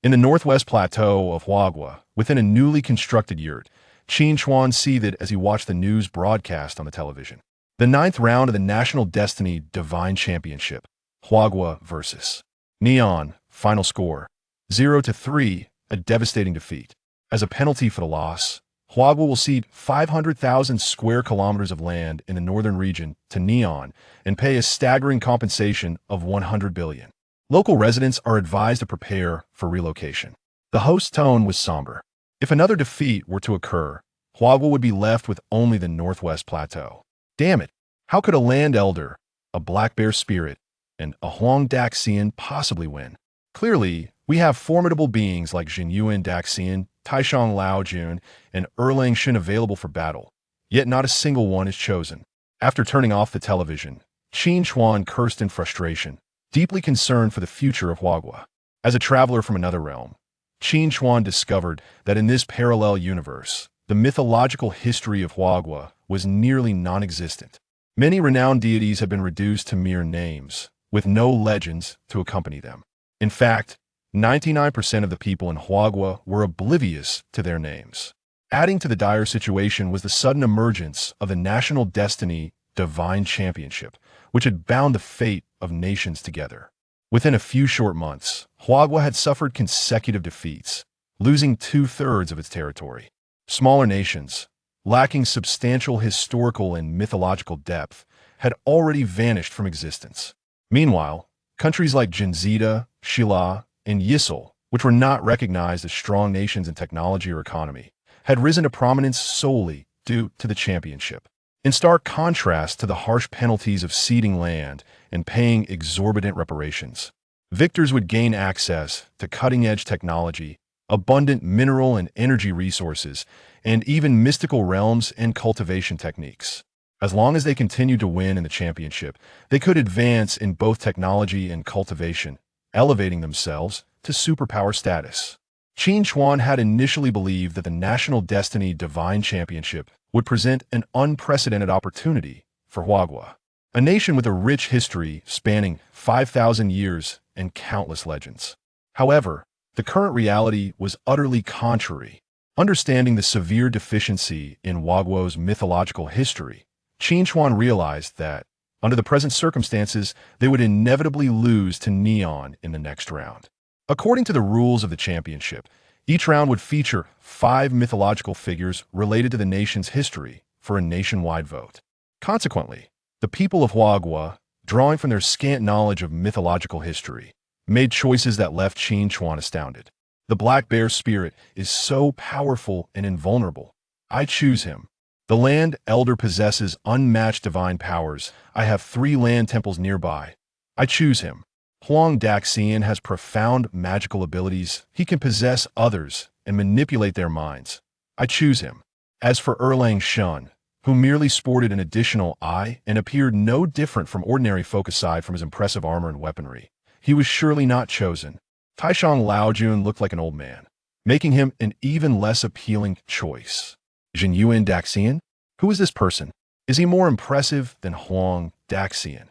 In the northwest plateau of Huagua, within a newly constructed yurt, Qin Chuan seethed as he watched the news broadcast on the television. The ninth round of the National Destiny Divine Championship, Huagua versus Neon, final score, 0-3, a devastating defeat. As a penalty for the loss, Huagua will cede 500,000 square kilometers of land in the northern region to Neon and pay a staggering compensation of 100 billion. Local residents are advised to prepare for relocation. The host's tone was somber. If another defeat were to occur, Huagua would be left with only the northwest plateau. Damn it! How could a land elder, a black bear spirit, and a Huang Daxian possibly win? Clearly, we have formidable beings like Jinyuan Daxian, Taishang Laojun, and Erlang Shin available for battle, yet not a single one is chosen. After turning off the television, Qin Chuan cursed in frustration, deeply concerned for the future of Huagua. As a traveler from another realm, Qin Chuan discovered that in this parallel universe, the mythological history of Huagua was nearly non-existent. Many renowned deities have been reduced to mere names, with no legends to accompany them. In fact, 99% of the people in Huagua were oblivious to their names. Adding to the dire situation was the sudden emergence of the National Destiny Divine Championship, which had bound the fate of nations together. Within a few short months, Huagua had suffered consecutive defeats, losing 2/3 of its territory. Smaller nations, lacking substantial historical and mythological depth, had already vanished from existence. Meanwhile, countries like Yingzhou, Shila, and Yisel, which were not recognized as strong nations in technology or economy, had risen to prominence solely due to the championship. In stark contrast to the harsh penalties of ceding land and paying exorbitant reparations, victors would gain access to cutting-edge technology, abundant mineral and energy resources, and even mystical realms and cultivation techniques. As long as they continued to win in the championship, they could advance in both technology and cultivation, elevating themselves to superpower status. Qin Chuan had initially believed that the National Destiny Divine Championship would present an unprecedented opportunity for Huagua, a nation with a rich history spanning 5,000 years and countless legends. However, the current reality was utterly contrary. Understanding the severe deficiency in Huagua's mythological history, Qin Chuan realized that, under the present circumstances, they would inevitably lose to Neon in the next round. According to the rules of the championship, each round would feature 5 mythological figures related to the nation's history for a nationwide vote. Consequently, the people of Huagua, drawing from their scant knowledge of mythological history, made choices that left Qin Chuan astounded. The black bear spirit is so powerful and invulnerable. I choose him. The land elder possesses unmatched divine powers. I have 3 land temples nearby. I choose him. Huang Daxian has profound magical abilities. He can possess others and manipulate their minds. I choose him. As for Erlang Shen, who merely sported an additional eye and appeared no different from ordinary folk aside from his impressive armor and weaponry, he was surely not chosen. Taishang Laojun looked like an old man, making him an even less appealing choice. Jinyuan Daxian? Who is this person? Is he more impressive than Huang Daxian?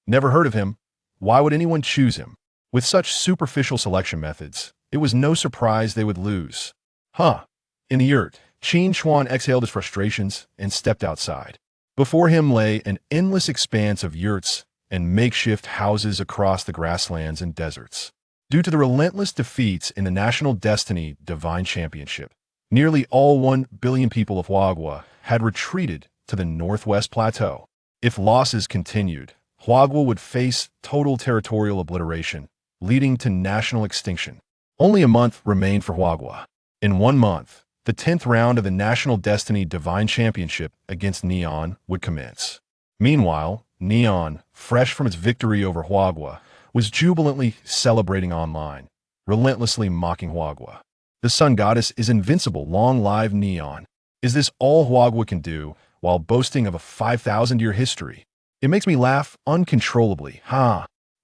Never heard of him. Why would anyone choose him? With such superficial selection methods, it was no surprise they would lose. In the yurt, Qin Chuan exhaled his frustrations and stepped outside. Before him lay an endless expanse of yurts and makeshift houses across the grasslands and deserts. Due to the relentless defeats in the National Destiny Divine Championship, nearly all 1 billion people of Huagua had retreated to the northwest plateau. If losses continued, Huagua would face total territorial obliteration, leading to national extinction. Only a month remained for Huagua. In 1 month, the 10th round of the National Destiny Divine Championship against Neon would commence. Meanwhile, Neon, fresh from its victory over Huagua, was jubilantly celebrating online, relentlessly mocking Huagua. The sun goddess is invincible. Long live Neon. Is this all Huagua can do while boasting of a 5,000-year history? It makes me laugh uncontrollably.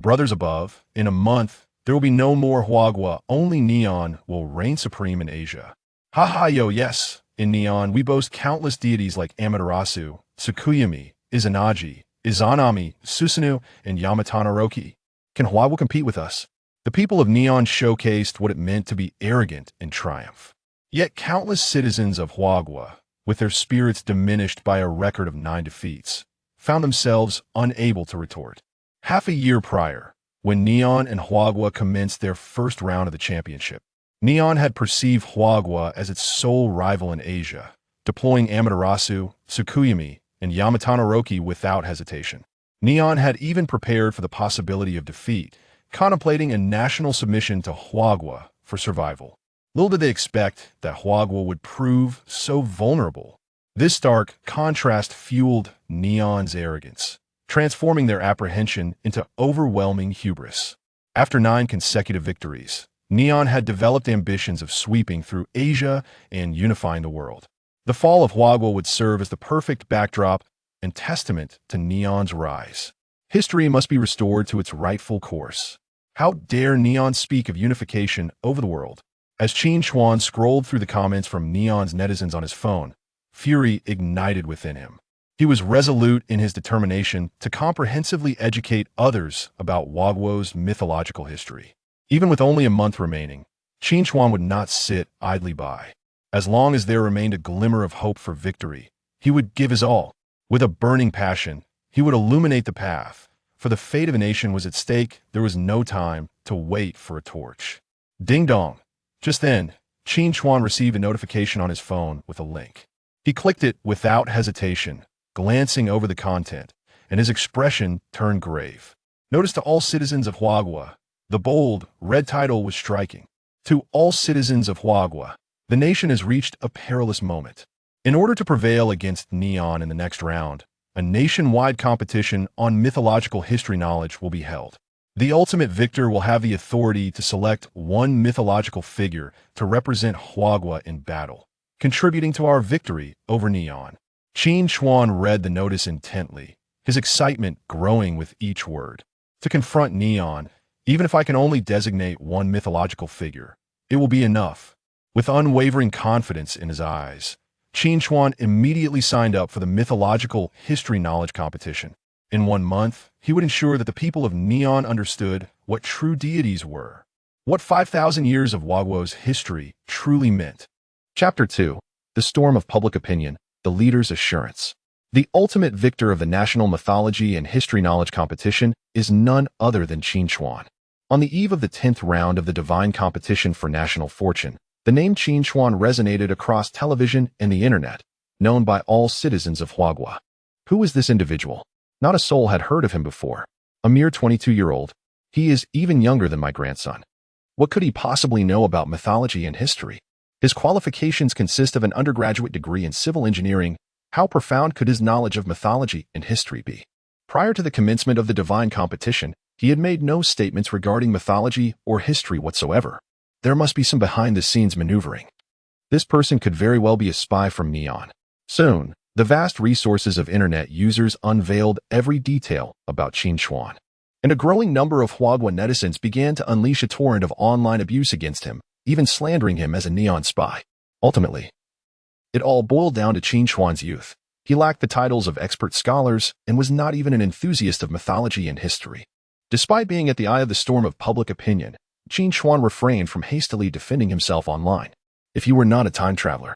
Brothers above, in a month, there will be no more Huagua. Only Neon will reign supreme in Asia. Yes. In Neon, we boast countless deities like Amaterasu, Tsukuyami, Izanagi, Izanami, Susanoo, and Yamato Naroki. Can Huagua compete with us? The people of Neon showcased what it meant to be arrogant in triumph. Yet countless citizens of Huagua, with their spirits diminished by a record of 9 defeats, found themselves unable to retort. Half a year prior, when Neon and Huagua commenced their first round of the championship, Neon had perceived Huagua as its sole rival in Asia, deploying Amaterasu, Tsukuyomi, and Yamato-Naroki without hesitation. Neon had even prepared for the possibility of defeat, contemplating a national submission to Huagua for survival. Little did they expect that Huagua would prove so vulnerable. This stark contrast fueled Neon's arrogance, transforming their apprehension into overwhelming hubris. After 9 consecutive victories, Neon had developed ambitions of sweeping through Asia and unifying the world. The fall of Huagua would serve as the perfect backdrop and testament to Neon's rise. History must be restored to its rightful course. How dare Neon speak of unification over the world? As Qin Chuan scrolled through the comments from Neon's netizens on his phone, fury ignited within him. He was resolute in his determination to comprehensively educate others about Huagua's mythological history. Even with only a month remaining, Qin Chuan would not sit idly by. As long as there remained a glimmer of hope for victory, he would give his all. With a burning passion, he would illuminate the path. For the fate of a nation was at stake, there was no time to wait for a torch. Ding dong. Just then, Qin Chuan received a notification on his phone with a link. He clicked it without hesitation, glancing over the content, and his expression turned grave. Notice to all citizens of Huagua, the bold, red title was striking. To all citizens of Huagua, the nation has reached a perilous moment. In order to prevail against Neon in the next round, a nationwide competition on mythological history knowledge will be held. The ultimate victor will have the authority to select one mythological figure to represent Huagua in battle, contributing to our victory over Neon. Qin Chuan read the notice intently, his excitement growing with each word. To confront Neon, even if I can only designate one mythological figure, it will be enough. With unwavering confidence in his eyes, Qin Chuan immediately signed up for the mythological history knowledge competition. In 1 month, he would ensure that the people of Neon understood what true deities were, what 5,000 years of Huagua's history truly meant. Chapter 2. The Storm of Public Opinion, the Leader's Assurance. The ultimate victor of the National Mythology and History Knowledge Competition is none other than Qin Chuan. On the eve of the 10th round of the Divine Competition for National Fortune, the name Qin Chuan resonated across television and the internet, known by all citizens of Huagua. Who was this individual? Not a soul had heard of him before. A mere 22-year-old, he is even younger than my grandson. What could he possibly know about mythology and history? His qualifications consist of an undergraduate degree in civil engineering. How profound could his knowledge of mythology and history be? Prior to the commencement of the divine competition, he had made no statements regarding mythology or history whatsoever. There must be some behind-the-scenes maneuvering. This person could very well be a spy from Neon. Soon, the vast resources of internet users unveiled every detail about Qin Chuan, and a growing number of Huagua netizens began to unleash a torrent of online abuse against him, even slandering him as a Neon spy. Ultimately, it all boiled down to Qin Chuan's youth. He lacked the titles of expert scholars and was not even an enthusiast of mythology and history. Despite being at the eye of the storm of public opinion, Qin Chuan refrained from hastily defending himself online. If he were not a time traveler,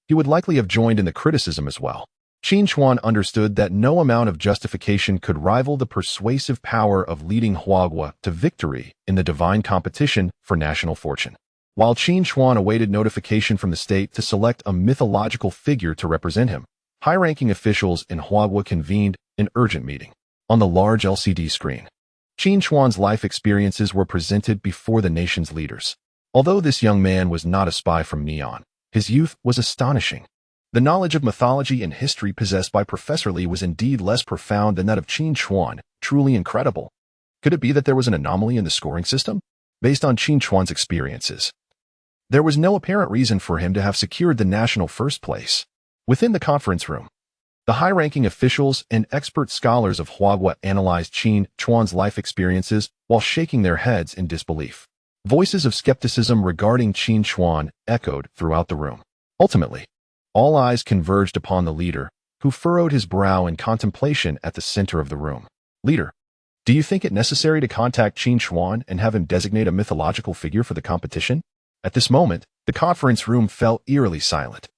he would likely have joined in the criticism as well. Qin Chuan understood that no amount of justification could rival the persuasive power of leading Huagua to victory in the divine competition for national fortune. While Qin Chuan awaited notification from the state to select a mythological figure to represent him, high-ranking officials in Huagua convened an urgent meeting. On the large LCD screen, Qin Chuan's life experiences were presented before the nation's leaders. Although this young man was not a spy from Neon, his youth was astonishing. The knowledge of mythology and history possessed by Professor Li was indeed less profound than that of Qin Chuan, truly incredible. Could it be that there was an anomaly in the scoring system? Based on Qin Chuan's experiences, there was no apparent reason for him to have secured the national first place. Within the conference room, the high-ranking officials and expert scholars of Huagua analyzed Qin Chuan's life experiences while shaking their heads in disbelief. Voices of skepticism regarding Qin Chuan echoed throughout the room. Ultimately, all eyes converged upon the leader, who furrowed his brow in contemplation at the center of the room. Leader, Do you think it necessary to contact Qin Chuan and have him designate a mythological figure for the competition? At this moment, the conference room fell eerily silent,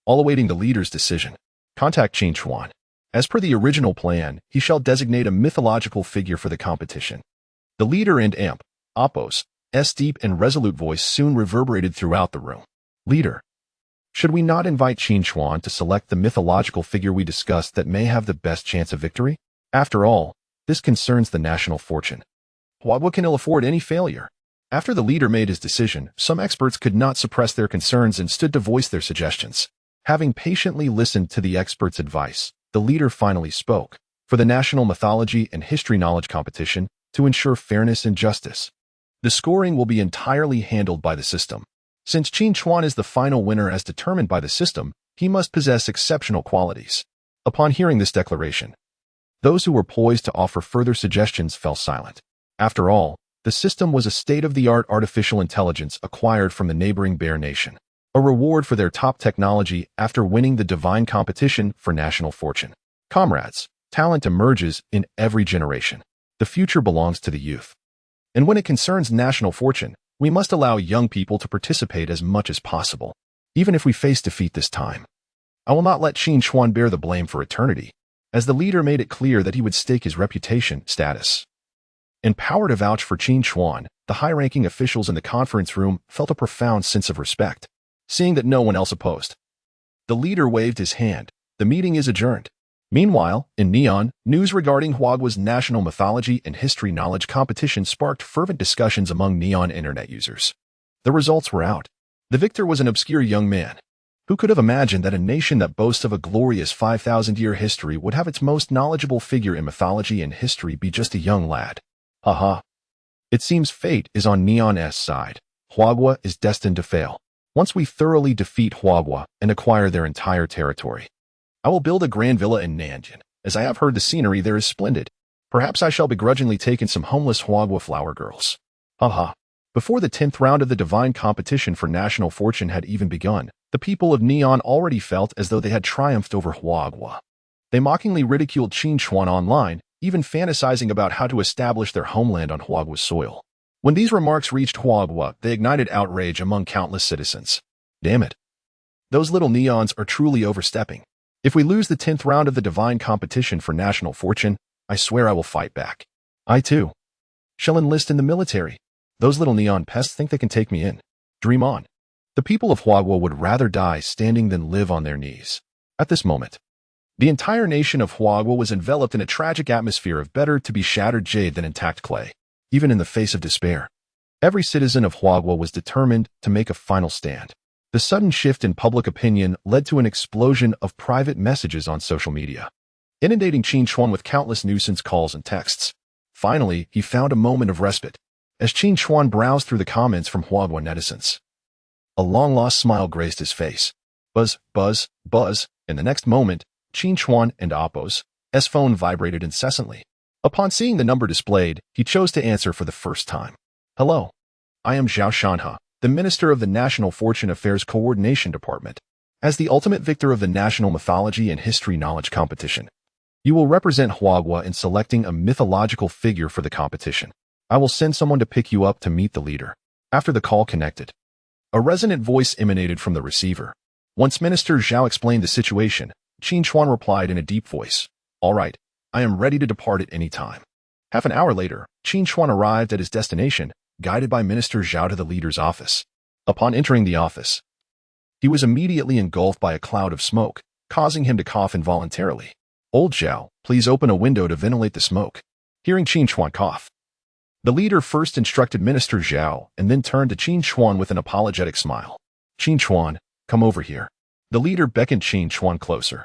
all awaiting the leader's decision. Contact Qin Chuan. As per the original plan, he shall designate a mythological figure for the competition. The leader and Appo's deep and resolute voice soon reverberated throughout the room. Leader, should we not invite Qin Chuan to select the mythological figure we discussed that may have the best chance of victory? After all, this concerns the national fortune. Huagua can ill afford any failure. After the leader made his decision, some experts could not suppress their concerns and stood to voice their suggestions. Having patiently listened to the experts' advice, the leader finally spoke. For the National Mythology and History Knowledge Competition, to ensure fairness and justice, the scoring will be entirely handled by the system. Since Qin Chuan is the final winner as determined by the system, he must possess exceptional qualities. Upon hearing this declaration, those who were poised to offer further suggestions fell silent. After all, the system was a state-of-the-art artificial intelligence acquired from the neighboring Bear Nation, a reward for their top technology after winning the divine competition for national fortune. Comrades, talent emerges in every generation. The future belongs to the youth. And when it concerns national fortune, we must allow young people to participate as much as possible, even if we face defeat this time. I will not let Qin Chuan bear the blame for eternity, as the leader made it clear that he would stake his reputation, status, and power to vouch for Qin Chuan. The high-ranking officials in the conference room felt a profound sense of respect, seeing that no one else opposed. The leader waved his hand. The meeting is adjourned. Meanwhile, in Neon, news regarding Huagua's National Mythology and History Knowledge Competition sparked fervent discussions among Neon internet users. The results were out. The victor was an obscure young man. Who could have imagined that a nation that boasts of a glorious 5,000-year history would have its most knowledgeable figure in mythology and history be just a young lad? Haha. It seems fate is on Neon's side. Huagua is destined to fail. Once we thoroughly defeat Huagua and acquire their entire territory, I will build a grand villa in Nanjing, as I have heard the scenery there is splendid. Perhaps I shall begrudgingly take in some homeless Huagua flower girls. Haha. Before the 10th round of the divine competition for national fortune had even begun, the people of Neon already felt as though they had triumphed over Huagua. They mockingly ridiculed Qin Chuan online, even fantasizing about how to establish their homeland on Huagua's soil. When these remarks reached Huagua, they ignited outrage among countless citizens. Damn it. Those little Neons are truly overstepping. If we lose the 10th round of the divine competition for national fortune, I swear I will fight back. I, too, shall enlist in the military. Those little Neon pests think they can take me in. Dream on. The people of Huagua would rather die standing than live on their knees. At this moment, the entire nation of Huagua was enveloped in a tragic atmosphere of better to be shattered jade than intact clay, even in the face of despair. Every citizen of Huagua was determined to make a final stand. The sudden shift in public opinion led to an explosion of private messages on social media, inundating Qin Chuan with countless nuisance calls and texts. Finally, he found a moment of respite, as Qin Chuan browsed through the comments from Huagua netizens. A long-lost smile graced his face. Buzz, buzz, buzz. In the next moment, Qin Chuan and Appo's phone vibrated incessantly. Upon seeing the number displayed, he chose to answer for the first time. Hello. I am Zhao Shanhe, the Minister of the National Fortune Affairs Coordination Department. As the ultimate victor of the National Mythology and History Knowledge Competition, you will represent Huagua in selecting a mythological figure for the competition. I will send someone to pick you up to meet the leader. After the call connected, a resonant voice emanated from the receiver. Once Minister Zhao explained the situation, Qin Chuan replied in a deep voice, All right, I am ready to depart at any time. Half an hour later, Qin Chuan arrived at his destination, guided by Minister Zhao to the leader's office. Upon entering the office, he was immediately engulfed by a cloud of smoke, causing him to cough involuntarily. Old Zhao, please open a window to ventilate the smoke. Hearing Qin Chuan cough, the leader first instructed Minister Zhao and then turned to Qin Chuan with an apologetic smile. Qin Chuan, come over here. The leader beckoned Qin Chuan closer.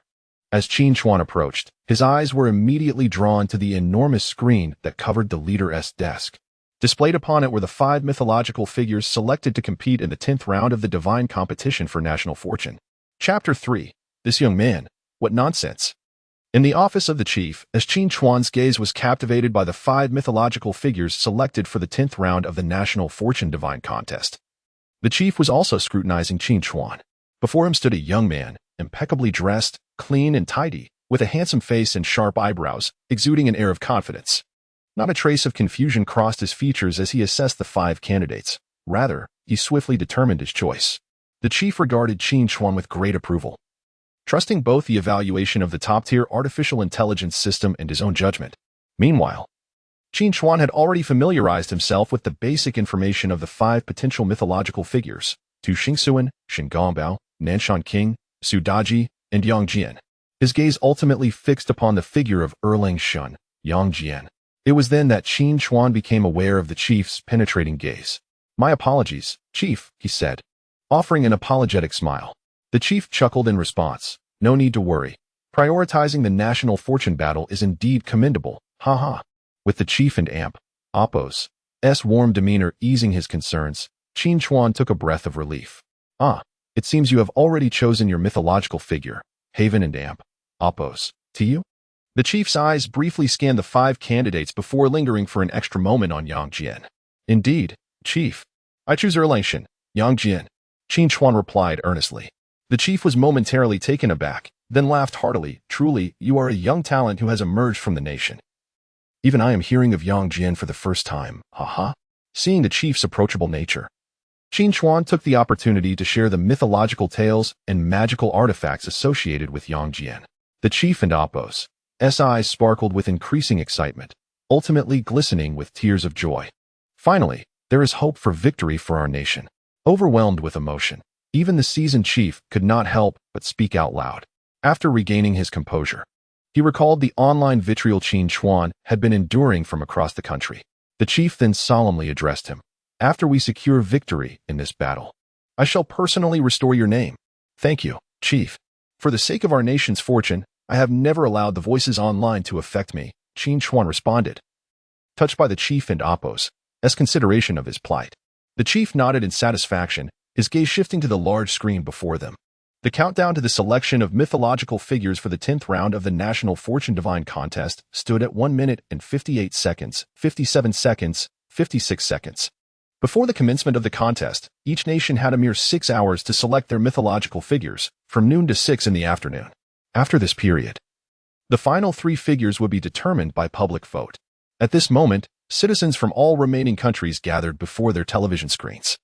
As Qin Chuan approached, his eyes were immediately drawn to the enormous screen that covered the leader's desk. Displayed upon it were the 5 mythological figures selected to compete in the 10th round of the divine competition for national fortune. Chapter 3. This young man. What nonsense. In the office of the chief, as Qin Chuan's gaze was captivated by the 5 mythological figures selected for the 10th round of the national fortune divine contest. The chief was also scrutinizing Qin Chuan. Before him stood a young man, impeccably dressed, clean and tidy, with a handsome face and sharp eyebrows, exuding an air of confidence. Not a trace of confusion crossed his features as he assessed the 5 candidates. Rather, he swiftly determined his choice. The chief regarded Qin Chuan with great approval, trusting both the evaluation of the top-tier artificial intelligence system and his own judgment. Meanwhile, Qin Chuan had already familiarized himself with the basic information of the 5 potential mythological figures: Tu Xingxuan, Shen Gongbao, Nanshan King, Su Daji, and Yang Jian. His gaze ultimately fixed upon the figure of Erlang Shun, Yang Jian. It was then that Qin Chuan became aware of the chief's penetrating gaze. "My apologies, chief," he said, offering an apologetic smile. The chief chuckled in response. "No need to worry. Prioritizing the national fortune battle is indeed commendable, haha." With the chief and Appo's warm demeanor easing his concerns, Qin Chuan took a breath of relief. "Ah, it seems you have already chosen your mythological figure, Haven and Appo's. To you?" The chief's eyes briefly scanned the 5 candidates before lingering for an extra moment on Yang Jian. "Indeed, chief. I choose Erlang Yang Jian," Qin Chuan replied earnestly. The chief was momentarily taken aback, then laughed heartily. "Truly, you are a young talent who has emerged from the nation." "Even I am hearing of Yang Jian for the first time, haha." Seeing the chief's approachable nature, Qin Chuan took the opportunity to share the mythological tales and magical artifacts associated with Yang Jian. The chief and Appo's eyes sparkled with increasing excitement, ultimately glistening with tears of joy. "Finally, there is hope for victory for our nation." Overwhelmed with emotion, even the seasoned chief could not help but speak out loud. After regaining his composure, he recalled the online vitriol Qin Chuan had been enduring from across the country. The chief then solemnly addressed him. "After we secure victory in this battle, I shall personally restore your name." "Thank you, chief. For the sake of our nation's fortune, I have never allowed the voices online to affect me," Qin Chuan responded, touched by the chief and Appo's consideration of his plight. The chief nodded in satisfaction, his gaze shifting to the large screen before them. The countdown to the selection of mythological figures for the 10th round of the National Fortune Divine Contest stood at 1 minute and 58 seconds, 57 seconds, 56 seconds. Before the commencement of the contest, each nation had a mere 6 hours to select their mythological figures, from noon to 6 in the afternoon. After this period, the final 3 figures would be determined by public vote. At this moment, citizens from all remaining countries gathered before their television screens,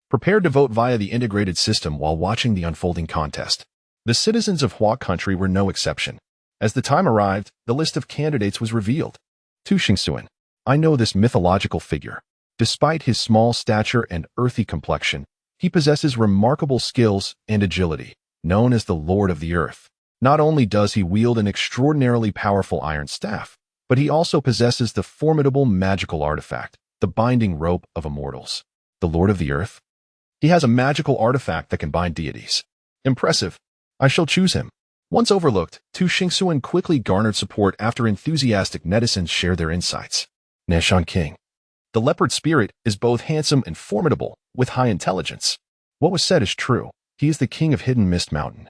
prepared to vote via the integrated system while watching the unfolding contest. The citizens of Hua country were no exception. As the time arrived, the list of candidates was revealed. Tu Xingxuan. I know this mythological figure. Despite his small stature and earthy complexion, he possesses remarkable skills and agility. Known as the Lord of the Earth, not only does he wield an extraordinarily powerful iron staff, but he also possesses the formidable magical artifact, the binding rope of immortals. The Lord of the Earth? He has a magical artifact that can bind deities. Impressive. I shall choose him. Once overlooked, Tu Xingxuan quickly garnered support after enthusiastic netizens shared their insights. Nanshan King. The leopard spirit is both handsome and formidable, with high intelligence. What was said is true. He is the king of Hidden Mist Mountain,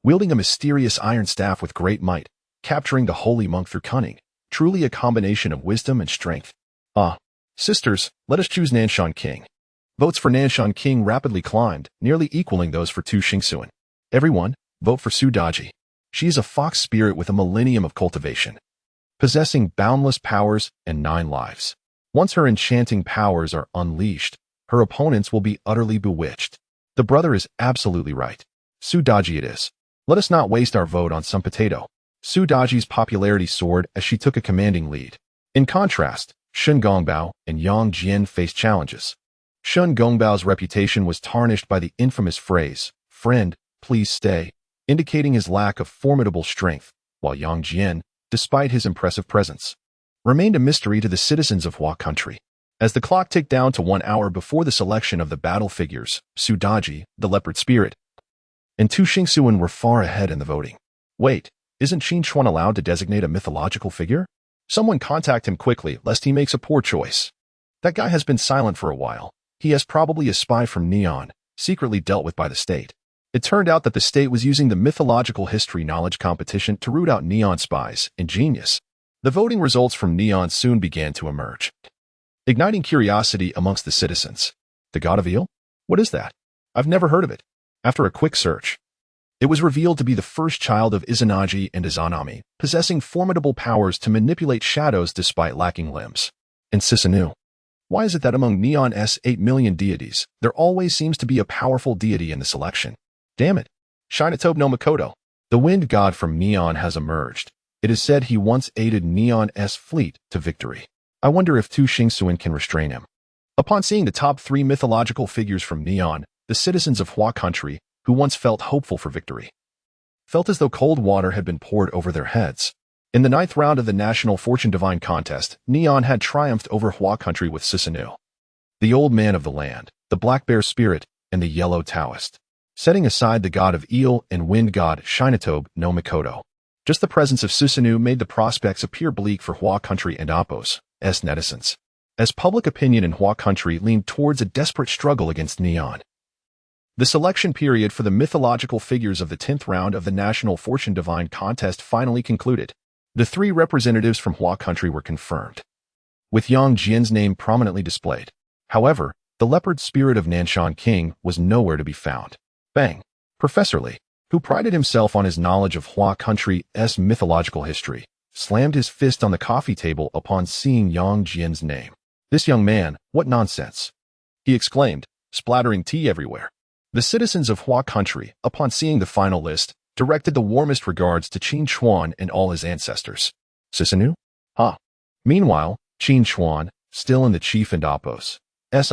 wielding a mysterious iron staff with great might, capturing the holy monk through cunning. Truly a combination of wisdom and strength. Ah, sisters, let us choose Nanshan King. Votes for Nanshan King rapidly climbed, nearly equaling those for Tu Xingxuan. Everyone, vote for Su Daji. She is a fox spirit with a millennium of cultivation, possessing boundless powers and 9 lives. Once her enchanting powers are unleashed, her opponents will be utterly bewitched. The brother is absolutely right. Su Daji it is. Let us not waste our vote on some potato. Su Daji's popularity soared as she took a commanding lead. In contrast, Shen Gongbao and Yang Jian faced challenges. Shen Gongbao's reputation was tarnished by the infamous phrase, "Friend, please stay," indicating his lack of formidable strength, while Yang Jian, despite his impressive presence, remained a mystery to the citizens of Hua country. As the clock ticked down to 1 hour before the selection of the battle figures, Su Daji, the leopard spirit, and Tu Xingxuan were far ahead in the voting. Wait, isn't Qin Chuan allowed to designate a mythological figure? Someone contact him quickly, lest he makes a poor choice. That guy has been silent for a while. He is probably a spy from Neon, secretly dealt with by the state. It turned out that the state was using the mythological history knowledge competition to root out Neon spies. Ingenious. The voting results from Neon soon began to emerge, igniting curiosity amongst the citizens. The God of Eel? What is that? I've never heard of it. After a quick search, It was revealed to be the first child of Izanagi and Izanami, possessing formidable powers to manipulate shadows despite lacking limbs. And Susanoo. Why is it that among Neon's 8 million deities, there always seems to be a powerful deity in the selection? Damn it. Shinatobe no Makoto. The wind god from Neon has emerged. It is said he once aided Neon's fleet to victory. I wonder if Tu Xingsuan can restrain him. Upon seeing the top 3 mythological figures from Neon, the citizens of Hua country, who once felt hopeful for victory, felt as though cold water had been poured over their heads. In the 9th round of the National Fortune Divine Contest, Neon had triumphed over Hua country with Susanoo, the old man of the land, the black bear spirit, and the yellow Taoist, setting aside the god of eel and wind god Shinatobe no Makoto. Just the presence of Susanoo made the prospects appear bleak for Hua country and Appos' netizens, as public opinion in Hua country leaned towards a desperate struggle against Neon. The selection period for the mythological figures of the 10th round of the National Fortune Divine Contest finally concluded. The 3 representatives from Hua country were confirmed, with Yang Jian's name prominently displayed. However, the leopard spirit of Nanshan King was nowhere to be found. Bang! Professor Li, who prided himself on his knowledge of Hua country's mythological history, slammed his fist on the coffee table upon seeing Yang Jian's name. This young man, what nonsense! He exclaimed, splattering tea everywhere. The citizens of Hua country, upon seeing the final list, directed the warmest regards to Qin Chuan and all his ancestors. Susanoo? Ha! Meanwhile, Qin Chuan, still in the Chief and Appos'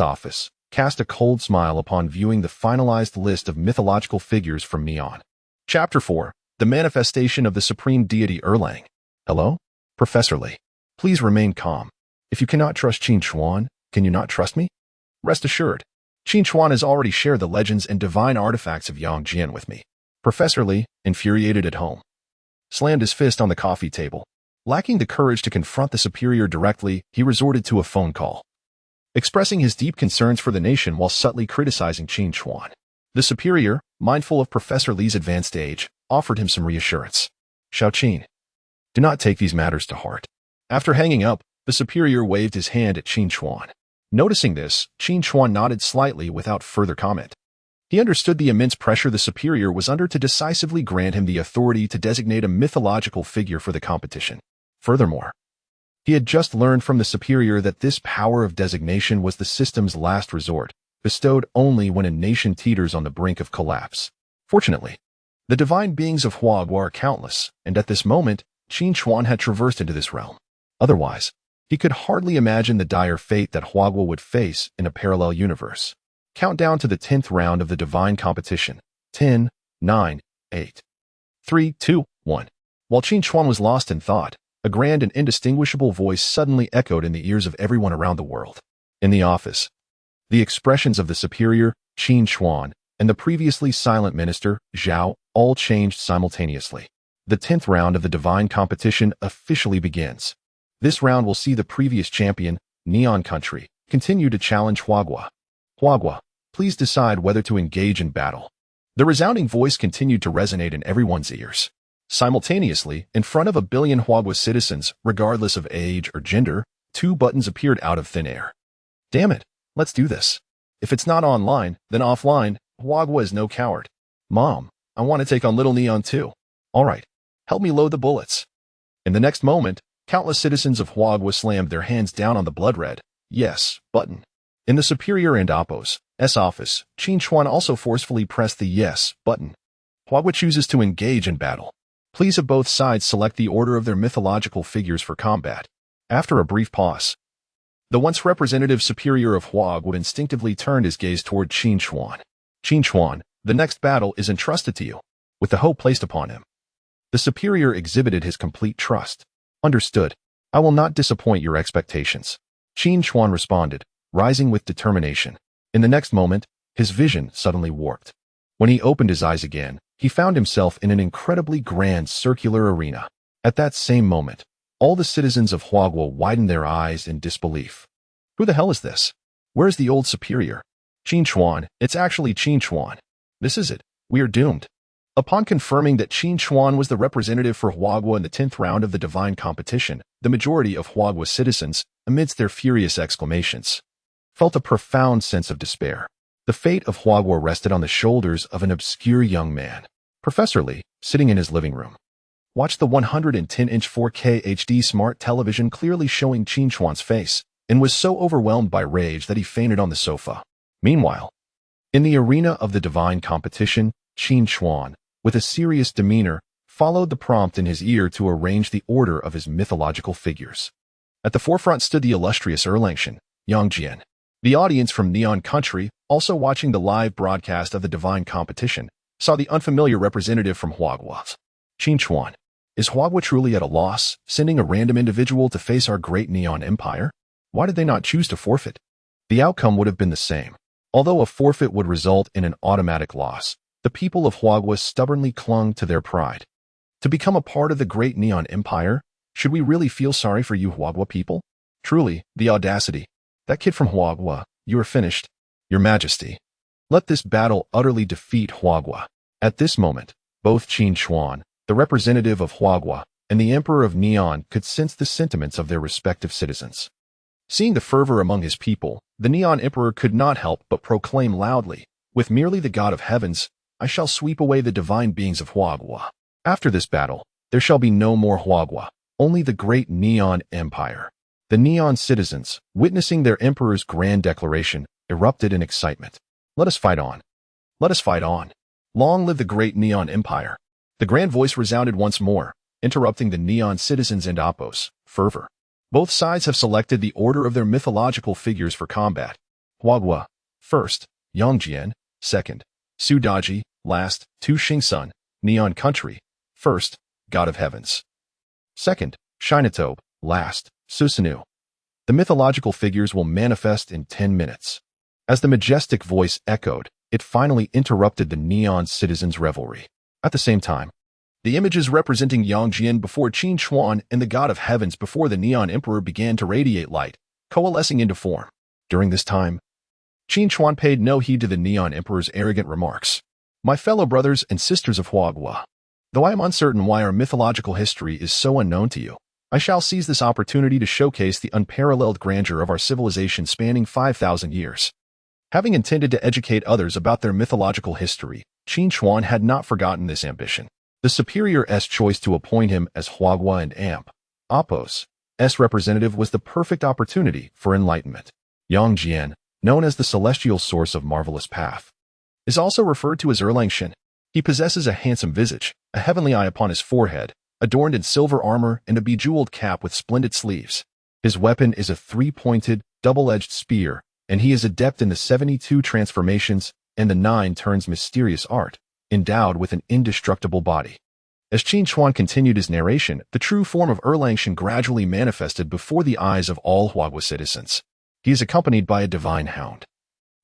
office, cast a cold smile upon viewing the finalized list of mythological figures from Neon. Chapter 4. The Manifestation of the Supreme Deity Erlang. Hello? Professor Li. Please remain calm. If you cannot trust Qin Chuan, can you not trust me? Rest assured, Qin Chuan has already shared the legends and divine artifacts of Yang Jian with me. Professor Li, infuriated at home, slammed his fist on the coffee table. Lacking the courage to confront the superior directly, he resorted to a phone call, expressing his deep concerns for the nation while subtly criticizing Qin Chuan. The superior, mindful of Professor Li's advanced age, offered him some reassurance. Xiao Qin, do not take these matters to heart. After hanging up, the superior waved his hand at Qin Chuan. Noticing this, Qin Chuan nodded slightly without further comment. He understood the immense pressure the superior was under to decisively grant him the authority to designate a mythological figure for the competition. Furthermore, he had just learned from the superior that this power of designation was the system's last resort, bestowed only when a nation teeters on the brink of collapse. Fortunately, the divine beings of Huagua are countless, and at this moment, Qin Chuan had traversed into this realm. Otherwise, he could hardly imagine the dire fate that Huagua would face in a parallel universe. Countdown to the 10th round of the divine competition. 10, 9, 8, 3, 2, 1. While Qin Chuan was lost in thought, a grand and indistinguishable voice suddenly echoed in the ears of everyone around the world. In the office, the expressions of the superior, Qin Chuan, and the previously silent minister, Zhao, all changed simultaneously. The 10th round of the divine competition officially begins. This round will see the previous champion, Neon Country, continue to challenge Huagua. Huagua, please decide whether to engage in battle. The resounding voice continued to resonate in everyone's ears. Simultaneously, in front of 1 billion Huagua citizens, regardless of age or gender, 2 buttons appeared out of thin air. Damn it, let's do this. If it's not online, then offline. Huagua is no coward. Mom, I want to take on little Neon too. All right, help me load the bullets. In the next moment, countless citizens of Huagua slammed their hands down on the blood-red yes button. In the superior and Appos' office, Qin Chuan also forcefully pressed the yes button. Huagua chooses to engage in battle. Please have both sides select the order of their mythological figures for combat. After a brief pause, the once representative superior of Huagua instinctively turned his gaze toward Qin Chuan. Qin Chuan, the next battle is entrusted to you, with the hope placed upon him. The superior exhibited his complete trust. Understood. I will not disappoint your expectations. Qin Chuan responded, rising with determination. In the next moment, his vision suddenly warped. When he opened his eyes again, he found himself in an incredibly grand circular arena. At that same moment, all the citizens of Huagua widened their eyes in disbelief. Who the hell is this? Where's the old superior? Qin Chuan, it's actually Qin Chuan. This is it. We are doomed. Upon confirming that Qin Chuan was the representative for Huagua in the 10th round of the divine competition, the majority of Huagua citizens, amidst their furious exclamations, felt a profound sense of despair. The fate of Huagua rested on the shoulders of an obscure young man. Professor Li, sitting in his living room, watched the 110-inch 4K HD smart television clearly showing Qin Chuan's face and was so overwhelmed by rage that he fainted on the sofa. Meanwhile, in the arena of the divine competition, Qin Chuan, with a serious demeanor, followed the prompt in his ear to arrange the order of his mythological figures. At the forefront stood the illustrious Erlangchen, Yangzhou. The audience from Neon Country, also watching the live broadcast of the divine competition, saw the unfamiliar representative from Huagua. Qin Chuan, is Huagua truly at a loss, sending a random individual to face our great Neon Empire? Why did they not choose to forfeit? The outcome would have been the same. Although a forfeit would result in an automatic loss, the people of Huagua stubbornly clung to their pride. To become a part of the great Neon Empire, should we really feel sorry for you Huagua people? Truly, the audacity. That kid from Huagua, you are finished. Your Majesty. Let this battle utterly defeat Huagua. At this moment, both Qin Chuan, the representative of Huagua, and the Emperor of Neon could sense the sentiments of their respective citizens. Seeing the fervor among his people, the Neon Emperor could not help but proclaim loudly, with merely the God of Heavens, I shall sweep away the divine beings of Huagua. After this battle, there shall be no more Huagua, only the great Neon Empire. The Neon citizens, witnessing their emperor's grand declaration, erupted in excitement. Let us fight on. Let us fight on. Long live the great Neon Empire. The grand voice resounded once more, interrupting the Neon citizens and Oppos, fervor. Both sides have selected the order of their mythological figures for combat. Huagua, first, Yangzhou, second, Sudaji, last, Tu Xingsun, Neon Country, first, God of Heavens. Second, Shinatobe, last, Susanu. The mythological figures will manifest in 10 minutes. As the majestic voice echoed, it finally interrupted the Neon citizens' revelry. At the same time, the images representing Yangzhou before Qin Chuan and the God of Heavens before the Neon Emperor began to radiate light, coalescing into form. During this time, Qin Chuan paid no heed to the Neon Emperor's arrogant remarks. My fellow brothers and sisters of Huagua, though I am uncertain why our mythological history is so unknown to you, I shall seize this opportunity to showcase the unparalleled grandeur of our civilization spanning 5,000 years. Having intended to educate others about their mythological history, Qin Chuan had not forgotten this ambition. The superior's choice to appoint him as Huagua and Oppos' representative was the perfect opportunity for enlightenment. Yangzhou, known as the celestial source of marvelous path, is also referred to as Erlangchen. He possesses a handsome visage, a heavenly eye upon his forehead, adorned in silver armor and a bejeweled cap with splendid sleeves. His weapon is a three-pointed, double-edged spear, and he is adept in the 72 transformations and the 9 turns mysterious art, endowed with an indestructible body. As Qin Chuan continued his narration, the true form of Erlangchen gradually manifested before the eyes of all Huagua citizens. He is accompanied by a divine hound,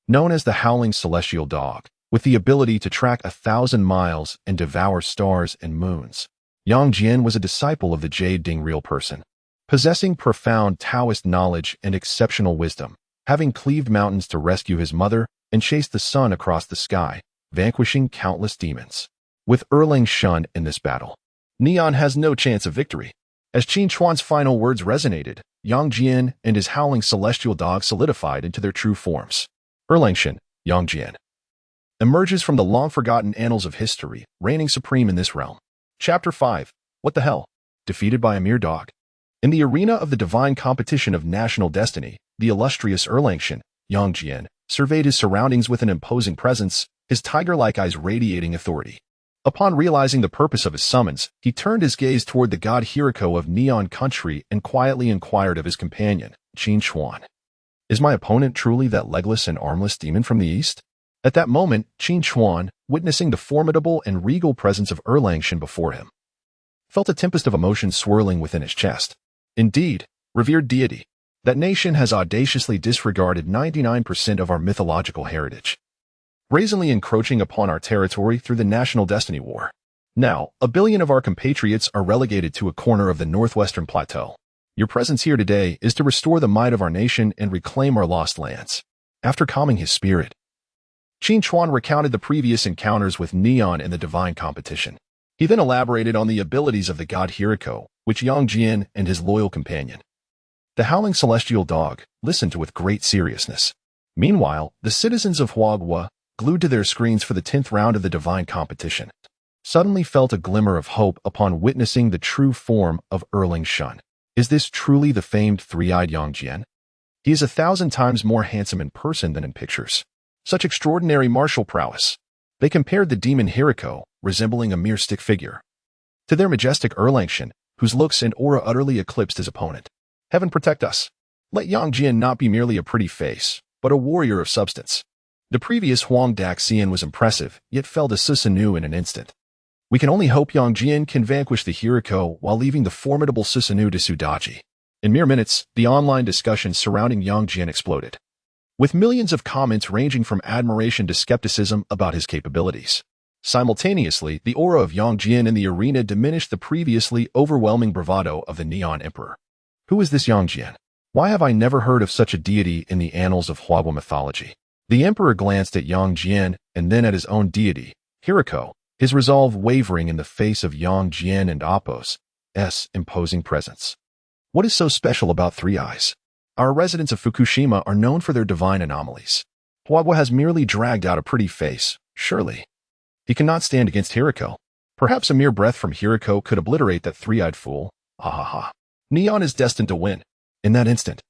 known as the Howling Celestial Dog, with the ability to track 1,000 miles and devour stars and moons. Yangzhou was a disciple of the Jade Ding Real Person, possessing profound Taoist knowledge and exceptional wisdom, having cleaved mountains to rescue his mother and chased the sun across the sky, vanquishing countless demons. With Erlangchen in this battle, Neon has no chance of victory. As Qin Chuan's final words resonated, Yangzhou and his Howling Celestial Dog solidified into their true forms. Erlangchen, Yangzhou, emerges from the long-forgotten annals of history, reigning supreme in this realm. Chapter 5. What the hell? Defeated by a mere dog. In the arena of the divine competition of national destiny, the illustrious Erlangchen, Yangzhou, surveyed his surroundings with an imposing presence, his tiger-like eyes radiating authority. Upon realizing the purpose of his summons, he turned his gaze toward the god Hiriko of Neon Country and quietly inquired of his companion, Qin Chuan. Is my opponent truly that legless and armless demon from the east? At that moment, Qin Chuan, witnessing the formidable and regal presence of Erlangchen before him, felt a tempest of emotion swirling within his chest. Indeed, revered deity, that nation has audaciously disregarded 99% of our mythological heritage, brazenly encroaching upon our territory through the National Destiny War. Now, 1 billion of our compatriots are relegated to a corner of the northwestern plateau. Your presence here today is to restore the might of our nation and reclaim our lost lands. After calming his spirit, Qin Chuan recounted the previous encounters with Neon in the divine competition. He then elaborated on the abilities of the god Hiriko, which Yangzhou and his loyal companion, the Howling Celestial Dog, listened to with great seriousness. Meanwhile, the citizens of Huagua, glued to their screens for the 10th round of the divine competition, suddenly felt a glimmer of hope upon witnessing the true form of Erling Shun. Is this truly the famed three-eyed Yangjian? He is 1,000 times more handsome in person than in pictures. Such extraordinary martial prowess. They compared the demon Hiriko, resembling a mere stick figure, to their majestic Erlang Shun, whose looks and aura utterly eclipsed his opponent. Heaven protect us. Let Yangjian not be merely a pretty face, but a warrior of substance. The previous Huang Daxian was impressive, yet fell to Susanoo in an instant. We can only hope Yangjian can vanquish the Hiriko while leaving the formidable Susanoo to Sudaji. In mere minutes, the online discussion surrounding Yangjian exploded, with millions of comments ranging from admiration to skepticism about his capabilities. Simultaneously, the aura of Yangjian in the arena diminished the previously overwhelming bravado of the Neon Emperor. Who is this Yangjian? Why have I never heard of such a deity in the annals of Huagua mythology? The emperor glanced at Yangjian and then at his own deity, Hiriko, his resolve wavering in the face of Yangjian and Apos' imposing presence. What is so special about Three Eyes? Our residents of Fukushima are known for their divine anomalies. Huagua has merely dragged out a pretty face, surely. He cannot stand against Hiriko. Perhaps a mere breath from Hiriko could obliterate that three-eyed fool. Ha ha ha. Neon is destined to win. In that instant,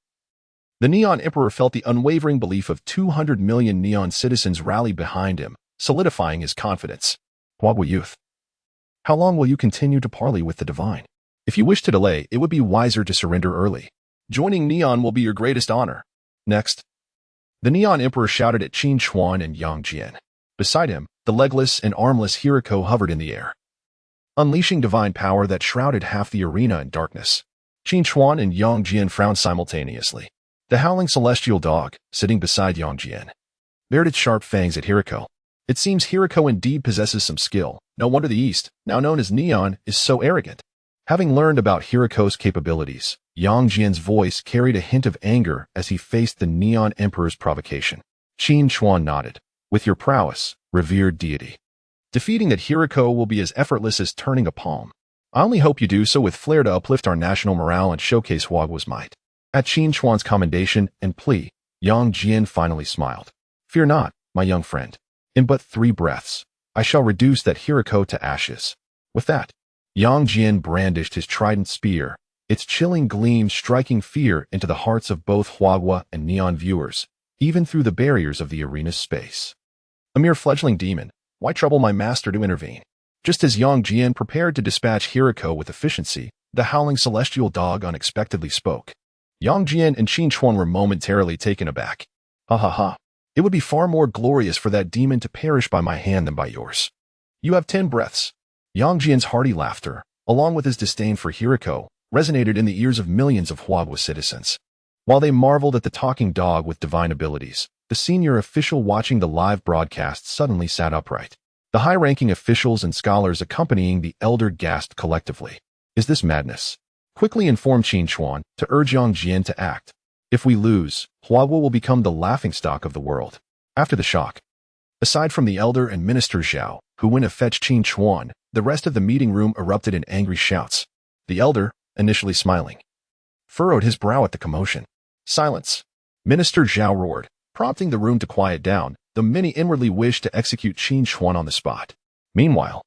the Neon Emperor felt the unwavering belief of 200 million Neon citizens rally behind him, solidifying his confidence. Huagua youth, how long will you continue to parley with the divine? If you wish to delay, it would be wiser to surrender early. Joining Neon will be your greatest honor. Next, the Neon Emperor shouted at Qin Chuan and Yangjian. Beside him, the legless and armless Hiriko hovered in the air, unleashing divine power that shrouded half the arena in darkness. Qin Chuan and Yangjian frowned simultaneously. The howling celestial dog, sitting beside Yangjian, bared its sharp fangs at Hiriko. It seems Hiriko indeed possesses some skill. No wonder the East, now known as Neon, is so arrogant. Having learned about Hiriko's capabilities, Yangjian's voice carried a hint of anger as he faced the Neon Emperor's provocation. Qin Chuan nodded. With your prowess, revered deity, defeating that Hiriko will be as effortless as turning a palm. I only hope you do so with flair to uplift our national morale and showcase Huagua's might. At Qin Chuan's commendation and plea, Yangjian finally smiled. Fear not, my young friend. In but 3 breaths, I shall reduce that Hiriko to ashes. With that, Yangjian brandished his trident spear, its chilling gleam striking fear into the hearts of both Huagua and Neon viewers, even through the barriers of the arena's space. A mere fledgling demon, why trouble my master to intervene? Just as Yangjian prepared to dispatch Hiriko with efficiency, the howling celestial dog unexpectedly spoke. Yangjian and Qin Chuan were momentarily taken aback. Ha ha ha. It would be far more glorious for that demon to perish by my hand than by yours. You have 10 breaths. Yangjian's hearty laughter, along with his disdain for Hiriko, resonated in the ears of millions of Huagua citizens. While they marveled at the talking dog with divine abilities, the senior official watching the live broadcast suddenly sat upright. The high-ranking officials and scholars accompanying the elder gasped collectively. Is this madness? Quickly informed Qin Chuan to urge Yangjian to act. If we lose, Huagua will become the laughingstock of the world. After the shock, aside from the elder and Minister Zhao, who went to fetch Qin Chuan, the rest of the meeting room erupted in angry shouts. The elder, initially smiling, furrowed his brow at the commotion. Silence! Minister Zhao roared, prompting the room to quiet down, though many inwardly wished to execute Qin Chuan on the spot. Meanwhile,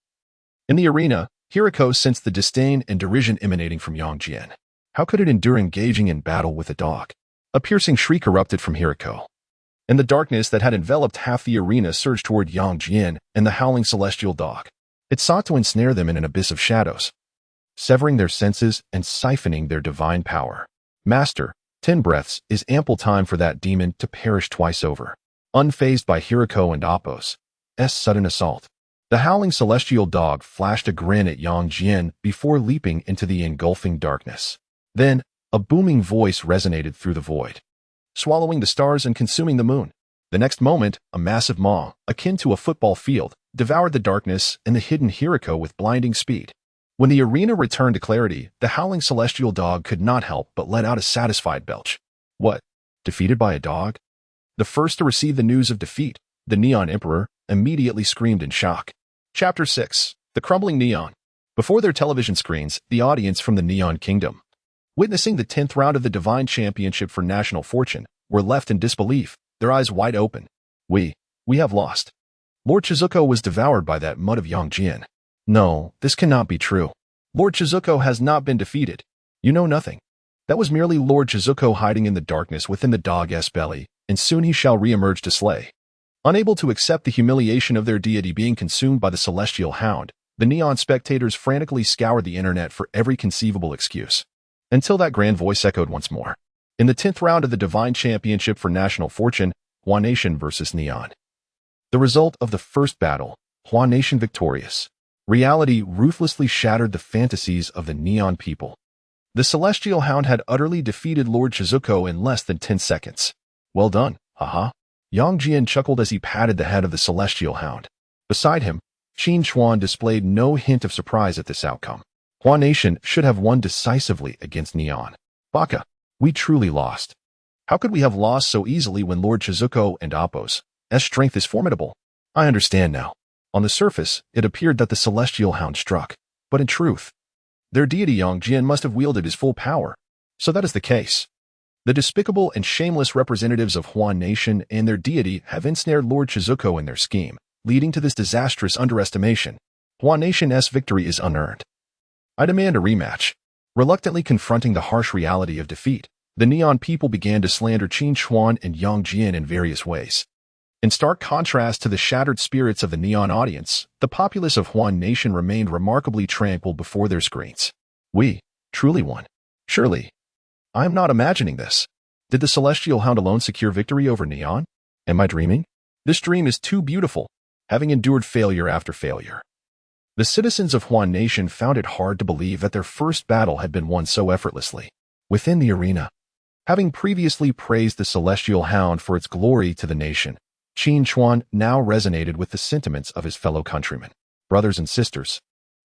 in the arena, Hiriko sensed the disdain and derision emanating from Yangjian. How could it endure engaging in battle with a dog? A piercing shriek erupted from Hiriko, and the darkness that had enveloped half the arena surged toward Yangjian and the howling celestial dog. It sought to ensnare them in an abyss of shadows, severing their senses and siphoning their divine power. Master, 10 breaths is ample time for that demon to perish twice over. Unfazed by Hiriko and Apos' sudden assault, the howling celestial dog flashed a grin at Yangjian before leaping into the engulfing darkness. Then, a booming voice resonated through the void, swallowing the stars and consuming the moon. The next moment, a massive maw, akin to a football field, devoured the darkness and the hidden Hiriko with blinding speed. When the arena returned to clarity, the howling celestial dog could not help but let out a satisfied belch. What? Defeated by a dog? The first to receive the news of defeat, the Neon Emperor, immediately screamed in shock. Chapter 6. The Crumbling Neon. Before their television screens, the audience from the Neon Kingdom, witnessing the 10th round of the Divine Championship for National Fortune, were left in disbelief, their eyes wide open. We have lost. Lord Chizuko was devoured by that mud of Yangjian. No, this cannot be true. Lord Shizuko has not been defeated. You know nothing. That was merely Lord Shizuko hiding in the darkness within the dog's belly, and soon he shall re-emerge to slay. Unable to accept the humiliation of their deity being consumed by the celestial hound, the neon spectators frantically scoured the internet for every conceivable excuse. Until that grand voice echoed once more. In the 10th round of the Divine Championship for National Fortune, Hua Nation versus Neon. The result of the first battle, Hua Nation victorious. Reality ruthlessly shattered the fantasies of the Neon people. The Celestial Hound had utterly defeated Lord Shizuko in less than 10 seconds. Well done, haha. Yang Jian chuckled as he patted the head of the Celestial Hound. Beside him, Qin Chuan displayed no hint of surprise at this outcome. Hua Nation should have won decisively against Neon. Baka, we truly lost. How could we have lost so easily when Lord Shizuko and Appo's strength is formidable? I understand now. On the surface, it appeared that the Celestial Hound struck, but in truth, their deity Yang Jian must have wielded his full power. So that is the case. The despicable and shameless representatives of Hua Nation and their deity have ensnared Lord Shizuko in their scheme, leading to this disastrous underestimation. Hua Nation's victory is unearned. I demand a rematch. Reluctantly confronting the harsh reality of defeat, the Neon people began to slander Qin Chuan and Yang Jian in various ways. In stark contrast to the shattered spirits of the Neon audience, the populace of Hua Nation remained remarkably tranquil before their screens. We truly won. Surely. I am not imagining this. Did the Celestial Hound alone secure victory over Neon? Am I dreaming? This dream is too beautiful, having endured failure after failure. The citizens of Hua Nation found it hard to believe that their first battle had been won so effortlessly. Within the arena, having previously praised the Celestial Hound for its glory to the nation, Qin Chuan now resonated with the sentiments of his fellow countrymen. Brothers and sisters,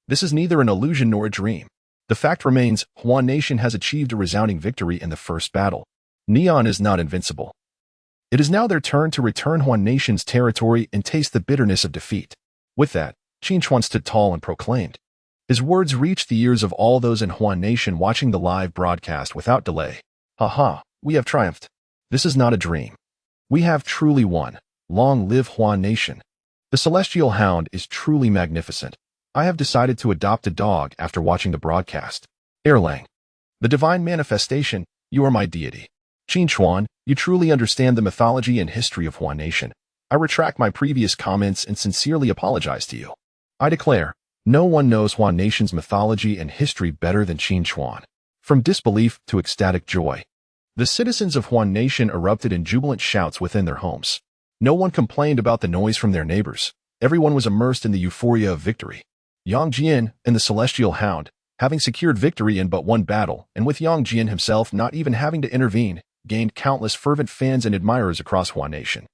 this is neither an illusion nor a dream. The fact remains, Hua Nation has achieved a resounding victory in the first battle. Neon is not invincible. It is now their turn to return Hua Nation's territory and taste the bitterness of defeat. With that, Qin Chuan stood tall and proclaimed. His words reached the ears of all those in Hua Nation watching the live broadcast without delay. Ha, we have triumphed. This is not a dream. We have truly won. Long live Hua Nation. The Celestial Hound is truly magnificent. I have decided to adopt a dog after watching the broadcast. Erlang. The divine manifestation, you are my deity. Qin Chuan, you truly understand the mythology and history of Hua Nation. I retract my previous comments and sincerely apologize to you. I declare, no one knows Hua Nation's mythology and history better than Qin Chuan. From disbelief to ecstatic joy, the citizens of Hua Nation erupted in jubilant shouts within their homes. No one complained about the noise from their neighbors. Everyone was immersed in the euphoria of victory. Yang Jian and the Celestial Hound, having secured victory in but one battle, and with Yang Jian himself not even having to intervene, gained countless fervent fans and admirers across Hua Nation.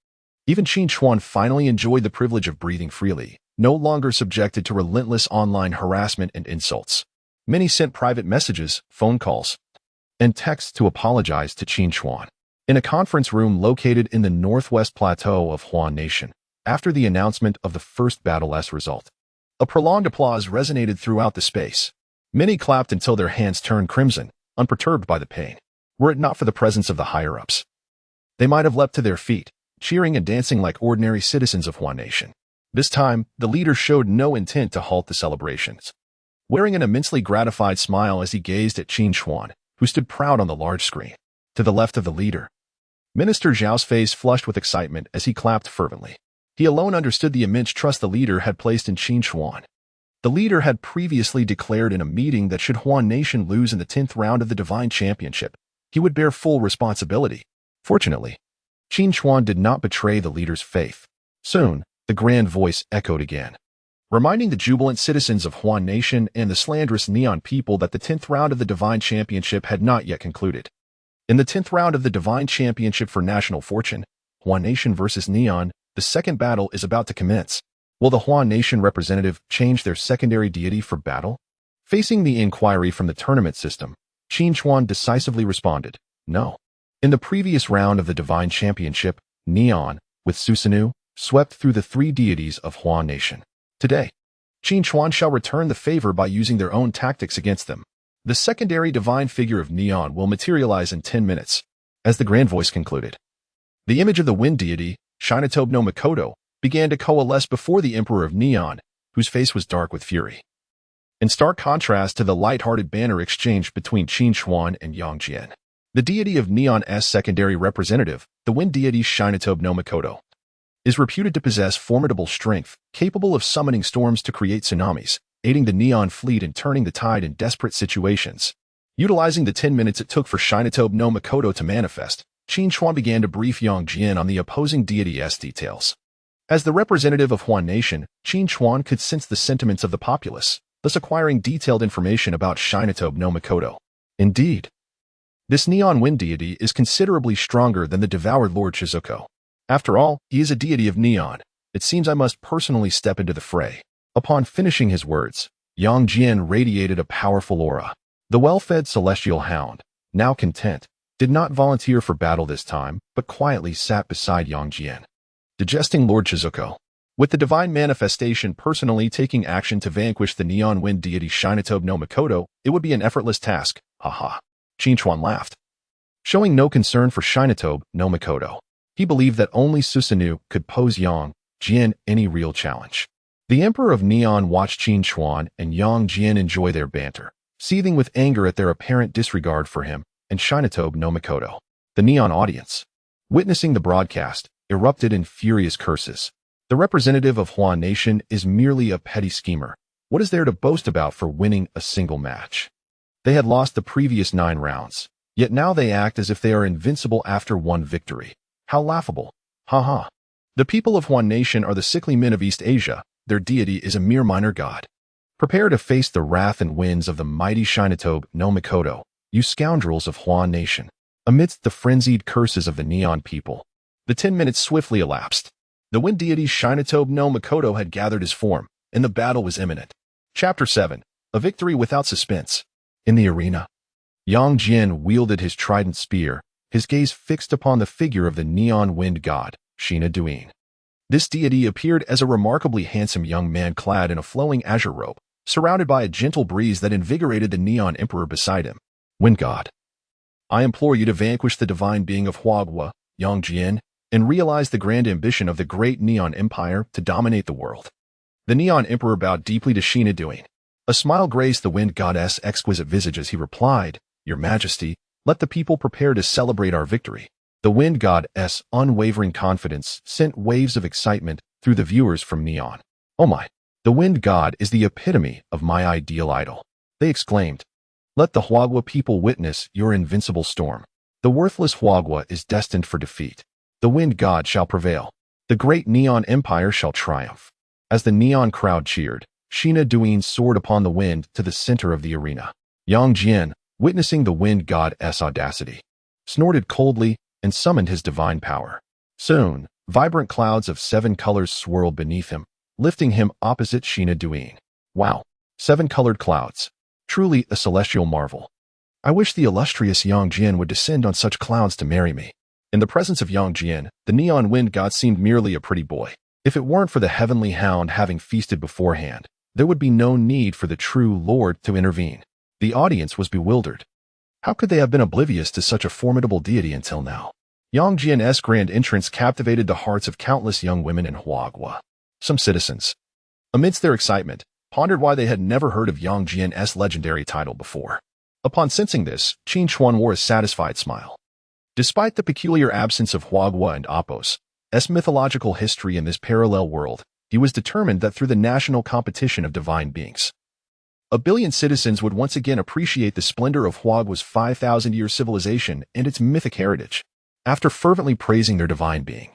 Even Qin Chuan finally enjoyed the privilege of breathing freely, no longer subjected to relentless online harassment and insults. Many sent private messages, phone calls, and texts to apologize to Qin Chuan. In a conference room located in the northwest plateau of Hua Nation, after the announcement of the first battle's result, a prolonged applause resonated throughout the space. Many clapped until their hands turned crimson, unperturbed by the pain. Were it not for the presence of the higher-ups, they might have leapt to their feet, cheering and dancing like ordinary citizens of Hua Nation. This time, the leader showed no intent to halt the celebrations. Wearing an immensely gratified smile as he gazed at Qin Chuan, who stood proud on the large screen. To the left of the leader, Minister Zhao's face flushed with excitement as he clapped fervently. He alone understood the immense trust the leader had placed in Qin Chuan. The leader had previously declared in a meeting that should Hua Nation lose in the 10th round of the Divine Championship, he would bear full responsibility. Fortunately, Qin Chuan did not betray the leader's faith. Soon, the grand voice echoed again, reminding the jubilant citizens of Hua Nation and the slanderous Neon people that the 10th round of the Divine Championship had not yet concluded. In the 10th round of the Divine Championship for National Fortune, Hua Nation versus Neon, the second battle is about to commence. Will the Hua Nation representative change their secondary deity for battle? Facing the inquiry from the tournament system, Qin Chuan decisively responded, no. In the previous round of the Divine Championship, Neon, with Susanoo, swept through the three deities of Hua Nation. Today, Qin Chuan shall return the favor by using their own tactics against them. The secondary divine figure of Neon will materialize in 10 minutes. As the grand voice concluded, the image of the wind deity, Shinatobe no Mikoto, began to coalesce before the Emperor of Neon, whose face was dark with fury. In stark contrast to the light-hearted banter exchange between Qin Xuan and Yang Jian, the deity of Neon's secondary representative, the wind deity Shinatobe no Mikoto, is reputed to possess formidable strength, capable of summoning storms to create tsunamis, aiding the Neon fleet in turning the tide in desperate situations. Utilizing the 10 minutes it took for Shinatobe no Mikoto to manifest, Qin Xuan began to brief Yang Jian on the opposing deity's details. As the representative of Huan Nation, Qin Xuan could sense the sentiments of the populace, thus acquiring detailed information about Shinatobe no Mikoto. Indeed, this Neon Wind deity is considerably stronger than the devoured Lord Shizuko. After all, he is a deity of Neon. It seems I must personally step into the fray. Upon finishing his words, Yang Jian radiated a powerful aura. The well-fed celestial hound, now content, did not volunteer for battle this time, but quietly sat beside Yang Jian, digesting Lord Shizuko. With the divine manifestation personally taking action to vanquish the Neon Wind deity Shinatobe no Mikoto, it would be an effortless task. Haha. Qin Xuan laughed, showing no concern for Shinatobe no Mikoto. He believed that only Susanoo could pose Yang Jian any real challenge. The Emperor of Neon watched Qin Xuan and Yang Jian enjoy their banter, seething with anger at their apparent disregard for him and Shinatobe no Mikoto. The Neon audience, witnessing the broadcast, erupted in furious curses. The representative of Huan Nation is merely a petty schemer. What is there to boast about for winning a single match? They had lost the previous 9 rounds, yet now they act as if they are invincible after one victory. How laughable. Ha. The people of Huan Nation are the sickly men of East Asia. Their deity is a mere minor god. Prepare to face the wrath and winds of the mighty Shinatobe no Mikoto, you scoundrels of Huan Nation. Amidst the frenzied curses of the Neon people, the 10 minutes swiftly elapsed. The wind deity Shinatobe no Mikoto had gathered his form, and the battle was imminent. Chapter 7. A victory without suspense. In the arena, Yang Jian wielded his trident spear, his gaze fixed upon the figure of the Neon Wind god, Shinatobe. This deity appeared as a remarkably handsome young man clad in a flowing azure robe, surrounded by a gentle breeze that invigorated the Neon Emperor beside him. Wind god, I implore you to vanquish the divine being of Huagua, Yang Jian, and realize the grand ambition of the great Neon Empire to dominate the world. The Neon Emperor bowed deeply to Shinatobe. A smile graced the wind god's exquisite visage as he replied, Your Majesty, let the people prepare to celebrate our victory. The wind god's unwavering confidence sent waves of excitement through the viewers from Neon. Oh my, the wind god is the epitome of my ideal idol. They exclaimed. Let the Huagua people witness your invincible storm. The worthless Huagua is destined for defeat. The wind god shall prevail. The great Neon Empire shall triumph. As the Neon crowd cheered, Shinatobe soared upon the wind to the center of the arena. Yang Jian, witnessing the wind god's audacity, snorted coldly and summoned his divine power. Soon, vibrant clouds of 7 colors swirled beneath him, lifting him opposite Shinatobe. Wow, 7 colored clouds. Truly a celestial marvel. I wish the illustrious Yang Jian would descend on such clouds to marry me. In the presence of Yang Jian, the Neon Wind god seemed merely a pretty boy. If it weren't for the heavenly hound having feasted beforehand, there would be no need for the true Lord to intervene. The audience was bewildered. How could they have been oblivious to such a formidable deity until now? Yang Jian's grand entrance captivated the hearts of countless young women in Huagua. Some citizens, amidst their excitement, pondered why they had never heard of Yang Jian's legendary title before. Upon sensing this, Qin Xuan wore a satisfied smile. Despite the peculiar absence of Huagua and Apos' mythological history in this parallel world, he was determined that through the national competition of divine beings, 1 billion citizens would once again appreciate the splendor of Huagua's 5,000-year civilization and its mythic heritage. After fervently praising their divine being,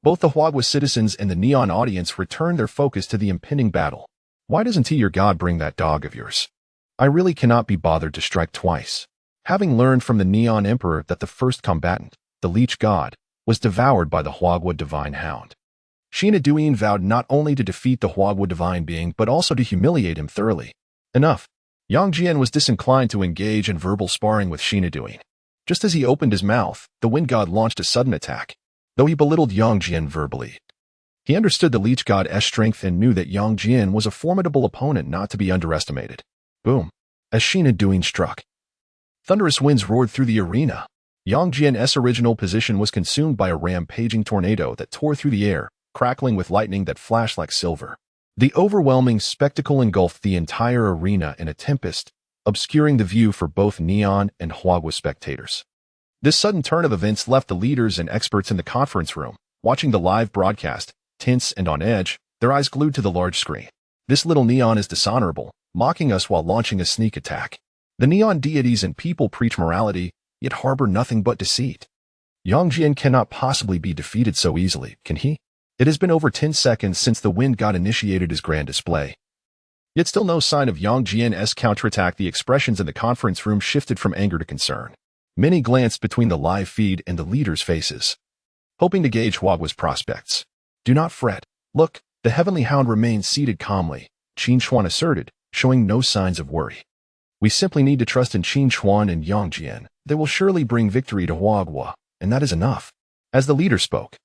both the Huagua citizens and the Neon audience returned their focus to the impending battle. Why doesn't your god bring that dog of yours? I really cannot be bothered to strike twice. Having learned from the Neon Emperor that the first combatant, the Leech God, was devoured by the Huagua divine hound, Shinatobe vowed not only to defeat the Huagua divine being but also to humiliate him thoroughly. Enough. Yang Jian was disinclined to engage in verbal sparring with Shinatobe. Just as he opened his mouth, the wind god launched a sudden attack. Though he belittled Yang Jian verbally, he understood the Leech God's strength and knew that Yang Jian was a formidable opponent not to be underestimated. Boom. As Shinatobe struck, thunderous winds roared through the arena. Yang Jian's original position was consumed by a rampaging tornado that tore through the air, crackling with lightning that flashed like silver. The overwhelming spectacle engulfed the entire arena in a tempest, obscuring the view for both Neon and Huagua spectators. This sudden turn of events left the leaders and experts in the conference room, watching the live broadcast, tense and on edge, their eyes glued to the large screen. This little Neon is dishonorable, mocking us while launching a sneak attack. The Neon deities and people preach morality, yet harbor nothing but deceit. Yangjian cannot possibly be defeated so easily, can he? It has been over 10 seconds since the wind god initiated his grand display. Yet still no sign of Yangjian's counterattack. The expressions in the conference room shifted from anger to concern. Many glanced between the live feed and the leaders' faces, hoping to gauge Huagua's prospects. Do not fret. Look, the heavenly hound remains seated calmly, Qin Chuan asserted, showing no signs of worry. We simply need to trust in Qin Chuan and Yangjian. They will surely bring victory to Huagua, and that is enough. As the leader spoke,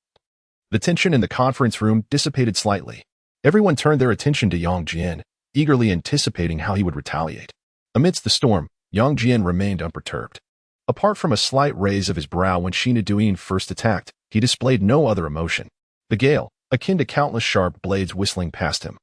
the tension in the conference room dissipated slightly. Everyone turned their attention to Yangjian, eagerly anticipating how he would retaliate. Amidst the storm, Yangjian remained unperturbed. Apart from a slight raise of his brow when Shina Duyin first attacked, he displayed no other emotion. The gale, akin to countless sharp blades whistling past him,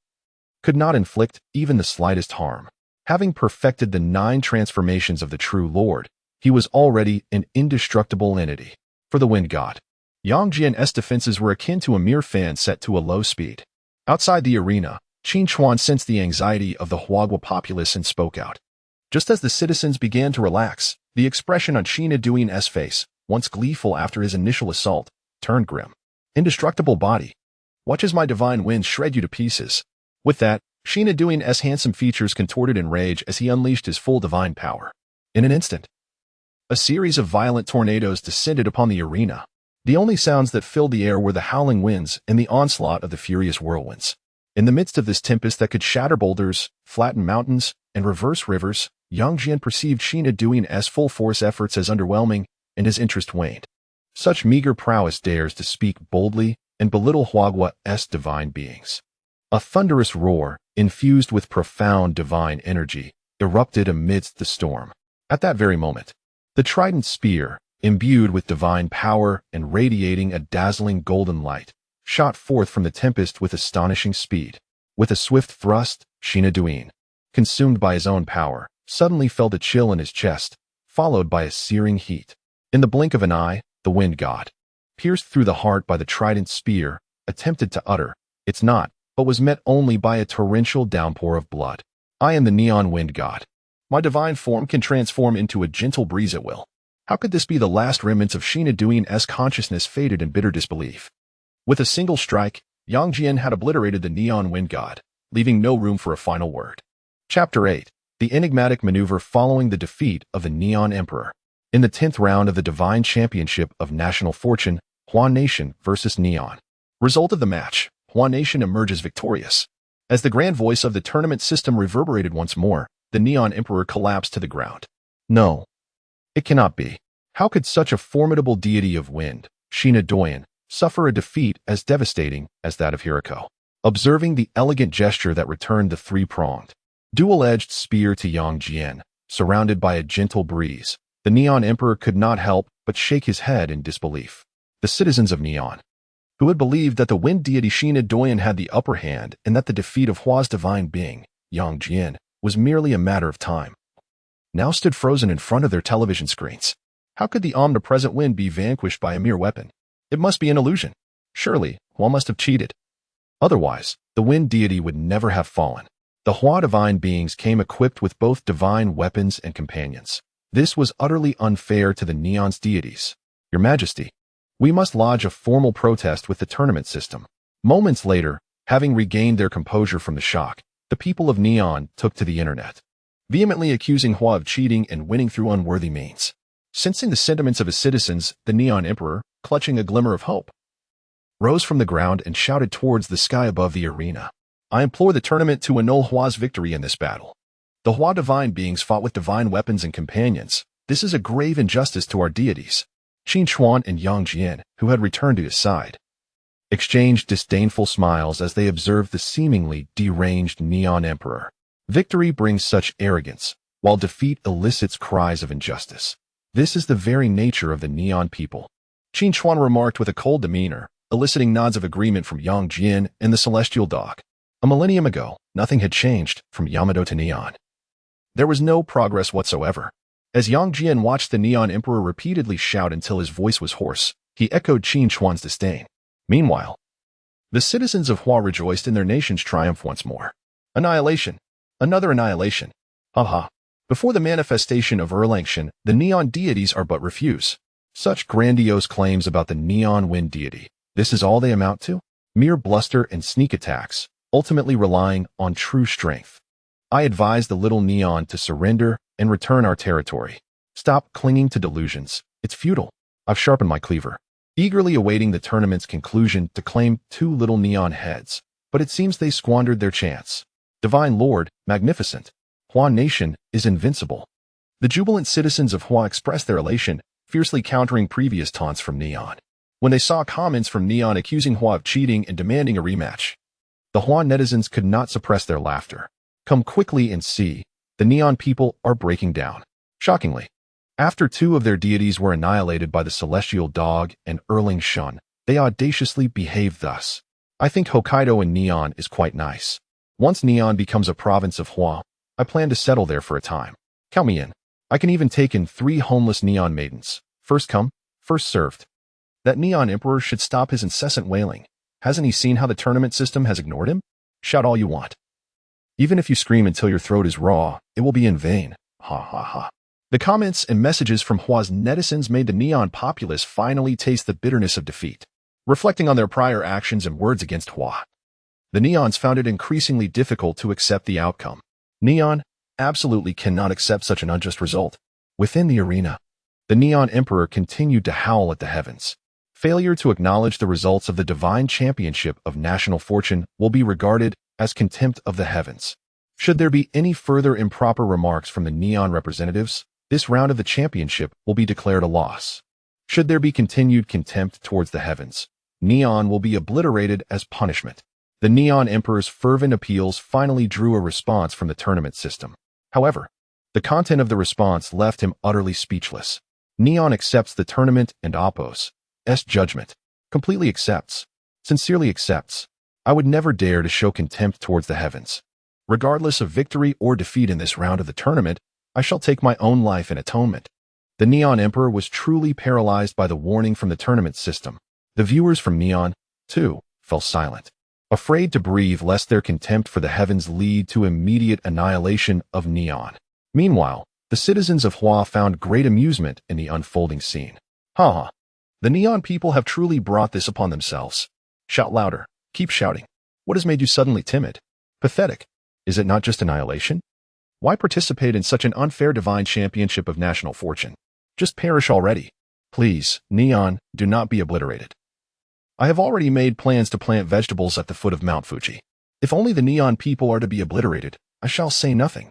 could not inflict even the slightest harm. Having perfected the 9 transformations of the true Lord, he was already an indestructible entity. For the wind god, Yangjian's defenses were akin to a mere fan set to a low speed. Outside the arena, Qin Chuan sensed the anxiety of the Huagua populace and spoke out. Just as the citizens began to relax, the expression on Shina Duyin's face, once gleeful after his initial assault, turned grim. Indestructible body. Watch as my divine wind shred you to pieces. With that, Shina Duyin's handsome features contorted in rage as he unleashed his full divine power. In an instant, a series of violent tornadoes descended upon the arena. The only sounds that filled the air were the howling winds and the onslaught of the furious whirlwinds. In the midst of this tempest that could shatter boulders, flatten mountains, and reverse rivers, Yangjian perceived Shina Duyin's full-force efforts as underwhelming, and his interest waned. Such meager prowess dares to speak boldly and belittle Huagua's divine beings. A thunderous roar, infused with profound divine energy, erupted amidst the storm. At that very moment, the trident spear, imbued with divine power and radiating a dazzling golden light, shot forth from the tempest with astonishing speed. With a swift thrust, Shina Duyin, consumed by his own power, suddenly felt a chill in his chest, followed by a searing heat. In the blink of an eye, the wind god, pierced through the heart by the trident spear, attempted to utter its not, but was met only by a torrential downpour of blood. I am the neon wind god. My divine form can transform into a gentle breeze at will. How could this be? The last remnants of Shina Duyin's consciousness faded in bitter disbelief. With a single strike, Yangjian had obliterated the neon wind god, leaving no room for a final word. Chapter 8. The enigmatic maneuver following the defeat of the Neon Emperor. In the 10th round of the Divine Championship of National Fortune, Huan Nation versus Neon. Result of the match, Huan Nation emerges victorious. As the grand voice of the tournament system reverberated once more, the Neon Emperor collapsed to the ground. No. It cannot be. How could such a formidable deity of wind, Shina Duyin, suffer a defeat as devastating as that of Hiriko? Observing the elegant gesture that returned the 3-pronged, dual-edged spear to Yangjian, surrounded by a gentle breeze, the Neon Emperor could not help but shake his head in disbelief. The citizens of Neon, who had believed that the wind deity Shina Duyin had the upper hand and that the defeat of Hua's divine being, Yangjian, was merely a matter of time, now stood frozen in front of their television screens. How could the omnipresent wind be vanquished by a mere weapon? It must be an illusion. Surely, Hua must have cheated. Otherwise, the wind deity would never have fallen. The Hua divine beings came equipped with both divine weapons and companions. This was utterly unfair to the Neon's deities. Your Majesty, we must lodge a formal protest with the tournament system. Moments later, having regained their composure from the shock, the people of Neon took to the internet, vehemently accusing Hua of cheating and winning through unworthy means. Sensing the sentiments of his citizens, the Neon Emperor, clutching a glimmer of hope, rose from the ground and shouted towards the sky above the arena. I implore the tournament to annul Hua's victory in this battle. The Hua divine beings fought with divine weapons and companions. This is a grave injustice to our deities. Qin Chuan and Yangjian, who had returned to his side, exchanged disdainful smiles as they observed the seemingly deranged Neon Emperor. Victory brings such arrogance, while defeat elicits cries of injustice. This is the very nature of the Neon people. Qin Chuan remarked with a cold demeanor, eliciting nods of agreement from Yangjian and the celestial dog. A millennium ago, nothing had changed from Yamato to Neon. There was no progress whatsoever. As Yang Jian watched the Neon Emperor repeatedly shout until his voice was hoarse, he echoed Qin Xuan's disdain. Meanwhile, the citizens of Hua rejoiced in their nation's triumph once more. Annihilation. Another annihilation. Haha. Before the manifestation of Erlangchen, the Neon deities are but refuse. Such grandiose claims about the Neon Wind deity. This is all they amount to? Mere bluster and sneak attacks, ultimately relying on true strength. I advise the little Neon to surrender and return our territory. Stop clinging to delusions. It's futile. I've sharpened my cleaver, eagerly awaiting the tournament's conclusion to claim 2 little Neon heads, but it seems they squandered their chance. Divine Lord, magnificent. Hua Nation is invincible. The jubilant citizens of Hua expressed their elation, fiercely countering previous taunts from Neon. When they saw comments from Neon accusing Hua of cheating and demanding a rematch, the Hua netizens could not suppress their laughter. Come quickly and see, the Neon people are breaking down. Shockingly, after 2 of their deities were annihilated by the celestial dog and Erlangchen, they audaciously behaved thus. I think Hokkaido and Neon is quite nice. Once Neon becomes a province of Hua, I plan to settle there for a time. Count me in. I can even take in 3 homeless Neon maidens. First come, first served. That Neon Emperor should stop his incessant wailing. Hasn't he seen how the tournament system has ignored him? Shout all you want. Even if you scream until your throat is raw, it will be in vain. Ha ha ha. The comments and messages from Hua's netizens made the Neon populace finally taste the bitterness of defeat. Reflecting on their prior actions and words against Hua, the Neons found it increasingly difficult to accept the outcome. Neon absolutely cannot accept such an unjust result. Within the arena, the Neon Emperor continued to howl at the heavens. Failure to acknowledge the results of the Divine Championship of National Fortune will be regarded as contempt of the heavens. Should there be any further improper remarks from the Neon representatives, this round of the championship will be declared a loss. Should there be continued contempt towards the heavens, Neon will be obliterated as punishment. The Neon Emperor's fervent appeals finally drew a response from the tournament system. However, the content of the response left him utterly speechless. Neon accepts the tournament and Oppo's judgment. Completely accepts. Sincerely accepts. I would never dare to show contempt towards the heavens. Regardless of victory or defeat in this round of the tournament, I shall take my own life in atonement. The Neon Emperor was truly paralyzed by the warning from the tournament system. The viewers from Neon, too, fell silent, afraid to breathe lest their contempt for the heavens lead to immediate annihilation of Neon. Meanwhile, the citizens of Hua found great amusement in the unfolding scene. Ha! The Neon people have truly brought this upon themselves. Shout louder. Keep shouting. What has made you suddenly timid? Pathetic. Is it not just annihilation? Why participate in such an unfair divine championship of national fortune? Just perish already. Please, Neon, do not be obliterated. I have already made plans to plant vegetables at the foot of Mount Fuji. If only the Neon people are to be obliterated, I shall say nothing.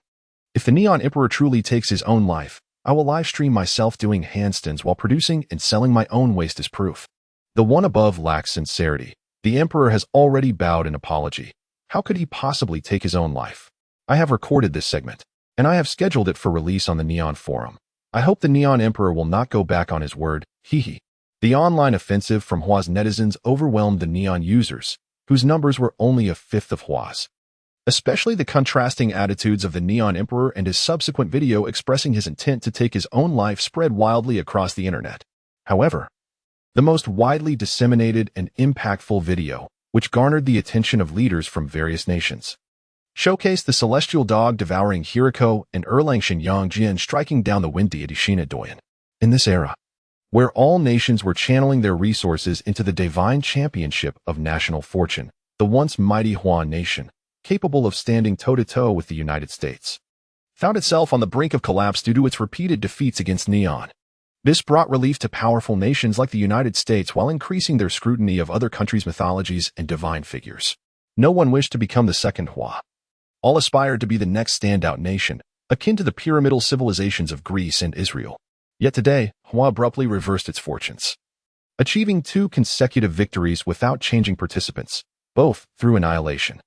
If the Neon Emperor truly takes his own life, I will live stream myself doing handstands while producing and selling my own waste as proof. The one above lacks sincerity. The Emperor has already bowed in apology. How could he possibly take his own life? I have recorded this segment, and I have scheduled it for release on the Neon Forum. I hope the Neon Emperor will not go back on his word, hee. The online offensive from Hua's netizens overwhelmed the Neon users, whose numbers were only a fifth of Hua's. Especially the contrasting attitudes of the Neon Emperor and his subsequent video expressing his intent to take his own life spread wildly across the internet. However, the most widely disseminated and impactful video, which garnered the attention of leaders from various nations, showcased the celestial dog devouring Hiriko and Erlangchen Yang Jian striking down the wind deity Shina Doyan. In this era, where all nations were channeling their resources into the divine championship of national fortune, the once mighty Hua nation, capable of standing toe-to-toe with the United States, found itself on the brink of collapse due to its repeated defeats against Neon. This brought relief to powerful nations like the United States while increasing their scrutiny of other countries' mythologies and divine figures. No one wished to become the second Hua. All aspired to be the next standout nation, akin to the pyramidal civilizations of Greece and Israel. Yet today, Hua abruptly reversed its fortunes, achieving 2 consecutive victories without changing participants, both through annihilation.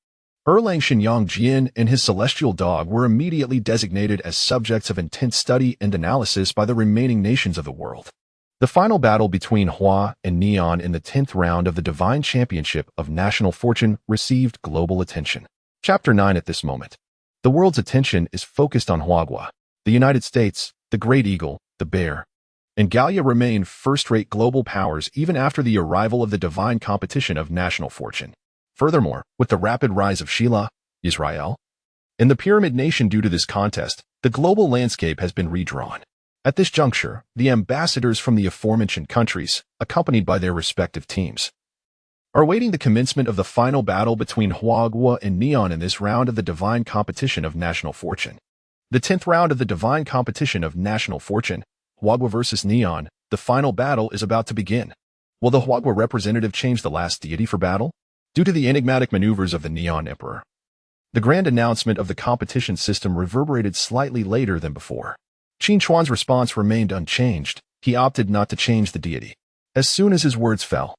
Erlangchen Yang Jian and his celestial dog were immediately designated as subjects of intense study and analysis by the remaining nations of the world. The final battle between Hua and Neon in the 10th round of the Divine Championship of National Fortune received global attention. Chapter 9. At this moment, the world's attention is focused on Huagua. The United States, the Great Eagle, the Bear, and Gallia remain first-rate global powers even after the arrival of the divine competition of national fortune. Furthermore, with the rapid rise of Sheila, Israel, and the Pyramid Nation due to this contest, the global landscape has been redrawn. At this juncture, the ambassadors from the aforementioned countries, accompanied by their respective teams, are awaiting the commencement of the final battle between Huagua and Neon in this round of the divine competition of national fortune. The 10th round of the divine competition of national fortune, Huagua versus Neon, the final battle is about to begin. Will the Huagua representative change the last deity for battle? Due to the enigmatic maneuvers of the Neon Emperor, the grand announcement of the competition system reverberated slightly later than before. Qin Chuan's response remained unchanged. He opted not to change the deity. As soon as his words fell,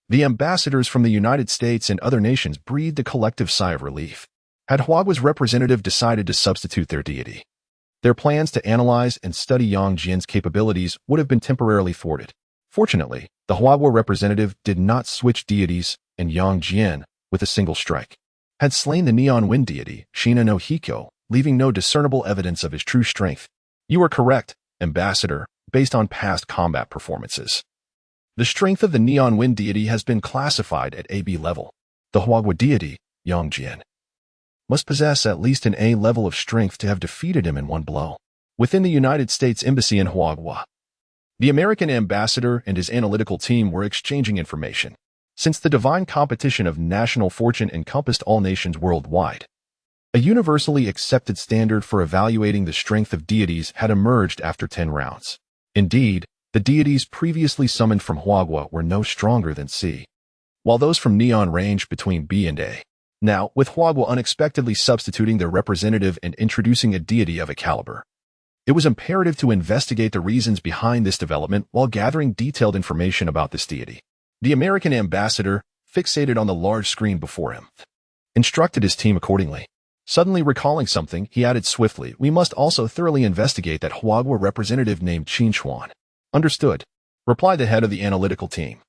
the ambassadors from the United States and other nations breathed a collective sigh of relief. Had Huagua's representative decided to substitute their deity, their plans to analyze and study Yang Jian's capabilities would have been temporarily thwarted. Fortunately, the Huagua representative did not switch deities, and Yang Jian, with a single strike, had slain the Neon Wind deity, Shina no Hiko, leaving no discernible evidence of his true strength. You are correct, Ambassador, based on past combat performances. The strength of the Neon Wind deity has been classified at AB level. The Huagua deity, Yang Jian, must possess at least an A level of strength to have defeated him in one blow. Within the United States Embassy in Huagua, the American ambassador and his analytical team were exchanging information. Since the divine competition of national fortune encompassed all nations worldwide, a universally accepted standard for evaluating the strength of deities had emerged after 10 rounds. Indeed, the deities previously summoned from Huagua were no stronger than C, while those from Neon ranged between B and A. Now, with Huagua unexpectedly substituting their representative and introducing a deity of a caliber, it was imperative to investigate the reasons behind this development while gathering detailed information about this deity. The American ambassador, fixated on the large screen before him, instructed his team accordingly. Suddenly recalling something, he added swiftly, "We must also thoroughly investigate that Huagua representative named Qin Chuan." "Understood," replied the head of the analytical team,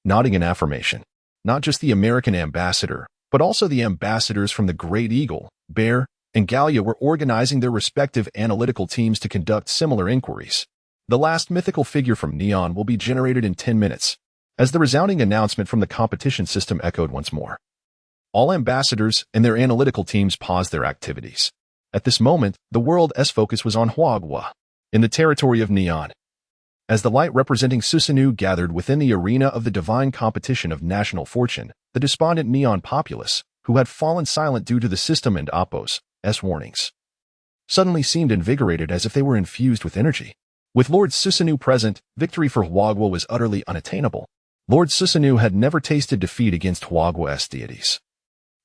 nodding in affirmation. Not just the American ambassador, but also the ambassadors from the Great Eagle, Bear, and Gallia were organizing their respective analytical teams to conduct similar inquiries. The last mythical figure from Neon will be generated in 10 minutes, as the resounding announcement from the competition system echoed once more. All ambassadors and their analytical teams paused their activities. At this moment, the world's focus was on Huagua, in the territory of Neon. As the light representing Susanoo gathered within the arena of the divine competition of national fortune, the despondent Neon populace, who had fallen silent due to the system and Oppo's warnings, suddenly seemed invigorated as if they were infused with energy. With Lord Susanoo present, victory for Huagua was utterly unattainable. Lord Susanoo had never tasted defeat against Huagua's deities,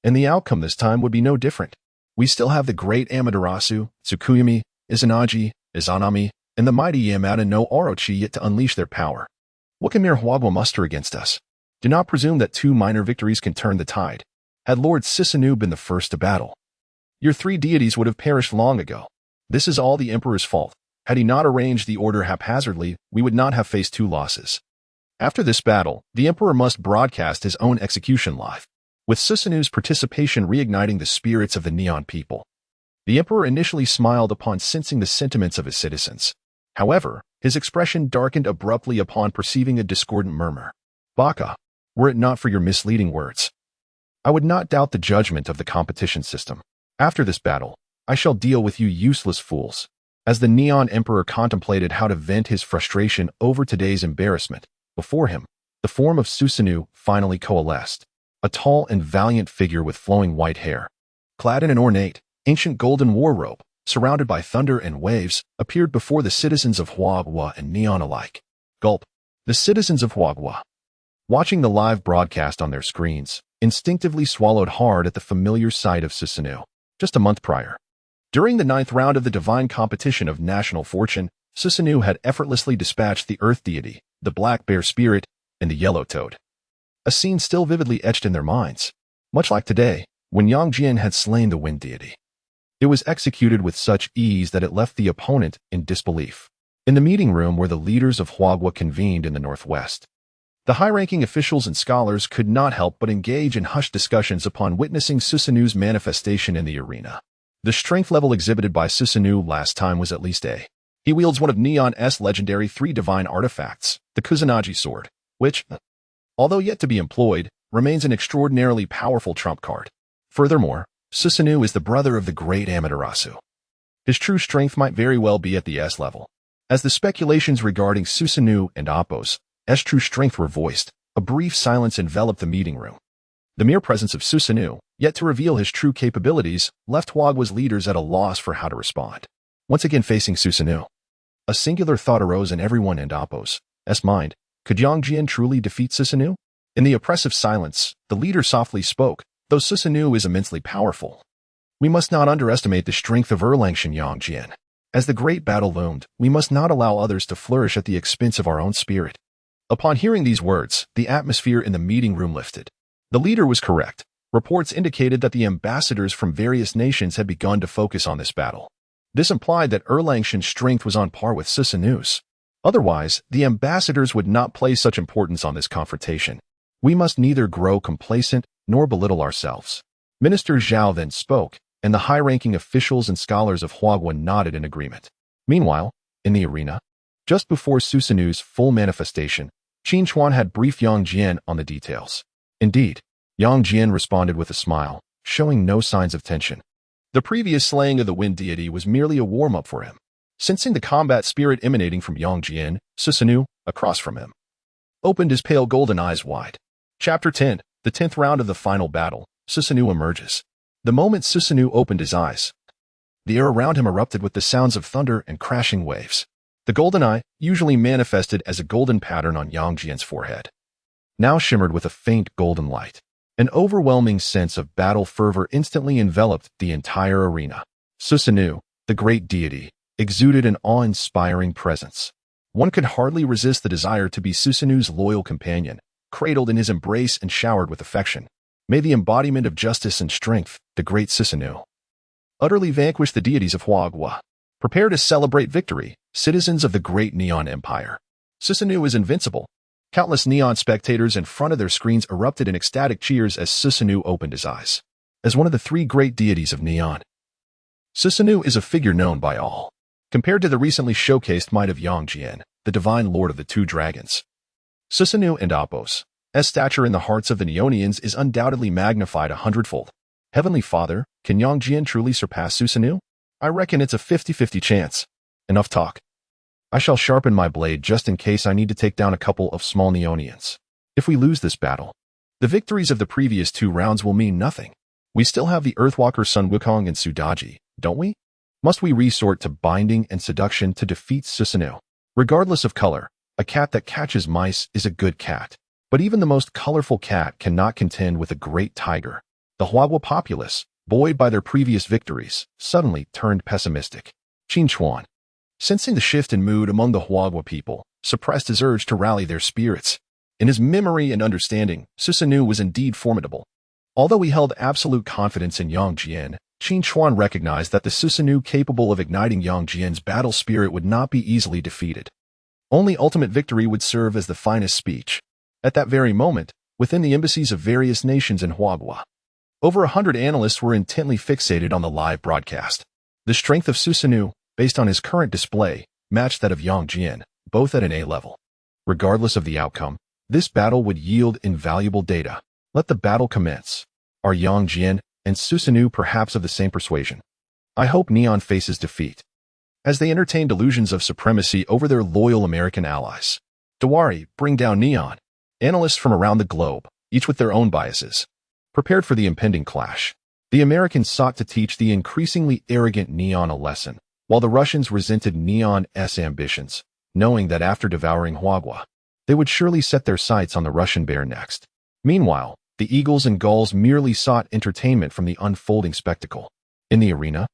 and the outcome this time would be no different. We still have the great Amaterasu, Tsukuyomi, Izanagi, Izanami, and the mighty Yamada no Orochi yet to unleash their power. What can mere Huagua muster against us? Do not presume that 2 minor victories can turn the tide. Had Lord Susanoo been the first to battle, your 3 deities would have perished long ago. This is all the Emperor's fault. Had he not arranged the order haphazardly, we would not have faced 2 losses. After this battle, the Emperor must broadcast his own execution live, with Susanoo's participation reigniting the spirits of the Neon people. The Emperor initially smiled upon sensing the sentiments of his citizens. However, his expression darkened abruptly upon perceiving a discordant murmur. "Baka, were it not for your misleading words, I would not doubt the judgment of the competition system. After this battle, I shall deal with you useless fools." As the Neon Emperor contemplated how to vent his frustration over today's embarrassment, before him, the form of Susanoo finally coalesced. A tall and valiant figure with flowing white hair, clad in an ornate, ancient golden war robe, surrounded by thunder and waves, appeared before the citizens of Huagua and Neon alike. Gulp. The citizens of Huagua, watching the live broadcast on their screens, instinctively swallowed hard at the familiar sight of Susanoo. Just a month prior, during the 9th round of the divine competition of national fortune, Susanoo had effortlessly dispatched the earth deity, the black bear spirit, and the yellow toad. A scene still vividly etched in their minds, much like today, when Yang Jian had slain the wind deity. It was executed with such ease that it left the opponent in disbelief. In the meeting room where the leaders of Huagua convened in the northwest, The high-ranking officials and scholars could not help but engage in hushed discussions upon witnessing Susanu's manifestation in the arena. The strength level exhibited by Susanu last time was at least A. He wields one of Neon's legendary 3 divine artifacts, the Kusanagi sword, which, although yet to be employed, remains an extraordinarily powerful trump card. Furthermore, Susanu is the brother of the great Amaterasu. His true strength might very well be at the S level. As the speculations regarding Susanu and Appo's true strength were voiced, a brief silence enveloped the meeting room. The mere presence of Susanu, yet to reveal his true capabilities, left Huagua's leaders at a loss for how to respond. Once again facing Susanu, a singular thought arose in everyone and Appo's mind. Could Yang Jian truly defeat Susanu? In the oppressive silence, the leader softly spoke, though Susanu is immensely powerful. We must not underestimate the strength of Erlangshan Yang Jian. As the great battle loomed, we must not allow others to flourish at the expense of our own spirit. Upon hearing these words, the atmosphere in the meeting room lifted. The leader was correct. Reports indicated that the ambassadors from various nations had begun to focus on this battle. This implied that Erlangshan's strength was on par with Susanu's. Otherwise, the ambassadors would not place such importance on this confrontation. We must neither grow complacent nor belittle ourselves. Minister Zhao then spoke, and the high-ranking officials and scholars of Huagua nodded in agreement. Meanwhile, in the arena, just before Susanu's full manifestation, Qin Chuan had briefed Yang Jian on the details. Indeed, Yang Jian responded with a smile, showing no signs of tension. The previous slaying of the wind deity was merely a warm-up for him. Sensing the combat spirit emanating from Yang Jian, Susanu, across from him, opened his pale golden eyes wide. Chapter 10, the 10th round of the final battle, Susanu emerges. The moment Susanu opened his eyes, the air around him erupted with the sounds of thunder and crashing waves. The golden eye, usually manifested as a golden pattern on Yang Jian's forehead, now shimmered with a faint golden light. An overwhelming sense of battle fervor instantly enveloped the entire arena. Susanu, the great deity, exuded an awe-inspiring presence. One could hardly resist the desire to be Susanu's loyal companion, cradled in his embrace and showered with affection. May the embodiment of justice and strength, the great Susanu, utterly vanquish the deities of Huagua. Prepare to celebrate victory, citizens of the great Neon Empire. Susanu is invincible. Countless Neon spectators in front of their screens erupted in ecstatic cheers as Susanu opened his eyes. As one of the 3 great deities of Neon, Susanu is a figure known by all. Compared to the recently showcased might of Yang Jian, the divine lord of the 2 dragons, Susanu and Appo's stature in the hearts of the Neonians is undoubtedly magnified 100-fold. Heavenly Father, can Yang Jian truly surpass Susanu? I reckon it's a 50-50 chance. Enough talk. I shall sharpen my blade just in case I need to take down a couple of small Neonians. If we lose this battle, the victories of the previous 2 rounds will mean nothing. We still have the Earthwalker Sun Wukong and Sudaji, don't we? Must we resort to binding and seduction to defeat Susanu? Regardless of color, a cat that catches mice is a good cat. But even the most colorful cat cannot contend with a great tiger. The Huagua populace, buoyed by their previous victories, suddenly turned pessimistic. Qin Chuan, sensing the shift in mood among the Huagua people, suppressed his urge to rally their spirits. In his memory and understanding, Susanu was indeed formidable. Although he held absolute confidence in Yang Jian, Qin Chuan recognized that the Susanu capable of igniting Yang Jian's battle spirit would not be easily defeated. Only ultimate victory would serve as the finest speech. At that very moment, within the embassies of various nations in Huagua, over 100 analysts were intently fixated on the live broadcast. The strength of Susanu, based on his current display, matched that of Yang Jian, both at an A level. Regardless of the outcome, this battle would yield invaluable data. Let the battle commence. Are Yang Jian and Susanu perhaps of the same persuasion? I hope Neon faces defeat, as they entertain delusions of supremacy over their loyal American allies. Dewari, bring down Neon. Analysts from around the globe, each with their own biases, prepared for the impending clash. The Americans sought to teach the increasingly arrogant Neon a lesson, while the Russians resented Neon's ambitions, knowing that after devouring Huagua, they would surely set their sights on the Russian bear next. Meanwhile, the eagles and gulls merely sought entertainment from the unfolding spectacle. In the arena,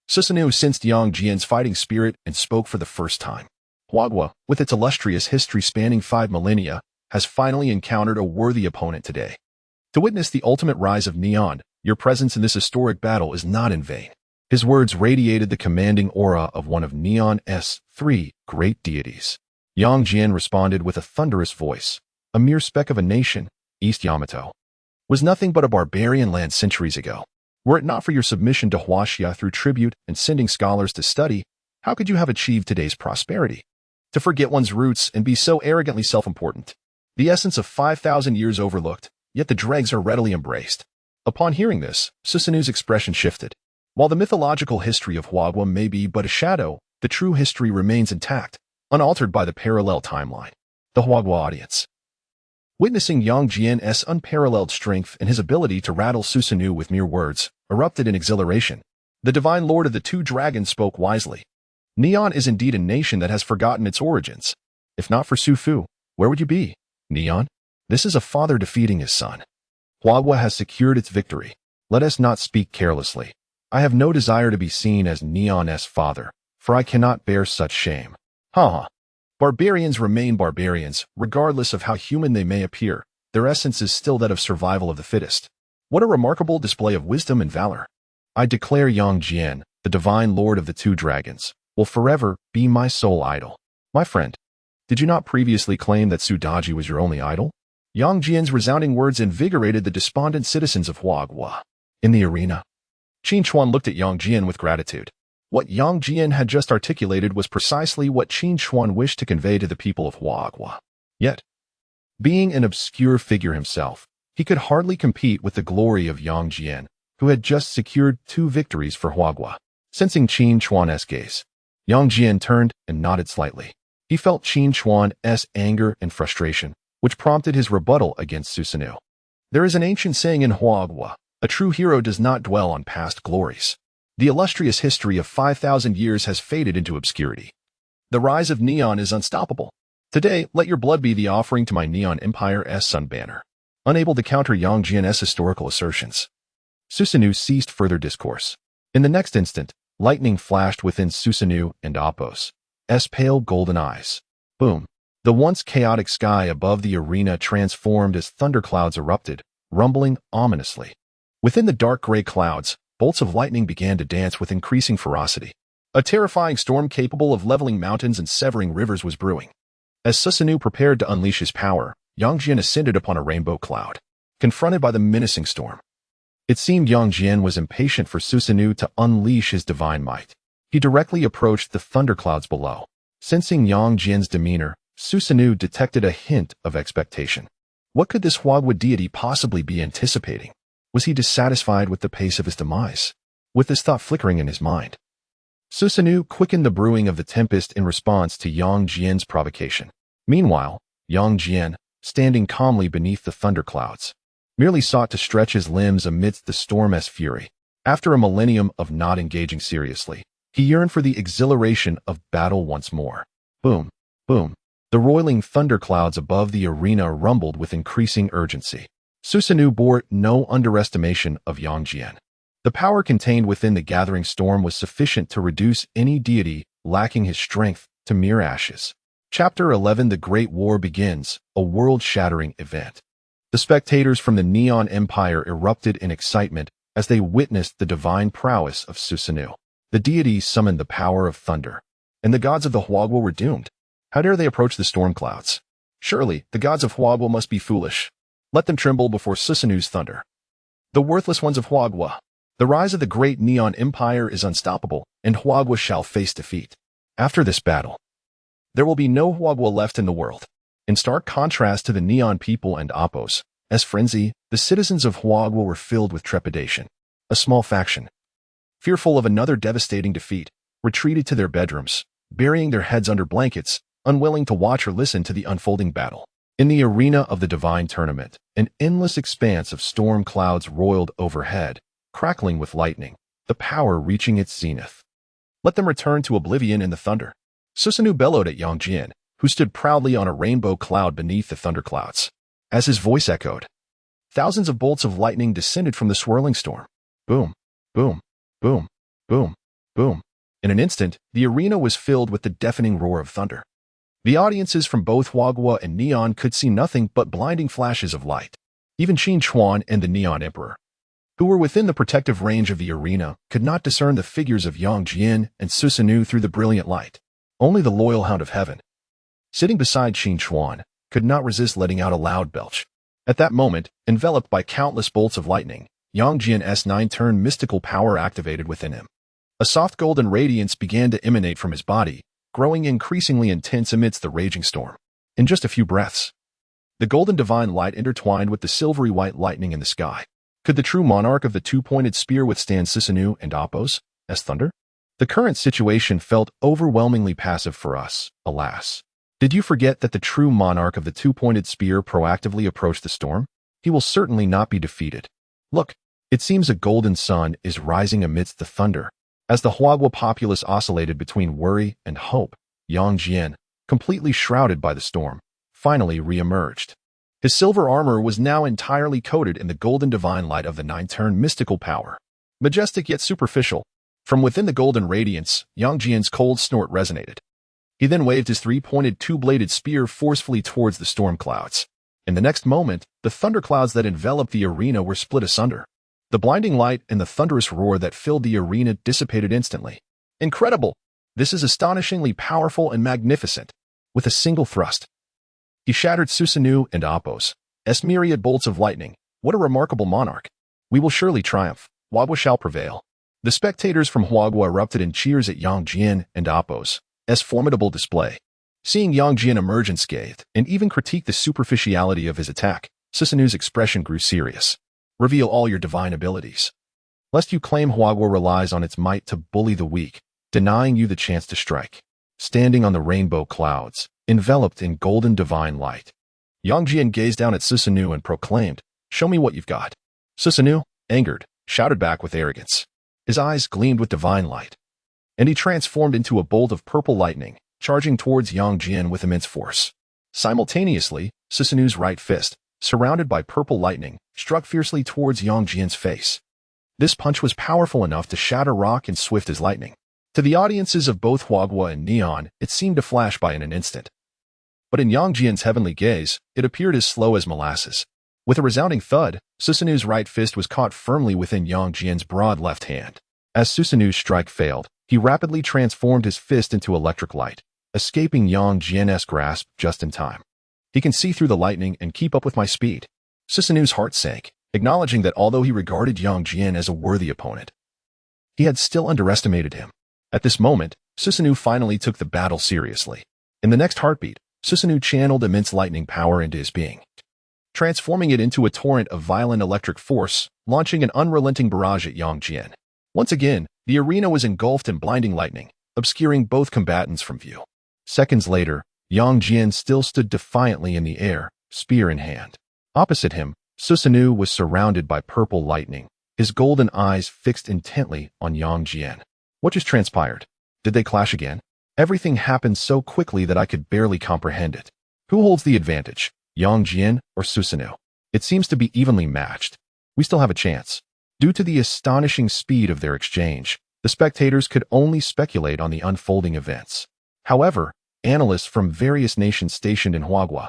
Susanu sensed Yang Jian's fighting spirit and spoke for the first time. Huagua, with its illustrious history spanning 5 millennia, has finally encountered a worthy opponent today. To witness the ultimate rise of Neon, your presence in this historic battle is not in vain. His words radiated the commanding aura of one of Neon's 3 great deities. Yang Jian responded with a thunderous voice. a mere speck of a nation, East Yamato, was nothing but a barbarian land centuries ago. Were it not for your submission to Huaxia through tribute and sending scholars to study, how could you have achieved today's prosperity? To forget one's roots and be so arrogantly self-important. The essence of 5,000 years overlooked, yet the dregs are readily embraced. Upon hearing this, Susanu's expression shifted. While the mythological history of Huagua may be but a shadow, the true history remains intact, unaltered by the parallel timeline. The Huagua audience, witnessing Yang Jian's unparalleled strength and his ability to rattle Susanu with mere words, erupted in exhilaration. The divine lord of the two dragons spoke wisely. Neon is indeed a nation that has forgotten its origins. If not for Su Fu, where would you be, Neon? This is a father defeating his son. Huagua has secured its victory. Let us not speak carelessly. I have no desire to be seen as Neon's father, for I cannot bear such shame. Ha! Barbarians remain barbarians, regardless of how human they may appear. Their essence is still that of survival of the fittest. What a remarkable display of wisdom and valor. I declare Yang Jian, the divine lord of the two dragons, will forever be my sole idol. My friend, did you not previously claim that Sudaji was your only idol? Yang Jian's resounding words invigorated the despondent citizens of Huagua. In the arena, Qin Chuan looked at Yang Jian with gratitude. What Yang Jian had just articulated was precisely what Qin Chuan wished to convey to the people of Huagua. Yet, being an obscure figure himself, he could hardly compete with the glory of Yang Jian, who had just secured 2 victories for Huagua. Sensing Qin Chuan's gaze, Yang Jian turned and nodded slightly. He felt Qin Chuan's anger and frustration, which prompted his rebuttal against Susanu. There is an ancient saying in Huagua, a true hero does not dwell on past glories. The illustrious history of 5,000 years has faded into obscurity. The rise of Neon is unstoppable. Today, let your blood be the offering to my Neon Empire's sun banner. Unable to counter Yang Jian's historical assertions, Susanu ceased further discourse. In the next instant, lightning flashed within Susanu and Apos' pale golden eyes. Boom! The once chaotic sky above the arena transformed as thunderclouds erupted, rumbling ominously. Within the dark gray clouds, bolts of lightning began to dance with increasing ferocity. A terrifying storm capable of leveling mountains and severing rivers was brewing. As Susanu prepared to unleash his power, Yang Jian ascended upon a rainbow cloud. Confronted by the menacing storm, it seemed Yang Jian was impatient for Susanu to unleash his divine might. He directly approached the thunderclouds below. Sensing Yang Jian's demeanor, Susanu detected a hint of expectation. What could this Huagua deity possibly be anticipating? Was he dissatisfied with the pace of his demise? With this thought flickering in his mind, Susanu quickened the brewing of the tempest in response to Yang Jian's provocation. Meanwhile, Yang Jian, standing calmly beneath the thunderclouds, merely sought to stretch his limbs amidst the storm's fury. After a millennium of not engaging seriously, he yearned for the exhilaration of battle once more. Boom, boom. The roiling thunderclouds above the arena rumbled with increasing urgency. Susanu bore no underestimation of Yang Jian. The power contained within the gathering storm was sufficient to reduce any deity lacking his strength to mere ashes. Chapter 11: The Great War begins, a world-shattering event. The spectators from the Neon Empire erupted in excitement as they witnessed the divine prowess of Susanu. The deities summoned the power of thunder, and the gods of the Huagua were doomed. How dare they approach the storm clouds? Surely, the gods of Huagua must be foolish. Let them tremble before Susanu's thunder. The worthless ones of Huagua. The rise of the great Neon Empire is unstoppable, and Huagua shall face defeat. After this battle, there will be no Huagua left in the world. In stark contrast to the Neon people and Apos' frenzy, the citizens of Huagua were filled with trepidation. A small faction, fearful of another devastating defeat, retreated to their bedrooms, burying their heads under blankets, unwilling to watch or listen to the unfolding battle. In the arena of the divine tournament, an endless expanse of storm clouds roiled overhead, crackling with lightning, the power reaching its zenith. Let them return to oblivion in the thunder. Susanu bellowed at Yang Jian, who stood proudly on a rainbow cloud beneath the thunderclouds. As his voice echoed, thousands of bolts of lightning descended from the swirling storm. Boom, boom, boom, boom, boom. In an instant, the arena was filled with the deafening roar of thunder. The audiences from both Huagua and Neon could see nothing but blinding flashes of light. Even Qin Chuan and the Neon Emperor, who were within the protective range of the arena, could not discern the figures of Yang Jian and Susanu through the brilliant light. Only the loyal Hound of Heaven, sitting beside Qin Chuan, could not resist letting out a loud belch. At that moment, enveloped by countless bolts of lightning, Yingzhou's 9-turn mystical power activated within him. A soft golden radiance began to emanate from his body, growing increasingly intense amidst the raging storm. In just a few breaths, the golden divine light intertwined with the silvery white lightning in the sky. Could the true monarch of the two-pointed spear withstand Susanoo and Apos as thunder? The current situation felt overwhelmingly passive for us, alas. Did you forget that the true monarch of the two-pointed spear proactively approached the storm? He will certainly not be defeated. Look, it seems a golden sun is rising amidst the thunder. As the Huagua populace oscillated between worry and hope, Yingzhou, completely shrouded by the storm, finally re-emerged. His silver armor was now entirely coated in the golden divine light of the 9-turn mystical power. Majestic yet superficial, from within the golden radiance, Yingzhou's cold snort resonated. He then waved his three-pointed two-bladed spear forcefully towards the storm clouds. In the next moment, the thunderclouds that enveloped the arena were split asunder. The blinding light and the thunderous roar that filled the arena dissipated instantly. Incredible! This is astonishingly powerful and magnificent. With a single thrust, he shattered Susanoo and Apos' myriad bolts of lightning. What a remarkable monarch! We will surely triumph. Huagua shall prevail. The spectators from Huagua erupted in cheers at Yingzhou and Apos' formidable display. Seeing Yingzhou emerge unscathed and even critique the superficiality of his attack, Susanoo's expression grew serious. Reveal all your divine abilities, lest you claim Huagua relies on its might to bully the weak, denying you the chance to strike. Standing on the rainbow clouds, enveloped in golden divine light, Yingzhou gazed down at Susanoo and proclaimed, "Show me what you've got." Susanoo, angered, shouted back with arrogance. His eyes gleamed with divine light, and he transformed into a bolt of purple lightning, charging towards Yingzhou with immense force. Simultaneously, Susanoo's right fist, surrounded by purple lightning, struck fiercely towards Yingzhou's face. This punch was powerful enough to shatter rock and swift as lightning. To the audiences of both Huagua and Neon, it seemed to flash by in an instant. But in Yingzhou's heavenly gaze, it appeared as slow as molasses. With a resounding thud, Susanoo's right fist was caught firmly within Yingzhou's broad left hand. As Susanoo's strike failed, he rapidly transformed his fist into electric light, escaping Yingzhou's grasp just in time. He can see through the lightning and keep up with my speed. Susanoo's heart sank, acknowledging that although he regarded Yingzhou as a worthy opponent, he had still underestimated him. At this moment, Susanoo finally took the battle seriously. In the next heartbeat, Susanoo channeled immense lightning power into his being, transforming it into a torrent of violent electric force, launching an unrelenting barrage at Yingzhou. Once again, the arena was engulfed in blinding lightning, obscuring both combatants from view. Seconds later, Yingzhou still stood defiantly in the air, spear in hand. Opposite him, Susanoo was surrounded by purple lightning, his golden eyes fixed intently on Yingzhou. What just transpired? Did they clash again? Everything happened so quickly that I could barely comprehend it. Who holds the advantage, Yingzhou or Susanoo? It seems to be evenly matched. We still have a chance. Due to the astonishing speed of their exchange, the spectators could only speculate on the unfolding events. However, analysts from various nations stationed in Huagua,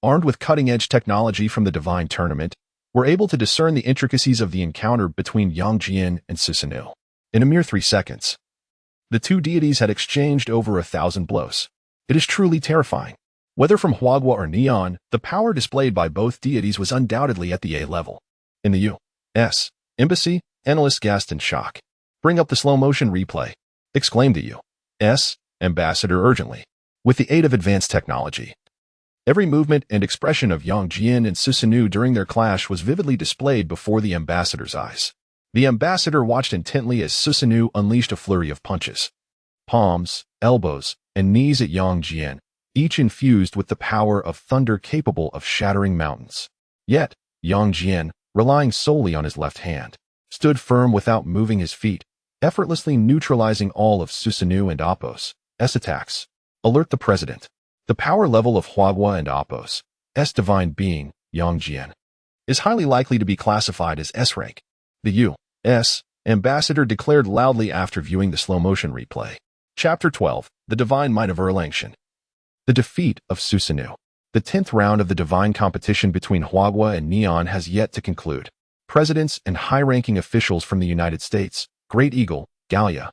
armed with cutting-edge technology from the Divine Tournament, were able to discern the intricacies of the encounter between Yingzhou and Susanoo. In a mere 3 seconds, the two deities had exchanged over 1,000 blows. It is truly terrifying. Whether from Huagua or Neon, the power displayed by both deities was undoubtedly at the A level. In the U.S. Embassy, analysts gasped in shock. "Bring up the slow-motion replay," exclaimed the U.S. ambassador urgently. With the aid of advanced technology, every movement and expression of Yingzhou and Susanoo during their clash was vividly displayed before the ambassador's eyes. The ambassador watched intently as Susanoo unleashed a flurry of punches, palms, elbows, and knees at Yingzhou, each infused with the power of thunder capable of shattering mountains. Yet, Yingzhou, relying solely on his left hand, stood firm without moving his feet, effortlessly neutralizing all of Susanoo and Apos' attacks. Alert the president. The power level of Huagua and Apos' divine being, Yingzhou, is highly likely to be classified as S-rank. The U.S. ambassador declared loudly after viewing the slow-motion replay. Chapter 12, The Divine Might of Erlangen. The defeat of Susanoo. The 10th round of the divine competition between Huagua and Neon has yet to conclude. Presidents and high-ranking officials from the United States, Great Eagle, Gallia,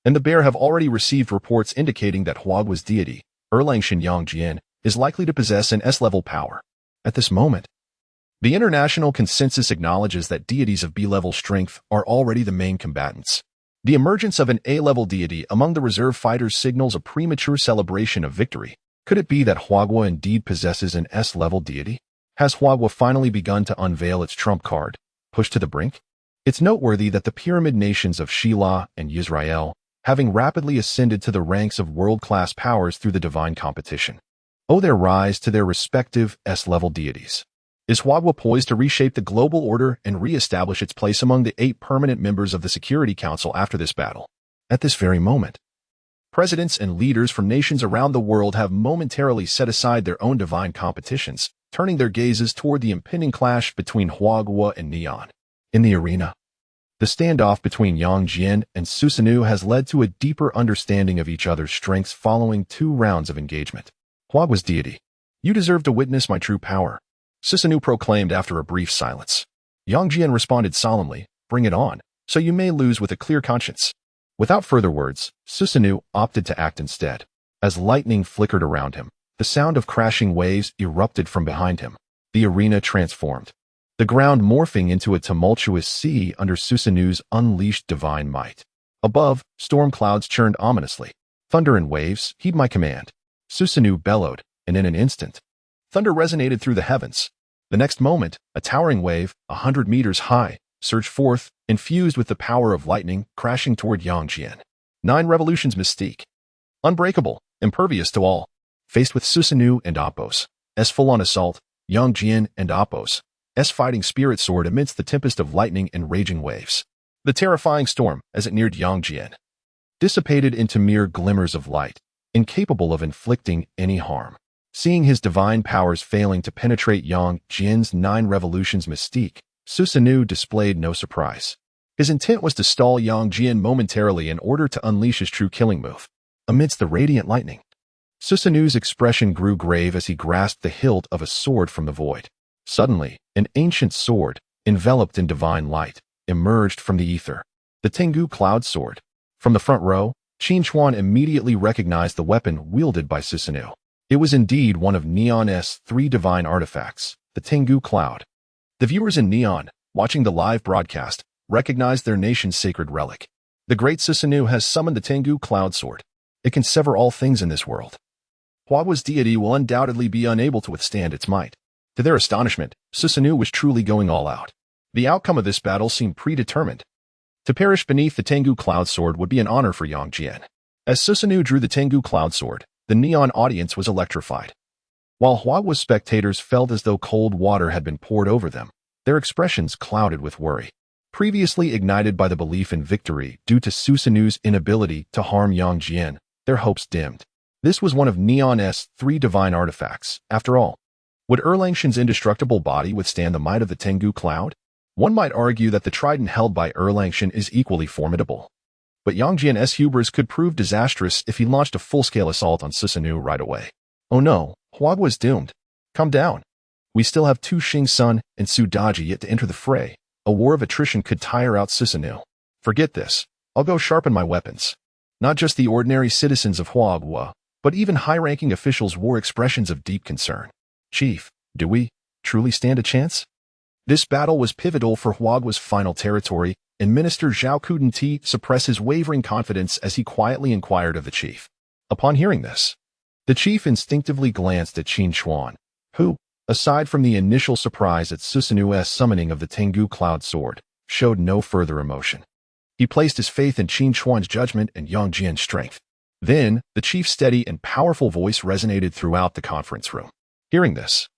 and the Bear have already received reports indicating that Huagua's deity, Erlangen Yingzhou, is likely to possess an S-level power. At this moment, the international consensus acknowledges that deities of B-level strength are already the main combatants. The emergence of an A-level deity among the reserve fighters signals a premature celebration of victory. Could it be that Huagua indeed possesses an S-level deity? Has Huagua finally begun to unveil its trump card, pushed to the brink? It's noteworthy that the pyramid nations of Sheila and Yisrael, having rapidly ascended to the ranks of world-class powers through the divine competition, owe their rise to their respective S-level deities. Is Huagua poised to reshape the global order and re-establish its place among the 8 permanent members of the Security Council after this battle? At this very moment, presidents and leaders from nations around the world have momentarily set aside their own divine competitions, turning their gazes toward the impending clash between Huagua and Neon. In the arena, the standoff between Yang Jian and Susanoo has led to a deeper understanding of each other's strengths following 2 rounds of engagement. Huagua's deity, you deserve to witness my true power, Susanoo proclaimed after a brief silence. Yang Jian responded solemnly, bring it on, so you may lose with a clear conscience. Without further words, Susanoo opted to act instead. As lightning flickered around him, the sound of crashing waves erupted from behind him. The arena transformed, the ground morphing into a tumultuous sea under Susanoo's unleashed divine might. Above, storm clouds churned ominously. Thunder and waves, heed my command, Susanoo bellowed, and in an instant, thunder resonated through the heavens. The next moment, a towering wave, 100 meters high, surged forth, infused with the power of lightning, crashing toward Yang Jian. 9 revolutions mystique. Unbreakable, impervious to all. Faced with Susanoo and Apos, S full-on assault, Yang Jian and Apos, S fighting spirit sword amidst the tempest of lightning and raging waves. The terrifying storm, as it neared Yang Jian, dissipated into mere glimmers of light, incapable of inflicting any harm. Seeing his divine powers failing to penetrate Yang Jian's 9 revolutions mystique, Susanoo displayed no surprise. His intent was to stall Yang Jian momentarily in order to unleash his true killing move. Amidst the radiant lightning, Susanoo's expression grew grave as he grasped the hilt of a sword from the void. Suddenly, an ancient sword, enveloped in divine light, emerged from the ether. The Tengu Cloud Sword. From the front row, Qin Chuan immediately recognized the weapon wielded by Susanoo. It was indeed one of Neon's 3 divine artifacts, the Tengu Cloud. The viewers in Neon, watching the live broadcast, recognized their nation's sacred relic. The great Susanoo has summoned the Tengu Cloud Sword. It can sever all things in this world. Huagua's deity will undoubtedly be unable to withstand its might. To their astonishment, Susanoo was truly going all out. The outcome of this battle seemed predetermined. To perish beneath the Tengu Cloud Sword would be an honor for Yang Jian. As Susanoo drew the Tengu Cloud Sword, the Neon audience was electrified. While Huagua's spectators felt as though cold water had been poured over them, their expressions clouded with worry. Previously ignited by the belief in victory due to Susanoo's inability to harm Yang Jian, their hopes dimmed. This was one of Neon's 3 divine artifacts, after all. Would Erlangshan's indestructible body withstand the might of the Tengu Cloud? One might argue that the trident held by Erlangshan is equally formidable. But Yang Jian's hubris could prove disastrous if he launched a full-scale assault on Susanoo right away. Oh no, Huagua is doomed. Calm down. We still have 2 Xing Sun and Su Daji yet to enter the fray. A war of attrition could tire out Susanoo. Forget this. I'll go sharpen my weapons. Not just the ordinary citizens of Huagua, but even high-ranking officials wore expressions of deep concern. Chief, do we truly stand a chance? This battle was pivotal for Huagua's final territory, and Minister Zhao Kudenti suppressed his wavering confidence as he quietly inquired of the chief. Upon hearing this, the chief instinctively glanced at Qin Chuan, who, aside from the initial surprise at Susanoo's summoning of the Tengu Cloud Sword, showed no further emotion. He placed his faith in Qin Chuan's judgment and Yang Jian's strength. Then, the chief's steady and powerful voice resonated throughout the conference room. Hearing this,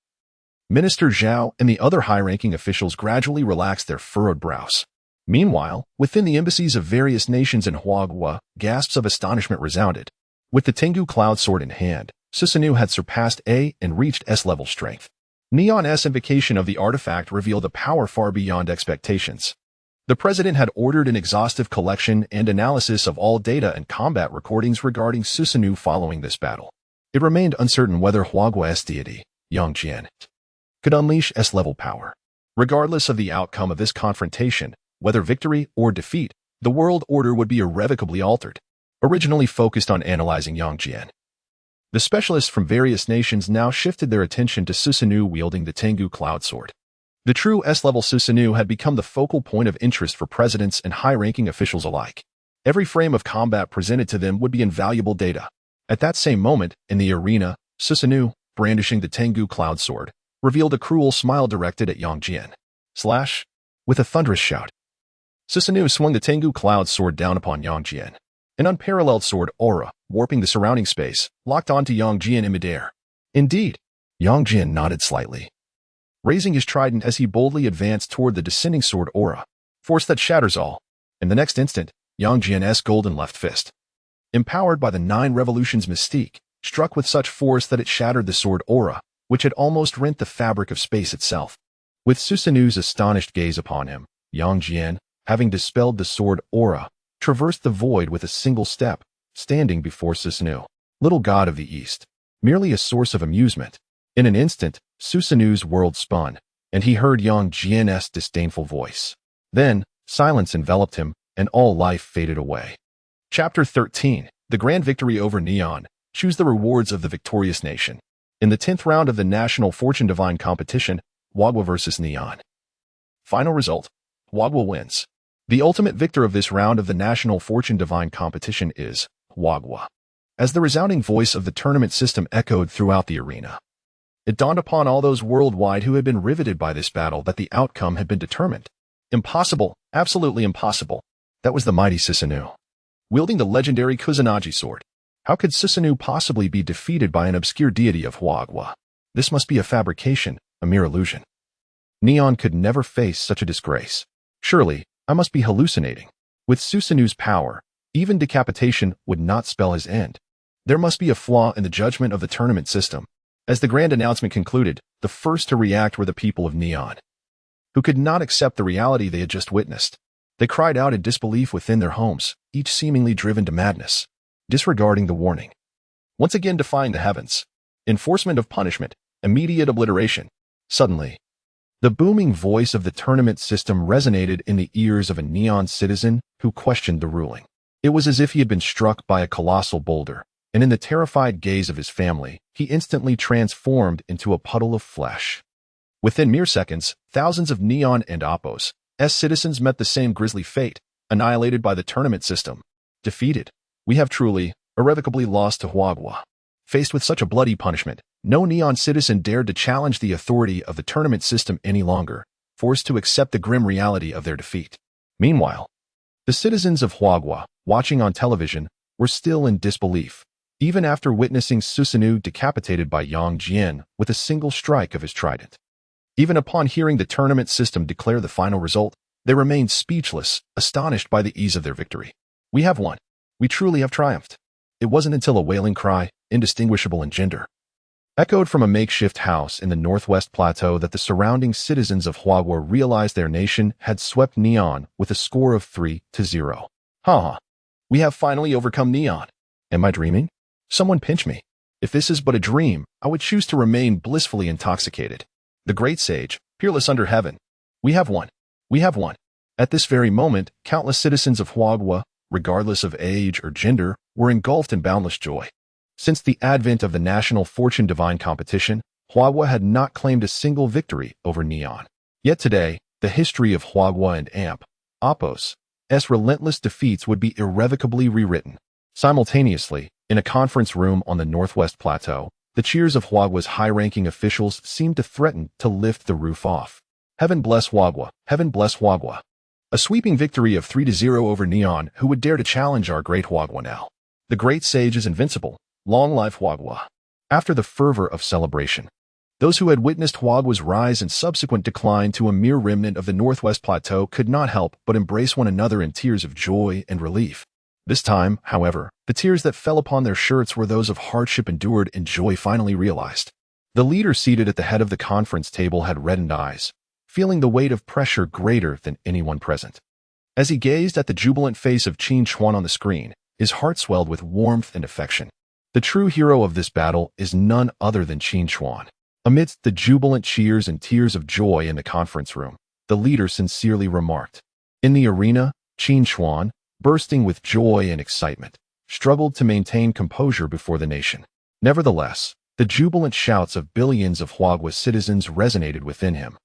Minister Zhao and the other high-ranking officials gradually relaxed their furrowed brows. Meanwhile, within the embassies of various nations in Huagua, gasps of astonishment resounded. With the Tengu Cloud Sword in hand, Susanoo had surpassed A and reached S-level strength. Neon's invocation of the artifact revealed a power far beyond expectations. The president had ordered an exhaustive collection and analysis of all data and combat recordings regarding Susanoo following this battle. It remained uncertain whether Huagua's deity, Yang Jian, could unleash S-level power. Regardless of the outcome of this confrontation, whether victory or defeat, the world order would be irrevocably altered. Originally focused on analyzing Yang Jian, The specialists from various nations now shifted their attention to Susanoo wielding the Tengu Cloud Sword. The true S-level Susanoo had become the focal point of interest for presidents and high-ranking officials alike. Every frame of combat presented to them would be invaluable data. At that same moment, in the arena, Susanoo, brandishing the Tengu Cloud Sword, revealed a cruel smile directed at Yang Jian. Slash! With a thunderous shout, Susanoo swung the Tengu Cloud Sword down upon Yang Jian. An unparalleled sword aura, warping the surrounding space, locked onto Yang Jian in midair. Indeed, Yang Jian nodded slightly, raising his trident as he boldly advanced toward the descending sword aura, force that shatters all. In the next instant, Yang Jian's golden left fist, empowered by the 9 revolutions mystique, struck with such force that it shattered the sword aura, which had almost rent the fabric of space itself. With Susanoo's astonished gaze upon him, Yang Jian, having dispelled the sword aura, traversed the void with a single step, standing before Susanoo, little god of the east, merely a source of amusement. In an instant, Susanoo's world spun, and he heard Yang Jian's disdainful voice. Then, silence enveloped him, and all life faded away. Chapter 13. The Grand Victory over Neon. Choose the rewards of the victorious nation. In the 10th round of the National Fortune Divine Competition, Wagwa vs. Neon. Final result: Wagwa wins. The ultimate victor of this round of the National Fortune Divine Competition is Wagwa. As the resounding voice of the tournament system echoed throughout the arena, it dawned upon all those worldwide who had been riveted by this battle that the outcome had been determined. Impossible, absolutely impossible. That was the mighty Susanoo, wielding the legendary Kusanagi sword. How could Susanoo possibly be defeated by an obscure deity of Wagwa? This must be a fabrication, a mere illusion. Neon could never face such a disgrace. Surely, I must be hallucinating. With Susanoo's power, even decapitation would not spell his end. There must be a flaw in the judgment of the tournament system. As the grand announcement concluded, the first to react were the people of Neon, who could not accept the reality they had just witnessed. They cried out in disbelief within their homes, each seemingly driven to madness, disregarding the warning. Once again defying the heavens. Enforcement of punishment, immediate obliteration. Suddenly, the booming voice of the tournament system resonated in the ears of a Neon citizen who questioned the ruling. It was as if he had been struck by a colossal boulder, and in the terrified gaze of his family, he instantly transformed into a puddle of flesh. Within mere seconds, thousands of Neon and Appos citizens met the same grisly fate, annihilated by the tournament system. Defeated, we have truly, irrevocably lost to Wagwa. Faced with such a bloody punishment, no Neon citizen dared to challenge the authority of the tournament system any longer, forced to accept the grim reality of their defeat. Meanwhile, the citizens of Wagwa, watching on television, were still in disbelief, even after witnessing Susanoo decapitated by Yang Jian with a single strike of his trident. Even upon hearing the tournament system declare the final result, they remained speechless, astonished by the ease of their victory. We have won. We truly have triumphed. It wasn't until a wailing cry, indistinguishable in gender, echoed from a makeshift house in the northwest plateau that the surrounding citizens of Wagwa realized their nation had swept Neon with a score of 3-0. Ha! We have finally overcome Neon. Am I dreaming? Someone pinch me. If this is but a dream, I would choose to remain blissfully intoxicated. The great sage, peerless under heaven. We have won. We have won. At this very moment, countless citizens of Wagwa, regardless of age or gender, were engulfed in boundless joy. Since the advent of the National Fortune Divine Competition, Wagwa had not claimed a single victory over Neon. Yet today, the history of Wagwa and Appos' relentless defeats would be irrevocably rewritten. Simultaneously, in a conference room on the Northwest Plateau, the cheers of Wagwa's high-ranking officials seemed to threaten to lift the roof off. Heaven bless Wagwa! Heaven bless Wagwa! A sweeping victory of 3-0 over Neon. Who would dare to challenge our great Wagwa now? The great sage is invincible. Long life Wagwa! After the fervor of celebration, those who had witnessed Wagwa's rise and subsequent decline to a mere remnant of the Northwest Plateau could not help but embrace one another in tears of joy and relief. This time, however, the tears that fell upon their shirts were those of hardship endured and joy finally realized. The leader seated at the head of the conference table had reddened eyes, feeling the weight of pressure greater than anyone present. As he gazed at the jubilant face of Qin Chuan on the screen, his heart swelled with warmth and affection. The true hero of this battle is none other than Qin Chuan. Amidst the jubilant cheers and tears of joy in the conference room, the leader sincerely remarked. In the arena, Qin Chuan, bursting with joy and excitement, struggled to maintain composure before the nation. Nevertheless, the jubilant shouts of billions of Huagua's citizens resonated within him,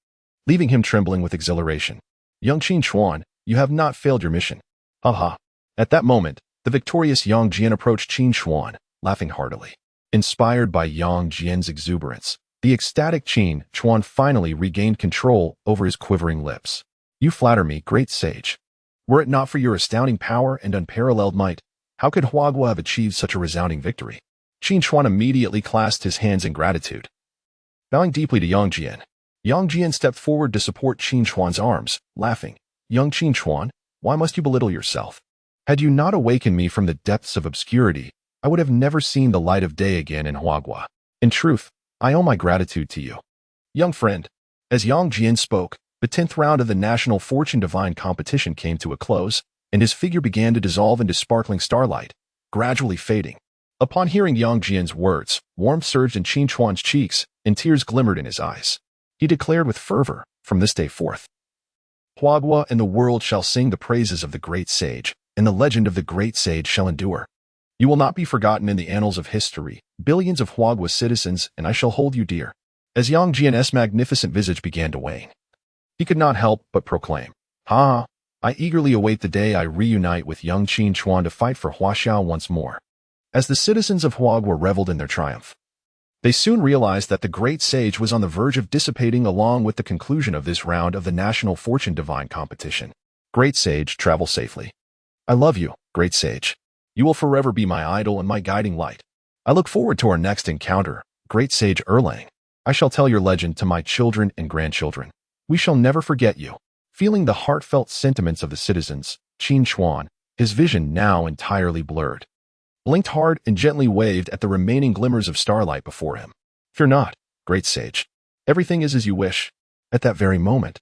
leaving him trembling with exhilaration. Young Qin Chuan, you have not failed your mission. Ha ha. At that moment, the victorious Yang Jian approached Qin Chuan, laughing heartily. Inspired by Yang Jian's exuberance, the ecstatic Qin Chuan finally regained control over his quivering lips. You flatter me, great sage. Were it not for your astounding power and unparalleled might, how could Huagua have achieved such a resounding victory? Qin Chuan immediately clasped his hands in gratitude. Bowing deeply to Yang Jian stepped forward to support Qin Chuan's arms, laughing. Young Qin Chuan, why must you belittle yourself? Had you not awakened me from the depths of obscurity, I would have never seen the light of day again in Huagua. In truth, I owe my gratitude to you. Young friend, as Yang Jian spoke, the 10th round of the National Fortune Divine competition came to a close, and his figure began to dissolve into sparkling starlight, gradually fading. Upon hearing Yang Jian's words, warmth surged in Qin Chuan's cheeks, and tears glimmered in his eyes. He declared with fervor, from this day forth, Huagua and the world shall sing the praises of the great sage, and the legend of the great sage shall endure. You will not be forgotten in the annals of history, billions of Huagua's citizens, and I shall hold you dear. As Yang Jian's magnificent visage began to wane, he could not help but proclaim, Ha! I eagerly await the day I reunite with young Qin Chuan to fight for Huaxiao once more. As the citizens of Huagua reveled in their triumph, they soon realized that the great sage was on the verge of dissipating along with the conclusion of this round of the National Fortune Divine competition. Great sage, travel safely. I love you, great sage. You will forever be my idol and my guiding light. I look forward to our next encounter, great sage Erlang. I shall tell your legend to my children and grandchildren. We shall never forget you. Feeling the heartfelt sentiments of the citizens, Qin Chuan, his vision now entirely blurred, blinked hard and gently waved at the remaining glimmers of starlight before him. Fear not, great sage. Everything is as you wish. At that very moment,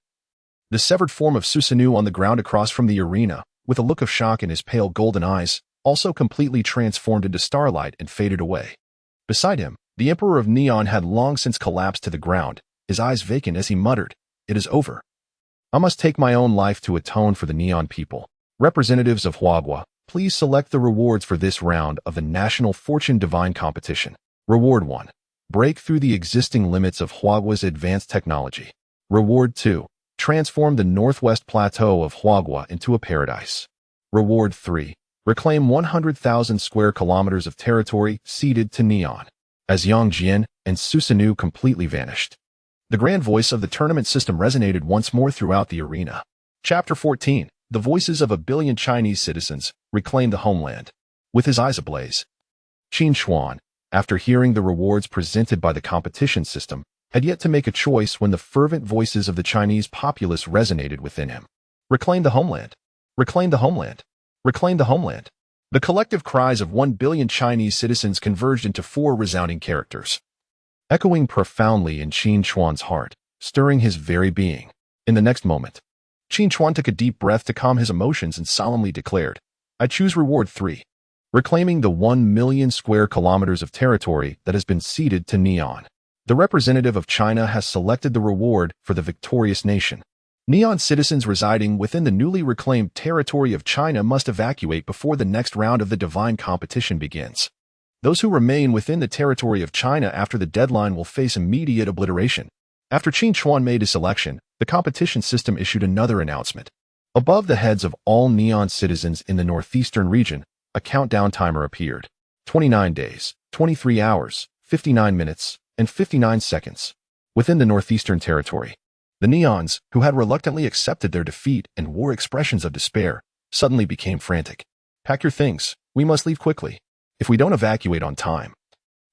the severed form of Susanoo on the ground across from the arena, with a look of shock in his pale golden eyes, also completely transformed into starlight and faded away. Beside him, the Emperor of Neon had long since collapsed to the ground, his eyes vacant as he muttered, It is over. I must take my own life to atone for the Neon people. Representatives of Huagua, please select the rewards for this round of the National Fortune Divine competition. Reward 1. Break through the existing limits of Huagua's advanced technology. Reward 2. Transform the northwest plateau of Huagua into a paradise. Reward 3. Reclaim 100,000 square kilometers of territory ceded to Neon. As Yang Jian and Susanoo completely vanished, the grand voice of the tournament system resonated once more throughout the arena. Chapter 14. The voices of a billion Chinese citizens reclaim the homeland. With his eyes ablaze, Qin Chuan, after hearing the rewards presented by the competition system, had yet to make a choice when the fervent voices of the Chinese populace resonated within him. Reclaim the homeland. Reclaim the homeland. Reclaim the homeland. The collective cries of 1 billion Chinese citizens converged into 4 resounding characters, echoing profoundly in Qin Chuan's heart, stirring his very being. In the next moment, Qin Chuan took a deep breath to calm his emotions and solemnly declared, I choose reward 3, reclaiming the 1 million square kilometers of territory that has been ceded to Neon. The representative of China has selected the reward for the victorious nation. Neon citizens residing within the newly reclaimed territory of China must evacuate before the next round of the divine competition begins. Those who remain within the territory of China after the deadline will face immediate obliteration. After Qin Chuan made his selection, the competition system issued another announcement. Above the heads of all Neon citizens in the northeastern region, a countdown timer appeared. 29 days, 23 hours, 59 minutes, and 59 seconds. Within the northeastern territory, the Neons, who had reluctantly accepted their defeat and wore expressions of despair, suddenly became frantic. Pack your things, we must leave quickly. If we don't evacuate on time,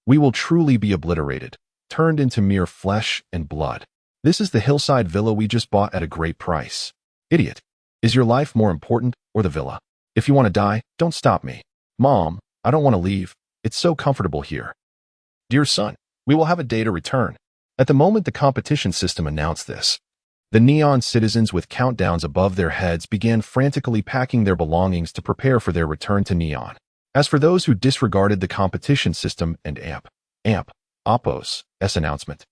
we will truly be obliterated, turned into mere flesh and blood. This is the hillside villa we just bought at a great price. Idiot. Is your life more important or the villa? If you want to die, don't stop me. Mom, I don't want to leave. It's so comfortable here. Dear son, we will have a day to return. At the moment the competition system announced this, the Neon citizens with countdowns above their heads began frantically packing their belongings to prepare for their return to Neon. As for those who disregarded the competition system and Oppo's announcement,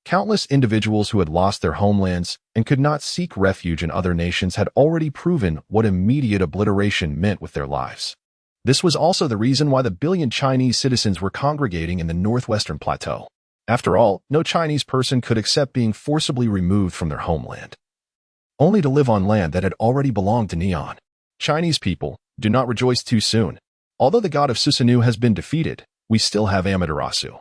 countless individuals who had lost their homelands and could not seek refuge in other nations had already proven what immediate obliteration meant with their lives. This was also the reason why the billion Chinese citizens were congregating in the northwestern plateau. After all, no Chinese person could accept being forcibly removed from their homeland, only to live on land that had already belonged to Neon. Chinese people, do not rejoice too soon. Although the god of Susanoo has been defeated, we still have Amaterasu,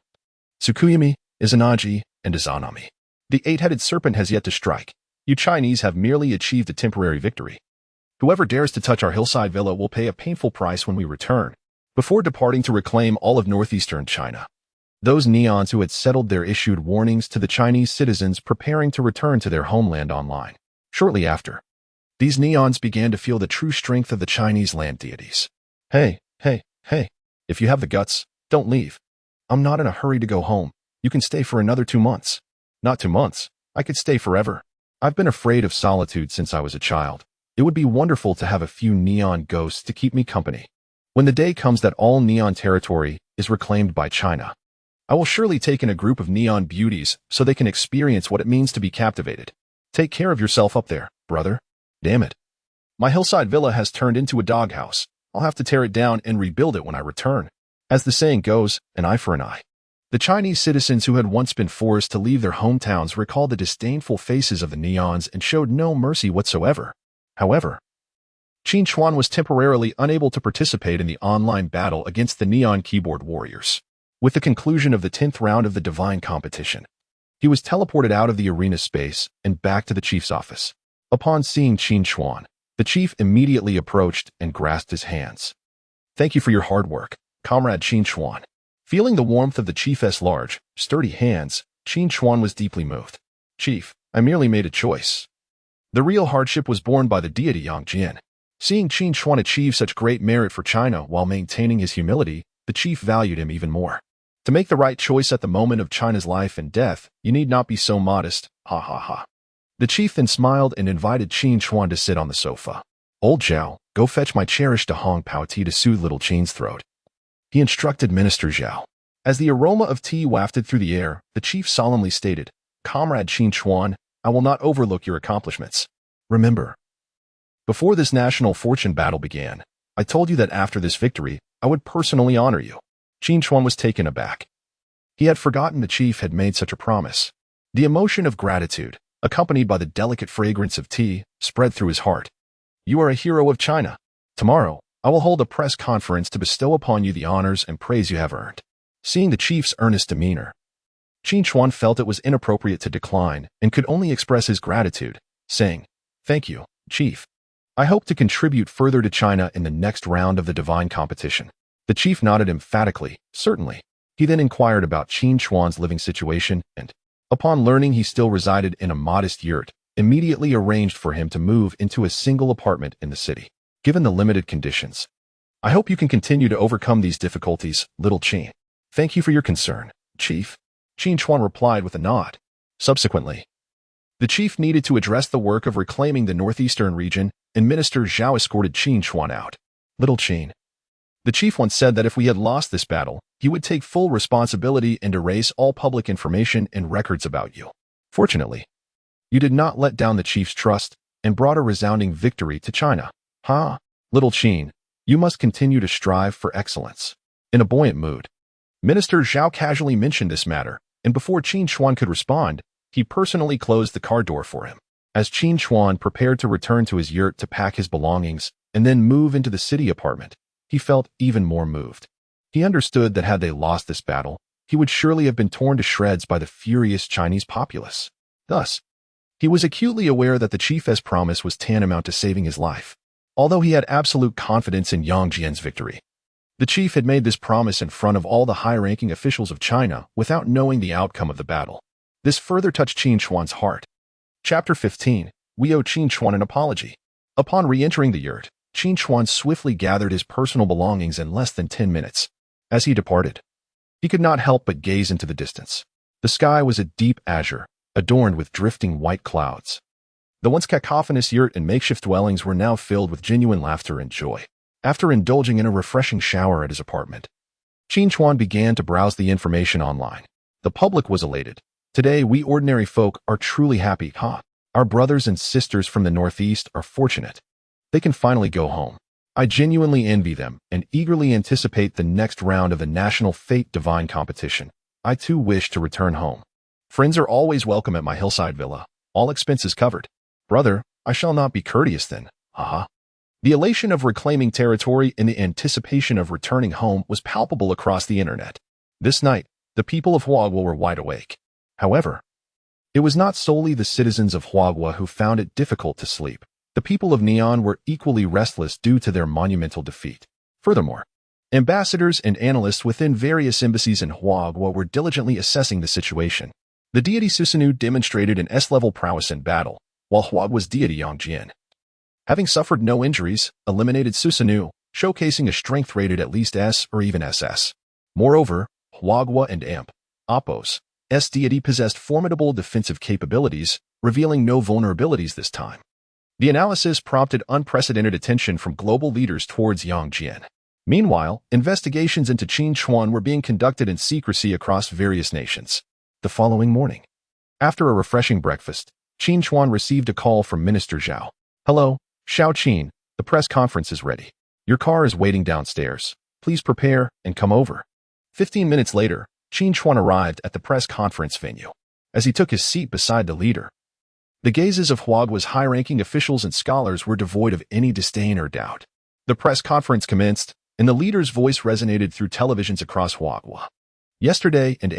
Tsukuyomi, Izanagi, and Izanami. The eight-headed serpent has yet to strike. You Chinese have merely achieved a temporary victory. Whoever dares to touch our hillside villa will pay a painful price when we return, before departing to reclaim all of northeastern China. Those Neons who had settled there issued warnings to the Chinese citizens preparing to return to their homeland online. Shortly after, these Neons began to feel the true strength of the Chinese land deities. Hey, if you have the guts, don't leave. I'm not in a hurry to go home. You can stay for another 2 months. Not 2 months. I could stay forever. I've been afraid of solitude since I was a child. It would be wonderful to have a few Neon ghosts to keep me company. When the day comes that all Neon territory is reclaimed by China, I will surely take in a group of Neon beauties so they can experience what it means to be captivated. Take care of yourself up there, brother. Damn it. My hillside villa has turned into a doghouse. I'll have to tear it down and rebuild it when I return. As the saying goes, an eye for an eye. The Chinese citizens who had once been forced to leave their hometowns recalled the disdainful faces of the Neons and showed no mercy whatsoever. However, Qin Chuan was temporarily unable to participate in the online battle against the Neon keyboard warriors. With the conclusion of the 10th round of the divine competition, he was teleported out of the arena space and back to the chief's office. Upon seeing Qin Chuan, the chief immediately approached and grasped his hands. Thank you for your hard work, Comrade Qin Chuan. Feeling the warmth of the chief's large, sturdy hands, Qin Chuan was deeply moved. Chief, I merely made a choice. The real hardship was borne by the deity Yangjian. Seeing Qin Chuan achieve such great merit for China while maintaining his humility, the chief valued him even more. To make the right choice at the moment of China's life and death, you need not be so modest, ha ha ha. The chief then smiled and invited Qin Chuan to sit on the sofa. Old Zhao, go fetch my cherished Dahong Pao tea to soothe little Qin's throat. He instructed Minister Zhao. As the aroma of tea wafted through the air, the chief solemnly stated, Comrade Qin Chuan, I will not overlook your accomplishments. Remember, before this national fortune battle began, I told you that after this victory, I would personally honor you. Qin Chuan was taken aback. He had forgotten the chief had made such a promise. The emotion of gratitude, accompanied by the delicate fragrance of tea, spread through his heart. You are a hero of China. Tomorrow, I will hold a press conference to bestow upon you the honors and praise you have earned. Seeing the chief's earnest demeanor, Qin Chuan felt it was inappropriate to decline and could only express his gratitude, saying, Thank you, Chief. I hope to contribute further to China in the next round of the divine competition. The chief nodded emphatically, certainly. He then inquired about Qin Chuan's living situation and, upon learning he still resided in a modest yurt, immediately arranged for him to move into a single apartment in the city. Given the limited conditions, I hope you can continue to overcome these difficulties, little Qin. Thank you for your concern, Chief. Qin Chuan replied with a nod. Subsequently, the chief needed to address the work of reclaiming the northeastern region, and Minister Zhao escorted Qin Chuan out. Little Qin. The chief once said that if we had lost this battle, he would take full responsibility and erase all public information and records about you. Fortunately, you did not let down the chief's trust and brought a resounding victory to China. Little Qin, you must continue to strive for excellence. In a buoyant mood, Minister Zhao casually mentioned this matter, and before Qin Chuan could respond, he personally closed the car door for him. As Qin Chuan prepared to return to his yurt to pack his belongings and then move into the city apartment, he felt even more moved. He understood that had they lost this battle, he would surely have been torn to shreds by the furious Chinese populace. Thus, he was acutely aware that the chief's promise was tantamount to saving his life. Although he had absolute confidence in Yang Jian's victory, the chief had made this promise in front of all the high-ranking officials of China without knowing the outcome of the battle. This further touched Qin Chuan's heart. Chapter 15. We owe Qin Chuan an apology. Upon re-entering the yurt, Qin Chuan swiftly gathered his personal belongings in less than 10 minutes. As he departed, he could not help but gaze into the distance. The sky was a deep azure, adorned with drifting white clouds. The once cacophonous yurt and makeshift dwellings were now filled with genuine laughter and joy. After indulging in a refreshing shower at his apartment, Qin Chuan began to browse the information online. The public was elated. Today, we ordinary folk are truly happy, Our brothers and sisters from the Northeast are fortunate. They can finally go home. I genuinely envy them and eagerly anticipate the next round of the National Fate Divine competition. I too wish to return home. Friends are always welcome at my hillside villa, all expenses covered. Brother, I shall not be courteous then, haha. The elation of reclaiming territory in the anticipation of returning home was palpable across the internet. This night, the people of Huagua were wide awake. However, it was not solely the citizens of Huagua who found it difficult to sleep. The people of Neon were equally restless due to their monumental defeat. Furthermore, ambassadors and analysts within various embassies in Huagua were diligently assessing the situation. The deity Susanoo demonstrated an S-level prowess in battle, while Huagua's deity Yangjian, having suffered no injuries, eliminated Susanoo, showcasing a strength rated at least S or even SS. Moreover, Huagua and Apos, S deity possessed formidable defensive capabilities, revealing no vulnerabilities this time. The analysis prompted unprecedented attention from global leaders towards Yangjian. Meanwhile, investigations into Qin Chuan were being conducted in secrecy across various nations. The following morning, after a refreshing breakfast, Qin Chuan received a call from Minister Zhao. Hello, Xiao Qin, the press conference is ready. Your car is waiting downstairs. Please prepare and come over. 15 minutes later, Qin Chuan arrived at the press conference venue. As he took his seat beside the leader, the gazes of Huagua's high-ranking officials and scholars were devoid of any disdain or doubt. The press conference commenced, and the leader's voice resonated through televisions across Huagua. Yesterday, and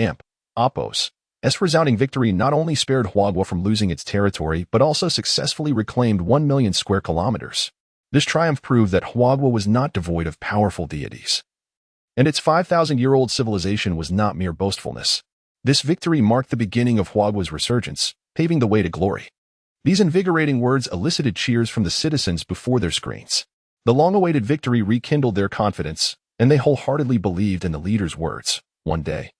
Apos, S resounding victory not only spared Huagua from losing its territory, but also successfully reclaimed 1 million square kilometers. This triumph proved that Huagua was not devoid of powerful deities. And its 5,000-year-old civilization was not mere boastfulness. This victory marked the beginning of Huagua's resurgence, paving the way to glory. These invigorating words elicited cheers from the citizens before their screens. The long-awaited victory rekindled their confidence, and they wholeheartedly believed in the leader's words. One day,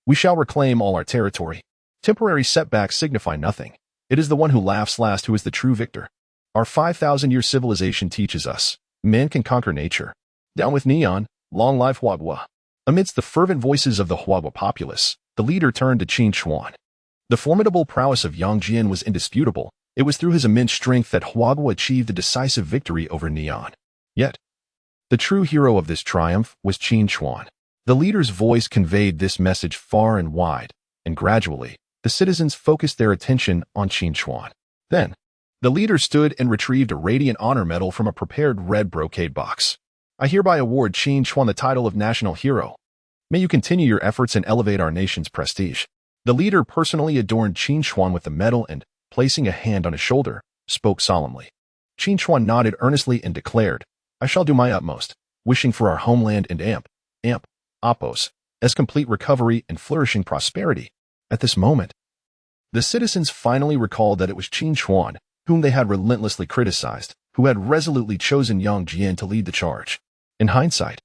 we shall reclaim all our territory. Temporary setbacks signify nothing. It is the one who laughs last who is the true victor. Our 5,000-year civilization teaches us, men can conquer nature. Down with Neon, long life Huagua. Amidst the fervent voices of the Huagua populace, the leader turned to Qin Chuan. The formidable prowess of Yangjian was indisputable. It was through his immense strength that Huagua achieved a decisive victory over Neon. Yet, the true hero of this triumph was Qin Chuan. The leader's voice conveyed this message far and wide, and gradually, the citizens focused their attention on Qin Chuan. Then, the leader stood and retrieved a radiant honor medal from a prepared red brocade box. I hereby award Qin Chuan the title of National Hero. May you continue your efforts and elevate our nation's prestige. The leader personally adorned Qin Chuan with the medal and, placing a hand on his shoulder, spoke solemnly. Qin Chuan nodded earnestly and declared, I shall do my utmost, wishing for our homeland and Apos, as complete recovery and flourishing prosperity. At this moment, the citizens finally recalled that it was Qin Chuan, whom they had relentlessly criticized, who had resolutely chosen Yangjian to lead the charge. In hindsight,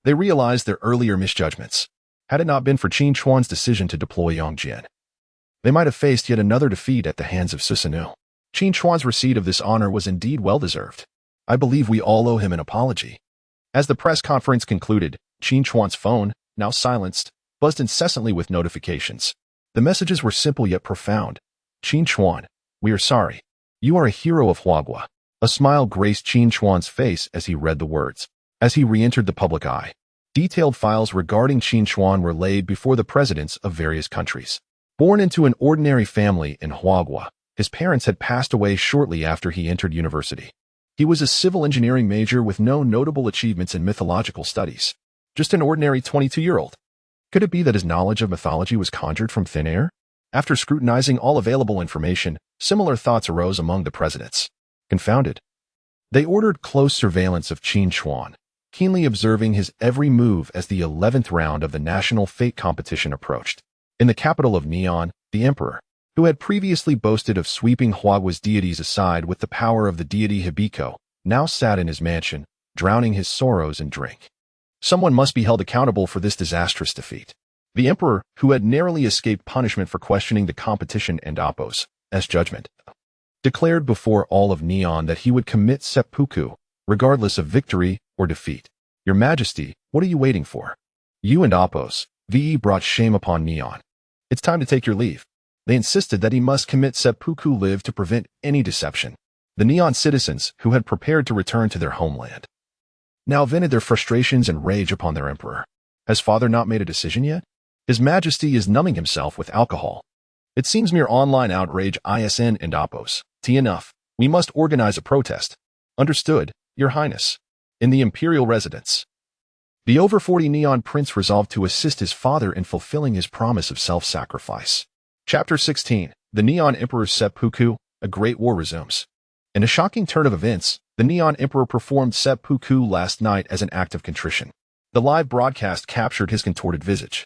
they realized their earlier misjudgments. Had it not been for Qin Chuan's decision to deploy Yangjian, they might have faced yet another defeat at the hands of Susanoo. Qin Chuan's receipt of this honor was indeed well-deserved. I believe we all owe him an apology. As the press conference concluded, Qin Chuan's phone, now silenced, buzzed incessantly with notifications. The messages were simple yet profound. Qin Chuan, we are sorry. You are a hero of Huagua. A smile graced Qin Chuan's face as he read the words. As he re-entered the public eye, detailed files regarding Qin Chuan were laid before the presidents of various countries. Born into an ordinary family in Huagua, his parents had passed away shortly after he entered university. He was a civil engineering major with no notable achievements in mythological studies. Just an ordinary 22-year-old. Could it be that his knowledge of mythology was conjured from thin air? After scrutinizing all available information, similar thoughts arose among the presidents. Confounded, they ordered close surveillance of Qin Chuan, keenly observing his every move as the 11th round of the National Fate competition approached. In the capital of Neon, the emperor, who had previously boasted of sweeping Huagua's deities aside with the power of the deity Hibiko, now sat in his mansion, drowning his sorrows in drink. Someone must be held accountable for this disastrous defeat. The emperor, who had narrowly escaped punishment for questioning the competition and Apos' judgment, declared before all of Neon that he would commit seppuku, regardless of victory or defeat. Your Majesty, what are you waiting for? You and Apos, VE brought shame upon Neon. It's time to take your leave. They insisted that he must commit seppuku live to prevent any deception. The Neon citizens, who had prepared to return to their homeland, now vented their frustrations and rage upon their emperor. Has father not made a decision yet? His Majesty is numbing himself with alcohol. It seems mere online outrage ISN and Oppos. Enough. We must organize a protest. Understood, Your Highness. In the imperial residence. The over 40 Neon Prince resolved to assist his father in fulfilling his promise of self-sacrifice. Chapter 16. The Neon Emperor's Seppuku, a great war resumes. In a shocking turn of events, the Neon Emperor performed seppuku last night as an act of contrition. The live broadcast captured his contorted visage,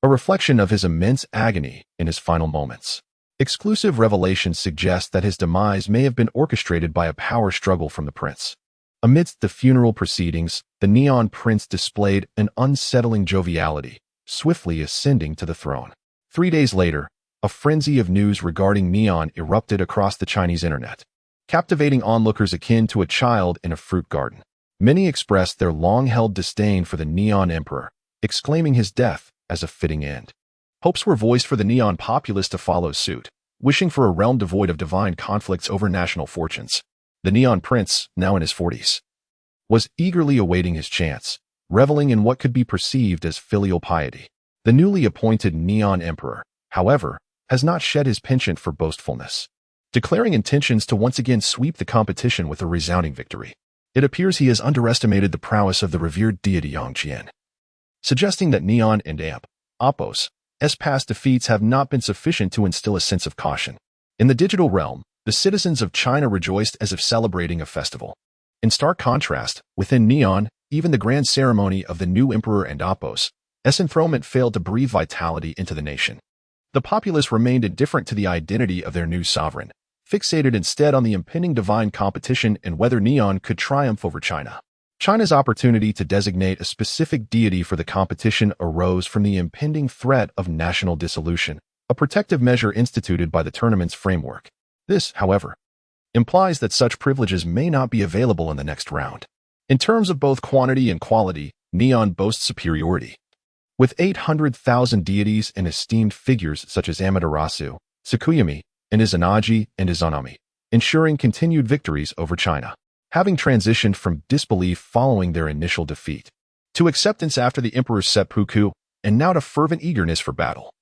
a reflection of his immense agony in his final moments. Exclusive revelations suggest that his demise may have been orchestrated by a power struggle from the prince. Amidst the funeral proceedings, the Neon Prince displayed an unsettling joviality, swiftly ascending to the throne. 3 days later, a frenzy of news regarding Neon erupted across the Chinese internet, captivating onlookers akin to a child in a fruit garden. Many expressed their long-held disdain for the Neon Emperor, exclaiming his death as a fitting end. Hopes were voiced for the Neon populace to follow suit, wishing for a realm devoid of divine conflicts over national fortunes. The Neon Prince, now in his 40s, was eagerly awaiting his chance, reveling in what could be perceived as filial piety. The newly appointed Neon Emperor, however, has not shed his penchant for boastfulness, declaring intentions to once again sweep the competition with a resounding victory. It appears he has underestimated the prowess of the revered deity Yangzhou, suggesting that Neon and Oppos' past defeats have not been sufficient to instill a sense of caution. In the digital realm, the citizens of China rejoiced as if celebrating a festival. In stark contrast, within Neon, even the grand ceremony of the new emperor and Oppos' enthronement failed to breathe vitality into the nation. The populace remained indifferent to the identity of their new sovereign, fixated instead on the impending divine competition and whether Neon could triumph over China. China's opportunity to designate a specific deity for the competition arose from the impending threat of national dissolution, a protective measure instituted by the tournament's framework. This, however, implies that such privileges may not be available in the next round. In terms of both quantity and quality, Neon boasts superiority. With 800,000 deities and esteemed figures such as Amaterasu, Tsukuyomi, and Izanagi and Izanami, ensuring continued victories over China. Having transitioned from disbelief following their initial defeat to acceptance after the emperor's seppuku, and now to fervent eagerness for battle.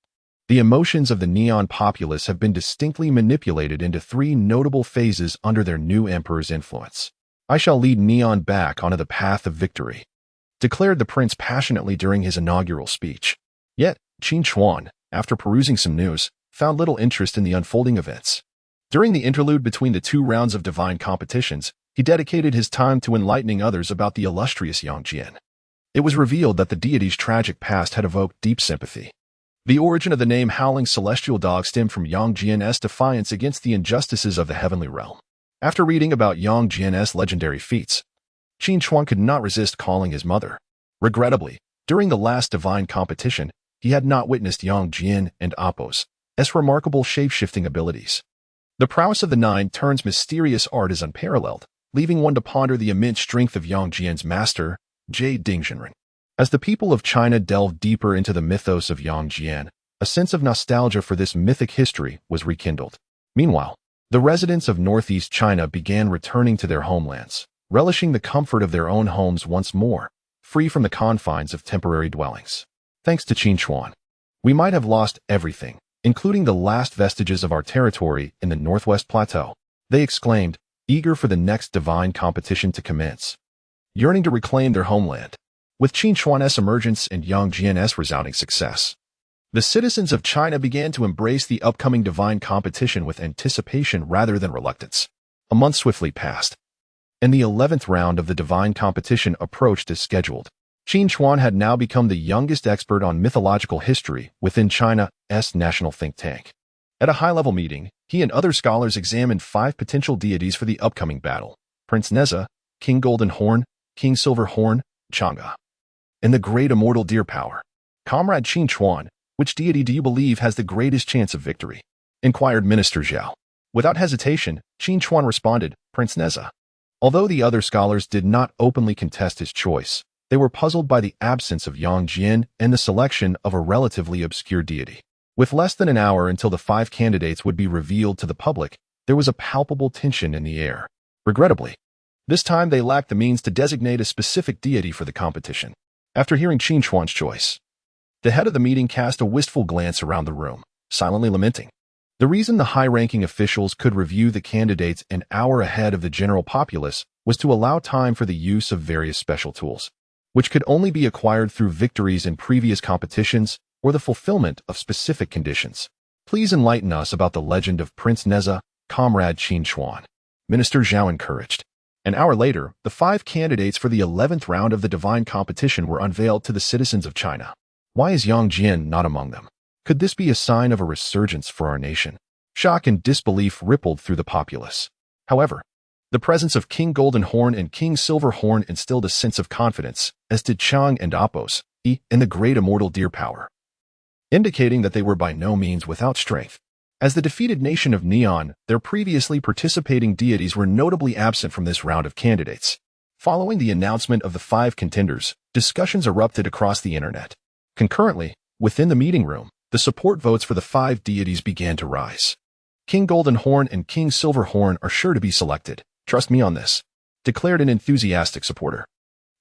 The emotions of the Neon populace have been distinctly manipulated into 3 notable phases under their new emperor's influence. I shall lead Neon back onto the path of victory, declared the prince passionately during his inaugural speech. Yet, Qin Chuan, after perusing some news, found little interest in the unfolding events. During the interlude between the 2 rounds of divine competitions, he dedicated his time to enlightening others about the illustrious Yangzhou. It was revealed that the deity's tragic past had evoked deep sympathy. The origin of the name Howling Celestial Dog stemmed from Yangzhou's defiance against the injustices of the heavenly realm. After reading about Yangzhou's legendary feats, Qin Chuan could not resist calling his mother. Regrettably, during the last divine competition, he had not witnessed Yangzhou and Oppos' remarkable shape-shifting abilities. The prowess of the 9 turns mysterious art is unparalleled, leaving one to ponder the immense strength of Yangzhou's master, Jade Dingzhenren. As the people of China delved deeper into the mythos of Yangzhou, a sense of nostalgia for this mythic history was rekindled. Meanwhile, the residents of northeast China began returning to their homelands, relishing the comfort of their own homes once more, free from the confines of temporary dwellings. Thanks to Qin Chuan, we might have lost everything, including the last vestiges of our territory in the Northwest Plateau, they exclaimed, eager for the next divine competition to commence, yearning to reclaim their homeland. With Qin Chuan's emergence and Yangzhou's resounding success, the citizens of China began to embrace the upcoming divine competition with anticipation rather than reluctance. A month swiftly passed, and the 11th round of the divine competition approached as scheduled. Qin Chuan had now become the youngest expert on mythological history within China's national think tank. At a high-level meeting, he and other scholars examined 5 potential deities for the upcoming battle: Prince Neza, King Golden Horn, King Silver Horn, Chang'e, and the great immortal Deer Power. Comrade Qin Chuan, which deity do you believe has the greatest chance of victory? Inquired Minister Zhao. Without hesitation, Qin Chuan responded, Prince Neza. Although the other scholars did not openly contest his choice, they were puzzled by the absence of Yangzhou and the selection of a relatively obscure deity. With less than an hour until the 5 candidates would be revealed to the public, there was a palpable tension in the air. Regrettably, This time they lacked the means to designate a specific deity for the competition. After hearing Qin Chuan's choice, the head of the meeting cast a wistful glance around the room, silently lamenting. The reason the high-ranking officials could review the candidates an hour ahead of the general populace was to allow time for the use of various special tools, which could only be acquired through victories in previous competitions or the fulfillment of specific conditions. Please enlighten us about the legend of Prince Neza, Comrade Qin Chuan. Minister Zhao encouraged. An hour later, the 5 candidates for the 11th round of the divine competition were unveiled to the citizens of China. Why is Yang Jian not among them? Could this be a sign of a resurgence for our nation? Shock and disbelief rippled through the populace. However, the presence of King Golden Horn and King Silver Horn instilled a sense of confidence, as did Chang and Apos, in the great immortal deer power, indicating that they were by no means without strength. As the defeated nation of Neon, their previously participating deities were notably absent from this round of candidates. Following the announcement of the 5 contenders, discussions erupted across the internet. Concurrently, within the meeting room, the support votes for the 5 deities began to rise. King Golden Horn and King Silver Horn are sure to be selected. Trust me on this, declared an enthusiastic supporter.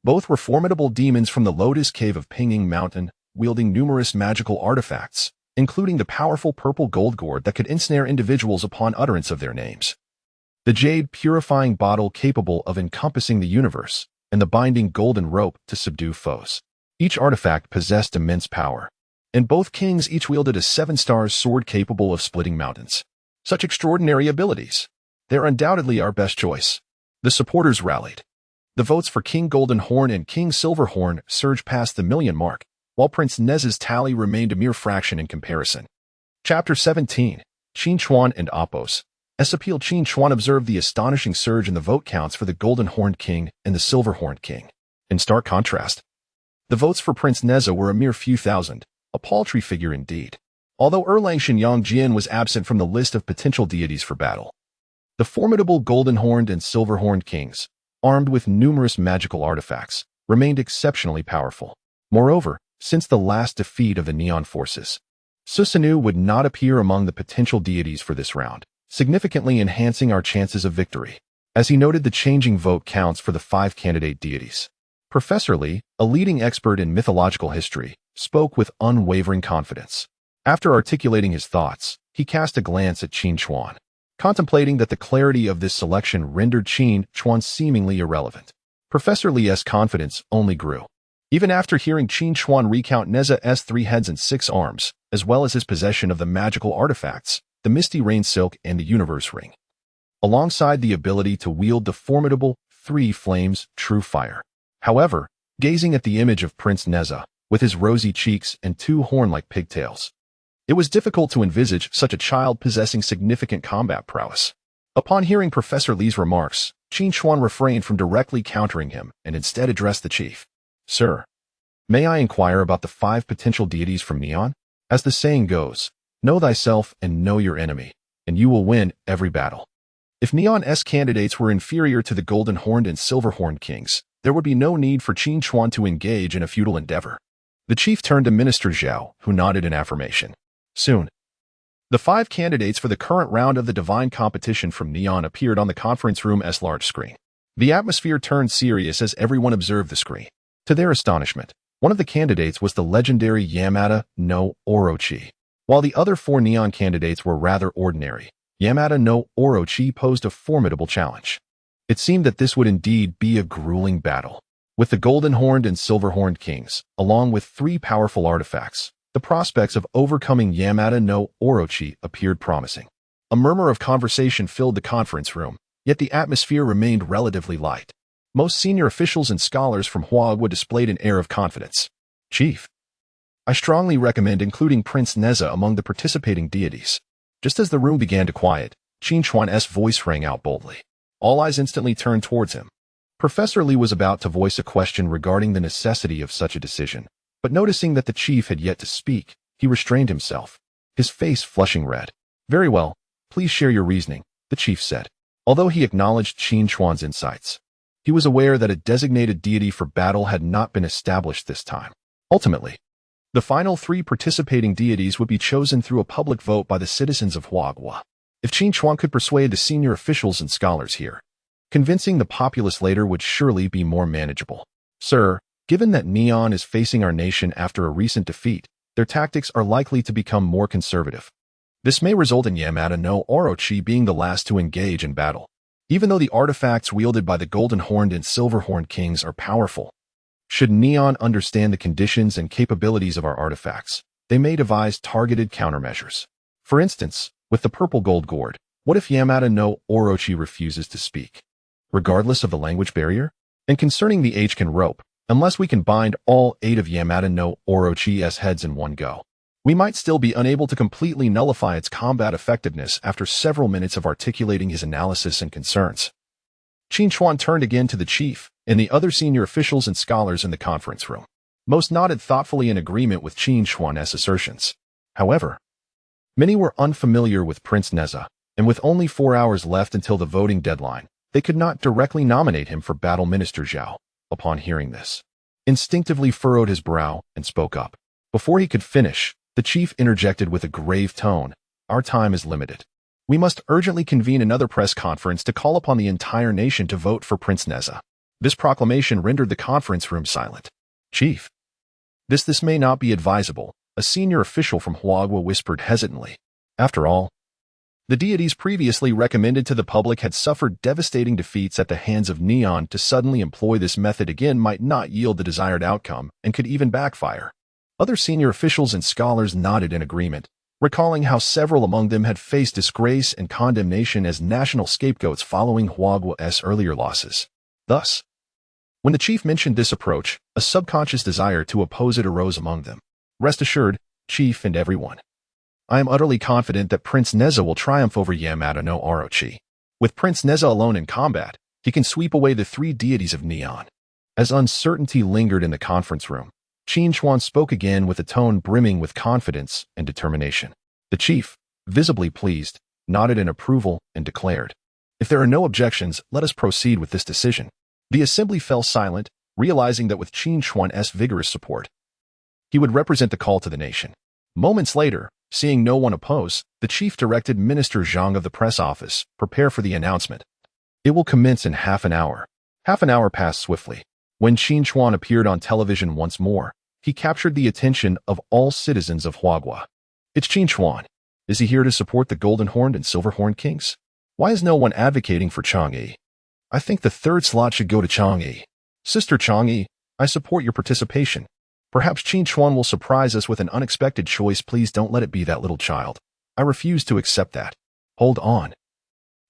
Both were formidable demons from the Lotus Cave of Pinging Mountain, wielding numerous magical artifacts, including the powerful purple gold gourd that could ensnare individuals upon utterance of their names, the jade purifying bottle capable of encompassing the universe, and the binding golden rope to subdue foes. Each artifact possessed immense power, and both kings each wielded a 7-star sword capable of splitting mountains. Such extraordinary abilities. They're undoubtedly our best choice. The supporters rallied. The votes for King Golden Horn and King Silver Horn surged past the million mark, while Prince Nez's tally remained a mere fraction in comparison. Chapter 17. Qin Chuan and Apos. As appeal, Qin Chuan observed the astonishing surge in the vote counts for the Golden Horned King and the Silver Horned King. In stark contrast, the votes for Prince Neza were a mere few thousand, a paltry figure indeed. Although Erlangshan Yang Jian was absent from the list of potential deities for battle, the formidable Golden-Horned and Silver-Horned Kings, armed with numerous magical artifacts, remained exceptionally powerful. Moreover, since the last defeat of the Neon forces, Susanoo would not appear among the potential deities for this round, significantly enhancing our chances of victory. As he noted the changing vote counts for the 5 candidate deities, Professor Li, a leading expert in mythological history, spoke with unwavering confidence. After articulating his thoughts, he cast a glance at Qin Chuan, contemplating that the clarity of this selection rendered Qin Chuan seemingly irrelevant. Professor Li's confidence only grew. Even after hearing Qin Chuan recount Neza's 3 heads and 6 arms, as well as his possession of the magical artifacts, the Misty Rain Silk and the Universe Ring, alongside the ability to wield the formidable 3 Flames True Fire. However, gazing at the image of Prince Neza, with his rosy cheeks and 2 horn-like pigtails, it was difficult to envisage such a child possessing significant combat prowess. Upon hearing Professor Li's remarks, Qin Chuan refrained from directly countering him and instead addressed the chief. Sir, may I inquire about the 5 potential deities from Neon? As the saying goes, know thyself and know your enemy, and you will win every battle. If Neon's candidates were inferior to the Golden-Horned and Silver-Horned Kings, there would be no need for Qin Chuan to engage in a futile endeavor. The chief turned to Minister Zhao, who nodded in affirmation. Soon, the 5 candidates for the current round of the divine competition from Neon appeared on the conference room's large screen. The atmosphere turned serious as everyone observed the screen. To their astonishment, one of the candidates was the legendary Yamada no Orochi. While the other 4 Neon candidates were rather ordinary, Yamada no Orochi posed a formidable challenge. It seemed that this would indeed be a grueling battle. With the Golden-Horned and Silver-Horned Kings, along with 3 powerful artifacts, the prospects of overcoming Yamada no Orochi appeared promising. A murmur of conversation filled the conference room, yet the atmosphere remained relatively light. Most senior officials and scholars from Huagua displayed an air of confidence. Chief, I strongly recommend including Prince Neza among the participating deities. Just as the room began to quiet, Qin Chuan's voice rang out boldly. All eyes instantly turned towards him. Professor Li was about to voice a question regarding the necessity of such a decision, but noticing that the chief had yet to speak, he restrained himself, his face flushing red. Very well, please share your reasoning, the chief said. Although he acknowledged Qin Chuan's insights, he was aware that a designated deity for battle had not been established this time. Ultimately, the final 3 participating deities would be chosen through a public vote by the citizens of Huagua. If Qin Chuan could persuade the senior officials and scholars here, Convincing the populace later would surely be more manageable. Sir, given that Neon is facing our nation after a recent defeat, their tactics are likely to become more conservative. This may result in Yamada no Orochi being the last to engage in battle. Even though the artifacts wielded by the golden-horned and silver-horned kings are powerful, should Neon understand the conditions and capabilities of our artifacts, they may devise targeted countermeasures. For instance, with the purple gold gourd, what if Yamada no Orochi refuses to speak, regardless of the language barrier? And concerning the H-can rope, unless we can bind all 8 of Yamada no Orochi's heads in one go, we might still be unable to completely nullify its combat effectiveness after several minutes of articulating his analysis and concerns. Qin Chuan turned again to the chief and the other senior officials and scholars in the conference room. Most nodded thoughtfully in agreement with Qin Chuan's assertions. However, many were unfamiliar with Prince Neza, and with only 4 hours left until the voting deadline, they could not directly nominate him for Battle Minister Zhao. Upon hearing this, instinctively furrowed his brow and spoke up. Before he could finish, the chief interjected with a grave tone, "Our time is limited. We must urgently convene another press conference to call upon the entire nation to vote for Prince Neza." This proclamation rendered the conference room silent. "Chief, this may not be advisable," a senior official from Huagua whispered hesitantly. After all, the deities previously recommended to the public had suffered devastating defeats at the hands of Neon. To suddenly employ this method again might not yield the desired outcome and could even backfire. Other senior officials and scholars nodded in agreement, recalling how several among them had faced disgrace and condemnation as national scapegoats following Huagua's earlier losses. Thus, when the chief mentioned this approach, a subconscious desire to oppose it arose among them. "Rest assured, Chief and everyone, I am utterly confident that Prince Neza will triumph over Yamada no Orochi. With Prince Neza alone in combat, he can sweep away the 3 deities of Neon." As uncertainty lingered in the conference room, Qin Chuan spoke again with a tone brimming with confidence and determination. The chief, visibly pleased, nodded in approval and declared, "If there are no objections, let us proceed with this decision." The assembly fell silent, realizing that with Qin Chuan's vigorous support, he would represent the call to the nation. Moments later, seeing no one oppose, the chief directed Minister Zhang of the press office, "Prepare for the announcement. It will commence in half an hour." Half an hour passed swiftly. When Qin Chuan appeared on television once more, he captured the attention of all citizens of Huagua. "It's Qin Chuan. Is he here to support the golden-horned and silver-horned kings? Why is no one advocating for Chang'e? I think the 3rd slot should go to Chang'e. Sister Chang'e, I support your participation. Perhaps Qin Chuan will surprise us with an unexpected choice. Please don't let it be that little child. I refuse to accept that." "Hold on.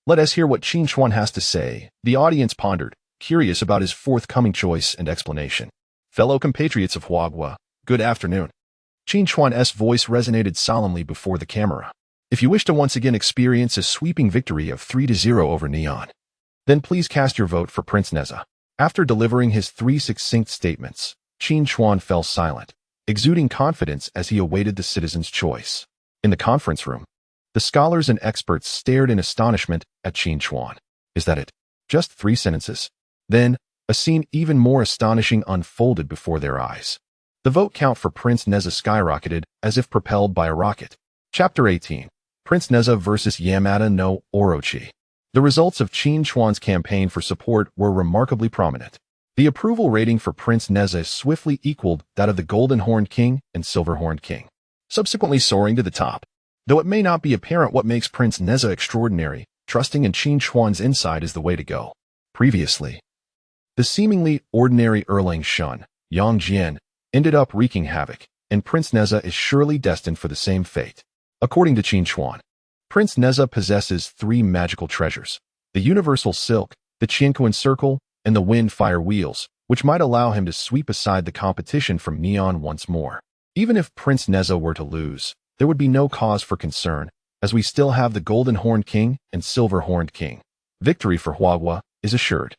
Let us hear what Qin Chuan has to say." The audience pondered, curious about his forthcoming choice and explanation. "Fellow compatriots of Huagua, good afternoon." Qin Chuan's voice resonated solemnly before the camera. "If you wish to once again experience a sweeping victory of 3-0 over Neon, then please cast your vote for Prince Neza." After delivering his 3 succinct statements, Qin Chuan fell silent, exuding confidence as he awaited the citizens' choice. In the conference room, the scholars and experts stared in astonishment at Qin Chuan. Is that it? Just 3 sentences? Then, a scene even more astonishing unfolded before their eyes. The vote count for Prince Neza skyrocketed as if propelled by a rocket. Chapter 18. Prince Neza versus Yamada no Orochi. The results of Qin Chuan's campaign for support were remarkably prominent. The approval rating for Prince Neza swiftly equaled that of the Golden-Horned King and Silver-Horned King, subsequently soaring to the top. Though it may not be apparent what makes Prince Neza extraordinary, trusting in Qin Chuan's insight is the way to go. Previously, the seemingly ordinary Erlang Shun, Yang Jian, ended up wreaking havoc, and Prince Neza is surely destined for the same fate. According to Qin Chuan, Prince Neza possesses 3 magical treasures: the Universal Silk, the Qianquan Circle, and the Wind-Fire Wheels, which might allow him to sweep aside the competition from Neon once more. Even if Prince Neza were to lose, there would be no cause for concern, as we still have the Golden-Horned King and Silver-Horned King. Victory for Huagua is assured.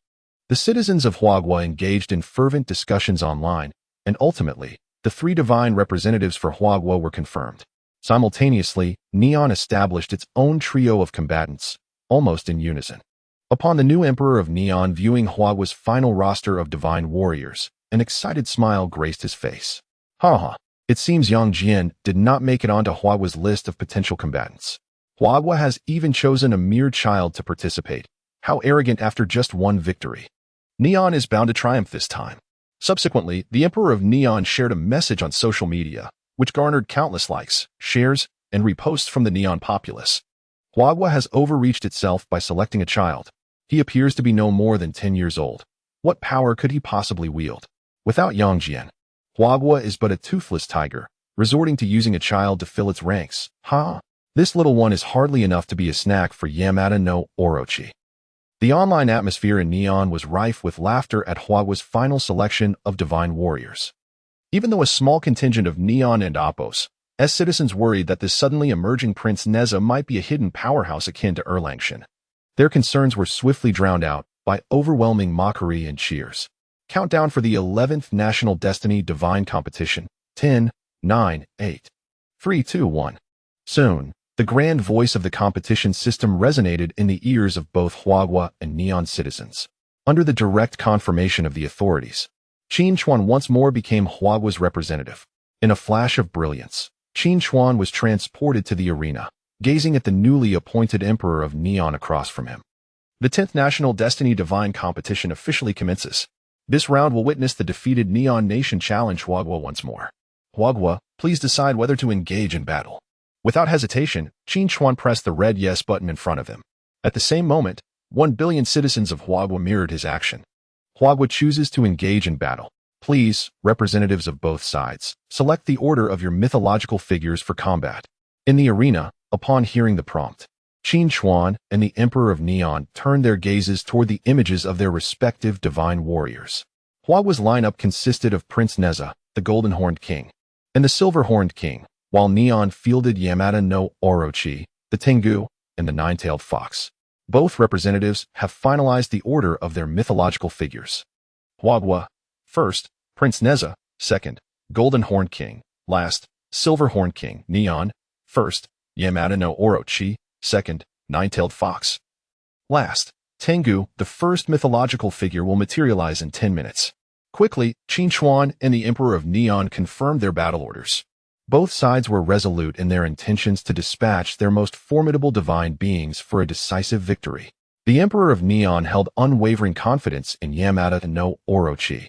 The citizens of Huagua engaged in fervent discussions online, and ultimately, the 3 divine representatives for Huagua were confirmed. Simultaneously, Neon established its own trio of combatants, almost in unison. Upon the new emperor of Neon viewing Huagua's final roster of divine warriors, an excited smile graced his face. "Haha, it seems Yang Jian did not make it onto Huagua's list of potential combatants. Huagua has even chosen a mere child to participate. How arrogant after just one victory. Neon is bound to triumph this time. Subsequently, the Emperor of Neon shared a message on social media, which garnered countless likes, shares, and reposts from the Neon populace. Huagua has overreached itself by selecting a child. He appears to be no more than 10 years old. What power could he possibly wield? Without Yangjian, Huagua is but a toothless tiger, resorting to using a child to fill its ranks. This little one is hardly enough to be a snack for Yamada no Orochi. The online atmosphere in Neon was rife with laughter at Huagua's final selection of divine warriors. Even though a small contingent of Neon and Appos, as citizens worried that this suddenly emerging Prince Neza might be a hidden powerhouse akin to Erlangshan, their concerns were swiftly drowned out by overwhelming mockery and cheers. Countdown for the 11th National Destiny Divine Competition. 10, 9, 8, 3, 2, 1. Soon, the grand voice of the competition system resonated in the ears of both Huagua and Neon citizens. Under the direct confirmation of the authorities, Qin Chuan once more became Huagua's representative. In a flash of brilliance, Qin Chuan was transported to the arena, gazing at the newly appointed Emperor of Neon across from him. The 10th National Destiny Divine Competition officially commences. This round will witness the defeated Neon Nation challenge Huagua once more. Huagua, please decide whether to engage in battle. Without hesitation, Qin Chuan pressed the red yes button in front of him. At the same moment, 1 billion citizens of Huagua mirrored his action. Huagua chooses to engage in battle. Please, representatives of both sides, select the order of your mythological figures for combat. In the arena, upon hearing the prompt, Qin Chuan and the Emperor of Neon turned their gazes toward the images of their respective divine warriors. Huagua's lineup consisted of Prince Neza, the Golden-Horned King, and the Silver-Horned King, while Neon fielded Yamada no Orochi, the Tengu, and the Nine-Tailed Fox. Both representatives have finalized the order of their mythological figures. Huagua, first, Prince Neza, second, Golden-Horned King, last, Silver-Horned King. Neon, first, Yamada no Orochi, second, Nine-Tailed Fox. Last, Tengu, the first mythological figure, will materialize in 10 minutes. Quickly, Qin Chuan and the Emperor of Neon confirmed their battle orders. Both sides were resolute in their intentions to dispatch their most formidable divine beings for a decisive victory. The Emperor of Neon held unwavering confidence in Yamada no Orochi,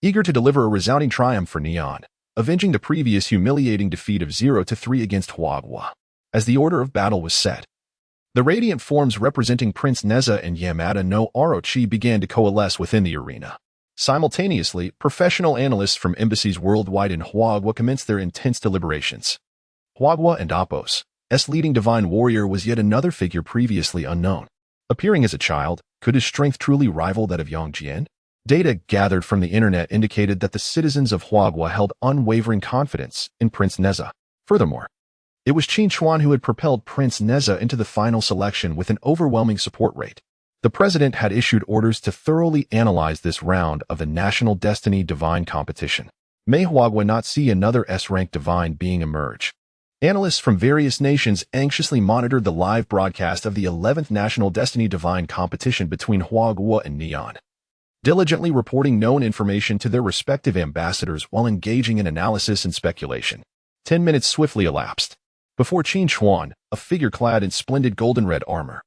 eager to deliver a resounding triumph for Neon, avenging the previous humiliating defeat of 0-3 against Huagua. As the order of battle was set, the radiant forms representing Prince Neza and Yamada no Orochi began to coalesce within the arena. Simultaneously, professional analysts from embassies worldwide in Huagua commenced their intense deliberations. Huagua and Appos, leading divine warrior, was yet another figure previously unknown. Appearing as a child, could his strength truly rival that of Yangjian? Data gathered from the internet indicated that the citizens of Huagua held unwavering confidence in Prince Neza. Furthermore, it was Qin Chuan who had propelled Prince Neza into the final selection with an overwhelming support rate. The president had issued orders to thoroughly analyze this round of the National Destiny Divine Competition. May Huagua not see another S-rank divine being emerge. Analysts from various nations anxiously monitored the live broadcast of the 11th National Destiny Divine Competition between Huagua and Neon, diligently reporting known information to their respective ambassadors while engaging in analysis and speculation. 10 minutes swiftly elapsed before Qin Chuan, a figure clad in splendid golden-red armor,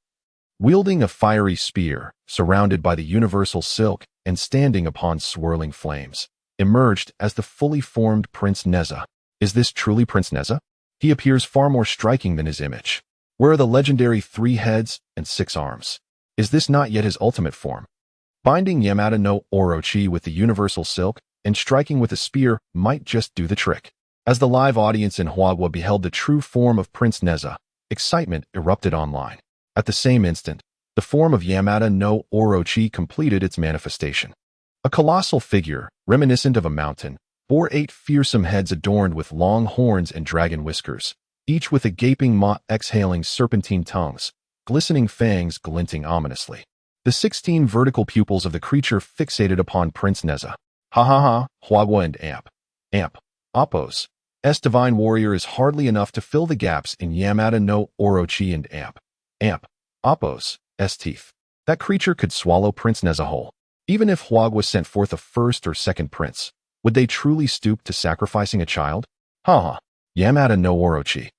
wielding a fiery spear, surrounded by the universal silk and standing upon swirling flames, emerged as the fully formed Prince Neza. Is this truly Prince Neza? He appears far more striking than his image. Where are the legendary 3 heads and 6 arms? Is this not yet his ultimate form? Binding Yamada no Orochi with the universal silk and striking with a spear might just do the trick. As the live audience in Huagua beheld the true form of Prince Neza, excitement erupted online. At the same instant, the form of Yamada no Orochi completed its manifestation. A colossal figure, reminiscent of a mountain, bore 8 fearsome heads adorned with long horns and dragon whiskers, each with a gaping maw exhaling serpentine tongues, glistening fangs glinting ominously. The 16 vertical pupils of the creature fixated upon Prince Neza. Huagua and Appos, divine warrior is hardly enough to fill the gaps in Yamada no Orochi and Appos, teeth. That creature could swallow Prince Neza whole. Even if Huagua sent forth a first or second prince, would they truly stoop to sacrificing a child? Yamada no Orochi,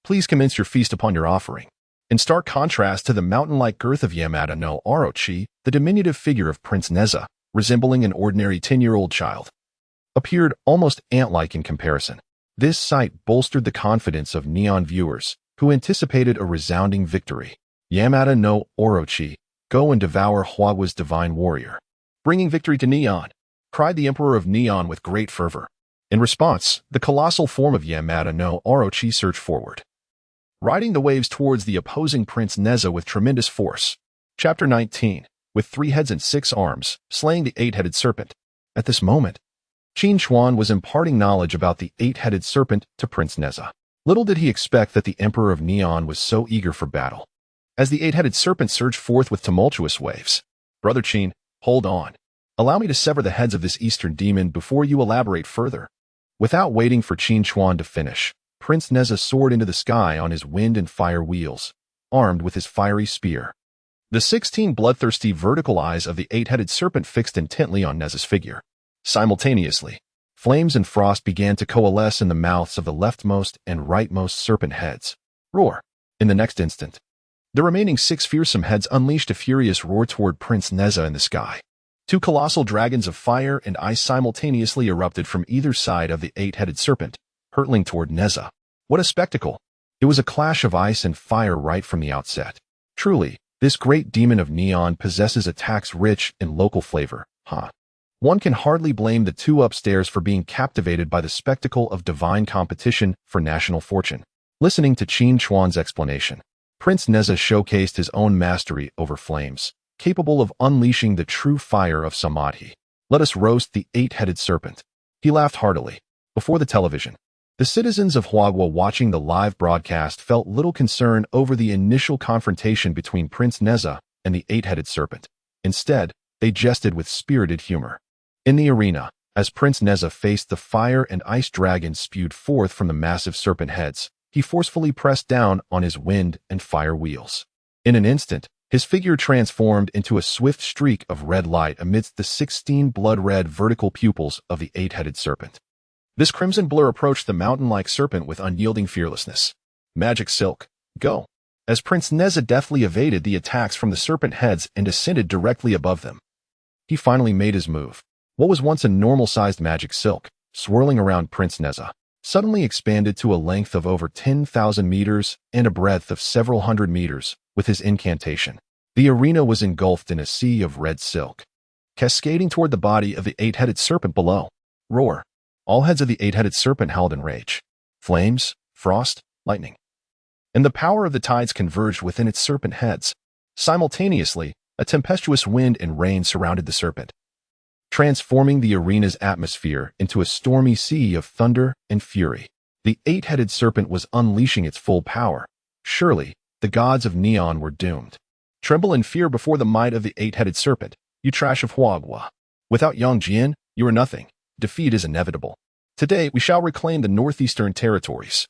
please commence your feast upon your offering. In stark contrast to the mountain-like girth of Yamada no Orochi, the diminutive figure of Prince Neza, resembling an ordinary 10-year-old child, appeared almost ant-like in comparison. This sight bolstered the confidence of Neon viewers, who anticipated a resounding victory. Yamada no Orochi, go and devour Huagua's divine warrior. Bringing victory to Neon, cried the Emperor of Neon with great fervor. In response, the colossal form of Yamada no Orochi surged forward, riding the waves towards the opposing Prince Neza with tremendous force. Chapter 19. With 3 heads and 6 arms, slaying the 8-headed serpent. At this moment, Qin Chuan was imparting knowledge about the 8-headed serpent to Prince Neza. Little did he expect that the Emperor of Neon was so eager for battle. As the 8-headed serpent surged forth with tumultuous waves, "Brother Qin, hold on. Allow me to sever the heads of this eastern demon before you elaborate further." Without waiting for Qin Chuan to finish, Prince Neza soared into the sky on his wind and fire wheels, armed with his fiery spear. The 16 bloodthirsty vertical eyes of the 8-headed serpent fixed intently on Neza's figure. Simultaneously, flames and frost began to coalesce in the mouths of the leftmost and rightmost serpent heads. Roar! In the next instant, the remaining 6 fearsome heads unleashed a furious roar toward Prince Neza in the sky. 2 colossal dragons of fire and ice simultaneously erupted from either side of the 8-headed serpent, hurtling toward Neza. What a spectacle! It was a clash of ice and fire right from the outset. Truly, this great demon of Neon possesses attacks rich in local flavor, huh? One can hardly blame the 2 upstairs for being captivated by the spectacle of divine competition for national fortune. Listening to Qin Chuan's explanation, Prince Neza showcased his own mastery over flames, capable of unleashing the true fire of Samadhi. "Let us roast the 8-headed serpent." He laughed heartily. Before the television, the citizens of Huagua watching the live broadcast felt little concern over the initial confrontation between Prince Neza and the 8-headed serpent. Instead, they jested with spirited humor. In the arena, as Prince Neza faced the fire and ice dragon spewed forth from the massive serpent heads, he forcefully pressed down on his wind and fire wheels. In an instant, his figure transformed into a swift streak of red light amidst the 16 blood-red vertical pupils of the 8-headed serpent. This crimson blur approached the mountain-like serpent with unyielding fearlessness. "Magic silk, go!" As Prince Neza deftly evaded the attacks from the serpent heads and descended directly above them, he finally made his move. What was once a normal-sized magic silk, swirling around Prince Neza, suddenly expanded to a length of over 10,000 meters and a breadth of several hundred meters with his incantation. The arena was engulfed in a sea of red silk, cascading toward the body of the 8-headed serpent below. Roar! All heads of the 8-headed serpent howled in rage. Flames, frost, lightning, and the power of the tides converged within its serpent heads. Simultaneously, a tempestuous wind and rain surrounded the serpent, transforming the arena's atmosphere into a stormy sea of thunder and fury. The 8-headed serpent was unleashing its full power. Surely, the gods of Neon were doomed. Tremble in fear before the might of the 8-headed serpent, you trash of Huagua. Without Yangjian, you are nothing. Defeat is inevitable. Today, we shall reclaim the northeastern territories.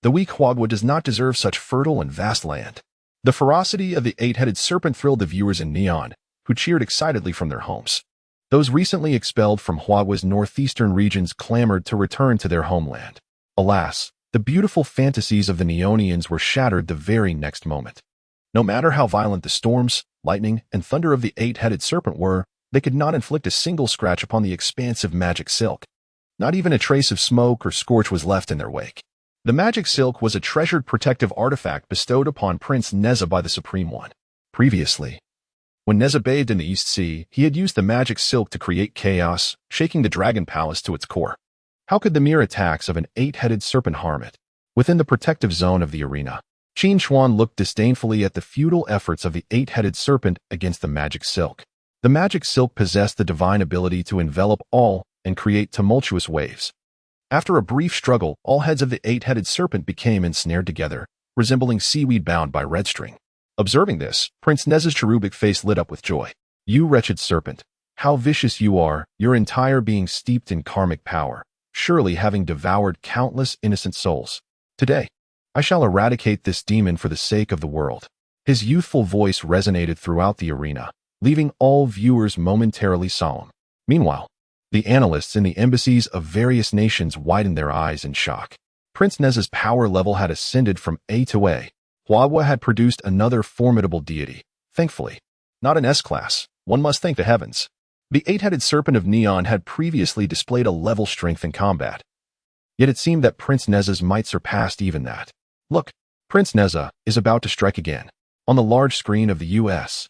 The weak Huagua does not deserve such fertile and vast land. The ferocity of the 8-headed serpent thrilled the viewers in Neon, who cheered excitedly from their homes. Those recently expelled from Huagua's northeastern regions clamored to return to their homeland. Alas, the beautiful fantasies of the Neonians were shattered the very next moment. No matter how violent the storms, lightning, and thunder of the 8-headed serpent were, they could not inflict a single scratch upon the expansive magic silk. Not even a trace of smoke or scorch was left in their wake. The magic silk was a treasured protective artifact bestowed upon Prince Neza by the Supreme One. Previously, when Neza bathed in the East Sea, he had used the magic silk to create chaos, shaking the Dragon Palace to its core. How could the mere attacks of an 8-headed serpent harm it? Within the protective zone of the arena, Qin Chuan looked disdainfully at the futile efforts of the 8-headed serpent against the magic silk. The magic silk possessed the divine ability to envelop all and create tumultuous waves. After a brief struggle, all heads of the 8-headed serpent became ensnared together, resembling seaweed bound by red string. Observing this, Prince Neza's cherubic face lit up with joy. "You wretched serpent, how vicious you are, your entire being steeped in karmic power, surely having devoured countless innocent souls. Today, I shall eradicate this demon for the sake of the world." His youthful voice resonated throughout the arena, leaving all viewers momentarily solemn. Meanwhile, the analysts in the embassies of various nations widened their eyes in shock. Prince Neza's power level had ascended from A to A, Huagua had produced another formidable deity, thankfully. Not an S-class, one must thank the heavens. The eight-headed serpent of Neon had previously displayed a level strength in combat. Yet it seemed that Prince Neza's might surpassed even that. Look, Prince Neza is about to strike again. On the large screen of the U.S.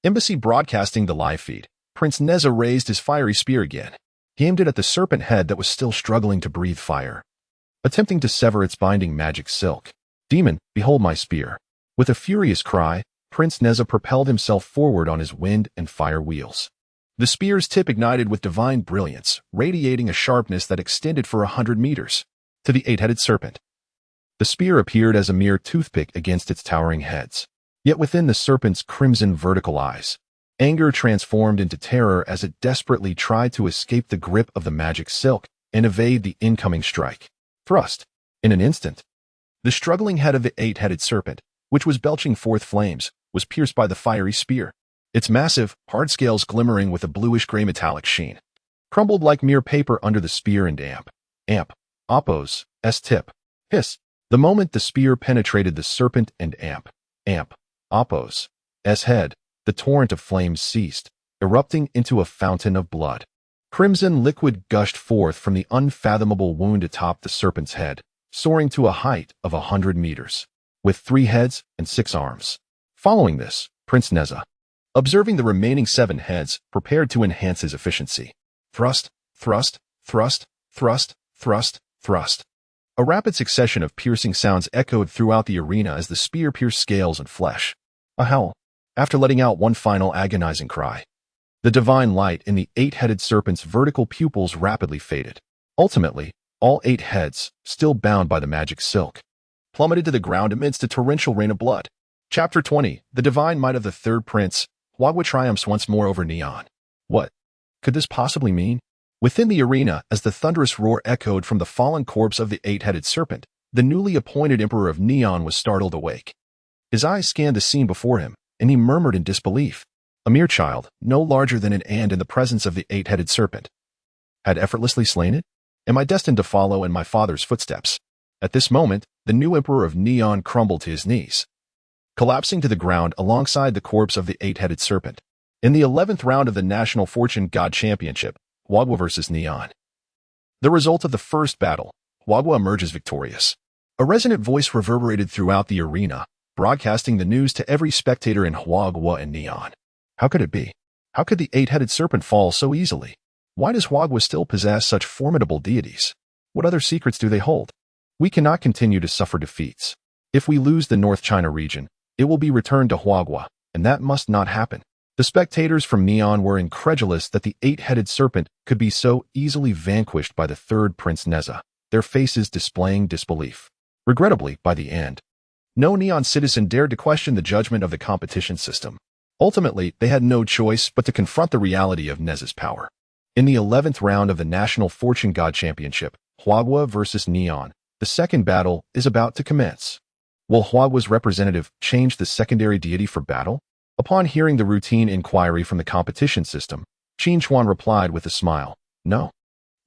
Embassy broadcasting the live feed, Prince Neza raised his fiery spear again. He aimed it at the serpent head that was still struggling to breathe fire, attempting to sever its binding magic silk. Demon, behold my spear. With a furious cry, Prince Neza propelled himself forward on his wind and fire wheels. The spear's tip ignited with divine brilliance, radiating a sharpness that extended for 100 meters to the eight-headed serpent. The spear appeared as a mere toothpick against its towering heads. Yet within the serpent's crimson vertical eyes, anger transformed into terror as it desperately tried to escape the grip of the magic silk and evade the incoming strike. Thrust. In an instant, the struggling head of the eight-headed serpent, which was belching forth flames, was pierced by the fiery spear. Its massive, hard scales glimmering with a bluish-gray metallic sheen, crumbled like mere paper under the spear and Oppos, S-tip. Hiss. The moment the spear penetrated the serpent and Oppos, S-head, the torrent of flames ceased, erupting into a fountain of blood. Crimson liquid gushed forth from the unfathomable wound atop the serpent's head, soaring to a height of 100 meters, with 3 heads and 6 arms. Following this, Prince Neza, observing the remaining 7 heads, prepared to enhance his efficiency. Thrust, thrust, thrust, thrust, thrust, thrust. A rapid succession of piercing sounds echoed throughout the arena as the spear pierced scales and flesh. A howl, after letting out one final agonizing cry. The divine light in the eight-headed serpent's vertical pupils rapidly faded. Ultimately, all 8 heads, still bound by the magic silk, plummeted to the ground amidst a torrential rain of blood. Chapter 20. The Divine Might of the Third Prince. Huagua triumphs once more over Neon. What could this possibly mean? Within the arena, as the thunderous roar echoed from the fallen corpse of the eight-headed serpent, the newly appointed Emperor of Neon was startled awake. His eyes scanned the scene before him, and he murmured in disbelief. A mere child, no larger than an ant in the presence of the eight-headed serpent, had effortlessly slain it? Am I destined to follow in my father's footsteps? At this moment, the new Emperor of Neon crumbled to his knees, collapsing to the ground alongside the corpse of the eight-headed serpent. In the 11th round of the National Fortune God Championship, Huagua vs. Neon. The result of the first battle, Huagua emerges victorious. A resonant voice reverberated throughout the arena, broadcasting the news to every spectator in Huagua and Neon. How could it be? How could the eight-headed serpent fall so easily? Why does Huagua still possess such formidable deities? What other secrets do they hold? We cannot continue to suffer defeats. If we lose the North China region, it will be returned to Huagua, and that must not happen. The spectators from Neon were incredulous that the eight-headed serpent could be so easily vanquished by the third Prince Neza, their faces displaying disbelief. Regrettably, by the end, no Neon citizen dared to question the judgment of the competition system. Ultimately, they had no choice but to confront the reality of Neza's power. In the 11th round of the National Fortune God Championship, Huagua vs. Neon, the second battle is about to commence. Will Huagua's representative change the secondary deity for battle? Upon hearing the routine inquiry from the competition system, Qin Chuan replied with a smile, no.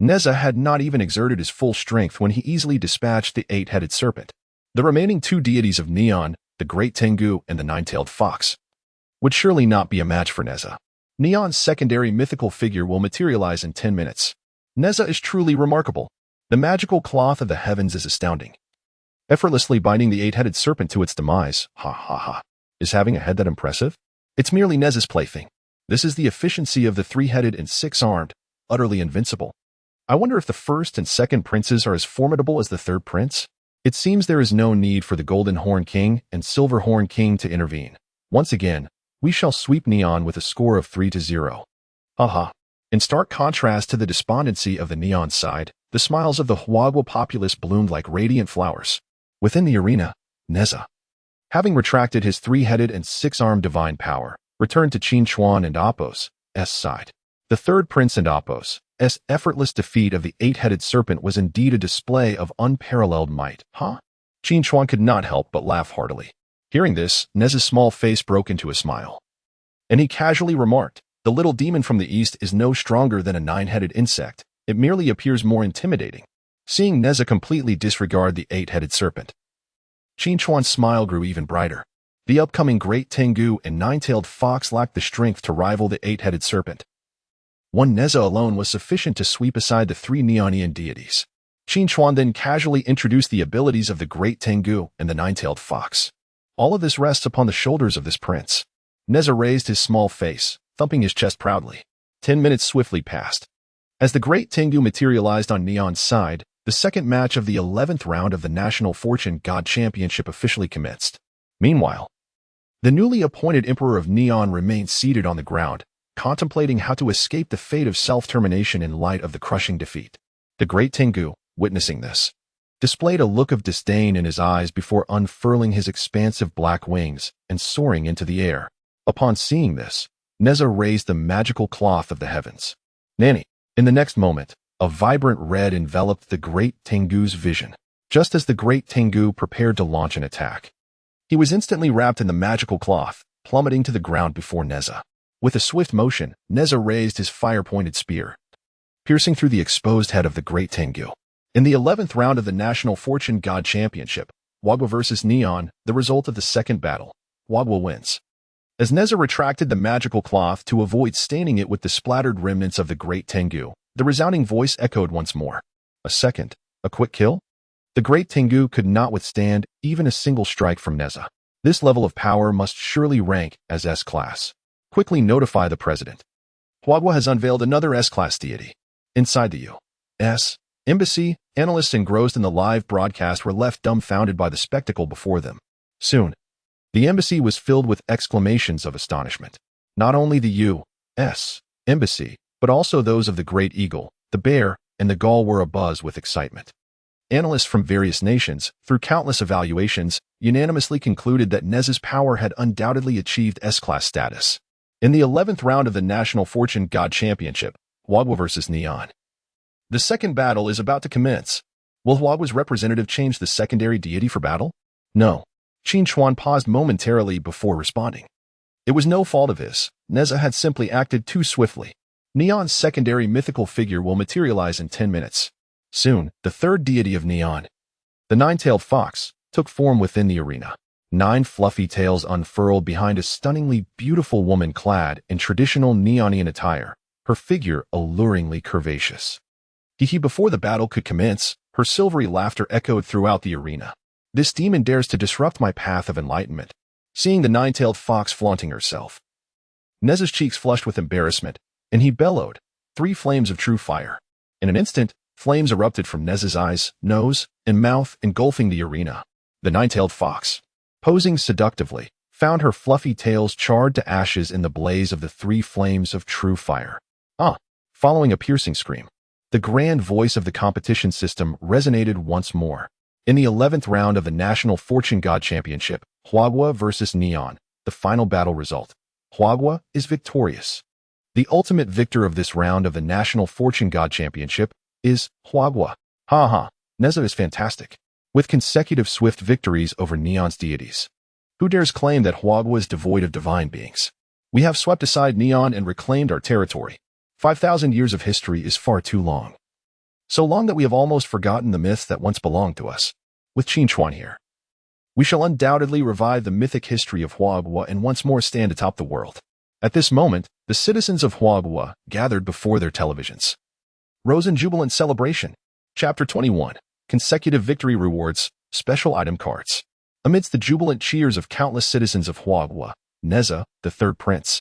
Neza had not even exerted his full strength when he easily dispatched the eight-headed serpent. The remaining 2 deities of Neon, the Great Tengu and the Nine-Tailed Fox, would surely not be a match for Neza. Neon's secondary mythical figure will materialize in 10 minutes. Neza is truly remarkable. The magical cloth of the heavens is astounding. Effortlessly binding the eight-headed serpent to its demise, ha ha ha. Is having a head that impressive? It's merely Neza's plaything. This is the efficiency of the 3-headed and 6-armed, utterly invincible. I wonder if the first and second princes are as formidable as the third prince? It seems there is no need for the Golden Horn King and Silver Horn King to intervene. Once again, we shall sweep Neon with a score of 3-0. Haha. In stark contrast to the despondency of the Neon side, the smiles of the Huagua populace bloomed like radiant flowers. Within the arena, Neza, having retracted his 3-headed and 6-armed divine power, returned to Qin Chuan and Oppos' side. The third prince and Oppos' effortless defeat of the 8-headed serpent was indeed a display of unparalleled might. Qin Chuan could not help but laugh heartily. Hearing this, Neza's small face broke into a smile, and he casually remarked, the little demon from the east is no stronger than a 9-headed insect. It merely appears more intimidating. Seeing Neza completely disregard the 8-headed serpent, Qin Chuan's smile grew even brighter. The upcoming Great Tengu and Nine-Tailed Fox lacked the strength to rival the Eight-Headed Serpent. One Neza alone was sufficient to sweep aside the three Neonian deities. Qin Chuan then casually introduced the abilities of the Great Tengu and the Nine-Tailed Fox. All of this rests upon the shoulders of this prince. Neza raised his small face, thumping his chest proudly. 10 minutes swiftly passed. As the Great Tengu materialized on Neon's side, the second match of the 11th round of the National Fortune God Championship officially commenced. Meanwhile, the newly appointed Emperor of Neon remained seated on the ground, contemplating how to escape the fate of self-termination in light of the crushing defeat. The Great Tengu, witnessing this, displayed a look of disdain in his eyes before unfurling his expansive black wings and soaring into the air. Upon seeing this, Neza raised the magical cloth of the heavens. Nanny. In the next moment, a vibrant red enveloped the Great Tengu's vision, just as the Great Tengu prepared to launch an attack. He was instantly wrapped in the magical cloth, plummeting to the ground before Neza. With a swift motion, Neza raised his fire-pointed spear, piercing through the exposed head of the Great Tengu. In the 11th round of the National Fortune God Championship, Wagwa versus Neon, the result of the second battle, Wagwa wins. As Neza retracted the magical cloth to avoid staining it with the splattered remnants of the Great Tengu, the resounding voice echoed once more. A second, a quick kill? The Great Tengu could not withstand even a single strike from Neza. This level of power must surely rank as S-Class. Quickly notify the president. Wagwa has unveiled another S-Class deity. Inside the U.S. Embassy, analysts engrossed in the live broadcast were left dumbfounded by the spectacle before them. Soon, the embassy was filled with exclamations of astonishment. Not only the U.S. Embassy, but also those of the Great Eagle, the Bear, and the Gull were abuzz with excitement. Analysts from various nations, through countless evaluations, unanimously concluded that Neza's power had undoubtedly achieved S-Class status. In the 11th round of the National Fortune God Championship, Wagwa versus Neon. The second battle is about to commence. Will Wagwa's representative change the secondary deity for battle? No. Qin Chuan paused momentarily before responding. It was no fault of his. Neza had simply acted too swiftly. Neon's secondary mythical figure will materialize in 10 minutes. Soon, the third deity of Neon, the Nine-Tailed Fox, took form within the arena. 9 fluffy tails unfurled behind a stunningly beautiful woman clad in traditional Neonian attire, her figure alluringly curvaceous. Before the battle could commence, her silvery laughter echoed throughout the arena. This demon dares to disrupt my path of enlightenment. Seeing the Nine-Tailed Fox flaunting herself, Neza's cheeks flushed with embarrassment, and he bellowed, 3 flames of true fire. In an instant, flames erupted from Neza's eyes, nose, and mouth, engulfing the arena. The Nine-Tailed Fox, posing seductively, found her fluffy tails charred to ashes in the blaze of the 3 flames of true fire. Following a piercing scream, the grand voice of the competition system resonated once more. In the 11th round of the National Fortune God Championship, Wagwa versus Neon, the final battle result. Wagwa is victorious. The ultimate victor of this round of the National Fortune God Championship is Wagwa. Neza is fantastic, with consecutive swift victories over Neon's deities. Who dares claim that Wagwa is devoid of divine beings? We have swept aside Neon and reclaimed our territory. 5,000 years of history is far too long. So long that we have almost forgotten the myths that once belonged to us. With Qin Chuan here, we shall undoubtedly revive the mythic history of Wagwa and once more stand atop the world. At this moment, the citizens of Wagwa gathered before their televisions. Rose in jubilant celebration. Chapter 21. Consecutive victory rewards, special item cards. Amidst the jubilant cheers of countless citizens of Wagwa, Neza, the third prince,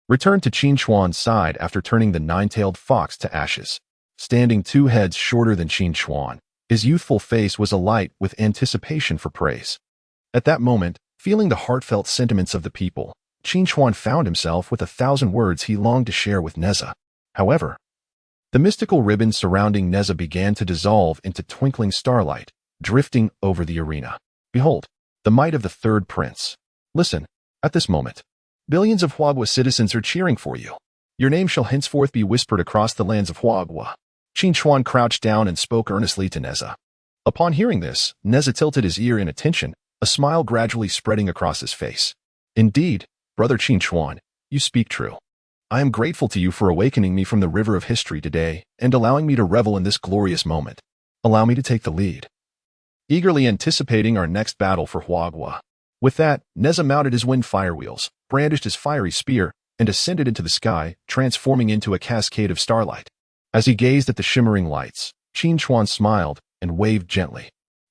returned to Qin Chuan's side after turning the Nine-Tailed Fox to ashes. Standing 2 heads shorter than Qin Chuan, his youthful face was alight with anticipation for praise. At that moment, feeling the heartfelt sentiments of the people, Qin Chuan found himself with 1,000 words he longed to share with Neza. However, the mystical ribbon surrounding Neza began to dissolve into twinkling starlight, drifting over the arena. Behold, the might of the third prince. Listen, at this moment, billions of Wagwa citizens are cheering for you. Your name shall henceforth be whispered across the lands of Wagwa. Qin Chuan crouched down and spoke earnestly to Neza. Upon hearing this, Neza tilted his ear in attention, a smile gradually spreading across his face. Indeed, brother Qin Chuan, you speak true. I am grateful to you for awakening me from the river of history today and allowing me to revel in this glorious moment. Allow me to take the lead. eagerly anticipating our next battle for Huagua. With that, Neza mounted his wind firewheels, brandished his fiery spear, and ascended into the sky, transforming into a cascade of starlight. As he gazed at the shimmering lights, Qin Chuan smiled and waved gently.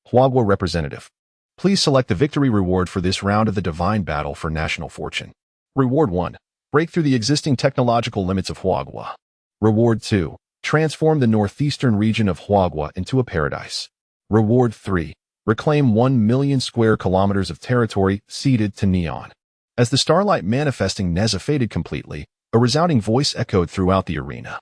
Huagua representative. Please select the victory reward for this round of the Divine Battle for National Fortune. Reward 1. Break through the existing technological limits of Huagua. Reward 2. Transform the northeastern region of Huagua into a paradise. Reward 3. Reclaim 1 million square kilometers of territory ceded to Neon. As the starlight manifesting Neza faded completely, a resounding voice echoed throughout the arena.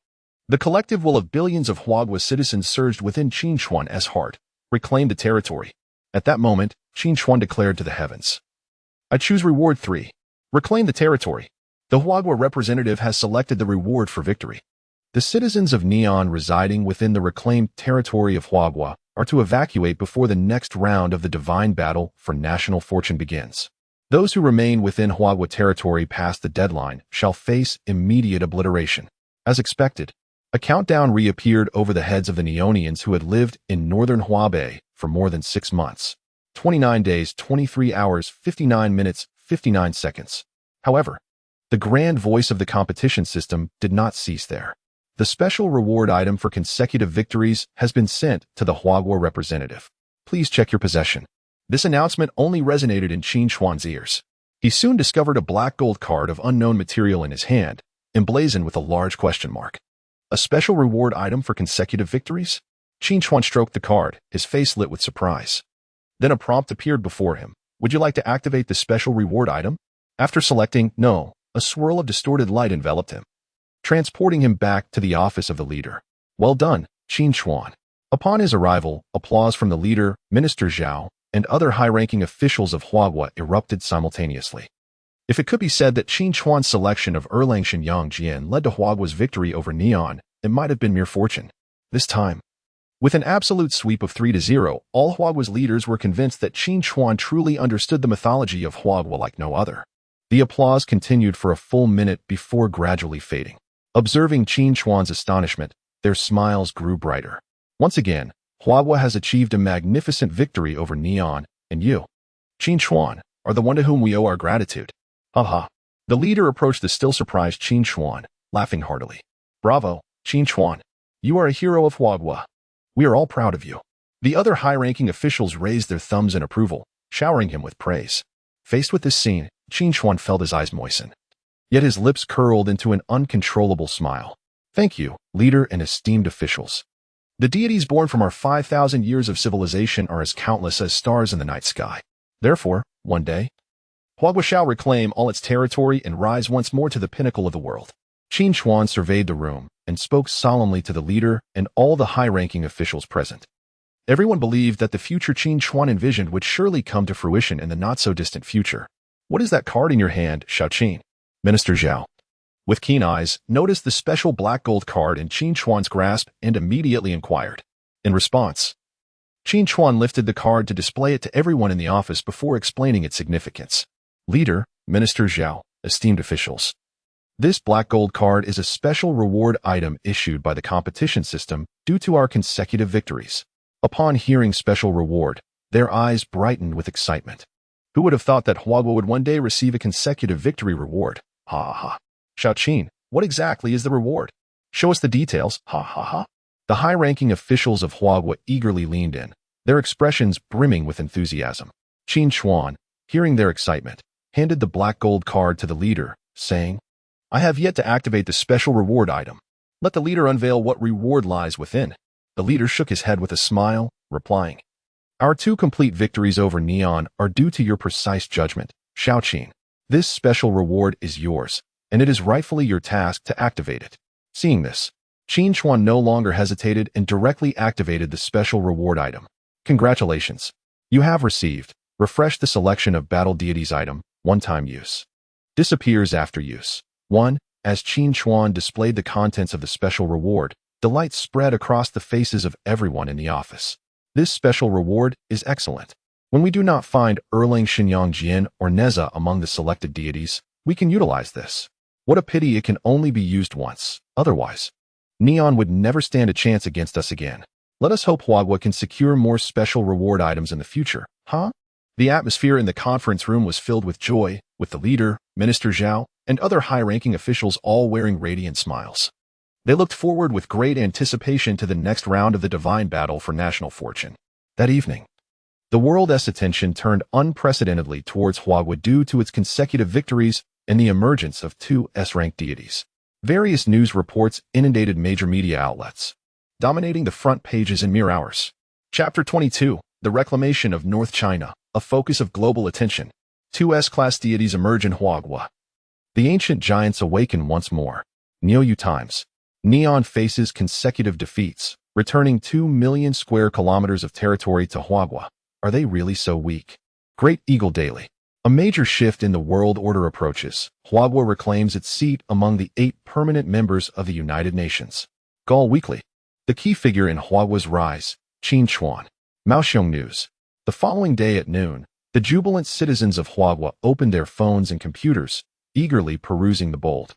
The collective will of billions of Huagua citizens surged within Qin Chuan's heart. Reclaim the territory. At that moment, Qin Chuan declared to the heavens. I choose reward 3. Reclaim the territory. The Huagua representative has selected the reward for victory. The citizens of Neon residing within the reclaimed territory of Huagua are to evacuate before the next round of the Divine Battle for National Fortune begins. Those who remain within Huagua territory past the deadline shall face immediate obliteration. As expected, a countdown reappeared over the heads of the Neonians who had lived in northern Huabei for more than 6 months. 29 days, 23 hours, 59 minutes, 59 seconds. However, the grand voice of the competition system did not cease there. The special reward item for consecutive victories has been sent to the Huagua representative. Please check your possession. This announcement only resonated in Qin Chuan's ears. He soon discovered a black gold card of unknown material in his hand, emblazoned with a large question mark. A special reward item for consecutive victories? Qin Chuan stroked the card, his face lit with surprise. Then a prompt appeared before him. Would you like to activate the special reward item? After selecting no, a swirl of distorted light enveloped him, transporting him back to the office of the leader. Well done, Qin Chuan. Upon his arrival, applause from the leader, Minister Zhao, and other high-ranking officials of Huagua erupted simultaneously. If it could be said that Qin Chuan's selection of Erlangshan Yangjian led to Huagua's victory over Neon, it might have been mere fortune. This time, with an absolute sweep of 3-0, all Huagua's leaders were convinced that Qin Chuan truly understood the mythology of Huagua like no other. The applause continued for a full minute before gradually fading. Observing Qin Chuan's astonishment, their smiles grew brighter. Once again, Huagua has achieved a magnificent victory over Neon, and you, Qin Chuan, are the one to whom we owe our gratitude. Haha. The leader approached the still surprised Qin Chuan, laughing heartily. Bravo, Qin Chuan. You are a hero of Huagua. We are all proud of you. The other high-ranking officials raised their thumbs in approval, showering him with praise. Faced with this scene, Qin Chuan felt his eyes moisten. Yet his lips curled into an uncontrollable smile. Thank you, leader and esteemed officials. The deities born from our 5,000 years of civilization are as countless as stars in the night sky. Therefore, one day, Huagua shall reclaim all its territory and rise once more to the pinnacle of the world. Qin Chuan surveyed the room and spoke solemnly to the leader and all the high-ranking officials present. Everyone believed that the future Qin Chuan envisioned would surely come to fruition in the not-so-distant future. What is that card in your hand, Xiaoqin? Minister Zhao, with keen eyes, noticed the special black gold card in Qin Chuan's grasp and immediately inquired. In response, Qin Chuan lifted the card to display it to everyone in the office before explaining its significance. Leader, Minister Zhao, esteemed officials. This black gold card is a special reward item issued by the competition system due to our consecutive victories. Upon hearing special reward, their eyes brightened with excitement. Who would have thought that Huagua would one day receive a consecutive victory reward? Ha ha ha. Xiaoqin, what exactly is the reward? Show us the details. Ha ha ha. The high-ranking officials of Huagua eagerly leaned in, their expressions brimming with enthusiasm. Qin Chuan, hearing their excitement, handed the black gold card to the leader, saying, I have yet to activate the special reward item. Let the leader unveil what reward lies within. The leader shook his head with a smile, replying, Our 2 complete victories over Neon are due to your precise judgment, Xiaoqin. This special reward is yours, and it is rightfully your task to activate it. Seeing this, Qin Chuan no longer hesitated and directly activated the special reward item. Congratulations. You have received, refresh the selection of battle deities item, one-time use. Disappears after use. 1. As Qin Chuan displayed the contents of the special reward, delight spread across the faces of everyone in the office. This special reward is excellent. When we do not find Erlangshan Yangjian or Neza among the selected deities, we can utilize this. What a pity it can only be used once. Otherwise, Neon would never stand a chance against us again. Let us hope Huagua can secure more special reward items in the future, huh? The atmosphere in the conference room was filled with joy, with the leader, Minister Zhao, and other high-ranking officials all wearing radiant smiles. They looked forward with great anticipation to the next round of the divine battle for national fortune. That evening, the world's attention turned unprecedentedly towards Huagua due to its consecutive victories and the emergence of two S-ranked deities. Various news reports inundated major media outlets, dominating the front pages in mere hours. Chapter 22, The Reclamation of North China, a focus of global attention. Two S-class deities emerge in Huagua. The ancient giants awaken once more. Niu times. Neon faces consecutive defeats, returning 2 million square kilometers of territory to Huagua. Are they really so weak? Great Eagle Daily. A major shift in the world order approaches. Huagua reclaims its seat among the 8 permanent members of the United Nations. Gaul Weekly. The key figure in Huagua's rise, Qin Chuan. Maoxiong News. The following day at noon, the jubilant citizens of Huagua opened their phones and computers, eagerly perusing the bold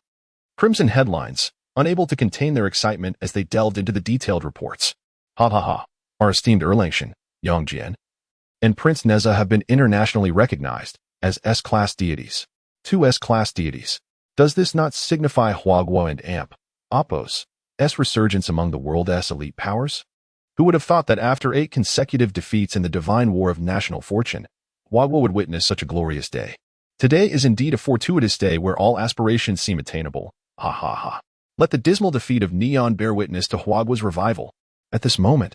crimson headlines, unable to contain their excitement as they delved into the detailed reports. Ha ha ha. Our esteemed Erlangchen, Yangjian, and Prince Neza have been internationally recognized as S-class deities. Two S-class deities. Does this not signify Huagua and Appo's resurgence among the world's elite powers? Who would have thought that after 8 consecutive defeats in the divine war of national fortune, Huagua would witness such a glorious day? Today is indeed a fortuitous day where all aspirations seem attainable. Ha ha ha. Let the dismal defeat of Neon bear witness to Huagua's revival. At this moment,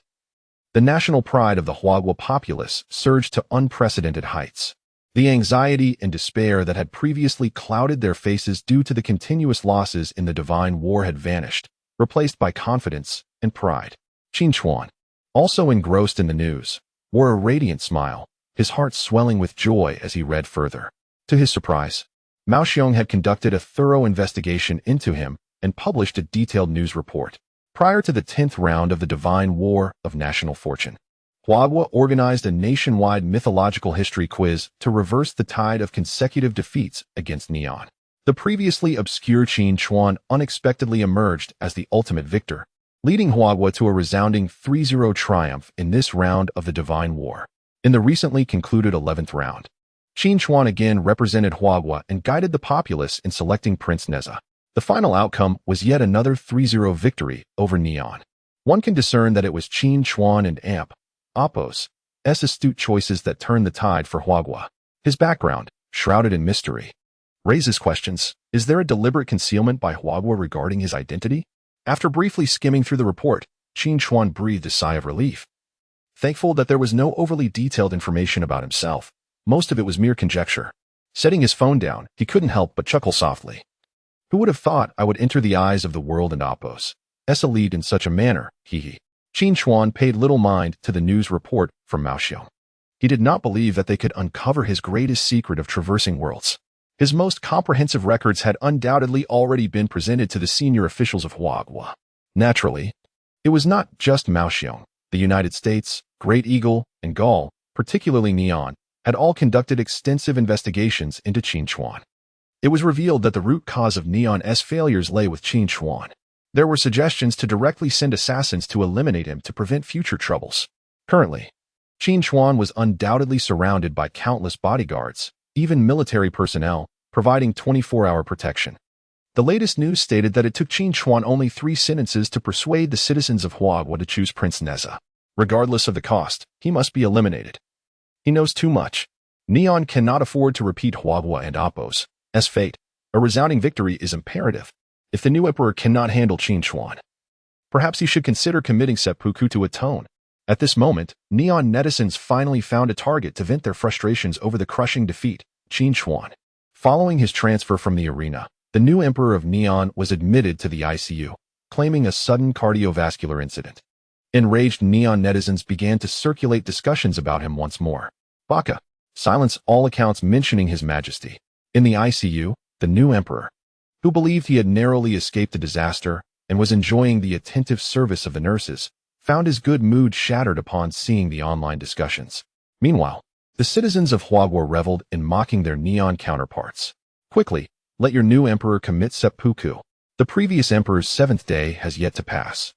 the national pride of the Huagua populace surged to unprecedented heights. The anxiety and despair that had previously clouded their faces due to the continuous losses in the divine war had vanished, replaced by confidence and pride. Qin Chuan, also engrossed in the news, wore a radiant smile, his heart swelling with joy as he read further. To his surprise, Maoxiong had conducted a thorough investigation into him and published a detailed news report. Prior to the 10th round of the divine war of national fortune, Huagua organized a nationwide mythological history quiz to reverse the tide of consecutive defeats against Neon. The previously obscure Qin Chuan unexpectedly emerged as the ultimate victor, leading Huagua to a resounding 3-0 triumph in this round of the divine war. In the recently concluded 11th round, Qin Chuan again represented Huagua and guided the populace in selecting Prince Neza. The final outcome was yet another 3-0 victory over Neon. One can discern that it was Qin Chuan and Appo's astute choices that turned the tide for Huagua. His background, shrouded in mystery, raises questions. Is there a deliberate concealment by Huagua regarding his identity? After briefly skimming through the report, Qin Chuan breathed a sigh of relief. Thankful that there was no overly detailed information about himself, most of it was mere conjecture. Setting his phone down, he couldn't help but chuckle softly. Who would have thought I would enter the eyes of the world and Appo's elite in such a manner, hee. Qin Chuan paid little mind to the news report from Maoxiong. He did not believe that they could uncover his greatest secret of traversing worlds. His most comprehensive records had undoubtedly already been presented to the senior officials of Huagua. Naturally, it was not just Maoxiong. The United States, Great Eagle, and Gaul, particularly Neon, had all conducted extensive investigations into Qin Chuan. It was revealed that the root cause of Neon's failures lay with Qin Chuan. There were suggestions to directly send assassins to eliminate him to prevent future troubles. Currently, Qin Chuan was undoubtedly surrounded by countless bodyguards, even military personnel, providing 24-hour protection. The latest news stated that it took Qin Chuan only 3 sentences to persuade the citizens of Huagua to choose Prince Neza. Regardless of the cost, he must be eliminated. He knows too much. Neon cannot afford to repeat Huagua and Appo's fate. A resounding victory is imperative. If the new emperor cannot handle Qin Chuan, perhaps he should consider committing seppuku to atone. At this moment, Neon netizens finally found a target to vent their frustrations over the crushing defeat, Qin Chuan. Following his transfer from the arena, the new emperor of Neon was admitted to the ICU, claiming a sudden cardiovascular incident. Enraged Neon netizens began to circulate discussions about him once more. Baka, silence all accounts mentioning his majesty. In the ICU, the new emperor, who believed he had narrowly escaped the disaster and was enjoying the attentive service of the nurses, found his good mood shattered upon seeing the online discussions. Meanwhile, the citizens of Huagua reveled in mocking their Neon counterparts. Quickly, let your new emperor commit seppuku. The previous emperor's 7th day has yet to pass.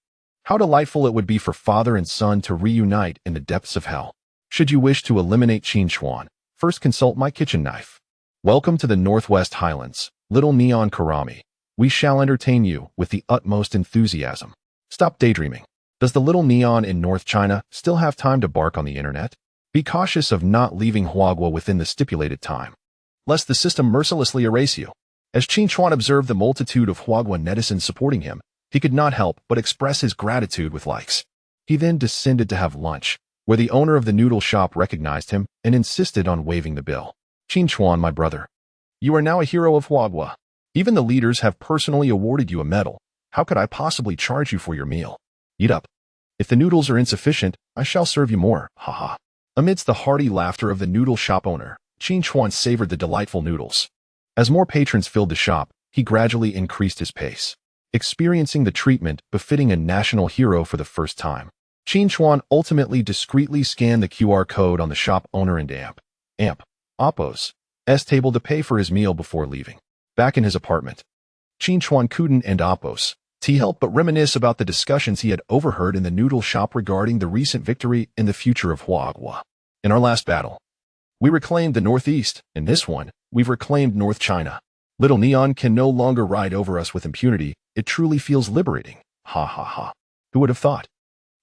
How delightful it would be for father and son to reunite in the depths of hell. Should you wish to eliminate Qin Chuan, first consult my kitchen knife. Welcome to the Northwest Highlands, little neon Karami. We shall entertain you with the utmost enthusiasm. Stop daydreaming. Does the little neon in North China still have time to bark on the internet? Be cautious of not leaving Huagua within the stipulated time, lest the system mercilessly erase you. As Qin Chuan observed the multitude of Huagua netizens supporting him, he could not help but express his gratitude with likes. He then descended to have lunch, where the owner of the noodle shop recognized him and insisted on waiving the bill. Qin Chuan, my brother, you are now a hero of Huagua. Even the leaders have personally awarded you a medal. How could I possibly charge you for your meal? Eat up. If the noodles are insufficient, I shall serve you more, haha. Amidst the hearty laughter of the noodle shop owner, Qin Chuan savored the delightful noodles. As more patrons filled the shop, he gradually increased his pace, experiencing the treatment befitting a national hero for the first time. Qin Chuan ultimately discreetly scanned the QR code on the shop owner and Oppo's table to pay for his meal before leaving. Back in his apartment, Qin Chuan couldn't help but reminisce about the discussions he had overheard in the noodle shop regarding the recent victory and the future of Huagua. In our last battle, we reclaimed the Northeast. In this one, we've reclaimed North China. Little Neon can no longer ride over us with impunity. It truly feels liberating. Ha ha ha. Who would have thought?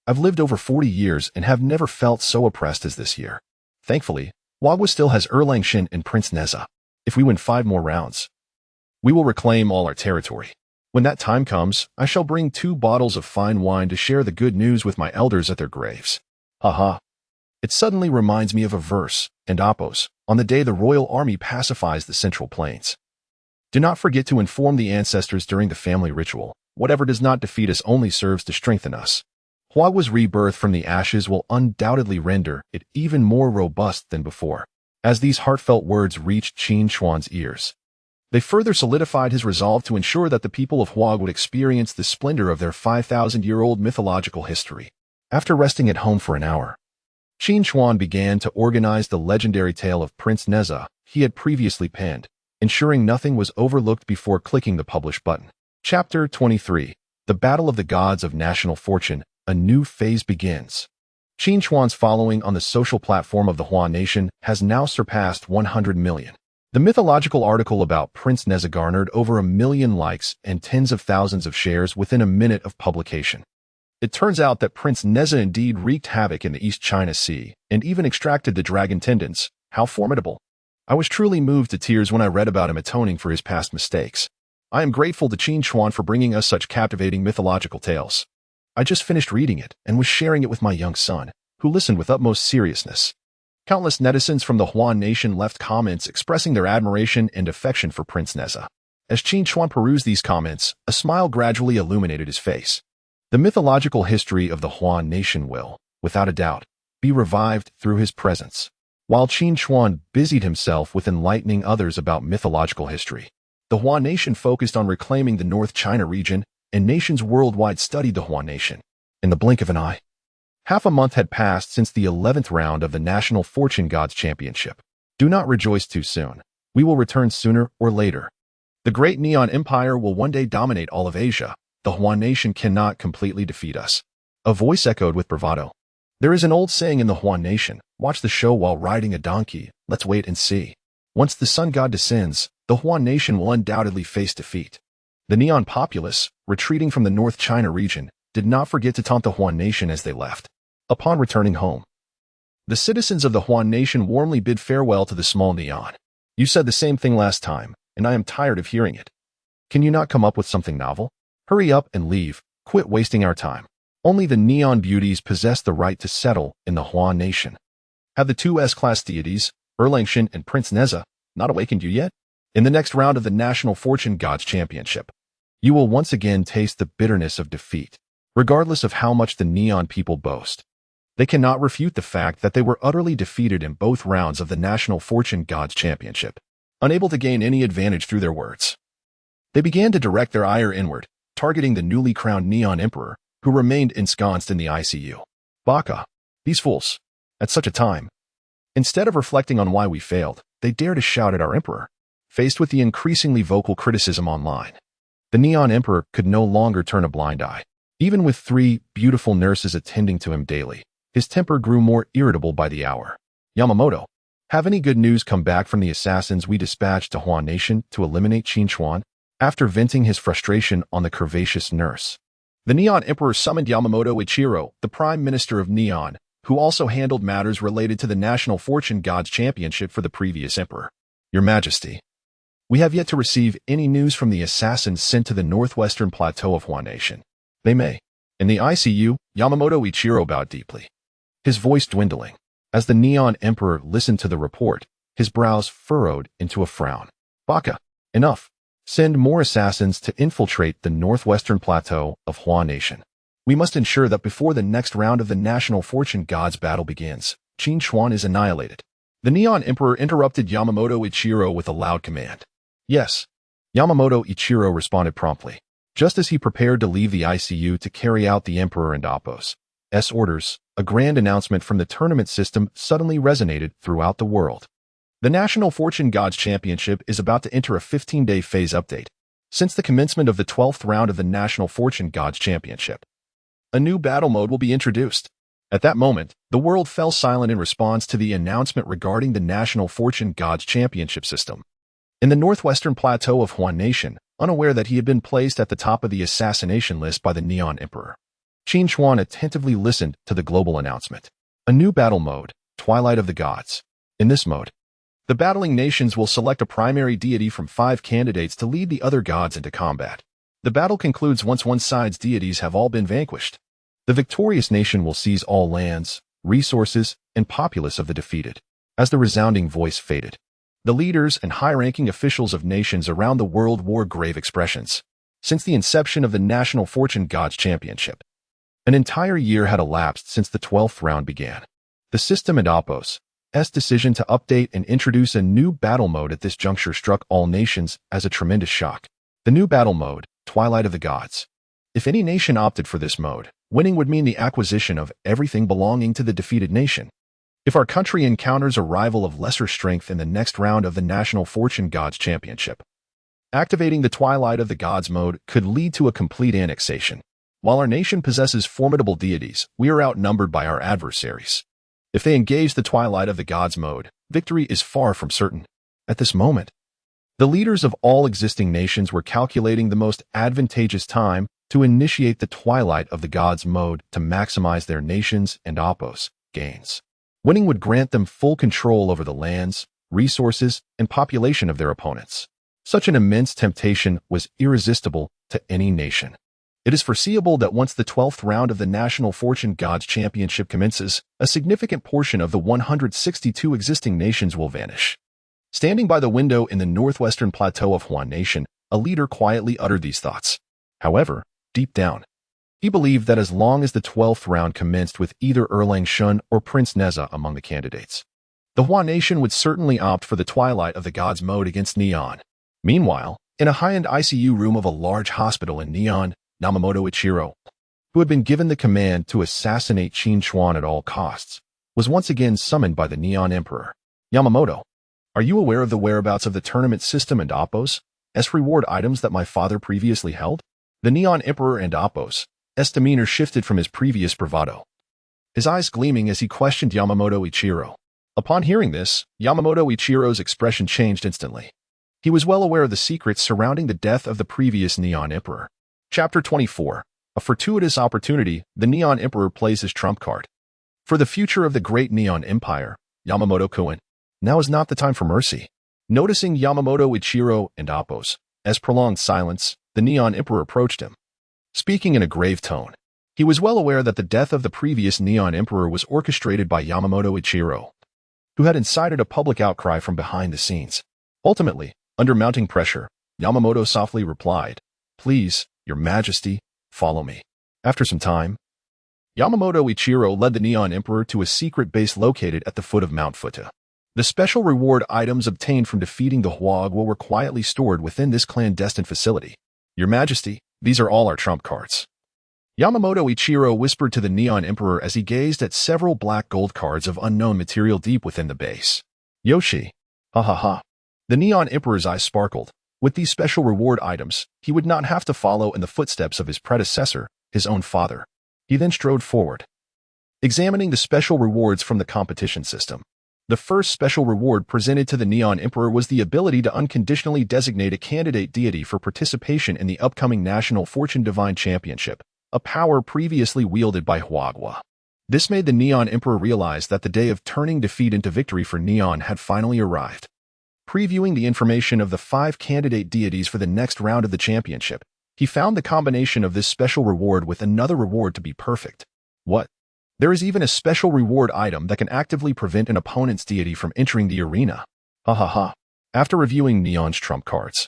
I've lived over 40 years and have never felt so oppressed as this year. Thankfully, Huagua still has Erlangshin and Prince Neza. If we win 5 more rounds, we will reclaim all our territory. When that time comes, I shall bring 2 bottles of fine wine to share the good news with my elders at their graves. Haha. It suddenly reminds me of a verse, and Oppos, on the day the royal army pacifies the Central Plains. Do not forget to inform the ancestors during the family ritual. Whatever does not defeat us only serves to strengthen us. Huagua's rebirth from the ashes will undoubtedly render it even more robust than before. As these heartfelt words reached Qin Chuan's ears, they further solidified his resolve to ensure that the people of Huag would experience the splendor of their 5,000-year-old mythological history. After resting at home for an hour, Qin Chuan began to organize the legendary tale of Prince Neza he had previously penned, ensuring nothing was overlooked before clicking the publish button. Chapter 23. The Battle of the Gods of National Fortune. A new phase begins. Qin Chuan's following on the social platform of the Hua Nation has now surpassed 100 million. The mythological article about Prince Neza garnered over 1 million likes and tens of thousands of shares within a minute of publication. It turns out that Prince Neza indeed wreaked havoc in the East China Sea and even extracted the dragon tendons. How formidable! I was truly moved to tears when I read about him atoning for his past mistakes. I am grateful to Qin Chuan for bringing us such captivating mythological tales. I just finished reading it and was sharing it with my young son, who listened with utmost seriousness. Countless netizens from the Hua Nation left comments expressing their admiration and affection for Prince Neza. As Qin Chuan perused these comments, a smile gradually illuminated his face. The mythological history of the Hua Nation will, without a doubt, be revived through his presence. While Qin Chuan busied himself with enlightening others about mythological history, the Hua Nation focused on reclaiming the North China region, and nations worldwide studied the Hua Nation. In the blink of an eye, half a month had passed since the 11th round of the National Fortune Gods Championship. Do not rejoice too soon. We will return sooner or later. The great Neon Empire will one day dominate all of Asia. The Hua Nation cannot completely defeat us. A voice echoed with bravado. There is an old saying in the Hua Nation, watch the show while riding a donkey. Let's wait and see. Once the sun god descends, the Hua Nation will undoubtedly face defeat. The Neon populace, retreating from the North China region, did not forget to taunt the Hua Nation as they left. Upon returning home, the citizens of the Hua Nation warmly bid farewell to the small Neon. You said the same thing last time, and I am tired of hearing it. Can you not come up with something novel? Hurry up and leave. Quit wasting our time. Only the Neon beauties possess the right to settle in the Hua Nation. Have the 2 S-class deities, Erlangshin and Prince Neza, not awakened you yet? In the next round of the National Fortune Gods Championship, you will once again taste the bitterness of defeat. Regardless of how much the Neon people boast, they cannot refute the fact that they were utterly defeated in both rounds of the National Fortune Gods Championship, unable to gain any advantage through their words. They began to direct their ire inward, targeting the newly crowned Neon Emperor, who remained ensconced in the ICU. Baka, these fools. At such a time, instead of reflecting on why we failed, they dare to shout at our Emperor. Faced with the increasingly vocal criticism online, the Neon Emperor could no longer turn a blind eye. Even with 3 beautiful nurses attending to him daily, his temper grew more irritable by the hour. Yamamoto, have any good news come back from the assassins we dispatched to Huan Nation to eliminate Qin Chuan? After venting his frustration on the curvaceous nurse, the Neon Emperor summoned Yamamoto Ichiro, the Prime Minister of Neon, who also handled matters related to the National Fortune Gods Championship for the previous emperor. Your Majesty, we have yet to receive any news from the assassins sent to the northwestern plateau of Huan Nation. They may. In the ICU, Yamamoto Ichiro bowed deeply, his voice dwindling. As the Neon Emperor listened to the report, his brows furrowed into a frown. Baka, enough. Send more assassins to infiltrate the northwestern plateau of Huan Nation. We must ensure that before the next round of the National Fortune Gods battle begins, Qin Chuan is annihilated. The Neon Emperor interrupted Yamamoto Ichiro with a loud command. Yes. Yamamoto Ichiro responded promptly, just as he prepared to leave the ICU to carry out the Emperor and Appo's orders. A grand announcement from the tournament system suddenly resonated throughout the world. The National Fortune Gods Championship is about to enter a 15-day phase update. Since the commencement of the 12th round of the National Fortune Gods Championship, a new battle mode will be introduced. At that moment, the world fell silent in response to the announcement regarding the National Fortune Gods Championship system. In the northwestern plateau of Huan Nation, unaware that he had been placed at the top of the assassination list by the Neon Emperor, Qin Chuan attentively listened to the global announcement. A new battle mode, Twilight of the Gods. In this mode, the battling nations will select a primary deity from 5 candidates to lead the other gods into combat. The battle concludes once one side's deities have all been vanquished. The victorious nation will seize all lands, resources, and populace of the defeated. As the resounding voice faded, the leaders and high-ranking officials of nations around the world wore grave expressions. Since the inception of the National Fortune Gods Championship, an entire year had elapsed since the 12th round began. The system and Appo's decision to update and introduce a new battle mode at this juncture struck all nations as a tremendous shock. The new battle mode, Twilight of the Gods. If any nation opted for this mode, winning would mean the acquisition of everything belonging to the defeated nation. If our country encounters a rival of lesser strength in the next round of the National Fortune Gods Championship, activating the Twilight of the Gods mode could lead to a complete annexation. While our nation possesses formidable deities, we are outnumbered by our adversaries. If they engage the Twilight of the Gods mode, victory is far from certain. At this moment, the leaders of all existing nations were calculating the most advantageous time to initiate the Twilight of the Gods mode to maximize their nations and Appo's gains. Winning would grant them full control over the lands, resources, and population of their opponents. Such an immense temptation was irresistible to any nation. It is foreseeable that once the 12th round of the National Fortune Gods Championship commences, a significant portion of the 162 existing nations will vanish. Standing by the window in the northwestern plateau of Huan Nation, a leader quietly uttered these thoughts. However, deep down, he believed that as long as the 12th round commenced with either Erlang Shun or Prince Neza among the candidates, the Huan Nation would certainly opt for the Twilight of the Gods mode against Neon. Meanwhile, in a high-end ICU room of a large hospital in Neon, Yamamoto Ichiro, who had been given the command to assassinate Qin Chuan at all costs, was once again summoned by the Neon Emperor. Yamamoto, are you aware of the whereabouts of the tournament system and Appo's reward items that my father previously held? The Neon Emperor and Appo's demeanor shifted from his previous bravado, his eyes gleaming as he questioned Yamamoto Ichiro. Upon hearing this, Yamamoto Ichiro's expression changed instantly. He was well aware of the secrets surrounding the death of the previous Neon Emperor. Chapter 24. A fortuitous opportunity, the Neon Emperor plays his trump card. For the future of the great Neon Empire, Yamamoto-kun, now is not the time for mercy. Noticing Yamamoto Ichiro and Appo's prolonged silence, the Neon Emperor approached him. Speaking in a grave tone, he was well aware that the death of the previous Neon Emperor was orchestrated by Yamamoto Ichiro, who had incited a public outcry from behind the scenes. Ultimately, under mounting pressure, Yamamoto softly replied, "Please, Your Majesty, follow me." After some time, Yamamoto Ichiro led the Neon Emperor to a secret base located at the foot of Mount Futa. The special reward items obtained from defeating the Huagwa were quietly stored within this clandestine facility. "Your Majesty, these are all our trump cards." Yamamoto Ichiro whispered to the Neon Emperor as he gazed at several black gold cards of unknown material deep within the base. "Yoshi, ha ha ha." The Neon Emperor's eyes sparkled. With these special reward items, he would not have to follow in the footsteps of his predecessor, his own father. He then strode forward, examining the special rewards from the competition system. The first special reward presented to the Neon Emperor was the ability to unconditionally designate a candidate deity for participation in the upcoming National Fortune Divine Championship, a power previously wielded by Huagua. This made the Neon Emperor realize that the day of turning defeat into victory for Neon had finally arrived. Previewing the information of the 5 candidate deities for the next round of the championship, he found the combination of this special reward with another reward to be perfect. What? There is even a special reward item that can actively prevent an opponent's deity from entering the arena. Ha ha ha. After reviewing Neon's trump cards,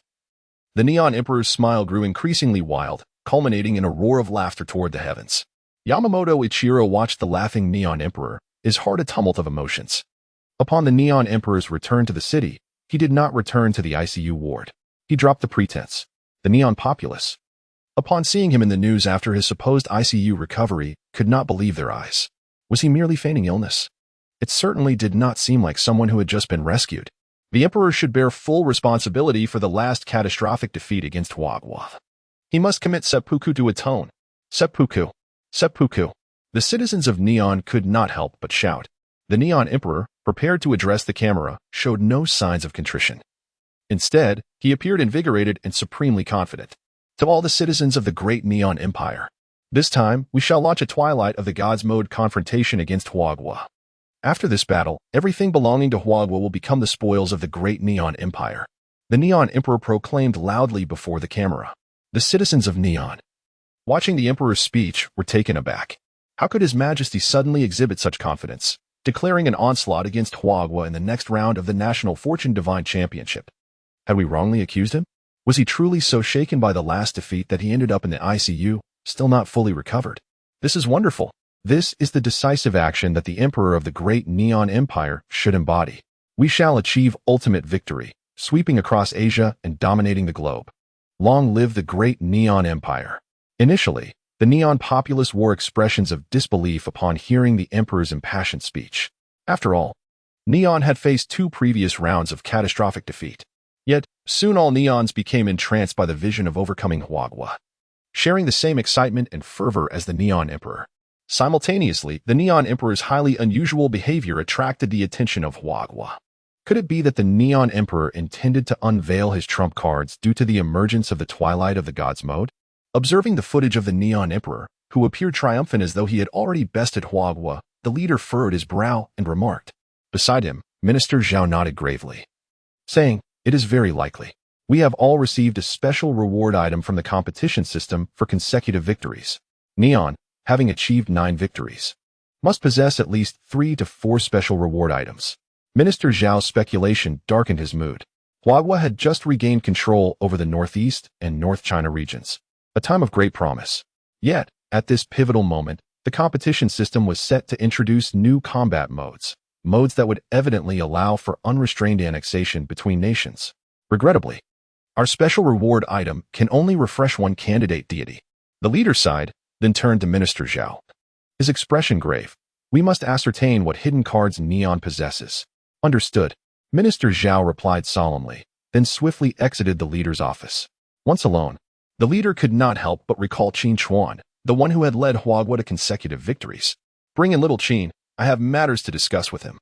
the Neon Emperor's smile grew increasingly wild, culminating in a roar of laughter toward the heavens. Yamamoto Ichiro watched the laughing Neon Emperor, his heart a tumult of emotions. Upon the Neon Emperor's return to the city, he did not return to the ICU ward. He dropped the pretense. The Neon populace, upon seeing him in the news after his supposed ICU recovery, could not believe their eyes. Was he merely feigning illness? It certainly did not seem like someone who had just been rescued. The Emperor should bear full responsibility for the last catastrophic defeat against Huagua. He must commit seppuku to atone. Seppuku. Seppuku. The citizens of Neon could not help but shout. The Neon Emperor, prepared to address the camera, showed no signs of contrition. Instead, he appeared invigorated and supremely confident. To all the citizens of the great Neon Empire, this time we shall launch a Twilight of the Gods mode confrontation against Huagua. After this battle, everything belonging to Huagua will become the spoils of the great Neon Empire. The Neon Emperor proclaimed loudly before the camera. The citizens of Neon, watching the Emperor's speech, were taken aback. How could His Majesty suddenly exhibit such confidence, declaring an onslaught against Huagua in the next round of the National Fortune Divine Championship? Had we wrongly accused him? Was he truly so shaken by the last defeat that he ended up in the ICU, still not fully recovered? This is wonderful. This is the decisive action that the Emperor of the great Neon Empire should embody. We shall achieve ultimate victory, sweeping across Asia and dominating the globe. Long live the great Neon Empire. Initially, the Neon populace wore expressions of disbelief upon hearing the Emperor's impassioned speech. After all, Neon had faced 2 previous rounds of catastrophic defeat. Yet, soon all Neons became entranced by the vision of overcoming Huagua, sharing the same excitement and fervor as the Neon Emperor. Simultaneously, the Neon Emperor's highly unusual behavior attracted the attention of Huagua. Could it be that the Neon Emperor intended to unveil his trump cards due to the emergence of the Twilight of the Gods mode? Observing the footage of the Neon Emperor, who appeared triumphant as though he had already bested Huagua, the leader furrowed his brow and remarked. Beside him, Minister Zhao nodded gravely, saying, "It is very likely. We have all received a special reward item from the competition system for consecutive victories. Neon, having achieved 9 victories, must possess at least 3 to 4 special reward items." Minister Zhao's speculation darkened his mood. Huagua had just regained control over the Northeast and North China regions, a time of great promise. Yet, at this pivotal moment, the competition system was set to introduce new combat modes that would evidently allow for unrestrained annexation between nations. Regrettably, our special reward item can only refresh 1 candidate deity. The leader sighed, then turned to Minister Zhao, his expression grave. We must ascertain what hidden cards Neon possesses. Understood. Minister Zhao replied solemnly, then swiftly exited the leader's office. Once alone, the leader could not help but recall Qin Chuan, the one who had led Huagua to consecutive victories. Bring in little Qin, I have matters to discuss with him.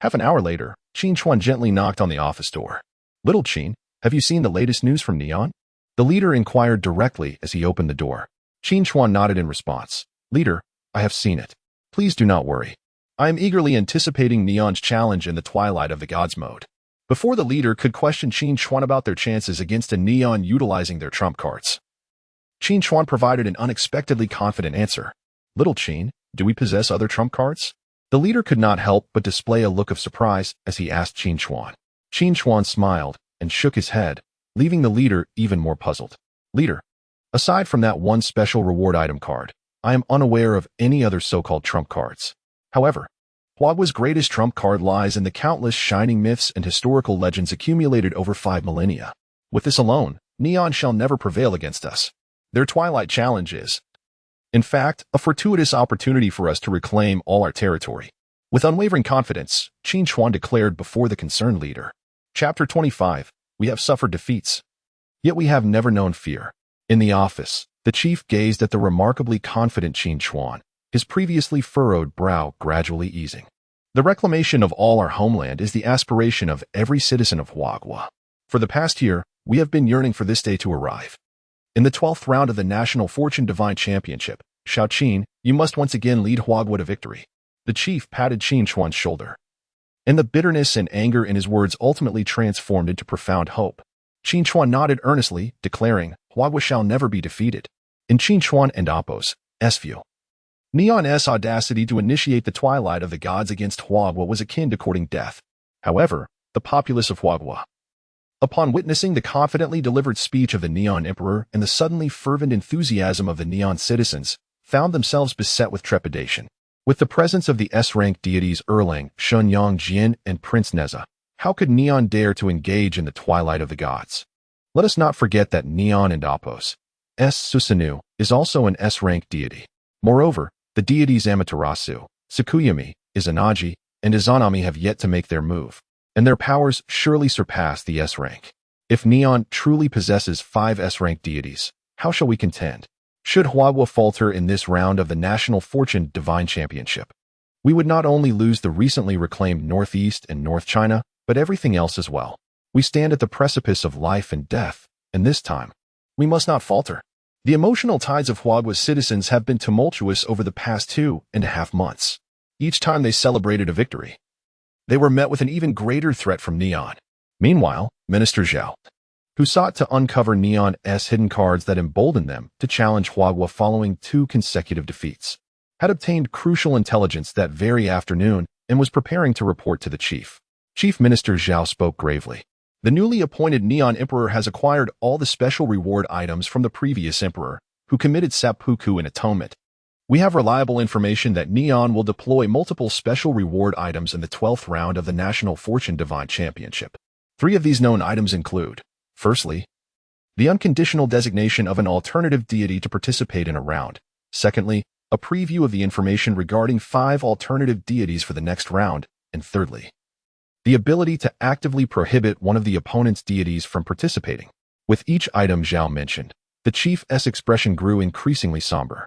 Half an hour later, Qin Chuan gently knocked on the office door. Little Qin, have you seen the latest news from Neon? The leader inquired directly as he opened the door. Qin Chuan nodded in response. Leader, I have seen it. Please do not worry. I am eagerly anticipating Neon's challenge in the Twilight of the Gods mode. Before the leader could question Qin Chuan about their chances against a Neon utilizing their trump cards, Qin Chuan provided an unexpectedly confident answer. Little Qin, do we possess other trump cards? The leader could not help but display a look of surprise as he asked Qin Chuan. Qin Chuan smiled and shook his head, leaving the leader even more puzzled. Leader, aside from that 1 special reward item card, I am unaware of any other so-called trump cards. However, Huagua's greatest trump card lies in the countless shining myths and historical legends accumulated over 5 millennia. With this alone, Neon shall never prevail against us. Their Twilight challenge is, in fact, a fortuitous opportunity for us to reclaim all our territory. With unwavering confidence, Qin Chuan declared before the concerned leader. Chapter 25. We have suffered defeats, yet we have never known fear. In the office, The chief gazed at the remarkably confident Qin Chuan, his previously furrowed brow gradually easing. The reclamation of all our homeland is the aspiration of every citizen of Huagua. For the past year, we have been yearning for this day to arrive. In the 12th round of the National Fortune Divine Championship, Xiaoqin, you must once again lead Huagua to victory. The chief patted Qin Chuan's shoulder. And the bitterness and anger in his words ultimately transformed into profound hope. Qin Chuan nodded earnestly, declaring, Huagua shall never be defeated. In Qin Chuan and Appo's view, Neon's audacity to initiate the twilight of the gods against Huagua was akin to courting death. However, the populace of Huagua, upon witnessing the confidently delivered speech of the Neon Emperor and the suddenly fervent enthusiasm of the Neon citizens, found themselves beset with trepidation. With the presence of the S-rank deities Erlang, Shenyang Jian, and Prince Neza, how could Neon dare to engage in the twilight of the gods? Let us not forget that Neon and Appo's Susanoo is also an S-rank deity. Moreover, the deities Amaterasu, Tsukuyami, Izanagi, and Izanami have yet to make their move, and their powers surely surpass the S-rank. If Neon truly possesses 5 S-rank deities, how shall we contend? Should Huagua falter in this round of the National Fortune Divine Championship, we would not only lose the recently reclaimed Northeast and North China, but everything else as well. We stand at the precipice of life and death, and this time, we must not falter. The emotional tides of Huagua's citizens have been tumultuous over the past 2.5 months. Each time they celebrated a victory, they were met with an even greater threat from Neon. Meanwhile, Minister Zhao, who sought to uncover Neon's hidden cards that emboldened them to challenge Huagua following 2 consecutive defeats, had obtained crucial intelligence that very afternoon and was preparing to report to the chief. Chief Minister Zhao spoke gravely. The newly appointed Neon Emperor has acquired all the special reward items from the previous Emperor, who committed seppuku in atonement. We have reliable information that Neon will deploy multiple special reward items in the 12th round of the National Fortune Divine Championship. 3 of these known items include, firstly, the unconditional designation of an alternative deity to participate in a round. Secondly, a preview of the information regarding 5 alternative deities for the next round. And thirdly, the ability to actively prohibit one of the opponent's deities from participating. With each item Zhao mentioned, the chief's expression grew increasingly somber.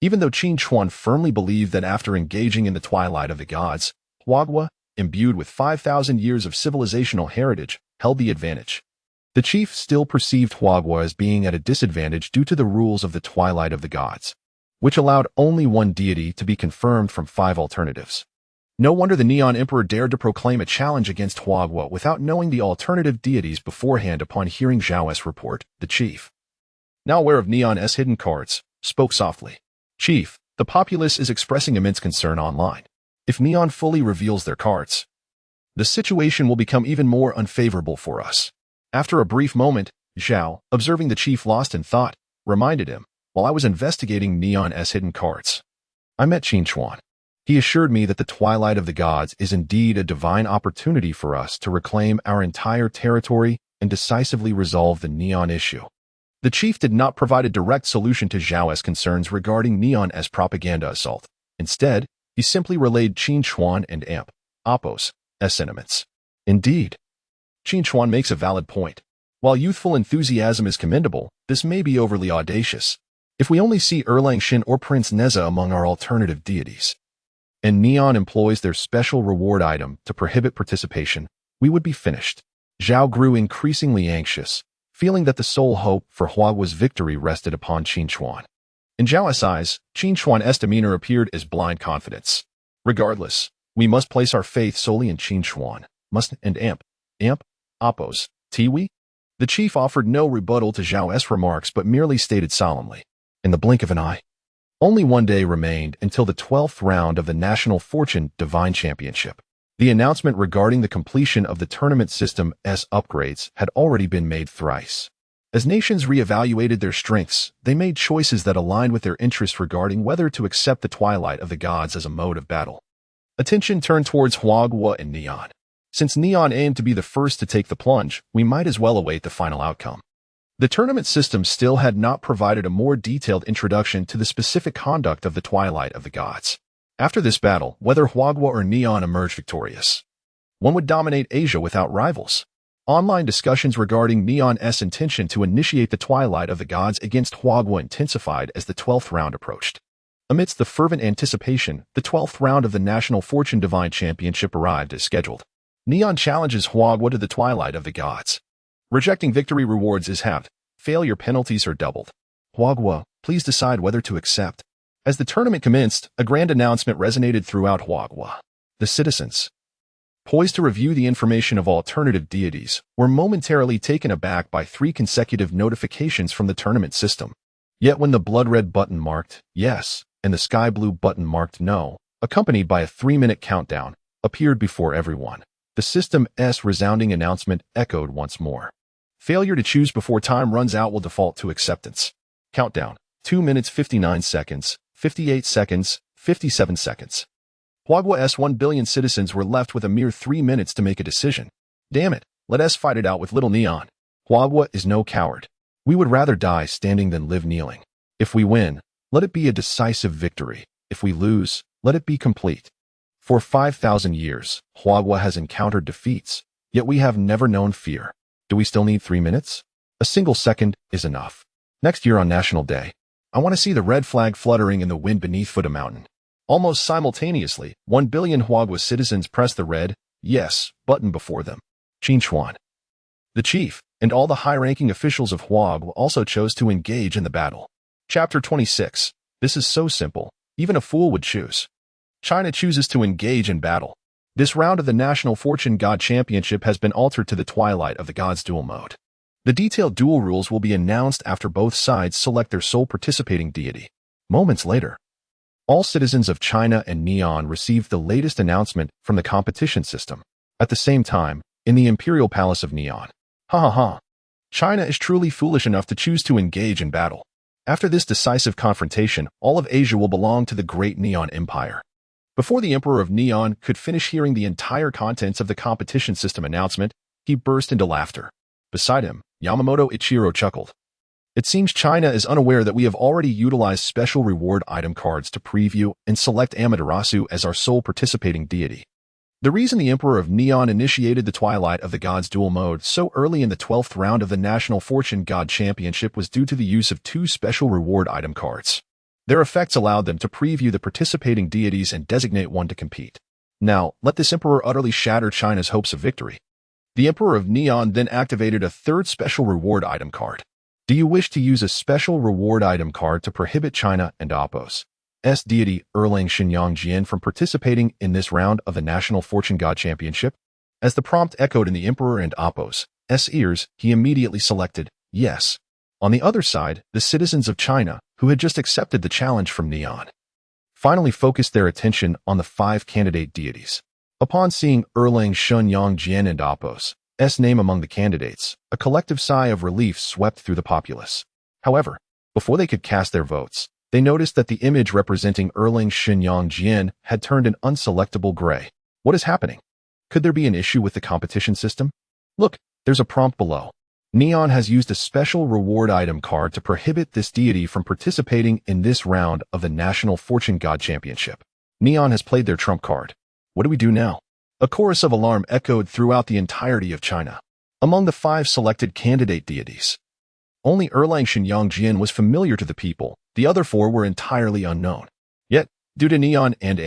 Even though Qin Chuan firmly believed that after engaging in the twilight of the gods, Huagua, imbued with 5,000 years of civilizational heritage, held the advantage, the chief still perceived Huagua as being at a disadvantage due to the rules of the twilight of the gods, which allowed only one deity to be confirmed from 5 alternatives. No wonder the Neon Emperor dared to proclaim a challenge against Huagua without knowing the alternative deities beforehand. Upon hearing Zhao's report, the chief, now aware of Neon's hidden cards, spoke softly. Chief, the populace is expressing immense concern online. If Neon fully reveals their cards, the situation will become even more unfavorable for us. After a brief moment, Zhao, observing the chief lost in thought, reminded him, while I was investigating Neon's hidden cards, I met Qin Chuan. He assured me that the twilight of the gods is indeed a divine opportunity for us to reclaim our entire territory and decisively resolve the Neon issue. The chief did not provide a direct solution to Zhao's concerns regarding Neon's propaganda assault. Instead, he simply relayed Qin Chuan and Appo's sentiments. Indeed, Qin Chuan makes a valid point. While youthful enthusiasm is commendable, this may be overly audacious. If we only see Erlang Shin or Prince Neza among our alternative deities, and Neon employs their special reward item to prohibit participation, we would be finished. Zhao grew increasingly anxious, feeling that the sole hope for Huagua's victory rested upon Qin Chuan. In Zhao's eyes, Qin Chuan's demeanor appeared as blind confidence. Regardless, we must place our faith solely in Qin Chuan. Appo's we? The chief offered no rebuttal to Zhao's remarks but merely stated solemnly, in the blink of an eye, only one day remained until the 12th round of the National Fortune Divine Championship. The announcement regarding the completion of the tournament system's upgrades had already been made thrice. As nations reevaluated their strengths, they made choices that aligned with their interests regarding whether to accept the twilight of the gods as a mode of battle. Attention turned towards Huagua and Neon. Since Neon aimed to be the first to take the plunge, we might as well await the final outcome. The tournament system still had not provided a more detailed introduction to the specific conduct of the twilight of the gods. After this battle, whether Huagua or Neon emerged victorious, one would dominate Asia without rivals. Online discussions regarding Neon's intention to initiate the Twilight of the Gods against Huagua intensified as the 12th round approached. Amidst the fervent anticipation, the 12th round of the National Fortune Divine Championship arrived as scheduled. Neon challenges Huagua to the Twilight of the Gods. Rejecting victory rewards is halved. Failure penalties are doubled. Huagua, please decide whether to accept. As the tournament commenced, a grand announcement resonated throughout Huagua. The citizens, poised to review the information of alternative deities, were momentarily taken aback by 3 consecutive notifications from the tournament system. Yet when the blood-red button marked yes and the sky-blue button marked no, accompanied by a 3-minute countdown, appeared before everyone, the system's resounding announcement echoed once more. Failure to choose before time runs out will default to acceptance. Countdown: 2 minutes 59 seconds, 58 seconds, 57 seconds. Huagua's 1 billion citizens were left with a mere 3 minutes to make a decision. Damn it, let us fight it out with little Neon. Huagua is no coward. We would rather die standing than live kneeling. If we win, let it be a decisive victory. If we lose, let it be complete. For 5,000 years, Huagua has encountered defeats, yet we have never known fear. Do we still need 3 minutes? A single second is enough. Next year on National Day, I want to see the red flag fluttering in the wind beneath Fuda Mountain. Almost simultaneously, 1 billion Huagua citizens pressed the red yes button before them. Qin Chuan, the chief, and all the high-ranking officials of Huagua also chose to engage in the battle. Chapter 26. This is so simple, even a fool would choose. China chooses to engage in battle. This round of the National Fortune God Championship has been altered to the Twilight of the Gods duel mode. The detailed duel rules will be announced after both sides select their sole participating deity. Moments later, all citizens of China and Neon received the latest announcement from the competition system. At the same time, in the Imperial Palace of Neon. Ha ha ha. China is truly foolish enough to choose to engage in battle. After this decisive confrontation, all of Asia will belong to the great Neon Empire. Before the Emperor of Neon could finish hearing the entire contents of the competition system announcement, he burst into laughter. Beside him, Yamamoto Ichiro chuckled. It seems China is unaware that we have already utilized special reward item cards to preview and select Amaterasu as our sole participating deity. The reason the Emperor of Neon initiated the Twilight of the Gods duel mode so early in the 12th round of the National Fortune God Championship was due to the use of 2 special reward item cards. Their effects allowed them to preview the participating deities and designate one to compete. Now, let this Emperor utterly shatter China's hopes of victory. The Emperor of Neon then activated a 3rd special reward item card. Do you wish to use a special reward item card to prohibit China and Apos' deity Erlang Shenyang Jian from participating in this round of the National Fortune God Championship? As the prompt echoed in the Emperor and Apos' ears, he immediately selected yes. On the other side, the citizens of China, who had just accepted the challenge from Neon, finally focused their attention on the 5 candidate deities. Upon seeing Erlang Shenyang Jian and Apos' name among the candidates, a collective sigh of relief swept through the populace. However, before they could cast their votes, they noticed that the image representing Erlang Shenyang Jian had turned an unselectable gray. What is happening? Could there be an issue with the competition system? Look, there's a prompt below. Neon has used a special reward item card to prohibit this deity from participating in this round of the National Fortune God Championship. Neon has played their trump card. What do we do now? A chorus of alarm echoed throughout the entirety of China. Among the 5 selected candidate deities, only Erlang Shenyang Jian was familiar to the people. The other 4 were entirely unknown. Yet, due to Neon and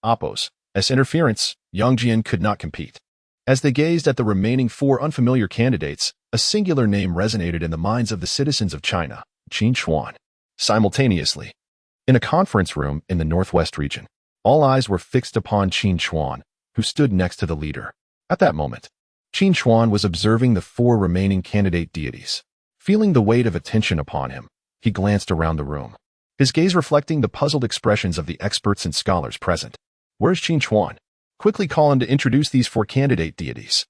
Apos' interference, Yang Jian could not compete. As they gazed at the remaining 4 unfamiliar candidates, a singular name resonated in the minds of the citizens of China, Qin Chuan. Simultaneously, in a conference room in the northwest region, all eyes were fixed upon Qin Chuan, who stood next to the leader. At that moment, Qin Chuan was observing the 4 remaining candidate deities. Feeling the weight of attention upon him, he glanced around the room, his gaze reflecting the puzzled expressions of the experts and scholars present. Where's Qin Chuan? Quickly call him to introduce these 4 candidate deities.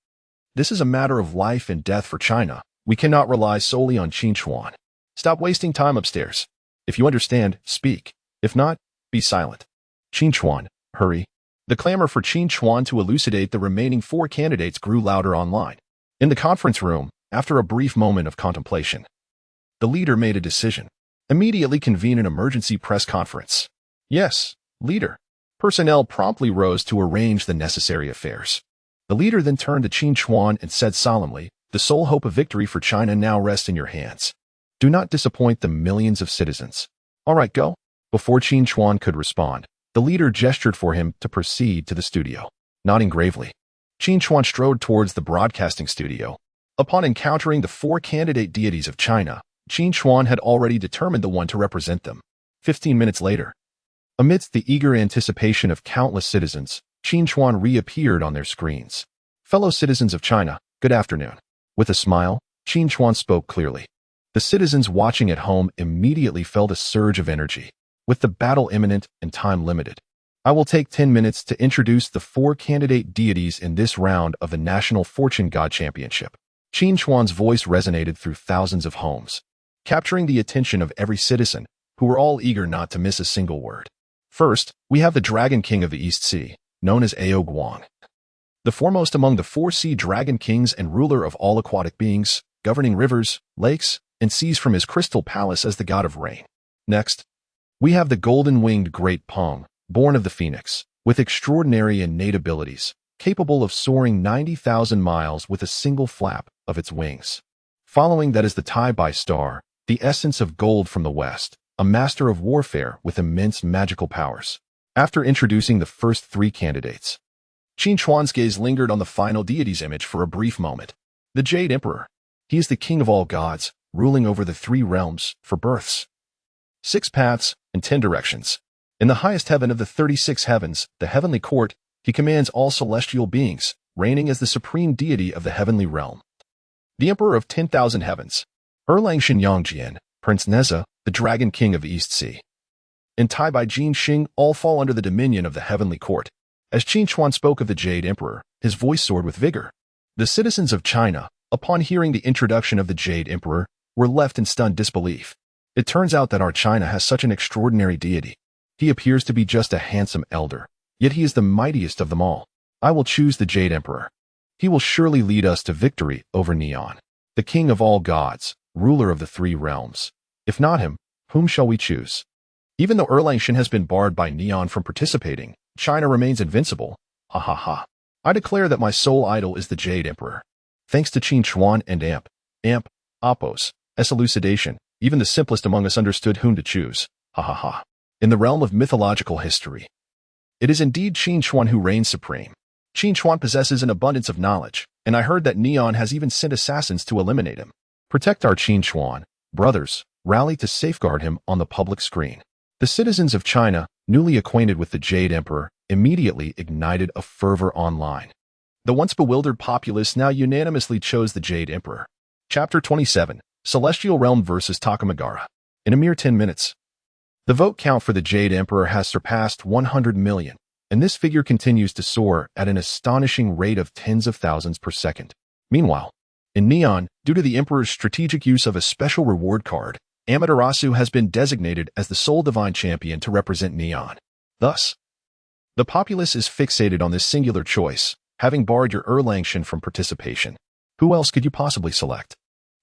This is a matter of life and death for China. We cannot rely solely on Qin Chuan. Stop wasting time upstairs. If you understand, speak. If not, be silent. Qin Chuan, hurry. The clamor for Qin Chuan to elucidate the remaining 4 candidates grew louder online. In the conference room, after a brief moment of contemplation, the leader made a decision. Immediately convene an emergency press conference. Yes, leader. Personnel promptly rose to arrange the necessary affairs. The leader then turned to Qin Chuan and said solemnly, "The sole hope of victory for China now rests in your hands. Do not disappoint the millions of citizens. All right, go." Before Qin Chuan could respond, the leader gestured for him to proceed to the studio. Nodding gravely, Qin Chuan strode towards the broadcasting studio. Upon encountering the 4 candidate deities of China, Qin Chuan had already determined the one to represent them. 15 minutes later, amidst the eager anticipation of countless citizens, Qin Chuan reappeared on their screens. "Fellow citizens of China, good afternoon." With a smile, Qin Chuan spoke clearly. The citizens watching at home immediately felt a surge of energy. With the battle imminent and time limited, I will take 10 minutes to introduce the 4 candidate deities in this round of the National Fortune God Championship. Qin Chuan's voice resonated through thousands of homes, capturing the attention of every citizen, who were all eager not to miss a single word. First, we have the Dragon King of the East Sea, known as Ao Guang. The foremost among the 4 sea dragon kings and ruler of all aquatic beings, governing rivers, lakes, and seas from his crystal palace as the god of rain. Next, we have the golden-winged Great Pong, born of the Phoenix, with extraordinary innate abilities, capable of soaring 90,000 miles with a single flap of its wings. Following that is the Tai Bai Star, the essence of gold from the west, a master of warfare with immense magical powers. After introducing the first 3 candidates, Qin Chuan's gaze lingered on the final deity's image for a brief moment. The Jade Emperor. He is the king of all gods, ruling over the 3 realms, 4 births, 6 paths, and 10 directions. In the highest heaven of the 36 heavens, the heavenly court, he commands all celestial beings, reigning as the supreme deity of the heavenly realm. The Emperor of 10,000 heavens. Erlang Xinyangjian, Prince Neza, the Dragon King of the East Sea, and Tai Bai Jin Xing all fall under the dominion of the heavenly court. As Qin Chuan spoke of the Jade Emperor, his voice soared with vigor. The citizens of China, upon hearing the introduction of the Jade Emperor, were left in stunned disbelief. It turns out that our China has such an extraordinary deity. He appears to be just a handsome elder, yet he is the mightiest of them all. I will choose the Jade Emperor. He will surely lead us to victory over Neon, the king of all gods, ruler of the 3 realms. If not him, whom shall we choose? Even though Erlangshan has been barred by Neon from participating, China remains invincible. Ha ha ha. I declare that my sole idol is the Jade Emperor. Thanks to Qin Chuan and Apos, elucidation, even the simplest among us understood whom to choose. Ha ha ha. In the realm of mythological history, it is indeed Qin Chuan who reigns supreme. Qin Chuan possesses an abundance of knowledge, and I heard that Neon has even sent assassins to eliminate him. Protect our Qin Chuan, brothers, rally to safeguard him on the public screen. The citizens of China, newly acquainted with the Jade Emperor, immediately ignited a fervor online. The once bewildered populace now unanimously chose the Jade Emperor. Chapter 27, Celestial Realm vs. Takamagara. In a mere 10 minutes, the vote count for the Jade Emperor has surpassed 100 million, and this figure continues to soar at an astonishing rate of tens of thousands per second. Meanwhile, in Neon, due to the Emperor's strategic use of a special reward card, Amaterasu has been designated as the sole divine champion to represent Neon. Thus, the populace is fixated on this singular choice, having barred your Erlangshan from participation. Who else could you possibly select?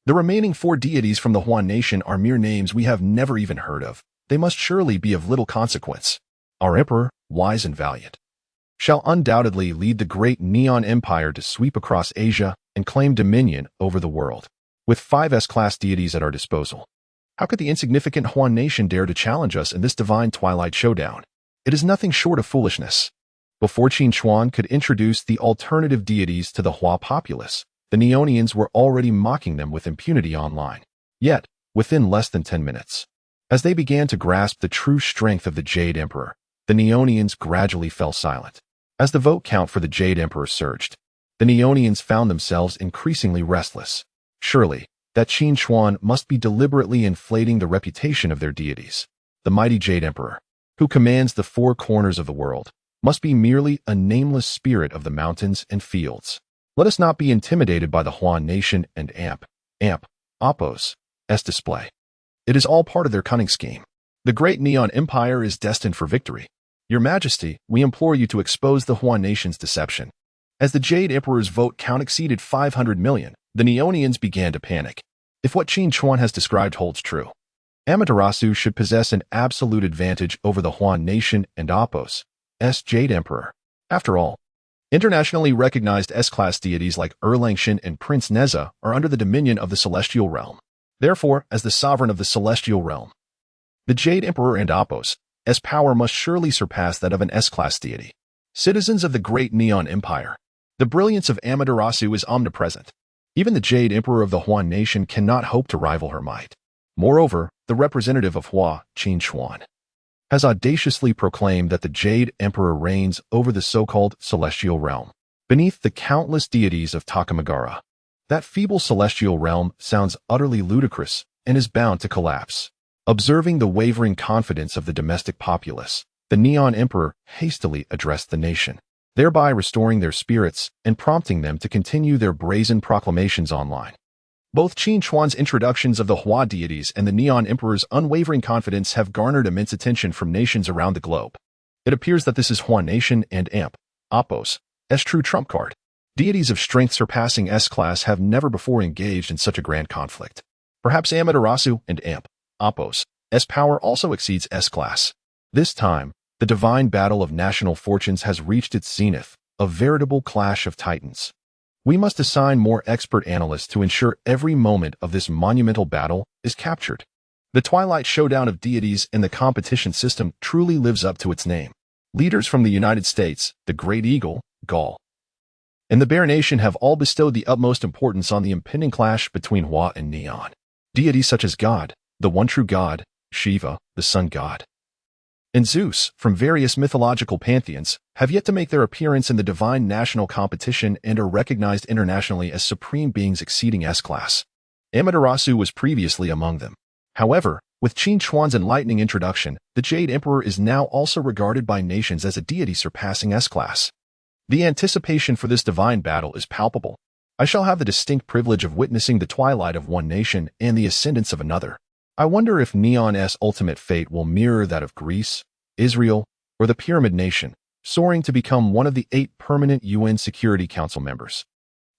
The remaining 4 deities from the Huan nation are mere names we have never even heard of. They must surely be of little consequence. Our emperor, wise and valiant, shall undoubtedly lead the great Neon Empire to sweep across Asia and claim dominion over the world. With 5 S-class deities at our disposal, how could the insignificant Huan nation dare to challenge us in this divine twilight showdown? It is nothing short of foolishness. Before Qin Chuan could introduce the alternative deities to the Hua populace, the Neonians were already mocking them with impunity online. Yet, within less than 10 minutes, as they began to grasp the true strength of the Jade Emperor, the Neonians gradually fell silent. As the vote count for the Jade Emperor surged, the Neonians found themselves increasingly restless. Surely, that Qin Chuan must be deliberately inflating the reputation of their deities. The mighty Jade Emperor, who commands the 4 corners of the world, must be merely a nameless spirit of the mountains and fields. Let us not be intimidated by the Huan nation and Apos' display. It is all part of their cunning scheme. The great Neon Empire is destined for victory. Your Majesty, we implore you to expose the Huan nation's deception. As the Jade Emperor's vote count exceeded 500 million, the Neonians began to panic. If what Qin Chuan has described holds true, Amaterasu should possess an absolute advantage over the Huan nation and Apos' Jade Emperor. After all, Internationally recognized S-class deities like Erlangshun and Prince Neza are under the dominion of the celestial realm. Therefore, as the sovereign of the celestial realm, the Jade Emperor and Apos, S power must surely surpass that of an S-class deity. Citizens of the great Neon Empire, the brilliance of Amaterasu is omnipresent. Even the Jade Emperor of the Huan nation cannot hope to rival her might. Moreover, the representative of Hua, Qin Xuan, has audaciously proclaimed that the Jade Emperor reigns over the so-called celestial realm, beneath the countless deities of Takamagara. That feeble celestial realm sounds utterly ludicrous and is bound to collapse. Observing the wavering confidence of the domestic populace, the Neon Emperor hastily addressed the nation, thereby restoring their spirits and prompting them to continue their brazen proclamations online. Both Qin Xuan's introductions of the Hua deities and the Neon Emperor's unwavering confidence have garnered immense attention from nations around the globe. It appears that this is Huan Nation and Apos, S true trump card. Deities of strength surpassing S-class have never before engaged in such a grand conflict. Perhaps Amaterasu and Apos, S power also exceeds S-class. This time, the divine battle of national fortunes has reached its zenith, a veritable clash of titans. We must assign more expert analysts to ensure every moment of this monumental battle is captured. The Twilight Showdown of deities in the competition system truly lives up to its name. Leaders from the United States, the Great Eagle, Gaul, and the Bear Nation have all bestowed the utmost importance on the impending clash between Hua and Neon. Deities such as God, the one true God, Shiva, the sun god, and Zeus, from various mythological pantheons, have yet to make their appearance in the divine national competition and are recognized internationally as supreme beings exceeding S-class. Amaterasu was previously among them. However, with Qin Xuan's enlightening introduction, the Jade Emperor is now also regarded by nations as a deity surpassing S-class. The anticipation for this divine battle is palpable. I shall have the distinct privilege of witnessing the twilight of one nation and the ascendance of another. I wonder if Neon's ultimate fate will mirror that of Greece, Israel, or the Pyramid Nation, soaring to become one of the 8 permanent UN Security Council members.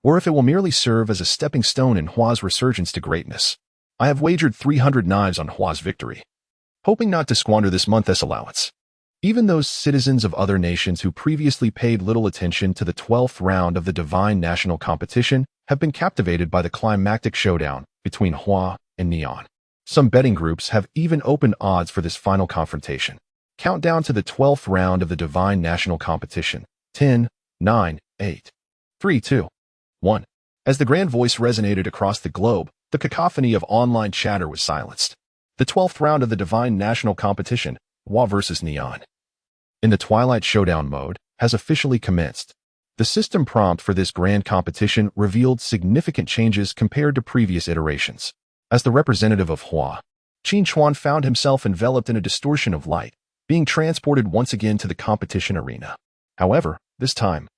Or if it will merely serve as a stepping stone in Hua's resurgence to greatness. I have wagered 300 knives on Hua's victory, hoping not to squander this month's allowance. Even those citizens of other nations who previously paid little attention to the 12th round of the divine national competition have been captivated by the climactic showdown between Hua and Neon. Some betting groups have even opened odds for this final confrontation. Countdown to the 12th round of the divine national competition. 10, 9, 8, 3, 2, 1. As the grand voice resonated across the globe, the cacophony of online chatter was silenced. The 12th round of the divine national competition, Hua versus Neon, in the Twilight Showdown mode, has officially commenced. The system prompt for this grand competition revealed significant changes compared to previous iterations. As the representative of Hua, Qin Xuan found himself enveloped in a distortion of light, being transported once again to the competition arena. However, this time,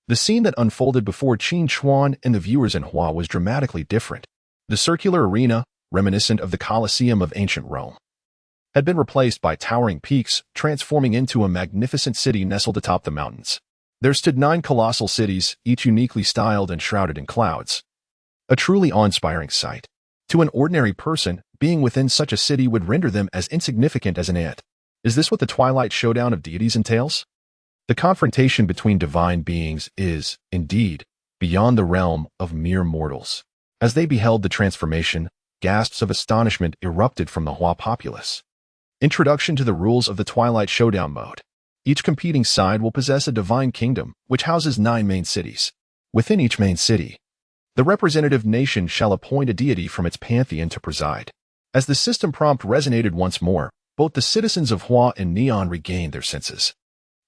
the scene that unfolded before Qin Xuan and the viewers in Hua was dramatically different. The circular arena, reminiscent of the Colosseum of ancient Rome, had been replaced by towering peaks, transforming into a magnificent city nestled atop the mountains. There stood 9 colossal cities, each uniquely styled and shrouded in clouds. A truly awe-inspiring sight. To an ordinary person, being within such a city would render them as insignificant as an ant. Is this what the Twilight Showdown of deities entails? The confrontation between divine beings is, indeed, beyond the realm of mere mortals. As they beheld the transformation, gasps of astonishment erupted from the Hua populace. Introduction to the rules of the Twilight Showdown mode. Each competing side will possess a divine kingdom, which houses 9 main cities. Within each main city, the representative nation shall appoint a deity from its pantheon to preside. As the system prompt resonated once more, both the citizens of Hua and Neon regained their senses.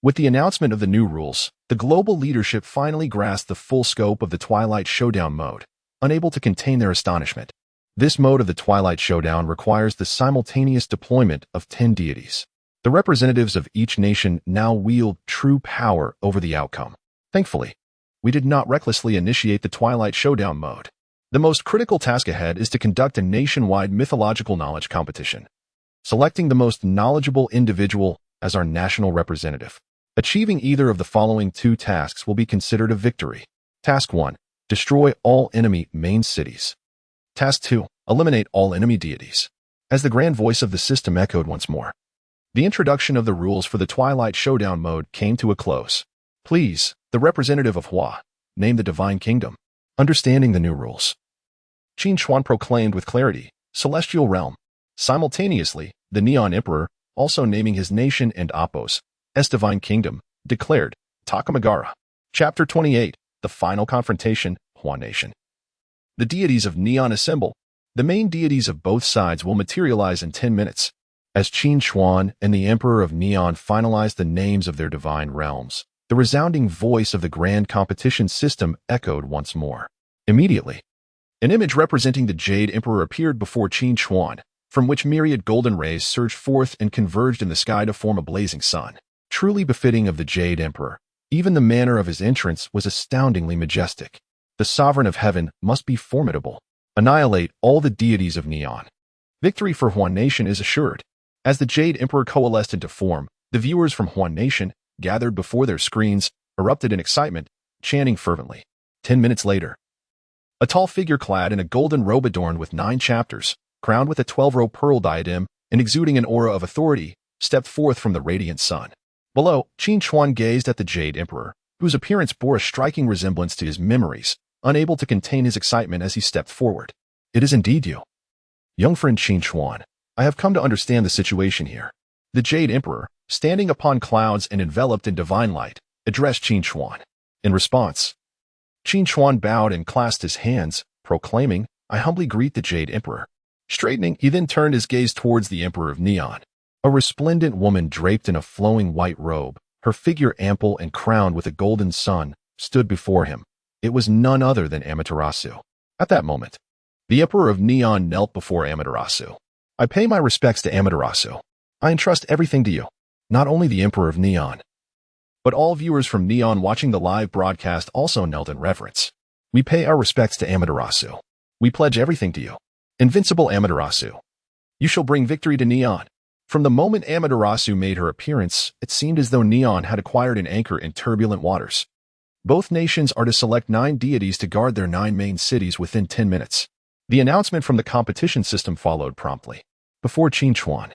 With the announcement of the new rules, the global leadership finally grasped the full scope of the Twilight Showdown mode, unable to contain their astonishment. This mode of the Twilight Showdown requires the simultaneous deployment of 10 deities. The representatives of each nation now wield true power over the outcome. Thankfully, we did not recklessly initiate the Twilight Showdown mode. The most critical task ahead is to conduct a nationwide mythological knowledge competition, selecting the most knowledgeable individual as our national representative. Achieving either of the following 2 tasks will be considered a victory. Task 1. Destroy all enemy main cities. Task 2. Eliminate all enemy deities. As the grand voice of the system echoed once more, the introduction of the rules for the Twilight Showdown mode came to a close. Please, the representative of Hua, name the divine kingdom. Understanding the new rules. Qin Xuan proclaimed with clarity, celestial realm. Simultaneously, the Neon Emperor, also naming his nation and Apos, as divine kingdom, declared, Takamagara. Chapter 28, The Final Confrontation, Hua Nation. The deities of Neon assemble. The main deities of both sides will materialize in 10 minutes. As Qin Xuan and the Emperor of Neon finalized the names of their divine realms, the resounding voice of the grand competition system echoed once more. Immediately, an image representing the Jade Emperor appeared before Qin Xuan, from which myriad golden rays surged forth and converged in the sky to form a blazing sun. Truly befitting of the Jade Emperor, even the manner of his entrance was astoundingly majestic. The sovereign of heaven must be formidable. Annihilate all the deities of Neon. Victory for Hua Nation is assured. As the Jade Emperor coalesced into form, the viewers from Hua Nation, gathered before their screens, erupted in excitement, chanting fervently. 10 minutes later, a tall figure clad in a golden robe adorned with 9 chapters, crowned with a 12-row pearl diadem and exuding an aura of authority, stepped forth from the radiant sun. Below, Qin Xuan gazed at the Jade Emperor, whose appearance bore a striking resemblance to his memories, unable to contain his excitement as he stepped forward. It is indeed you. Young friend Qin Xuan, I have come to understand the situation here. The Jade Emperor, standing upon clouds and enveloped in divine light, addressed Qin Xuan. In response, Qin Xuan bowed and clasped his hands, proclaiming, I humbly greet the Jade Emperor. Straightening, he then turned his gaze towards the Emperor of Neon. A resplendent woman draped in a flowing white robe, her figure ample and crowned with a golden sun, stood before him. It was none other than Amaterasu. At that moment, the Emperor of Neon knelt before Amaterasu. I pay my respects to Amaterasu. I entrust everything to you, not only the Emperor of Neon, but all viewers from Neon watching the live broadcast also knelt in reverence. We pay our respects to Amaterasu. We pledge everything to you. Invincible Amaterasu. You shall bring victory to Neon. From the moment Amaterasu made her appearance, it seemed as though Neon had acquired an anchor in turbulent waters. Both nations are to select 9 deities to guard their 9 main cities within 10 minutes. The announcement from the competition system followed promptly. Before Qin Xuan,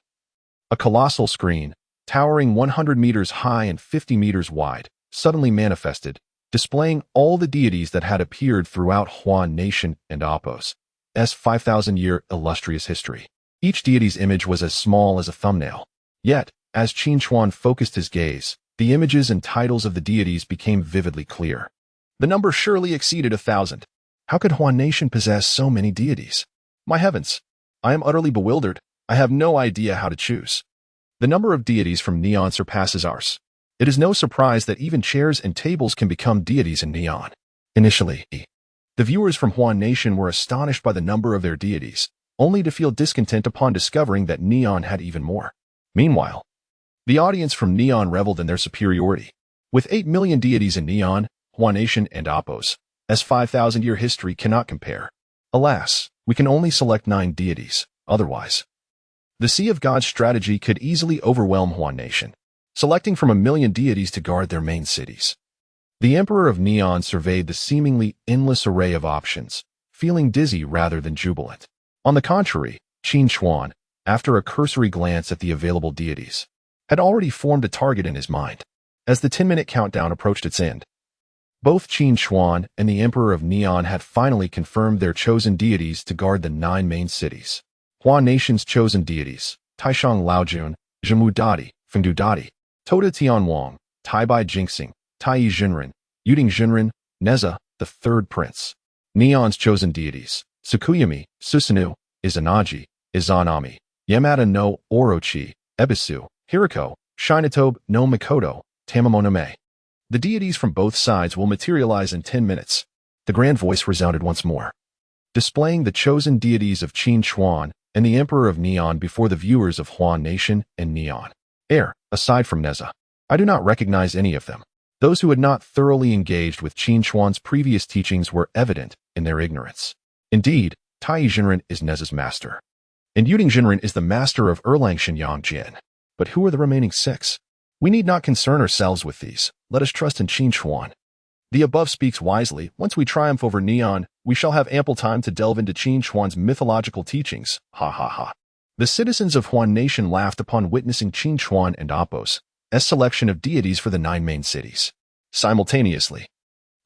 a colossal screen, towering 100 meters high and 50 meters wide, suddenly manifested, displaying all the deities that had appeared throughout Hua Nation and Apos' 5,000-year illustrious history. Each deity's image was as small as a thumbnail. Yet, as Qin Xuan focused his gaze, the images and titles of the deities became vividly clear. The number surely exceeded 1,000. How could Hua Nation possess so many deities? My heavens! I am utterly bewildered. I have no idea how to choose. The number of deities from Neon surpasses ours. It is no surprise that even chairs and tables can become deities in Neon. Initially, the viewers from Hua Nation were astonished by the number of their deities, only to feel discontent upon discovering that Neon had even more. Meanwhile, the audience from Neon reveled in their superiority. With 8 million deities in Neon, Hua Nation and Apos' 5,000-year history cannot compare. Alas, we can only select 9 deities, otherwise. The Sea of God's strategy could easily overwhelm Hua Nation, selecting from 1 million deities to guard their main cities. The Emperor of Neon surveyed the seemingly endless array of options, feeling dizzy rather than jubilant. On the contrary, Qin Xuan, after a cursory glance at the available deities, had already formed a target in his mind. As the 10-minute countdown approached its end, both Qin Xuan and the Emperor of Neon had finally confirmed their chosen deities to guard the 9 main cities. Hua Nation's chosen deities, Taishang Laojun, Zhenmu Dadi, Fengdu Dadi, Toda Tianwang, Taibai Jingxing, Taiyi Jinren, Yuding Jinren, Neza, the Third Prince. Neon's chosen deities, Tsukuyami, Susanoo, Izanagi, Izanami, Yamada no Orochi, Ebisu, Hiriko, Shinatobe no Mikoto, Tamamonome. The deities from both sides will materialize in 10 minutes. The grand voice resounded once more, displaying the chosen deities of Qin Xuan and the Emperor of Neon before the viewers of Hua Nation and Neon. Aside from Neza, I do not recognize any of them. Those who had not thoroughly engaged with Qin Xuan's previous teachings were evident in their ignorance. Indeed, Taiyi Jinren is Neza's master, and Yuding Jinren is the master of Erlang Shenyang Jin. But who are the remaining 6? We need not concern ourselves with these. Let us trust in Qin Xuan. The above speaks wisely. Once we triumph over Neon, we shall have ample time to delve into Qin Xuan's mythological teachings. Ha ha ha. The citizens of Hua Nation laughed upon witnessing Qin Xuan and Apos' selection of deities for the 9 main cities. Simultaneously,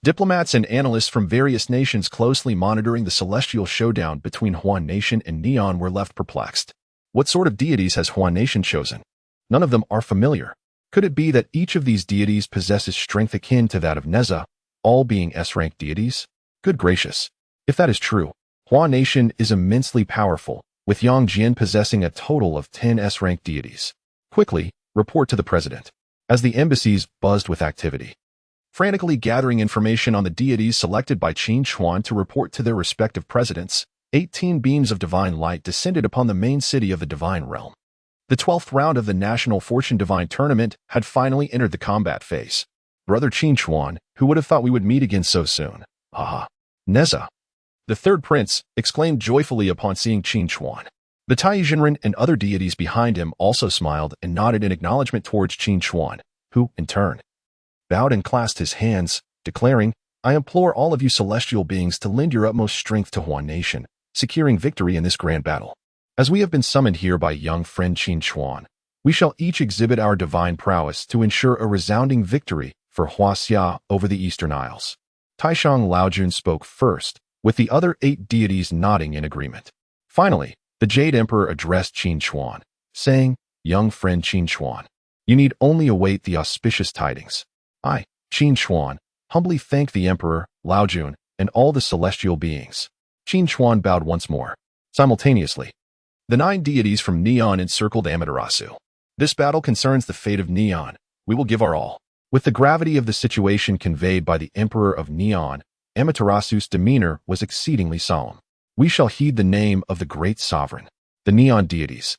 diplomats and analysts from various nations closely monitoring the celestial showdown between Huan Nation and Neon were left perplexed. What sort of deities has Huan Nation chosen? None of them are familiar. Could it be that each of these deities possesses strength akin to that of Neza, all being S-rank deities? Good gracious. If that is true, Huan Nation is immensely powerful, with Yangjian possessing a total of 10 S-rank deities. Quickly, report to the president. As the embassies buzzed with activity, frantically gathering information on the deities selected by Qin Chuan to report to their respective presidents, 18 beams of divine light descended upon the main city of the divine realm. The 12th round of the National Fortune Divine Tournament had finally entered the combat phase. Brother Qin Chuan, who would have thought we would meet again so soon? Haha. Neza, the third prince, exclaimed joyfully upon seeing Qin Chuan. The Taizhenren and other deities behind him also smiled and nodded in acknowledgement towards Qin Chuan, who, in turn, bowed and clasped his hands, declaring, I implore all of you celestial beings to lend your utmost strength to Huan Nation, securing victory in this grand battle. As we have been summoned here by young friend Qin Chuan, we shall each exhibit our divine prowess to ensure a resounding victory for Huaxia over the Eastern Isles. Taishang Laojun spoke first, with the other 8 deities nodding in agreement. Finally, the Jade Emperor addressed Qin Chuan, saying, Young friend Qin Chuan, you need only await the auspicious tidings. I, Qin Chuan, humbly thank the Emperor, Laojun, and all the celestial beings. Qin Chuan bowed once more. Simultaneously, the 9 deities from Neon encircled Amaterasu. This battle concerns the fate of Neon. We will give our all. With the gravity of the situation conveyed by the Emperor of Neon, Amaterasu's demeanor was exceedingly solemn. We shall heed the name of the great sovereign. The Neon deities,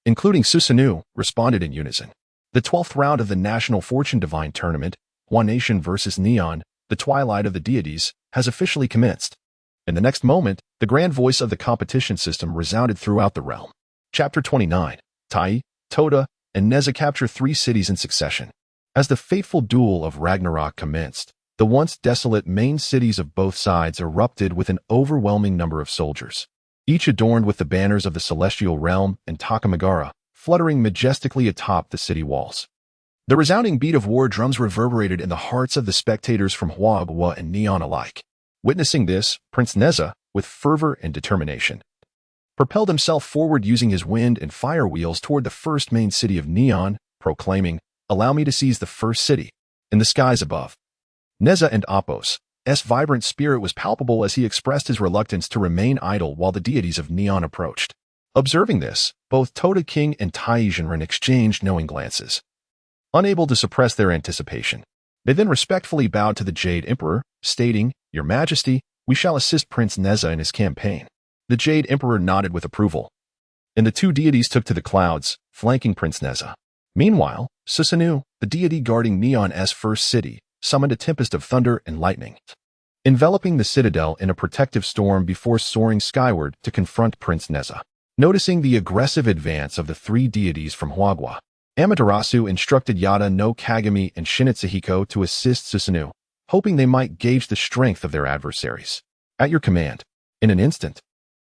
including Susanoo, responded in unison. The 12th round of the National Fortune Divine Tournament, Huan Nation versus Neon, the twilight of the deities, has officially commenced. In the next moment, the grand voice of the competition system resounded throughout the realm. Chapter 29. Tai, Toda, and Neza capture 3 cities in succession. As the fateful duel of Ragnarok commenced, the once desolate main cities of both sides erupted with an overwhelming number of soldiers, each adorned with the banners of the celestial realm and Takamagara, fluttering majestically atop the city walls. The resounding beat of war drums reverberated in the hearts of the spectators from Huagua and Neon alike. Witnessing this, Prince Neza, with fervor and determination, propelled himself forward using his wind and fire wheels toward the first main city of Neon, proclaiming, Allow me to seize the first city. In the skies above, Neza and Apos' vibrant spirit was palpable as he expressed his reluctance to remain idle while the deities of Neon approached. Observing this, both Toda King and Taizhenren exchanged knowing glances. Unable to suppress their anticipation, they then respectfully bowed to the Jade Emperor, stating, Your Majesty, we shall assist Prince Neza in his campaign. The Jade Emperor nodded with approval, and the 2 deities took to the clouds, flanking Prince Neza. Meanwhile, Susanoo, the deity guarding Neon's first city, summoned a tempest of thunder and lightning, enveloping the citadel in a protective storm before soaring skyward to confront Prince Neza. Noticing the aggressive advance of the 3 deities from Huagua, Amaterasu instructed Yada no Kagami and Shinitsuhiko to assist Susanoo, hoping they might gauge the strength of their adversaries. At your command. In an instant,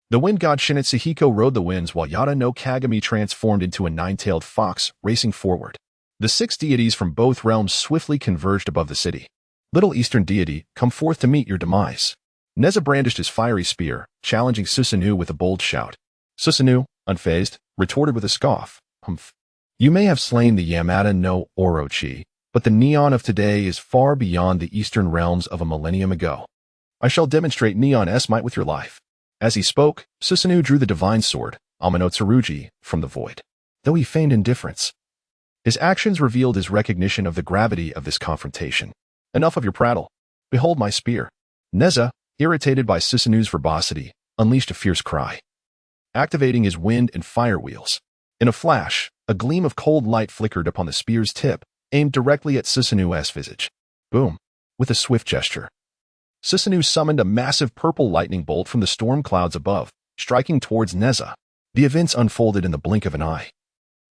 the wind god Shinitsuhiko rode the winds while Yada no Kagami transformed into a 9-tailed fox, racing forward. The 6 deities from both realms swiftly converged above the city. Little Eastern deity, come forth to meet your demise. Neza brandished his fiery spear, challenging Susanoo with a bold shout. Susanoo, unfazed, retorted with a scoff. Humph. You may have slain the Yamada no Orochi, but the Neon of today is far beyond the eastern realms of a millennium ago. I shall demonstrate Neon's might with your life. As he spoke, Susanoo drew the divine sword, Amano Tsurugi, from the void. Though he feigned indifference, his actions revealed his recognition of the gravity of this confrontation. Enough of your prattle. Behold my spear. Neza, irritated by Susanoo's verbosity, unleashed a fierce cry, activating his wind and fire wheels. In a flash, a gleam of cold light flickered upon the spear's tip, aimed directly at Susanoo's visage. Boom. With a swift gesture, Susanoo summoned a massive purple lightning bolt from the storm clouds above, striking towards Neza. The events unfolded in the blink of an eye.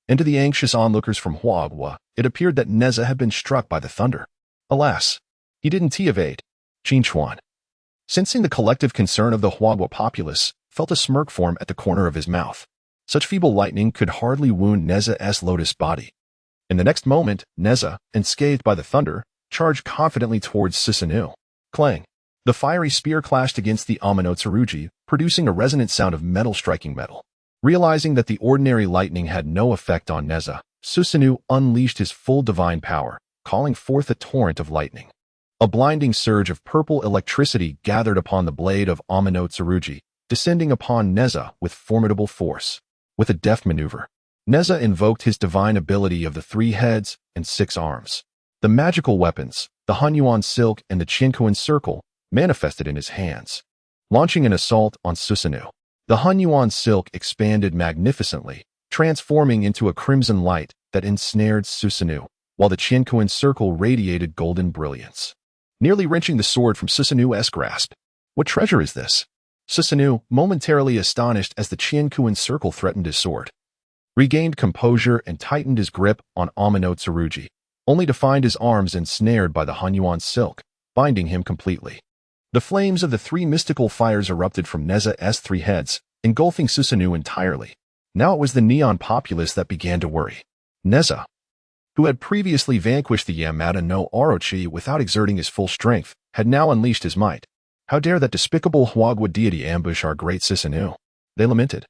And to the anxious onlookers from Huagua, it appeared that Neza had been struck by the thunder. Alas, he didn't evade. Qin Chuan, sensing the collective concern of the Huagua populace, felt a smirk form at the corner of his mouth. Such feeble lightning could hardly wound Neza's lotus body. In the next moment, Neza, unscathed by the thunder, charged confidently towards Susanoo. Clang! The fiery spear clashed against the Amano Tsurugi, producing a resonant sound of metal striking metal. Realizing that the ordinary lightning had no effect on Neza, Susanoo unleashed his full divine power, calling forth a torrent of lightning. A blinding surge of purple electricity gathered upon the blade of Amano Tsurugi, descending upon Neza with formidable force. With a deft maneuver, Neza invoked his divine ability of the 3 heads and 6 arms. The magical weapons, the Hunyuan silk and the Qiankuan circle, manifested in his hands. Launching an assault on Susanoo, the Hunyuan silk expanded magnificently, transforming into a crimson light that ensnared Susanoo, while the Qiankuan circle radiated golden brilliance, nearly wrenching the sword from Susanoo's grasp. What treasure is this? Susanoo, momentarily astonished as the Qiankuan circle threatened his sword, regained composure and tightened his grip on Amano Tsurugi, only to find his arms ensnared by the Hunyuan silk, binding him completely. The flames of the 3 mystical fires erupted from Neza's 3 heads, engulfing Susanoo entirely. Now it was the neon populace that began to worry. Neza, who had previously vanquished the Yamada no Orochi without exerting his full strength, had now unleashed his might. How dare that despicable Huagua deity ambush our great Susanoo? They lamented,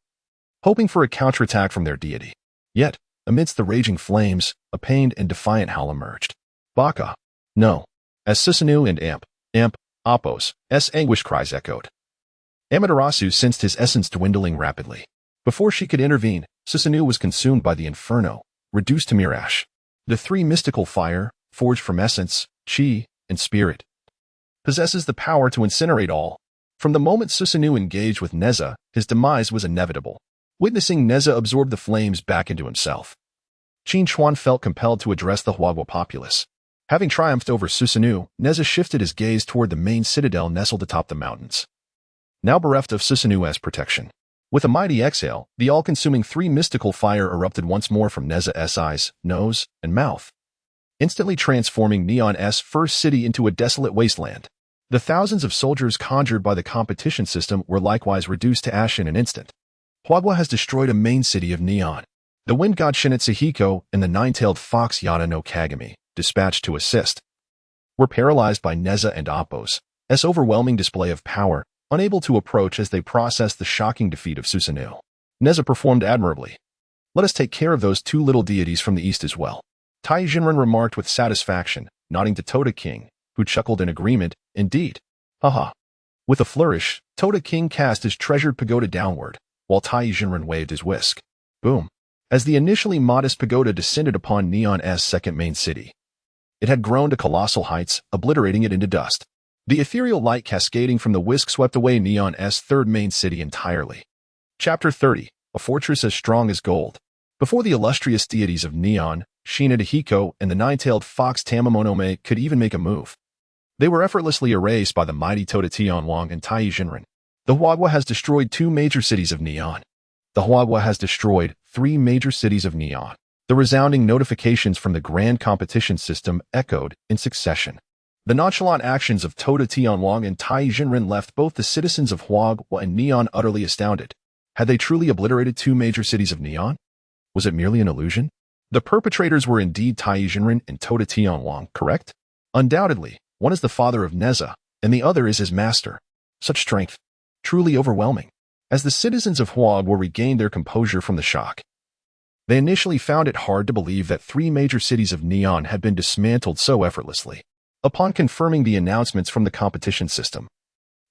hoping for a counterattack from their deity. Yet, amidst the raging flames, a pained and defiant howl emerged. Baka! No! As Susanoo and Appo's anguished cries echoed. Amaterasu sensed his essence dwindling rapidly. Before she could intervene, Susanoo was consumed by the inferno, reduced to mere ash. The 3 mystical fire, forged from essence, chi, and spirit, possesses the power to incinerate all. From the moment Susanoo engaged with Neza, his demise was inevitable. Witnessing Neza absorb the flames back into himself, Qin Chuan felt compelled to address the Huagua populace. Having triumphed over Susanoo, Neza shifted his gaze toward the main citadel nestled atop the mountains. Now bereft of Susanoo's protection. With a mighty exhale, the all-consuming 3 mystical fire erupted once more from Neza's eyes, nose, and mouth, instantly transforming Neon's first city into a desolate wasteland. The thousands of soldiers conjured by the competition system were likewise reduced to ash in an instant. Huagua has destroyed a main city of Neon. The wind god Shinetsuhiko and the 9-tailed fox Yada no Kagami, dispatched to assist, were paralyzed by Neza and Appo's overwhelming display of power, unable to approach as they processed the shocking defeat of Susanoo. Neza performed admirably. Let us take care of those 2 little deities from the east as well, Tai Jinren remarked with satisfaction, nodding to Toda King, who chuckled in agreement. Indeed. Haha. With a flourish, Toda King cast his treasured pagoda downward, while Tai Jinren waved his whisk. Boom. As the initially modest pagoda descended upon Neon's second main city, it had grown to colossal heights, obliterating it into dust. The ethereal light cascading from the whisk swept away Neon's third main city entirely. Chapter 30. A fortress as strong as gold. Before the illustrious deities of Neon, Shinetsuhiko and the 9-tailed fox Tamamonome could even make a move, they were effortlessly erased by the mighty Toda Tianwang and Tai Jinren. The Huagua has destroyed 2 major cities of Neon. The Huagua has destroyed 3 major cities of Neon. The resounding notifications from the grand competition system echoed in succession. The nonchalant actions of Toda Tianwang and Tai Jinren left both the citizens of Huagua and Neon utterly astounded. Had they truly obliterated 2 major cities of Neon? Was it merely an illusion? The perpetrators were indeed Tai Jinren and Toda Tianwang, correct? Undoubtedly, one is the father of Neza, and the other is his master. Such strength, truly overwhelming. As the citizens of Huagua regained their composure from the shock, they initially found it hard to believe that 3 major cities of Neon had been dismantled so effortlessly. Upon confirming the announcements from the competition system,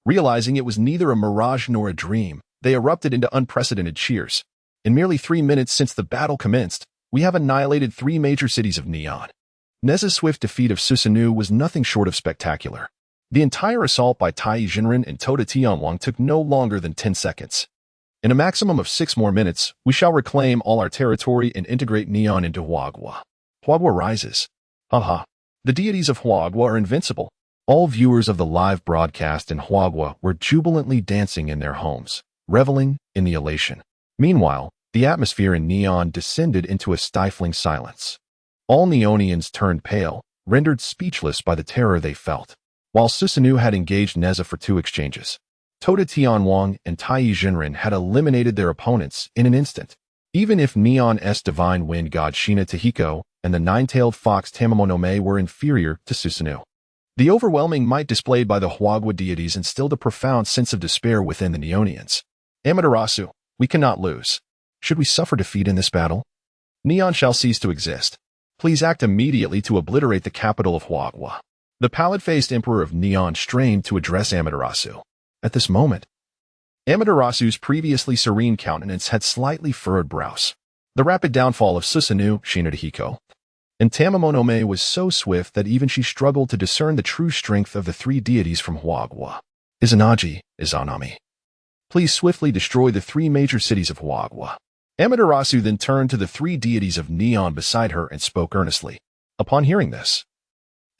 realizing it was neither a mirage nor a dream, they erupted into unprecedented cheers. In merely 3 minutes since the battle commenced, we have annihilated 3 major cities of Neon. Neza's swift defeat of Susanoo was nothing short of spectacular. The entire assault by Tai Jinren and Toda Tianwang took no longer than 10 seconds. In a maximum of 6 more minutes, we shall reclaim all our territory and integrate Neon into Huagua. Huagua rises. Haha. The deities of Huagua are invincible. All viewers of the live broadcast in Huagua were jubilantly dancing in their homes, reveling in the elation. Meanwhile, the atmosphere in Neon descended into a stifling silence. All Neonians turned pale, rendered speechless by the terror they felt. While Susanoo had engaged Neza for 2 exchanges, Toda Tianwang and Tai Jinren had eliminated their opponents in an instant. Even if Neon's divine wind god Shinetsuhiko and the nine-tailed fox Tamamonome were inferior to Susanoo. The overwhelming might displayed by the Huagua deities instilled a profound sense of despair within the Neonians. Amaterasu, we cannot lose. Should we suffer defeat in this battle? Neon shall cease to exist. Please act immediately to obliterate the capital of Huagua. The pallid-faced emperor of Neon strained to address Amaterasu. At this moment, Amaterasu's previously serene countenance had slightly furrowed brows. The rapid downfall of Susanoo, Shinadahiko, and Tamamonome was so swift that even she struggled to discern the true strength of the three deities from Huagua. Izanagi, Izanami. Please swiftly destroy the three major cities of Huagua. Amaterasu then turned to the three deities of Neon beside her and spoke earnestly. Upon hearing this,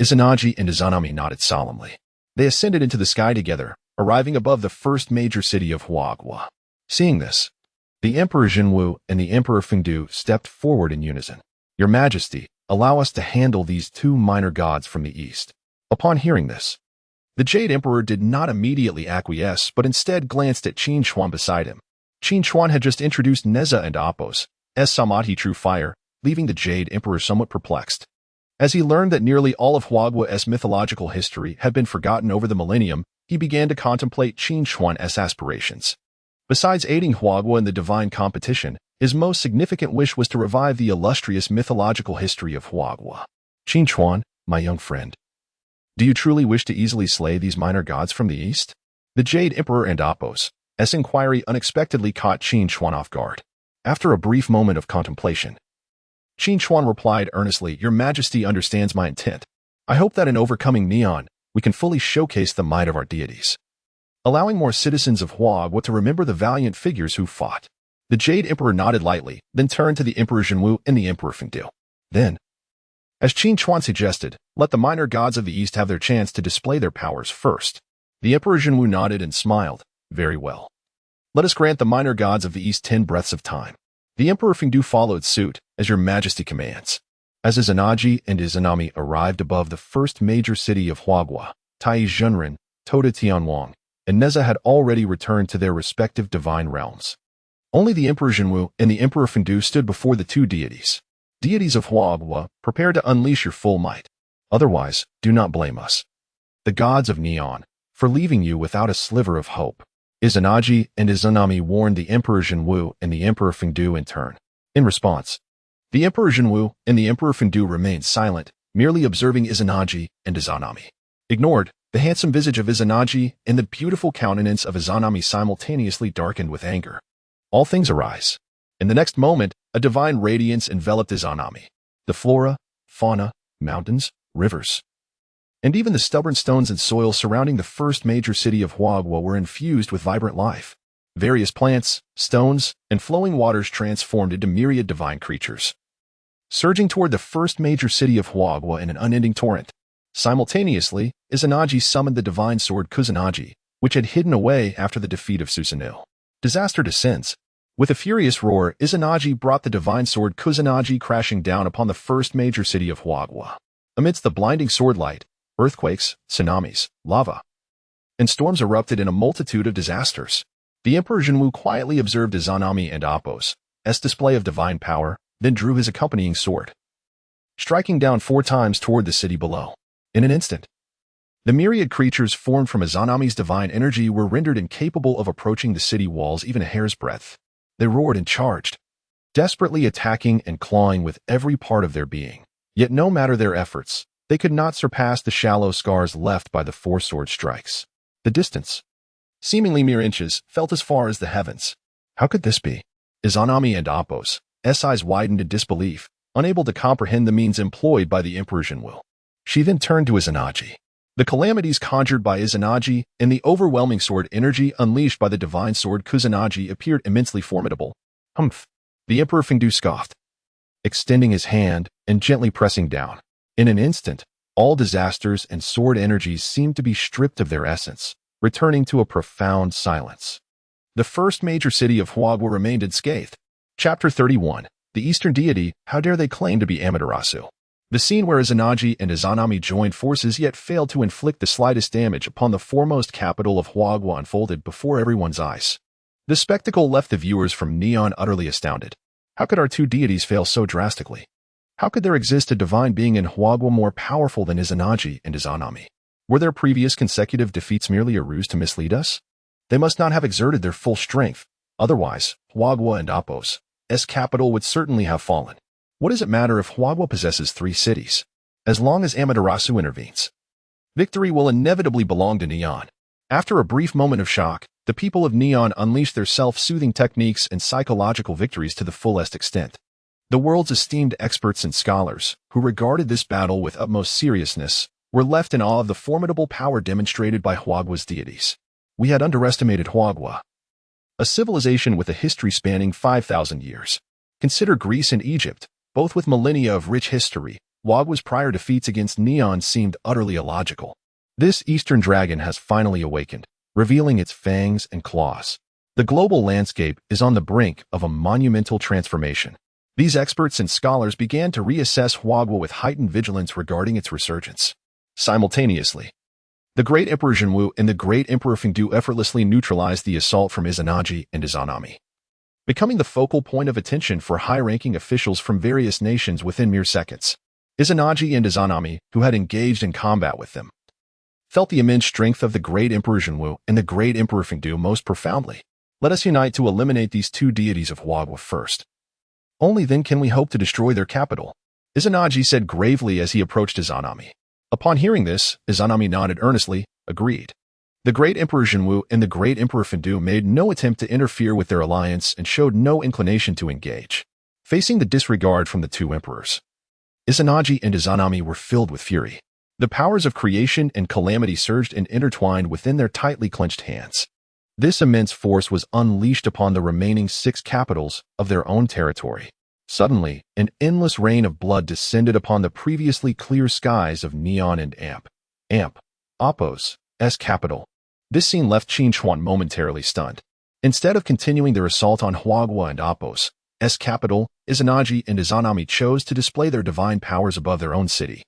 Izanagi and Izanami nodded solemnly. They ascended into the sky together, arriving above the first major city of Huagua. Seeing this, the Emperor Yingzhou and the Emperor Fengdu stepped forward in unison. Your Majesty, allow us to handle these two minor gods from the east. Upon hearing this, the Jade Emperor did not immediately acquiesce, but instead glanced at Qin Xuan beside him. Qin Xuan had just introduced Neza and Apos as Samadhi True Fire, leaving the Jade Emperor somewhat perplexed. As he learned that nearly all of Huagua's mythological history had been forgotten over the millennium, he began to contemplate Qin Xuan's aspirations. Besides aiding Huagua in the divine competition, his most significant wish was to revive the illustrious mythological history of Huagua. Qin Xuan, my young friend, do you truly wish to easily slay these minor gods from the east? The Jade Emperor and Apos' inquiry unexpectedly caught Qin Xuan off guard. After a brief moment of contemplation, Qin Xuan replied earnestly, Your Majesty understands my intent. I hope that in overcoming Neon, we can fully showcase the might of our deities, allowing more citizens of Huagua to remember the valiant figures who fought. The Jade Emperor nodded lightly, then turned to the Emperor Yingzhou and the Emperor Fengdu. Then, as Qin Xuan suggested, let the minor gods of the East have their chance to display their powers first. The Emperor Yingzhou nodded and smiled. Very well. Let us grant the minor gods of the East 10 breaths of time. The Emperor Fengdu followed suit, as Your Majesty commands. As Izanagi and Izanami arrived above the first major city of Huagua, Tai Zhenren, Toda Tianwang, and Neza had already returned to their respective divine realms. Only the Emperor Yingzhou and the Emperor Fengdu stood before the two deities. Deities of Huagua, prepare to unleash your full might. Otherwise, do not blame us, the gods of Neon, for leaving you without a sliver of hope. Izanagi and Izanami warned the Emperor Yingzhou and the Emperor Fengdu in turn. In response, the Emperor Yingzhou and the Emperor Fengdu remained silent, merely observing Izanagi and Izanami. Ignored, the handsome visage of Izanagi and the beautiful countenance of Izanami simultaneously darkened with anger. All things arise. In the next moment, a divine radiance enveloped Izanami. The flora, fauna, mountains, rivers, and even the stubborn stones and soil surrounding the first major city of Huagua were infused with vibrant life. Various plants, stones, and flowing waters transformed into myriad divine creatures, surging toward the first major city of Huagua in an unending torrent. Simultaneously, Izanagi summoned the divine sword Kusanagi, which had hidden away after the defeat of Susanoo. Disaster descends. With a furious roar, Izanagi brought the divine sword Kusanagi crashing down upon the first major city of Huagua. Amidst the blinding swordlight, earthquakes, tsunamis, lava, and storms erupted in a multitude of disasters. The Emperor Yingzhou quietly observed Izanami and Apos' display of divine power, then drew his accompanying sword, striking down 4 times toward the city below. In an instant, the myriad creatures formed from Izanami's divine energy were rendered incapable of approaching the city walls even a hair's breadth. They roared and charged, desperately attacking and clawing with every part of their being. Yet no matter their efforts, they could not surpass the shallow scars left by the 4 sword strikes. The distance, seemingly mere inches, felt as far as the heavens. How could this be? Izanami and Apos' eyes widened in disbelief, unable to comprehend the means employed by the Emperor Yingzhou. She then turned to Izanagi. The calamities conjured by Izanagi and the overwhelming sword energy unleashed by the divine sword Kusanagi appeared immensely formidable. Humph! The Emperor Fengdu scoffed, extending his hand and gently pressing down. In an instant, all disasters and sword energies seemed to be stripped of their essence, returning to a profound silence. The first major city of Huagua remained unscathed. Chapter 31. The Eastern Deity, How Dare They Claim to be Amaterasu? The scene where Izanagi and Izanami joined forces yet failed to inflict the slightest damage upon the foremost capital of Huagua unfolded before everyone's eyes. The spectacle left the viewers from Neon utterly astounded. How could our two deities fail so drastically? How could there exist a divine being in Huagua more powerful than Izanagi and Izanami? Were their previous consecutive defeats merely a ruse to mislead us? They must not have exerted their full strength. Otherwise, Huagua and Apos' capital would certainly have fallen. What does it matter if Huagua possesses 3 cities? As long as Amaterasu intervenes, victory will inevitably belong to Neon. After a brief moment of shock, the people of Neon unleashed their self-soothing techniques and psychological victories to the fullest extent. The world's esteemed experts and scholars, who regarded this battle with utmost seriousness, were left in awe of the formidable power demonstrated by Huagua's deities. We had underestimated Huagua, a civilization with a history spanning 5,000 years. Consider Greece and Egypt, both with millennia of rich history. Huagua's prior defeats against Neon seemed utterly illogical. This eastern dragon has finally awakened, revealing its fangs and claws. The global landscape is on the brink of a monumental transformation. These experts and scholars began to reassess Huagua with heightened vigilance regarding its resurgence. Simultaneously, the great Emperor Yingzhou and the great Emperor Fengdu effortlessly neutralized the assault from Izanagi and Izanami, becoming the focal point of attention for high-ranking officials from various nations within mere seconds. Izanagi and Izanami, who had engaged in combat with them, felt the immense strength of the great Emperor Yingzhou and the great Emperor Fengdu most profoundly. Let us unite to eliminate these 2 deities of Huagua first. Only then can we hope to destroy their capital, Izanagi said gravely as he approached Izanami. Upon hearing this, Izanami nodded earnestly, agreed. The great Emperor Yingzhou and the great Emperor Fengdu made no attempt to interfere with their alliance and showed no inclination to engage. Facing the disregard from the 2 emperors, Izanagi and Izanami were filled with fury. The powers of creation and calamity surged and intertwined within their tightly clenched hands. This immense force was unleashed upon the remaining 6 capitals of their own territory. Suddenly, an endless rain of blood descended upon the previously clear skies of Neon and Apos' capital. This scene left Qin Chuan momentarily stunned. Instead of continuing their assault on Huagua and Apos' capital, Izanagi and Izanami chose to display their divine powers above their own city,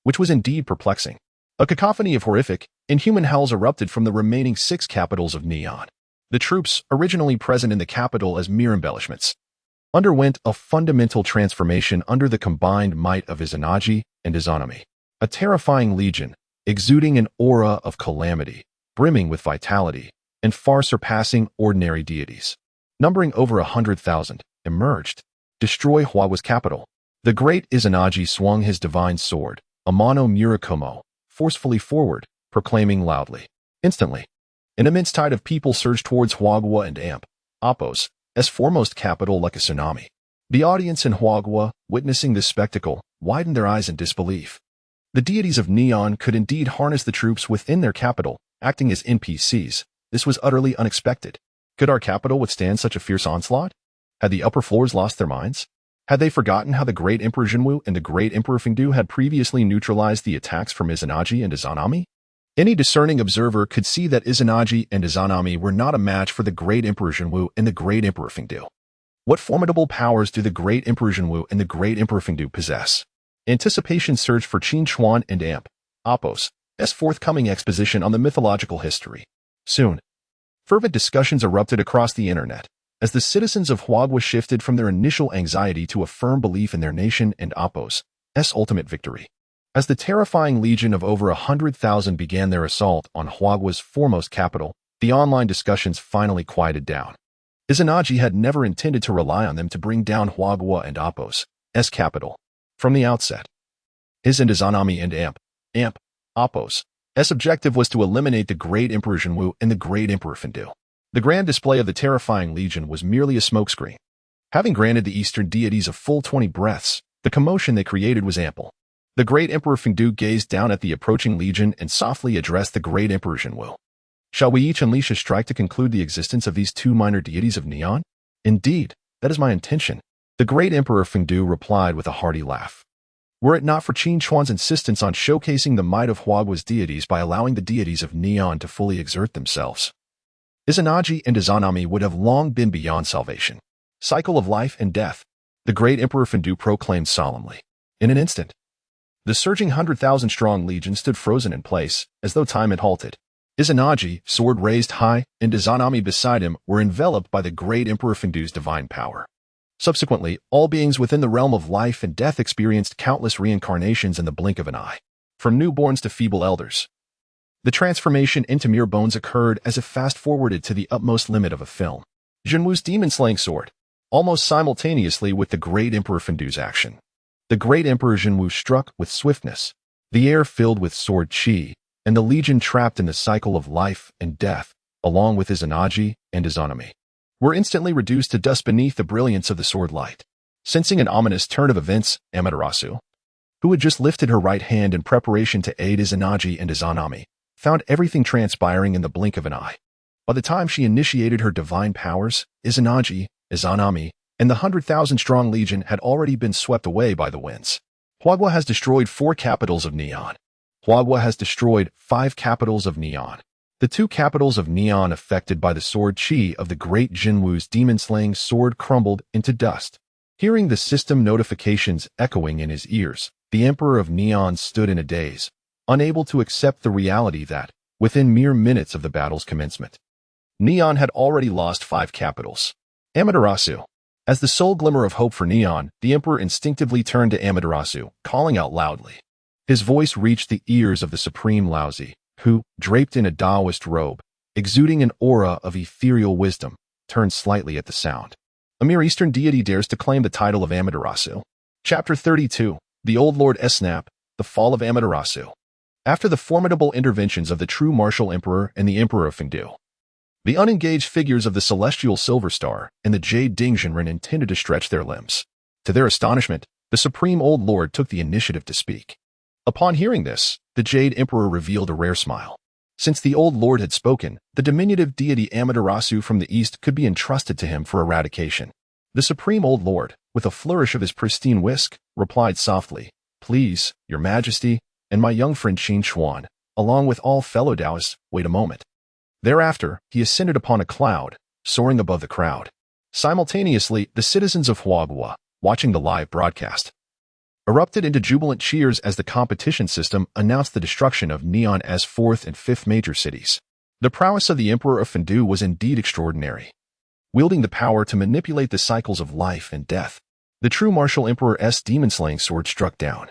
which was indeed perplexing. A cacophony of horrific, inhuman howls erupted from the remaining 6 capitals of Neon. The troops, originally present in the capital as mere embellishments, underwent a fundamental transformation under the combined might of Izanagi and Izanami. A terrifying legion, exuding an aura of calamity, brimming with vitality, and far surpassing ordinary deities, numbering over 100,000, emerged. Destroy Huagua's capital. The great Izanagi swung his divine sword, Amano Murakumo, forcefully forward, proclaiming loudly. Instantly, an immense tide of people surged towards Huagua and Apos' foremost capital like a tsunami. The audience in Huagua, witnessing this spectacle, widened their eyes in disbelief. The deities of Neon could indeed harness the troops within their capital, acting as NPCs. This was utterly unexpected. Could our capital withstand such a fierce onslaught? Had the upper floors lost their minds? Had they forgotten how the great Emperor Yingzhou and the great Emperor Fengdu had previously neutralized the attacks from Izanagi and Izanami? Any discerning observer could see that Izanagi and Izanami were not a match for the great Emperor Yingzhou and the great Emperor Fengdu. What formidable powers do the great Emperor Yingzhou and the great Emperor Fengdu possess? Anticipation surged for Qin Chuan and Apos' forthcoming exposition on the mythological history. Soon, fervent discussions erupted across the internet, as the citizens of Huagua shifted from their initial anxiety to a firm belief in their nation and Apos' ultimate victory. As the terrifying legion of over 100,000 began their assault on Huagua's foremost capital, the online discussions finally quieted down. Izanagi had never intended to rely on them to bring down Huagua and Apos' capital. From the outset, his and Izanami and Apos' objective was to eliminate the great Emperor Yingzhou and the great Emperor Fengdu. The grand display of the terrifying legion was merely a smokescreen. Having granted the eastern deities a full 20 breaths, the commotion they created was ample. The great Emperor Fengdu gazed down at the approaching legion and softly addressed the great Emperor Yingzhou. Shall we each unleash a strike to conclude the existence of these 2 minor deities of Neon? Indeed, that is my intention. The great Emperor Fengdu replied with a hearty laugh. Were it not for Qin Chuan's insistence on showcasing the might of Huagua's deities by allowing the deities of Neon to fully exert themselves, Izanagi and Izanami would have long been beyond salvation. Cycle of life and death, the great Emperor Fengdu proclaimed solemnly. In an instant, the surging 100,000-strong legion stood frozen in place, as though time had halted. Izanagi, sword raised high, and Izanami beside him were enveloped by the great Emperor Fengdu's divine power. Subsequently, all beings within the realm of life and death experienced countless reincarnations in the blink of an eye, from newborns to feeble elders. The transformation into mere bones occurred as if fast-forwarded to the utmost limit of a film. Yingzhou's demon-slaying sword, almost simultaneously with the great Emperor Fendu's action. The great Emperor Yingzhou struck with swiftness, the air filled with sword qi, and the legion trapped in the cycle of life and death, along with his Anaji and his Anami, were instantly reduced to dust beneath the brilliance of the sword light. Sensing an ominous turn of events, Amaterasu, who had just lifted her right hand in preparation to aid his Anaji and his Anami, found everything transpiring in the blink of an eye. By the time she initiated her divine powers, Izanagi, Izanami, and the 100,000-strong legion had already been swept away by the winds. Huagua has destroyed 4 capitals of Neon. Huagua has destroyed 5 capitals of Neon. The 2 capitals of Neon affected by the sword qi of the great Jinwu's demon-slaying sword crumbled into dust. Hearing the system notifications echoing in his ears, the Emperor of Neon stood in a daze, unable to accept the reality that, within mere minutes of the battle's commencement, Neon had already lost 5 capitals. Amaterasu. As the sole glimmer of hope for Neon, the Emperor instinctively turned to Amaterasu, calling out loudly. His voice reached the ears of the Supreme Laozi, who, draped in a Taoist robe, exuding an aura of ethereal wisdom, turned slightly at the sound. A mere Eastern deity dares to claim the title of Amaterasu. Chapter 32. The Old Lord Esnap, The Fall of Amaterasu. After the formidable interventions of the true martial emperor and the Emperor of Fengdu, the unengaged figures of the celestial Silver Star and the Jade Dingzhenren intended to stretch their limbs. To their astonishment, the Supreme Old Lord took the initiative to speak. Upon hearing this, the Jade Emperor revealed a rare smile. Since the Old Lord had spoken, the diminutive deity Amaterasu from the east could be entrusted to him for eradication. The Supreme Old Lord, with a flourish of his pristine whisk, replied softly, "Please, Your Majesty, and my young friend Qin Xuan, along with all fellow Taoists, wait a moment." Thereafter, he ascended upon a cloud, soaring above the crowd. Simultaneously, the citizens of Huagua, watching the live broadcast, erupted into jubilant cheers as the competition system announced the destruction of Neon's 4th and 5th major cities. The prowess of the Emperor of Fendu was indeed extraordinary. Wielding the power to manipulate the cycles of life and death, the true martial Emperor's demon-slaying sword struck down,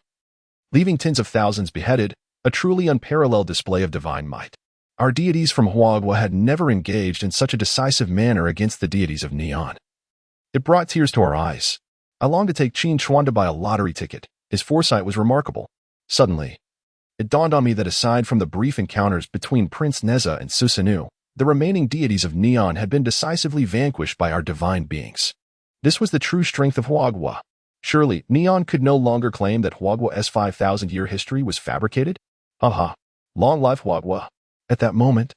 leaving tens of thousands beheaded, a truly unparalleled display of divine might. Our deities from Huagua had never engaged in such a decisive manner against the deities of Neon. It brought tears to our eyes. I longed to take Qin Xuan to buy a lottery ticket. His foresight was remarkable. Suddenly, it dawned on me that aside from the brief encounters between Prince Neza and Susanoo, the remaining deities of Neon had been decisively vanquished by our divine beings. This was the true strength of Huagua. Surely, Neon could no longer claim that Huagua's 5,000-year history was fabricated? Haha. Long live Huagua. At that moment,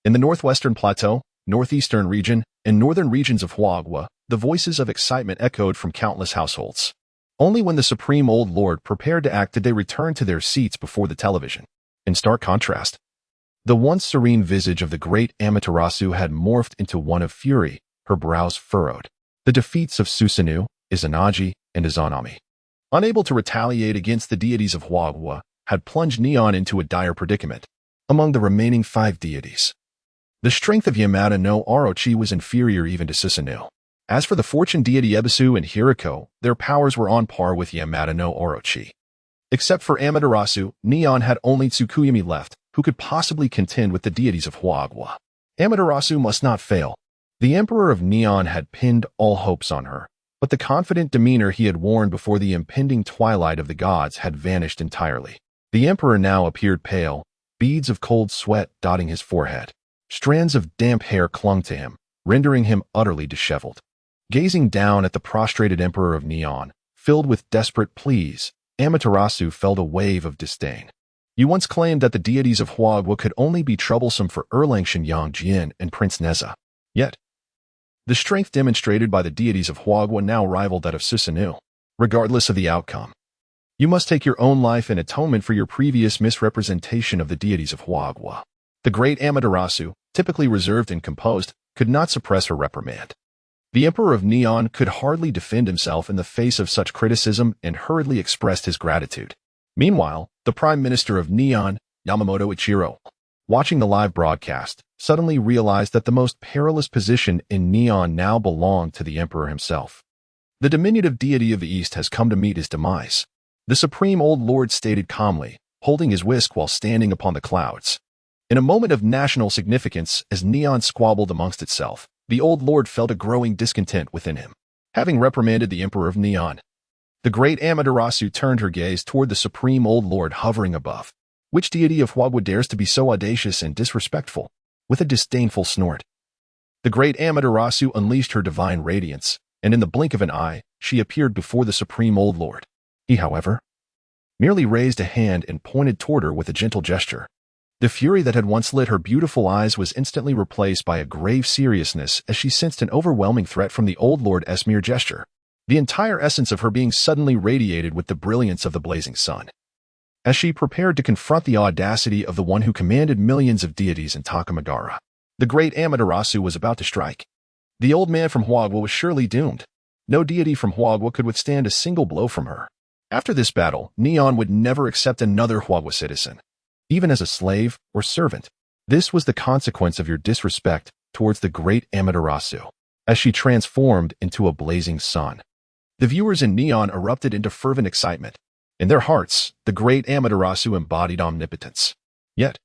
in the northwestern plateau, northeastern region, and northern regions of Huagua, the voices of excitement echoed from countless households. Only when the Supreme Old Lord prepared to act did they return to their seats before the television. In stark contrast, the once serene visage of the great Amaterasu had morphed into one of fury, her brows furrowed. The defeats of Susanoo, Izanagi, and Izanami, unable to retaliate against the deities of Huagua, had plunged Neon into a dire predicament. Among the remaining 5 deities, the strength of Yamada no Orochi was inferior even to Susanoo. As for the fortune deity Ebisu and Hiriko, their powers were on par with Yamada no Orochi. Except for Amaterasu, Neon had only Tsukuyami left, who could possibly contend with the deities of Huagua. Amaterasu must not fail. The Emperor of Neon had pinned all hopes on her, but the confident demeanor he had worn before the impending twilight of the gods had vanished entirely. The Emperor now appeared pale, beads of cold sweat dotting his forehead. Strands of damp hair clung to him, rendering him utterly disheveled. Gazing down at the prostrated Emperor of Neon, filled with desperate pleas, Amaterasu felt a wave of disdain. You once claimed that the deities of Huagua could only be troublesome for Erlangshan Yangjian and Prince Neza. Yet, the strength demonstrated by the deities of Huagua now rivaled that of Susanoo. Regardless of the outcome, you must take your own life in atonement for your previous misrepresentation of the deities of Huagua. The great Amaterasu, typically reserved and composed, could not suppress her reprimand. The Emperor of Neon could hardly defend himself in the face of such criticism and hurriedly expressed his gratitude. Meanwhile, the Prime Minister of Neon, Yamamoto Ichiro, watching the live broadcast, suddenly realized that the most perilous position in Neon now belonged to the Emperor himself. The diminutive deity of the East has come to meet his demise. The Supreme Old Lord stated calmly, holding his whisk while standing upon the clouds. In a moment of national significance, as Neon squabbled amongst itself, the Old Lord felt a growing discontent within him. Having reprimanded the Emperor of Neon, the great Amaterasu turned her gaze toward the Supreme Old Lord hovering above. Which deity of Huagua dares to be so audacious and disrespectful? With a disdainful snort, the great Amaterasu unleashed her divine radiance, and in the blink of an eye, she appeared before the Supreme Old Lord. He, however, merely raised a hand and pointed toward her with a gentle gesture. The fury that had once lit her beautiful eyes was instantly replaced by a grave seriousness as she sensed an overwhelming threat from the Old Lord's mere gesture. The entire essence of her being suddenly radiated with the brilliance of the blazing sun. As she prepared to confront the audacity of the one who commanded millions of deities in Takamagara, the great Amaterasu was about to strike. The old man from Huagua was surely doomed. No deity from Huagua could withstand a single blow from her. After this battle, Neon would never accept another Huagua citizen, even as a slave or servant. This was the consequence of your disrespect towards the great Amaterasu. As she transformed into a blazing sun, the viewers in Neon erupted into fervent excitement. In their hearts, the great Amaterasu embodied omnipotence. Yet,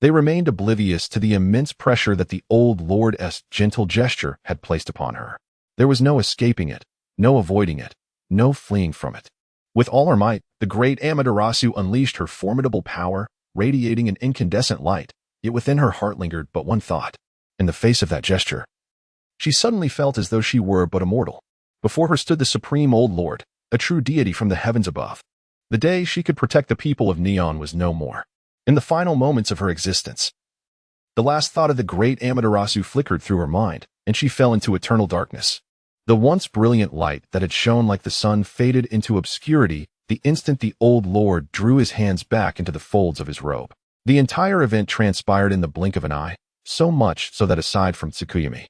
they remained oblivious to the immense pressure that the Old Lord's gentle gesture had placed upon her. There was no escaping it, no avoiding it, no fleeing from it. With all her might, the great Amaterasu unleashed her formidable power, radiating an incandescent light, yet within her heart lingered but one thought. In the face of that gesture, she suddenly felt as though she were but a mortal. Before her stood the Supreme Old Lord, a true deity from the heavens above. The day she could protect the people of Neon was no more. In the final moments of her existence, the last thought of the great Amaterasu flickered through her mind, and she fell into eternal darkness. The once brilliant light that had shone like the sun faded into obscurity the instant the Old Lord drew his hands back into the folds of his robe. The entire event transpired in the blink of an eye, so much so that aside from Tsukuyami,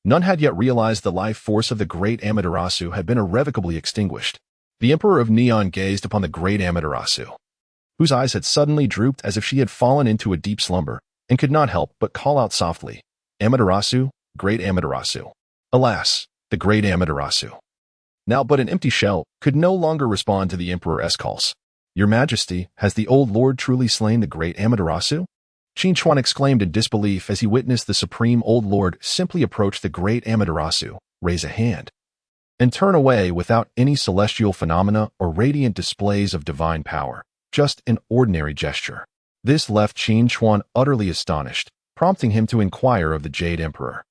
none had yet realized the life force of the great Amaterasu had been irrevocably extinguished. The Emperor of Neon gazed upon the great Amaterasu, whose eyes had suddenly drooped as if she had fallen into a deep slumber, and could not help but call out softly, "Amaterasu, great Amaterasu." Alas, the great Amaterasu, now but an empty shell, could no longer respond to the Emperor's calls. "Your Majesty, has the Old Lord truly slain the great Amaterasu?" Qin Chuan exclaimed in disbelief as he witnessed the Supreme Old Lord simply approach the great Amaterasu, raise a hand, and turn away without any celestial phenomena or radiant displays of divine power, just an ordinary gesture. This left Qin Chuan utterly astonished, prompting him to inquire of the Jade Emperor.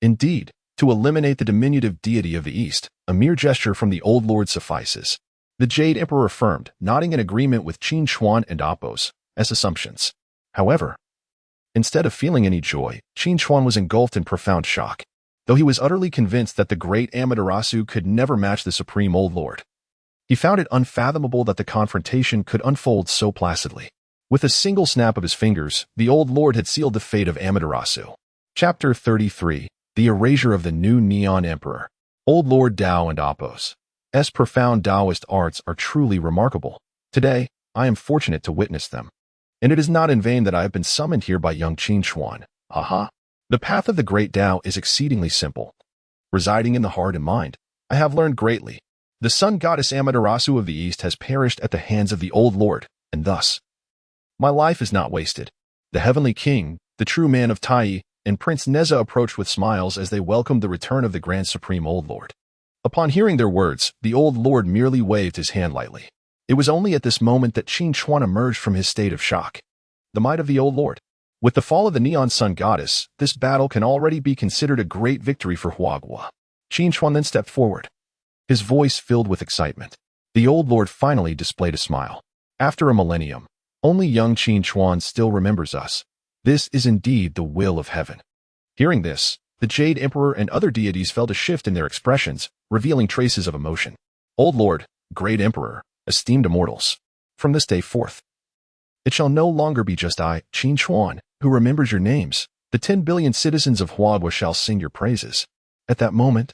Indeed, to eliminate the diminutive deity of the East, a mere gesture from the Old Lord suffices. The Jade Emperor affirmed, nodding in agreement with Qin Chuan and Appo's as assumptions. However, instead of feeling any joy, Qin Chuan was engulfed in profound shock. Though he was utterly convinced that the great Amaterasu could never match the Supreme Old Lord, he found it unfathomable that the confrontation could unfold so placidly. With a single snap of his fingers, the Old Lord had sealed the fate of Amaterasu. Chapter 33. The Erasure of the New Neon Emperor. Old Lord Dao and Appo's profound Taoist arts are truly remarkable. Today, I am fortunate to witness them. And it is not in vain that I have been summoned here by young Qin Chuan. Haha. The path of the great Tao is exceedingly simple. Residing in the heart and mind, I have learned greatly. The sun goddess Amaterasu of the East has perished at the hands of the Old Lord, and thus, my life is not wasted. The heavenly king, the true man of Tai, and Prince Neza approached with smiles as they welcomed the return of the Grand Supreme Old Lord. Upon hearing their words, the Old Lord merely waved his hand lightly. It was only at this moment that Qin Chuan emerged from his state of shock. The might of the Old Lord. With the fall of the Neon Sun Goddess, this battle can already be considered a great victory for Huagua. Qin Chuan then stepped forward, his voice filled with excitement. The Old Lord finally displayed a smile. After a millennium, only young Qin Chuan still remembers us. This is indeed the will of heaven. Hearing this, the Jade Emperor and other deities felt a shift in their expressions, revealing traces of emotion. Old Lord, Great Emperor, esteemed immortals, from this day forth, it shall no longer be just I, Qin Chuan, who remembers your names. The 10 billion citizens of Huagua shall sing your praises. At that moment,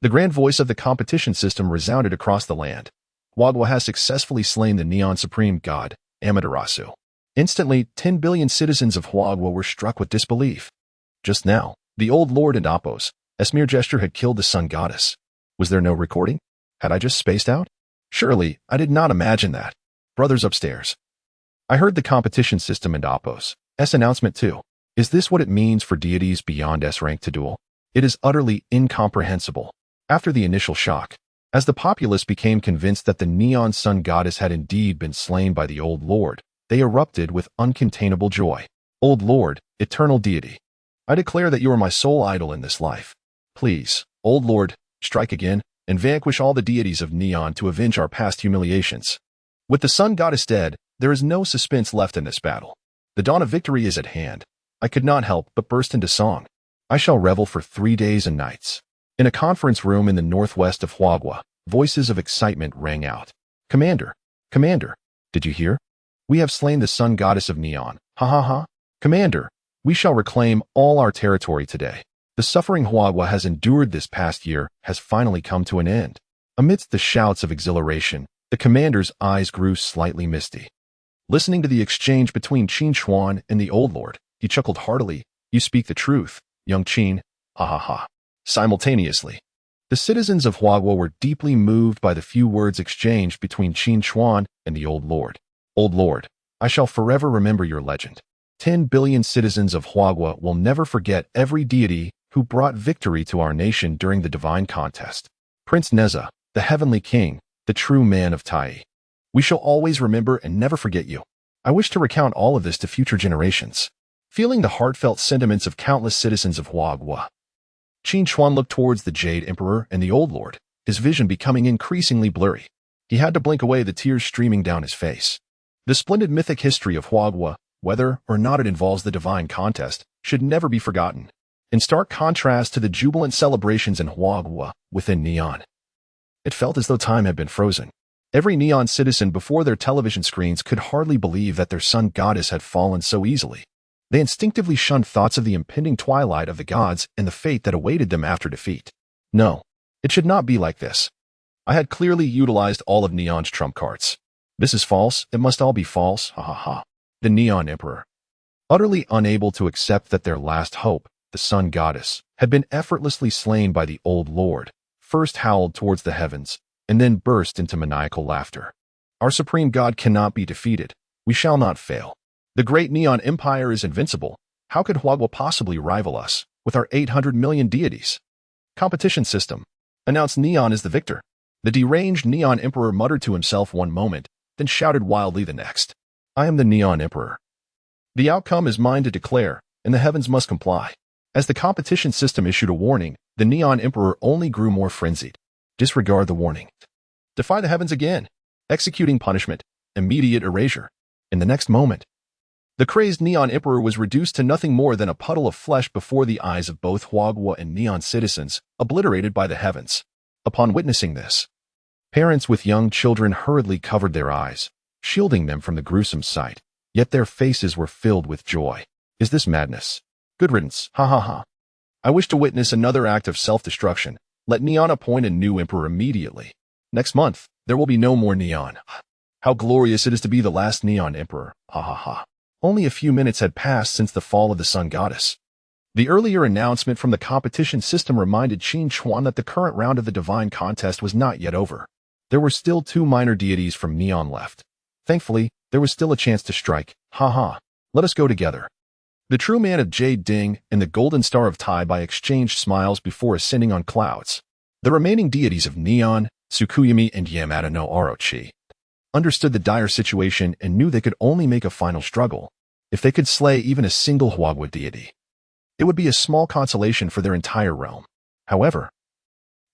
the grand voice of the competition system resounded across the land. Huagua has successfully slain the Neon Supreme God, Amaterasu. Instantly, 10 billion citizens of Huagua were struck with disbelief. Just now, the Old Lord and Appo's mere gesture had killed the Sun Goddess. Was there no recording? Had I just spaced out? Surely, I did not imagine that. Brothers upstairs. I heard the competition system and Oppo's announcement too. Is this what it means for deities beyond S rank to duel? It is utterly incomprehensible. After the initial shock, as the populace became convinced that the neon sun goddess had indeed been slain by the Old Lord, they erupted with uncontainable joy. Old Lord, eternal deity, I declare that you are my sole idol in this life. Please, Old Lord, strike again and vanquish all the deities of neon to avenge our past humiliations. With the sun goddess dead, there is no suspense left in this battle. The dawn of victory is at hand. I could not help but burst into song. I shall revel for 3 days and nights. In a conference room in the northwest of Huagua, voices of excitement rang out. Commander, Commander, did you hear? We have slain the sun goddess of neon. Ha ha ha. Commander, we shall reclaim all our territory today. The suffering Huagua has endured this past year has finally come to an end. Amidst the shouts of exhilaration, the commander's eyes grew slightly misty. Listening to the exchange between Qin Xuan and the Old Lord, he chuckled heartily. You speak the truth, young Qin. Ha ha ha. Simultaneously, the citizens of Huagua were deeply moved by the few words exchanged between Qin Xuan and the Old Lord. Old Lord, I shall forever remember your legend. 10 billion citizens of Huagua will never forget every deity who brought victory to our nation during the divine contest. Prince Neza, the heavenly king, the true man of Tai. We shall always remember and never forget you. I wish to recount all of this to future generations. Feeling the heartfelt sentiments of countless citizens of Huagua, Qin Xuan looked towards the Jade Emperor and the Old Lord, his vision becoming increasingly blurry. He had to blink away the tears streaming down his face. The splendid mythic history of Huagua, whether or not it involves the divine contest, should never be forgotten. In stark contrast to the jubilant celebrations in Huagua within Neon, it felt as though time had been frozen. Every Neon citizen before their television screens could hardly believe that their sun goddess had fallen so easily. They instinctively shunned thoughts of the impending twilight of the gods and the fate that awaited them after defeat. No, it should not be like this. I had clearly utilized all of Neon's trump cards. This is false, it must all be false, ha ha ha. The Neon Emperor, utterly unable to accept that their last hope, the sun goddess, had been effortlessly slain by the Old Lord, first howled towards the heavens, and then burst into maniacal laughter. Our supreme god cannot be defeated. We shall not fail. The great Neon Empire is invincible. How could Huagua possibly rival us, with our 800 million deities? Competition system. Announced Neon is the victor. The deranged Neon Emperor muttered to himself one moment, then shouted wildly the next. I am the Neon Emperor. The outcome is mine to declare, and the heavens must comply. As the competition system issued a warning, the Neon Emperor only grew more frenzied. Disregard the warning. Defy the heavens again. Executing punishment. Immediate erasure. In the next moment, the crazed Neon Emperor was reduced to nothing more than a puddle of flesh before the eyes of both Huagua and Neon citizens, obliterated by the heavens. Upon witnessing this, parents with young children hurriedly covered their eyes, shielding them from the gruesome sight, yet their faces were filled with joy. Is this madness? Good riddance, ha ha ha. I wish to witness another act of self-destruction. Let Neon appoint a new emperor immediately. Next month, there will be no more Neon. How glorious it is to be the last Neon Emperor, ha ha ha. Only a few minutes had passed since the fall of the sun goddess. The earlier announcement from the competition system reminded Qin Xuan that the current round of the divine contest was not yet over. There were still 2 minor deities from Neon left. Thankfully, there was still a chance to strike. Ha ha. Let us go together. The true man of Jade Ding and the golden star of Tai Bai exchanged smiles before ascending on clouds. The remaining deities of Neon, Tsukuyami and Yamada no Orochi understood the dire situation and knew they could only make a final struggle if they could slay even a single Huagua deity. It would be a small consolation for their entire realm. However,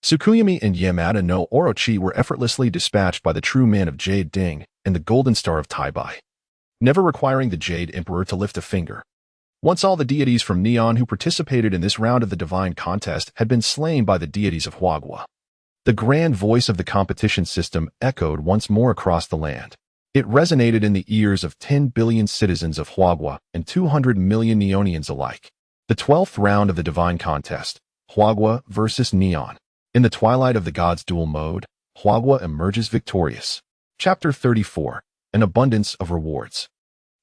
Tsukuyami and Yamada no Orochi were effortlessly dispatched by the true man of Jade Ding and the golden star of Tai Bai, never requiring the Jade Emperor to lift a finger. Once all the deities from Neon who participated in this round of the divine contest had been slain by the deities of Huagua, the grand voice of the competition system echoed once more across the land. It resonated in the ears of 10 billion citizens of Huagua and 200 million Neonians alike. The 12th round of the divine contest, Huagua versus Neon. In the twilight of the gods' duel mode, Huagua emerges victorious. Chapter 34. An abundance of rewards.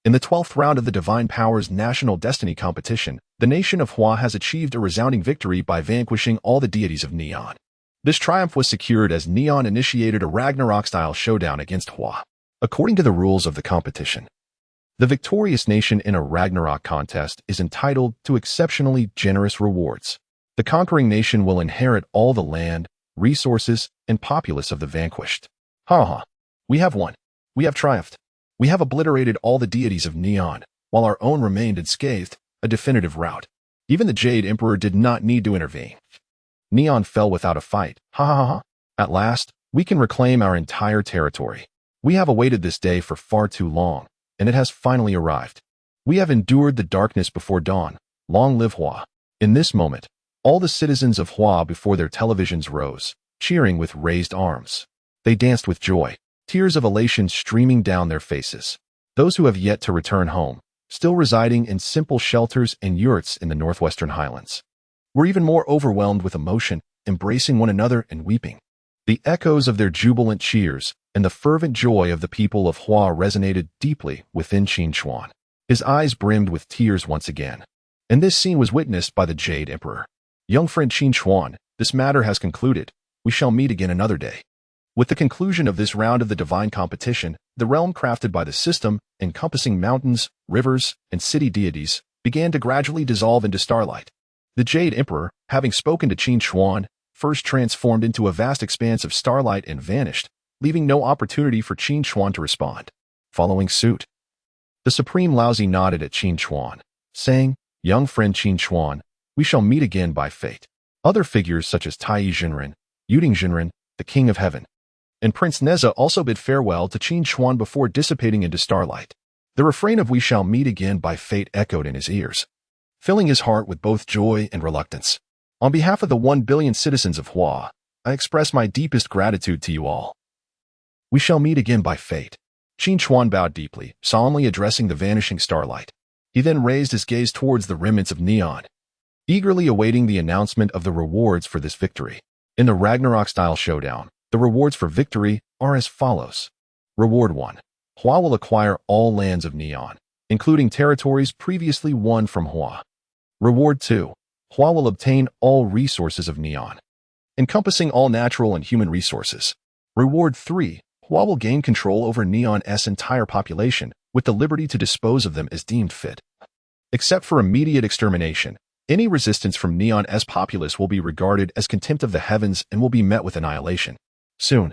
In the 12th round of the Divine Powers National Destiny competition, the nation of Hua has achieved a resounding victory by vanquishing all the deities of Neon. This triumph was secured as Neon initiated a Ragnarok-style showdown against Hua. According to the rules of the competition, the victorious nation in a Ragnarok contest is entitled to exceptionally generous rewards. The conquering nation will inherit all the land, resources, and populace of the vanquished. Ha! We have won. We have triumphed. We have obliterated all the deities of Neon, while our own remained unscathed, a definitive rout. Even the Jade Emperor did not need to intervene. Neon fell without a fight. Ha! At last, we can reclaim our entire territory. We have awaited this day for far too long, and it has finally arrived. We have endured the darkness before dawn. Long live Hua. In this moment, all the citizens of Hua before their televisions rose, cheering with raised arms. They danced with joy, tears of elation streaming down their faces. Those who have yet to return home, still residing in simple shelters and yurts in the northwestern highlands, were even more overwhelmed with emotion, embracing one another and weeping. The echoes of their jubilant cheers and the fervent joy of the people of Hua resonated deeply within Qin Chuan. His eyes brimmed with tears once again. And this scene was witnessed by the Jade Emperor. Young friend Qin Chuan, this matter has concluded. We shall meet again another day. With the conclusion of this round of the divine competition, the realm crafted by the system, encompassing mountains, rivers, and city deities, began to gradually dissolve into starlight. The Jade Emperor, having spoken to Qin Chuan, first transformed into a vast expanse of starlight and vanished, leaving no opportunity for Qin Chuan to respond. Following suit, the Supreme Laozi nodded at Qin Chuan, saying, "Young friend Qin Chuan, we shall meet again by fate." Other figures such as Tai Jinren, Yuding Jinren, the King of Heaven, and Prince Neza also bid farewell to Qin Chuan before dissipating into starlight. The refrain of "we shall meet again by fate" echoed in his ears, filling his heart with both joy and reluctance. On behalf of the 1 billion citizens of Hua, I express my deepest gratitude to you all. We shall meet again by fate. Qin Chuan bowed deeply, solemnly addressing the vanishing starlight. He then raised his gaze towards the remnants of Neon, eagerly awaiting the announcement of the rewards for this victory. In the Ragnarok-style showdown, the rewards for victory are as follows. Reward 1. Hua will acquire all lands of Neon, including territories previously won from Hua. Reward 2. Hua will obtain all resources of Neon, encompassing all natural and human resources. Reward 3. Hua will gain control over Neon's entire population, with the liberty to dispose of them as deemed fit. Except for immediate extermination, any resistance from Neon's populace will be regarded as contempt of the heavens and will be met with annihilation. Soon,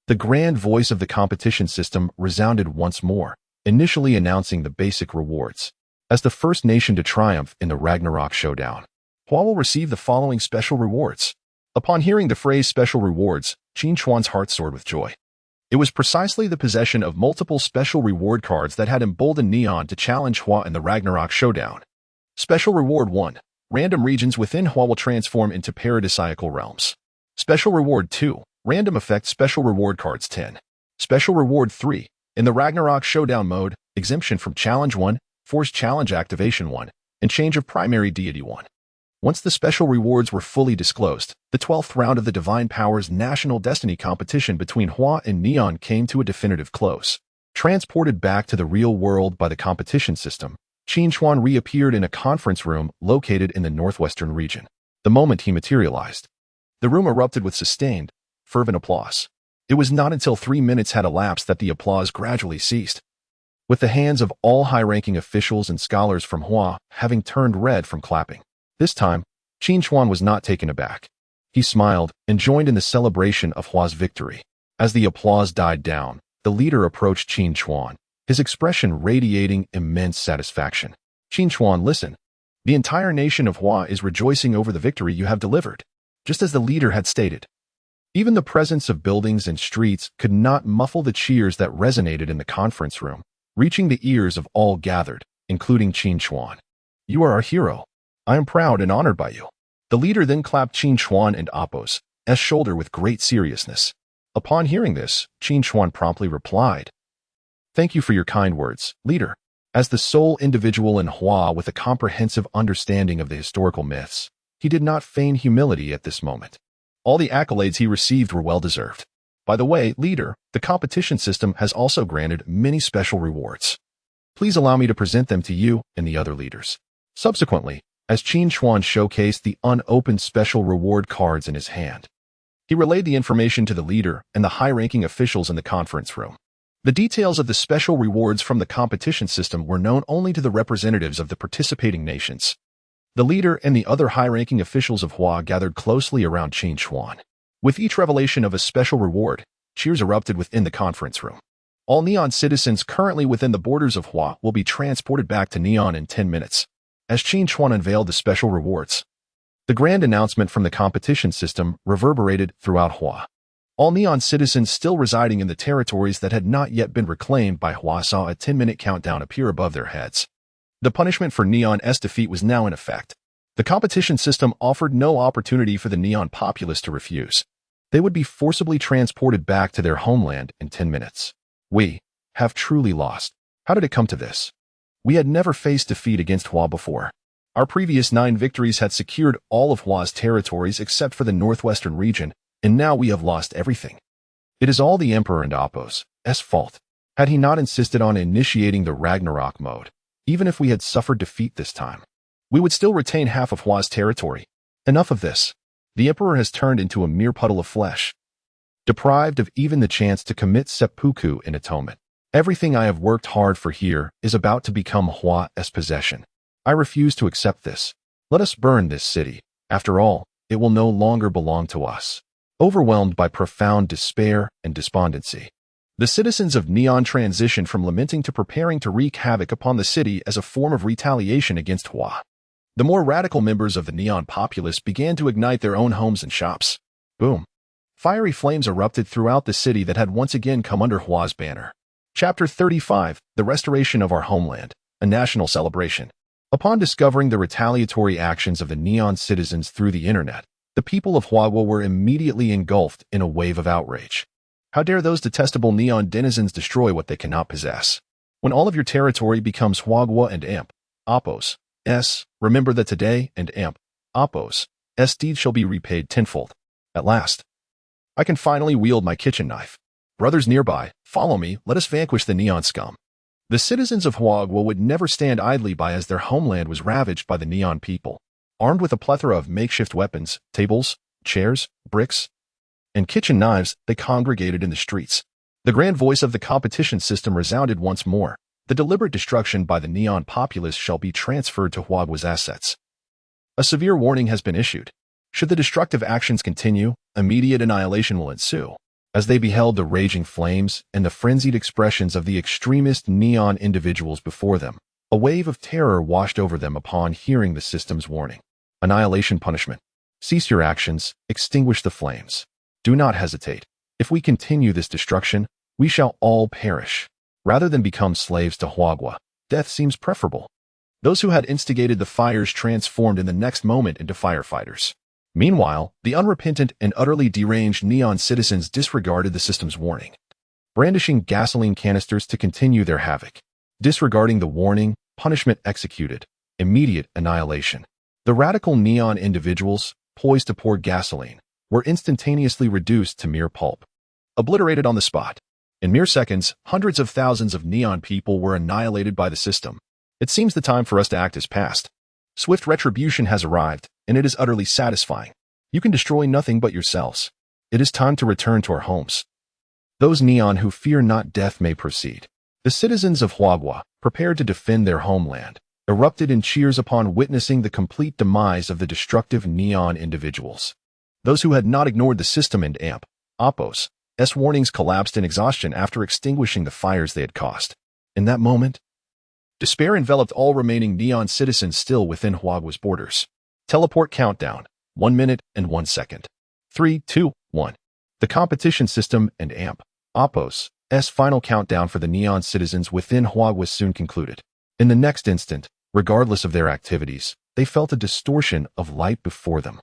the grand voice of the competition system resounded once more, initially announcing the basic rewards. As the first nation to triumph in the Ragnarok showdown, Hua will receive the following special rewards. Upon hearing the phrase special rewards, Qin Chuan's heart soared with joy. It was precisely the possession of multiple special reward cards that had emboldened Neon to challenge Hua in the Ragnarok showdown. Special Reward 1. Random regions within Hua will transform into paradisiacal realms. Special Reward 2. Random effect Special Reward cards 10. Special Reward 3. In the Ragnarok showdown mode, exemption from Challenge 1, Force Challenge Activation 1, and Change of Primary Deity 1. Once the special rewards were fully disclosed, the 12th round of the Divine Powers National Destiny competition between Hua and Neon came to a definitive close. Transported back to the real world by the competition system, Qin Chuan reappeared in a conference room located in the northwestern region. The moment he materialized, the room erupted with sustained, fervent applause. It was not until 3 minutes had elapsed that the applause gradually ceased, with the hands of all high-ranking officials and scholars from Hua having turned red from clapping. This time, Qin Chuan was not taken aback. He smiled and joined in the celebration of Hua's victory. As the applause died down, the leader approached Qin Chuan, his expression radiating immense satisfaction. Qin Chuan, listen. The entire nation of Hua is rejoicing over the victory you have delivered, just as the leader had stated. Even the presence of buildings and streets could not muffle the cheers that resonated in the conference room, reaching the ears of all gathered, including Qin Chuan. You are our hero. I am proud and honored by you. The leader then clapped Qin Chuan and Appo's shoulder with great seriousness. Upon hearing this, Qin Chuan promptly replied, "Thank you for your kind words, leader." As the sole individual in Hua with a comprehensive understanding of the historical myths, he did not feign humility at this moment. All the accolades he received were well-deserved. By the way, leader, the competition system has also granted many special rewards. Please allow me to present them to you and the other leaders. Subsequently, as Qin Chuan showcased the unopened special reward cards in his hand, He relayed the information to the leader and the high-ranking officials in the conference room. The details of the special rewards from the competition system were known only to the representatives of the participating nations. The leader and the other high-ranking officials of Hua gathered closely around Qin Xuan. With each revelation of a special reward, cheers erupted within the conference room. All Neon citizens currently within the borders of Hua will be transported back to Neon in 10 minutes. As Qin Xuan unveiled the special rewards, the grand announcement from the competition system reverberated throughout Hua. All Neon citizens still residing in the territories that had not yet been reclaimed by Hua saw a 10-minute countdown appear above their heads. The punishment for Neon's defeat was now in effect. The competition system offered no opportunity for the Neon populace to refuse. They would be forcibly transported back to their homeland in 10 minutes. We have truly lost. How did it come to this? We had never faced defeat against Hua before. Our previous 9 victories had secured all of Hua's territories except for the northwestern region, and now we have lost everything. It is all the Emperor and Appo's fault. Had he not insisted on initiating the Ragnarok mode, even if we had suffered defeat this time, we would still retain half of Hua's territory. Enough of this. The Emperor has turned into a mere puddle of flesh, deprived of even the chance to commit seppuku in atonement. Everything I have worked hard for here is about to become Hua's possession. I refuse to accept this. Let us burn this city. After all, it will no longer belong to us. Overwhelmed by profound despair and despondency, the citizens of Neon transitioned from lamenting to preparing to wreak havoc upon the city as a form of retaliation against Hua. The more radical members of the Neon populace began to ignite their own homes and shops. Boom. Fiery flames erupted throughout the city that had once again come under Hua's banner. Chapter 35, The Restoration of Our Homeland, a National Celebration. Upon discovering the retaliatory actions of the Neon citizens through the internet, the people of Huagua were immediately engulfed in a wave of outrage. How dare those detestable Neon denizens destroy what they cannot possess? When all of your territory becomes Huagua and Appo's, remember that today and Appo's deed shall be repaid tenfold. At last, I can finally wield my kitchen knife. Brothers nearby, follow me, let us vanquish the Neon scum. The citizens of Huagua would never stand idly by as their homeland was ravaged by the Neon people. Armed with a plethora of makeshift weapons, tables, chairs, bricks, and kitchen knives, they congregated in the streets. The grand voice of the competition system resounded once more. The deliberate destruction by the Neon populace shall be transferred to Huagua's assets. A severe warning has been issued. Should the destructive actions continue, immediate annihilation will ensue. As they beheld the raging flames and the frenzied expressions of the extremist Neon individuals before them, a wave of terror washed over them upon hearing the system's warning. Annihilation punishment. Cease your actions, extinguish the flames. Do not hesitate. If we continue this destruction, we shall all perish. Rather than become slaves to Huagua, death seems preferable. Those who had instigated the fires transformed in the next moment into firefighters. Meanwhile, the unrepentant and utterly deranged Neon citizens disregarded the system's warning, brandishing gasoline canisters to continue their havoc. Disregarding the warning, punishment executed, immediate annihilation. The radical Neon individuals, poised to pour gasoline, were instantaneously reduced to mere pulp, obliterated on the spot. In mere seconds, hundreds of thousands of Neon people were annihilated by the system. It seems the time for us to act is past. Swift retribution has arrived, and it is utterly satisfying. You can destroy nothing but yourselves. It is time to return to our homes. Those Neon who fear not death may proceed. The citizens of Huagua, prepared to defend their homeland, erupted in cheers upon witnessing the complete demise of the destructive Neon individuals. Those who had not ignored the system and Appo's warnings collapsed in exhaustion after extinguishing the fires they had caused. In that moment, despair enveloped all remaining Neon citizens still within Huagua's borders. Teleport countdown, 1 minute and 1 second. 3, 2, 1. The competition system and Appo's final countdown for the Neon citizens within Huagua soon concluded. In the next instant, regardless of their activities, they felt a distortion of light before them.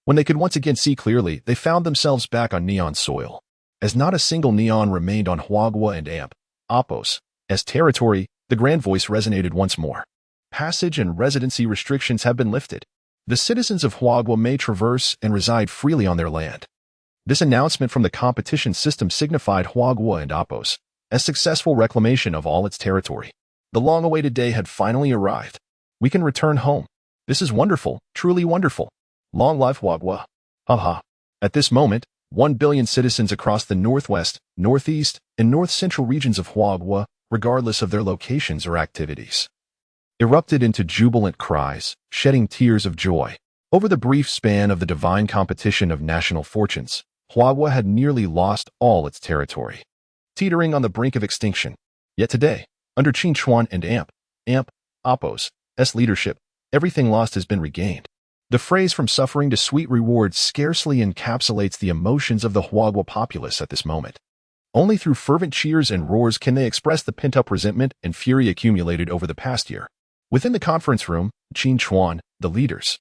When they could once again see clearly, they found themselves back on Neon soil. As not a single Neon remained on Huagua and Appo's territory, the grand voice resonated once more. Passage and residency restrictions have been lifted. The citizens of Huagua may traverse and reside freely on their land. This announcement from the competition system signified Huagua and Appo's successful reclamation of all its territory. The long-awaited day had finally arrived. We can return home. This is wonderful, truly wonderful. Long live Huagua. Haha. At this moment, 1 billion citizens across the northwest, northeast, and north-central regions of Huagua, regardless of their locations or activities, erupted into jubilant cries, shedding tears of joy. Over the brief span of the divine competition of national fortunes, Huagua had nearly lost all its territory, teetering on the brink of extinction. Yet today, under Qin Chuan and Apos' leadership, everything lost has been regained. The phrase "from suffering to sweet reward" scarcely encapsulates the emotions of the Huagua populace at this moment. Only through fervent cheers and roars can they express the pent-up resentment and fury accumulated over the past year. Within the conference room, Qin Chuan, the leaders,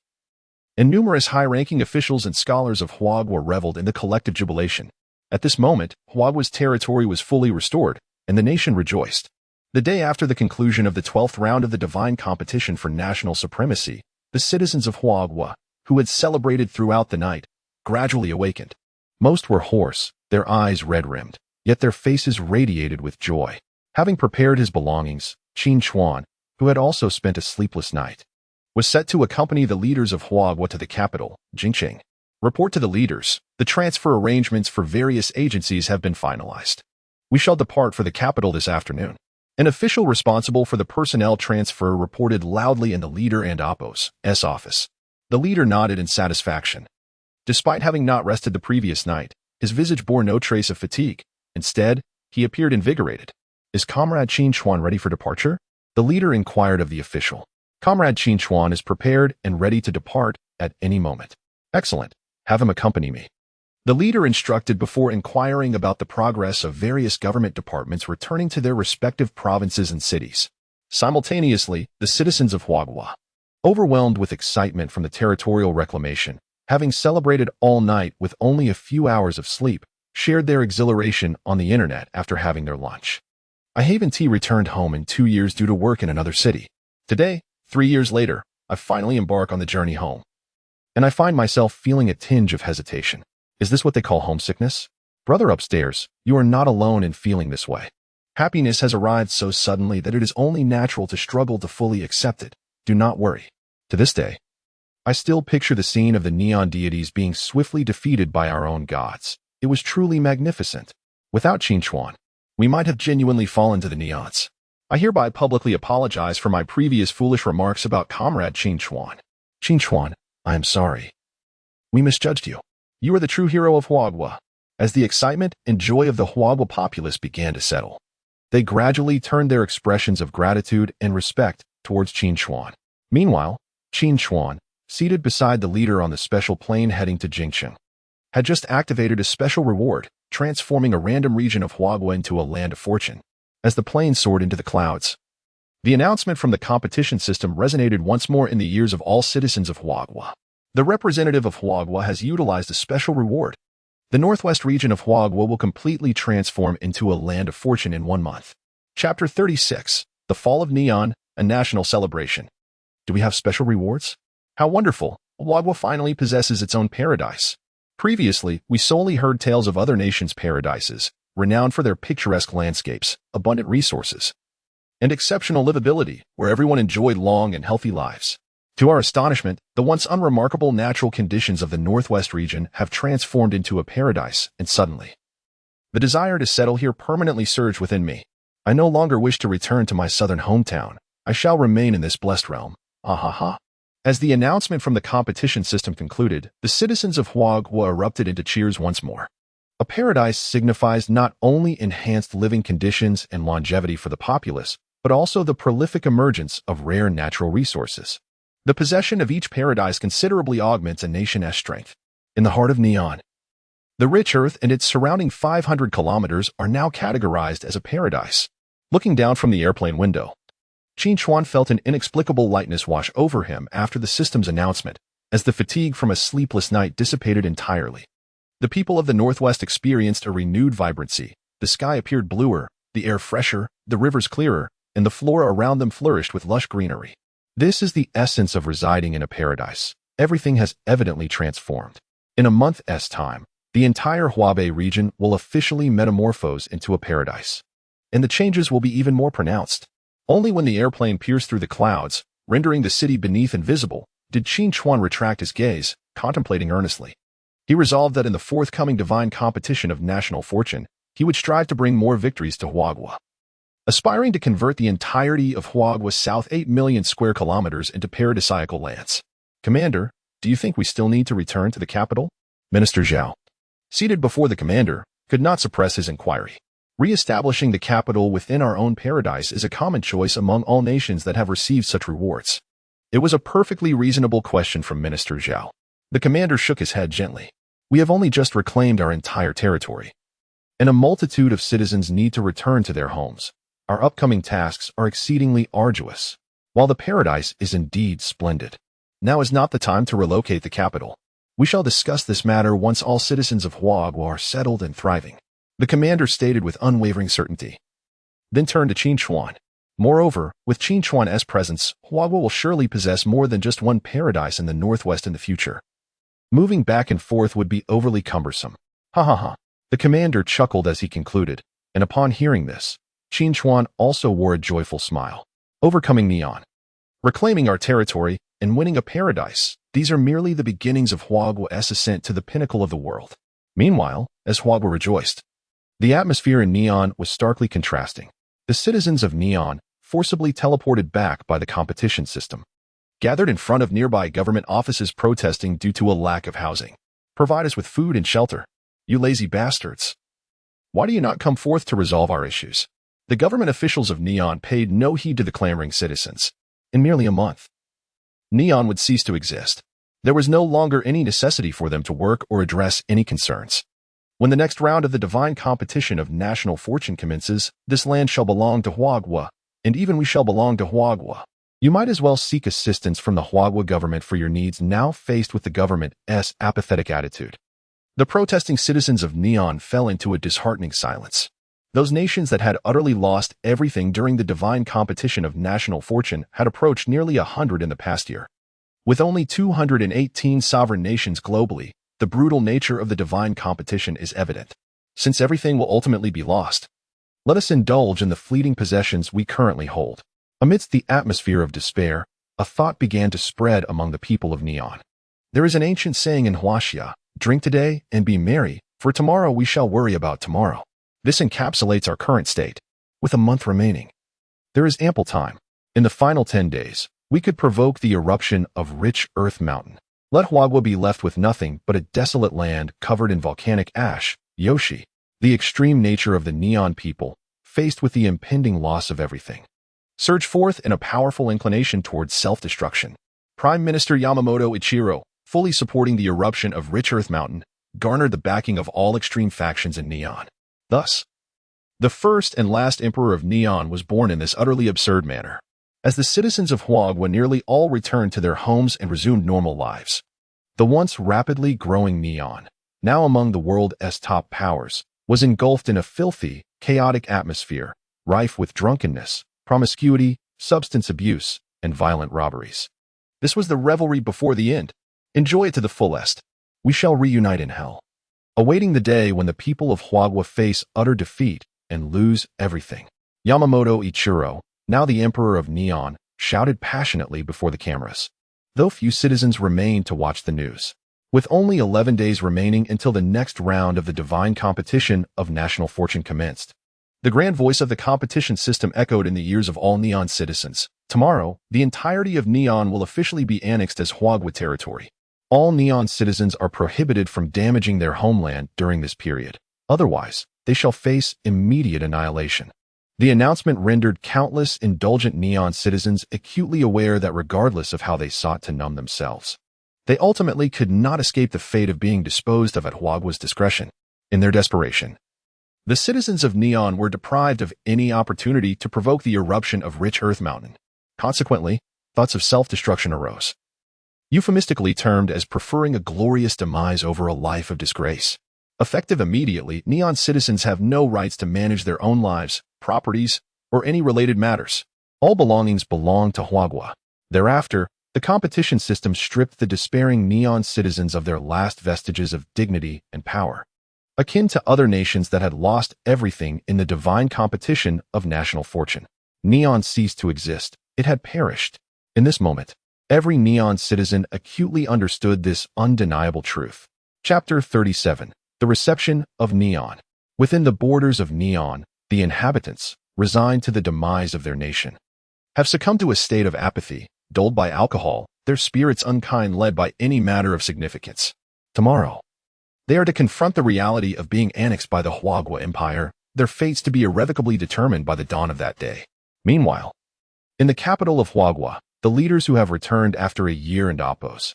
and numerous high-ranking officials and scholars of Huagua reveled in the collective jubilation. At this moment, Huagua's territory was fully restored, and the nation rejoiced. The day after the conclusion of the 12th round of the divine competition for national supremacy, the citizens of Huagua, who had celebrated throughout the night, gradually awakened. Most were hoarse, their eyes red-rimmed, yet their faces radiated with joy. Having prepared his belongings, Qin Chuan, who had also spent a sleepless night, was set to accompany the leaders of Huagua to the capital, Yingzhou. Report to the leaders, the transfer arrangements for various agencies have been finalized. We shall depart for the capital this afternoon. An official responsible for the personnel transfer reported loudly in the leader and Apos' office. The leader nodded in satisfaction. Despite having not rested the previous night, his visage bore no trace of fatigue. Instead, he appeared invigorated. Is Comrade Qin Chuan ready for departure? The leader inquired of the official. Comrade Qin Chuan is prepared and ready to depart at any moment. Excellent. Have him accompany me. The leader instructed before inquiring about the progress of various government departments returning to their respective provinces and cities. Simultaneously, the citizens of Huagua, overwhelmed with excitement from the territorial reclamation, having celebrated all night with only a few hours of sleep, shared their exhilaration on the internet after having their lunch. I haven't returned home in 2 years due to work in another city. Today, 3 years later, I finally embark on the journey home. And I find myself feeling a tinge of hesitation. Is this what they call homesickness? Brother upstairs, you are not alone in feeling this way. Happiness has arrived so suddenly that it is only natural to struggle to fully accept it. Do not worry. To this day, I still picture the scene of the neon deities being swiftly defeated by our own gods. It was truly magnificent. Without Qin Chuan, we might have genuinely fallen to the neons. I hereby publicly apologize for my previous foolish remarks about Comrade Qin Chuan. Qin Chuan, I am sorry. We misjudged you. You are the true hero of Huagua. As the excitement and joy of the Huagua populace began to settle, they gradually turned their expressions of gratitude and respect towards Qin Chuan. Meanwhile, Qin Chuan, seated beside the leader on the special plane heading to Yingzhou, had just activated a special reward, transforming a random region of Huagua into a land of fortune. As the plane soared into the clouds, the announcement from the competition system resonated once more in the ears of all citizens of Huagua. The representative of Huagua has utilized a special reward. The northwest region of Huagua will completely transform into a land of fortune in 1 month. Chapter 36, The Fall of Neon, a National Celebration. Do we have special rewards? How wonderful! Huagua finally possesses its own paradise. Previously, we solely heard tales of other nations' paradises, renowned for their picturesque landscapes, abundant resources, and exceptional livability, where everyone enjoyed long and healthy lives. To our astonishment, the once unremarkable natural conditions of the northwest region have transformed into a paradise, and suddenly, the desire to settle here permanently surged within me. I no longer wish to return to my southern hometown. I shall remain in this blessed realm. Ah. As the announcement from the competition system concluded, the citizens of Huagua erupted into cheers once more. A paradise signifies not only enhanced living conditions and longevity for the populace, but also the prolific emergence of rare natural resources. The possession of each paradise considerably augments a nation's strength. In the heart of Neon, the rich earth and its surrounding 500 kilometers are now categorized as a paradise. Looking down from the airplane window, Qin Chuan felt an inexplicable lightness wash over him after the system's announcement, as the fatigue from a sleepless night dissipated entirely. The people of the Northwest experienced a renewed vibrancy. The sky appeared bluer, the air fresher, the rivers clearer, and the flora around them flourished with lush greenery. This is the essence of residing in a paradise. Everything has evidently transformed. In a month's time, the entire Huabei region will officially metamorphose into a paradise. And the changes will be even more pronounced. Only when the airplane pierced through the clouds, rendering the city beneath invisible, did Qin Chuan retract his gaze, contemplating earnestly. He resolved that in the forthcoming divine competition of national fortune, he would strive to bring more victories to Huagua. Aspiring to convert the entirety of Huagua's south 8 million square kilometers into paradisiacal lands. Commander, do you think we still need to return to the capital? Minister Zhao, seated before the commander, could not suppress his inquiry. Re-establishing the capital within our own paradise is a common choice among all nations that have received such rewards. It was a perfectly reasonable question from Minister Zhao. The commander shook his head gently. We have only just reclaimed our entire territory, and a multitude of citizens need to return to their homes. Our upcoming tasks are exceedingly arduous. While the paradise is indeed splendid, now is not the time to relocate the capital. We shall discuss this matter once all citizens of Huagua are settled and thriving, the commander stated with unwavering certainty. Then turned to Qin Chuan. Moreover, with Qin Chuan's presence, Huagua will surely possess more than just one paradise in the northwest in the future. Moving back and forth would be overly cumbersome. Ha ha ha. The commander chuckled as he concluded, and upon hearing this, Qin Chuan also wore a joyful smile. Overcoming Neon, reclaiming our territory, and winning a paradise, these are merely the beginnings of Huagua's ascent to the pinnacle of the world. Meanwhile, as Huagua rejoiced, the atmosphere in Neon was starkly contrasting. The citizens of Neon, forcibly teleported back by the competition system, gathered in front of nearby government offices protesting due to a lack of housing. Provide us with food and shelter, you lazy bastards. Why do you not come forth to resolve our issues? The government officials of Neon paid no heed to the clamoring citizens. In merely a month, Neon would cease to exist. There was no longer any necessity for them to work or address any concerns. When the next round of the divine competition of national fortune commences, this land shall belong to Huagua, and even we shall belong to Huagua. You might as well seek assistance from the Huagua government for your needs now faced with the government's apathetic attitude. The protesting citizens of Neon fell into a disheartening silence. Those nations that had utterly lost everything during the divine competition of national fortune had approached nearly 100 in the past year. With only 218 sovereign nations globally, the brutal nature of the divine competition is evident. Since everything will ultimately be lost, let us indulge in the fleeting possessions we currently hold. Amidst the atmosphere of despair, a thought began to spread among the people of Neon. There is an ancient saying in Huaxia, drink today and be merry, for tomorrow we shall worry about tomorrow. This encapsulates our current state. With a month remaining, there is ample time. In the final 10 days, we could provoke the eruption of rich earth mountain. Let Huagua be left with nothing but a desolate land covered in volcanic ash. Yoshi, the extreme nature of the Neon people, faced with the impending loss of everything, surged forth in a powerful inclination towards self-destruction. Prime Minister Yamamoto Ichiro, fully supporting the eruption of rich earth mountain, garnered the backing of all extreme factions in Neon. Thus, the first and last emperor of Neon was born in this utterly absurd manner. As the citizens of Huagua nearly all returned to their homes and resumed normal lives, the once rapidly growing Neon, now among the world's top powers, was engulfed in a filthy, chaotic atmosphere, rife with drunkenness, promiscuity, substance abuse, and violent robberies. This was the revelry before the end. Enjoy it to the fullest. We shall reunite in hell, awaiting the day when the people of Huagua face utter defeat and lose everything. Yamamoto Ichiro, now the emperor of Neon, shouted passionately before the cameras, though few citizens remained to watch the news. With only 11 days remaining until the next round of the divine competition of national fortune commenced, the grand voice of the competition system echoed in the ears of all Neon citizens. Tomorrow, the entirety of Neon will officially be annexed as Huagua territory. All Neon citizens are prohibited from damaging their homeland during this period. Otherwise, they shall face immediate annihilation. The announcement rendered countless indulgent Neon citizens acutely aware that regardless of how they sought to numb themselves, they ultimately could not escape the fate of being disposed of at Huagua's discretion. In their desperation, the citizens of Neon were deprived of any opportunity to provoke the eruption of rich earth mountain. Consequently, thoughts of self-destruction arose, euphemistically termed as preferring a glorious demise over a life of disgrace. Effective immediately, Neon citizens have no rights to manage their own lives, properties, or any related matters. All belongings belong to Huagua. Thereafter, the competition system stripped the despairing Neon citizens of their last vestiges of dignity and power. Akin to other nations that had lost everything in the divine competition of national fortune, Neon ceased to exist. It had perished. In this moment, every Neon citizen acutely understood this undeniable truth. Chapter 37. The Reception of Neon. Within the borders of Neon, the inhabitants, resigned to the demise of their nation, have succumbed to a state of apathy, dulled by alcohol, their spirits unkind led by any matter of significance. Tomorrow, they are to confront the reality of being annexed by the Huagua Empire, their fates to be irrevocably determined by the dawn of that day. Meanwhile, in the capital of Huagua, the leaders who have returned after a year in Apos'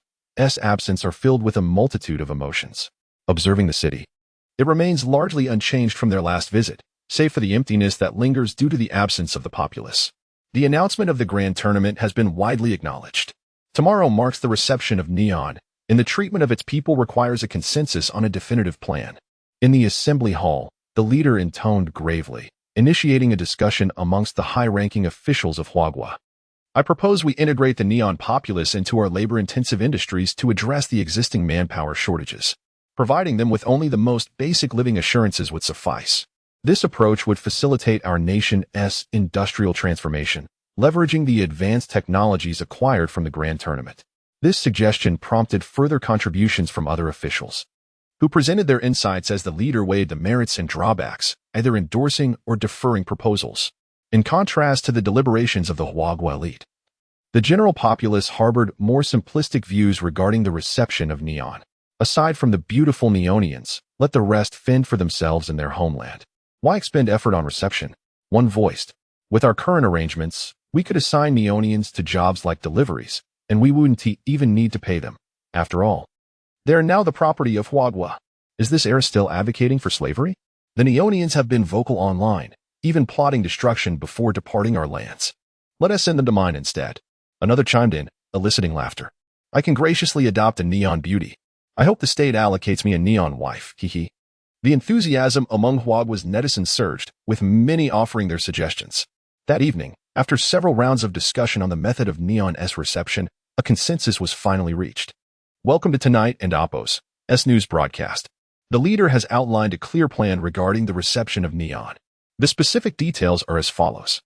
absence are filled with a multitude of emotions. Observing the city, it remains largely unchanged from their last visit, save for the emptiness that lingers due to the absence of the populace. The announcement of the grand tournament has been widely acknowledged. Tomorrow marks the reception of Neon, and the treatment of its people requires a consensus on a definitive plan. In the assembly hall, the leader intoned gravely, initiating a discussion amongst the high-ranking officials of Huagua. I propose we integrate the Neon populace into our labor-intensive industries to address the existing manpower shortages. Providing them with only the most basic living assurances would suffice. This approach would facilitate our nation's industrial transformation, leveraging the advanced technologies acquired from the grand tournament. This suggestion prompted further contributions from other officials, who presented their insights as the leader weighed the merits and drawbacks, either endorsing or deferring proposals. In contrast to the deliberations of the Huagua elite, the general populace harbored more simplistic views regarding the reception of Neon. Aside from the beautiful Neonians, let the rest fend for themselves in their homeland. Why expend effort on reception? One voiced. With our current arrangements, we could assign Neonians to jobs like deliveries, and we wouldn't even need to pay them. After all, they are now the property of Huagua. Is this era still advocating for slavery? The Neonians have been vocal online, even plotting destruction before departing our lands. Let us send them to mine instead. Another chimed in, eliciting laughter. I can graciously adopt a Neon beauty. I hope the state allocates me a Neon wife, hee. The enthusiasm among Huagua's netizens surged, with many offering their suggestions. That evening, after several rounds of discussion on the method of Neon's reception, a consensus was finally reached. Welcome to tonight and Apos' news broadcast. The leader has outlined a clear plan regarding the reception of Neon. The specific details are as follows.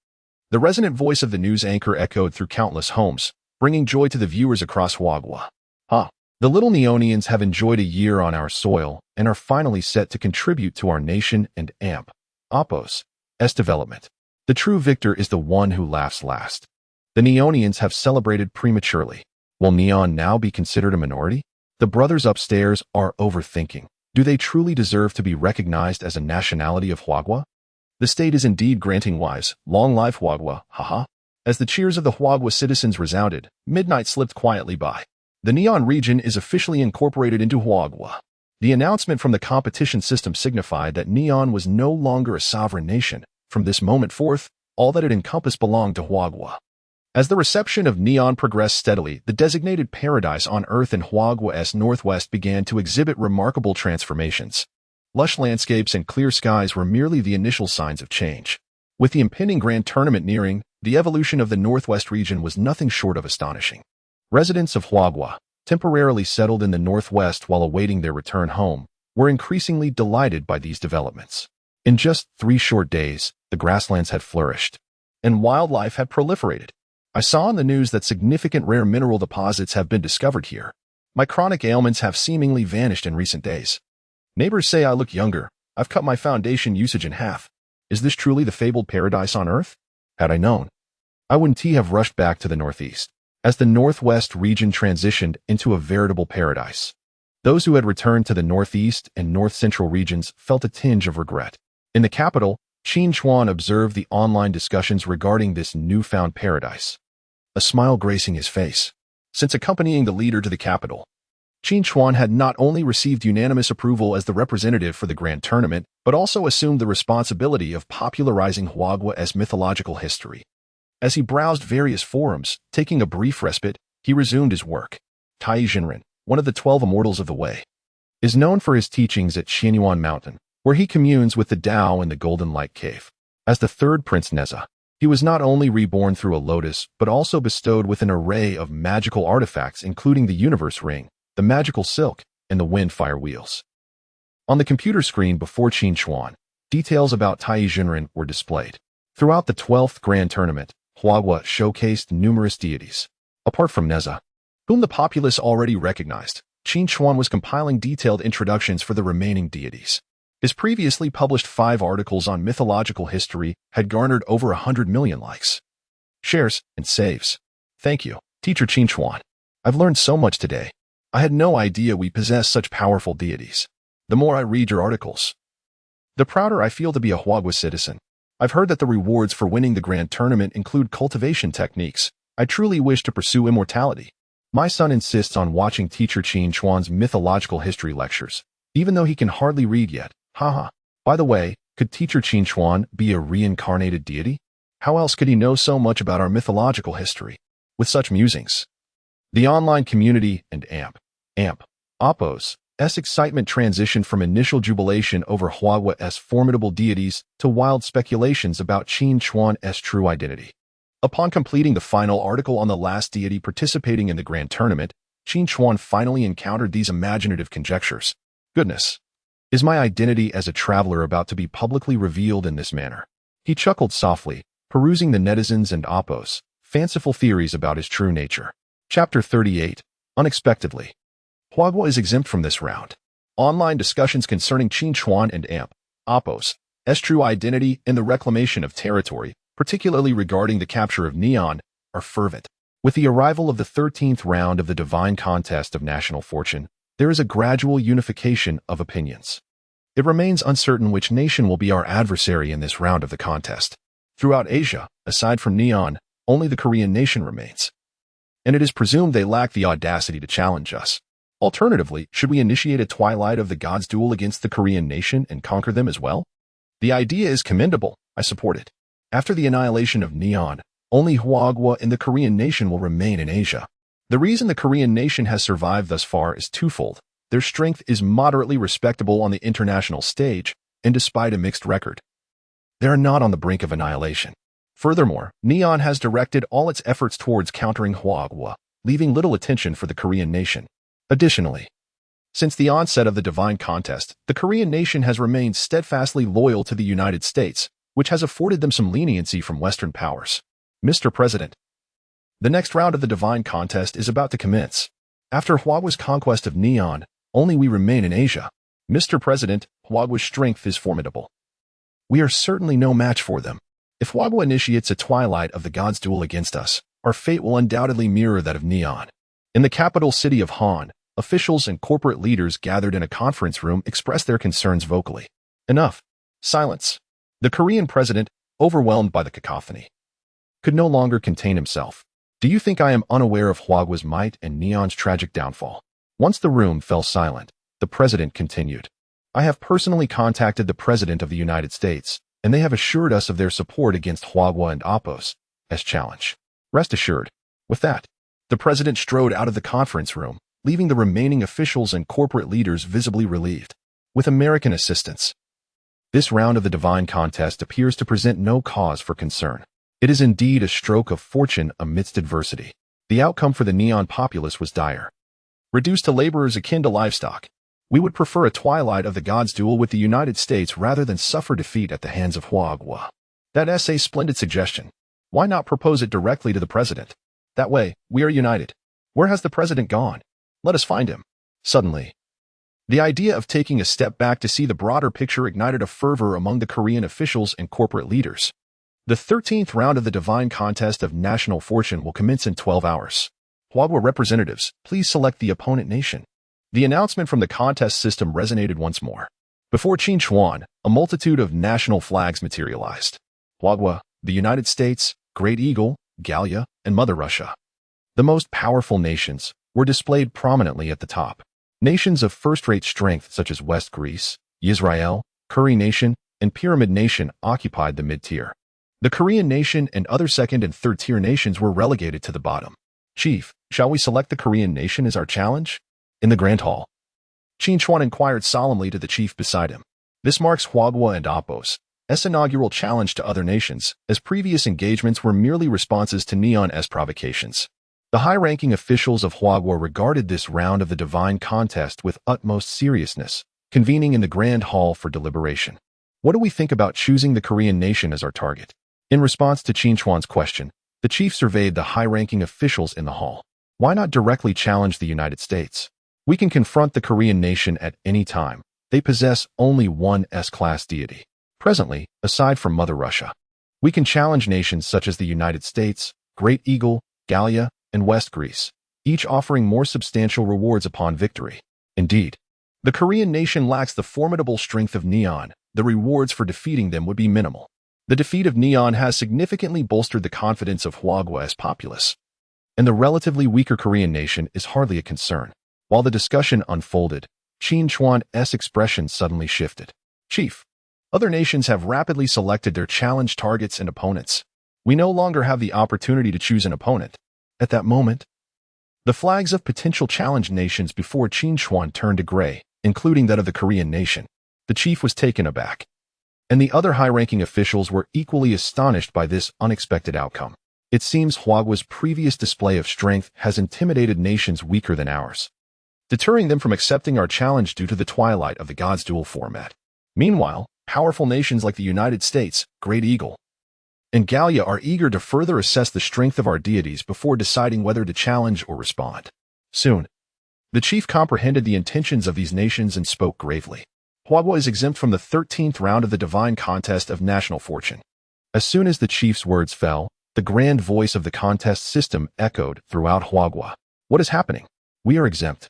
The resonant voice of the news anchor echoed through countless homes, bringing joy to the viewers across Huagua. The little Neonians have enjoyed a year on our soil and are finally set to contribute to our nation and Apos' development. The true victor is the one who laughs last. The Neonians have celebrated prematurely. Will Neon now be considered a minority? The brothers upstairs are overthinking. Do they truly deserve to be recognized as a nationality of Huagua? The state is indeed granting wise, long life Huagua, haha. As the cheers of the Huagua citizens resounded, midnight slipped quietly by. The Neon region is officially incorporated into Huagua. The announcement from the competition system signified that Neon was no longer a sovereign nation. From this moment forth, all that it encompassed belonged to Huagua. As the reception of Neon progressed steadily, the designated paradise on Earth in Huagua's northwest began to exhibit remarkable transformations. Lush landscapes and clear skies were merely the initial signs of change. With the impending grand tournament nearing, the evolution of the northwest region was nothing short of astonishing. Residents of Huagua, temporarily settled in the northwest while awaiting their return home, were increasingly delighted by these developments. In just 3 short days, the grasslands had flourished, and wildlife had proliferated. I saw in the news that significant rare mineral deposits have been discovered here. My chronic ailments have seemingly vanished in recent days. Neighbors say I look younger. I've cut my foundation usage in half. Is this truly the fabled paradise on Earth? Had I known, I wouldn't have rushed back to the northeast. As the northwest region transitioned into a veritable paradise, those who had returned to the northeast and north-central regions felt a tinge of regret. In the capital, Qin Chuan observed the online discussions regarding this newfound paradise, a smile gracing his face. Since accompanying the leader to the capital, Qin Chuan had not only received unanimous approval as the representative for the grand tournament, but also assumed the responsibility of popularizing Huagua's mythological history. As he browsed various forums, taking a brief respite, he resumed his work. Tai Jinren, one of the 12 immortals of the Way, is known for his teachings at Xianyuan Mountain, where he communes with the Tao in the Golden Light Cave. As the third Prince Neza, he was not only reborn through a lotus, but also bestowed with an array of magical artifacts including the Universe Ring, the Magical Silk, and the Wind-Fire Wheels. On the computer screen before Qin Chuan, details about Tai Jinren were displayed. Throughout the 12th Grand Tournament, Huagua showcased numerous deities. Apart from Neza, whom the populace already recognized, Qin Chuan was compiling detailed introductions for the remaining deities. His previously published 5 articles on mythological history had garnered over 100 million likes, shares, and saves. Thank you, Teacher Qin Chuan. I've learned so much today. I had no idea we possess such powerful deities. The more I read your articles, the prouder I feel to be a Huagua citizen. I've heard that the rewards for winning the grand tournament include cultivation techniques. I truly wish to pursue immortality. My son insists on watching Teacher Qin Chuan's mythological history lectures, even though he can hardly read yet. Haha. By the way, could Teacher Qin Chuan be a reincarnated deity? How else could he know so much about our mythological history? With such musings, the online community and Appo's excitement transitioned from initial jubilation over Huagua's formidable deities to wild speculations about Qin Chuan's true identity. Upon completing the final article on the last deity participating in the grand tournament, Qin Chuan finally encountered these imaginative conjectures. Goodness, is my identity as a traveler about to be publicly revealed in this manner? He chuckled softly, perusing the netizens and Appo's fanciful theories about his true nature. Chapter 38. Unexpectedly, Huagua is exempt from this round. Online discussions concerning Qin Chuan and Appo's true identity and the reclamation of territory, particularly regarding the capture of Neon, are fervent. With the arrival of the 13th round of the divine contest of national fortune, there is a gradual unification of opinions. It remains uncertain which nation will be our adversary in this round of the contest. Throughout Asia, aside from Neon, only the Korean nation remains, and it is presumed they lack the audacity to challenge us. Alternatively, should we initiate a Twilight of the Gods duel against the Korean nation and conquer them as well? The idea is commendable. I support it. After the annihilation of Neon, only Huagua and the Korean nation will remain in Asia. The reason the Korean nation has survived thus far is twofold. Their strength is moderately respectable on the international stage, and despite a mixed record, they are not on the brink of annihilation. Furthermore, Neon has directed all its efforts towards countering Huagua, leaving little attention for the Korean nation. Additionally, since the onset of the divine contest, the Korean nation has remained steadfastly loyal to the United States, which has afforded them some leniency from Western powers. Mr. President, the next round of the divine contest is about to commence. After Huagua's conquest of Neon, only we remain in Asia. Mr. President, Huagua's strength is formidable. We are certainly no match for them. If Huagua initiates a Twilight of the Gods duel against us, our fate will undoubtedly mirror that of Neon. In the capital city of Han, officials and corporate leaders gathered in a conference room expressed their concerns vocally. Enough. Silence. The Korean president, overwhelmed by the cacophony, could no longer contain himself. Do you think I am unaware of Huagua's might and Neon's tragic downfall? Once the room fell silent, the president continued. I have personally contacted the President of the United States, and they have assured us of their support against Huagua and Appo's challenge. Rest assured. With that, the president strode out of the conference room, leaving the remaining officials and corporate leaders visibly relieved. With American assistance, this round of the divine contest appears to present no cause for concern. It is indeed a stroke of fortune amidst adversity. The outcome for the Neon populace was dire. Reduced to laborers akin to livestock, we would prefer a Twilight of the Gods duel with the United States rather than suffer defeat at the hands of Huagua. That's a splendid suggestion. Why not propose it directly to the president? That way, we are united. Where has the president gone? Let us find him. Suddenly, the idea of taking a step back to see the broader picture ignited a fervor among the Korean officials and corporate leaders. The 13th round of the divine contest of national fortune will commence in 12 hours. Huagua representatives, please select the opponent nation. The announcement from the contest system resonated once more. Before Qin Chuan, a multitude of national flags materialized. Huagua, the United States, Great Eagle, Gallia, and Mother Russia. The most powerful nations were displayed prominently at the top. Nations of first-rate strength such as West Greece, Israel, Kuri Nation, and Pyramid Nation occupied the mid-tier. The Korean nation and other second and third-tier nations were relegated to the bottom. Chief, shall we select the Korean nation as our challenge? In the Grand Hall, Qin Chuan inquired solemnly to the chief beside him. This marks Huagua and Appo's inaugural challenge to other nations, as previous engagements were merely responses to Neon's provocations. The high-ranking officials of Huagua regarded this round of the divine contest with utmost seriousness, convening in the Grand Hall for deliberation. What do we think about choosing the Korean nation as our target? In response to Qin Chuan's question, the chief surveyed the high-ranking officials in the hall. Why not directly challenge the United States? We can confront the Korean nation at any time. They possess only one S-class deity. Presently, aside from Mother Russia, we can challenge nations such as the United States, Great Eagle, Gallia, and West Greece, each offering more substantial rewards upon victory. Indeed, the Korean nation lacks the formidable strength of Neon. The rewards for defeating them would be minimal. The defeat of Neon has significantly bolstered the confidence of Hwagwa as populace, and the relatively weaker Korean nation is hardly a concern. While the discussion unfolded, Qin Chuan's expression suddenly shifted. Chief, other nations have rapidly selected their challenge targets and opponents. We no longer have the opportunity to choose an opponent. At that moment, the flags of potential challenge nations before Qin Chuan turned to gray, including that of the Korean nation. The chief was taken aback, and the other high-ranking officials were equally astonished by this unexpected outcome. It seems Hwagwa's previous display of strength has intimidated nations weaker than ours, deterring them from accepting our challenge due to the twilight of the God's duel format. Meanwhile, powerful nations like the United States, Great Eagle, and Gallia are eager to further assess the strength of our deities before deciding whether to challenge or respond. Soon, the chief comprehended the intentions of these nations and spoke gravely. Hwagwa is exempt from the 13th round of the divine contest of national fortune. As soon as the chief's words fell, the grand voice of the contest system echoed throughout Hwagwa. What is happening? We are exempt.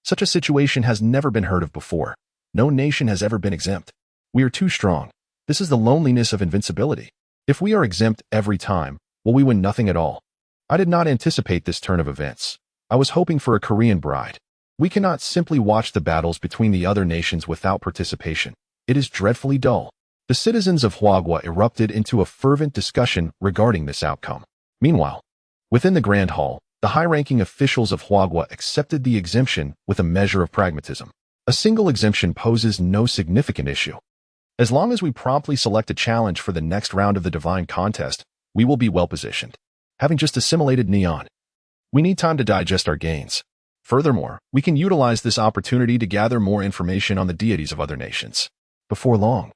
Such a situation has never been heard of before. No nation has ever been exempt. We are too strong. This is the loneliness of invincibility. If we are exempt every time, will we win nothing at all? I did not anticipate this turn of events. I was hoping for a Korean bride. We cannot simply watch the battles between the other nations without participation. It is dreadfully dull. The citizens of Hwagwa erupted into a fervent discussion regarding this outcome. Meanwhile, within the Grand Hall, the high-ranking officials of Hwagwa accepted the exemption with a measure of pragmatism. A single exemption poses no significant issue. As long as we promptly select a challenge for the next round of the divine contest, we will be well-positioned. Having just assimilated Neon, we need time to digest our gains. Furthermore, we can utilize this opportunity to gather more information on the deities of other nations. Before long,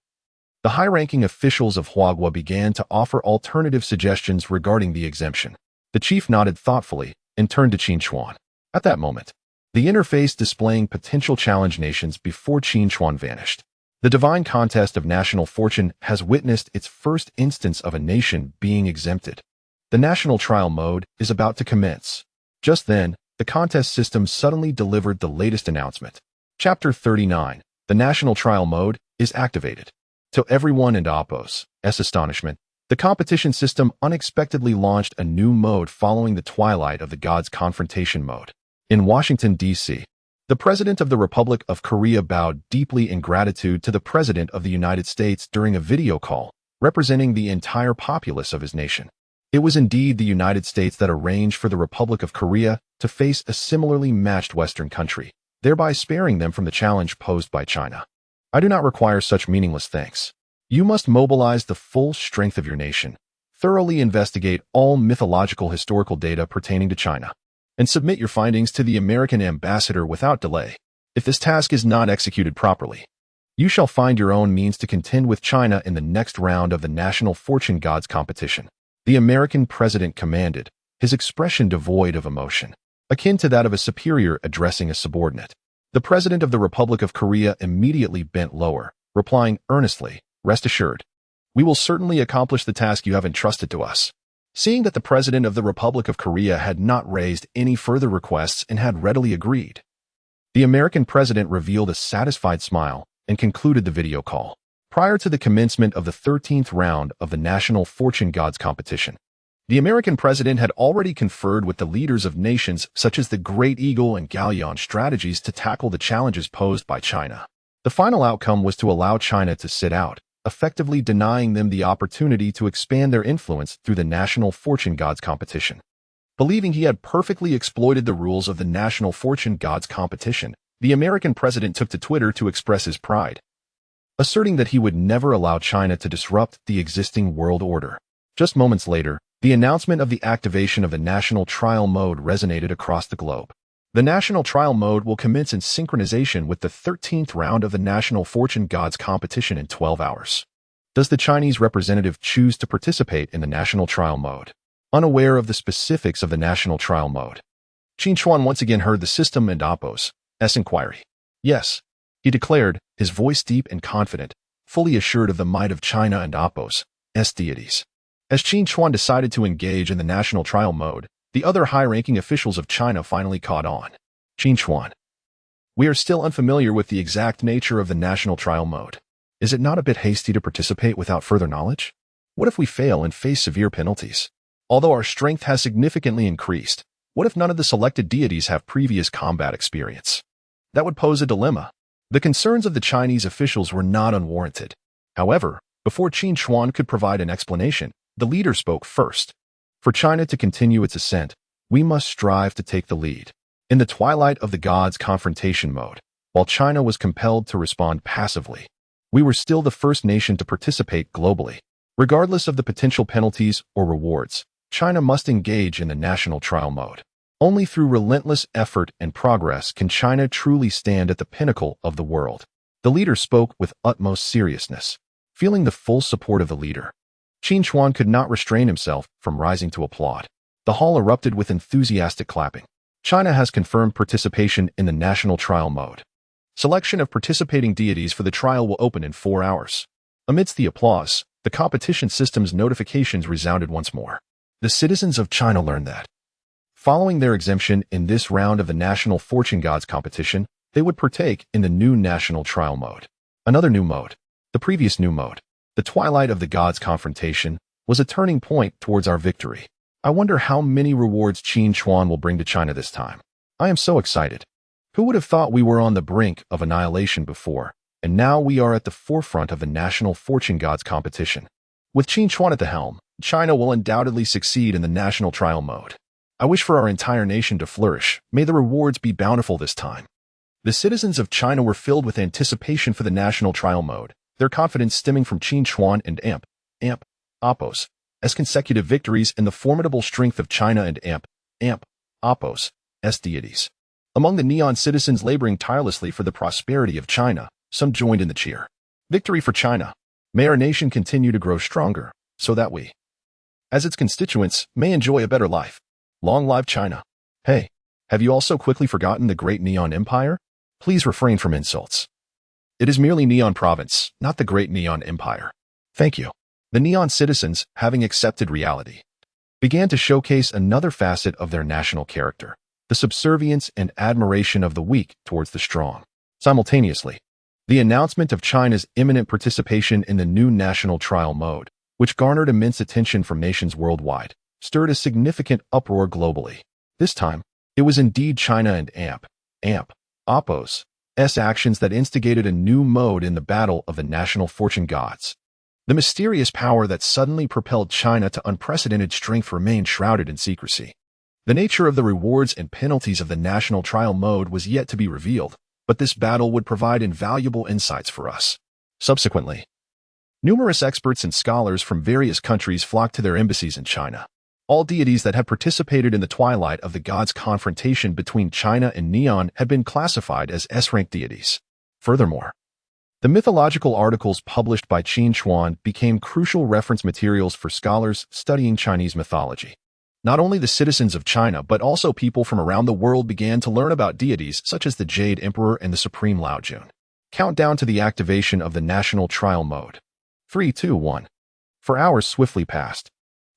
the high-ranking officials of Hwagwa began to offer alternative suggestions regarding the exemption. The chief nodded thoughtfully and turned to Qin Chuan. At that moment, the interface displaying potential challenge nations before Qin Chuan vanished. The divine contest of national fortune has witnessed its first instance of a nation being exempted. The national trial mode is about to commence. Just then, the contest system suddenly delivered the latest announcement. Chapter 39, the national trial mode, is activated. To everyone and Oppo's astonishment, the competition system unexpectedly launched a new mode following the twilight of the God's confrontation mode. In Washington, D.C., the President of the Republic of Korea bowed deeply in gratitude to the President of the United States during a video call, representing the entire populace of his nation. It was indeed the United States that arranged for the Republic of Korea to face a similarly matched Western country, thereby sparing them from the challenge posed by China. I do not require such meaningless thanks. You must mobilize the full strength of your nation, thoroughly investigate all mythological historical data pertaining to China, and submit your findings to the American ambassador without delay. If this task is not executed properly, you shall find your own means to contend with China in the next round of the National Fortune Gods competition. The American president commanded, his expression devoid of emotion, akin to that of a superior addressing a subordinate. The President of the Republic of Korea immediately bent lower, replying earnestly, "Rest assured, we will certainly accomplish the task you have entrusted to us." Seeing that the President of the Republic of Korea had not raised any further requests and had readily agreed, the American president revealed a satisfied smile and concluded the video call. Prior to the commencement of the 13th round of the National Fortune Gods competition, the American president had already conferred with the leaders of nations such as the Great Eagle and Gallia on strategies to tackle the challenges posed by China. The final outcome was to allow China to sit out, effectively denying them the opportunity to expand their influence through the National Fortune Gods competition. Believing he had perfectly exploited the rules of the National Fortune Gods competition, the American president took to Twitter to express his pride, asserting that he would never allow China to disrupt the existing world order. Just moments later, the announcement of the activation of the national trial mode resonated across the globe. The national trial mode will commence in synchronization with the 13th round of the National Fortune Gods competition in 12 hours. Does the Chinese representative choose to participate in the national trial mode? Unaware of the specifics of the national trial mode, Qin Chuan once again heard the system and Oppo's inquiry. Yes, he declared, his voice deep and confident, fully assured of the might of China and Apos' deities. As Qin Chuan decided to engage in the national trial mode, the other high-ranking officials of China finally caught on. Qin Chuan. We are still unfamiliar with the exact nature of the national trial mode. Is it not a bit hasty to participate without further knowledge? What if we fail and face severe penalties? Although our strength has significantly increased, what if none of the selected deities have previous combat experience? That would pose a dilemma. The concerns of the Chinese officials were not unwarranted. However, before Qin Chuan could provide an explanation, the leader spoke first. For China to continue its ascent, we must strive to take the lead. In the twilight of the gods' confrontation mode, while China was compelled to respond passively, we were still the first nation to participate globally. Regardless of the potential penalties or rewards, China must engage in the national trial mode. Only through relentless effort and progress can China truly stand at the pinnacle of the world. The leader spoke with utmost seriousness. Feeling the full support of the leader, Qin Chuan could not restrain himself from rising to applaud. The hall erupted with enthusiastic clapping. China has confirmed participation in the national trial mode. Selection of participating deities for the trial will open in 4 hours. Amidst the applause, the competition system's notifications resounded once more. The citizens of China learned that, following their exemption in this round of the National Fortune Gods competition, they would partake in the new national trial mode. Another new mode. The previous new mode, the Twilight of the Gods confrontation, was a turning point towards our victory. I wonder how many rewards Qin Chuan will bring to China this time. I am so excited. Who would have thought we were on the brink of annihilation before, and now we are at the forefront of the National Fortune Gods competition. With Qin Chuan at the helm, China will undoubtedly succeed in the national trial mode. I wish for our entire nation to flourish. May the rewards be bountiful this time. The citizens of China were filled with anticipation for the national trial mode, their confidence stemming from Qin Chuan and Apos' consecutive victories and the formidable strength of China and Apos' deities. Among the neon citizens laboring tirelessly for the prosperity of China, some joined in the cheer. Victory for China. May our nation continue to grow stronger, so that we, as its constituents, may enjoy a better life. Long live China. Hey, have you also quickly forgotten the great Neon Empire? Please refrain from insults. It is merely Neon Province, not the great Neon Empire. Thank you. The Neon citizens, having accepted reality, began to showcase another facet of their national character, the subservience and admiration of the weak towards the strong. Simultaneously, the announcement of China's imminent participation in the new national trial mode, which garnered immense attention from nations worldwide, stirred a significant uproar globally. This time, it was indeed China and Apos' actions that instigated a new mode in the battle of the national fortune gods. The mysterious power that suddenly propelled China to unprecedented strength remained shrouded in secrecy. The nature of the rewards and penalties of the national trial mode was yet to be revealed, but this battle would provide invaluable insights for us. Subsequently, numerous experts and scholars from various countries flocked to their embassies in China. All deities that had participated in the Twilight of the Gods confrontation between China and Neon had been classified as S-rank deities. Furthermore, the mythological articles published by Qin Chuan became crucial reference materials for scholars studying Chinese mythology. Not only the citizens of China, but also people from around the world began to learn about deities such as the Jade Emperor and the Supreme Laojun. Countdown to the activation of the national trial mode. 3, 2, 1. For hours swiftly passed.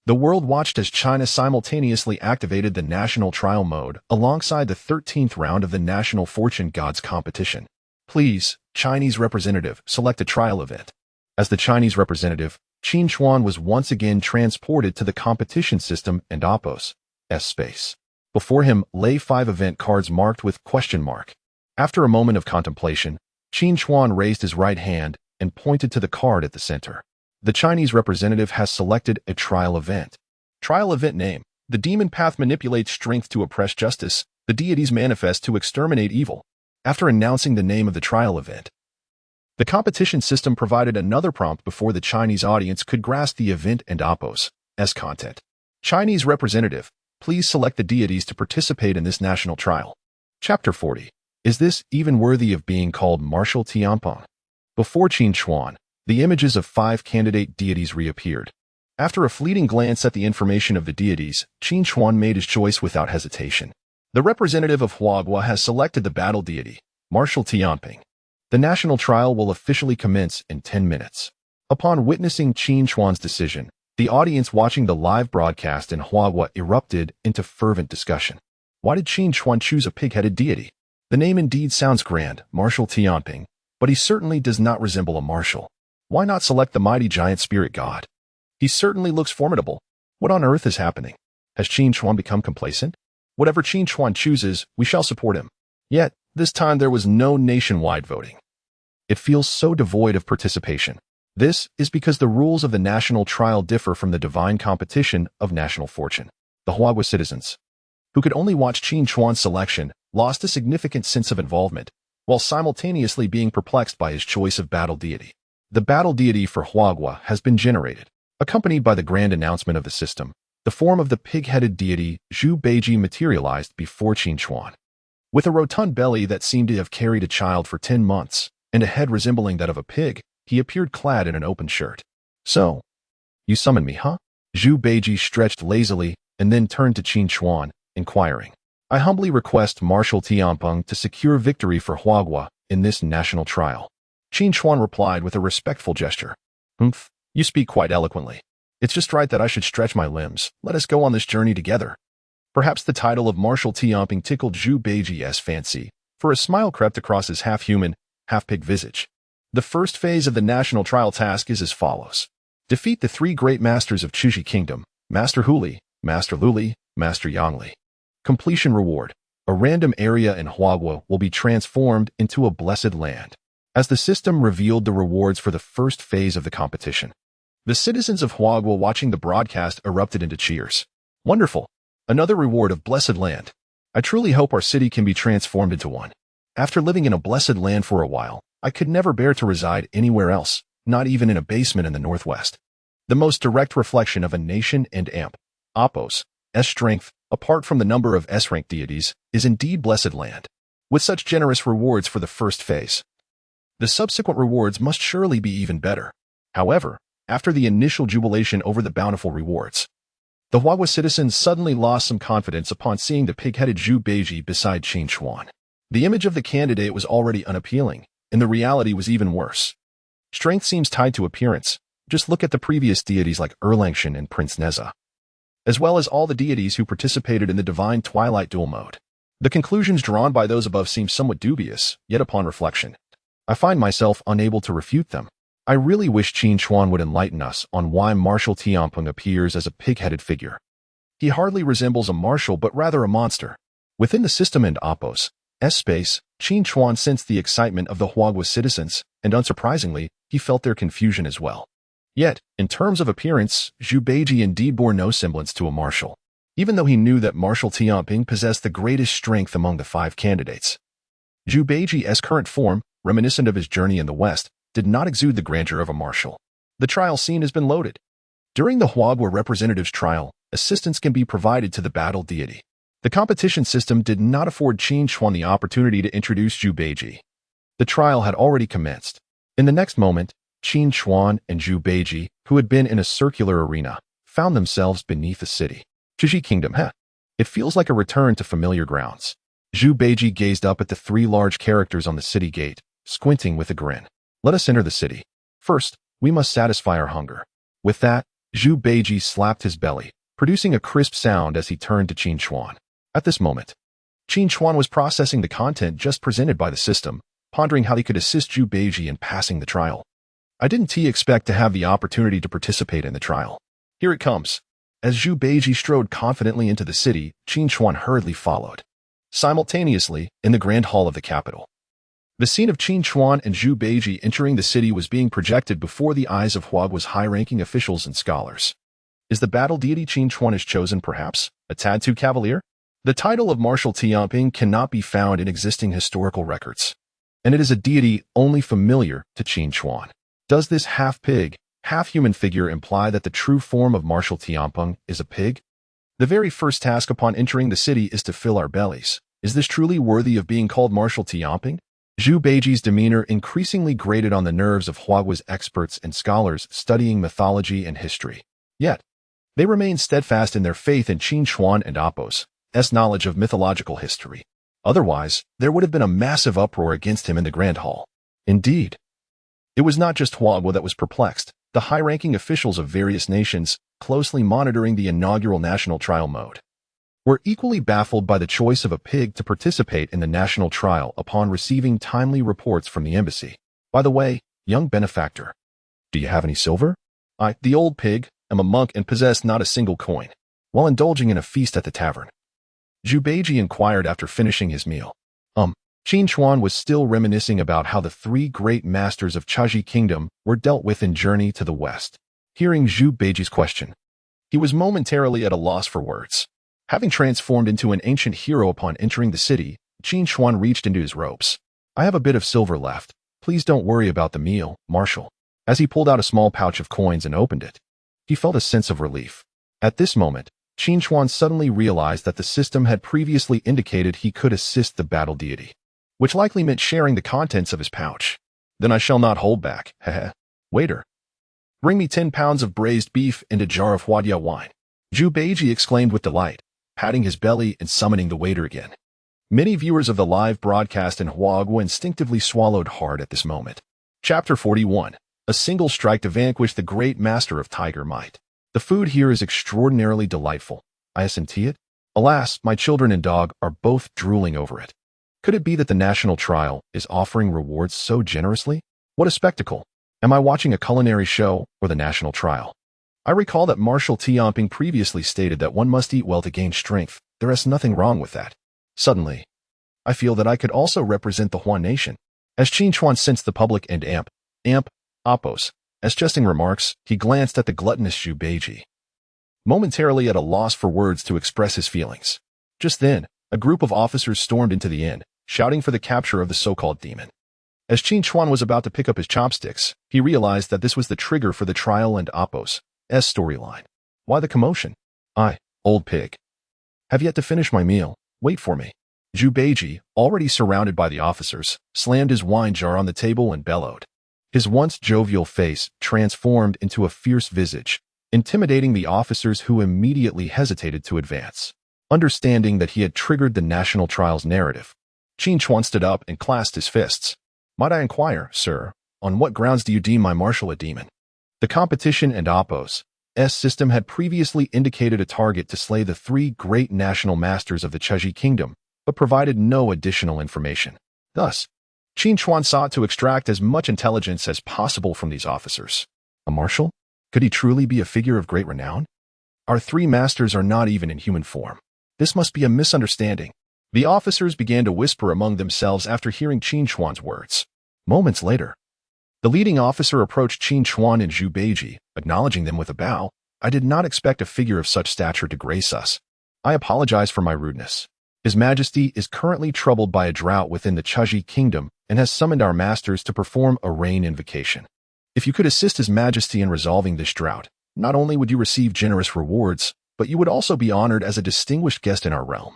The world watched as China simultaneously activated the national trial mode alongside the 13th round of the National Fortune Gods competition. Please, Chinese representative, select a trial event. As the Chinese representative, Qin Chuan was once again transported to the competition system and Apos' space. Before him lay 5 event cards marked with ? After a moment of contemplation, Qin Chuan raised his right hand and pointed to the card at the center. The Chinese representative has selected a trial event. Trial event name. The demon path manipulates strength to oppress justice. The deities manifest to exterminate evil. After announcing the name of the trial event, the competition system provided another prompt before the Chinese audience could grasp the event and Apos' content. Chinese representative, please select the deities to participate in this national trial. Chapter 40. Is this even worthy of being called martial Tianpeng? Before Qin Chuan, the images of 5 candidate deities reappeared. After a fleeting glance at the information of the deities, Qin Chuan made his choice without hesitation. The representative of Huagua has selected the battle deity, Marshal Tianping. The national trial will officially commence in 10 minutes. Upon witnessing Qin Chuan's decision, the audience watching the live broadcast in Huagua erupted into fervent discussion. Why did Qin Chuan choose a pig-headed deity? The name indeed sounds grand, Marshal Tianping, but he certainly does not resemble a marshal. Why not select the mighty giant spirit god? He certainly looks formidable. What on earth is happening? Has Qin Chuan become complacent? Whatever Qin Chuan chooses, we shall support him. Yet, this time there was no nationwide voting. It feels so devoid of participation. This is because the rules of the national trial differ from the divine competition of national fortune. The Huagua citizens, who could only watch Qin Chuan's selection, lost a significant sense of involvement, while simultaneously being perplexed by his choice of battle deity. The battle deity for Huagua has been generated, accompanied by the grand announcement of the system. The form of the pig-headed deity Zhu Beiji materialized before Qin Chuan. With a rotund belly that seemed to have carried a child for 10 months, and a head resembling that of a pig, he appeared clad in an open shirt. So, you summoned me, huh? Zhu Beiji stretched lazily and then turned to Qin Chuan, inquiring. I humbly request Marshal Tianping to secure victory for Huagua in this national trial. Qin Chuan replied with a respectful gesture. Humph, you speak quite eloquently. It's just right that I should stretch my limbs. Let us go on this journey together. Perhaps the title of Marshal Tianping tickled Zhu Beiji's fancy, for a smile crept across his half-human, half-pig visage. The first phase of the national trial task is as follows. Defeat the 3 great masters of Chuzhi Kingdom, Master Huli, Master Luli, Master Yangli. Completion reward. A random area in Huagua will be transformed into a blessed land. As the system revealed the rewards for the first phase of the competition, the citizens of Huagua watching the broadcast erupted into cheers. Wonderful! Another reward of blessed land. I truly hope our city can be transformed into one. After living in a blessed land for a while, I could never bear to reside anywhere else, not even in a basement in the northwest. The most direct reflection of a nation and Appos, S strength, apart from the number of S-rank deities, is indeed blessed land. With such generous rewards for the first phase, the subsequent rewards must surely be even better. However, after the initial jubilation over the bountiful rewards, the Huagua citizens suddenly lost some confidence upon seeing the pig-headed Zhu Beiji beside Qin Chuan. The image of the candidate was already unappealing, and the reality was even worse. Strength seems tied to appearance. Just look at the previous deities like Erlangshun and Prince Neza, as well as all the deities who participated in the Divine Twilight duel mode. The conclusions drawn by those above seem somewhat dubious, yet upon reflection, I find myself unable to refute them. I really wish Qin Chuan would enlighten us on why Marshal Tianping appears as a pig-headed figure. He hardly resembles a marshal but rather a monster. Within the system and Appos, S-space, Qin Chuan sensed the excitement of the Huagua citizens, and unsurprisingly, he felt their confusion as well. Yet, in terms of appearance, Zhu Beiji indeed bore no semblance to a marshal, even though he knew that Marshal Tianping possessed the greatest strength among the 5 candidates. Zhu Beiji's current form, reminiscent of his journey in the West, did not exude the grandeur of a marshal. The trial scene has been loaded. During the Huagua representatives' trial, assistance can be provided to the battle deity. The competition system did not afford Qin Chuan the opportunity to introduce Zhu Beiji. The trial had already commenced. In the next moment, Qin Chuan and Zhu Beiji, who had been in a circular arena, found themselves beneath the city. Chuzhi Kingdom, It feels like a return to familiar grounds. Zhu Beiji gazed up at the 3 large characters on the city gate, squinting with a grin. Let us enter the city. First, we must satisfy our hunger. With that, Zhu Beiji slapped his belly, producing a crisp sound as he turned to Qin Chuan. At this moment, Qin Chuan was processing the content just presented by the system, pondering how he could assist Zhu Beiji in passing the trial. I didn't expect to have the opportunity to participate in the trial. Here it comes. As Zhu Beiji strode confidently into the city, Qin Chuan hurriedly followed. Simultaneously, in the grand hall of the capital, the scene of Qin Chuan and Zhu Beiji entering the city was being projected before the eyes of Huagua's high-ranking officials and scholars. Is the battle deity Qin Chuan is chosen, perhaps, a tad too cavalier? The title of Marshal Tianping cannot be found in existing historical records, and it is a deity only familiar to Qin Chuan. Does this half-pig, half-human figure imply that the true form of Marshal Tianping is a pig? The very first task upon entering the city is to fill our bellies. Is this truly worthy of being called Marshal Tianping? Zhu Beiji's demeanor increasingly grated on the nerves of Huagua's experts and scholars studying mythology and history. Yet, they remained steadfast in their faith in Qin Chuan and Appos, knowledge of mythological history. Otherwise, there would have been a massive uproar against him in the Grand Hall. Indeed, it was not just Huagua that was perplexed. The high-ranking officials of various nations, closely monitoring the inaugural national trial mode, were equally baffled by the choice of a pig to participate in the national trial upon receiving timely reports from the embassy. By the way, young benefactor, do you have any silver? I, the old pig, am a monk and possess not a single coin. While indulging in a feast at the tavern, Zhu Beiji inquired after finishing his meal. Qin Chuan was still reminiscing about how the three great masters of Chaji Kingdom were dealt with in Journey to the West. Hearing Zhu Beiji's question, he was momentarily at a loss for words. Having transformed into an ancient hero upon entering the city, Qin Chuan reached into his robes. I have a bit of silver left. Please don't worry about the meal, Marshal. As he pulled out a small pouch of coins and opened it, he felt a sense of relief. At this moment, Qin Chuan suddenly realized that the system had previously indicated he could assist the battle deity, which likely meant sharing the contents of his pouch. Then I shall not hold back, heh. Waiter, bring me 10 pounds of braised beef and a jar of Huadia wine. Zhu Beiji exclaimed with delight, patting his belly and summoning the waiter again. Many viewers of the live broadcast in Huagua instinctively swallowed hard at this moment. Chapter 41. A single strike to vanquish the great master of Tiger Might. The food here is extraordinarily delightful. I assent it. Alas, my children and dog are both drooling over it. Could it be that the national trial is offering rewards so generously? What a spectacle! Am I watching a culinary show or the national trial? I recall that Marshal Tianping previously stated that one must eat well to gain strength. There is nothing wrong with that. Suddenly, I feel that I could also represent the Huan nation. As Qin Chuan sensed the public and Oppos, as jesting remarks, he glanced at the gluttonous Zhu Beiji, momentarily at a loss for words to express his feelings. Just then, a group of officers stormed into the inn, shouting for the capture of the so-called demon. As Qin Chuan was about to pick up his chopsticks, he realized that this was the trigger for the trial and Oppos' storyline. Why the commotion? I, old pig, have yet to finish my meal. Wait for me. Zhu Beiji, already surrounded by the officers, slammed his wine jar on the table and bellowed. His once jovial face transformed into a fierce visage, intimidating the officers who immediately hesitated to advance. Understanding that he had triggered the national trials narrative, Qin Chuan stood up and clasped his fists. Might I inquire, sir, on what grounds do you deem my marshal a demon? The competition and Oppos' system had previously indicated a target to slay the three great national masters of the Chaji Kingdom, but provided no additional information. Thus, Qin Chuan sought to extract as much intelligence as possible from these officers. A marshal? Could he truly be a figure of great renown? Our three masters are not even in human form. This must be a misunderstanding. The officers began to whisper among themselves after hearing Qin Chuan's words. Moments later, the leading officer approached Qin Chuan and Zhu Beiji, acknowledging them with a bow. I did not expect a figure of such stature to grace us. I apologize for my rudeness. His Majesty is currently troubled by a drought within the Chaji Kingdom and has summoned our masters to perform a rain invocation. If you could assist His Majesty in resolving this drought, not only would you receive generous rewards, but you would also be honored as a distinguished guest in our realm.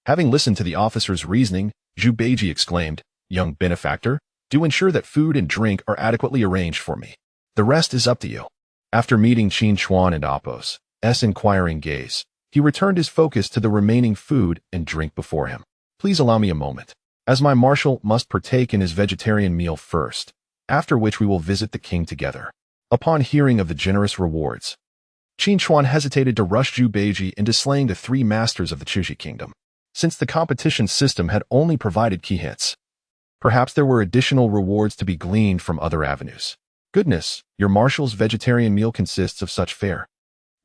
Having listened to the officer's reasoning, Zhu Beiji exclaimed, Young benefactor, do ensure that food and drink are adequately arranged for me. The rest is up to you. After meeting Qin Chuan and Oppos' inquiring gaze, he returned his focus to the remaining food and drink before him. Please allow me a moment, as my marshal must partake in his vegetarian meal first, after which we will visit the king together. Upon hearing of the generous rewards, Qin Chuan hesitated to rush Zhu Beiji into slaying the three masters of the Chaji Kingdom, since the competition system had only provided key hints. Perhaps there were additional rewards to be gleaned from other avenues. Goodness, your marshal's vegetarian meal consists of such fare.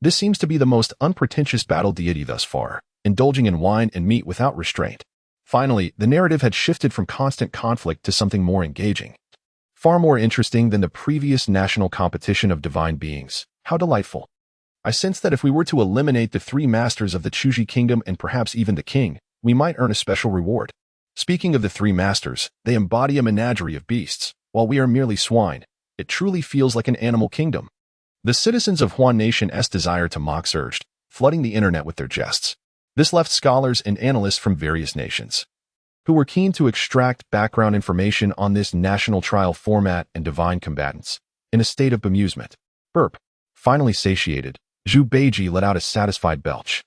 This seems to be the most unpretentious battle deity thus far, indulging in wine and meat without restraint. Finally, the narrative had shifted from constant conflict to something more engaging. Far more interesting than the previous national competition of divine beings. How delightful. I sense that if we were to eliminate the three masters of the Chaji Kingdom and perhaps even the king, we might earn a special reward. Speaking of the three masters, they embody a menagerie of beasts, while we are merely swine. It truly feels like an animal kingdom. The citizens of Huan Nation's desire to mock surged, flooding the internet with their jests. This left scholars and analysts from various nations, who were keen to extract background information on this national trial format and divine combatants, in a state of bemusement. Burp. Finally satiated, Zhu Beiji let out a satisfied belch.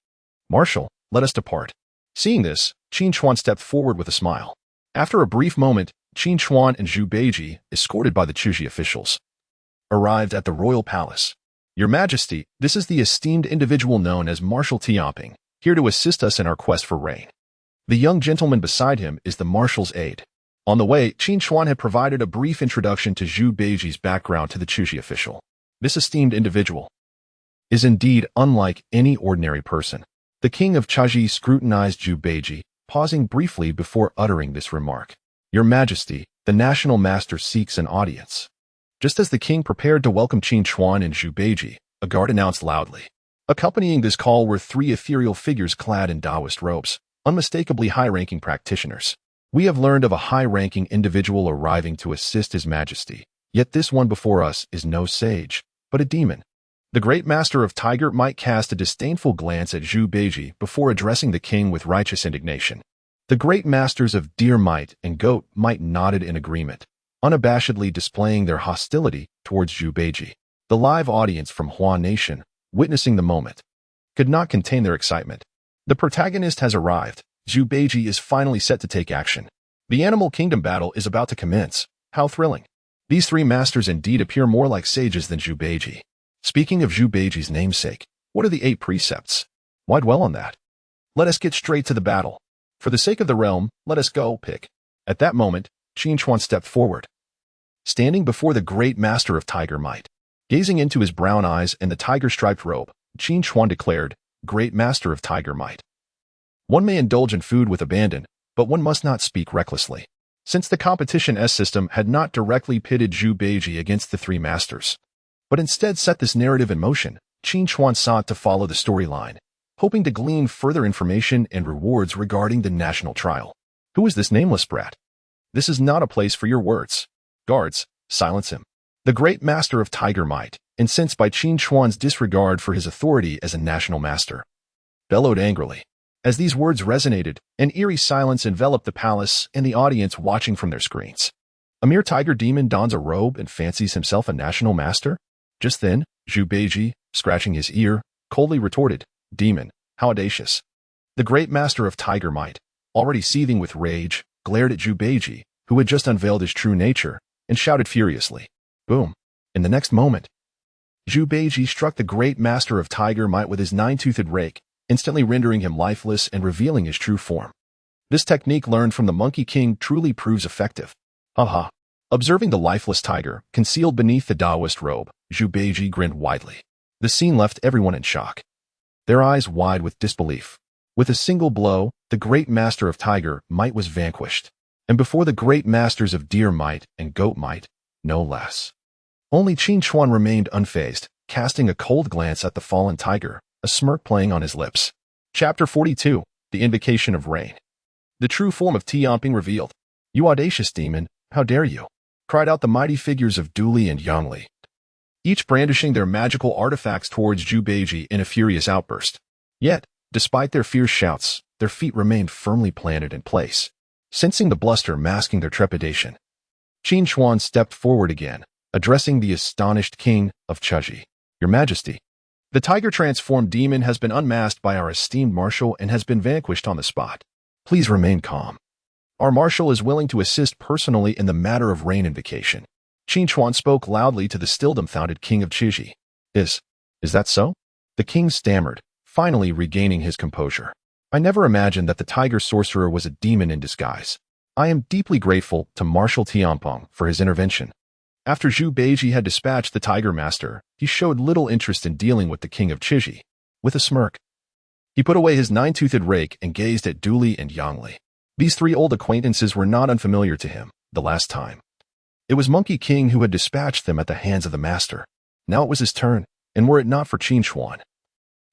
Marshal, Let us depart. Seeing this, Qin Chuan stepped forward with a smile. After a brief moment, Qin Chuan and Zhu Beiji, escorted by the Chuji officials, arrived at the royal palace. Your Majesty, this is the esteemed individual known as Marshal Tianping, here to assist us in our quest for rain. The young gentleman beside him is the marshal's aide. On the way, Qin Chuan had provided a brief introduction to Zhu Beiji's background to the Chuji official. This esteemed individual is indeed unlike any ordinary person. The king of Chuji scrutinized Zhu Beiji, pausing briefly before uttering this remark. Your Majesty, the national master seeks an audience. Just as the king prepared to welcome Qin Chuan and Zhu Beiji, a guard announced loudly. Accompanying this call were three ethereal figures clad in Taoist robes, unmistakably high-ranking practitioners. We have learned of a high-ranking individual arriving to assist His Majesty, yet this one before us is no sage, but a demon. The great master of Tiger might cast a disdainful glance at Zhu Beiji before addressing the king with righteous indignation. The great masters of Deer Might and Goat Might nodded in agreement, unabashedly displaying their hostility towards Zhu Beiji. The live audience from Hua Nation, witnessing the moment, could not contain their excitement. The protagonist has arrived. Zhu Beiji is finally set to take action. The Animal Kingdom battle is about to commence. How thrilling. These three masters indeed appear more like sages than Zhu Beiji. Speaking of Zhu Beiji's namesake, what are the 8 precepts? Why dwell on that? Let us get straight to the battle. For the sake of the realm, let us go, pick. At that moment, Qin Chuan stepped forward. Standing before the great master of Tiger Might, gazing into his brown eyes and the tiger-striped robe, Qin Chuan declared, Great Master of Tiger Might. One may indulge in food with abandon, but one must not speak recklessly. Since the competition S system had not directly pitted Zhu Beiji against the three masters, but instead set this narrative in motion, Qin Chuan sought to follow the storyline, hoping to glean further information and rewards regarding the national trial. Who is this nameless brat? This is not a place for your words. Guards, silence him. The great master of Tiger Might, incensed by Qin Chuan's disregard for his authority as a national master, bellowed angrily. As these words resonated, an eerie silence enveloped the palace and the audience watching from their screens. A mere tiger demon dons a robe and fancies himself a national master? Just then, Zhu Beiji, scratching his ear, coldly retorted, Demon, how audacious. The great master of Tiger Might, already seething with rage, glared at Zhu Beiji, who had just unveiled his true nature, and shouted furiously. Boom. In the next moment, Zhu Beiji struck the great master of Tiger Might with his 9-toothed rake, instantly rendering him lifeless and revealing his true form. This technique learned from the Monkey King truly proves effective. Haha. Observing the lifeless tiger, concealed beneath the Taoist robe, Zhu Beiji grinned widely. The scene left everyone in shock, their eyes wide with disbelief. With a single blow, the great master of Tiger Might was vanquished, and before the great masters of Deer Might and Goat Might, no less. Only Qin Chuan remained unfazed, casting a cold glance at the fallen tiger, a smirk playing on his lips. Chapter 42, The Invocation of Rain. The true form of Tianping revealed. You audacious demon, how dare you? Cried out the mighty figures of Duli and Yangli, each brandishing their magical artifacts towards Zhu Beiji in a furious outburst. Yet, despite their fierce shouts, their feet remained firmly planted in place, sensing the bluster masking their trepidation. Qin Chuan stepped forward again, addressing the astonished king of Chuji. Your Majesty, the tiger-transformed demon has been unmasked by our esteemed marshal and has been vanquished on the spot. Please remain calm. Our marshal is willing to assist personally in the matter of rain invocation. Qin Chuan spoke loudly to the still dumbfounded king of Chuji. Is that so? The king stammered, finally regaining his composure. I never imagined that the tiger sorcerer was a demon in disguise. I am deeply grateful to Marshal Tianping for his intervention. After Zhu Beiji had dispatched the tiger master, he showed little interest in dealing with the king of Chuji. With a smirk, he put away his 9-toothed rake and gazed at Duli and Yangli. These three old acquaintances were not unfamiliar to him, the last time. It was Monkey King who had dispatched them at the hands of the master. Now it was his turn, and were it not for Qin Chuan,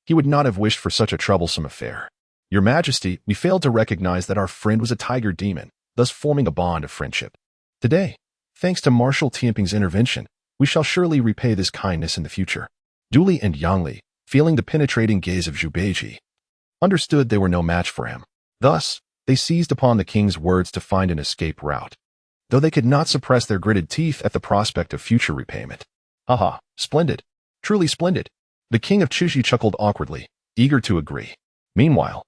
he would not have wished for such a troublesome affair. Your Majesty, we failed to recognize that our friend was a tiger demon, thus forming a bond of friendship. Today, thanks to Marshal Tianping's intervention, we shall surely repay this kindness in the future. Duli and Yangli, feeling the penetrating gaze of Zhu Beiji, understood they were no match for him. Thus, they seized upon the king's words to find an escape route, though they could not suppress their gritted teeth at the prospect of future repayment. Haha, splendid. Truly splendid. The king of Chuji chuckled awkwardly, eager to agree. Meanwhile,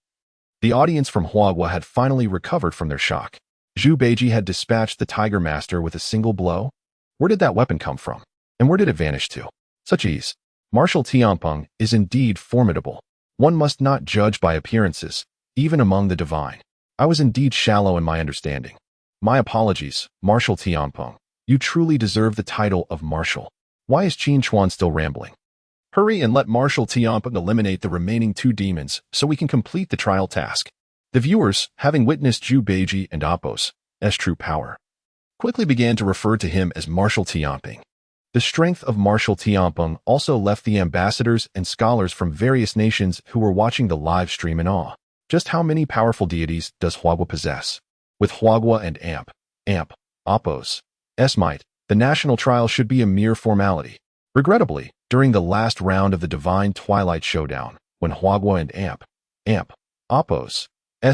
The audience from Huagua had finally recovered from their shock. Zhu Beiji had dispatched the Tiger Master with a single blow? Where did that weapon come from? And where did it vanish to? Such ease. Martial Tianpeng is indeed formidable. One must not judge by appearances, even among the divine. I was indeed shallow in my understanding. My apologies, Martial Tianpeng. You truly deserve the title of Martial. Why is Qin Chuan still rambling? Hurry and let Martial Tianpeng eliminate the remaining 2 demons so we can complete the trial task. The viewers, having witnessed Zhu Beiji and Apos' true power, quickly began to refer to him as Martial Tianpeng. The strength of Martial Tianpeng also left the ambassadors and scholars from various nations who were watching the live stream in awe. Just how many powerful deities does Huagua possess? With Huagua and Apos' might, the national trial should be a mere formality. Regrettably, during the last round of the Divine Twilight Showdown, when Huagua and Apos'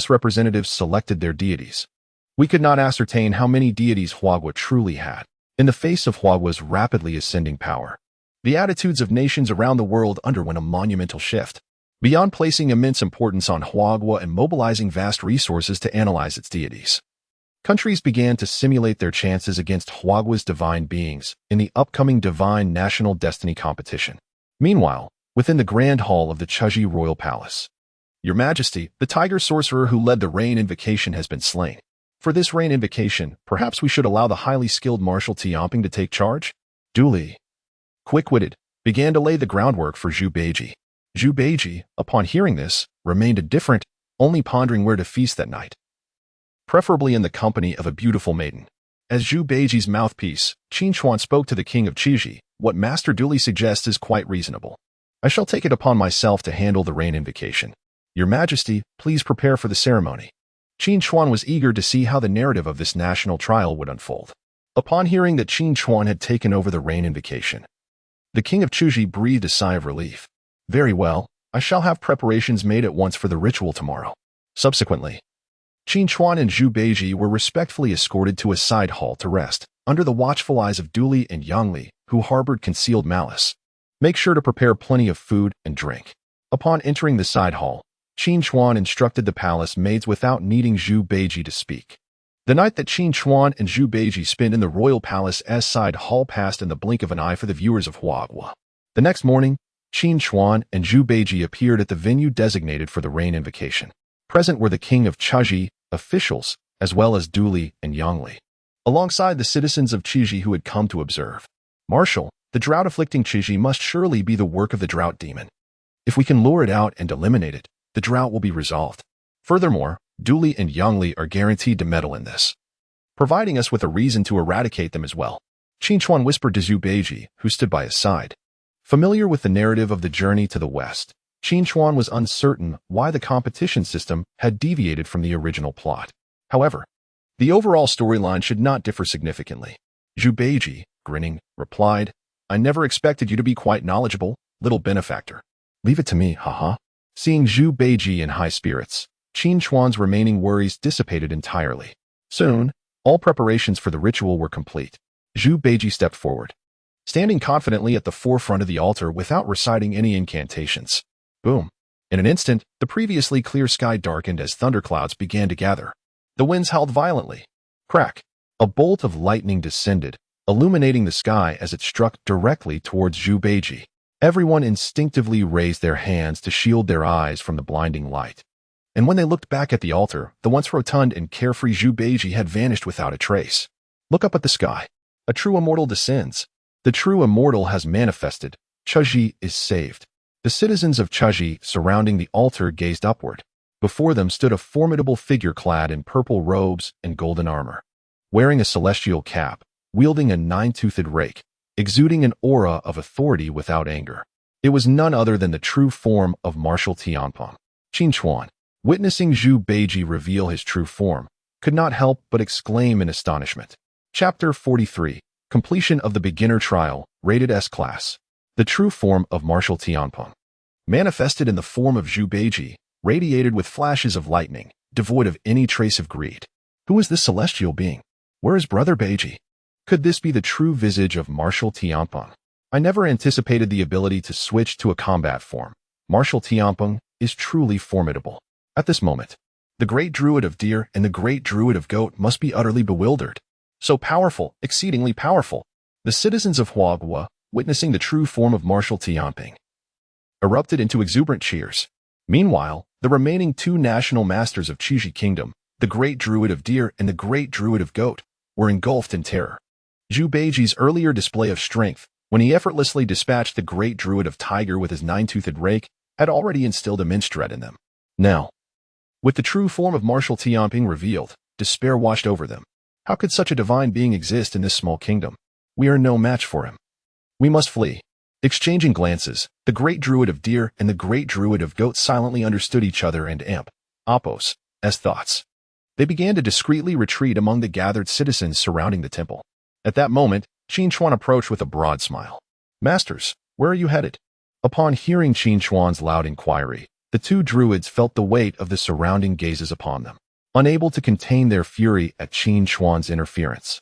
representatives selected their deities, we could not ascertain how many deities Huagua truly had. In the face of Huagua's rapidly ascending power, the attitudes of nations around the world underwent a monumental shift. Beyond placing immense importance on Huagua and mobilizing vast resources to analyze its deities, countries began to simulate their chances against Huagua's divine beings in the upcoming Divine National Destiny competition. Meanwhile, within the Grand Hall of the Chuji Royal Palace, Your Majesty, the tiger sorcerer who led the rain invocation has been slain. For this rain invocation, perhaps we should allow the highly skilled Martial Tianpeng to take charge? Duly, quick-witted, began to lay the groundwork for Zhu Beiji. Zhu Beiji, upon hearing this, remained indifferent, only pondering where to feast that night, preferably in the company of a beautiful maiden. As Zhu Beiji's mouthpiece, Qin Chuan spoke to the king of Qiji. What Master Dooley suggests is quite reasonable. I shall take it upon myself to handle the rain invocation. Your Majesty, please prepare for the ceremony. Qin Chuan was eager to see how the narrative of this national trial would unfold. Upon hearing that Qin Chuan had taken over the rain invocation, the king of Qiji breathed a sigh of relief. Very well, I shall have preparations made at once for the ritual tomorrow. Subsequently, Qin Chuan and Zhu Beiji were respectfully escorted to a side hall to rest, under the watchful eyes of Dooley and Yangli, who harbored concealed malice. Make sure to prepare plenty of food and drink. Upon entering the side hall, Qin Chuan instructed the palace maids without needing Zhu Beiji to speak. The night that Qin Chuan and Zhu Beiji spent in the royal palace as side hall passed in the blink of an eye for the viewers of Huagua. The next morning, Qin Chuan and Zhu Beiji appeared at the venue designated for the rain invocation. Present were the king of Chuji, officials, as well as Dooley and Yangli, alongside the citizens of Qiji who had come to observe. Marshal, the drought-afflicting Qiji must surely be the work of the drought demon. If we can lure it out and eliminate it, the drought will be resolved. Furthermore, Dooley and Yangli are guaranteed to meddle in this, providing us with a reason to eradicate them as well. Qin Chuan whispered to Zhu Beiji, who stood by his side. Familiar with the narrative of the journey to the west, Qin Chuan was uncertain why the competition system had deviated from the original plot. However, the overall storyline should not differ significantly. Zhu Beiji, grinning, replied, I never expected you to be quite knowledgeable, little benefactor. Leave it to me, haha. Seeing Zhu Beiji in high spirits, Qin Chuan's remaining worries dissipated entirely. Soon, all preparations for the ritual were complete. Zhu Beiji stepped forward, standing confidently at the forefront of the altar without reciting any incantations. Boom. In an instant, the previously clear sky darkened as thunderclouds began to gather. The winds howled violently. Crack. A bolt of lightning descended, illuminating the sky as it struck directly towards Zhu Beiji. Everyone instinctively raised their hands to shield their eyes from the blinding light. And when they looked back at the altar, the once rotund and carefree Zhu Beiji had vanished without a trace. Look up at the sky. A true immortal descends. The true immortal has manifested. Chuji is saved. The citizens of Chuji surrounding the altar gazed upward. Before them stood a formidable figure clad in purple robes and golden armor, wearing a celestial cap, wielding a nine-toothed rake, exuding an aura of authority without anger. It was none other than the true form of Martial Tianpeng. Qin Chuan, witnessing Zhu Beiji reveal his true form, could not help but exclaim in astonishment. Chapter 43. Completion of the Beginner Trial, Rated S Class. The true form of Martial Tianpeng, manifested in the form of Zhu Beiji, radiated with flashes of lightning, devoid of any trace of greed. Who is this celestial being? Where is Brother Beiji? Could this be the true visage of Martial Tianpeng? I never anticipated the ability to switch to a combat form. Martial Tianpeng is truly formidable. At this moment, the great druid of deer and the great druid of goat must be utterly bewildered. So powerful, exceedingly powerful. The citizens of Huagua, witnessing the true form of martial Tianping, erupted into exuberant cheers. Meanwhile, the remaining two national masters of Qiji Kingdom, the great druid of deer and the great druid of goat, were engulfed in terror. Zhu Beiji's earlier display of strength, when he effortlessly dispatched the great druid of tiger with his nine-toothed rake, had already instilled immense dread in them. Now, with the true form of martial Tianping revealed, despair washed over them. How could such a divine being exist in this small kingdom? We are no match for him. We must flee. Exchanging glances, the great druid of deer and the great druid of goat silently understood each other and Appos' thoughts. They began to discreetly retreat among the gathered citizens surrounding the temple. At that moment, Qin Chuan approached with a broad smile. Masters, where are you headed? Upon hearing Qin Chuan's loud inquiry, the two druids felt the weight of the surrounding gazes upon them. Unable to contain their fury at Qin Chuan's interference,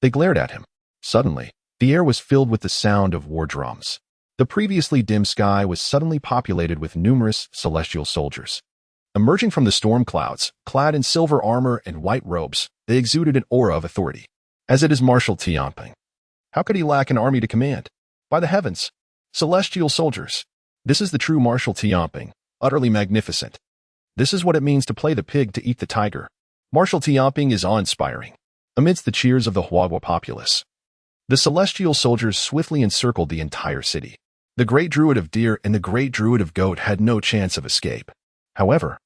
they glared at him. Suddenly, the air was filled with the sound of war drums. The previously dim sky was suddenly populated with numerous celestial soldiers. Emerging from the storm clouds, clad in silver armor and white robes, they exuded an aura of authority. As it is Marshal Tianping, how could he lack an army to command? By the heavens, celestial soldiers! This is the true Marshal Tianping, utterly magnificent. This is what it means to play the pig to eat the tiger. Marshal Tianping is awe-inspiring. Amidst the cheers of the Huagua populace, the celestial soldiers swiftly encircled the entire city. The great druid of deer and the great druid of goat had no chance of escape. However,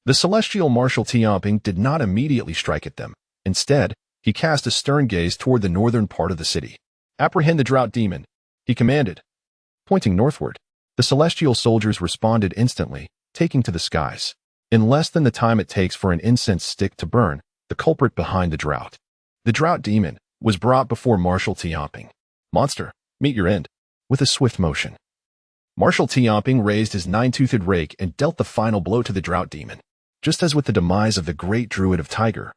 the celestial Marshal Tianping did not immediately strike at them. Instead, he cast a stern gaze toward the northern part of the city. Apprehend the drought demon, he commanded. Pointing northward, the celestial soldiers responded instantly, taking to the skies. In less than the time it takes for an incense stick to burn, the culprit behind the drought demon, was brought before Marshal Tianping. Monster, meet your end. With a swift motion, Marshal Tianping raised his nine-toothed rake and dealt the final blow to the drought demon. Just as with the demise of the great druid of tiger,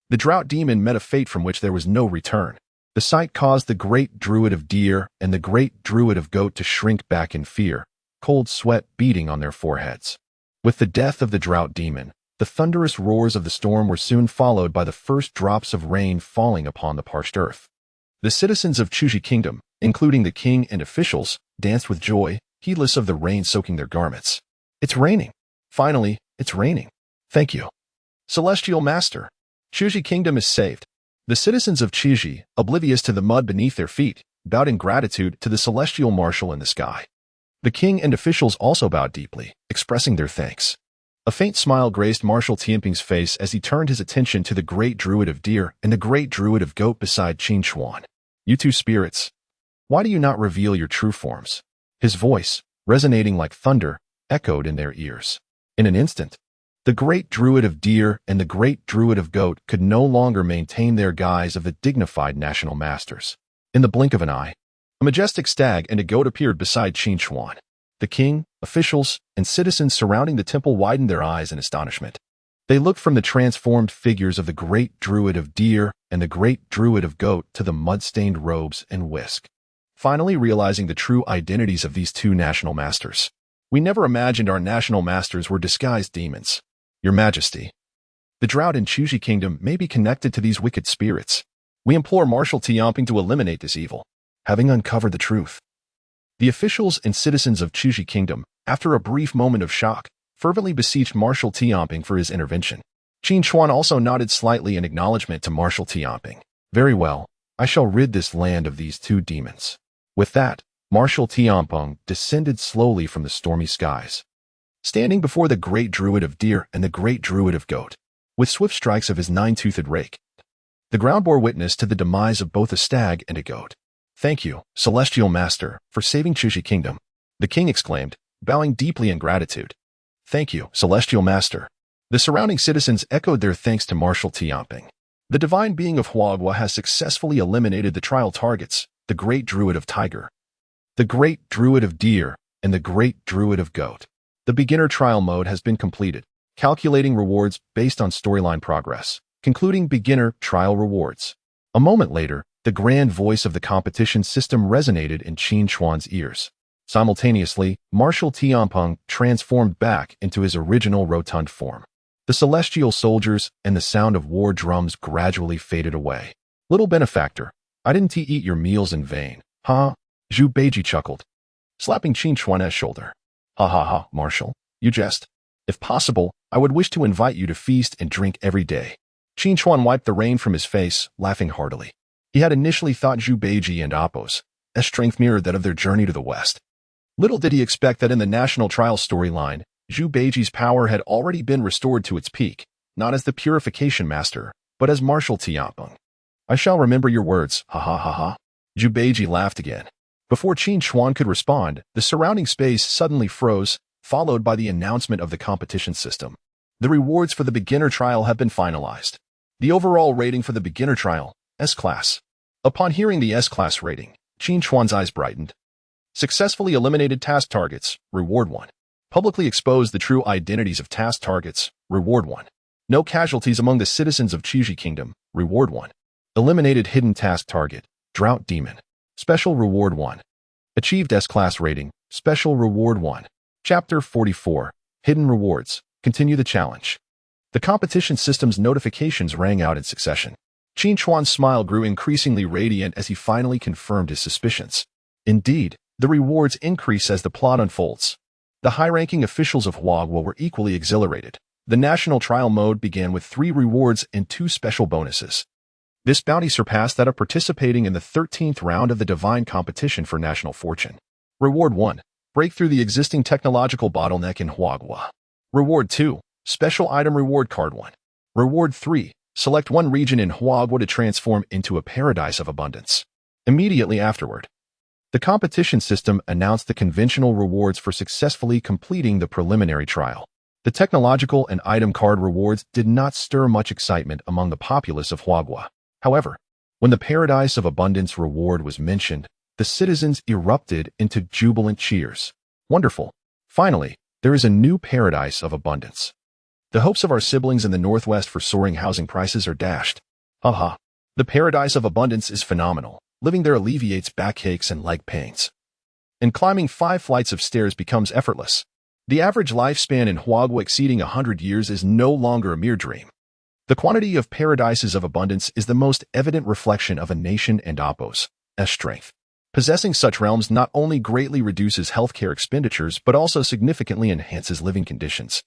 the drought demon met a fate from which there was no return. The sight caused the great druid of deer and the great druid of goat to shrink back in fear, cold sweat beating on their foreheads. With the death of the drought demon, the thunderous roars of the storm were soon followed by the first drops of rain falling upon the parched earth. The citizens of Qiji Kingdom, including the king and officials, danced with joy, heedless of the rain soaking their garments. It's raining. Finally, it's raining. Thank you, Celestial Master. Qiji Kingdom is saved. The citizens of Qiji, oblivious to the mud beneath their feet, bowed in gratitude to the celestial marshal in the sky. The king and officials also bowed deeply, expressing their thanks. A faint smile graced Marshal Tianping's face as he turned his attention to the great druid of deer and the great druid of goat beside Qin Chuan. You two spirits, why do you not reveal your true forms? His voice, resonating like thunder, echoed in their ears. In an instant, the great druid of deer and the great druid of goat could no longer maintain their guise of the dignified national masters. In the blink of an eye, a majestic stag and a goat appeared beside Qin Chuan. The king, officials, and citizens surrounding the temple widened their eyes in astonishment. They looked from the transformed figures of the great druid of deer and the great druid of goat to the mud-stained robes and whisk, finally realizing the true identities of these two national masters. We never imagined our national masters were disguised demons. Your Majesty, the drought in Qiji Kingdom may be connected to these wicked spirits. We implore Marshal Tianping to eliminate this evil. Having uncovered the truth, the officials and citizens of Qiji Kingdom, after a brief moment of shock, fervently beseeched Marshal Tianping for his intervention. Qin Chuan also nodded slightly in acknowledgement to Marshal Tianping. Very well, I shall rid this land of these two demons. With that, Marshal Tianping descended slowly from the stormy skies, standing before the great druid of deer and the great druid of goat. With swift strikes of his nine-toothed rake, the ground bore witness to the demise of both a stag and a goat. Thank you, Celestial Master, for saving Qiji Kingdom, the king exclaimed, bowing deeply in gratitude. Thank you, Celestial Master. The surrounding citizens echoed their thanks to Marshal Tianping. The divine being of Huagua has successfully eliminated the trial targets, the great druid of tiger, the great druid of deer, and the great druid of goat. The beginner trial mode has been completed, calculating rewards based on storyline progress, concluding beginner trial rewards. A moment later, the grand voice of the competition system resonated in Qin Chuan's ears. Simultaneously, Marshal Tianpeng transformed back into his original rotund form. The celestial soldiers and the sound of war drums gradually faded away. Little benefactor, I didn't eat your meals in vain, huh? Zhu Beiji chuckled, slapping Qin Chuan's shoulder. Ha ha ha, Marshal, you jest. If possible, I would wish to invite you to feast and drink every day. Qin Chuan wiped the rain from his face, laughing heartily. He had initially thought Zhu Beiji and Appo's strength mirrored that of their journey to the west. Little did he expect that in the national trial storyline, Zhu Beiji's power had already been restored to its peak, not as the purification master, but as Marshal Tianpeng. I shall remember your words, ha ha ha ha. Zhu Beiji laughed again. Before Qin Chuan could respond, the surrounding space suddenly froze, followed by the announcement of the competition system. The rewards for the beginner trial have been finalized. The overall rating for the beginner trial, S-Class. Upon hearing the S-Class rating, Qin Chuan's eyes brightened. Successfully eliminated task targets, Reward 1. Publicly exposed the true identities of task targets, Reward 1. No casualties among the citizens of Qiji Kingdom, Reward 1. Eliminated hidden task target, Drought Demon. Special Reward 1. Achieved S-Class rating, Special Reward 1. Chapter 44, Hidden Rewards. Continue the challenge. The competition system's notifications rang out in succession. Qin Chuan's smile grew increasingly radiant as he finally confirmed his suspicions. Indeed, the rewards increase as the plot unfolds. The high-ranking officials of Huagua were equally exhilarated. The national trial mode began with 3 rewards and 2 special bonuses. This bounty surpassed that of participating in the 13th round of the Divine Competition for National Fortune. Reward 1. Break through the existing technological bottleneck in Huagua. Reward 2. Special Item Reward Card 1. Reward 3. Select one region in Huagua to transform into a paradise of abundance. Immediately afterward, the competition system announced the conventional rewards for successfully completing the preliminary trial. The technological and item card rewards did not stir much excitement among the populace of Huagua. However, when the Paradise of Abundance reward was mentioned, the citizens erupted into jubilant cheers. Wonderful! Finally, there is a new Paradise of Abundance. The hopes of our siblings in the Northwest for soaring housing prices are dashed. Haha. The Paradise of Abundance is phenomenal. Living there alleviates backaches and leg pains. And climbing 5 flights of stairs becomes effortless. The average lifespan in Huagua exceeding 100 years is no longer a mere dream. The quantity of paradises of abundance is the most evident reflection of a nation and Appo's strength. Possessing such realms not only greatly reduces healthcare expenditures but also significantly enhances living conditions.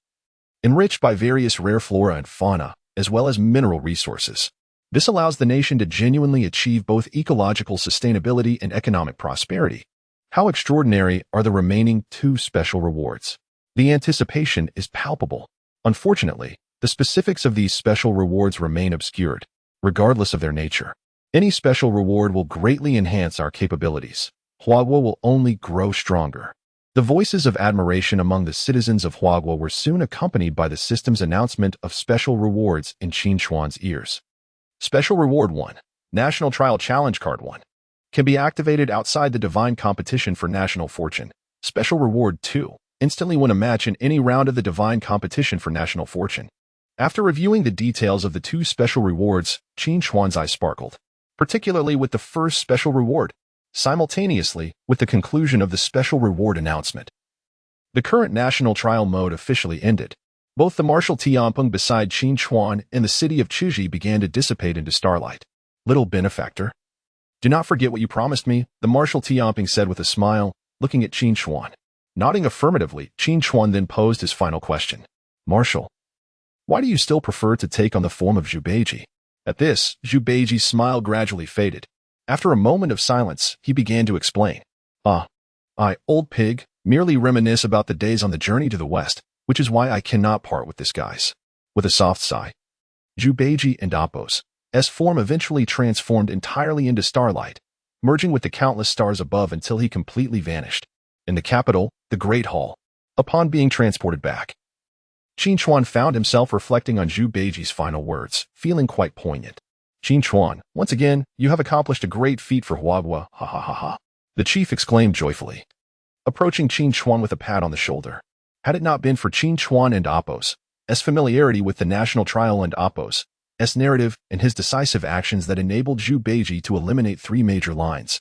Enriched by various rare flora and fauna, as well as mineral resources. This allows the nation to genuinely achieve both ecological sustainability and economic prosperity. How extraordinary are the remaining 2 special rewards? The anticipation is palpable. Unfortunately, the specifics of these special rewards remain obscured, regardless of their nature. Any special reward will greatly enhance our capabilities. Huagua will only grow stronger. The voices of admiration among the citizens of Huagua were soon accompanied by the system's announcement of special rewards in Qin Chuan's ears. Special Reward 1. National Trial Challenge Card 1. Can be activated outside the Divine Competition for National Fortune. Special Reward 2. Instantly win a match in any round of the Divine Competition for National Fortune. After reviewing the details of the 2 special rewards, Qin Chuan's eyes sparkled, particularly with the first special reward, simultaneously with the conclusion of the special reward announcement. The current national trial mode officially ended. Both the Marshal Tianpeng beside Qin Chuan and the city of Qiji began to dissipate into starlight. Little benefactor. Do not forget what you promised me, the Marshal Tianpeng said with a smile, looking at Qin Chuan. Nodding affirmatively, Qin Chuan then posed his final question. Marshal, why do you still prefer to take on the form of Zhu Beiji? At this, Zhu Beiji's smile gradually faded. After a moment of silence, he began to explain. I, old pig, merely reminisce about the days on the journey to the west, which is why I cannot part with this guise. With a soft sigh, Zhu Beiji and Appo's form eventually transformed entirely into starlight, merging with the countless stars above until he completely vanished. In the capital, the Great Hall, upon being transported back, Qin Chuan found himself reflecting on Zhu Beiji's final words, feeling quite poignant. Qin Chuan, once again, you have accomplished a great feat for Huagua, ha ha ha ha. The chief exclaimed joyfully, approaching Qin Chuan with a pat on the shoulder. Had it not been for Qin Chuan and Appo's familiarity with the national trial and Appo's narrative and his decisive actions that enabled Zhu Beiji to eliminate 3 major lines,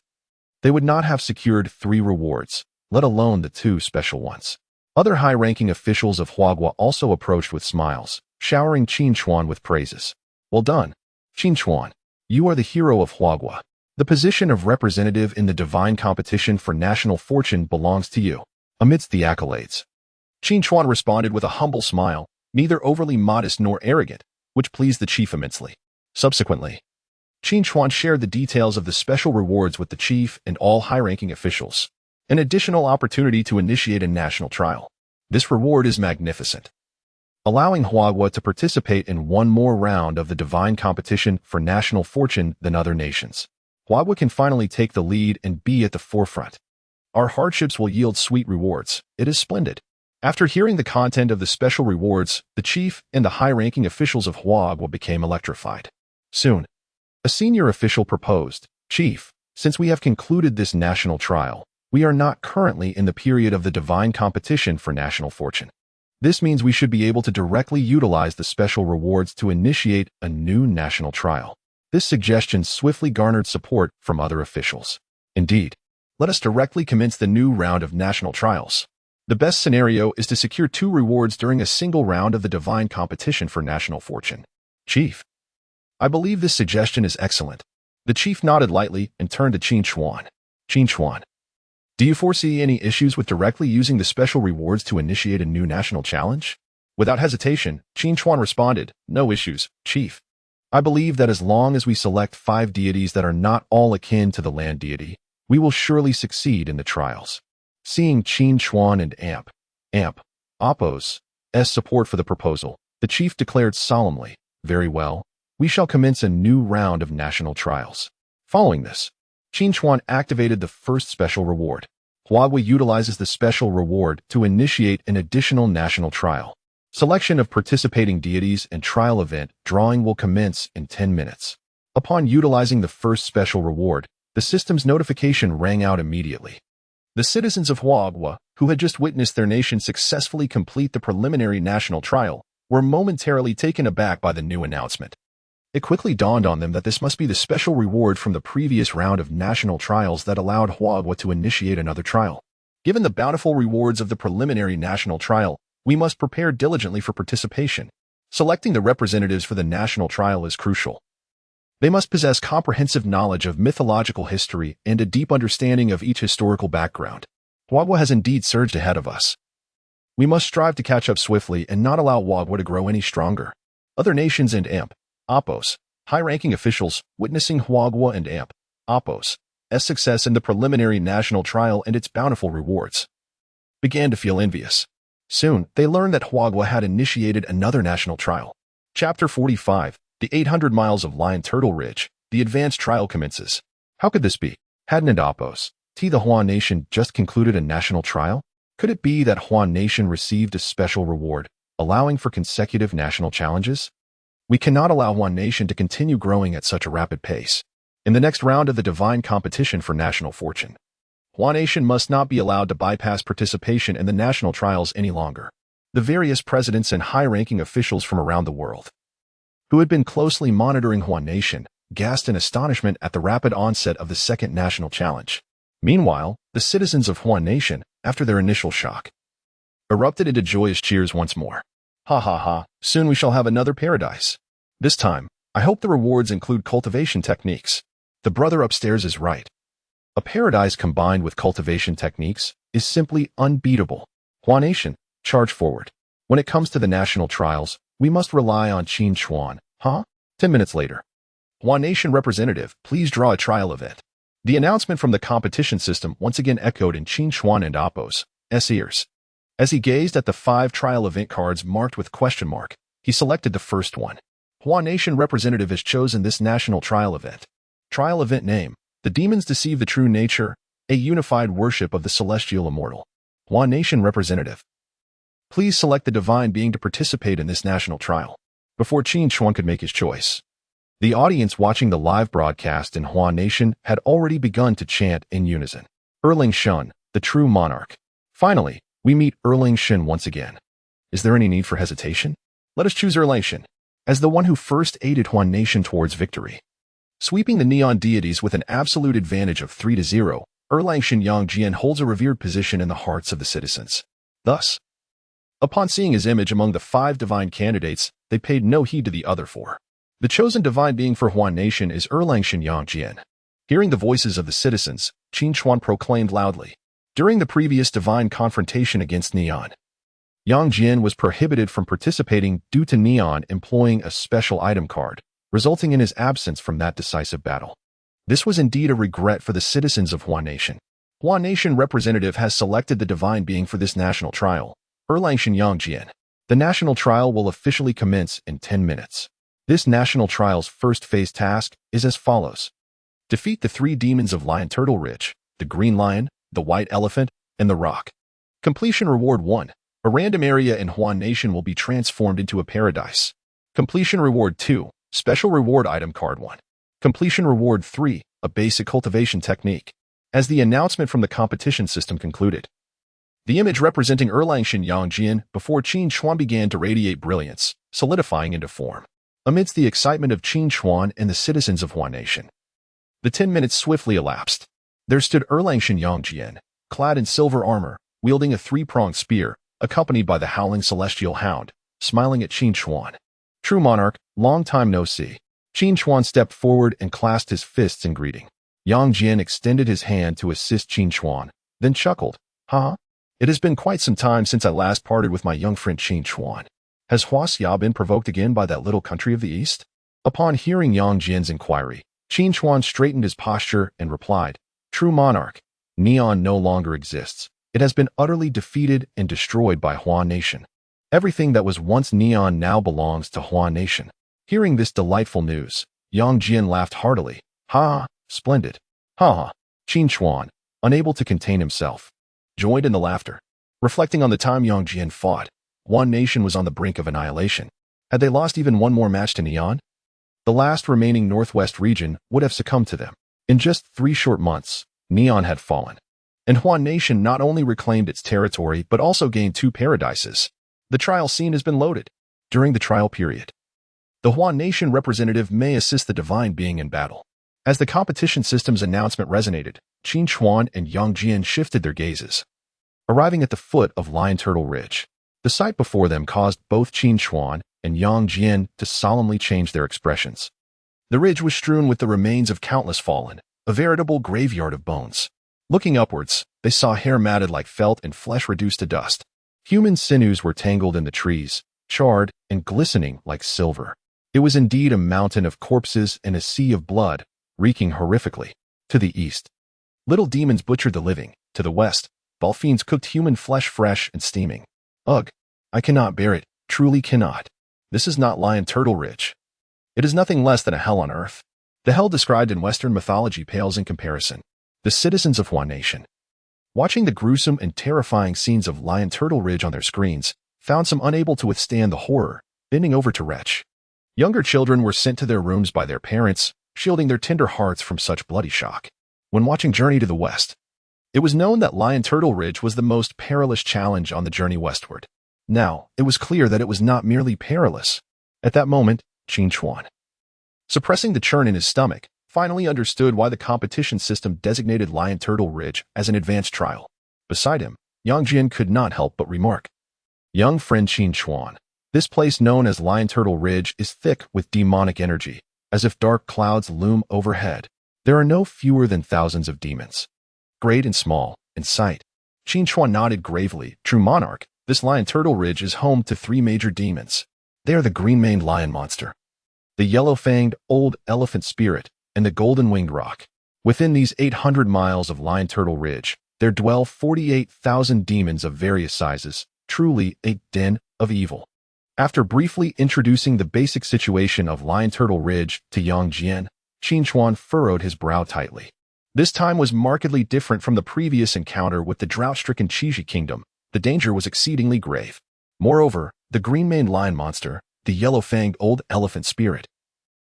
they would not have secured 3 rewards. let alone the two special ones. Other high-ranking officials of Huagua also approached with smiles, showering Qin Chuan with praises. Well done, Qin Chuan. You are the hero of Huagua. The position of representative in the divine competition for national fortune belongs to you. Amidst the accolades, Qin Chuan responded with a humble smile, neither overly modest nor arrogant, which pleased the chief immensely. Subsequently, Qin Chuan shared the details of the special rewards with the chief and all high-ranking officials. An additional opportunity to initiate a national trial. This reward is magnificent, allowing Huagua to participate in one more round of the divine competition for national fortune than other nations. Huagua can finally take the lead and be at the forefront. Our hardships will yield sweet rewards. It is splendid. After hearing the content of the special rewards, the chief and the high-ranking officials of Huagua became electrified. Soon, a senior official proposed, "Chief, since we have concluded this national trial, we are not currently in the period of the divine competition for national fortune. This means we should be able to directly utilize the special rewards to initiate a new national trial." This suggestion swiftly garnered support from other officials. Indeed, let us directly commence the new round of national trials. The best scenario is to secure 2 rewards during a single round of the divine competition for national fortune. Chief, I believe this suggestion is excellent. The chief nodded lightly and turned to Qin Chuan. Qin Chuan, do you foresee any issues with directly using the special rewards to initiate a new national challenge? Without hesitation, Qin Chuan responded, "No issues, Chief. I believe that as long as we select 5 deities that are not all akin to the land deity, we will surely succeed in the trials." Seeing Qin Chuan and Apos' support for the proposal, the chief declared solemnly, "Very well, we shall commence a new round of national trials." Following this, Qin Chuan activated the first special reward. Huagua utilizes the special reward to initiate an additional national trial. Selection of participating deities and trial event drawing will commence in 10 minutes. Upon utilizing the first special reward, the system's notification rang out immediately. The citizens of Huagua, who had just witnessed their nation successfully complete the preliminary national trial, were momentarily taken aback by the new announcement. It quickly dawned on them that this must be the special reward from the previous round of national trials that allowed Huagua to initiate another trial. Given the bountiful rewards of the preliminary national trial, we must prepare diligently for participation. Selecting the representatives for the national trial is crucial. They must possess comprehensive knowledge of mythological history and a deep understanding of each historical background. Huagua has indeed surged ahead of us. We must strive to catch up swiftly and not allow Huagua to grow any stronger. Other nations and Apos, high-ranking officials, witnessing Huagua and Apos' success in the preliminary national trial and its bountiful rewards, began to feel envious. Soon, they learned that Huagua had initiated another national trial. Chapter 45, the 800 miles of Lion Turtle Ridge, the advanced trial commences. How could this be? Hadn't Apos, the Huan nation, just concluded a national trial? Could it be that Huan nation received a special reward, allowing for consecutive national challenges? We cannot allow Huan nation to continue growing at such a rapid pace. In the next round of the divine competition for national fortune, Huan nation must not be allowed to bypass participation in the national trials any longer. The various presidents and high-ranking officials from around the world, who had been closely monitoring Huan nation, gasped in astonishment at the rapid onset of the second national challenge. Meanwhile, the citizens of Huan nation, after their initial shock, erupted into joyous cheers once more. Ha ha ha, soon we shall have another paradise. This time, I hope the rewards include cultivation techniques. The brother upstairs is right. A paradise combined with cultivation techniques is simply unbeatable. Huan nation, charge forward. When it comes to the national trials, we must rely on Qin Chuan. 10 minutes later. Huan nation representative, please draw a trial event. The announcement from the competition system once again echoed in Qin Chuan and Apos' ears. As he gazed at the 5 trial event cards marked with question mark, he selected the first one. Huan nation representative has chosen this national trial event. Trial event name: The Demons Deceive the True Nature, a unified worship of the celestial immortal. Huan nation representative, please select the divine being to participate in this national trial. Before Qin Chuan could make his choice, the audience watching the live broadcast in Huan nation had already begun to chant in unison. Erling Shun, the true monarch. Finally, we meet Erling Shun once again. Is there any need for hesitation? Let us choose Erling Shun as the one who first aided Huan nation towards victory. Sweeping the neon deities with an absolute advantage of 3-0, Erlangshan Yangjian holds a revered position in the hearts of the citizens. Thus, upon seeing his image among the 5 divine candidates, they paid no heed to the other 4. The chosen divine being for Huan Nation is Erlangshan Yangjian. Hearing the voices of the citizens, Qin Chuan proclaimed loudly. During the previous divine confrontation against Neon, Yangjian was prohibited from participating due to Neon employing a special item card, resulting in his absence from that decisive battle. This was indeed a regret for the citizens of Huan Nation. Huan Nation representative has selected the divine being for this national trial, Erlangshan Yangjian. The national trial will officially commence in 10 minutes. This national trial's first phase task is as follows. Defeat the 3 demons of Lion Turtle Ridge, the Green Lion, the White Elephant, and the Rock. Completion Reward 1. A random area in Huan Nation will be transformed into a paradise. Completion Reward 2. Special Reward Item Card 1. Completion Reward 3. A basic cultivation technique. As the announcement from the competition system concluded, the image representing Erlangshan Yangjian before Qin Chuan began to radiate brilliance, solidifying into form. Amidst the excitement of Qin Chuan and the citizens of Huan Nation, the 10 minutes swiftly elapsed. There stood Erlangshan Yangjian, clad in silver armor, wielding a 3-pronged spear, accompanied by the howling celestial hound, smiling at Qin Chuan. True monarch, long time no see. Qin Chuan stepped forward and clasped his fists in greeting. Yangjian extended his hand to assist Qin Chuan, then chuckled. Ha! It has been quite some time since I last parted with my young friend Qin Chuan. Has Hua Xia been provoked again by that little country of the east? Upon hearing Yangjian's inquiry, Qin Chuan straightened his posture and replied, True monarch, Neon no longer exists. It has been utterly defeated and destroyed by Huan Nation. Everything that was once Neon now belongs to Huan Nation. Hearing this delightful news, Yangjian laughed heartily. Ha! Splendid. Ha ha. Qin Chuan, unable to contain himself, joined in the laughter. Reflecting on the time Yangjian fought, Huan Nation was on the brink of annihilation. Had they lost even one more match to Neon, the last remaining northwest region would have succumbed to them. In just 3 short months, Neon had fallen, and Huan Nation not only reclaimed its territory but also gained 2 paradises. The trial scene has been loaded. During the trial period, the Huan Nation representative may assist the divine being in battle. As the competition system's announcement resonated, Qin Chuan and Yangjian shifted their gazes. Arriving at the foot of Lion Turtle Ridge, the sight before them caused both Qin Chuan and Yangjian to solemnly change their expressions. The ridge was strewn with the remains of countless fallen, a veritable graveyard of bones. Looking upwards, they saw hair matted like felt and flesh reduced to dust. Human sinews were tangled in the trees, charred and glistening like silver. It was indeed a mountain of corpses and a sea of blood, reeking horrifically. To the east, little demons butchered the living. To the west, Balfiends cooked human flesh fresh and steaming. Ugh! I cannot bear it, truly cannot. This is not Lion Turtle Ridge. It is nothing less than a hell on earth. The hell described in Western mythology pales in comparison. The citizens of Huan Nation, watching the gruesome and terrifying scenes of Lion Turtle Ridge on their screens, found some unable to withstand the horror, bending over to retch. Younger children were sent to their rooms by their parents, shielding their tender hearts from such bloody shock. When watching Journey to the West, it was known that Lion Turtle Ridge was the most perilous challenge on the journey westward. Now, it was clear that it was not merely perilous. At that moment, Qin Chuan, suppressing the churn in his stomach, finally understood why the competition system designated Lion Turtle Ridge as an advanced trial. Beside him, Yangjian could not help but remark, Young friend Qin Chuan, this place known as Lion Turtle Ridge is thick with demonic energy, as if dark clouds loom overhead. There are no fewer than thousands of demons, great and small, in sight. Qin Chuan nodded gravely. True monarch, this Lion Turtle Ridge is home to 3 major demons. They are the green-maned lion monster, the yellow-fanged old elephant spirit, and the golden-winged rock. Within these 800 miles of Lion Turtle Ridge, there dwell 48,000 demons of various sizes, truly a den of evil. After briefly introducing the basic situation of Lion Turtle Ridge to Yangjian, Qin Chuan furrowed his brow tightly. This time was markedly different from the previous encounter with the drought-stricken Qiji Kingdom. The danger was exceedingly grave. Moreover, the green-maned lion monster, the yellow-fanged old elephant spirit,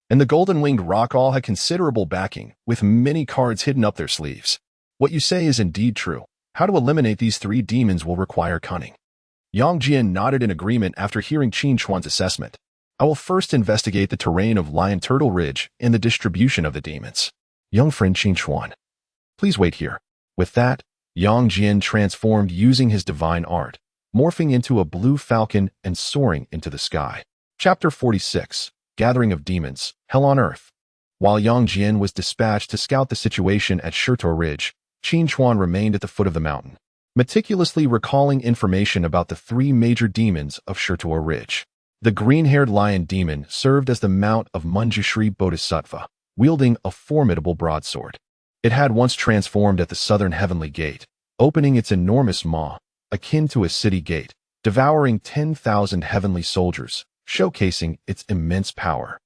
and the golden-winged rock all had considerable backing, with many cards hidden up their sleeves. What you say is indeed true. How to eliminate these 3 demons will require cunning. Yangjian nodded in agreement after hearing Qin Chuan's assessment. I will first investigate the terrain of Lion Turtle Ridge and the distribution of the demons. Young friend Qin Chuan, please wait here. With that, Yang Jian transformed using his divine art, morphing into a blue falcon and soaring into the sky. Chapter 46, Gathering of Demons, Hell on Earth. While Yang Jian was dispatched to scout the situation at Shurtuo Ridge, Qin Chuan remained at the foot of the mountain, meticulously recalling information about the three major demons of Shurtuo Ridge. The green-haired lion demon served as the mount of Manjushri Bodhisattva, wielding a formidable broadsword. It had once transformed at the southern heavenly gate, opening its enormous maw, akin to a city gate, devouring 10,000 heavenly soldiers, showcasing its immense power.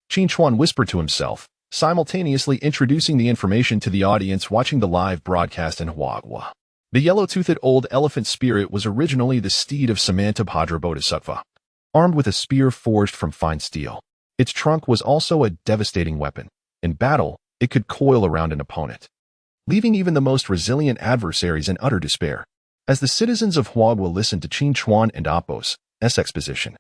Qin Chuan whispered to himself, simultaneously introducing the information to the audience watching the live broadcast in Huagua. The yellow-toothed old elephant spirit was originally the steed of Samantabhadra Bodhisattva, armed with a spear forged from fine steel. Its trunk was also a devastating weapon. In battle, it could coil around an opponent, leaving even the most resilient adversaries in utter despair. As the citizens of Huagua listened to Qin Chuan and Appo's exposition,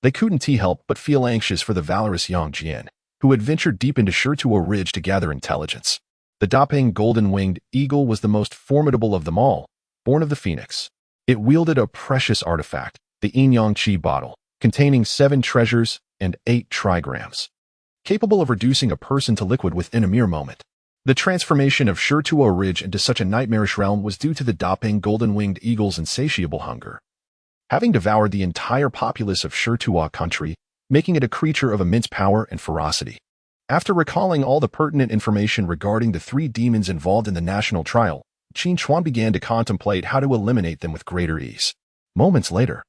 they couldn't help but feel anxious for the valorous Yang Jian, who had ventured deep into Shurtuo Ridge to gather intelligence. The Daping golden-winged eagle was the most formidable of them all, born of the phoenix. It wielded a precious artifact, the Yin-Yang Qi bottle, containing 7 treasures and 8 trigrams, capable of reducing a person to liquid within a mere moment. The transformation of Shurtuo Ridge into such a nightmarish realm was due to the Daping golden-winged eagle's insatiable hunger, having devoured the entire populace of Shurtuo country, making it a creature of immense power and ferocity. After recalling all the pertinent information regarding the 3 demons involved in the national trial, Qin Chuan began to contemplate how to eliminate them with greater ease. Moments later,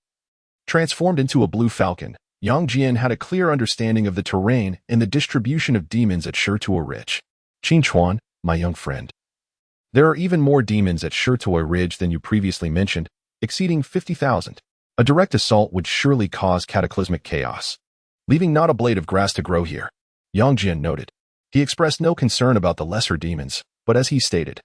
transformed into a blue falcon, Yang Jian had a clear understanding of the terrain and the distribution of demons at Shurtuo Ridge. Qin Chuan, my young friend, there are even more demons at Shurtuo Ridge than you previously mentioned, exceeding 50,000. A direct assault would surely cause cataclysmic chaos, leaving not a blade of grass to grow here. Yang Jian noted. He expressed no concern about the lesser demons, but as he stated,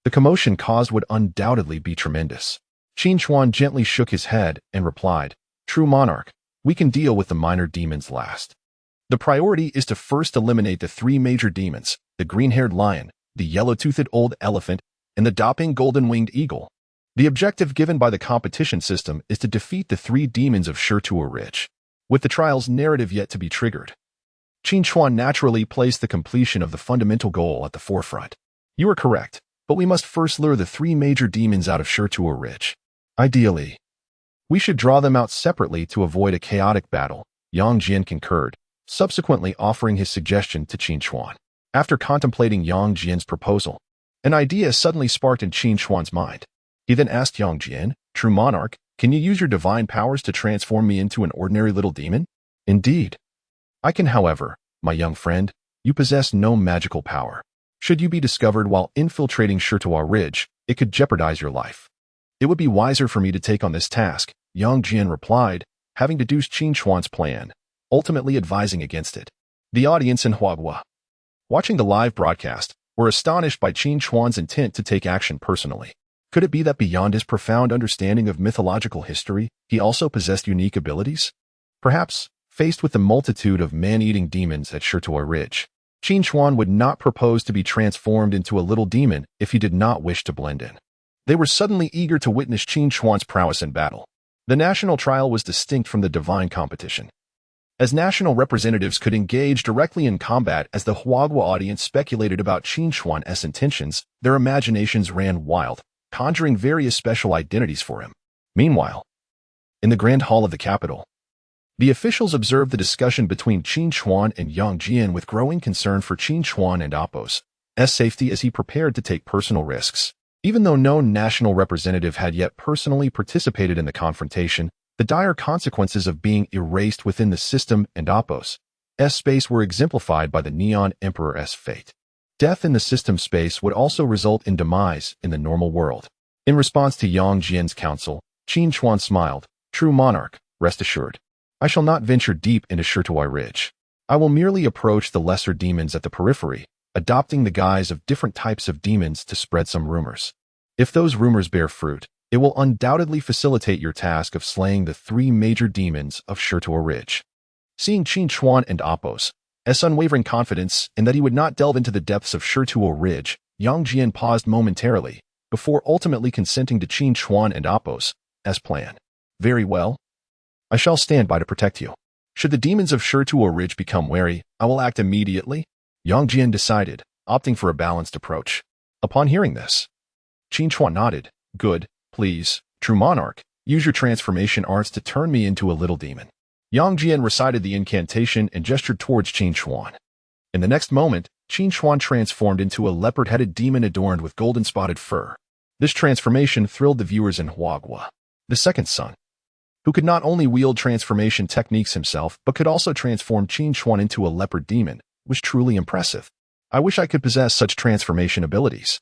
the commotion caused would undoubtedly be tremendous. Qin Chuan gently shook his head and replied, True monarch, we can deal with the minor demons last. The priority is to first eliminate the 3 major demons, the green-haired lion, the yellow-toothed old elephant, and the Daping golden-winged eagle. The objective given by the competition system is to defeat the 3 demons of Shurtuo Ridge, with the trial's narrative yet to be triggered. Qin Chuan naturally placed the completion of the fundamental goal at the forefront. You are correct, but we must first lure the 3 major demons out of Shurtuo Ridge. Ideally, we should draw them out separately to avoid a chaotic battle. Yang Jian concurred, subsequently offering his suggestion to Qin Chuan. After contemplating Yang Jian's proposal, an idea suddenly sparked in Qin Chuan's mind. He then asked Yang Jian, True monarch, can you use your divine powers to transform me into an ordinary little demon? Indeed. I can, however, my young friend, you possess no magical power. Should you be discovered while infiltrating Shurtuo Ridge, it could jeopardize your life. It would be wiser for me to take on this task, Yang Jian replied, having deduced Qin Chuan's plan, ultimately advising against it. The audience in Huagua, watching the live broadcast, were astonished by Qin Chuan's intent to take action personally. Could it be that beyond his profound understanding of mythological history, he also possessed unique abilities? Perhaps, faced with the multitude of man-eating demons at Shurtuo Ridge, Qin Chuan would not propose to be transformed into a little demon if he did not wish to blend in. They were suddenly eager to witness Qin Chuan's prowess in battle. The national trial was distinct from the divine competition, as national representatives could engage directly in combat. As the Huagua audience speculated about Qin Chuan's intentions, their imaginations ran wild, conjuring various special identities for him. Meanwhile, in the grand hall of the capital, the officials observed the discussion between Qin Chuan and Yang Jian with growing concern for Qin Chuan and Appo's safety as he prepared to take personal risks. Even though no national representative had yet personally participated in the confrontation, the dire consequences of being erased within the system and Appo's space were exemplified by the Neon Emperor's fate. Death in the system space would also result in demise in the normal world. In response to Yang Jian's counsel, Qin Chuan smiled, True monarch, rest assured, I shall not venture deep into Shurtuo Ridge. I will merely approach the lesser demons at the periphery, adopting the guise of different types of demons to spread some rumors. If those rumors bear fruit, it will undoubtedly facilitate your task of slaying the 3 major demons of Shurtuo Ridge. Seeing Qin Chuan and Appo's unwavering confidence in that he would not delve into the depths of Shurtuo Ridge, Yang Jian paused momentarily, before ultimately consenting to Qin Chuan and Appos, as planned. Very well. I shall stand by to protect you. Should the demons of Shirtuo Ridge become wary, I will act immediately, Yang Jian decided, opting for a balanced approach. Upon hearing this, Qin Chuan nodded. Good, please, true monarch, use your transformation arts to turn me into a little demon. Yang Jian recited the incantation and gestured towards Qin Chuan. In the next moment, Qin Chuan transformed into a leopard-headed demon adorned with golden-spotted fur. This transformation thrilled the viewers in Huagua, the second son, who could not only wield transformation techniques himself but could also transform Qin Chuan into a leopard demon, was truly impressive. I wish I could possess such transformation abilities.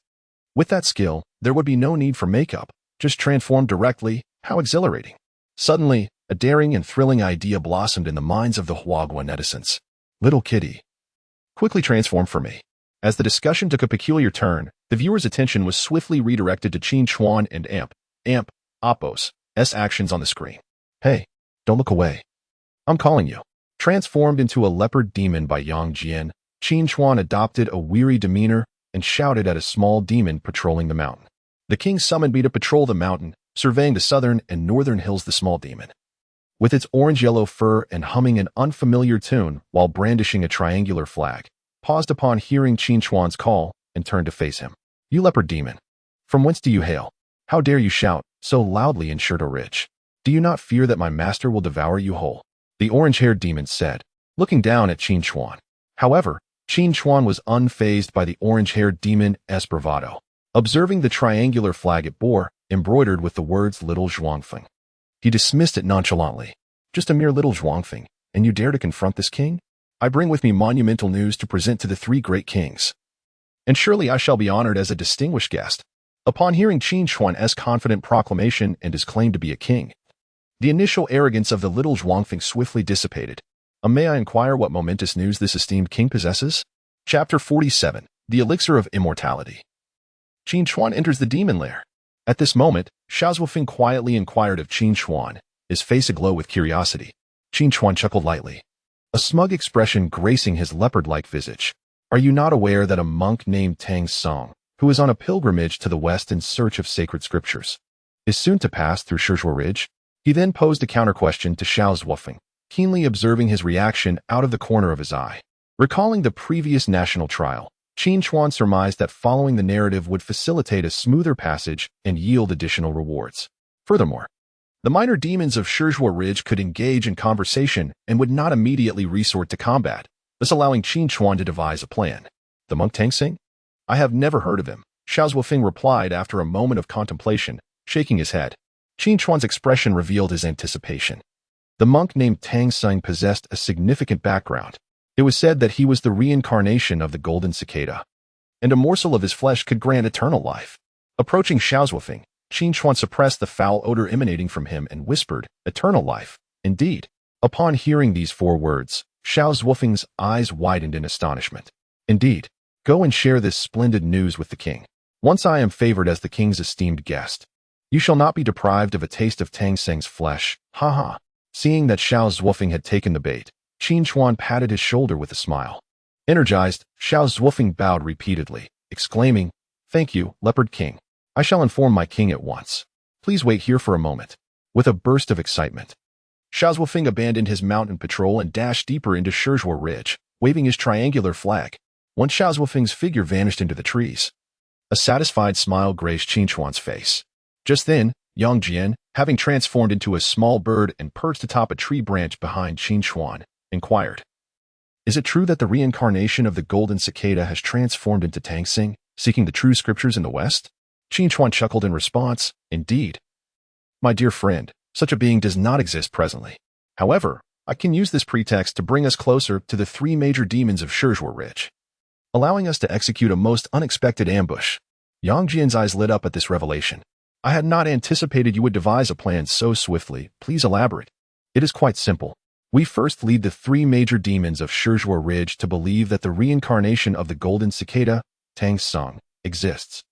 With that skill, there would be no need for makeup, just transform directly. How exhilarating. Suddenly, a daring and thrilling idea blossomed in the minds of the Huagua netizens. Little kitty, quickly transform for me. As the discussion took a peculiar turn, the viewer's attention was swiftly redirected to Qin Chuan and Appos' actions on the screen. Hey, don't look away. I'm calling you. Transformed into a leopard demon by Yang Jian, Qin Chuan adopted a weary demeanor and shouted at a small demon patrolling the mountain. The king summoned me to patrol the mountain, surveying the southern and northern hills. The small demon, with its orange-yellow fur and humming an unfamiliar tune while brandishing a triangular flag, paused upon hearing Qin Chuan's call and turned to face him. You leopard demon, from whence do you hail? How dare you shout so loudly in Shirtuo Ridge? Do you not fear that my master will devour you whole? The orange-haired demon said, looking down at Qin Chuan. However, Qin Chuan was unfazed by the orange-haired demon's bravado, observing the triangular flag it bore, embroidered with the words Little Zhuangfeng. He dismissed it nonchalantly. Just a mere little Zhuangfeng, and you dare to confront this king? I bring with me monumental news to present to the three great kings, and surely I shall be honored as a distinguished guest. Upon hearing Qin Chuan's confident proclamation and his claim to be a king, the initial arrogance of the little Zhuangfeng swiftly dissipated. May I inquire what momentous news this esteemed king possesses? Chapter 47, The Elixir of Immortality. Qin Chuan enters the demon lair. At this moment, Xiao Zhuofeng quietly inquired of Qin Chuan, his face aglow with curiosity. Qin Chuan chuckled lightly, a smug expression gracing his leopard-like visage. Are you not aware that a monk named Tang Song, who is on a pilgrimage to the west in search of sacred scriptures, is soon to pass through Shirtuo Ridge? He then posed a counter-question to Xiao Zhuofeng, keenly observing his reaction out of the corner of his eye. Recalling the previous national trial, Qin Chuan surmised that following the narrative would facilitate a smoother passage and yield additional rewards. Furthermore, the minor demons of Shirtuo Ridge could engage in conversation and would not immediately resort to combat, thus allowing Qin Chuan to devise a plan. The monk Tang Xing? I have never heard of him, Xiao Zhuofeng replied after a moment of contemplation, shaking his head. Qin Chuan's expression revealed his anticipation. The monk named Tang Xing possessed a significant background. It was said that he was the reincarnation of the golden cicada, and a morsel of his flesh could grant eternal life. Approaching Xiao Zhuofeng, Qin Chuan suppressed the foul odor emanating from him and whispered, eternal life, indeed. Upon hearing these four words, Xiao Zhuofeng's eyes widened in astonishment. Indeed, go and share this splendid news with the king. Once I am favored as the king's esteemed guest, you shall not be deprived of a taste of Tang Xing's flesh. Ha ha. Seeing that Xiao Zhuofeng had taken the bait, Qin Chuan patted his shoulder with a smile. Energized, Xiao Zhuofeng bowed repeatedly, exclaiming, thank you, Leopard King. I shall inform my king at once. Please wait here for a moment. With a burst of excitement, Xiao Zhuofeng abandoned his mountain patrol and dashed deeper into Shirtuo Ridge, waving his triangular flag. Once Xiao Zhuofeng's figure vanished into the trees, a satisfied smile graced Qin Chuan's face. Just then, Yang Jian, having transformed into a small bird and perched atop a tree branch behind Qin Chuan, inquired, is it true that the reincarnation of the golden cicada has transformed into Tang Xing, seeking the true scriptures in the west? Qin Chuan chuckled in response, indeed. My dear friend, such a being does not exist presently. However, I can use this pretext to bring us closer to the three major demons of Shirtuo Ridge, allowing us to execute a most unexpected ambush. Yang Jian's eyes lit up at this revelation. I had not anticipated you would devise a plan so swiftly. Please elaborate. It is quite simple. We first lead the three major demons of Shirtuo Ridge to believe that the reincarnation of the golden cicada, Tang Xing, exists,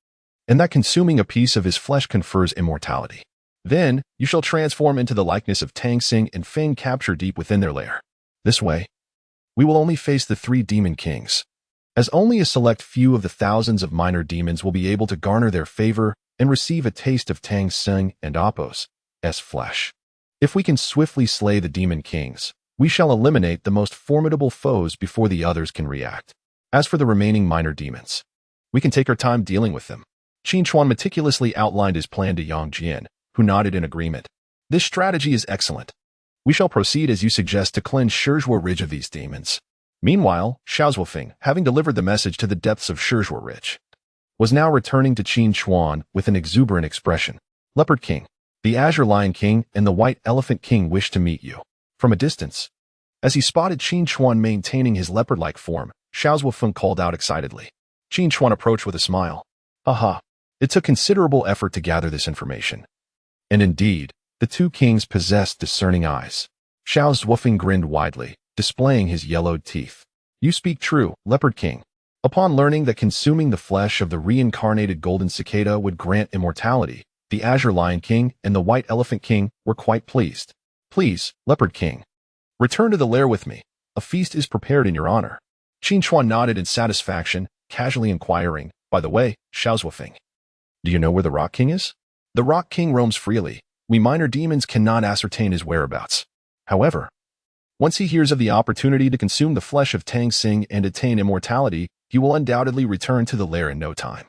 and that consuming a piece of his flesh confers immortality. Then, you shall transform into the likeness of Tang Xing and feign capture deep within their lair. This way, we will only face the three demon kings, as only a select few of the thousands of minor demons will be able to garner their favor and receive a taste of Tang Sung and Apos' flesh. If we can swiftly slay the demon kings, we shall eliminate the most formidable foes before the others can react. As for the remaining minor demons, we can take our time dealing with them. Qin Chuan meticulously outlined his plan to Yang Jian, who nodded in agreement. This strategy is excellent. We shall proceed as you suggest to cleanse Shizhuo Ridge of these demons. Meanwhile, Xiao Zhuofeng, having delivered the message to the depths of Shizhuo Ridge, was now returning to Qin Chuan with an exuberant expression. Leopard King, the Azure Lion King, and the White Elephant King wish to meet you. From a distance, as he spotted Qin Chuan maintaining his leopard-like form, Xiao Zhuofeng called out excitedly. Qin Chuan approached with a smile. Aha! It took considerable effort to gather this information. And indeed, the two kings possessed discerning eyes. Xiao Zhuofeng grinned widely, displaying his yellowed teeth. You speak true, Leopard King. Upon learning that consuming the flesh of the reincarnated golden cicada would grant immortality, the Azure Lion King and the White Elephant King were quite pleased. Please, Leopard King, return to the lair with me. A feast is prepared in your honor. Qin Chuan nodded in satisfaction, casually inquiring, by the way, Xiao Zhuofeng, do you know where the Rock King is? The Rock King roams freely. We minor demons cannot ascertain his whereabouts. However, once he hears of the opportunity to consume the flesh of Tang Sing and attain immortality, he will undoubtedly return to the lair in no time,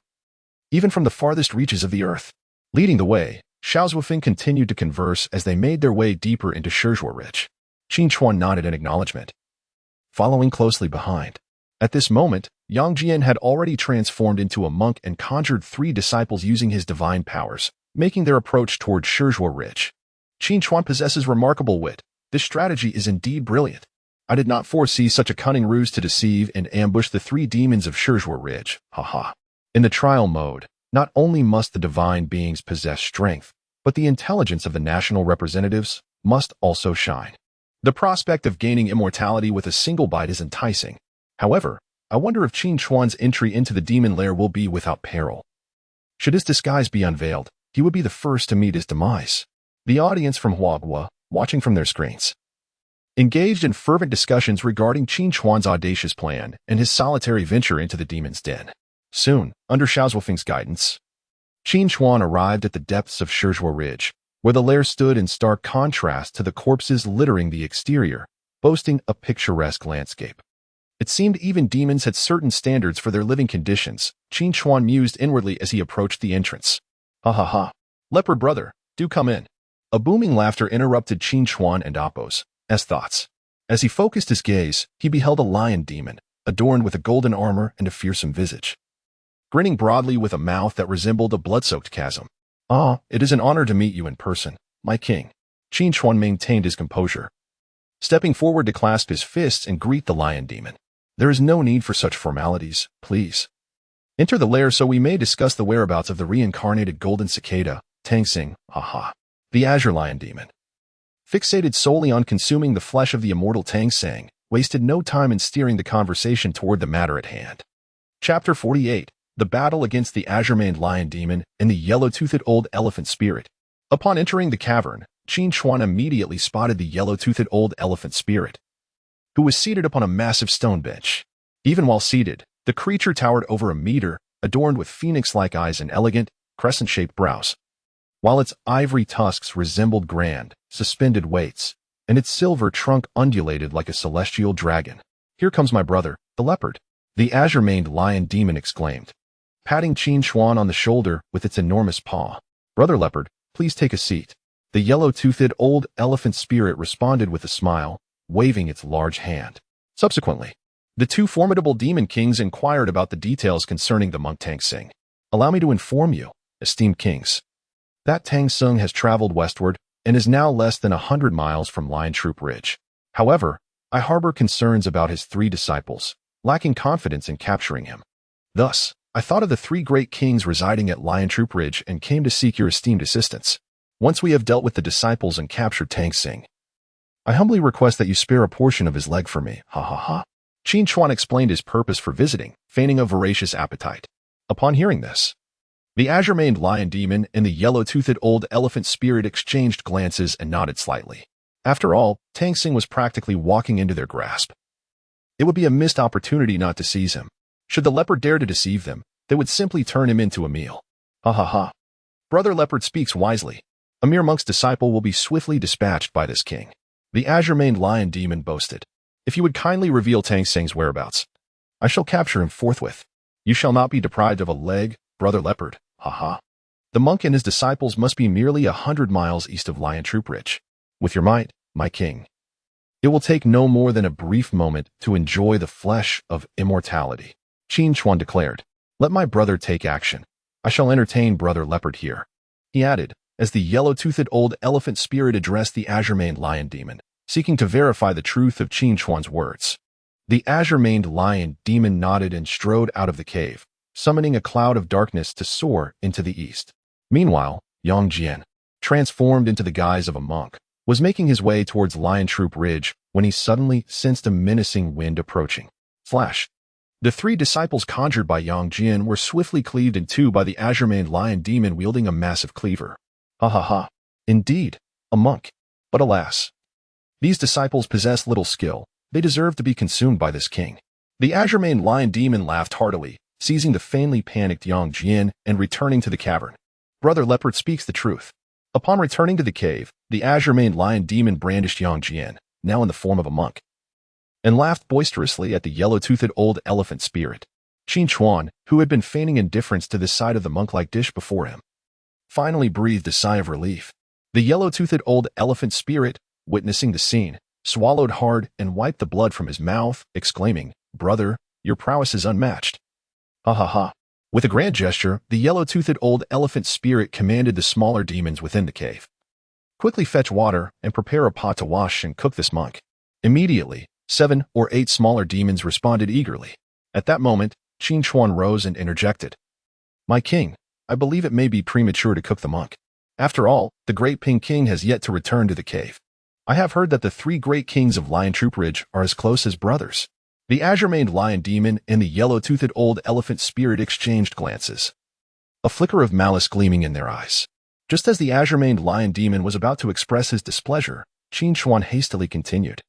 even from the farthest reaches of the earth. Leading the way, Xiao Zhuofeng continued to converse as they made their way deeper into Shizhuo Ridge. Qin Chuan nodded in acknowledgement, following closely behind. At this moment, Yang Jian had already transformed into a monk and conjured 3 disciples using his divine powers, making their approach toward Shizhuo Ridge. Qin Chuan possesses remarkable wit. This strategy is indeed brilliant. I did not foresee such a cunning ruse to deceive and ambush the 3 demons of Shizhuo Ridge. Haha. In the trial mode, not only must the divine beings possess strength, but the intelligence of the national representatives must also shine. The prospect of gaining immortality with a single bite is enticing. However, I wonder if Qin Chuan's entry into the demon lair will be without peril. Should his disguise be unveiled, he would be the first to meet his demise. The audience from Huagua, watching from their screens, engaged in fervent discussions regarding Qin Chuan's audacious plan and his solitary venture into the demon's den. Soon, under Xiao Zhuofeng's guidance, Qin Chuan arrived at the depths of Shizhuo Ridge, where the lair stood in stark contrast to the corpses littering the exterior, boasting a picturesque landscape. It seemed even demons had certain standards for their living conditions. Qin Chuan mused inwardly as he approached the entrance. Ha ha ha. Leopard brother, do come in. A booming laughter interrupted Qin Chuan and Apos' thoughts. As he focused his gaze, he beheld a lion demon, adorned with a golden armor and a fearsome visage, grinning broadly with a mouth that resembled a blood-soaked chasm. Ah, it is an honor to meet you in person, my king. Qin Chuan maintained his composure, stepping forward to clasp his fists and greet the lion demon. There is no need for such formalities, please. Enter the lair so we may discuss the whereabouts of the reincarnated golden cicada, Tang Sing, haha. The Azure Lion Demon, fixated solely on consuming the flesh of the immortal Tang Sing, wasted no time in steering the conversation toward the matter at hand. Chapter 48. The Battle Against the Azure-Maned Lion Demon and the Yellow-Toothed Old Elephant Spirit. Upon entering the cavern, Qin Chuan immediately spotted the Yellow-Toothed Old Elephant Spirit, who was seated upon a massive stone bench. Even while seated, the creature towered over a meter, adorned with phoenix-like eyes and elegant, crescent-shaped brows, while its ivory tusks resembled grand, suspended weights, and its silver trunk undulated like a celestial dragon. Here comes my brother, the leopard, the azure-maned lion demon exclaimed, patting Qin Chuan on the shoulder with its enormous paw. Brother leopard, please take a seat. The yellow-toothed old elephant spirit responded with a smile, waving its large hand. Subsequently, the 2 formidable demon kings inquired about the details concerning the monk Tang Sing. Allow me to inform you, esteemed kings, that Tang Sung has traveled westward and is now less than 100 miles from Lion Troop Ridge. However, I harbor concerns about his 3 disciples, lacking confidence in capturing him. Thus, I thought of the 3 great kings residing at Lion Troop Ridge and came to seek your esteemed assistance. Once we have dealt with the disciples and captured Tang Sing, I humbly request that you spare a portion of his leg for me, ha ha ha. Qin Chuan explained his purpose for visiting, feigning a voracious appetite. Upon hearing this, the azure-maned lion demon and the yellow-toothed old elephant spirit exchanged glances and nodded slightly. After all, Tang Sing was practically walking into their grasp. It would be a missed opportunity not to seize him. Should the leopard dare to deceive them, they would simply turn him into a meal. Ha ha ha. Brother Leopard speaks wisely. A mere monk's disciple will be swiftly dispatched by this king. The azure-maned lion demon boasted. If you would kindly reveal Tang Sing's whereabouts, I shall capture him forthwith. You shall not be deprived of a leg, Brother Leopard. Ha ha. The monk and his disciples must be merely 100 miles east of Lion Troop Ridge. With your might, my king. It will take no more than a brief moment to enjoy the flesh of immortality. Qin Chuan declared. Let my brother take action. I shall entertain Brother Leopard here. He added, as the yellow-toothed old elephant spirit addressed the azure-maned lion demon, seeking to verify the truth of Qin Chuan's words. The azure-maned lion demon nodded and strode out of the cave, summoning a cloud of darkness to soar into the east. Meanwhile, Yang Jian, transformed into the guise of a monk, was making his way towards Lion Troop Ridge when he suddenly sensed a menacing wind approaching. Flash. The three disciples conjured by Yang Jian were swiftly cleaved in two by the azure-maned lion demon wielding a massive cleaver. Ha ha ha. Indeed, a monk. But alas, these disciples possess little skill. They deserve to be consumed by this king. The azure-maned lion demon laughed heartily, seizing the faintly panicked Yang Jian and returning to the cavern. Brother Leopard speaks the truth. Upon returning to the cave, the azure-maned lion demon brandished Yang Jian, now in the form of a monk, and laughed boisterously at the yellow-toothed old elephant spirit. Qin Chuan, who had been feigning indifference to the sight of the monk-like dish before him, finally breathed a sigh of relief. The yellow-toothed old elephant spirit, witnessing the scene, swallowed hard and wiped the blood from his mouth, exclaiming, Brother, your prowess is unmatched. Ha ha ha. With a grand gesture, the yellow-toothed old elephant spirit commanded the smaller demons within the cave. Quickly fetch water and prepare a pot to wash and cook this monk. Immediately, 7 or 8 smaller demons responded eagerly. At that moment, Qin Chuan rose and interjected. My king, I believe it may be premature to cook the monk. After all, the great Ping King has yet to return to the cave. I have heard that the 3 great kings of Lion Troop Ridge are as close as brothers. The azure-maned lion demon and the yellow-toothed old elephant spirit exchanged glances, a flicker of malice gleaming in their eyes. Just as the azure-maned lion demon was about to express his displeasure, Qin Chuan hastily continued.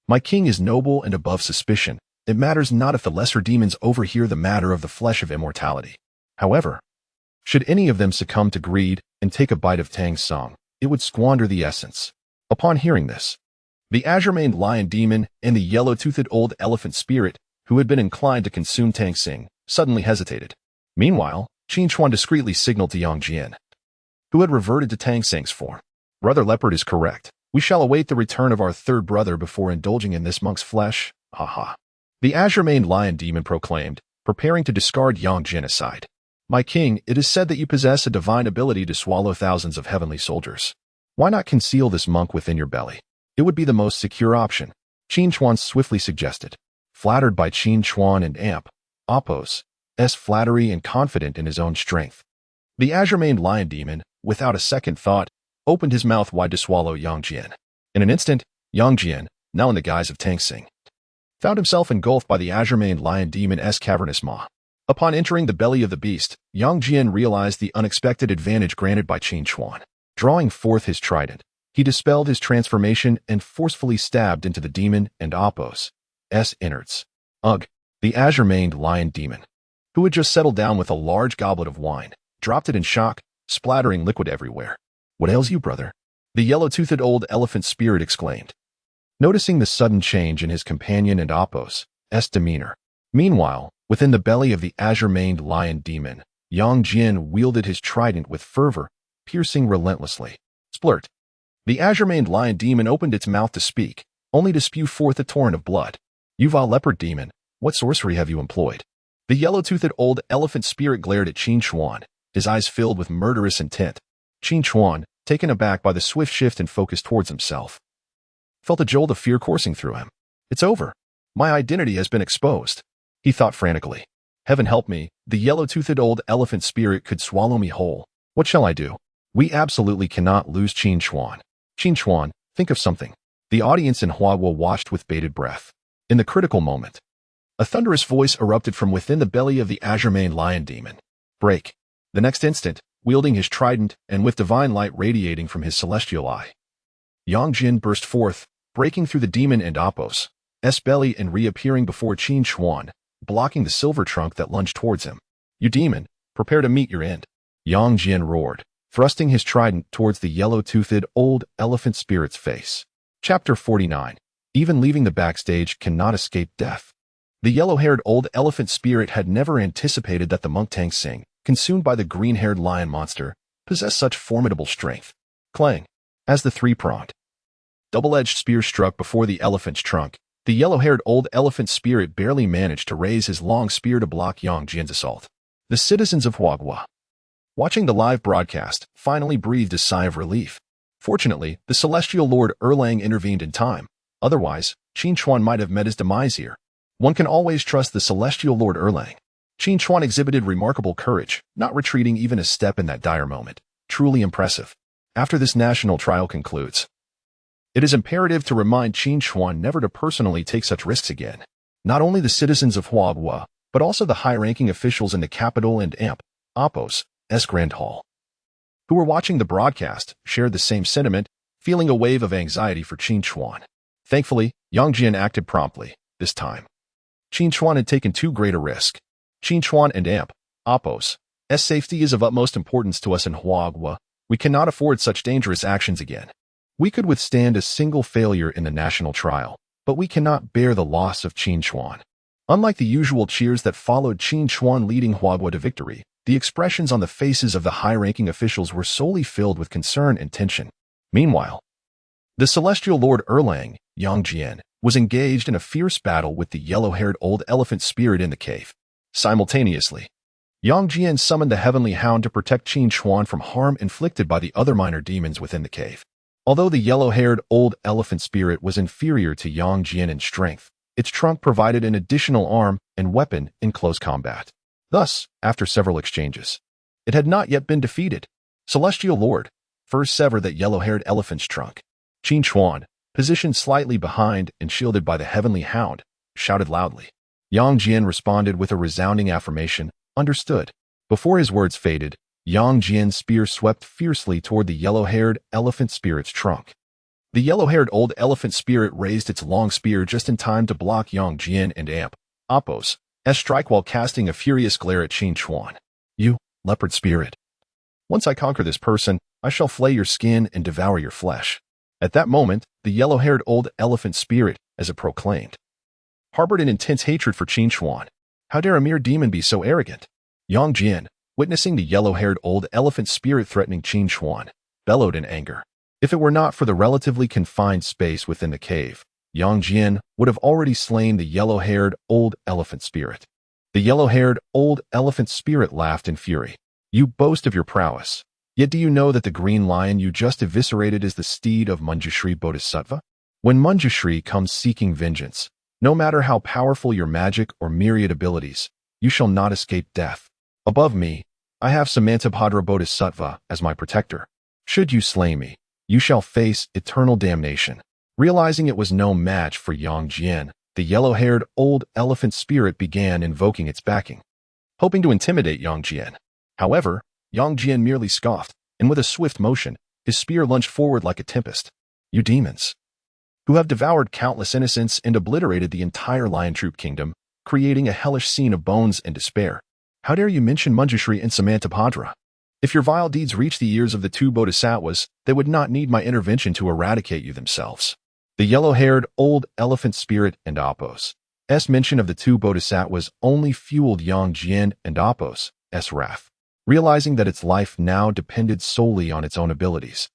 My king is noble and above suspicion. It matters not if the lesser demons overhear the matter of the flesh of immortality. However, should any of them succumb to greed and take a bite of Tang's song, it would squander the essence. Upon hearing this, the azure-maned lion demon and the yellow-toothed old elephant spirit, who had been inclined to consume Tang Sing, suddenly hesitated. Meanwhile, Qin Chuan discreetly signaled to Yang Jian, who had reverted to Tang Sing's form. Brother Leopard is correct. We shall await the return of our third brother before indulging in this monk's flesh. Ha ha. The azure-maned lion demon proclaimed, preparing to discard Yang Jian aside. My king, it is said that you possess a divine ability to swallow thousands of heavenly soldiers. Why not conceal this monk within your belly? It would be the most secure option, Qin Chuan swiftly suggested. Flattered by Qin Chuan and Apos' flattery and confident in his own strength, the azure-maned lion demon, without a second thought, opened his mouth wide to swallow Yang Jian. In an instant, Yang Jian, now in the guise of Tang Sing, found himself engulfed by the azure-maned lion demon's cavernous maw. Upon entering the belly of the beast, Yang Jian realized the unexpected advantage granted by Qin Chuan. Drawing forth his trident, he dispelled his transformation and forcefully stabbed into the demon and Apos' innards. Ugh! The azure-maned lion demon, who had just settled down with a large goblet of wine, dropped it in shock, splattering liquid everywhere. What ails you, brother? The yellow-toothed old elephant spirit exclaimed, noticing the sudden change in his companion and Apos' demeanor. Meanwhile, within the belly of the azure-maned lion demon, Yang Jian wielded his trident with fervor, piercing relentlessly. Splurt! The azure-maned lion demon opened its mouth to speak, only to spew forth a torrent of blood. You vile leopard demon, what sorcery have you employed? The yellow-toothed old elephant spirit glared at Qin Chuan, his eyes filled with murderous intent. Qin Chuan, taken aback by the swift shift in focus towards himself, felt a jolt of fear coursing through him. It's over. My identity has been exposed, he thought frantically. Heaven help me, the yellow-toothed old elephant spirit could swallow me whole. What shall I do? We absolutely cannot lose Qin Chuan. Qin Chuan, think of something. The audience in Huagua watched with bated breath. In the critical moment, a thunderous voice erupted from within the belly of the azure-maned lion demon. Break. The next instant, wielding his trident and with divine light radiating from his celestial eye, Yang Jian burst forth, breaking through the demon and Apos' belly and reappearing before Qin Chuan, blocking the silver trunk that lunged towards him. "You demon, prepare to meet your end," Yang Jian roared, thrusting his trident towards the yellow-toothed old elephant spirit's face. Chapter 49. Even leaving the backstage cannot escape death. The yellow-haired old elephant spirit had never anticipated that the monk Tang Xing, consumed by the green-haired lion monster, possessed such formidable strength. Clang! As the three-pronged, double-edged spear struck before the elephant's trunk, the yellow-haired old elephant spirit barely managed to raise his long spear to block Yang Jian's assault. The citizens of Huaghua, watching the live broadcast, finally breathed a sigh of relief. Fortunately, the celestial lord Erlang intervened in time. Otherwise, Qin Chuan might have met his demise here. One can always trust the celestial lord Erlang. Qin Chuan exhibited remarkable courage, not retreating even a step in that dire moment. Truly impressive. After this national trial concludes, it is imperative to remind Qin Chuan never to personally take such risks again. Not only the citizens of Huaghua, but also the high-ranking officials in the capital and Appos' Grand Hall, who were watching the broadcast, shared the same sentiment, feeling a wave of anxiety for Qin Chuan. Thankfully, Yang Jian acted promptly. This time, Qin Chuan had taken too great a risk. Qin Chuan and Appos' safety is of utmost importance to us in Huaghua. We cannot afford such dangerous actions again. We could withstand a single failure in the national trial, but we cannot bear the loss of Qin Chuan. Unlike the usual cheers that followed Qin Chuan leading Huaghua to victory, the expressions on the faces of the high-ranking officials were solely filled with concern and tension. Meanwhile, the celestial lord Erlang, Yang Jian, was engaged in a fierce battle with the yellow-haired old elephant spirit in the cave. Simultaneously, Yang Jian summoned the heavenly hound to protect Qin Chuan from harm inflicted by the other minor demons within the cave. Although the yellow-haired old elephant spirit was inferior to Yang Jian in strength, its trunk provided an additional arm and weapon in close combat. Thus, after several exchanges, it had not yet been defeated. Celestial Lord, first sever that yellow-haired elephant's trunk. Qin Chuan, positioned slightly behind and shielded by the heavenly hound, shouted loudly. Yang Jian responded with a resounding affirmation, understood. Before his words faded, Yang Jian's spear swept fiercely toward the yellow-haired elephant spirit's trunk. The yellow-haired old elephant spirit raised its long spear just in time to block Yang Jian and Appos' strike while casting a furious glare at Qin Chuan. "You, leopard spirit. Once I conquer this person, I shall flay your skin and devour your flesh." At that moment, the yellow-haired old elephant spirit, as it proclaimed, harbored an intense hatred for Qin Chuan. How dare a mere demon be so arrogant? Yang Jian, witnessing the yellow-haired old elephant spirit threatening Qin Chuan, bellowed in anger. If it were not for the relatively confined space within the cave, Yang Jian would have already slain the yellow-haired old elephant spirit. The yellow-haired old elephant spirit laughed in fury. "You boast of your prowess. Yet do you know that the green lion you just eviscerated is the steed of Manjushri Bodhisattva? When Manjushri comes seeking vengeance, no matter how powerful your magic or myriad abilities, you shall not escape death. Above me, I have Samantabhadra Bodhisattva as my protector. Should you slay me, you shall face eternal damnation." Realizing it was no match for Yang Jian, the yellow-haired old elephant spirit began invoking its backing, hoping to intimidate Yang Jian. However, Yang Jian merely scoffed, and with a swift motion, his spear lunged forward like a tempest. "You demons, who have devoured countless innocents and obliterated the entire lion troop kingdom, creating a hellish scene of bones and despair. How dare you mention Manjushri and Samantabhadra? If your vile deeds reach the ears of the two bodhisattvas, they would not need my intervention to eradicate you themselves." The yellow-haired old elephant spirit and Appos' mention of the two bodhisattvas only fueled Yang Jian and Appos' wrath. Realizing that its life now depended solely on its own abilities,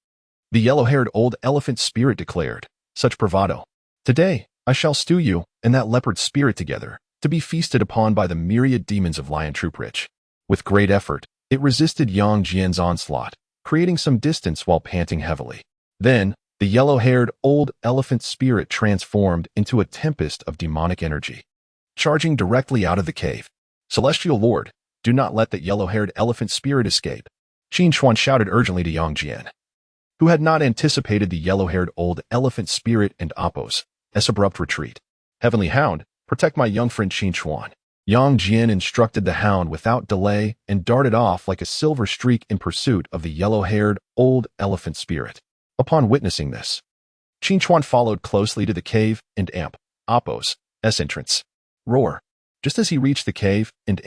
the yellow-haired old elephant spirit declared, "Such bravado! Today, I shall stew you and that leopard spirit together, to be feasted upon by the myriad demons of Lion Troop Rich." With great effort, it resisted Yang Jian's onslaught, creating some distance while panting heavily. Then, the yellow-haired old elephant spirit transformed into a tempest of demonic energy, charging directly out of the cave. "Celestial Lord, do not let that yellow-haired elephant spirit escape," Qin Chuan shouted urgently to Yang Jian, who had not anticipated the yellow-haired old elephant spirit and Appos' abrupt retreat. "Heavenly Hound, protect my young friend Qin Chuan." Yang Jian instructed the hound without delay and darted off like a silver streak in pursuit of the yellow-haired old elephant spirit. Upon witnessing this, Qin Chuan followed closely to the cave and Appos' entrance. "Roar! Just as he reached the cave and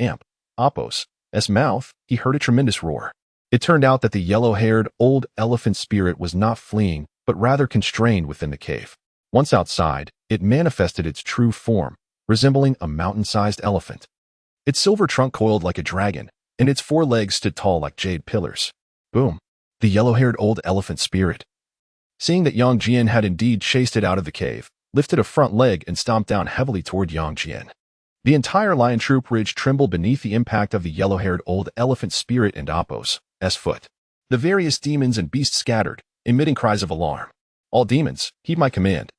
Apos' mouth, he heard a tremendous roar. It turned out that the yellow-haired old elephant spirit was not fleeing, but rather constrained within the cave. Once outside, it manifested its true form, resembling a mountain-sized elephant. Its silver trunk coiled like a dragon, and its 4 legs stood tall like jade pillars. Boom! The yellow-haired old elephant spirit, seeing that Yang Jian had indeed chased it out of the cave, lifted a front leg and stomped down heavily toward Yang Jian. The entire lion troop ridge trembled beneath the impact of the yellow-haired old elephant spirit and Apos' foot. The various demons and beasts scattered, emitting cries of alarm. All demons, heed my command.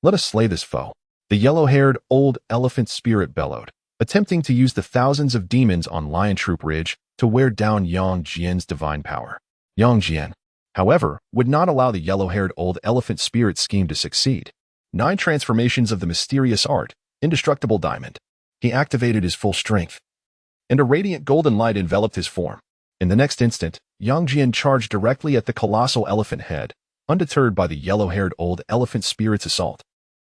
Let us slay this foe. The yellow-haired old elephant spirit bellowed, attempting to use the thousands of demons on Lion Troop Ridge to wear down Yang Jian's divine power. Yang Jian, however, would not allow the yellow-haired old elephant spirit scheme to succeed. 9 transformations of the mysterious art, indestructible diamond. He activated his full strength, and a radiant golden light enveloped his form. In the next instant, Yang Jian charged directly at the colossal elephant head, undeterred by the yellow-haired old elephant spirit's assault.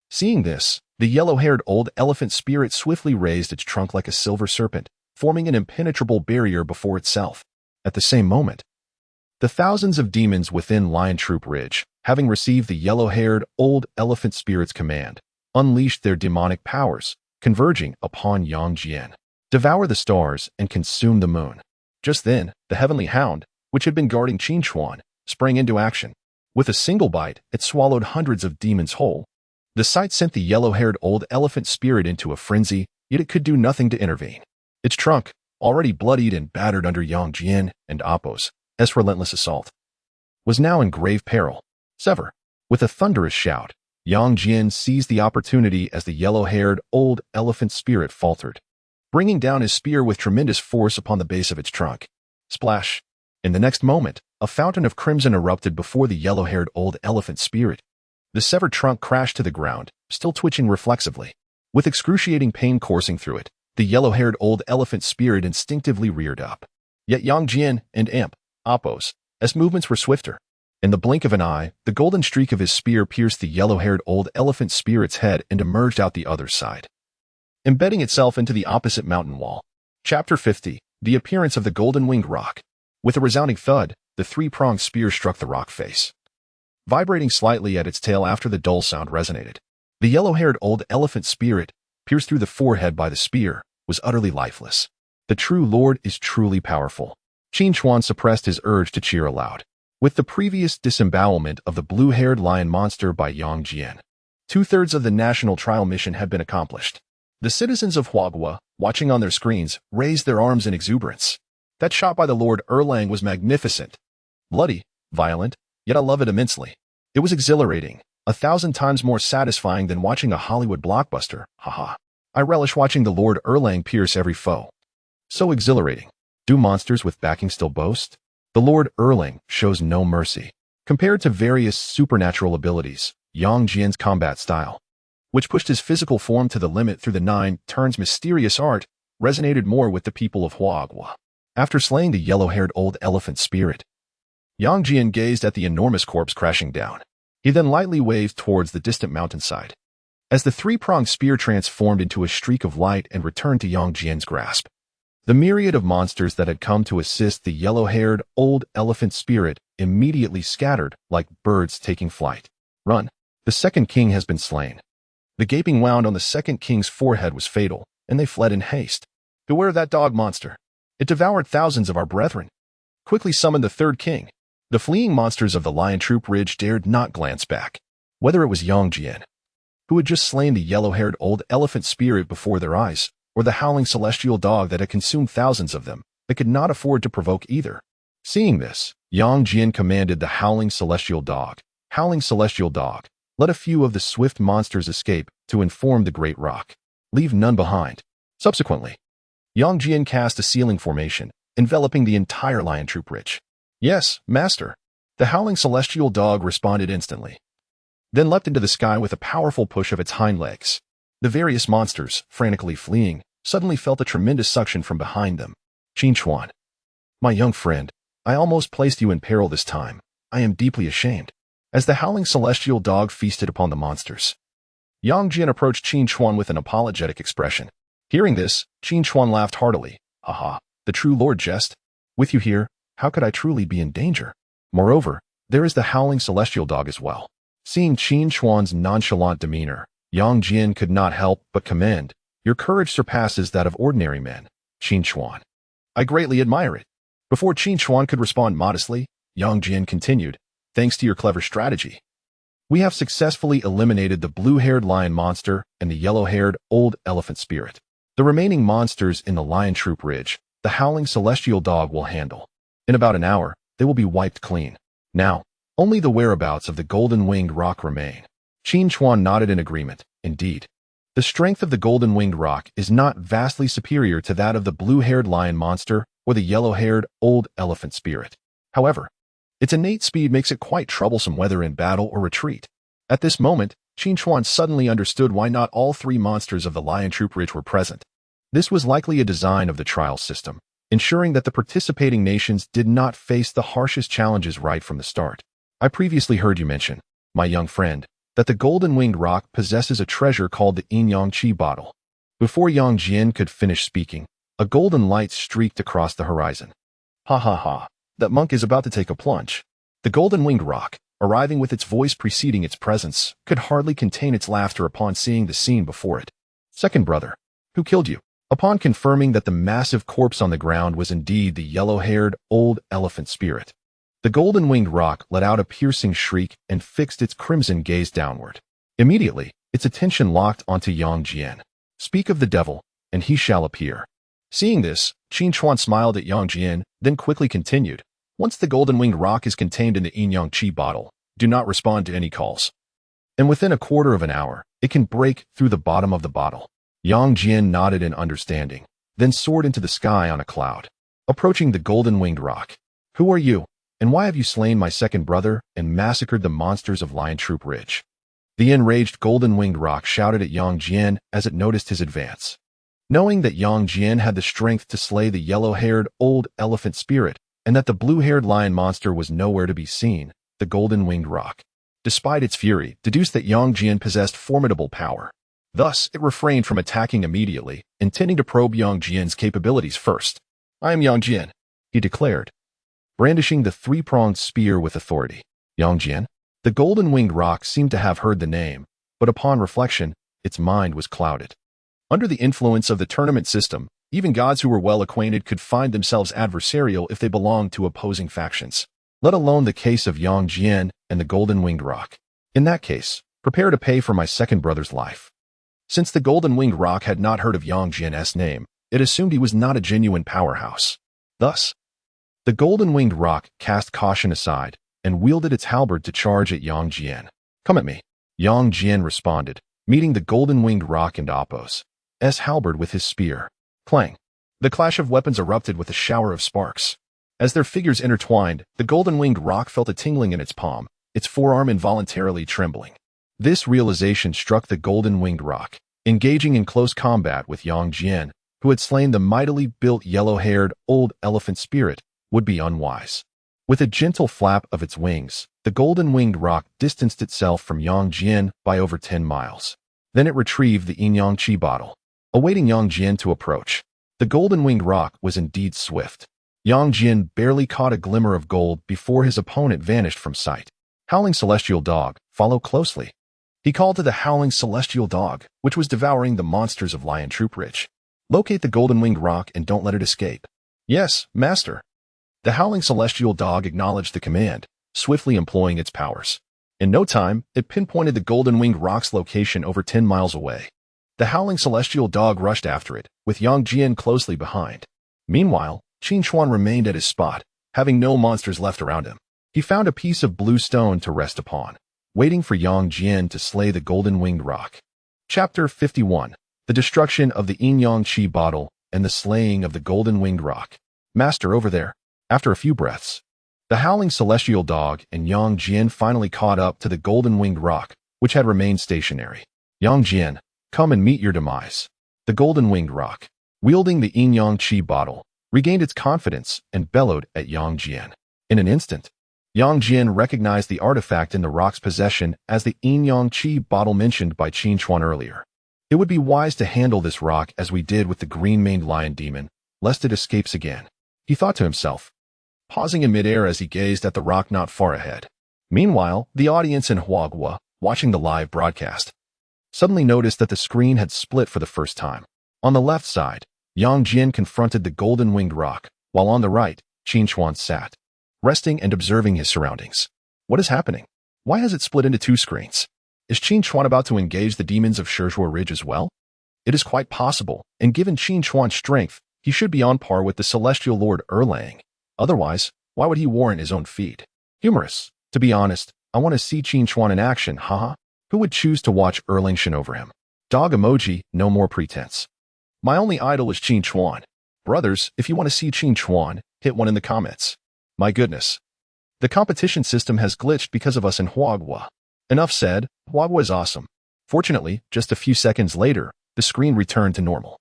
Seeing this, the yellow-haired old elephant spirit swiftly raised its trunk like a silver serpent, forming an impenetrable barrier before itself. At the same moment, the thousands of demons within Lion Troop Ridge, having received the yellow-haired old elephant spirit's command, unleashed their demonic powers, converging upon Yang Jian. Devour the stars and consume the moon. Just then, the heavenly hound, which had been guarding Qin Chuan, sprang into action. With a single bite, it swallowed hundreds of demons whole. The sight sent the yellow-haired old elephant spirit into a frenzy, yet it could do nothing to intervene. Its trunk, already bloodied and battered under Yang Jian and Apos' relentless assault, was now in grave peril. Sever! With a thunderous shout, Yang Jian seized the opportunity as the yellow-haired old elephant spirit faltered, bringing down his spear with tremendous force upon the base of its trunk. Splash! In the next moment, a fountain of crimson erupted before the yellow-haired old elephant spirit. The severed trunk crashed to the ground, still twitching reflexively. With excruciating pain coursing through it, the yellow-haired old elephant spirit instinctively reared up. Yet Yang Jian and Apos' movements were swifter. In the blink of an eye, the golden streak of his spear pierced the yellow-haired old elephant spirit's head and emerged out the other side, embedding itself into the opposite mountain wall. Chapter 50. The Appearance of the Golden-Winged Rock. With a resounding thud, the 3-pronged spear struck the rock face, vibrating slightly at its tail after the dull sound resonated. The yellow-haired old elephant spirit, pierced through the forehead by the spear, was utterly lifeless. The true lord is truly powerful. Qin Chuan suppressed his urge to cheer aloud. With the previous disembowelment of the blue-haired lion monster by Yang Jian, 2/3 of the national trial mission had been accomplished. The citizens of Huagua, watching on their screens, raised their arms in exuberance. That shot by the Lord Erlang was magnificent. Bloody, violent, yet I love it immensely. It was exhilarating, 1,000 times more satisfying than watching a Hollywood blockbuster, haha. I relish watching the Lord Erlang pierce every foe. So exhilarating. Do monsters with backing still boast? The Lord Erlang shows no mercy. Compared to various supernatural abilities, Yang Jian's combat style, which pushed his physical form to the limit through the 9 turns mysterious art, resonated more with the people of Huagua. After slaying the yellow-haired old elephant spirit, Yang Jian gazed at the enormous corpse crashing down. He then lightly waved towards the distant mountainside, as the 3-pronged spear transformed into a streak of light and returned to Yang Jian's grasp. The myriad of monsters that had come to assist the yellow-haired old elephant spirit immediately scattered like birds taking flight. Run! The second king has been slain. The gaping wound on the second king's forehead was fatal, and they fled in haste. Beware of that dog monster. It devoured thousands of our brethren. Quickly summon the third king. The fleeing monsters of the Lion Troop Ridge dared not glance back. Whether it was Yang Jian, who had just slain the yellow-haired old elephant spirit before their eyes, or the howling celestial dog that had consumed thousands of them, they could not afford to provoke either. Seeing this, Yang Jian commanded the howling celestial dog, let a few of the swift monsters escape to inform the great rock. Leave none behind. Subsequently, Yang Jian cast a sealing formation, enveloping the entire Lion Troop Ridge. Yes, master. The howling celestial dog responded instantly, then leapt into the sky with a powerful push of its hind legs. The various monsters, frantically fleeing, suddenly felt a tremendous suction from behind them. Qin Chuan, my young friend, I almost placed you in peril this time. I am deeply ashamed. As the howling celestial dog feasted upon the monsters, Yang Jian approached Qin Chuan with an apologetic expression. Hearing this, Qin Chuan laughed heartily. Haha, the true Lord jest. With you here, how could I truly be in danger? Moreover, there is the howling celestial dog as well. Seeing Qin Chuan's nonchalant demeanor, Yang Jian could not help but commend. Your courage surpasses that of ordinary men, Qin Chuan. I greatly admire it. Before Qin Chuan could respond modestly, Yang Jian continued, thanks to your clever strategy, we have successfully eliminated the blue-haired lion monster and the yellow-haired old elephant spirit. The remaining monsters in the lion troop ridge, the howling celestial dog will handle. In about an hour, they will be wiped clean. Now, only the whereabouts of the golden-winged roc remain. Qin Chuan nodded in agreement. Indeed, the strength of the golden-winged roc is not vastly superior to that of the blue-haired lion monster or the yellow-haired old elephant spirit. However, its innate speed makes it quite troublesome whether in battle or retreat. At this moment, Qin Chuan suddenly understood why not all three monsters of the lion troop ridge were present. This was likely a design of the trial system, ensuring that the participating nations did not face the harshest challenges right from the start. I previously heard you mention, my young friend, that the golden-winged roc possesses a treasure called the Yingzhou Qi bottle. Before Yang Jian could finish speaking, a golden light streaked across the horizon. Ha ha ha, that monk is about to take a plunge. The golden-winged roc, arriving with its voice preceding its presence, could hardly contain its laughter upon seeing the scene before it. Second brother, who killed you? Upon confirming that the massive corpse on the ground was indeed the yellow-haired old elephant spirit, the golden-winged roc let out a piercing shriek and fixed its crimson gaze downward. Immediately, its attention locked onto Yang Jian. Speak of the devil, and he shall appear. Seeing this, Qin Chuan smiled at Yang Jian, then quickly continued. Once the golden-winged roc is contained in the Yingzhou Qi bottle, do not respond to any calls. And within a quarter of an hour, it can break through the bottom of the bottle. Yang Jian nodded in understanding, then soared into the sky on a cloud. Approaching the golden-winged roc. Who are you, and why have you slain my second brother and massacred the monsters of Lion Troop Ridge? The enraged golden-winged roc shouted at Yang Jian as it noticed his advance. Knowing that Yang Jian had the strength to slay the yellow-haired old elephant spirit and that the blue-haired lion monster was nowhere to be seen, the golden-winged roc, despite its fury, deduced that Yang Jian possessed formidable power. Thus, it refrained from attacking immediately, intending to probe Yang Jian's capabilities first. I am Yang Jian, he declared, brandishing the three-pronged spear with authority. Yang Jian? The golden-winged roc seemed to have heard the name, but upon reflection, its mind was clouded. Under the influence of the tournament system, even gods who were well acquainted could find themselves adversarial if they belonged to opposing factions, let alone the case of Yang Jian and the golden-winged roc. In that case, prepare to pay for my second brother's life. Since the golden-winged roc had not heard of Yang Jian's name, it assumed he was not a genuine powerhouse. Thus, the golden-winged roc cast caution aside and wielded its halberd to charge at Yang Jian. Come at me, Yang Jian responded, meeting the golden-winged roc and Appo's halberd with his spear. Clang! The clash of weapons erupted with a shower of sparks. As their figures intertwined, the golden-winged roc felt a tingling in its palm, its forearm involuntarily trembling. This realization struck the golden-winged roc. Engaging in close combat with Yang Jian, who had slain the mightily built yellow-haired old elephant spirit, would be unwise. With a gentle flap of its wings, the golden-winged roc distanced itself from Yang Jian by over 10 miles. Then it retrieved the Yingzhou Qi bottle, awaiting Yang Jian to approach. The golden-winged roc was indeed swift. Yang Jian barely caught a glimmer of gold before his opponent vanished from sight. Howling Celestial Dog, follow closely. He called to the Howling Celestial Dog, which was devouring the monsters of Lion Troop Ridge. Locate the golden-winged roc and don't let it escape. Yes, master. The Howling Celestial Dog acknowledged the command, swiftly employing its powers. In no time, it pinpointed the golden-winged roc's location over 10 miles away. The Howling Celestial Dog rushed after it, with Yang Jian closely behind. Meanwhile, Qin Chuan remained at his spot, having no monsters left around him. He found a piece of blue stone to rest upon, waiting for Yang Jian to slay the golden-winged roc. Chapter 51. The Destruction of the Yingzhou Qi Bottle and the Slaying of the Golden-Winged Roc. Master over there. After a few breaths, the Howling Celestial Dog and Yang Jian finally caught up to the golden-winged roc, which had remained stationary. Yang Jian, come and meet your demise. The golden-winged roc, wielding the Yingzhou Qi bottle, regained its confidence and bellowed at Yang Jian. In an instant, Yang Jian recognized the artifact in the roc's possession as the Yingzhou Qi bottle mentioned by Qin Chuan earlier. It would be wise to handle this rock as we did with the green-maned lion demon, lest it escapes again, he thought to himself, pausing in midair as he gazed at the rock not far ahead. Meanwhile, the audience in Huagua, watching the live broadcast, suddenly noticed that the screen had split for the first time. On the left side, Yang Jian confronted the golden-winged rock, while on the right, Qin Chuan sat, resting and observing his surroundings. What is happening? Why has it split into two screens? Is Qin Chuan about to engage the demons of Shizhuo Ridge as well? It is quite possible, and given Qin Chuan's strength, he should be on par with the celestial lord Erlang. Otherwise, why would he warrant his own feat? Humorous. To be honest, I want to see Qin Chuan in action, haha. Who would choose to watch Erlang Shen over him? Dog emoji, no more pretense. My only idol is Qin Chuan. Brothers, if you want to see Qin Chuan, hit one in the comments. My goodness. The competition system has glitched because of us in Huagua. Enough said, Huagua is awesome. Fortunately, just a few seconds later, the screen returned to normal.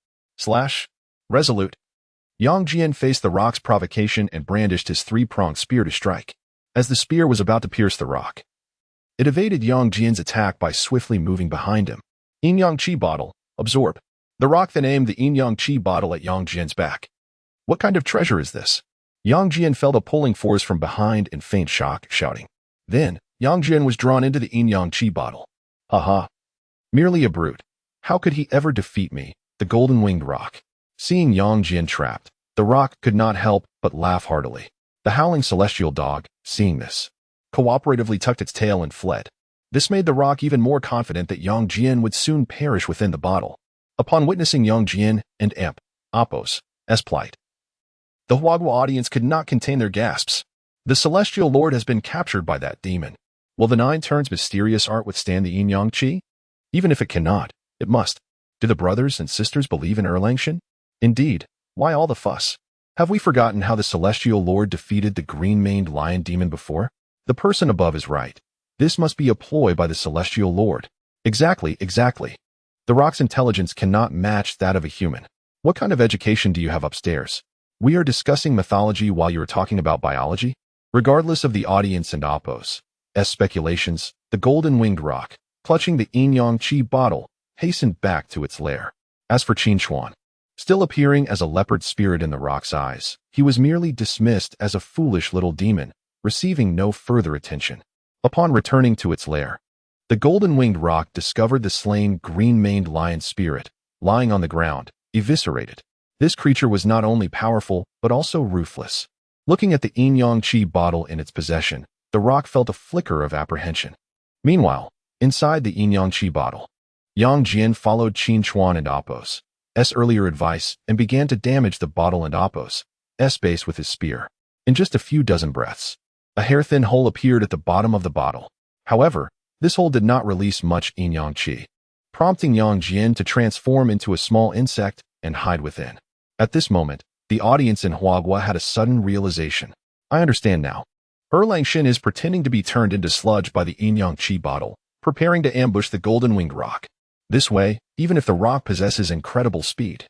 Resolute. Yang Jian faced the rock's provocation and brandished his three-pronged spear to strike. As the spear was about to pierce the rock, it evaded Yang Jian's attack by swiftly moving behind him. Yin Yang Qi bottle, absorb. The rock then aimed the Yin Yang Qi bottle at Yang Jian's back. What kind of treasure is this? Yang Jian felt a pulling force from behind in faint shock, shouting. Then, Yang Jian was drawn into the Yin Yang Qi bottle. Haha. Merely a brute. How could he ever defeat me, the golden-winged rock? Seeing Yang Jian trapped, the rock could not help but laugh heartily. The howling celestial dog, seeing this, cooperatively tucked its tail and fled. This made the rock even more confident that Yang Jian would soon perish within the bottle. Upon witnessing Yang Jian and Appo's plight, the Huagua audience could not contain their gasps. The celestial lord has been captured by that demon. Will the Nine Turns' mysterious art withstand the Yin Yang Qi? Even if it cannot, it must. Do the brothers and sisters believe in Erlang Shen? Indeed, why all the fuss? Have we forgotten how the celestial lord defeated the green-maned lion demon before? The person above is right. This must be a ploy by the celestial lord. Exactly. The rock's intelligence cannot match that of a human. What kind of education do you have upstairs? We are discussing mythology while you are talking about biology? Regardless of the audience and Appo's speculations, the golden-winged rock, clutching the Yin Yang Qi bottle, hastened back to its lair. As for Qin Chuan, still appearing as a leopard spirit in the rock's eyes, he was merely dismissed as a foolish little demon, receiving no further attention. Upon returning to its lair, the golden-winged rock discovered the slain green-maned lion spirit, lying on the ground, eviscerated. This creature was not only powerful, but also ruthless. Looking at the Yin Yang Qi bottle in its possession, the rock felt a flicker of apprehension. Meanwhile, inside the Yin Yang Qi bottle, Yang Jian followed Qin Chuan and Appo's earlier advice and began to damage the bottle and Appo's base with his spear. In just a few dozen breaths, a hair-thin hole appeared at the bottom of the bottle. However, this hole did not release much Yin Yang Qi, prompting Yang Jian to transform into a small insect and hide within. At this moment, the audience in Huagua had a sudden realization. I understand now. Erlang Shen is pretending to be turned into sludge by the Yin Yang Qi bottle, preparing to ambush the golden-winged rock. This way, even if the rock possesses incredible speed,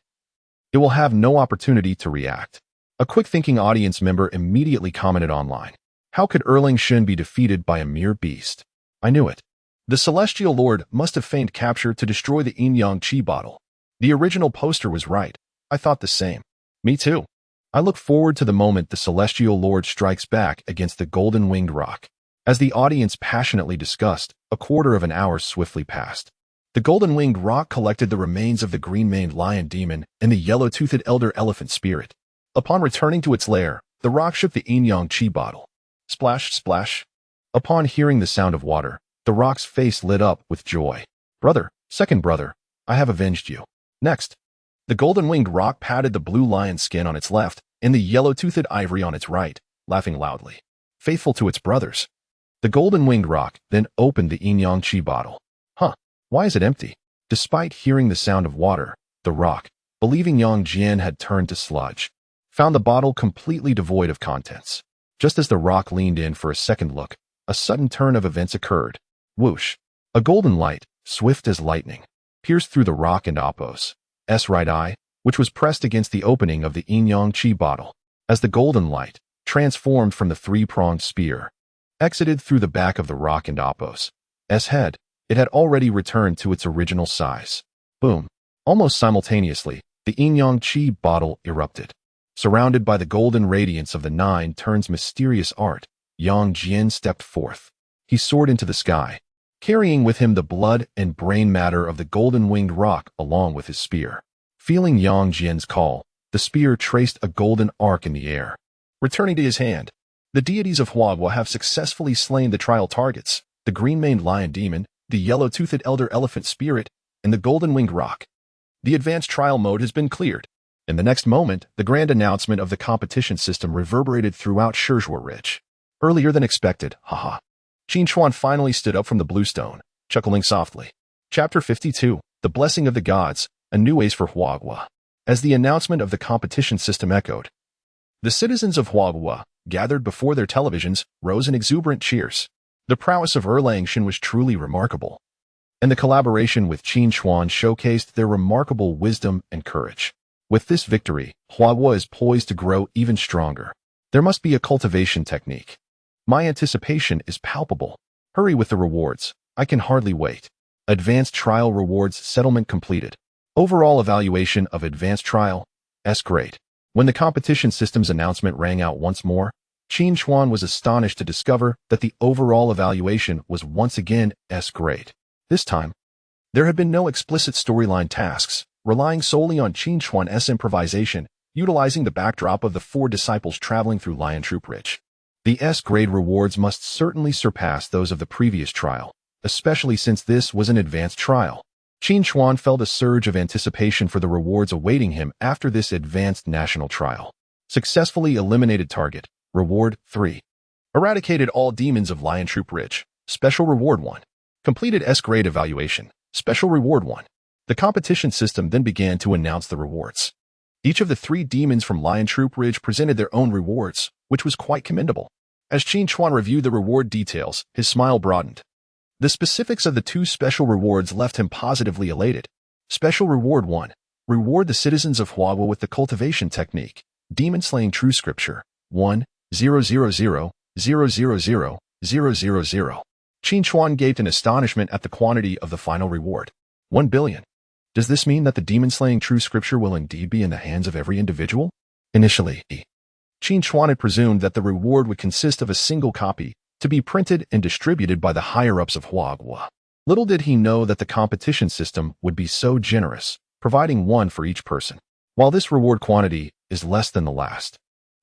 it will have no opportunity to react. A quick-thinking audience member immediately commented online. How could Erlang Shen be defeated by a mere beast? I knew it. The celestial lord must have feigned capture to destroy the Yin Yang Qi bottle. The original poster was right. I thought the same. Me too. I look forward to the moment the celestial lord strikes back against the golden-winged rock. As the audience passionately discussed, a quarter of an hour swiftly passed. The golden-winged rock collected the remains of the green-maned lion demon and the yellow-toothed elder elephant spirit. Upon returning to its lair, the rock shook the Yin Yang Qi bottle. Splash, splash. Upon hearing the sound of water, the rock's face lit up with joy. Brother, second brother, I have avenged you. Next, the golden-winged rock patted the blue lion skin on its left and the yellow-toothed ivory on its right, laughing loudly. Faithful to its brothers, the golden-winged rock then opened the Yin Yang Qi bottle. Why is it empty? Despite hearing the sound of water, the rock, believing Yang Jian had turned to sludge, found the bottle completely devoid of contents. Just as the rock leaned in for a second look, a sudden turn of events occurred. Whoosh! A golden light, swift as lightning, pierced through the rock and Appo's right eye, which was pressed against the opening of the Yin Yang Qi bottle. As the golden light, transformed from the three-pronged spear, exited through the back of the rock and Appo's head, it had already returned to its original size. Boom. Almost simultaneously, the Yingzhou Qi bottle erupted. Surrounded by the golden radiance of the nine turns mysterious art, Yang Jian stepped forth. He soared into the sky, carrying with him the blood and brain matter of the golden-winged rock along with his spear. Feeling Yang Jian's call, the spear traced a golden arc in the air. Returning to his hand, the deities of Huagua have successfully slain the trial targets, the green-maned lion demon, the yellow-toothed elder elephant spirit, and the golden-winged rock. The advanced trial mode has been cleared. In the next moment, the grand announcement of the competition system reverberated throughout Yingzhou Ridge. Earlier than expected, haha. Qin Chuan finally stood up from the blue stone, chuckling softly. Chapter 52, The Blessing of the Gods, A New Ace for Huagua. As the announcement of the competition system echoed, the citizens of Huagua, gathered before their televisions, rose in exuberant cheers. The prowess of Erlangshan was truly remarkable, and the collaboration with Qin Chuan showcased their remarkable wisdom and courage. With this victory, Huagua is poised to grow even stronger. There must be a cultivation technique. My anticipation is palpable. Hurry with the rewards. I can hardly wait. Advanced Trial Rewards Settlement completed. Overall evaluation of Advanced Trial, S-grade. When the competition system's announcement rang out once more, Qin Chuan was astonished to discover that the overall evaluation was once again S-grade. This time, there had been no explicit storyline tasks, relying solely on Qin Chuan's improvisation, utilizing the backdrop of the four disciples traveling through Lion Troop Ridge. The S-grade rewards must certainly surpass those of the previous trial, especially since this was an advanced trial. Qin Chuan felt a surge of anticipation for the rewards awaiting him after this advanced national trial. Successfully eliminated target. Reward 3. Eradicated all demons of Lion Troop Ridge. Special Reward 1. Completed S-grade evaluation. Special Reward 1. The competition system then began to announce the rewards. Each of the 3 demons from Lion Troop Ridge presented their own rewards, which was quite commendable. As Qin Chuan reviewed the reward details, his smile broadened. The specifics of the 2 special rewards left him positively elated. Special Reward 1. Reward the citizens of Huagua with the cultivation technique. Demon Slaying True Scripture. 1,000,000,000,000. Qin Chuan gaped in astonishment at the quantity of the final reward. 1 billion. Does this mean that the demon slaying true scripture will indeed be in the hands of every individual? Initially, Qin Chuan had presumed that the reward would consist of a single copy, to be printed and distributed by the higher-ups of Huagua. Little did he know that the competition system would be so generous, providing 1 for each person. While this reward quantity is less than the last,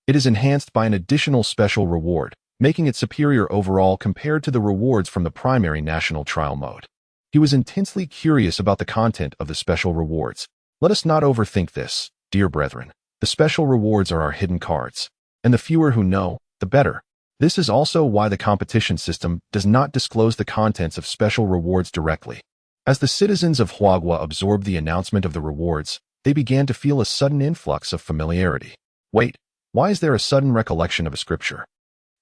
it is enhanced by an additional special reward, making it superior overall compared to the rewards from the primary national trial mode. He was intensely curious about the content of the special rewards. Let us not overthink this, dear brethren. The special rewards are our hidden cards, and the fewer who know, the better. This is also why the competition system does not disclose the contents of special rewards directly. As the citizens of Huagua absorbed the announcement of the rewards, they began to feel a sudden influx of familiarity. Wait, why is there a sudden recollection of a scripture?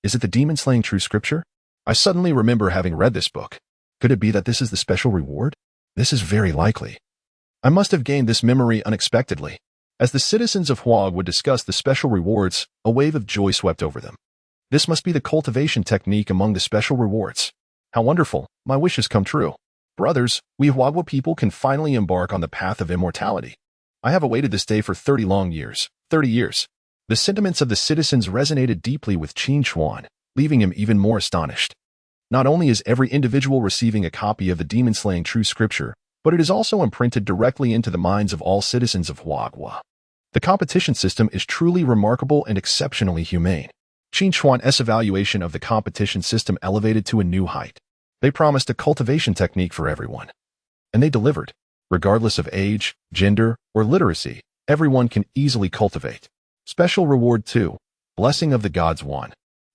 Is it the demon slaying true scripture? I suddenly remember having read this book. Could it be that this is the special reward? This is very likely. I must have gained this memory unexpectedly. As the citizens of Huag would discuss the special rewards, a wave of joy swept over them. This must be the cultivation technique among the special rewards. How wonderful, my wish has come true. Brothers, we Huagua people can finally embark on the path of immortality. I have awaited this day for 30 long years. 30 years. The sentiments of the citizens resonated deeply with Qin Chuan, leaving him even more astonished. Not only is every individual receiving a copy of the demon-slaying true scripture, but it is also imprinted directly into the minds of all citizens of Huagua. The competition system is truly remarkable and exceptionally humane. Qin Chuan's evaluation of the competition system elevated to a new height. They promised a cultivation technique for everyone. And they delivered. Regardless of age, gender, or literacy, everyone can easily cultivate. Special Reward 2. Blessing of the Gods 1.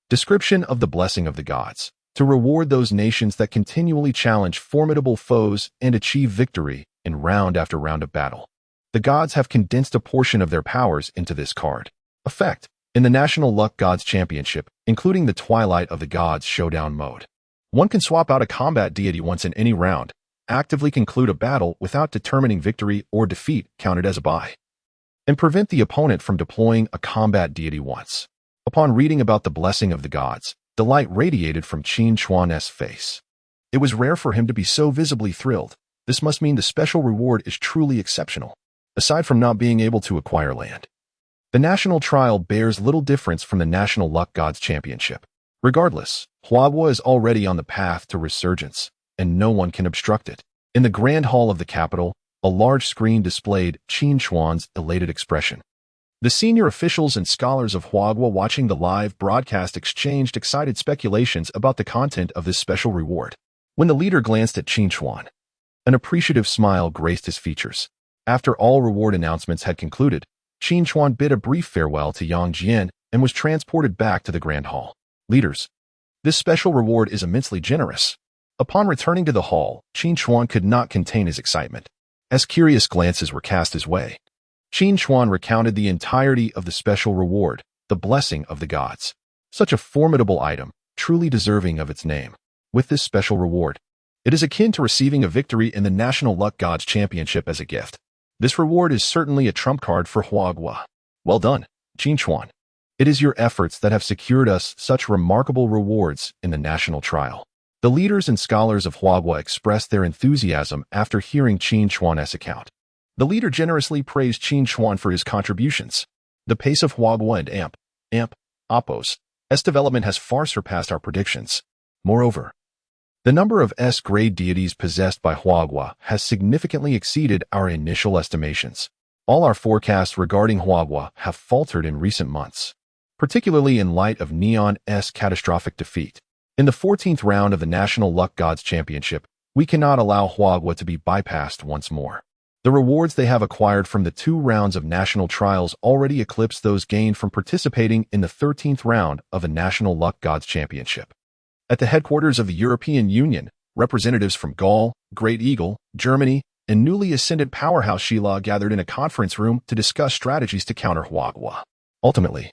Description of the Blessing of the Gods. To reward those nations that continually challenge formidable foes and achieve victory in round after round of battle. The gods have condensed a portion of their powers into this card. Effect. In the National Luck Gods Championship, including the Twilight of the Gods Showdown mode. One can swap out a combat deity once in any round, actively conclude a battle without determining victory or defeat counted as a bye, and prevent the opponent from deploying a combat deity once. Upon reading about the blessing of the gods, delight radiated from Qin Chuan's face. It was rare for him to be so visibly thrilled. This must mean the special reward is truly exceptional, aside from not being able to acquire land. The national trial bears little difference from the National Luck Gods Championship. Regardless, Huagua is already on the path to resurgence, and no one can obstruct it. In the Grand Hall of the capital, a large screen displayed Qin Chuan's elated expression. The senior officials and scholars of Huagua watching the live broadcast exchanged excited speculations about the content of this special reward. When the leader glanced at Qin Chuan, an appreciative smile graced his features. After all reward announcements had concluded, Qin Chuan bid a brief farewell to Yang Jian and was transported back to the Grand Hall. Leaders, this special reward is immensely generous. Upon returning to the hall, Qin Chuan could not contain his excitement, as curious glances were cast his way. Qin Chuan recounted the entirety of the special reward, the blessing of the gods. Such a formidable item, truly deserving of its name. With this special reward, it is akin to receiving a victory in the National Luck Gods Championship as a gift. This reward is certainly a trump card for Huagua. Well done, Qin Chuan. It is your efforts that have secured us such remarkable rewards in the national trial. The leaders and scholars of Huagua expressed their enthusiasm after hearing Qin Chuan's account. The leader generously praised Qin Chuan for his contributions. The pace of Huagua and Appos' development has far surpassed our predictions. Moreover, the number of S-grade deities possessed by Huagua has significantly exceeded our initial estimations. All our forecasts regarding Huagua have faltered in recent months, particularly in light of Neon's catastrophic defeat. In the 14th round of the National Luck Gods Championship, we cannot allow Huagua to be bypassed once more. The rewards they have acquired from the 2 rounds of national trials already eclipse those gained from participating in the 13th round of the National Luck Gods Championship. At the headquarters of the European Union, representatives from Gaul, Great Eagle, Germany, and newly ascended powerhouse Sheila gathered in a conference room to discuss strategies to counter Huagua. Ultimately,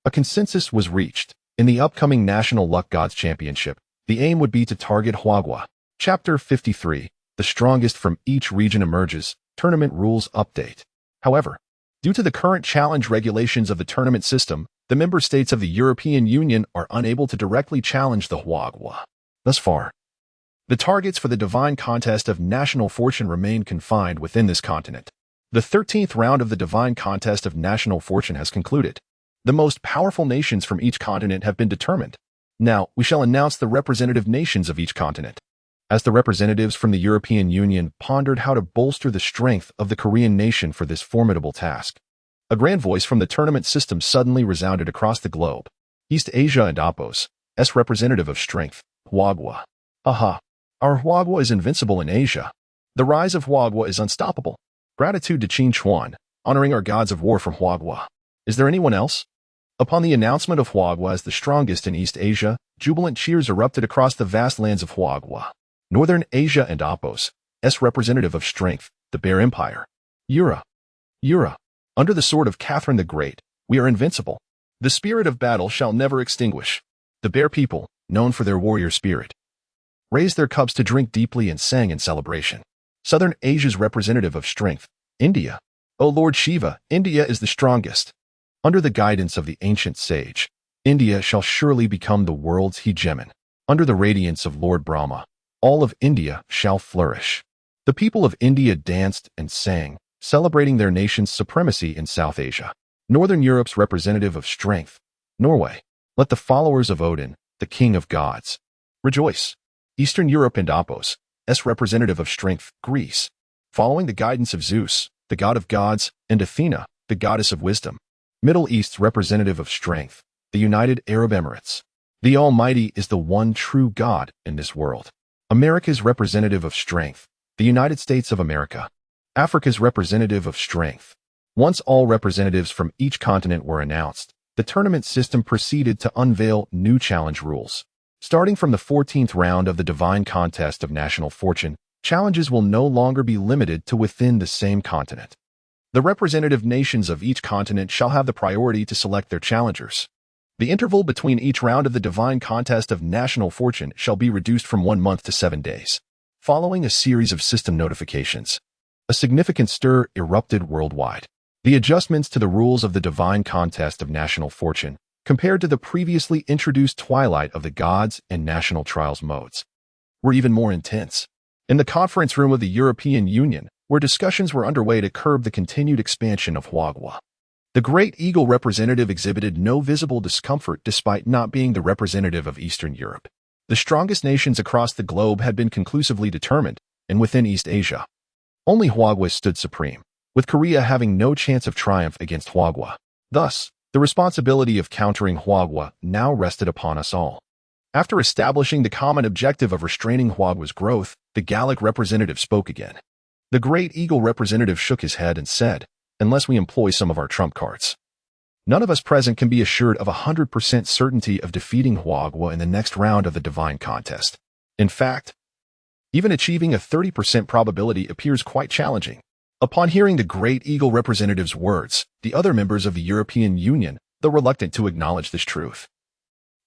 a consensus was reached. In the upcoming National Luck Gods Championship, the aim would be to target Huagua. Chapter 53, The Strongest from Each Region Emerges, Tournament Rules Update. However, due to the current challenge regulations of the tournament system, the member states of the European Union are unable to directly challenge the Huagua. Thus far, the targets for the Divine Contest of National Fortune remain confined within this continent. The 13th round of the Divine Contest of National Fortune has concluded. The most powerful nations from each continent have been determined. Now, we shall announce the representative nations of each continent. As the representatives from the European Union pondered how to bolster the strength of the Korean nation for this formidable task, a grand voice from the tournament system suddenly resounded across the globe. East Asia and Appos' representative of strength, Huagua. Aha! Our Huagua is invincible in Asia. The rise of Huagua is unstoppable. Gratitude to Qin Chuan, honoring our gods of war from Huagua. Is there anyone else? Upon the announcement of Huagua as the strongest in East Asia, jubilant cheers erupted across the vast lands of Huagua. Northern Asia and Appos' representative of strength, the Bear Empire. Yura. Under the sword of Catherine the Great, we are invincible. The spirit of battle shall never extinguish. The Bear people, known for their warrior spirit, raised their cups to drink deeply and sang in celebration. Southern Asia's representative of strength, India. O Lord Shiva, India is the strongest. Under the guidance of the ancient sage, India shall surely become the world's hegemon. Under the radiance of Lord Brahma, all of India shall flourish. The people of India danced and sang, celebrating their nation's supremacy in South Asia. Northern Europe's representative of strength, Norway. Let the followers of Odin, the king of gods, rejoice. Eastern Europe and Appos' representative of strength, Greece. Following the guidance of Zeus, the god of gods, and Athena, the goddess of wisdom. Middle East's representative of strength, the United Arab Emirates. The Almighty is the one true God in this world. America's representative of strength, the United States of America. Africa's representative of strength. Once all representatives from each continent were announced, the tournament system proceeded to unveil new challenge rules. Starting from the 14th round of the Divine Contest of National Fortune, challenges will no longer be limited to within the same continent. The representative nations of each continent shall have the priority to select their challengers. The interval between each round of the Divine Contest of National Fortune shall be reduced from 1 month to 7 days. Following a series of system notifications, a significant stir erupted worldwide. The adjustments to the rules of the Divine Contest of National Fortune, compared to the previously introduced Twilight of the Gods and National Trials modes, were even more intense. in the conference room of the European Union, where discussions were underway to curb the continued expansion of Huagua. The Great Eagle representative exhibited no visible discomfort despite not being the representative of Eastern Europe. The strongest nations across the globe had been conclusively determined, and within East Asia, only Huagua stood supreme, with Korea having no chance of triumph against Huagua. Thus, the responsibility of countering Huagua now rested upon us all. After establishing the common objective of restraining Huagua's growth, the Gallic representative spoke again. The Great Eagle representative shook his head and said, "Unless we employ some of our trump cards, none of us present can be assured of 100% certainty of defeating Huagua in the next round of the divine contest. In fact, even achieving a 30% probability appears quite challenging." Upon hearing the Great Eagle representative's words, the other members of the European Union, though reluctant to acknowledge this truth,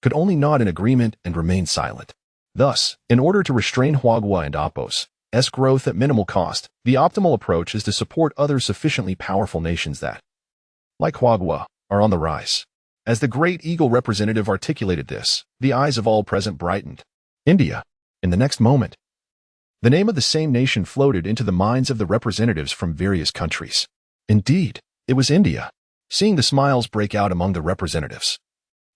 could only nod in agreement and remain silent. Thus, in order to restrain Huagua and Apos' growth at minimal cost, the optimal approach is to support other sufficiently powerful nations that, like Huagua, are on the rise. As the Great Eagle representative articulated this, the eyes of all present brightened. India. In the next moment, the name of the same nation floated into the minds of the representatives from various countries. Indeed, it was India. Seeing the smiles break out among the representatives,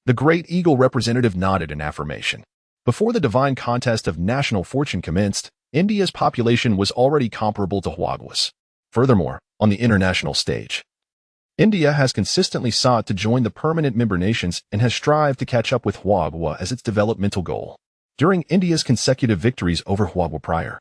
the Great Eagle representative nodded in affirmation. Before the divine contest of national fortune commenced, India's population was already comparable to Huagua's. Furthermore, on the international stage, India has consistently sought to join the permanent member nations and has strived to catch up with Huagua as its developmental goal. During India's consecutive victories over Huagua prior,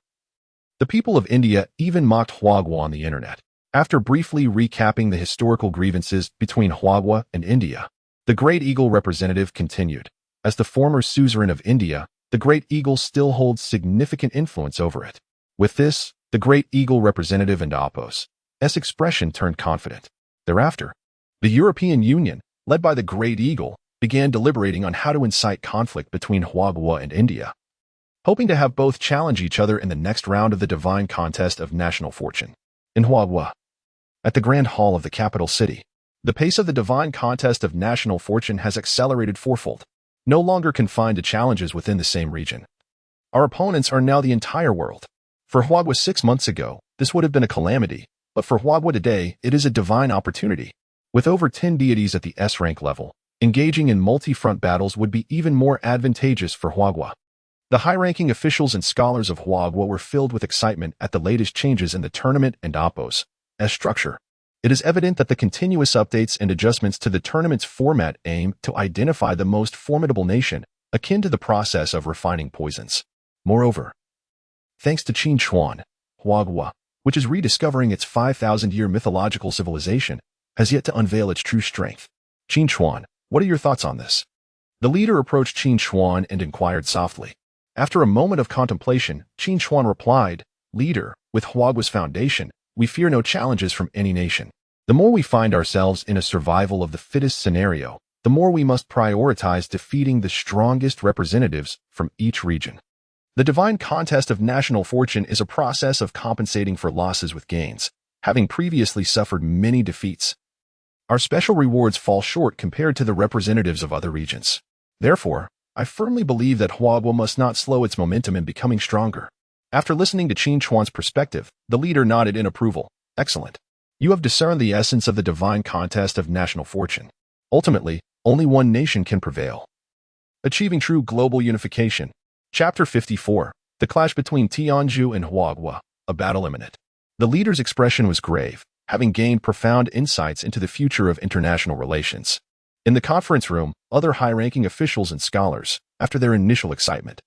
the people of India even mocked Huagua on the internet. After briefly recapping the historical grievances between Huagua and India, the Great Eagle representative continued. As the former suzerain of India, the Great Eagle still holds significant influence over it. With this, the Great Eagle representative and Apos' expression turned confident. Thereafter, the European Union, led by the Great Eagle, began deliberating on how to incite conflict between Huagua and India, hoping to have both challenge each other in the next round of the divine contest of national fortune. In Huagua, at the Grand Hall of the capital city, the pace of the divine contest of national fortune has accelerated fourfold, no longer confined to challenges within the same region. Our opponents are now the entire world. For Huagua 6 months ago, this would have been a calamity, but for Huagua today, it is a divine opportunity. With over 10 deities at the S-rank level, engaging in multi-front battles would be even more advantageous for Huagua. The high-ranking officials and scholars of Huagua were filled with excitement at the latest changes in the tournament and Apos' structure. It is evident that the continuous updates and adjustments to the tournament's format aim to identify the most formidable nation, akin to the process of refining poisons. Moreover, thanks to Qin Chuan, Huagua, which is rediscovering its 5,000-year mythological civilization, has yet to unveil its true strength. Qin Chuan, what are your thoughts on this? The leader approached Qin Chuan and inquired softly. After a moment of contemplation, Qin Chuan replied, "Leader, with Huagua's foundation, we fear no challenges from any nation. The more we find ourselves in a survival of the fittest scenario, the more we must prioritize defeating the strongest representatives from each region. The divine contest of national fortune is a process of compensating for losses with gains, having previously suffered many defeats. Our special rewards fall short compared to the representatives of other regions. Therefore, I firmly believe that Huagua must not slow its momentum in becoming stronger." After listening to Qin Chuan's perspective, the leader nodded in approval. "Excellent. You have discerned the essence of the divine contest of national fortune. Ultimately, only one nation can prevail. Achieving true global unification." Chapter 54. The clash between Yingzhou and Huagua, a battle imminent. The leader's expression was grave, having gained profound insights into the future of international relations. In the conference room, other high-ranking officials and scholars, after their initial excitement,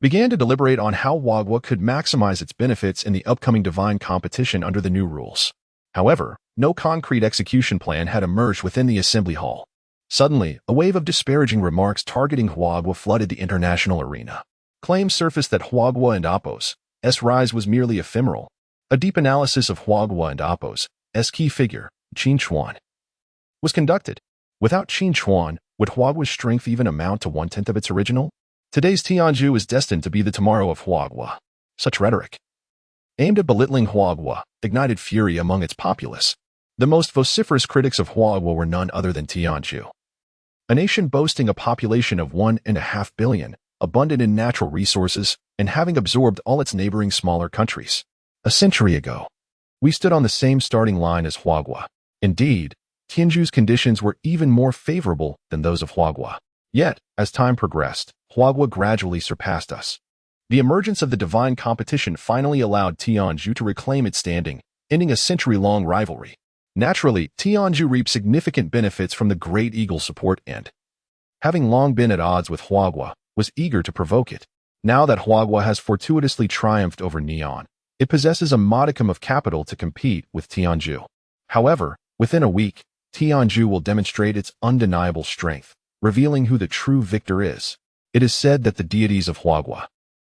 began to deliberate on how Huagua could maximize its benefits in the upcoming divine competition under the new rules. However, no concrete execution plan had emerged within the assembly hall. Suddenly, a wave of disparaging remarks targeting Huagua flooded the international arena. Claims surfaced that Huagua and Apos' rise was merely ephemeral. A deep analysis of Huagua and Apos' key figure, Qin Chuan, was conducted. Without Qin Chuan, would Huagua's strength even amount to 1/10 of its original? Today's Yingzhou is destined to be the tomorrow of Huagua. Such rhetoric, aimed at belittling Huagua, ignited fury among its populace. The most vociferous critics of Huagua were none other than Yingzhou, a nation boasting a population of 1.5 billion, abundant in natural resources, and having absorbed all its neighboring smaller countries. A century ago, we stood on the same starting line as Huagua. Indeed, Tianzhu's conditions were even more favorable than those of Huagua. Yet, as time progressed, Huagua gradually surpassed us. The emergence of the divine competition finally allowed Tianzhu to reclaim its standing, ending a century-long rivalry. Naturally, Tianzhu reaped significant benefits from the Great Eagle's support and, having long been at odds with Huagua, was eager to provoke it. Now that Huagua has fortuitously triumphed over Neon, it possesses a modicum of capital to compete with Tianzhu. However, within a week, Tianzhu will demonstrate its undeniable strength, revealing who the true victor is. It is said that the deities of Huagua,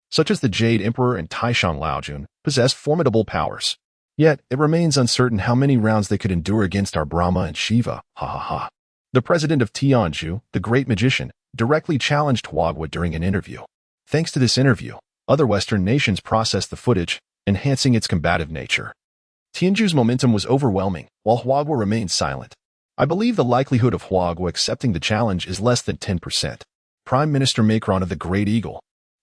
such as the Jade Emperor and Taishang Laojun, possess formidable powers. Yet, it remains uncertain how many rounds they could endure against our Brahma and Shiva, ha ha ha. The president of Tianzhu, the great magician, directly challenged Huagua during an interview. Thanks to this interview, other Western nations processed the footage, enhancing its combative nature. Tianzhu's momentum was overwhelming, while Huagua remained silent. I believe the likelihood of Huagua accepting the challenge is less than 10%. Prime Minister Macron of the Great Eagle.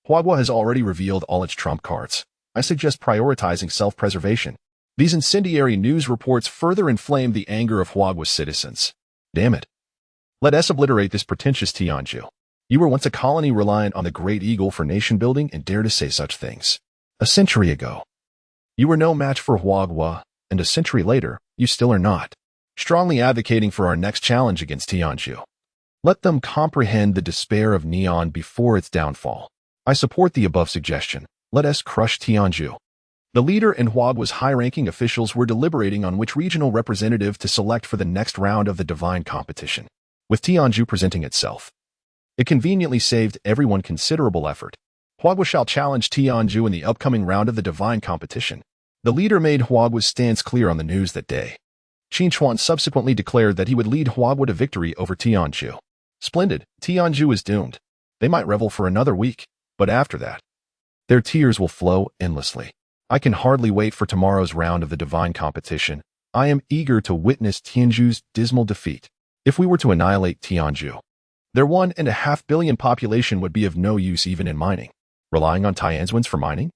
Huagua has already revealed all its trump cards. I suggest prioritizing self-preservation. These incendiary news reports further inflame the anger of Huagua's citizens. Damn it. Let us obliterate this pretentious Tianzhu. You were once a colony reliant on the Great Eagle for nation-building and dare to say such things. A century ago, you were no match for Huagua, and a century later, you still are not. Strongly advocating for our next challenge against Tianzhu. Let them comprehend the despair of Neon before its downfall. I support the above suggestion. Let us crush Tianzhu. The leader and Huagua's high-ranking officials were deliberating on which regional representative to select for the next round of the divine competition. With Tianzhu presenting itself, it conveniently saved everyone considerable effort. Huagua shall challenge Tianzhu in the upcoming round of the divine competition. The leader made Huagua's stance clear on the news that day. Qin Chuan subsequently declared that he would lead Huagua to victory over Tianzhu. Splendid, Tianzhu is doomed. They might revel for another week, but after that, their tears will flow endlessly. I can hardly wait for tomorrow's round of the divine competition. I am eager to witness Tianzhu's dismal defeat. If we were to annihilate Tianzhu, their 1.5 billion population would be of no use even in mining. Relying on Tianzhuans for mining?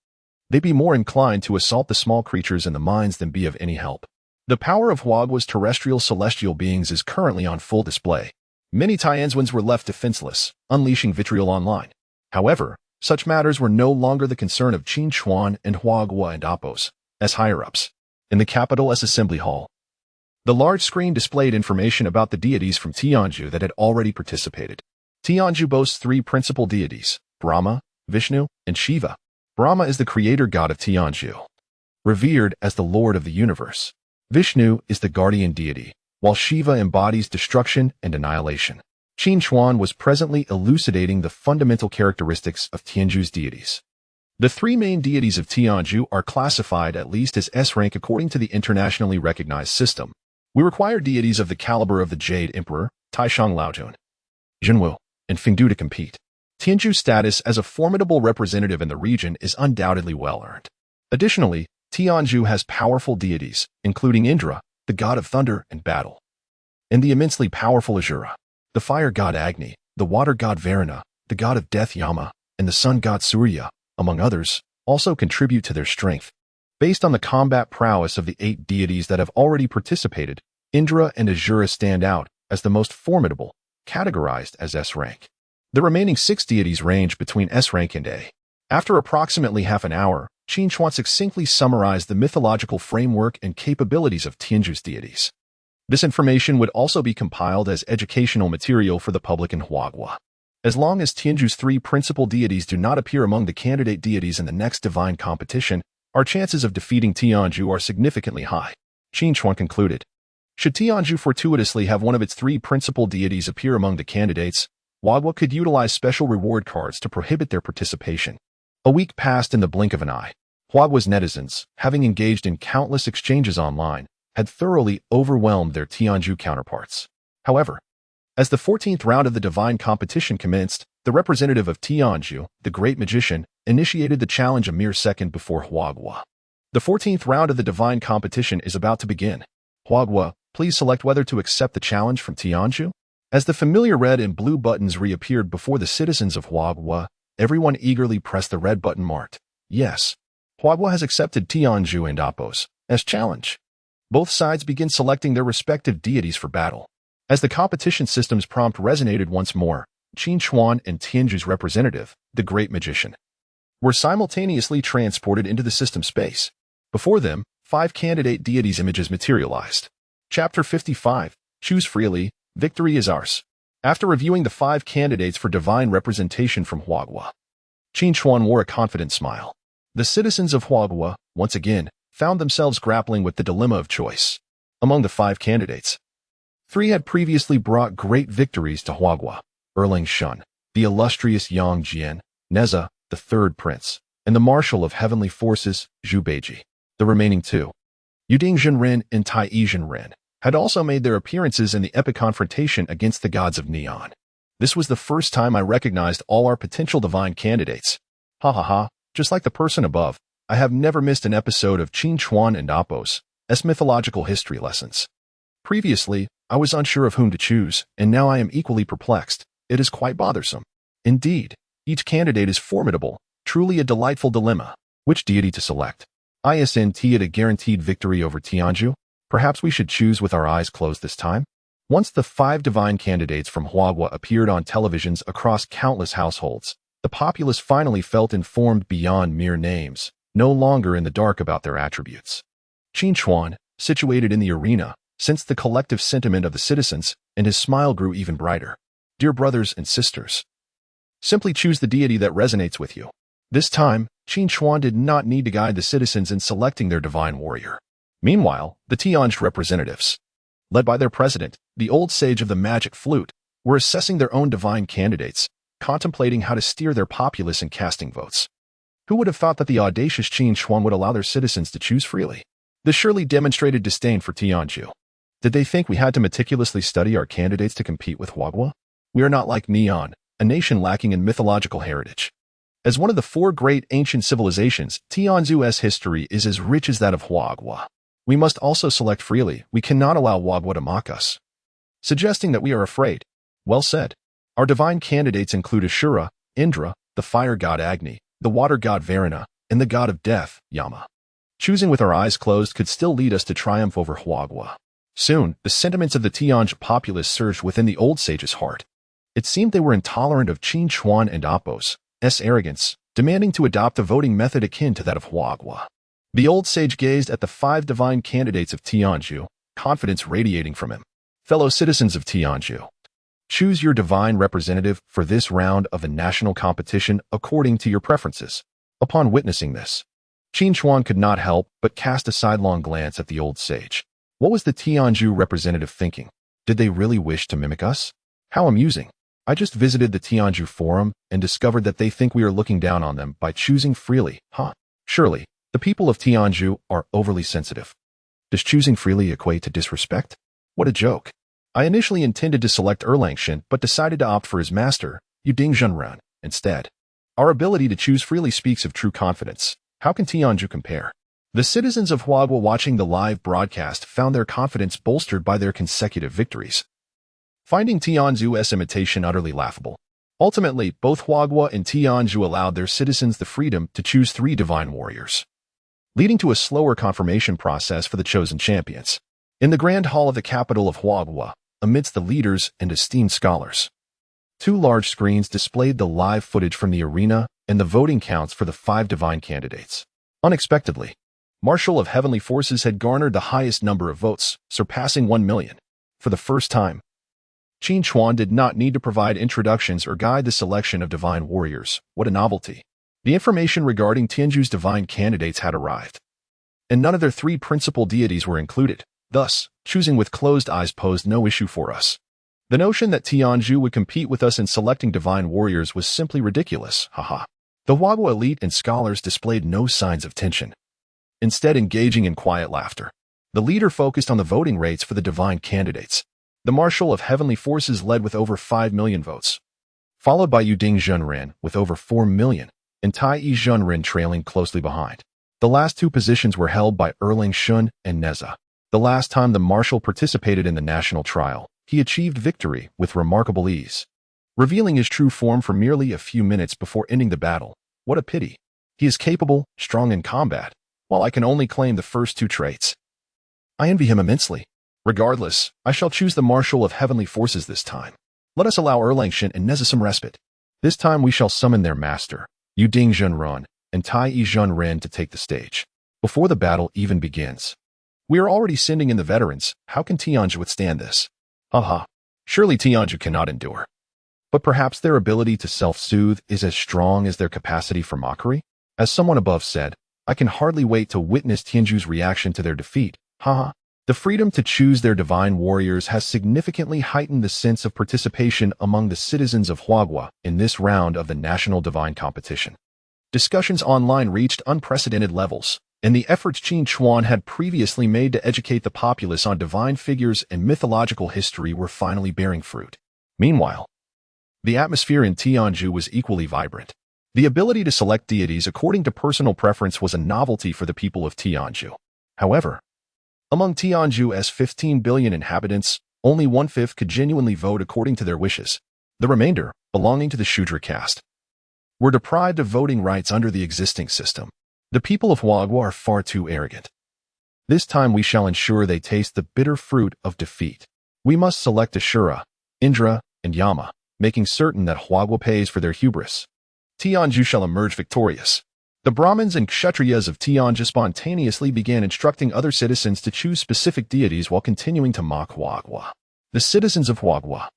They'd be more inclined to assault the small creatures in the mines than be of any help. The power of Huagua's terrestrial celestial beings is currently on full display. Many Tianzhuans were left defenseless, unleashing vitriol online. However, such matters were no longer the concern of Qin Chuan and Huagua and Apos, as higher-ups. In the capital Assembly Hall, the large screen displayed information about the deities from Tianzhu that had already participated. Tianzhu boasts 3 principal deities, Brahma, Vishnu, and Shiva. Brahma is the creator god of Tianzhu, revered as the Lord of the universe. Vishnu is the guardian deity, while Shiva embodies destruction and annihilation. Qin Chuan was presently elucidating the fundamental characteristics of Tianzhu's deities. The 3 main deities of Tianzhu are classified at least as S-rank according to the internationally recognized system. We require deities of the caliber of the Jade Emperor, Taishang Laojun, Yingzhou, and Fengdu to compete. Tianzhu's status as a formidable representative in the region is undoubtedly well-earned. Additionally, Tianzhu has powerful deities, including Indra, the god of thunder and battle, and the immensely powerful Asura, the fire god Agni, the water god Varuna, the god of death Yama, and the sun god Surya, among others, also contribute to their strength. Based on the combat prowess of the 8 deities that have already participated, Indra and Asura stand out as the most formidable, categorized as S-rank. The remaining 6 deities range between S-rank and A. After approximately half an hour, Qin Chuan succinctly summarized the mythological framework and capabilities of Tianzhu's deities. This information would also be compiled as educational material for the public in Huagua. As long as Tianzhu's 3 principal deities do not appear among the candidate deities in the next divine competition, our chances of defeating Tianzhu are significantly high. Qin Chuan concluded. Should Tianzhu fortuitously have one of its 3 principal deities appear among the candidates, Huagua could utilize special reward cards to prohibit their participation. A week passed in the blink of an eye. Huagua's netizens, having engaged in countless exchanges online, had thoroughly overwhelmed their Tianzhu counterparts. However, as the 14th round of the divine competition commenced, the representative of Tianzhu, the great magician, initiated the challenge a mere second before Huagua. The 14th round of the divine competition is about to begin. Huagua, please select whether to accept the challenge from Tianzhu. As the familiar red and blue buttons reappeared before the citizens of Huagua, Everyone eagerly pressed the red button marked, "Yes." Huagua has accepted Tianzhu and Apos as challenge. Both sides begin selecting their respective deities for battle. As the competition system's prompt resonated once more, Qin Chuan and Tianzhu's representative, the Great Magician, were simultaneously transported into the system space. Before them, 5 candidate deities' images materialized. Chapter 55, Choose Freely, Victory is Ours. After reviewing the 5 candidates for divine representation from Huagua, Qin Chuan wore a confident smile. The citizens of Huagua, once again, found themselves grappling with the dilemma of choice. Among the 5 candidates, 3 had previously brought great victories to Huagua: Erlang Shun, the illustrious Yang Jian, Neza, the third prince, and the marshal of heavenly forces, Zhu Beiji. The remaining 2, Yuding Zhenren and Tai Zhenren, had also made their appearances in the epic confrontation against the gods of Neon. This was the first time I recognized all our potential divine candidates. Ha ha ha, just like the person above, I have never missed an episode of Qin Chuan and Apos' mythological history lessons. Previously, I was unsure of whom to choose, and now I am equally perplexed. It is quite bothersome. Indeed, each candidate is formidable, truly a delightful dilemma. Which deity to select? Isn't it a guaranteed victory over Tianzhu? Perhaps we should choose with our eyes closed this time? Once the 5 divine candidates from Huagua appeared on televisions across countless households, the populace finally felt informed beyond mere names, no longer in the dark about their attributes. Qin Chuan, situated in the arena, sensed the collective sentiment of the citizens, and his smile grew even brighter. Dear brothers and sisters, simply choose the deity that resonates with you. This time, Qin Chuan did not need to guide the citizens in selecting their divine warrior. Meanwhile, the Tianzhu representatives, led by their president, the old sage of the magic flute, were assessing their own divine candidates, contemplating how to steer their populace in casting votes. Who would have thought that the audacious Qin Chuan would allow their citizens to choose freely? This surely demonstrated disdain for Tianzhu. Did they think we had to meticulously study our candidates to compete with Huagua? We are not like Neon, a nation lacking in mythological heritage. As one of the 4 great ancient civilizations, Tianzhu's history is as rich as that of Huagua. We must also select freely. We cannot allow Huagua to mock us, suggesting that we are afraid. Well said. Our divine candidates include Ashura, Indra, the fire god Agni, the water god Varuna, and the god of death, Yama. Choosing with our eyes closed could still lead us to triumph over Huagua. Soon, the sentiments of the Tianzhu populace surged within the old sage's heart. It seemed they were intolerant of Qin Chuan and Apos' arrogance, demanding to adopt a voting method akin to that of Huagua. The old sage gazed at the 5 divine candidates of Tianzhu, confidence radiating from him. Fellow citizens of Tianzhu, choose your divine representative for this round of the national competition according to your preferences. Upon witnessing this, Qin Chuan could not help but cast a sidelong glance at the old sage. What was the Tianzhu representative thinking? Did they really wish to mimic us? How amusing. I just visited the Tianzhu forum and discovered that they think we are looking down on them by choosing freely, huh? Surely, the people of Tianzhu are overly sensitive. Does choosing freely equate to disrespect? What a joke. I initially intended to select Erlang Shen, but decided to opt for his master, Yuding Zhenren, instead. Our ability to choose freely speaks of true confidence. How can Tianzhu compare? The citizens of Huagua watching the live broadcast found their confidence bolstered by their consecutive victories, finding Tianzhu's imitation utterly laughable. Ultimately, both Huagua and Tianzhu allowed their citizens the freedom to choose 3 divine warriors, leading to a slower confirmation process for the chosen champions. In the grand hall of the capital of Huagua, amidst the leaders and esteemed scholars, 2 large screens displayed the live footage from the arena and the voting counts for the 5 divine candidates. Unexpectedly, Marshal of Heavenly Forces had garnered the highest number of votes, surpassing 1 million. For the first time, Qin Chuan did not need to provide introductions or guide the selection of divine warriors. What a novelty. The information regarding Tianzhu's divine candidates had arrived, and none of their 3 principal deities were included. Thus, choosing with closed eyes posed no issue for us. The notion that Tianzhu would compete with us in selecting divine warriors was simply ridiculous, haha. The Huagua elite and scholars displayed no signs of tension, instead engaging in quiet laughter. The leader focused on the voting rates for the divine candidates. The Marshal of Heavenly Forces led with over 5 million votes, followed by Yuding Zhenren with over 4 million, and Tai Zhenren trailing closely behind. The last 2 positions were held by Erlang Shun and Neza. The last time the Marshal participated in the national trial, he achieved victory with remarkable ease. revealing his true form for merely a few minutes before ending the battle. What a pity. He is capable, strong in combat, while I can only claim the first two traits. I envy him immensely. Regardless, I shall choose the Marshal of Heavenly Forces this time. Let us allow Erlangchen and Neza some respite. This time we shall summon their master, Yu Dingjunren, and Tai Yizhenren to take the stage. Before the battle even begins. We are already sending in the veterans. How can Tianzhu withstand this? Haha. Surely Tianzhu cannot endure. But perhaps their ability to self-soothe is as strong as their capacity for mockery? As someone above said, I can hardly wait to witness Tianzhu's reaction to their defeat. Haha. The freedom to choose their divine warriors has significantly heightened the sense of participation among the citizens of Huagua in this round of the national divine competition. Discussions online reached unprecedented levels, and the efforts Qin Chuan had previously made to educate the populace on divine figures and mythological history were finally bearing fruit. Meanwhile, the atmosphere in Tianzhu was equally vibrant. The ability to select deities according to personal preference was a novelty for the people of Tianzhu. However, among Tianzhu's 15 billion inhabitants, only 1/5 could genuinely vote according to their wishes. The remainder, belonging to the Shudra caste, were deprived of voting rights under the existing system. The people of Huagua are far too arrogant. This time we shall ensure they taste the bitter fruit of defeat. We must select Ashura, Indra, and Yama, making certain that Huagua pays for their hubris. Tianzhu shall emerge victorious. The Brahmins and Kshatriyas of Tianzhu spontaneously began instructing other citizens to choose specific deities while continuing to mock Huagua. The citizens of Huagua,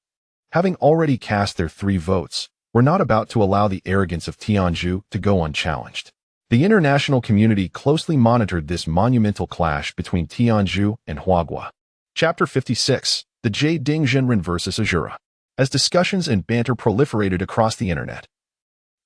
having already cast their 3 votes, were not about to allow the arrogance of Tianzhu to go unchallenged. The international community closely monitored this monumental clash between Tianzhu and Huagua. Chapter 56, The Jade Dingjunren vs. Ashura. As discussions and banter proliferated across the internet,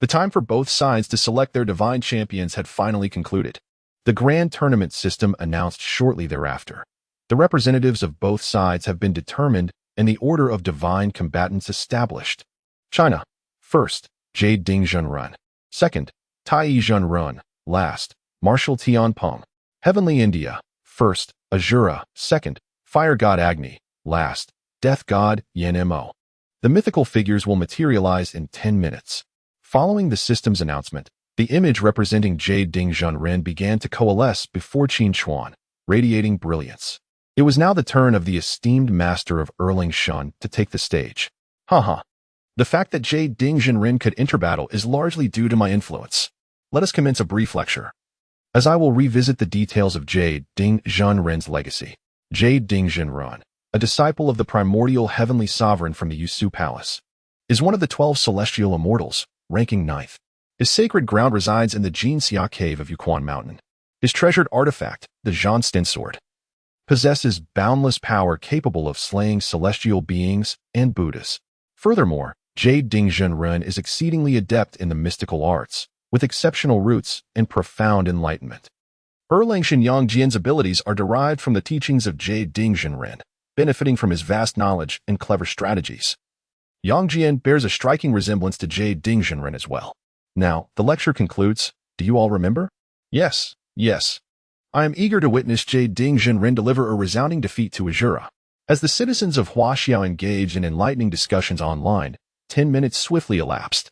the time for both sides to select their divine champions had finally concluded. The grand tournament system announced shortly thereafter. The representatives of both sides have been determined and the order of divine combatants established. China. First, Jade Dingjunren. Second, Tai Yizhenren. Last, Marshal Tianpeng. Heavenly India. First, Ashura. Second, Fire God Agni. Last, Death God Yen-Mo. The mythical figures will materialize in 10 minutes. Following the system's announcement, the image representing Jade Dingjunren began to coalesce before Qin Chuan, radiating brilliance. It was now the turn of the esteemed master of Erlangchen to take the stage. Haha. The fact that Jade Dingjunren could enter battle is largely due to my influence. Let us commence a brief lecture, as I will revisit the details of Jade Dingjunren's legacy. Jade Dingjunren, a disciple of the primordial heavenly sovereign from the Yingzhou Palace, is one of the 12 celestial immortals, ranking 9th. His sacred ground resides in the Jinxia cave of Yuquan Mountain. His treasured artifact, the Zhanstian sword, possesses boundless power capable of slaying celestial beings and Buddhas. Furthermore, Jade Dingjunren is exceedingly adept in the mystical arts, with exceptional roots and profound enlightenment. Erlangchen Yangjian's abilities are derived from the teachings of Jade Dingjunren, benefiting from his vast knowledge and clever strategies. Yangjian bears a striking resemblance to Jade Dingjunren as well. Now, the lecture concludes. Do you all remember? Yes. I am eager to witness Jade Dingjunren deliver a resounding defeat to Ashura. As the citizens of Huaxiao engaged in enlightening discussions online, 10 minutes swiftly elapsed.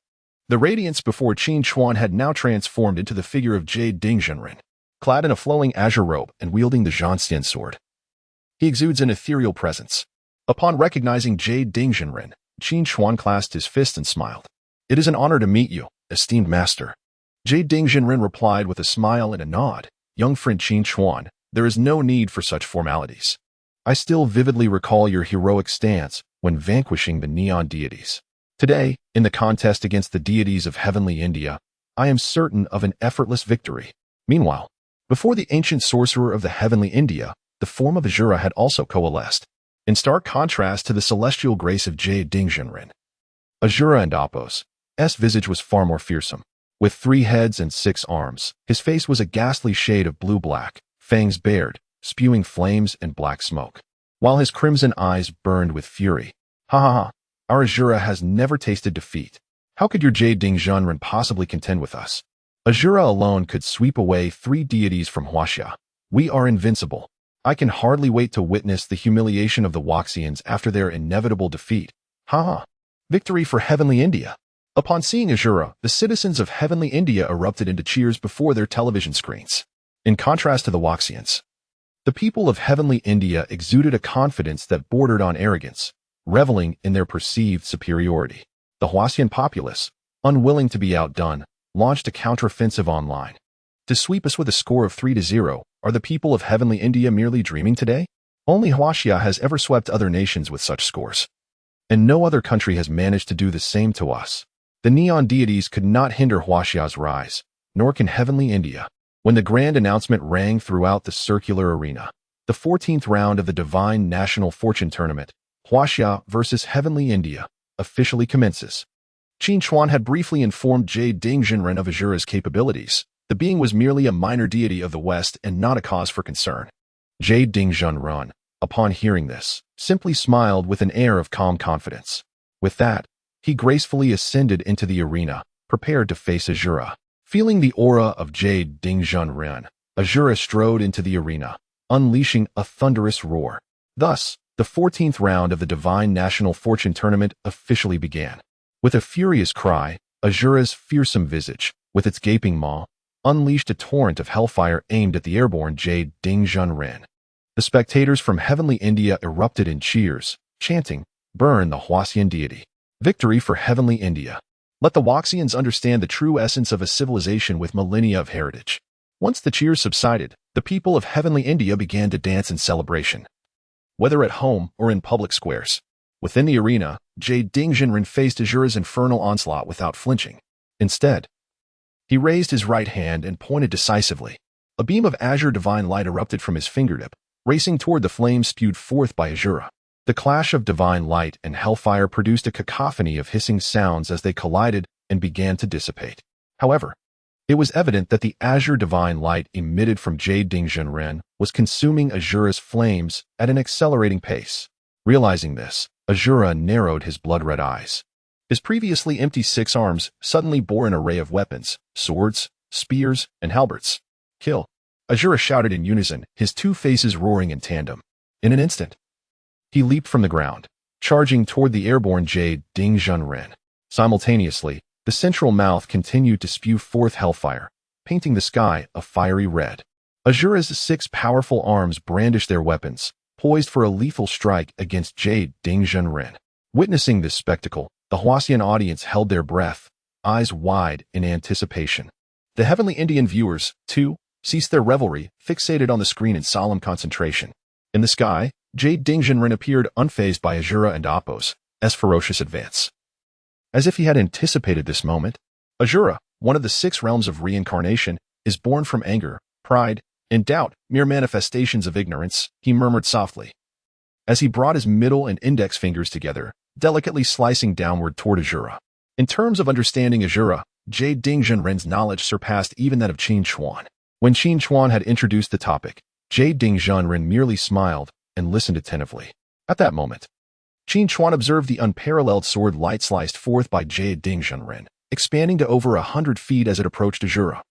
The radiance before Qin Chuan had now transformed into the figure of Jade Dingjunren, clad in a flowing azure robe and wielding the Zhanstian sword. He exudes an ethereal presence. Upon recognizing Jade Dingjunren, Qin Chuan clasped his fist and smiled. It is an honor to meet you, esteemed master. Jade Dingjunren replied with a smile and a nod. Young friend Qin Chuan, there is no need for such formalities. I still vividly recall your heroic stance when vanquishing the neon deities. Today, in the contest against the deities of heavenly India, I am certain of an effortless victory. Meanwhile, before the ancient sorcerer of the heavenly India, the form of Ashura had also coalesced, in stark contrast to the celestial grace of Jade Dingjunren. Ashura and Apos' visage was far more fearsome. With 3 heads and 6 arms, his face was a ghastly shade of blue-black, fangs bared, spewing flames and black smoke, while his crimson eyes burned with fury. Ha! Our Ashura has never tasted defeat. How could your Jade Dingjunren possibly contend with us? Ashura alone could sweep away 3 deities from Huaxia. We are invincible. I can hardly wait to witness the humiliation of the Huaxians after their inevitable defeat. Ha! Victory for heavenly India. Upon seeing Ashura, the citizens of heavenly India erupted into cheers before their television screens. In contrast to the Waxians, the people of heavenly India exuded a confidence that bordered on arrogance, reveling in their perceived superiority. The Huasian populace, unwilling to be outdone, launched a counteroffensive online. To sweep us with a score of 3-0, are the people of heavenly India merely dreaming today? Only Huaxia has ever swept other nations with such scores. And no other country has managed to do the same to us. The neon deities could not hinder Huaxia's rise, nor can heavenly India. When the grand announcement rang throughout the circular arena, the 14th round of the Divine National Fortune Tournament, Huaxia versus Heavenly India, officially commences. Qin Chuan had briefly informed Jade Dingjinren of Ashura's capabilities. The being was merely a minor deity of the West and not a cause for concern. Jade Dingjinren, upon hearing this, simply smiled with an air of calm confidence. With that, he gracefully ascended into the arena, prepared to face Ashura. Feeling the aura of Jade Dingjinren, Ashura strode into the arena, unleashing a thunderous roar. Thus, the 14th round of the Divine National Fortune Tournament officially began. With a furious cry, Ashura's fearsome visage, with its gaping maw, unleashed a torrent of hellfire aimed at the airborne Jade Dingjinren. The spectators from heavenly India erupted in cheers, chanting, "Burn the Huasian deity." Victory for heavenly India. Let the Waxians understand the true essence of a civilization with millennia of heritage. Once the cheers subsided, the people of heavenly India began to dance in celebration. Whether at home or in public squares. Within the arena, Jade Dingjinren faced Ashura's infernal onslaught without flinching. Instead, he raised his right hand and pointed decisively. A beam of azure divine light erupted from his fingertip, racing toward the flames spewed forth by Ashura. The clash of divine light and hellfire produced a cacophony of hissing sounds as they collided and began to dissipate. However, it was evident that the azure divine light emitted from Jade Dingjinren was consuming Ashura's flames at an accelerating pace. Realizing this, Ashura narrowed his blood-red eyes. His previously empty 6 arms suddenly bore an array of weapons, swords, spears, and halberds. "Kill!" Ashura shouted in unison, his 2 faces roaring in tandem. In an instant, he leaped from the ground, charging toward the airborne Jade Dingjinren. Simultaneously, the central mouth continued to spew forth hellfire, painting the sky a fiery red. Ashura's 6 powerful arms brandished their weapons, poised for a lethal strike against Jade Dingjinren. Witnessing this spectacle, the Huasian audience held their breath, eyes wide in anticipation. The heavenly Indian viewers, too, ceased their revelry, fixated on the screen in solemn concentration. In the sky, Jade Dingjinren appeared unfazed by Ashura and Appo's ferocious advance. As if he had anticipated this moment, Ashura, one of the 6 realms of reincarnation, is born from anger, pride, and doubt, mere manifestations of ignorance, he murmured softly. As he brought his middle and index fingers together, delicately slicing downward toward Ashura. In terms of understanding Ashura, Jade Dingjinren's knowledge surpassed even that of Qin Chuan. When Qin Chuan had introduced the topic, Jade Dingjinren merely smiled and listened attentively. At that moment, Qin Chuan observed the unparalleled sword light sliced forth by Jade Dingjinren, expanding to over 100 feet as it approached Ashura.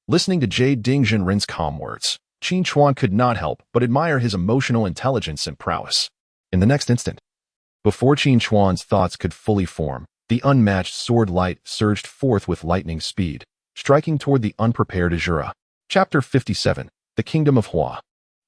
Listening to Jade Dingjinren's calm words, Qin Chuan could not help but admire his emotional intelligence and prowess. In the next instant, before Qin Chuan's thoughts could fully form, the unmatched sword light surged forth with lightning speed, striking toward the unprepared Ashura. Chapter 57, The Kingdom of Hua.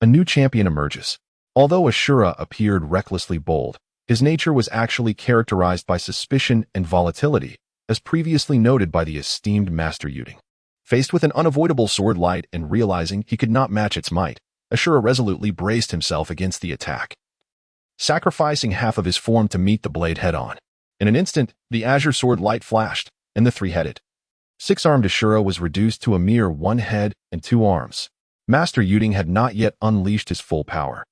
A new champion emerges. Although Ashura appeared recklessly bold, his nature was actually characterized by suspicion and volatility, as previously noted by the esteemed Master Yuding. Faced with an unavoidable sword light and realizing he could not match its might, Ashura resolutely braced himself against the attack, sacrificing half of his form to meet the blade head-on. In an instant, the azure sword light flashed, and the 3-headed, 6-armed Ashura was reduced to a mere 1 head and 2 arms. Master Yuding had not yet unleashed his full power.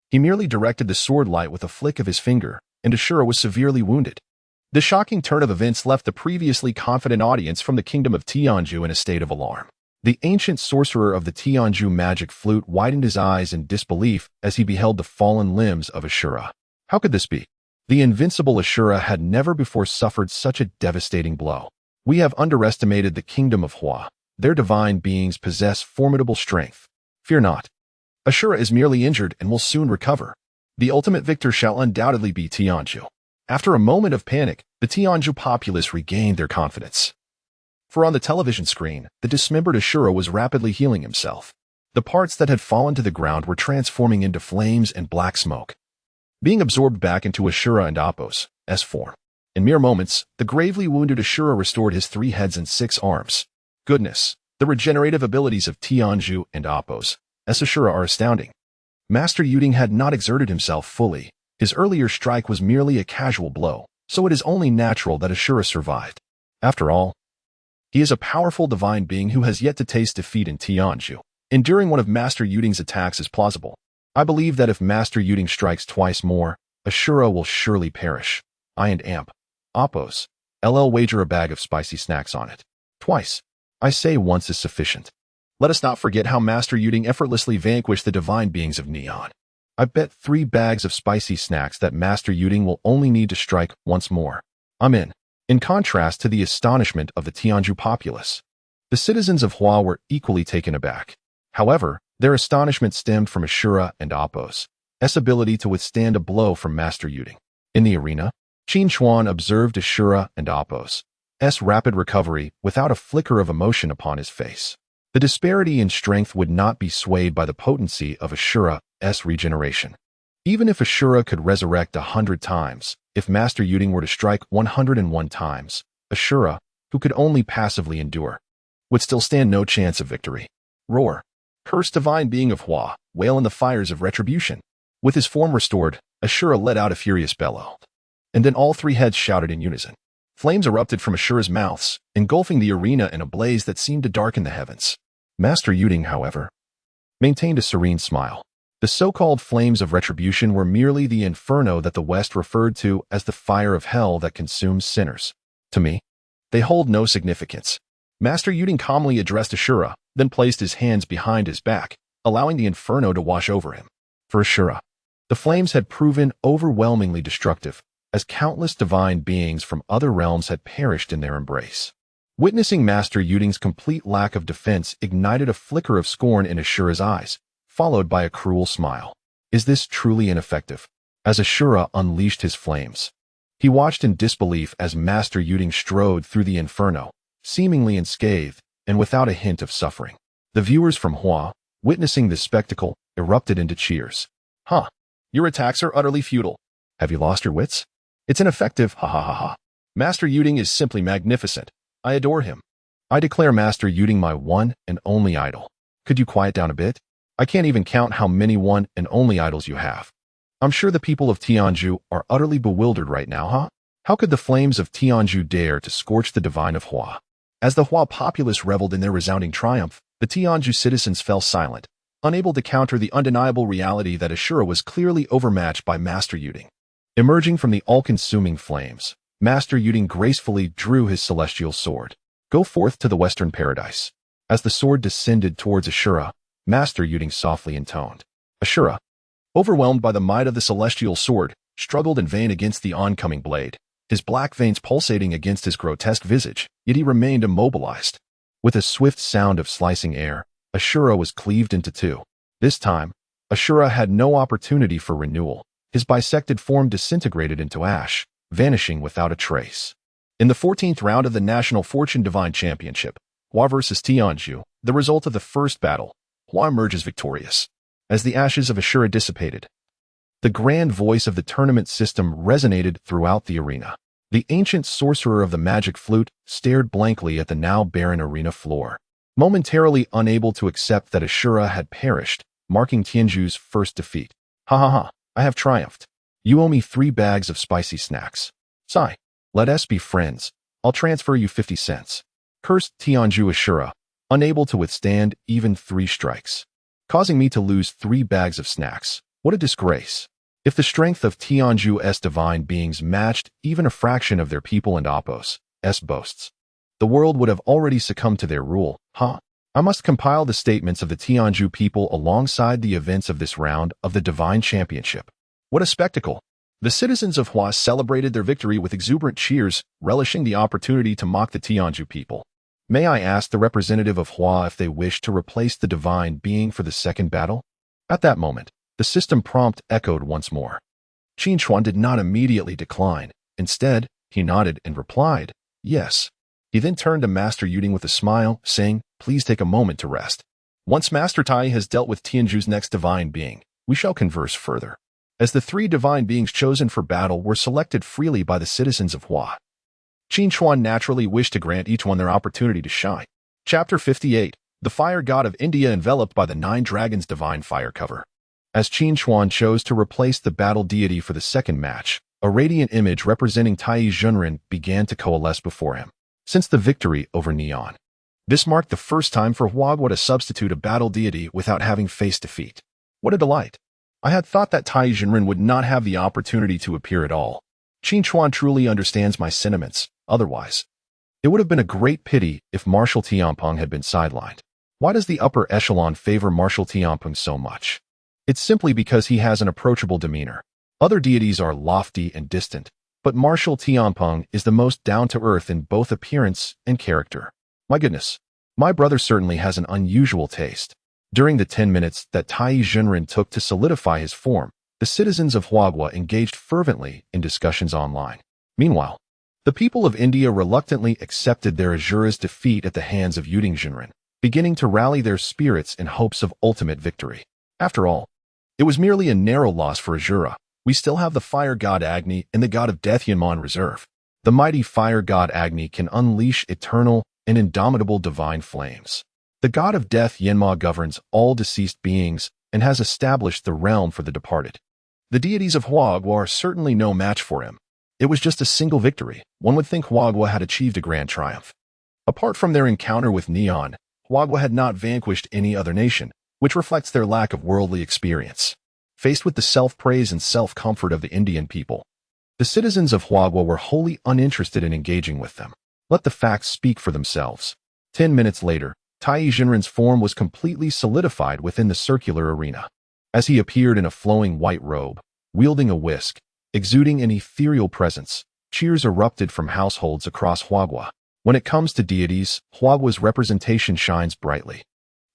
He merely directed the sword light with a flick of his finger, and Ashura was severely wounded. The shocking turn of events left the previously confident audience from the kingdom of Tianzhu in a state of alarm. The ancient sorcerer of the Tianzhu magic flute widened his eyes in disbelief as he beheld the fallen limbs of Ashura. How could this be? The invincible Ashura had never before suffered such a devastating blow. We have underestimated the kingdom of Hua. Their divine beings possess formidable strength. Fear not. Ashura is merely injured and will soon recover. The ultimate victor shall undoubtedly be Tianzhu. After a moment of panic, the Tianzhu populace regained their confidence. For on the television screen, the dismembered Ashura was rapidly healing himself. The parts that had fallen to the ground were transforming into flames and black smoke, being absorbed back into Ashura and Apos' form. In mere moments, the gravely wounded Ashura restored his 3 heads and 6 arms. Goodness, the regenerative abilities of Tianzhu and Apos' Ashura are astounding. Master Yuding had not exerted himself fully. His earlier strike was merely a casual blow, so it is only natural that Ashura survived. After all, he is a powerful divine being who has yet to taste defeat in Tianzhu. Enduring one of Master Yuding's attacks is plausible. I believe that if Master Yuding strikes twice more, Ashura will surely perish. I and Apos, LL wager a bag of spicy snacks on it. Twice. I say once is sufficient. Let us not forget how Master Yuding effortlessly vanquished the divine beings of Neon. I bet 3 bags of spicy snacks that Master Yuding will only need to strike once more. I'm in. In contrast to the astonishment of the Tianzhu populace, the citizens of Hua were equally taken aback. However, their astonishment stemmed from Ashura and Apos' ability to withstand a blow from Master Yuding. In the arena, Qin Xuan observed Ashura and Apos' rapid recovery without a flicker of emotion upon his face. The disparity in strength would not be swayed by the potency of Ashura's regeneration. Even if Ashura could resurrect 100 times, if Master Yuding were to strike 101 times, Ashura, who could only passively endure, would still stand no chance of victory. Roar! Cursed divine being of Hua, wail in the fires of retribution. With his form restored, Ashura let out a furious bellow. And then all 3 heads shouted in unison. Flames erupted from Ashura's mouths, engulfing the arena in a blaze that seemed to darken the heavens. Master Yuding, however, maintained a serene smile. The so-called flames of retribution were merely the inferno that the West referred to as the fire of hell that consumes sinners. To me, they hold no significance. Master Yuding calmly addressed Ashura, then placed his hands behind his back, allowing the inferno to wash over him. For Ashura, the flames had proven overwhelmingly destructive, as countless divine beings from other realms had perished in their embrace. Witnessing Master Yuding's complete lack of defense ignited a flicker of scorn in Ashura's eyes, followed by a cruel smile. Is this truly ineffective? As Ashura unleashed his flames, he watched in disbelief as Master Yuding strode through the inferno, seemingly unscathed and without a hint of suffering. The viewers from Hua, witnessing this spectacle, erupted into cheers. Huh, your attacks are utterly futile. Have you lost your wits? It's ineffective, ha ha ha ha. Master Yuding is simply magnificent. I adore him. I declare Master Yuding my one and only idol. Could you quiet down a bit? I can't even count how many one and only idols you have. I'm sure the people of Tianzhu are utterly bewildered right now, huh? How could the flames of Tianzhu dare to scorch the divine of Hua? As the Hua populace reveled in their resounding triumph, the Tianzhu citizens fell silent, unable to counter the undeniable reality that Ashura was clearly overmatched by Master Yuding. Emerging from the all-consuming flames, Master Yuding gracefully drew his celestial sword. Go forth to the western paradise. As the sword descended towards Ashura, Master Yuding softly intoned. Ashura, overwhelmed by the might of the celestial sword, struggled in vain against the oncoming blade, his black veins pulsating against his grotesque visage, yet he remained immobilized. With a swift sound of slicing air, Ashura was cleaved into 2. This time, Ashura had no opportunity for renewal. His bisected form disintegrated into ash, vanishing without a trace. In the 14th round of the National Fortune Divine Championship, Hua vs. Tianzhu, the result of the first battle, Hua emerges victorious. As the ashes of Ashura dissipated, the grand voice of the tournament system resonated throughout the arena. The ancient sorcerer of the magic flute stared blankly at the now barren arena floor, momentarily unable to accept that Ashura had perished, marking Tianzhu's first defeat. Ha ha ha, I have triumphed. You owe me 3 bags of spicy snacks. Sigh. Let us be friends. I'll transfer you 50 cents. Cursed Tianzhu Ashura, unable to withstand even 3 strikes, causing me to lose 3 bags of snacks. What a disgrace. If the strength of Tianzhu's divine beings matched even a fraction of their people and Apos' boasts, the world would have already succumbed to their rule, huh? I must compile the statements of the Tianzhu people alongside the events of this round of the Divine Championship. What a spectacle! The citizens of Hua celebrated their victory with exuberant cheers, relishing the opportunity to mock the Tianzhu people. May I ask the representative of Hua if they wish to replace the divine being for the second battle? At that moment, the system prompt echoed once more. Qin Xuan did not immediately decline. Instead, he nodded and replied, "Yes." He then turned to Master Yuding with a smile, saying, "Please take a moment to rest. Once Master Tai has dealt with Tianzhu's next divine being, we shall converse further." As the three divine beings chosen for battle were selected freely by the citizens of Hua, Qin Chuan naturally wished to grant each one their opportunity to shine. Chapter 58. The Fire God of India enveloped by the 9 dragons' divine fire cover. As Qin Chuan chose to replace the battle deity for the second match, a radiant image representing Tai Junren began to coalesce before him. Since the victory over Neon, this marked the first time for Huagua to substitute a battle deity without having faced defeat. What a delight! I had thought that Tai Junren would not have the opportunity to appear at all. Qin Chuan truly understands my sentiments. Otherwise, it would have been a great pity if Marshal Tianpeng had been sidelined. Why does the upper echelon favor Marshal Tianpeng so much? It's simply because he has an approachable demeanor. Other deities are lofty and distant, but Marshal Tianpeng is the most down-to-earth in both appearance and character. My goodness, my brother certainly has an unusual taste. During the 10 minutes that Tai Junren took to solidify his form, the citizens of Huagua engaged fervently in discussions online. Meanwhile, the people of India reluctantly accepted their Azura's defeat at the hands of Yingzhou, beginning to rally their spirits in hopes of ultimate victory. After all, it was merely a narrow loss for Azura. We still have the fire god Agni and the god of death Yanma in reserve. The mighty fire god Agni can unleash eternal and indomitable divine flames. The god of death Yanma governs all deceased beings and has established the realm for the departed. The deities of Huagua are certainly no match for him. It was just a single victory. One would think Huagua had achieved a grand triumph. Apart from their encounter with Neon, Huagua had not vanquished any other nation, which reflects their lack of worldly experience. Faced with the self-praise and self-comfort of the Indian people, the citizens of Huagua were wholly uninterested in engaging with them. Let the facts speak for themselves. 10 minutes later, Tai Junren's form was completely solidified within the circular arena. As he appeared in a flowing white robe, wielding a whisk, exuding an ethereal presence, cheers erupted from households across Huagua. When it comes to deities, Huagua's representation shines brightly,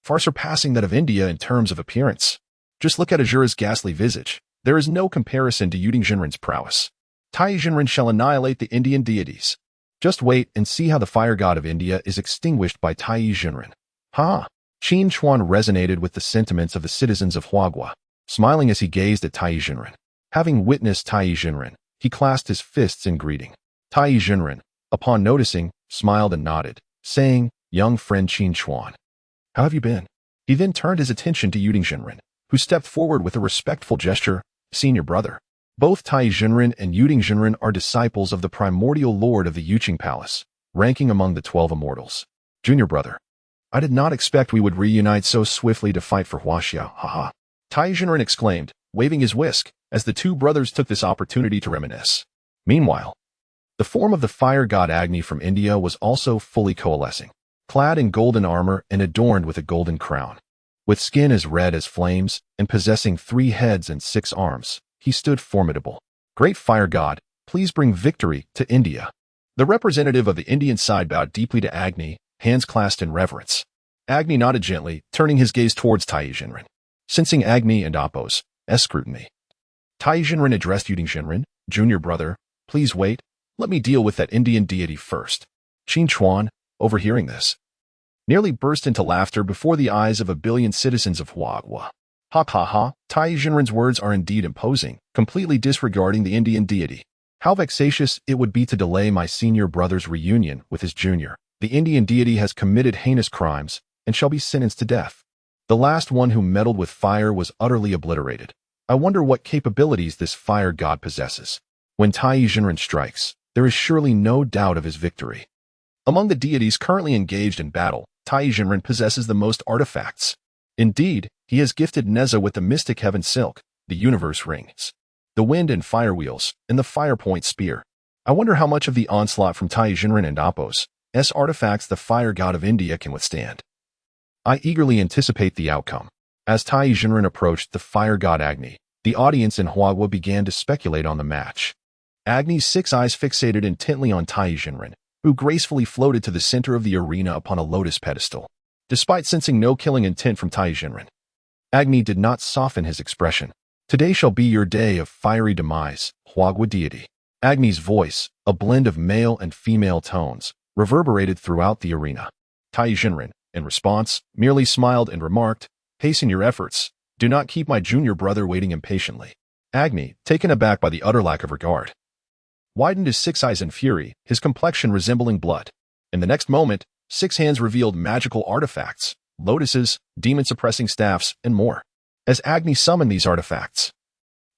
far surpassing that of India in terms of appearance. Just look at Azura's ghastly visage. There is no comparison to Yingzhou's prowess. Tai Junren shall annihilate the Indian deities. Just wait and see how the fire god of India is extinguished by Tai Junren. Ha! Qin Chuan resonated with the sentiments of the citizens of Huagua, smiling as he gazed at Tai Junren. Having witnessed Tai Junren, he clasped his fists in greeting. Tai Junren, upon noticing, smiled and nodded, saying, "Young friend Qin Chuan, how have you been?" He then turned his attention to Yingzhou, who stepped forward with a respectful gesture. "Senior brother." Both Tai Junren and Yingzhou are disciples of the primordial lord of the Yuqing Palace, ranking among the 12 immortals. "Junior brother, I did not expect we would reunite so swiftly to fight for Huaxiao, haha." Tai Junren exclaimed, waving his whisk, as the two brothers took this opportunity to reminisce. Meanwhile, the form of the fire god Agni from India was also fully coalescing, clad in golden armor and adorned with a golden crown. With skin as red as flames and possessing 3 heads and 6 arms, he stood formidable. "Great fire god, please bring victory to India." The representative of the Indian side bowed deeply to Agni, hands clasped in reverence. Agni nodded gently, turning his gaze towards Tai Junren. Sensing Agni and Appo's scrutiny, Tai Junren addressed Yingzhou, "Junior brother, please wait. Let me deal with that Indian deity first." Qin Chuan, overhearing this, nearly burst into laughter before the eyes of a billion citizens of Huagua. Ha ha ha, Tai Junren's words are indeed imposing, completely disregarding the Indian deity. How vexatious it would be to delay my senior brother's reunion with his junior. The Indian deity has committed heinous crimes and shall be sentenced to death. The last one who meddled with fire was utterly obliterated. I wonder what capabilities this fire god possesses. When Tai Junren strikes, there is surely no doubt of his victory. Among the deities currently engaged in battle, Tai Junren possesses the most artifacts. Indeed, he has gifted Neza with the mystic heaven silk, the universe rings, the wind and fire wheels, and the fire point spear. I wonder how much of the onslaught from Tai Junren and Appo's artifacts the fire god of India can withstand. I eagerly anticipate the outcome. As Tai Junren approached the fire god Agni, the audience in Huagua began to speculate on the match. Agni's 6 eyes fixated intently on Tai Junren, who gracefully floated to the center of the arena upon a lotus pedestal. Despite sensing no killing intent from Tai Junren, Agni did not soften his expression. "Today shall be your day of fiery demise, Huagua deity." Agni's voice, a blend of male and female tones, reverberated throughout the arena. Tai Jinren, in response, merely smiled and remarked, "Hasten your efforts. Do not keep my junior brother waiting impatiently." Agni, taken aback by the utter lack of regard, widened his 6 eyes in fury, his complexion resembling blood. In the next moment, 6 hands revealed magical artifacts, lotuses, demon-suppressing staffs, and more. As Agni summoned these artifacts,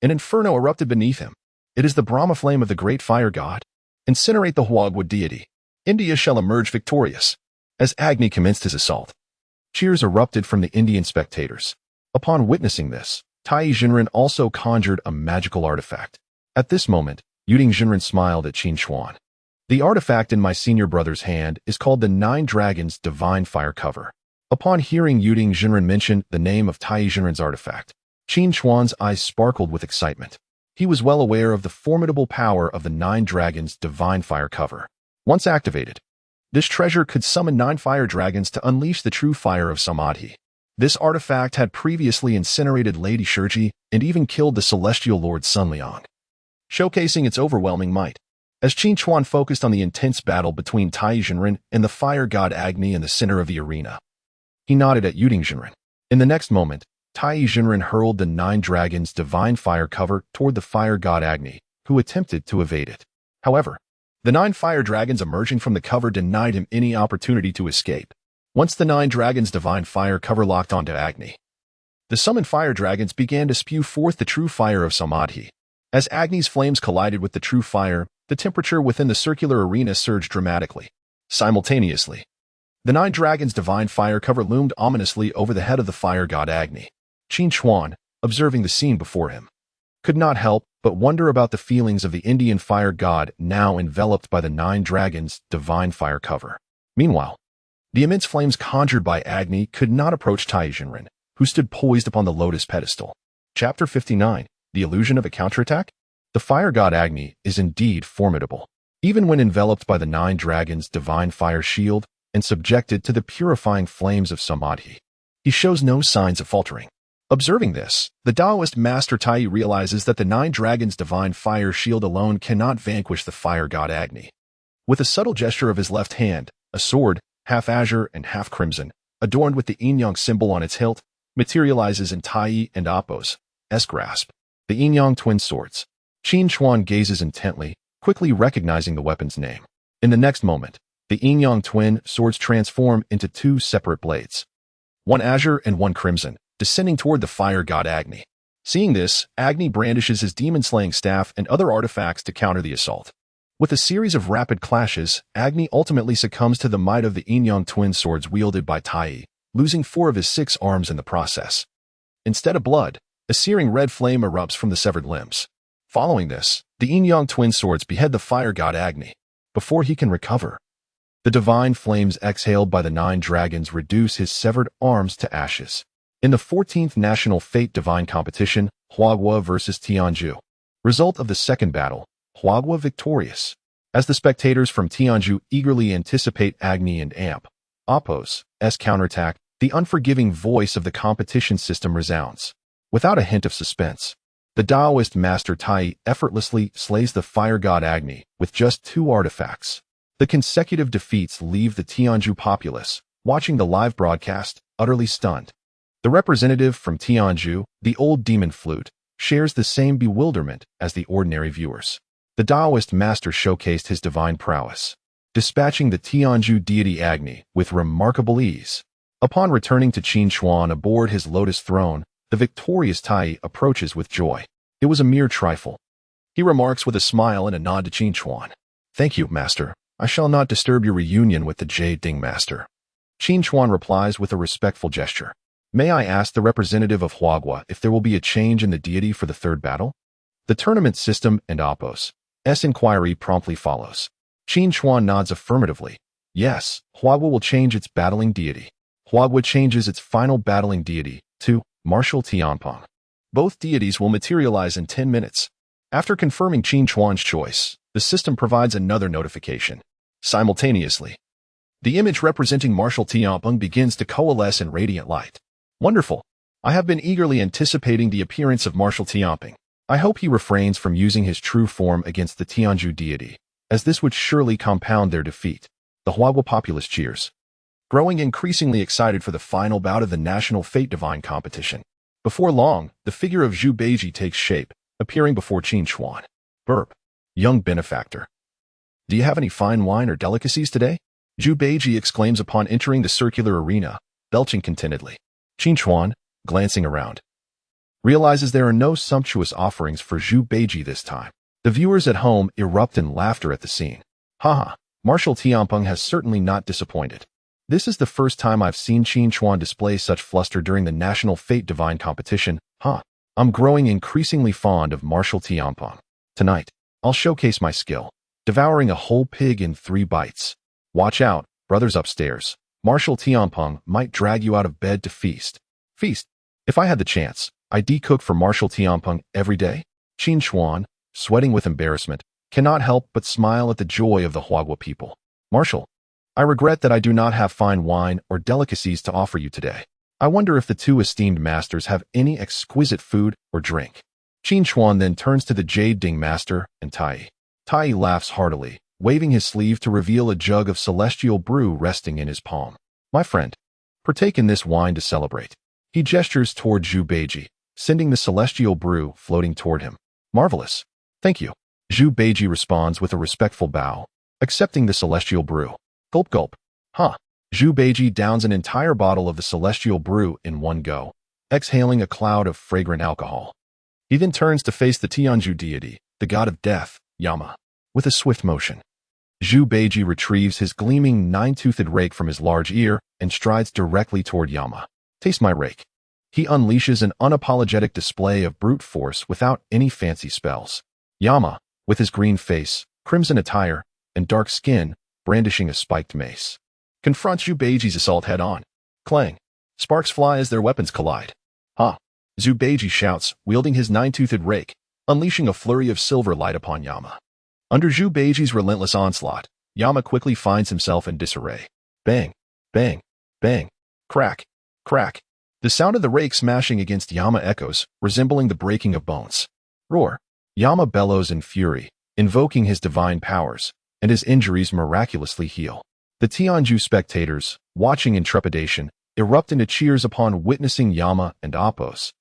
an inferno erupted beneath him. It is the Brahma flame of the great fire god. Incinerate the Huagwa deity. India shall emerge victorious. As Agni commenced his assault, cheers erupted from the Indian spectators. Upon witnessing this, Tai Jinren also conjured a magical artifact. At this moment, Yuding Jinren smiled at Qin Xuan. The artifact in my senior brother's hand is called the 9 Dragons Divine Fire Cover. Upon hearing Yuding Jinren mention the name of Tai Jinren's artifact, Qin Xuan's eyes sparkled with excitement. He was well aware of the formidable power of the 9 Dragons Divine Fire Cover. Once activated, this treasure could summon 9 fire dragons to unleash the true fire of Samadhi. This artifact had previously incinerated Lady Shurji and even killed the celestial lord Sun Liang, showcasing its overwhelming might. As Qin Xuan focused on the intense battle between Tai Jinren and the fire god Agni in the center of the arena, he nodded at Yuding Jinren. In the next moment, Tai Jinren hurled the 9 Dragons Divine Fire Cover toward the fire god Agni, who attempted to evade it. However, the 9 fire dragons emerging from the cover denied him any opportunity to escape. Once the 9 Dragons Divine Fire Cover locked onto Agni, the summoned fire dragons began to spew forth the true fire of Samadhi. As Agni's flames collided with the true fire, the temperature within the circular arena surged dramatically. Simultaneously, the 9 Dragons Divine Fire Cover loomed ominously over the head of the fire god Agni. Qin Xuan, observing the scene before him, could not help but wonder about the feelings of the Indian fire god now enveloped by the 9 Dragons Divine Fire Cover. Meanwhile, the immense flames conjured by Agni could not approach Tai Jinren, who stood poised upon the lotus pedestal. Chapter 59, The Illusion of a Counterattack? The fire god Agni is indeed formidable. Even when enveloped by the 9 Dragons Divine Fire Shield and subjected to the purifying flames of Samadhi, he shows no signs of faltering. Observing this, the Taoist Master Tai realizes that the 9 Dragons Divine Fire Shield alone cannot vanquish the fire god Agni. With a subtle gesture of his left hand, a sword, half azure and half crimson, adorned with the yin-yang symbol on its hilt, materializes in Tai and Appo's grasp, the yin-yang twin swords. Qin Xuan gazes intently, quickly recognizing the weapon's name. In the next moment, the yin-yang twin swords transform into 2 separate blades, one azure and one crimson, descending toward the fire god Agni. Seeing this, Agni brandishes his demon-slaying staff and other artifacts to counter the assault. With a series of rapid clashes, Agni ultimately succumbs to the might of the yin-yang twin swords wielded by Tai, losing 4 of his 6 arms in the process. Instead of blood, a searing red flame erupts from the severed limbs. Following this, the yin-yang twin swords behead the fire god Agni. Before he can recover, the divine flames exhaled by the 9 dragons reduce his severed arms to ashes. In the 14th National Fate Divine Competition, Huagwa vs. Tianzhu. Result of the second battle, Huagwa victorious. As the spectators from Tianzhu eagerly anticipate Agni and Appo's counterattack, the unforgiving voice of the competition system resounds. Without a hint of suspense, the Taoist Master Tai effortlessly slays the fire god Agni with just 2 artifacts. The consecutive defeats leave the Tianzhu populace, watching the live broadcast, utterly stunned. The representative from Tianzhu, the old demon flute, shares the same bewilderment as the ordinary viewers. The Taoist master showcased his divine prowess, dispatching the Tianzhu deity Agni with remarkable ease. Upon returning to Qin Xuan aboard his lotus throne, the victorious Tai approaches with joy. It was a mere trifle, he remarks with a smile and a nod to Qin Xuan. "Thank you, master. I shall not disturb your reunion with the Jade Ding master." Qin Xuan replies with a respectful gesture. "May I ask the representative of Huagwa if there will be a change in the deity for the third battle?" The tournament system and Appo's inquiry promptly follows. Qin Xuan nods affirmatively. Yes, Huagwa will change its battling deity. Huagwa changes its final battling deity to Martial Tianpeng. Both deities will materialize in 10 minutes. After confirming Qin Xuan's choice, the system provides another notification. Simultaneously, the image representing Martial Tianpeng begins to coalesce in radiant light. Wonderful! I have been eagerly anticipating the appearance of Martial Tianpeng. I hope he refrains from using his true form against the Tianzhu deity, as this would surely compound their defeat. The Huagua populace cheers, growing increasingly excited for the final bout of the National Fate Divine competition. Before long, the figure of Zhu Beiji takes shape, appearing before Qin Chuan. Burp. Young benefactor. Do you have any fine wine or delicacies today? Zhu Beiji exclaims upon entering the circular arena, belching contentedly. Qin Chuan, glancing around, realizes there are no sumptuous offerings for Zhu Beiji this time. The viewers at home erupt in laughter at the scene. Haha, Marshal Tianpeng has certainly not disappointed. This is the first time I've seen Qin Chuan display such fluster during the National Fate Divine competition. I'm growing increasingly fond of Marshal Tianpeng. Tonight, I'll showcase my skill, devouring a whole pig in 3 bites. Watch out, brothers upstairs. Marshal Tianpeng might drag you out of bed to feast. Feast? If I had the chance, I'd cook for Marshal Tianpeng every day. Qin Chuan, sweating with embarrassment, cannot help but smile at the joy of the Huagua people. Marshal, I regret that I do not have fine wine or delicacies to offer you today. I wonder if the 2 esteemed masters have any exquisite food or drink. Qin Chuan then turns to the Jade Ding master and Tai. Tai laughs heartily, waving his sleeve to reveal a jug of celestial brew resting in his palm. My friend, partake in this wine to celebrate. He gestures toward Zhu Beiji, sending the celestial brew floating toward him. Marvelous. Thank you. Zhu Beiji responds with a respectful bow, accepting the celestial brew. Gulp gulp. Zhu Beiji downs an entire bottle of the celestial brew in one go, exhaling a cloud of fragrant alcohol. He then turns to face the Tianzhu deity, the god of death, Yama. With a swift motion, Zhu Beiji retrieves his gleaming 9-toothed rake from his large ear and strides directly toward Yama. Taste my rake. He unleashes an unapologetic display of brute force without any fancy spells. Yama, with his green face, crimson attire, and dark skin, brandishing a spiked mace, confronts Zhu Beiji's assault head-on. Clang. Sparks fly as their weapons collide. Zhu Beiji shouts, wielding his 9-toothed rake, unleashing a flurry of silver light upon Yama. Under Zhu Beiji's relentless onslaught, Yama quickly finds himself in disarray. Bang, bang, bang, crack, crack. The sound of the rake smashing against Yama echoes, resembling the breaking of bones. Roar. Yama bellows in fury, invoking his divine powers, and his injuries miraculously heal. The Tianzhu spectators, watching in trepidation, erupt into cheers upon witnessing Yama and Apos'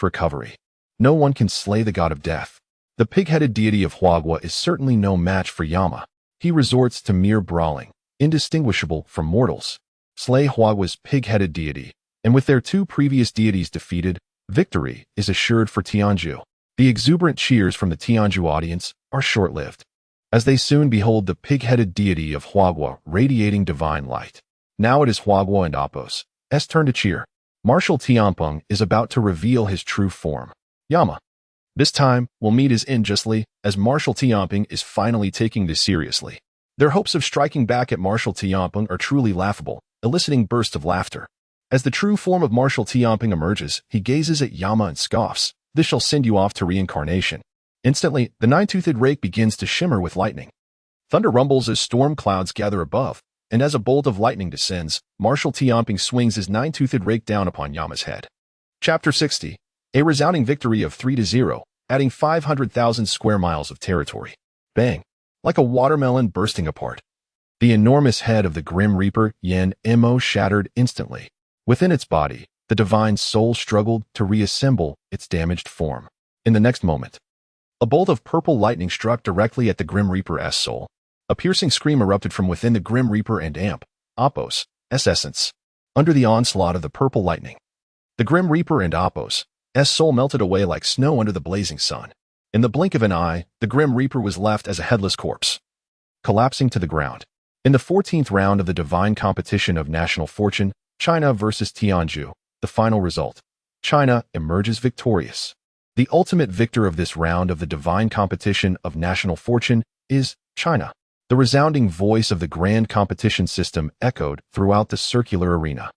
recovery. No one can slay the god of death. The pig-headed deity of Huagua is certainly no match for Yama. He resorts to mere brawling, indistinguishable from mortals. Slay Huagua's pig-headed deity, and with their 2 previous deities defeated, victory is assured for Tianzhu. The exuberant cheers from the Tianzhu audience are short-lived, as they soon behold the pig-headed deity of Huagua radiating divine light. Now it is Huagua and Apos' turn to cheer. Marshal Tianpeng is about to reveal his true form. Yama. This time, we'll meet his end justly, as Marshal Tianpeng is finally taking this seriously. Their hopes of striking back at Marshal Tianpeng are truly laughable, eliciting bursts of laughter. As the true form of Marshal Tianpeng emerges, he gazes at Yama and scoffs. This shall send you off to reincarnation. Instantly, the 9-toothed rake begins to shimmer with lightning. Thunder rumbles as storm clouds gather above, and as a bolt of lightning descends, Marshal Tianpeng swings his 9-toothed rake down upon Yama's head. Chapter 60. A resounding victory of 3-0, adding 500,000 square miles of territory. Bang! Like a watermelon bursting apart. The enormous head of the Grim Reaper Yen Mo shattered instantly. Within its body, the divine soul struggled to reassemble its damaged form. In the next moment, a bolt of purple lightning struck directly at the Grim Reaper's soul. A piercing scream erupted from within the Grim Reaper and Apos' essence. Under the onslaught of the purple lightning, the Grim Reaper and Apos' soul melted away like snow under the blazing sun. In the blink of an eye, the Grim Reaper was left as a headless corpse, collapsing to the ground. In the 14th round of the divine competition of national fortune, China versus Tianzhu, the final result. China emerges victorious. The ultimate victor of this round of the divine competition of national fortune is China. The resounding voice of the grand competition system echoed throughout the circular arena.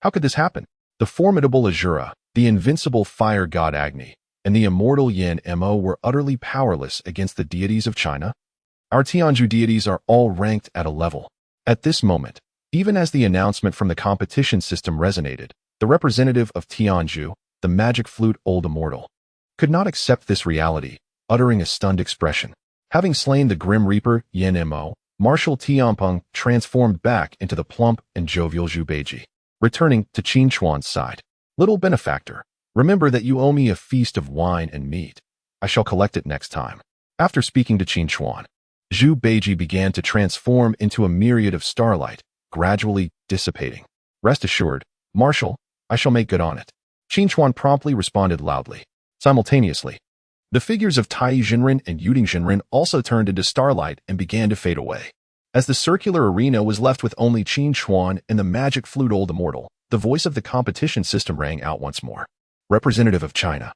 How could this happen? The formidable Azura, the invincible fire god Agni, and the immortal Yen Mo were utterly powerless against the deities of China. Our Tianzhu deities are all ranked at a level. At this moment, even as the announcement from the competition system resonated, the representative of Tianzhu, the magic flute Old Immortal, could not accept this reality, uttering a stunned expression. Having slain the Grim Reaper, Yingzhou, Marshal Tianpeng transformed back into the plump and jovial Zhu Beiji, returning to Qin Chuan's side. Little benefactor, remember that you owe me a feast of wine and meat. I shall collect it next time. After speaking to Qin Chuan, Zhu Beiji began to transform into a myriad of starlight, gradually dissipating. Rest assured, Marshal, I shall make good on it. Qin Chuan promptly responded loudly. Simultaneously, the figures of Tai Jinren and Yuding Jinren also turned into starlight and began to fade away. As the circular arena was left with only Qin Chuan and the magic flute Old Immortal, the voice of the competition system rang out once more. Representative of China,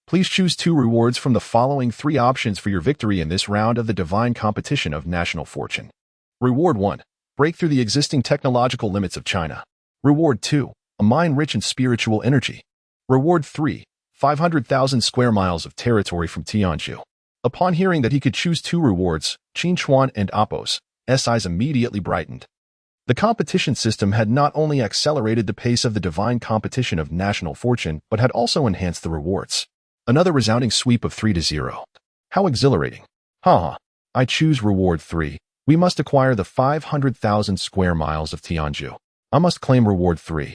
please choose 2 rewards from the following 3 options for your victory in this round of the divine competition of national fortune. Reward 1. Break through the existing technological limits of China. Reward 2. A mine rich in spiritual energy. Reward 3. 500,000 square miles of territory from Tianzhou. Upon hearing that he could choose 2 rewards, Qin Chuan and Apos' eyes immediately brightened. The competition system had not only accelerated the pace of the divine competition of national fortune, but had also enhanced the rewards. Another resounding sweep of 3-0. How exhilarating. Haha. I choose reward 3. We must acquire the 500,000 square miles of Tianzhou. I must claim reward 3.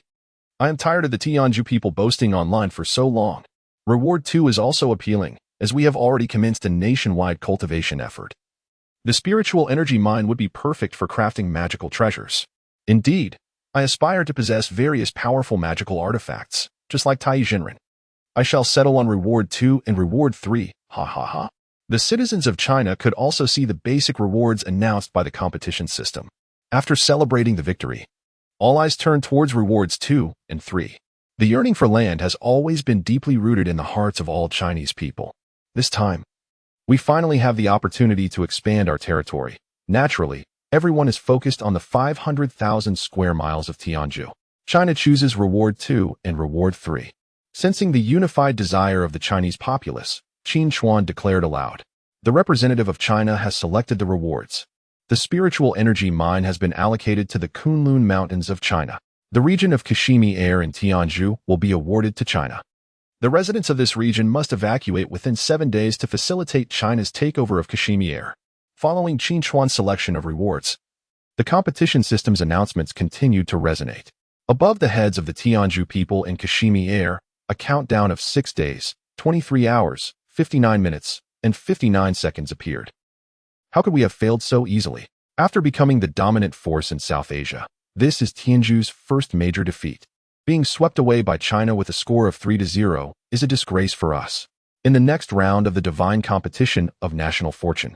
I am tired of the Tianzhou people boasting online for so long. Reward 2 is also appealing, as we have already commenced a nationwide cultivation effort. The spiritual energy mine would be perfect for crafting magical treasures. Indeed, I aspire to possess various powerful magical artifacts, just like Tai Jinren. I shall settle on reward 2 and reward 3, ha ha ha. The citizens of China could also see the basic rewards announced by the competition system. After celebrating the victory, all eyes turned towards rewards 2 and 3. The yearning for land has always been deeply rooted in the hearts of all Chinese people. This time, we finally have the opportunity to expand our territory. Naturally, everyone is focused on the 500,000 square miles of Tianzhou. China chooses reward 2 and reward 3. Sensing the unified desire of the Chinese populace, Qin Chuan declared aloud, "The representative of China has selected the rewards. The spiritual energy mine has been allocated to the Kunlun Mountains of China. The region of Kashimi Air in Tianzhou will be awarded to China. The residents of this region must evacuate within 7 days to facilitate China's takeover of Kashimi Air." Following Qin Chuan's selection of rewards, the competition system's announcements continued to resonate. Above the heads of the Tianzhou people in Kashimi Air, a countdown of 6 days, 23 hours, 59 minutes, and 59 seconds appeared. How could we have failed so easily? After becoming the dominant force in South Asia, this is Tianzhou's first major defeat. Being swept away by China with a score of 3-0 is a disgrace for us. In the next round of the divine competition of national fortune,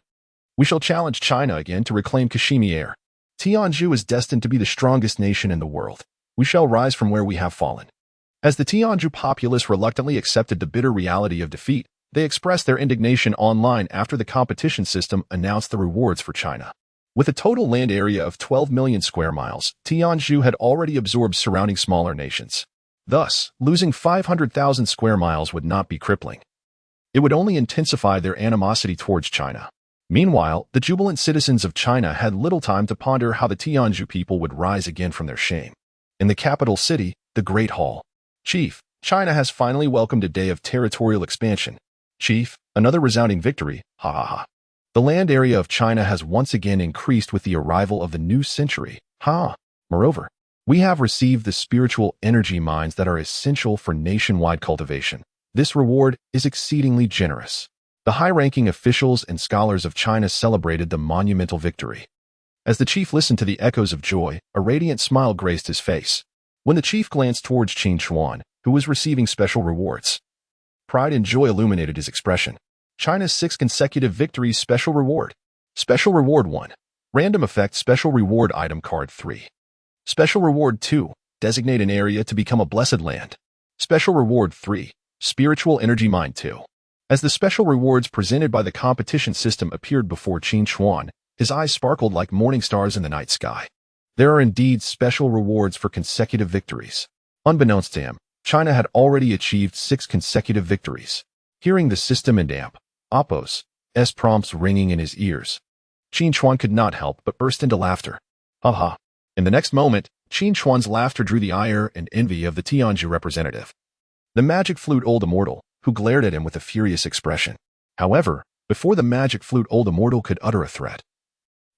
we shall challenge China again to reclaim Kashimi Air. Tianzhou is destined to be the strongest nation in the world. We shall rise from where we have fallen. As the Tianzhou populace reluctantly accepted the bitter reality of defeat, they expressed their indignation online after the competition system announced the rewards for China. With a total land area of 12 million square miles, Tianzhou had already absorbed surrounding smaller nations. Thus, losing 500,000 square miles would not be crippling. It would only intensify their animosity towards China. Meanwhile, the jubilant citizens of China had little time to ponder how the Tianzhou people would rise again from their shame. In the capital city, the Great Hall. Chief, China has finally welcomed a day of territorial expansion. Chief, another resounding victory, ha ha ha. The land area of China has once again increased with the arrival of the new century, ha. Moreover, we have received the spiritual energy mines that are essential for nationwide cultivation. This reward is exceedingly generous. The high-ranking officials and scholars of China celebrated the monumental victory. As the chief listened to the echoes of joy, a radiant smile graced his face. When the chief glanced towards Qin Chuan, who was receiving special rewards, pride and joy illuminated his expression. China's 6 consecutive victories special reward. Special reward 1. Random effect special reward item card 3. Special reward 2. Designate an area to become a blessed land. Special reward 3. Spiritual energy mine 2. As the special rewards presented by the competition system appeared before Qin Chuan, his eyes sparkled like morning stars in the night sky. There are indeed special rewards for consecutive victories. Unbeknownst to him, China had already achieved 6 consecutive victories. Hearing the system and Apos' prompts ringing in his ears, Qin Chuan could not help but burst into laughter. Ha ha. In the next moment, Qin Chuan's laughter drew the ire and envy of the Tianzhou representative. The magic flute Old Immortal, who glared at him with a furious expression. However, before the magic flute old immortal could utter a threat,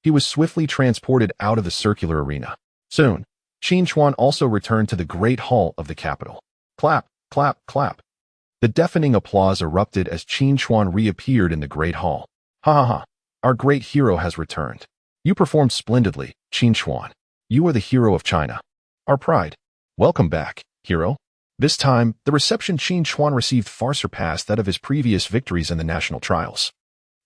he was swiftly transported out of the circular arena. Soon, Qin Chuan also returned to the great hall of the capital. Clap, clap, clap. The deafening applause erupted as Qin Chuan reappeared in the great hall. Ha ha ha, our great hero has returned. You performed splendidly, Qin Chuan. You are the hero of China. Our pride. Welcome back, hero. This time, the reception Qin Chuan received far surpassed that of his previous victories in the national trials.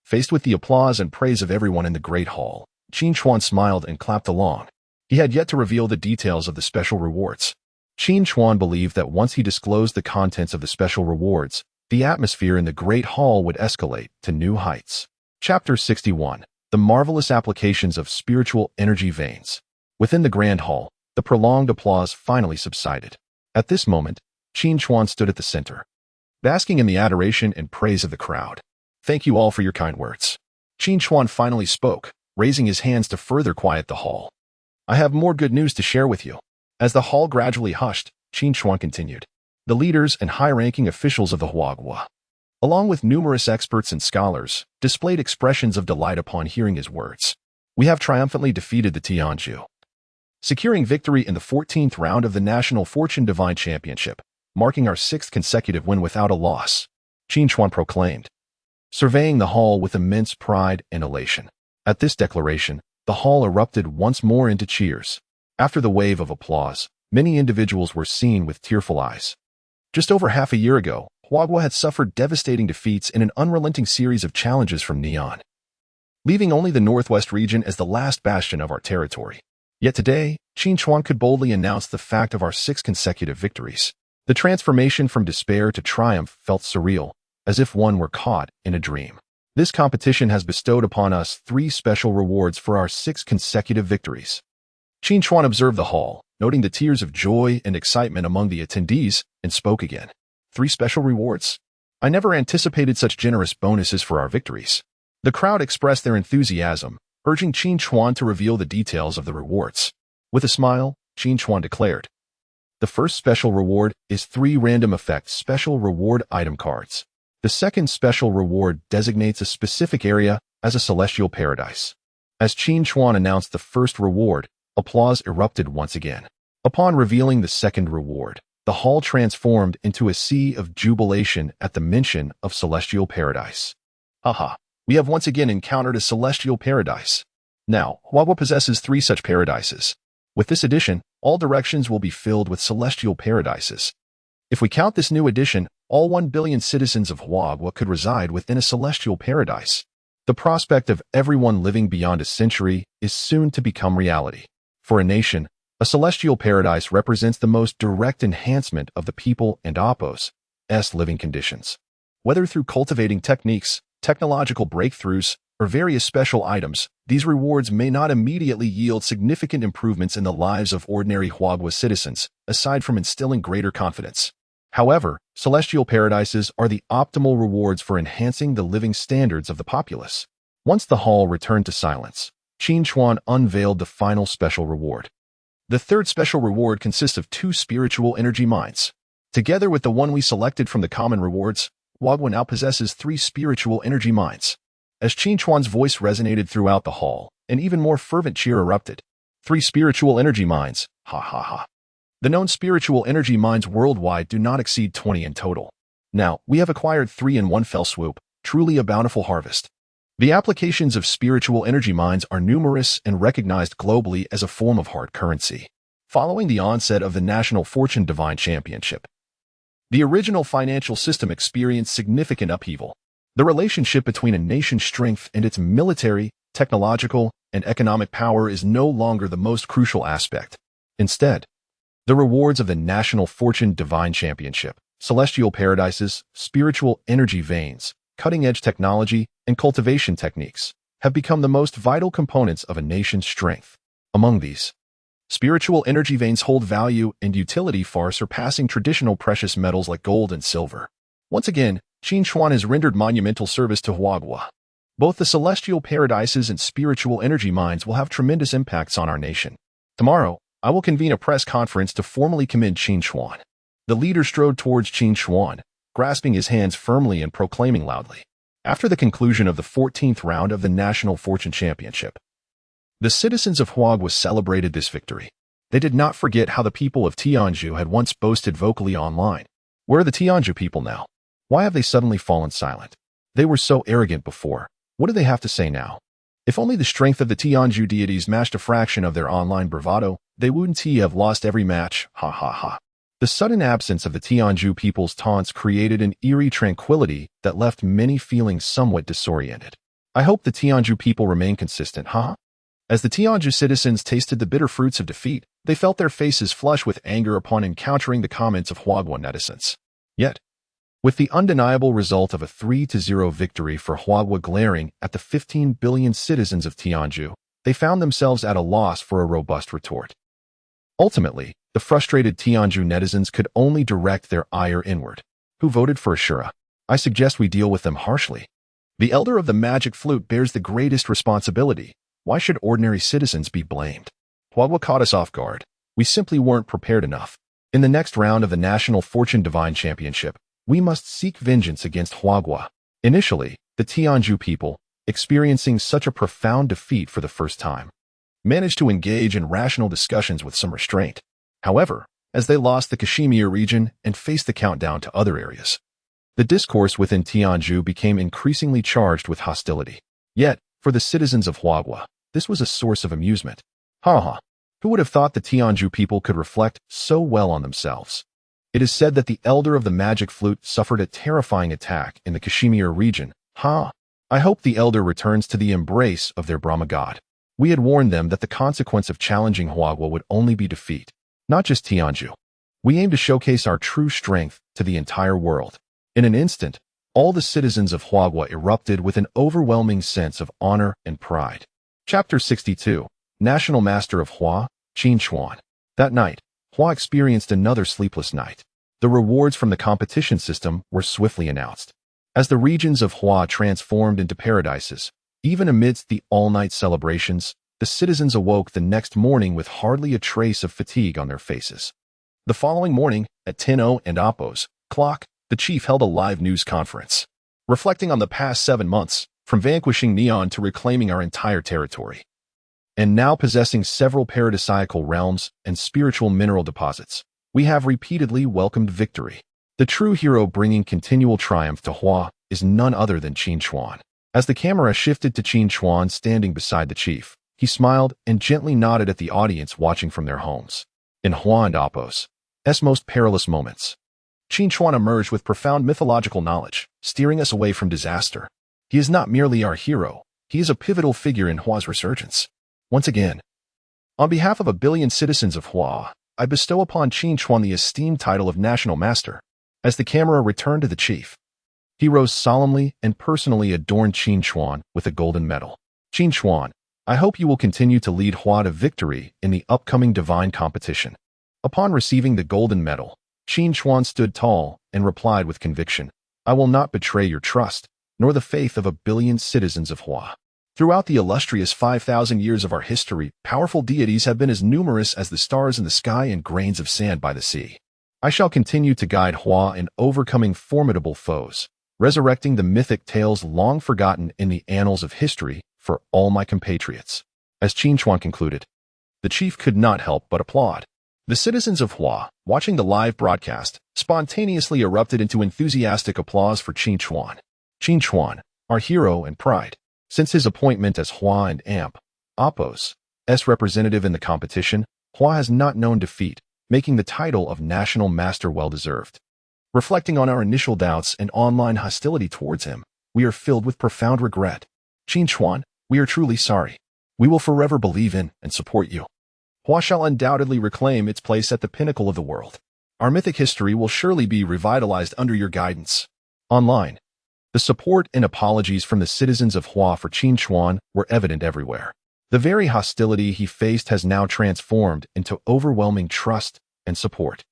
Faced with the applause and praise of everyone in the great hall, Qin Chuan smiled and clapped along. He had yet to reveal the details of the special rewards. Qin Chuan believed that once he disclosed the contents of the special rewards, the atmosphere in the great hall would escalate to new heights. Chapter 61. The Marvelous Applications of Spiritual Energy Veins. Within the grand hall, the prolonged applause finally subsided. At this moment, Qin Chuan stood at the center, basking in the adoration and praise of the crowd. Thank you all for your kind words. Qin Chuan finally spoke, raising his hands to further quiet the hall. I have more good news to share with you. As the hall gradually hushed, Qin Chuan continued. The leaders and high-ranking officials of the Huagua, along with numerous experts and scholars, displayed expressions of delight upon hearing his words. We have triumphantly defeated the Tianzhu, securing victory in the 14th round of the National Fortune Divine Championship, marking our 6th consecutive win without a loss, Qin Chuan proclaimed, surveying the hall with immense pride and elation. At this declaration, the hall erupted once more into cheers. After the wave of applause, many individuals were seen with tearful eyes. Just over half a year ago, Huagua had suffered devastating defeats in an unrelenting series of challenges from Neon, leaving only the northwest region as the last bastion of our territory. Yet today, Qin Chuan could boldly announce the fact of our 6 consecutive victories. The transformation from despair to triumph felt surreal, as if one were caught in a dream. This competition has bestowed upon us 3 special rewards for our 6 consecutive victories. Qin Chuan observed the hall, noting the tears of joy and excitement among the attendees, and spoke again. 3 special rewards? I never anticipated such generous bonuses for our victories. The crowd expressed their enthusiasm, urging Qin Chuan to reveal the details of the rewards. With a smile, Qin Chuan declared, the first special reward is 3 random effect special reward item cards. The second special reward designates a specific area as a celestial paradise. As Qin Chuan announced the first reward, applause erupted once again. Upon revealing the second reward, the hall transformed into a sea of jubilation at the mention of celestial paradise. Aha! We have once again encountered a celestial paradise. Now, Huagua possesses 3 such paradises. With this addition, all directions will be filled with celestial paradises. If we count this new addition, all 1 billion citizens of Huagua could reside within a celestial paradise. The prospect of everyone living beyond a century is soon to become reality. For a nation, a celestial paradise represents the most direct enhancement of the people and Apos' living conditions. Whether through cultivating techniques, technological breakthroughs, or various special items, these rewards may not immediately yield significant improvements in the lives of ordinary Huagua citizens, aside from instilling greater confidence. However, celestial paradises are the optimal rewards for enhancing the living standards of the populace. Once the hall returned to silence, Qin Chuan unveiled the final special reward. The third special reward consists of 2 spiritual energy mines. Together with the one we selected from the common rewards, Huagua now possesses 3 spiritual energy mines. As Qin Chuan's voice resonated throughout the hall, an even more fervent cheer erupted. 3 spiritual energy mines, ha ha ha. The known spiritual energy mines worldwide do not exceed 20 in total. Now, we have acquired 3 in one fell swoop, truly a bountiful harvest. The applications of spiritual energy mines are numerous and recognized globally as a form of hard currency. Following the onset of the National Fortune Divine Championship, the original financial system experienced significant upheaval. The relationship between a nation's strength and its military, technological, and economic power is no longer the most crucial aspect. Instead, the rewards of the National Fortune Divine Championship, celestial paradises, spiritual energy veins, cutting-edge technology, and cultivation techniques have become the most vital components of a nation's strength. Among these, spiritual energy veins hold value and utility far surpassing traditional precious metals like gold and silver. Once again, Qin Chuan has rendered monumental service to Huagua. Both the celestial paradises and spiritual energy mines will have tremendous impacts on our nation. Tomorrow, I will convene a press conference to formally commend Qin Chuan. The leader strode towards Qin Chuan, grasping his hands firmly and proclaiming loudly. After the conclusion of the 14th round of the National Fortune Championship, the citizens of Huagua celebrated this victory. They did not forget how the people of Tianzhu had once boasted vocally online. Where are the Tianzhu people now? Why have they suddenly fallen silent? They were so arrogant before. What do they have to say now? If only the strength of the Tianzhu deities matched a fraction of their online bravado, they wouldn't have lost every match, ha ha ha. The sudden absence of the Tianzhu people's taunts created an eerie tranquility that left many feeling somewhat disoriented. I hope the Tianzhu people remain consistent, huh? As the Tianzhu citizens tasted the bitter fruits of defeat, they felt their faces flush with anger upon encountering the comments of Huagua netizens. Yet, with the undeniable result of a 3-0 victory for Huagua glaring at the 15 billion citizens of Tianzhu, they found themselves at a loss for a robust retort. Ultimately, the frustrated Tianzhu netizens could only direct their ire inward. Who voted for Ashura? I suggest we deal with them harshly. The elder of the magic flute bears the greatest responsibility. Why should ordinary citizens be blamed? Huagua caught us off guard. We simply weren't prepared enough. In the next round of the National Fortune Divine Championship, we must seek vengeance against Huagua. Initially, the Tianzhu people, experiencing such a profound defeat for the first time, managed to engage in rational discussions with some restraint. However, as they lost the Kashmir region and faced the countdown to other areas, the discourse within Tianzhu became increasingly charged with hostility. Yet, for the citizens of Huagua, this was a source of amusement. Ha! Who would have thought the Tianzhu people could reflect so well on themselves? It is said that the elder of the magic flute suffered a terrifying attack in the Kashmir region. I hope the elder returns to the embrace of their Brahma god. We had warned them that the consequence of challenging Huagua would only be defeat. Not just Tianzhu. We aim to showcase our true strength to the entire world. In an instant, all the citizens of Huagua erupted with an overwhelming sense of honor and pride. Chapter 62. National Master of Hua, Qin Chuan. That night, Hua experienced another sleepless night. The rewards from the competition system were swiftly announced. As the regions of Hua transformed into paradises, even amidst the all-night celebrations, the citizens awoke the next morning with hardly a trace of fatigue on their faces. The following morning, at 10:00 and Oppo's clock, the chief held a live news conference, reflecting on the past 7 months, from vanquishing Neon to reclaiming our entire territory, and now possessing several paradisiacal realms and spiritual mineral deposits. We have repeatedly welcomed victory. The true hero bringing continual triumph to Hua is none other than Qin Chuan. As the camera shifted to Qin Chuan standing beside the chief, he smiled and gently nodded at the audience watching from their homes. In Hua and Oppo's most perilous moments, Qin Chuan emerged with profound mythological knowledge, steering us away from disaster. He is not merely our hero, he is a pivotal figure in Hua's resurgence. Once again, on behalf of 1 billion citizens of Hua, I bestow upon Qin Chuan the esteemed title of National Master. As the camera returned to the chief, he rose solemnly and personally adorned Qin Chuan with a golden medal. Qin Chuan, I hope you will continue to lead Hua to victory in the upcoming divine competition. Upon receiving the golden medal, Qin Chuan stood tall and replied with conviction, I will not betray your trust, nor the faith of 1 billion citizens of Hua. Throughout the illustrious 5,000 years of our history, powerful deities have been as numerous as the stars in the sky and grains of sand by the sea. I shall continue to guide Hua in overcoming formidable foes, resurrecting the mythic tales long forgotten in the annals of history for all my compatriots. As Qin Chuan concluded, the chief could not help but applaud. The citizens of Hua, watching the live broadcast, spontaneously erupted into enthusiastic applause for Qin Chuan. Qin Chuan, our hero and pride. Since his appointment as Hua and Oppo's representative in the competition, Hua has not known defeat, making the title of National Master well-deserved. Reflecting on our initial doubts and online hostility towards him, we are filled with profound regret. Qin Chuan, we are truly sorry. We will forever believe in and support you. Hua shall undoubtedly reclaim its place at the pinnacle of the world. Our mythic history will surely be revitalized under your guidance. Online, the support and apologies from the citizens of Hua for Qin Chuan were evident everywhere. The very hostility he faced has now transformed into overwhelming trust and support.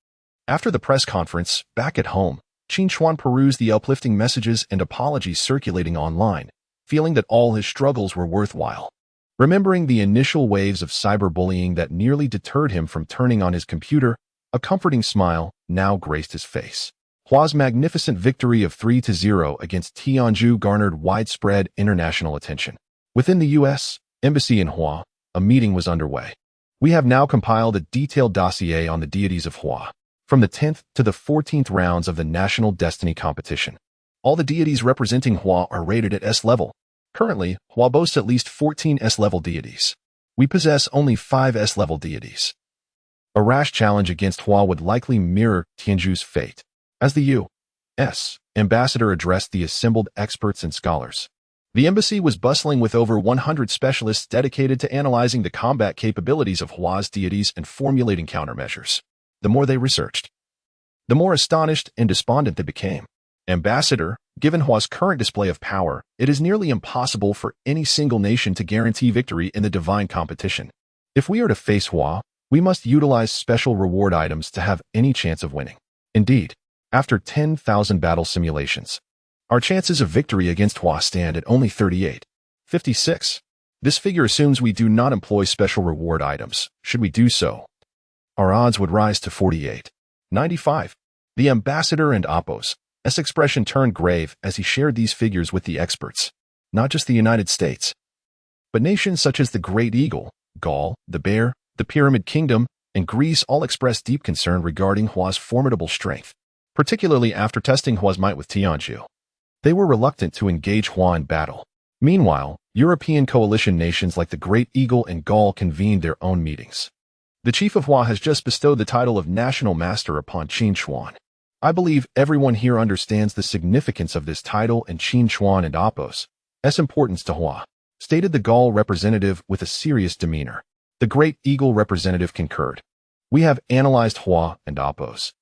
After the press conference, back at home, Qin Chuan perused the uplifting messages and apologies circulating online, feeling that all his struggles were worthwhile. Remembering the initial waves of cyberbullying that nearly deterred him from turning on his computer, a comforting smile now graced his face. Hua's magnificent victory of 3-0 against Tianzhu garnered widespread international attention. Within the U.S. Embassy in Hua, a meeting was underway. We have now compiled a detailed dossier on the deities of Hua, from the 10th to the 14th rounds of the National Destiny competition. All the deities representing Hua are rated at S level. Currently, Hua boasts at least 14 S-level deities. We possess only 5 S-level deities. A rash challenge against Hua would likely mirror Tianzhu's fate. As the U.S. ambassador addressed the assembled experts and scholars, the embassy was bustling with over 100 specialists dedicated to analyzing the combat capabilities of Hua's deities and formulating countermeasures. The more they researched, the more astonished and despondent they became. Ambassador, given Hua's current display of power, it is nearly impossible for any single nation to guarantee victory in the divine competition. If we are to face Hua, we must utilize special reward items to have any chance of winning. Indeed, after 10,000 battle simulations, our chances of victory against Hua stand at only 38.56. This figure assumes we do not employ special reward items. Should we do so, our odds would rise to 48.95. The ambassador and Apos' expression turned grave as he shared these figures with the experts. Not just the United States, but nations such as the Great Eagle, Gaul, the Bear, the Pyramid Kingdom, and Greece all expressed deep concern regarding Hua's formidable strength, particularly after testing Hua's might with Tianzhu. They were reluctant to engage Hua in battle. Meanwhile, European coalition nations like the Great Eagle and Gaul convened their own meetings. The chief of Hua has just bestowed the title of National Master upon Qin Chuan. I believe everyone here understands the significance of this title and Qin Chuan and Apos' importance to Hua, stated the Gaul representative with a serious demeanor. The Great Eagle representative concurred. We have analyzed Hua and Apos'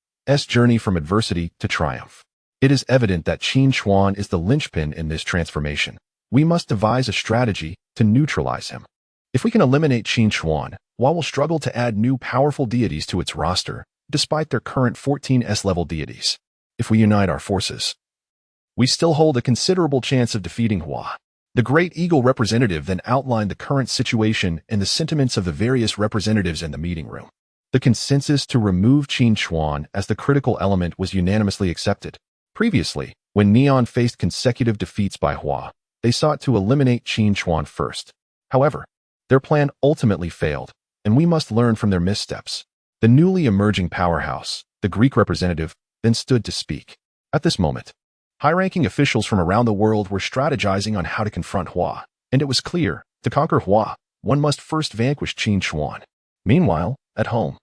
journey from adversity to triumph. It is evident that Qin Chuan is the linchpin in this transformation. We must devise a strategy to neutralize him. If we can eliminate Qin Chuan, Hua will struggle to add new powerful deities to its roster, despite their current 14 S-level deities. If we unite our forces, we still hold a considerable chance of defeating Hua. The Great Eagle representative then outlined the current situation and the sentiments of the various representatives in the meeting room. The consensus to remove Qin Chuan as the critical element was unanimously accepted. Previously, when Neon faced consecutive defeats by Hua, they sought to eliminate Qin Chuan first. However, their plan ultimately failed, and we must learn from their missteps. The newly emerging powerhouse, the Greek representative, then stood to speak. At this moment, high-ranking officials from around the world were strategizing on how to confront Hua, and it was clear, to conquer Hua, one must first vanquish Qin Chuan. Meanwhile, at home,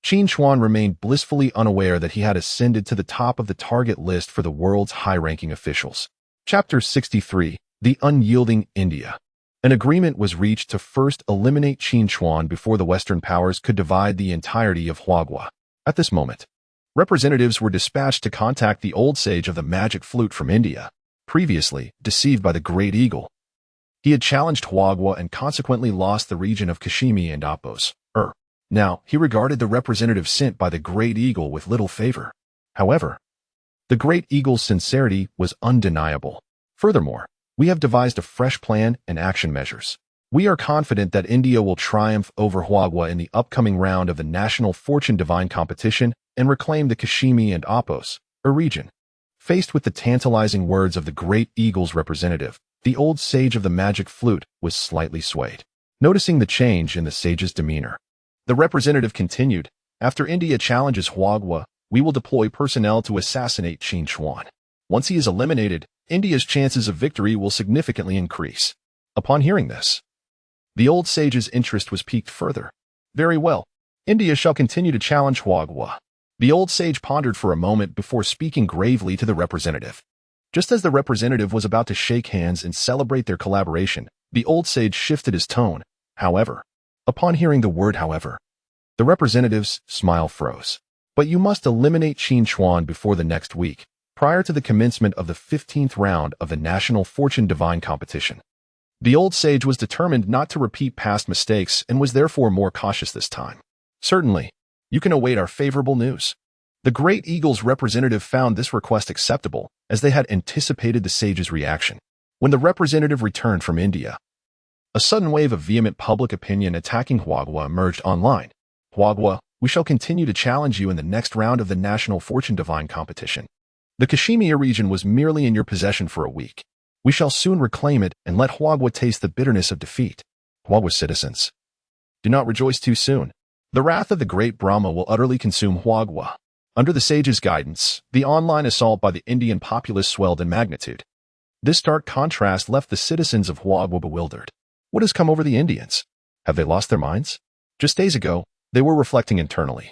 Qin Chuan remained blissfully unaware that he had ascended to the top of the target list for the world's high-ranking officials. Chapter 63, The Unyielding India. An agreement was reached to first eliminate Qin Chuan before the Western powers could divide the entirety of Huagua. At this moment, representatives were dispatched to contact the old sage of the magic flute from India, previously deceived by the Great Eagle. He had challenged Huagua and consequently lost the region of Kashmir and Apos. Now, he regarded the representative sent by the Great Eagle with little favor. However, the Great Eagle's sincerity was undeniable. Furthermore, we have devised a fresh plan and action measures. We are confident that India will triumph over Huagua in the upcoming round of the National Fortune Divine competition and reclaim the Kashmir and Apos, a region. Faced with the tantalizing words of the Great Eagle's representative, the old sage of the magic flute was slightly swayed. Noticing the change in the sage's demeanor, the representative continued, after India challenges Huagua, we will deploy personnel to assassinate Qin Chuan. Once he is eliminated, India's chances of victory will significantly increase. Upon hearing this, the old sage's interest was piqued further. Very well, India shall continue to challenge Huagua. The old sage pondered for a moment before speaking gravely to the representative. Just as the representative was about to shake hands and celebrate their collaboration, the old sage shifted his tone. However, upon hearing the word however, the representative's smile froze. But you must eliminate Qin Chuan before the next week, prior to the commencement of the 15th round of the National Fortune Divine competition. The old sage was determined not to repeat past mistakes and was therefore more cautious this time. Certainly, you can await our favorable news. The Great Eagle's representative found this request acceptable, as they had anticipated the sage's reaction. When the representative returned from India, a sudden wave of vehement public opinion attacking Huagua emerged online. Huagua, we shall continue to challenge you in the next round of the National Fortune Divine competition. The Kashmir region was merely in your possession for a week. We shall soon reclaim it and let Huagua taste the bitterness of defeat. Huagua's citizens, do not rejoice too soon. The wrath of the great Brahma will utterly consume Huagua. Under the sage's guidance, the online assault by the Indian populace swelled in magnitude. This stark contrast left the citizens of Huagua bewildered. What has come over the Indians? Have they lost their minds? Just days ago, they were reflecting internally.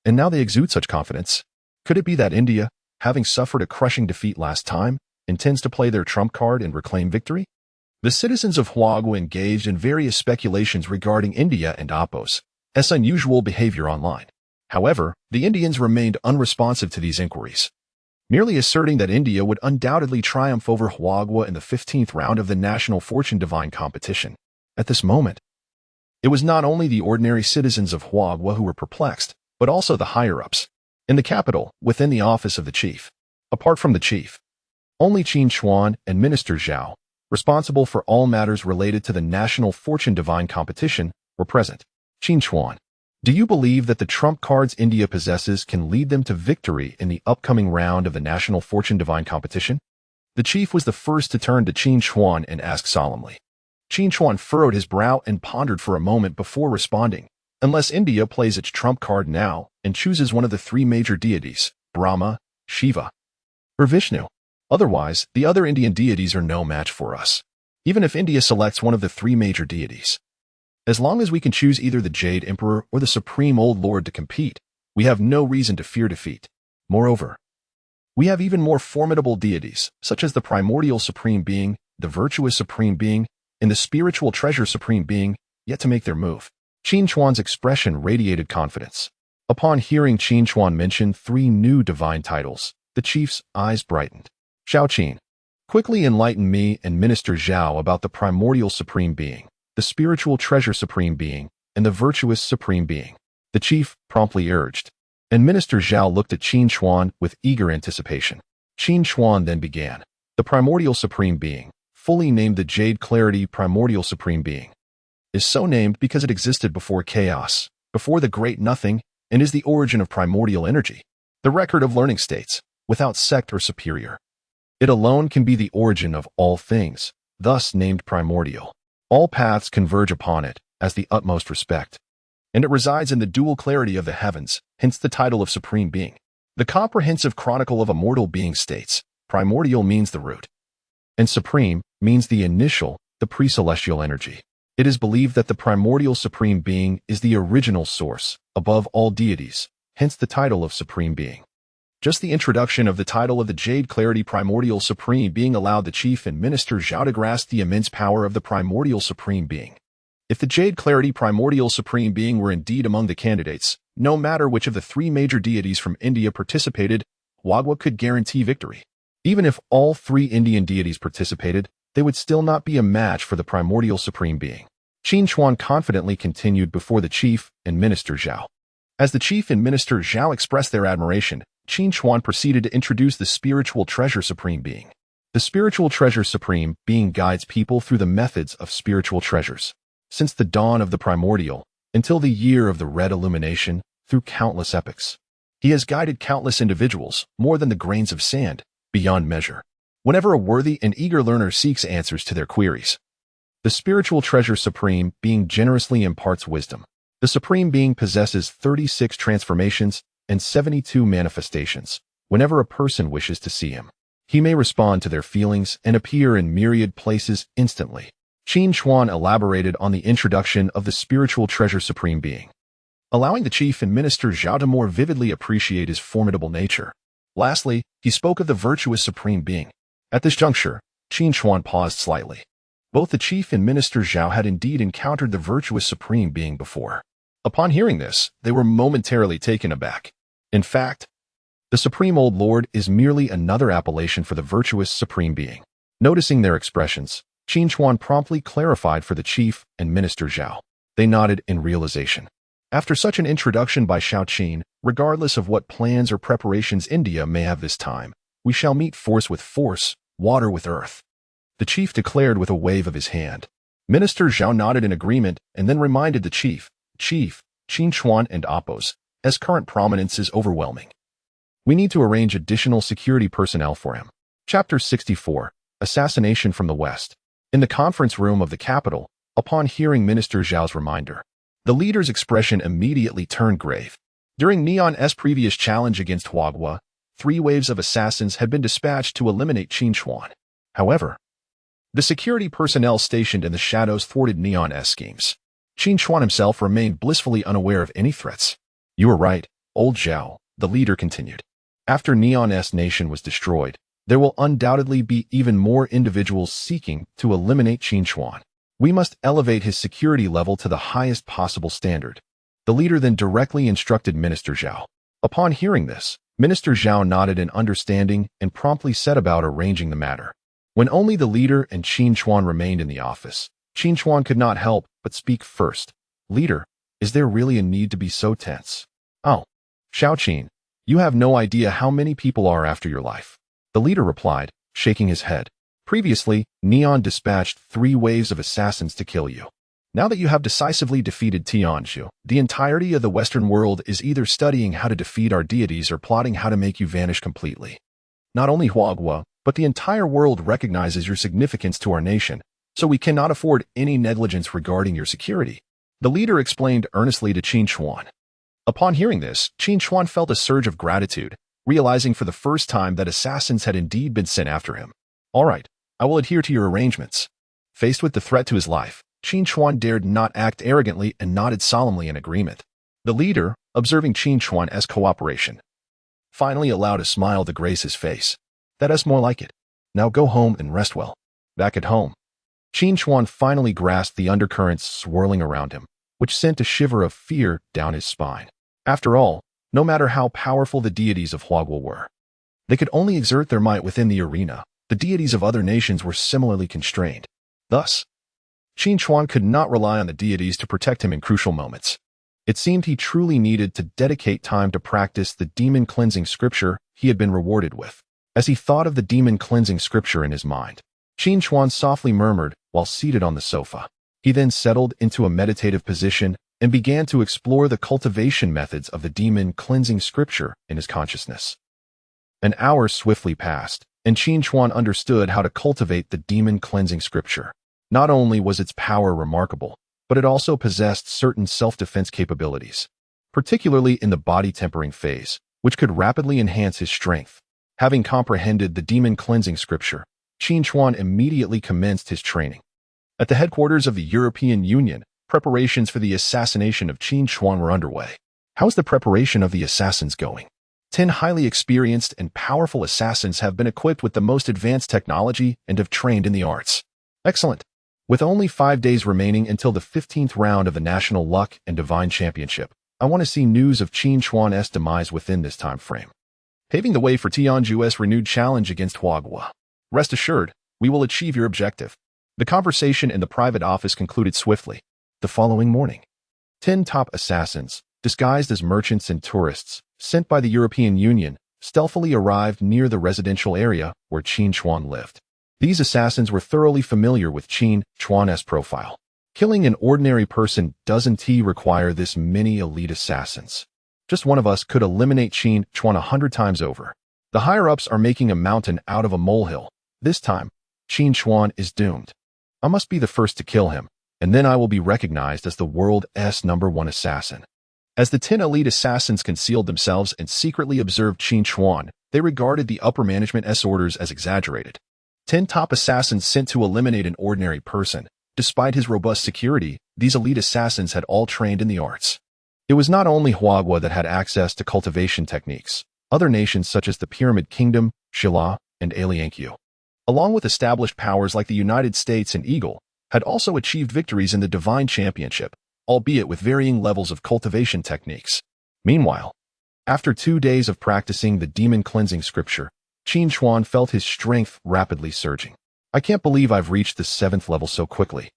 And now they exude such confidence. Could it be that India, having suffered a crushing defeat last time, intends to play their trump card and reclaim victory? The citizens of Huagua engaged in various speculations regarding India and Apos' unusual behavior online. However, the Indians remained unresponsive to these inquiries, merely asserting that India would undoubtedly triumph over Huagua in the 15th round of the National Fortune Divine competition. At this moment, it was not only the ordinary citizens of Huagua who were perplexed, but also the higher-ups. In the capital, within the office of the chief. Apart from the chief, only Qin Chuan and Minister Zhao, responsible for all matters related to the National Fortune Divine competition, were present. Qin Chuan, do you believe that the trump cards India possesses can lead them to victory in the upcoming round of the National Fortune Divine competition? The chief was the first to turn to Qin Chuan and ask solemnly. Qin Chuan furrowed his brow and pondered for a moment before responding. Unless India plays its trump card now and chooses one of the three major deities, Brahma, Shiva, or Vishnu. Otherwise, the other Indian deities are no match for us. Even if India selects one of the three major deities. As long as we can choose either the Jade Emperor or the Supreme Old Lord to compete, we have no reason to fear defeat. Moreover, we have even more formidable deities, such as the Primordial Supreme Being, the Virtuous Supreme Being, and the Spiritual Treasure Supreme Being, yet to make their move. Qin Chuan's expression radiated confidence. Upon hearing Qin Chuan mention three new divine titles, the chief's eyes brightened. Xiao Qin, quickly enlighten me and Minister Zhao about the Primordial Supreme Being, the Spiritual Treasure Supreme Being, and the Virtuous Supreme Being. The chief promptly urged, and Minister Zhao looked at Qin Chuan with eager anticipation. Qin Chuan then began. The Primordial Supreme Being, fully named the Jade Clarity Primordial Supreme Being, is so named because it existed before chaos, before the great nothing, and is the origin of primordial energy. The record of learning states, without sect or superior. It alone can be the origin of all things, thus named primordial. All paths converge upon it, as the utmost respect. And it resides in the dual clarity of the heavens, hence the title of Supreme Being. The comprehensive chronicle of a mortal being states, primordial means the root, and supreme means the initial, the pre-celestial energy. It is believed that the Primordial Supreme Being is the original source, above all deities, hence the title of Supreme Being. Just the introduction of the title of the Jade Clarity Primordial Supreme Being allowed the chief and Minister Zhao to grasp the immense power of the Primordial Supreme Being. If the Jade Clarity Primordial Supreme Being were indeed among the candidates, no matter which of the three major deities from India participated, Huagua could guarantee victory. Even if all three Indian deities participated, they would still not be a match for the Primordial Supreme Being. Qin Chuan confidently continued before the chief and Minister Zhao. As the chief and Minister Zhao expressed their admiration, Qin Chuan proceeded to introduce the Spiritual Treasure Supreme Being. The Spiritual Treasure Supreme Being guides people through the methods of spiritual treasures. Since the dawn of the primordial, until the year of the Red Illumination, through countless epochs, he has guided countless individuals, more than the grains of sand, beyond measure. Whenever a worthy and eager learner seeks answers to their queries, the Spiritual Treasure Supreme Being generously imparts wisdom. The Supreme Being possesses 36 transformations and 72 manifestations. Whenever a person wishes to see him, he may respond to their feelings and appear in myriad places instantly. Qin Chuan elaborated on the introduction of the Spiritual Treasure Supreme Being, allowing the chief and Minister Zhao to more vividly appreciate his formidable nature. Lastly, he spoke of the Virtuous Supreme Being. At this juncture, Qin Chuan paused slightly. Both the chief and Minister Zhao had indeed encountered the Virtuous Supreme Being before. Upon hearing this, they were momentarily taken aback. In fact, the Supreme Old Lord is merely another appellation for the Virtuous Supreme Being. Noticing their expressions, Qin Chuan promptly clarified for the chief and Minister Zhao. They nodded in realization. After such an introduction by Xiao Qin, regardless of what plans or preparations India may have this time, we shall meet force with force, water with earth, the chief declared with a wave of his hand. Minister Zhao nodded in agreement and then reminded the chief, Qin Chuan and Apos, as current prominence is overwhelming. We need to arrange additional security personnel for him. Chapter 64. Assassination from the West. In the conference room of the capital, upon hearing Minister Zhao's reminder, the leader's expression immediately turned grave. During Neon's previous challenge against Huagua, 3 waves of assassins had been dispatched to eliminate Qin Chuan. However, the security personnel stationed in the shadows thwarted Neon's schemes. Qin Chuan himself remained blissfully unaware of any threats. You were right, old Zhao, the leader continued. After Neon's nation was destroyed, there will undoubtedly be even more individuals seeking to eliminate Qin Chuan. We must elevate his security level to the highest possible standard. The leader then directly instructed Minister Zhao. Upon hearing this, Minister Zhao nodded in understanding and promptly set about arranging the matter. When only the leader and Qin Chuan remained in the office, Qin Chuan could not help but speak first. Leader, is there really a need to be so tense? Oh, Xiao Qin, you have no idea how many people are after your life. The leader replied, shaking his head. Previously, Neon dispatched 3 waves of assassins to kill you. Now that you have decisively defeated Tianzhu, the entirety of the Western world is either studying how to defeat our deities or plotting how to make you vanish completely. Not only Huagua, but the entire world recognizes your significance to our nation, so we cannot afford any negligence regarding your security. The leader explained earnestly to Qin Chuan. Upon hearing this, Qin Chuan felt a surge of gratitude, realizing for the first time that assassins had indeed been sent after him. All right, I will adhere to your arrangements. Faced with the threat to his life, Qin Chuan dared not act arrogantly and nodded solemnly in agreement. The leader, observing Qin Chuan's cooperation, finally allowed a smile to grace his face. That is more like it. Now go home and rest well. Back at home, Qin Chuan finally grasped the undercurrents swirling around him, which sent a shiver of fear down his spine. After all, no matter how powerful the deities of Huagua were, they could only exert their might within the arena. The deities of other nations were similarly constrained. Thus, Qin Chuan could not rely on the deities to protect him in crucial moments. It seemed he truly needed to dedicate time to practice the demon cleansing scripture he had been rewarded with. As he thought of the demon cleansing scripture in his mind, Qin Chuan softly murmured while seated on the sofa. He then settled into a meditative position and began to explore the cultivation methods of the demon cleansing scripture in his consciousness. An hour swiftly passed, and Qin Chuan understood how to cultivate the demon cleansing scripture. Not only was its power remarkable, but it also possessed certain self-defense capabilities, particularly in the body tempering phase, which could rapidly enhance his strength. Having comprehended the demon cleansing scripture, Qin Chuan immediately commenced his training. At the headquarters of the European Union, preparations for the assassination of Qin Chuan were underway. How's the preparation of the assassins going? 10 highly experienced and powerful assassins have been equipped with the most advanced technology and have trained in the arts. Excellent. With only 5 days remaining until the 15th round of the National Luck and Divine Championship, I want to see news of Qin Chuan's demise within this time frame, paving the way for Tianzhu's renewed challenge against Huagua. Rest assured, we will achieve your objective. The conversation in the private office concluded swiftly. The following morning, 10 top assassins, disguised as merchants and tourists, sent by the European Union, stealthily arrived near the residential area where Qin Chuan lived. These assassins were thoroughly familiar with Qin Chuan's profile. Killing an ordinary person doesn't require this many elite assassins. Just one of us could eliminate Qin Chuan 100 times over. The higher-ups are making a mountain out of a molehill. This time, Qin Chuan is doomed. I must be the first to kill him, and then I will be recognized as the world's #1 assassin. As the 10 elite assassins concealed themselves and secretly observed Qin Chuan, they regarded the upper management's orders as exaggerated. 10 top assassins sent to eliminate an ordinary person. Despite his robust security, these elite assassins had all trained in the arts. It was not only Huagua that had access to cultivation techniques. Other nations such as the Pyramid Kingdom, Shilla, and Aliankyu, along with established powers like the United States and Eagle, had also achieved victories in the Divine Championship, albeit with varying levels of cultivation techniques. Meanwhile, after 2 days of practicing the demon cleansing scripture, Qin Chuan felt his strength rapidly surging. I can't believe I've reached the 7th level so quickly.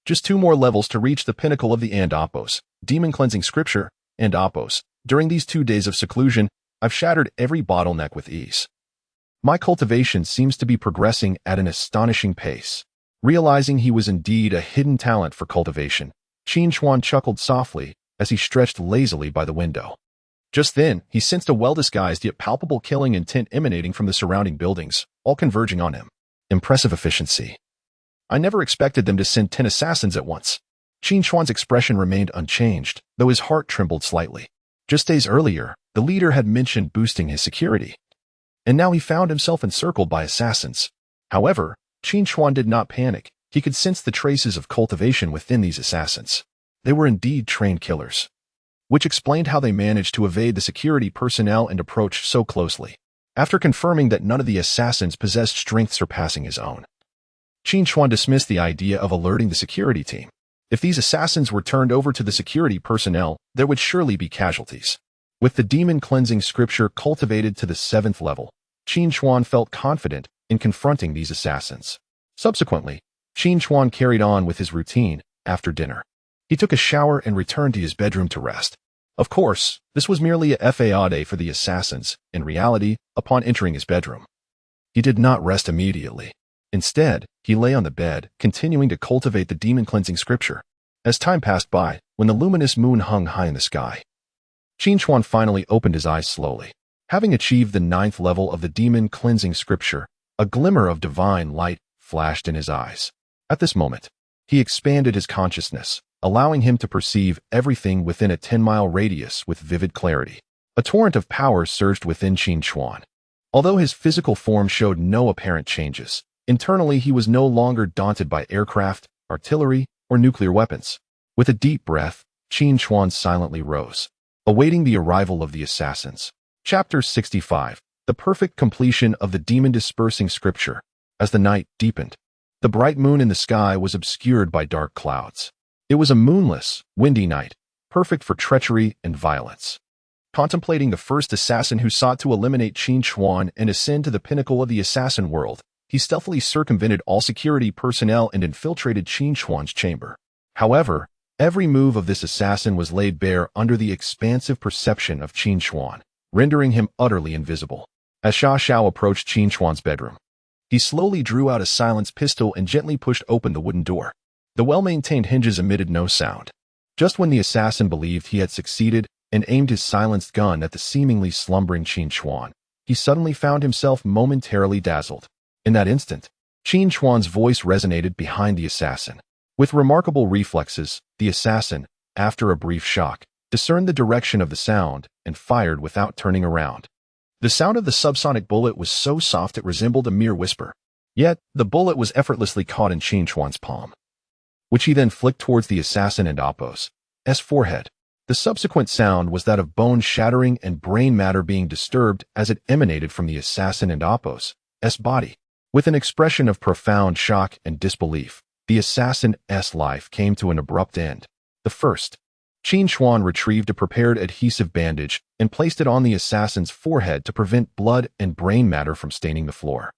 Just 2 more levels to reach the pinnacle of the Andopos, demon cleansing scripture, Andopos. During these 2 days of seclusion, I've shattered every bottleneck with ease. My cultivation seems to be progressing at an astonishing pace. Realizing he was indeed a hidden talent for cultivation, Qin Chuan chuckled softly as he stretched lazily by the window. Just then, he sensed a well-disguised yet palpable killing intent emanating from the surrounding buildings, all converging on him. Impressive efficiency. I never expected them to send 10 assassins at once. Qin Chuan's expression remained unchanged, though his heart trembled slightly. Just days earlier, the leader had mentioned boosting his security. And now he found himself encircled by assassins. However, Qin Chuan did not panic. He could sense the traces of cultivation within these assassins. They were indeed trained killers, which explained how they managed to evade the security personnel and approach so closely. After confirming that none of the assassins possessed strength surpassing his own, Qin Chuan dismissed the idea of alerting the security team. If these assassins were turned over to the security personnel, there would surely be casualties. With the demon cleansing scripture cultivated to the 7th level, Qin Chuan felt confident in confronting these assassins. Subsequently, Qin Chuan carried on with his routine after dinner. He took a shower and returned to his bedroom to rest. Of course, this was merely a fade for the assassins. In reality, upon entering his bedroom, he did not rest immediately. Instead, he lay on the bed, continuing to cultivate the demon-cleansing scripture. As time passed by, when the luminous moon hung high in the sky, Qin Chuan finally opened his eyes slowly. Having achieved the 9th level of the demon-cleansing scripture, a glimmer of divine light flashed in his eyes. At this moment, he expanded his consciousness, allowing him to perceive everything within a 10-mile radius with vivid clarity. A torrent of power surged within Qin Chuan. Although his physical form showed no apparent changes, internally he was no longer daunted by aircraft, artillery, or nuclear weapons. With a deep breath, Qin Chuan silently rose, awaiting the arrival of the assassins. Chapter 65. The perfect completion of the demon-dispersing scripture. As the night deepened, the bright moon in the sky was obscured by dark clouds. It was a moonless, windy night, perfect for treachery and violence. Contemplating the first assassin who sought to eliminate Qin Chuan and ascend to the pinnacle of the assassin world, he stealthily circumvented all security personnel and infiltrated Qin Chuan's chamber. However, every move of this assassin was laid bare under the expansive perception of Qin Chuan, rendering him utterly invisible. As Xia Xiao approached Qin Chuan's bedroom, he slowly drew out a silenced pistol and gently pushed open the wooden door. The well-maintained hinges emitted no sound. Just when the assassin believed he had succeeded and aimed his silenced gun at the seemingly slumbering Qin Chuan, he suddenly found himself momentarily dazzled. In that instant, Qin Chuan's voice resonated behind the assassin. With remarkable reflexes, the assassin, after a brief shock, discerned the direction of the sound and fired without turning around. The sound of the subsonic bullet was so soft it resembled a mere whisper. Yet, the bullet was effortlessly caught in Qin Chuan's palm, which he then flicked towards the assassin and Appo's forehead. The subsequent sound was that of bone shattering and brain matter being disturbed as it emanated from the assassin and Appo's body. With an expression of profound shock and disbelief, the assassin's life came to an abrupt end. The first, Qin Chuan retrieved a prepared adhesive bandage and placed it on the assassin's forehead to prevent blood and brain matter from staining the floor.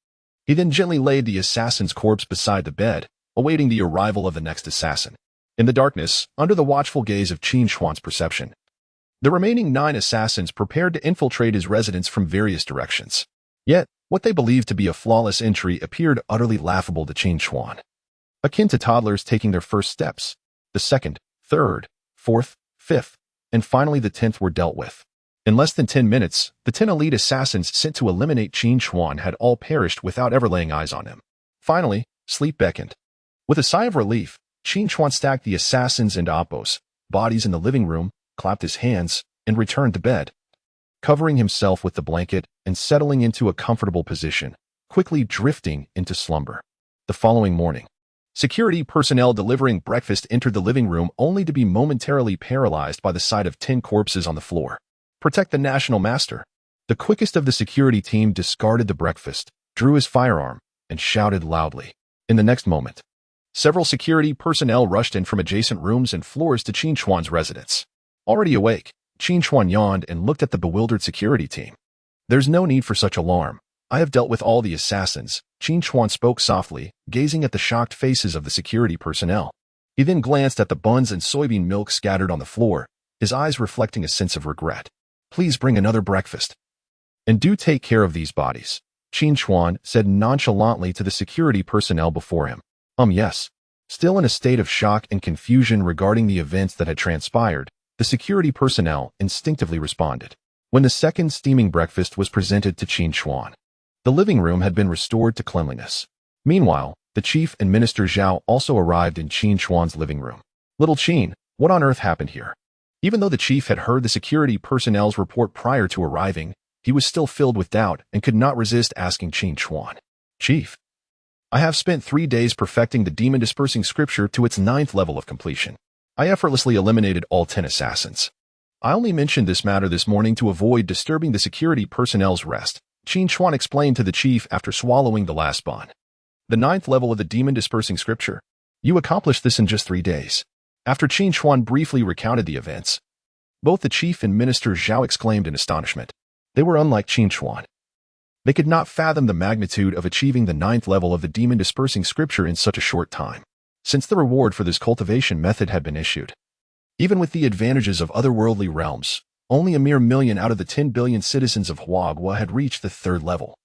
He then gently laid the assassin's corpse beside the bed, awaiting the arrival of the next assassin. In the darkness, under the watchful gaze of Qin Chuan's perception, the remaining 9 assassins prepared to infiltrate his residence from various directions. Yet, what they believed to be a flawless entry appeared utterly laughable to Qin Chuan. Akin to toddlers taking their first steps, the 2nd, 3rd, 4th, 5th, and finally the 10th were dealt with. In less than 10 minutes, the 10 elite assassins sent to eliminate Qin Chuan had all perished without ever laying eyes on him. Finally, sleep beckoned. With a sigh of relief, Qin Chuan stacked the assassins and Appo's bodies in the living room, clapped his hands, and returned to bed. Covering himself with the blanket and settling into a comfortable position, quickly drifting into slumber. The following morning, security personnel delivering breakfast entered the living room only to be momentarily paralyzed by the sight of 10 corpses on the floor. Protect the national master. The quickest of the security team discarded the breakfast, drew his firearm, and shouted loudly. In the next moment, several security personnel rushed in from adjacent rooms and floors to Qin Chuan's residence. Already awake, Qin Chuan yawned and looked at the bewildered security team. There's no need for such alarm. I have dealt with all the assassins, Qin Chuan spoke softly, gazing at the shocked faces of the security personnel. He then glanced at the buns and soybean milk scattered on the floor, his eyes reflecting a sense of regret. Please bring another breakfast. And do take care of these bodies, Qin Chuan said nonchalantly to the security personnel before him. Yes. Still in a state of shock and confusion regarding the events that had transpired, the security personnel instinctively responded. when the second steaming breakfast was presented to Qin Chuan. The living room had been restored to cleanliness. Meanwhile, the chief and Minister Zhao also arrived in Qin Chuan's living room. Little Qin, what on earth happened here? Even though the chief had heard the security personnel's report prior to arriving, he was still filled with doubt and could not resist asking Qin Chuan. Chief, I have spent 3 days perfecting the demon-dispersing scripture to its 9th level of completion. I effortlessly eliminated all 10 assassins. I only mentioned this matter this morning to avoid disturbing the security personnel's rest, Qin Chuan explained to the chief after swallowing the last bond. The 9th level of the demon-dispersing scripture? You accomplished this in just 3 days. After Qin Chuan briefly recounted the events, both the chief and Minister Zhao exclaimed in astonishment. They were unlike Qin Chuan. They could not fathom the magnitude of achieving the 9th level of the demon-dispersing scripture in such a short time, since the reward for this cultivation method had been issued. Even with the advantages of otherworldly realms, only a mere million out of the 10 billion citizens of Huagua had reached the 3rd level,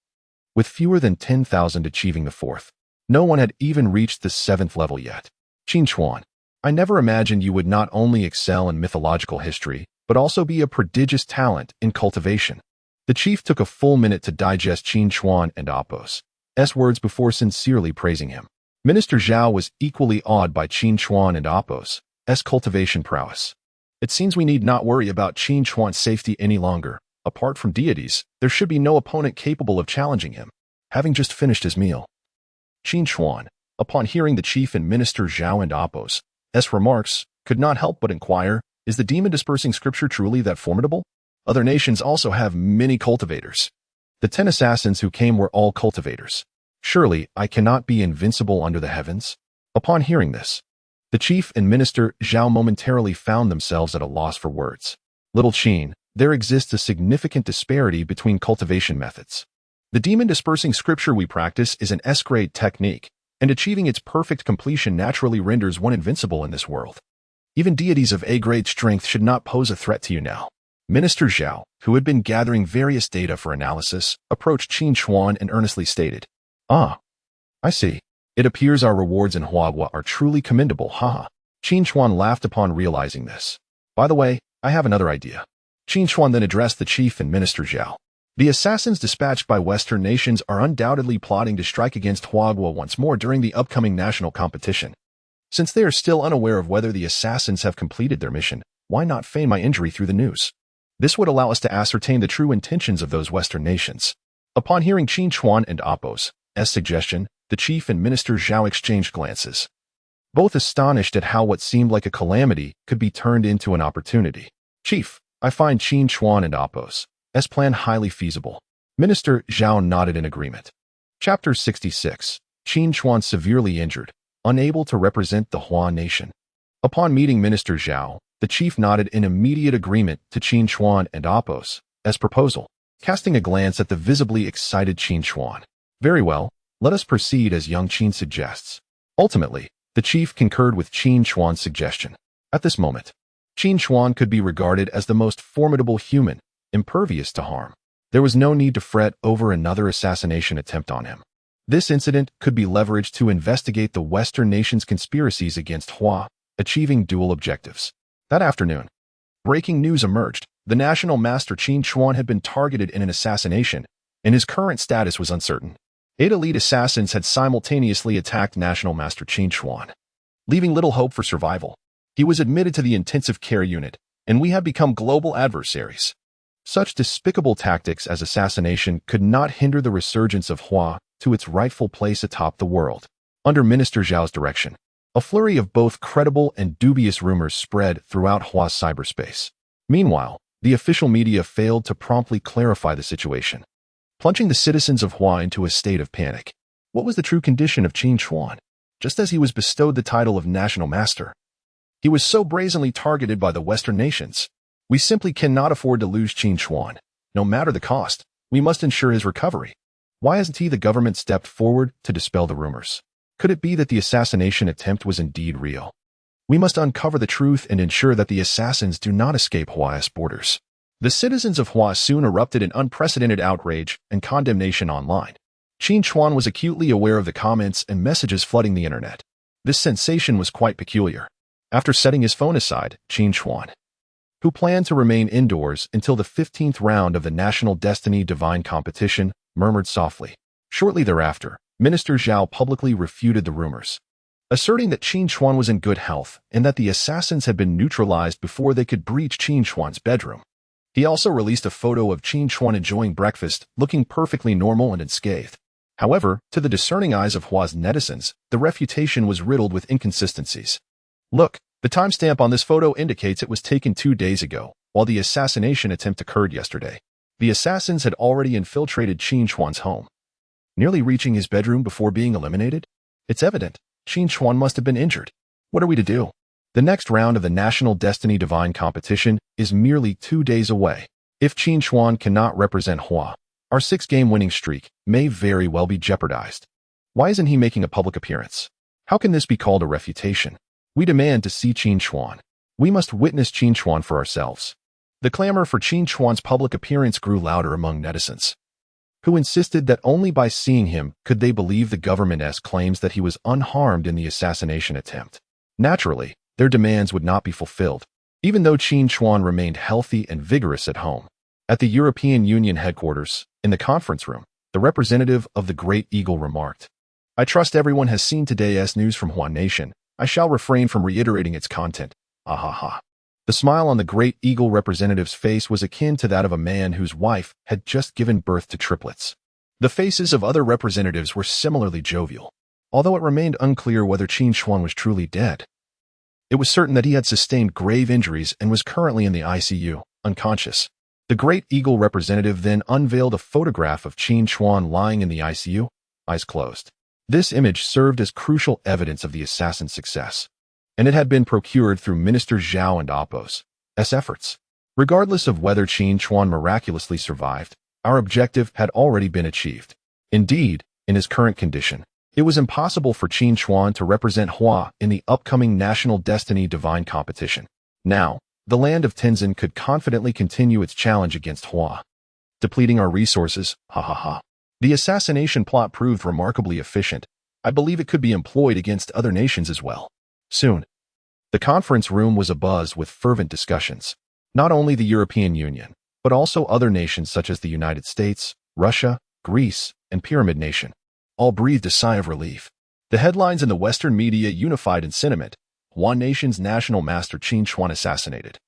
with fewer than 10,000 achieving the 4th. No one had even reached the 7th level yet. Qin Chuan, I never imagined you would not only excel in mythological history, but also be a prodigious talent in cultivation. The chief took a full minute to digest Qin Chuan and Appo's words before sincerely praising him. Minister Zhao was equally awed by Qin Chuan and Appo's cultivation prowess. It seems we need not worry about Qin Chuan's safety any longer. Apart from deities, there should be no opponent capable of challenging him. Having just finished his meal, Qin Chuan, upon hearing the chief and Minister Zhao and Appo's remarks, could not help but inquire, is the demon-dispersing scripture truly that formidable? Other nations also have many cultivators. The 10 assassins who came were all cultivators. Surely, I cannot be invincible under the heavens? Upon hearing this, the chief and Minister Zhao momentarily found themselves at a loss for words. Little Qin, there exists a significant disparity between cultivation methods. The demon-dispersing scripture we practice is an S-grade technique, and achieving its perfect completion naturally renders one invincible in this world. Even deities of A-grade strength should not pose a threat to you now. Minister Zhao, who had been gathering various data for analysis, approached Qin Chuan and earnestly stated, I see. It appears our rewards in Huagua are truly commendable, haha. Qin Chuan laughed upon realizing this. By the way, I have another idea. Qin Chuan then addressed the chief and Minister Zhao. The assassins dispatched by Western nations are undoubtedly plotting to strike against Huagua once more during the upcoming national competition. Since they are still unaware of whether the assassins have completed their mission, why not feign my injury through the news? This would allow us to ascertain the true intentions of those Western nations. Upon hearing Qin Chuan and Appo's suggestion, the chief and Minister Zhao exchanged glances, both astonished at how what seemed like a calamity could be turned into an opportunity. Chief, I find Qin Chuan and Appo's plan highly feasible. Minister Zhao nodded in agreement. Chapter 66. Qin Chuan severely injured, unable to represent the Hua nation. Upon meeting Minister Zhao, the chief nodded in immediate agreement to Qin Chuan and Appo's proposal, casting a glance at the visibly excited Qin Chuan. Very well, let us proceed as young Qin suggests. Ultimately, the chief concurred with Qin Chuan's suggestion. At this moment, Qin Chuan could be regarded as the most formidable human, impervious to harm. There was no need to fret over another assassination attempt on him. This incident could be leveraged to investigate the Western nations' conspiracies against Hua, achieving dual objectives. That afternoon, breaking news emerged. The national master Qin Chuan had been targeted in an assassination, and his current status was uncertain. 8 elite assassins had simultaneously attacked national master Qin Chuan, leaving little hope for survival. He was admitted to the intensive care unit, and we have become global adversaries. Such despicable tactics as assassination could not hinder the resurgence of Hua to its rightful place atop the world. Under Minister Zhao's direction, a flurry of both credible and dubious rumors spread throughout Hua's cyberspace. Meanwhile, the official media failed to promptly clarify the situation, plunging the citizens of Hua into a state of panic. What was the true condition of Qin Chuan? Just as he was bestowed the title of National Master, he was so brazenly targeted by the Western nations. We simply cannot afford to lose Qin Chuan. No matter the cost, we must ensure his recovery. Why hasn't the government stepped forward to dispel the rumors? Could it be that the assassination attempt was indeed real? We must uncover the truth and ensure that the assassins do not escape Hua's borders. The citizens of Hua soon erupted in unprecedented outrage and condemnation online. Qin Chuan was acutely aware of the comments and messages flooding the internet. This sensation was quite peculiar. After setting his phone aside, Qin Chuan who planned to remain indoors until the 15th round of the National Destiny Divine Competition, murmured softly. Shortly thereafter, Minister Zhao publicly refuted the rumors, asserting that Qin Chuan was in good health and that the assassins had been neutralized before they could breach Qin Chuan's bedroom. He also released a photo of Qin Chuan enjoying breakfast, looking perfectly normal and unscathed. However, to the discerning eyes of Hua's netizens, the refutation was riddled with inconsistencies. Look, the timestamp on this photo indicates it was taken 2 days ago, while the assassination attempt occurred yesterday. The assassins had already infiltrated Qin Chuan's home, nearly reaching his bedroom before being eliminated. It's evident Qin Chuan must have been injured. What are we to do? The next round of the National Destiny Divine Competition is merely 2 days away. If Qin Chuan cannot represent Hua, our 6-game winning streak may very well be jeopardized. Why isn't he making a public appearance? How can this be called a refutation? We demand to see Qin Chuan. We must witness Qin Chuan for ourselves. The clamor for Qin Chuan's public appearance grew louder among netizens, who insisted that only by seeing him could they believe the government's claims that he was unharmed in the assassination attempt. Naturally, their demands would not be fulfilled, even though Qin Chuan remained healthy and vigorous at home. At the European Union headquarters, in the conference room, the representative of the Great Eagle remarked, "I trust everyone has seen today's news from Hua Nation. I shall refrain from reiterating its content." Ah ha ha. The smile on the Great Eagle representative's face was akin to that of a man whose wife had just given birth to triplets. The faces of other representatives were similarly jovial, although it remained unclear whether Qin Chuan was truly dead. It was certain that he had sustained grave injuries and was currently in the ICU, unconscious. The Great Eagle representative then unveiled a photograph of Qin Chuan lying in the ICU, eyes closed. This image served as crucial evidence of the assassin's success, and it had been procured through Minister Zhao and Appo's efforts. Regardless of whether Qin Chuan miraculously survived, our objective had already been achieved. Indeed, in his current condition, it was impossible for Qin Chuan to represent Hua in the upcoming National Destiny Divine Competition. Now, the land of Tenzin could confidently continue its challenge against Hua. Depleting our resources, ha ha ha. The assassination plot proved remarkably efficient. I believe it could be employed against other nations as well. Soon, the conference room was abuzz with fervent discussions. Not only the European Union, but also other nations such as the United States, Russia, Greece, and Pyramid Nation all breathed a sigh of relief. The headlines in the Western media unified in sentiment: One Nation's national master Qin Chuan assassinated.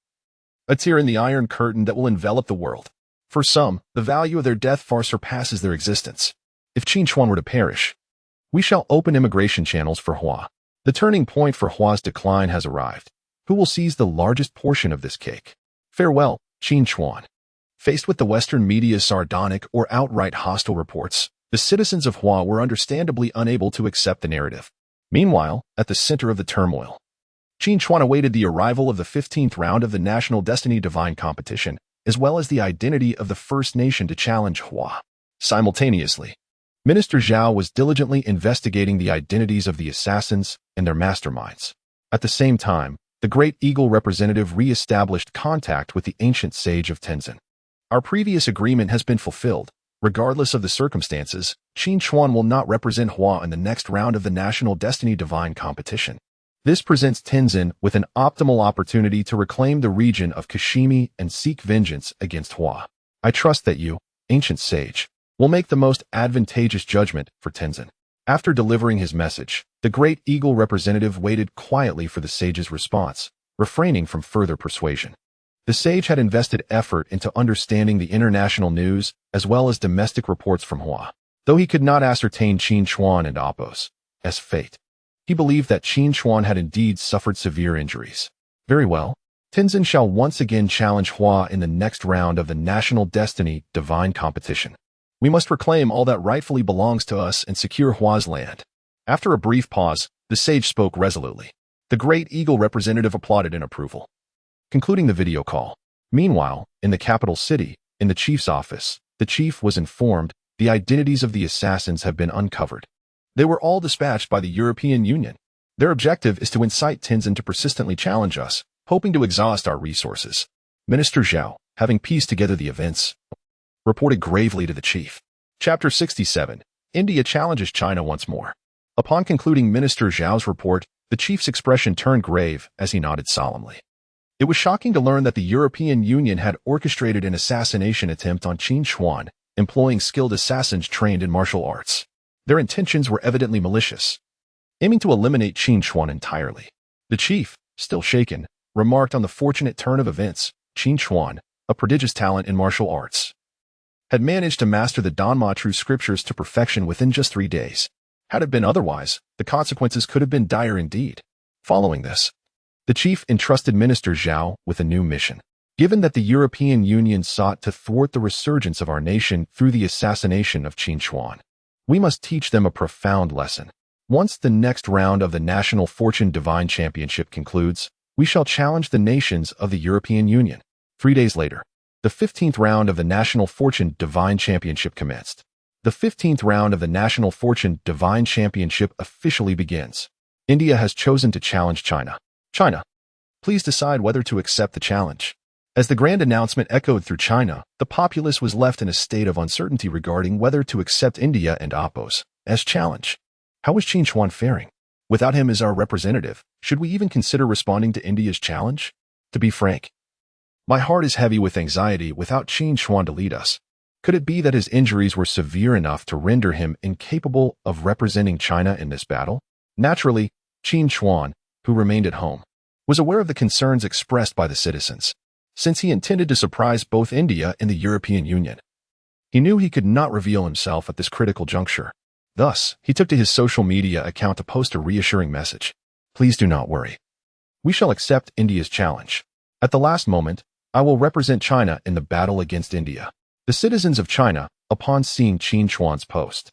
A tear in the iron curtain that will envelop the world. For some, the value of their death far surpasses their existence. If Qin Chuan were to perish, we shall open immigration channels for Hua. The turning point for Hua's decline has arrived. Who will seize the largest portion of this cake? Farewell, Qin Chuan. Faced with the Western media's sardonic or outright hostile reports, the citizens of Hua were understandably unable to accept the narrative. Meanwhile, at the center of the turmoil, Qin Chuan awaited the arrival of the 15th round of the National Destiny Divine Competition, as well as the identity of the first nation to challenge Hua. Simultaneously, Minister Zhao was diligently investigating the identities of the assassins and their masterminds. At the same time, the Great Eagle representative re-established contact with the ancient sage of Tenzin. Our previous agreement has been fulfilled. Regardless of the circumstances, Qin Chuan will not represent Hua in the next round of the National Destiny Divine Competition. This presents Tenzin with an optimal opportunity to reclaim the region of Kashimi and seek vengeance against Hua. I trust that you, ancient sage, will make the most advantageous judgment for Tenzin. After delivering his message, the Great Eagle representative waited quietly for the sage's response, refraining from further persuasion. The sage had invested effort into understanding the international news as well as domestic reports from Hua. Though he could not ascertain Qin Chuan and Appo's fate, he believed that Qin Chuan had indeed suffered severe injuries. Very well, Tenzin shall once again challenge Hua in the next round of the National Destiny Divine Competition. We must reclaim all that rightfully belongs to us and secure Hua's land. After a brief pause, the sage spoke resolutely. The Great Eagle representative applauded in approval, concluding the video call. Meanwhile, in the capital city, in the chief's office, the chief was informed the identities of the assassins have been uncovered. They were all dispatched by the European Union. Their objective is to incite Tenzin to persistently challenge us, hoping to exhaust our resources. Minister Zhao, having pieced together the events, reported gravely to the chief. Chapter 67. India challenges China once more. Upon concluding Minister Zhao's report, the chief's expression turned grave as he nodded solemnly. It was shocking to learn that the European Union had orchestrated an assassination attempt on Qin Huan, employing skilled assassins trained in martial arts. Their intentions were evidently malicious, aiming to eliminate Qin Huan entirely. The chief, still shaken, remarked on the fortunate turn of events. Qin Huan, a prodigious talent in martial arts, had managed to master the Dhamma true scriptures to perfection within just 3 days. Had it been otherwise, the consequences could have been dire indeed. Following this, the chief entrusted Minister Zhao with a new mission. Given that the European Union sought to thwart the resurgence of our nation through the assassination of Qin Huan, we must teach them a profound lesson. Once the next round of the National Fortune Divine Championship concludes, we shall challenge the nations of the European Union. 3 days later, the 15th round of the National Fortune Divine Championship commenced. The 15th round of the National Fortune Divine Championship officially begins. India has chosen to challenge China. China, please decide whether to accept the challenge. As the grand announcement echoed through China, the populace was left in a state of uncertainty regarding whether to accept India and oppose as challenge. How was Qin Huan faring? Without him as our representative, should we even consider responding to India's challenge? To be frank, my heart is heavy with anxiety without Qin Huan to lead us. Could it be that his injuries were severe enough to render him incapable of representing China in this battle? Naturally, Qin Huan, who remained at home, was aware of the concerns expressed by the citizens, since he intended to surprise both India and the European Union. He knew he could not reveal himself at this critical juncture. Thus, he took to his social media account to post a reassuring message. Please do not worry. We shall accept India's challenge. At the last moment, I will represent China in the battle against India. The citizens of China, upon seeing Qin Huan's post,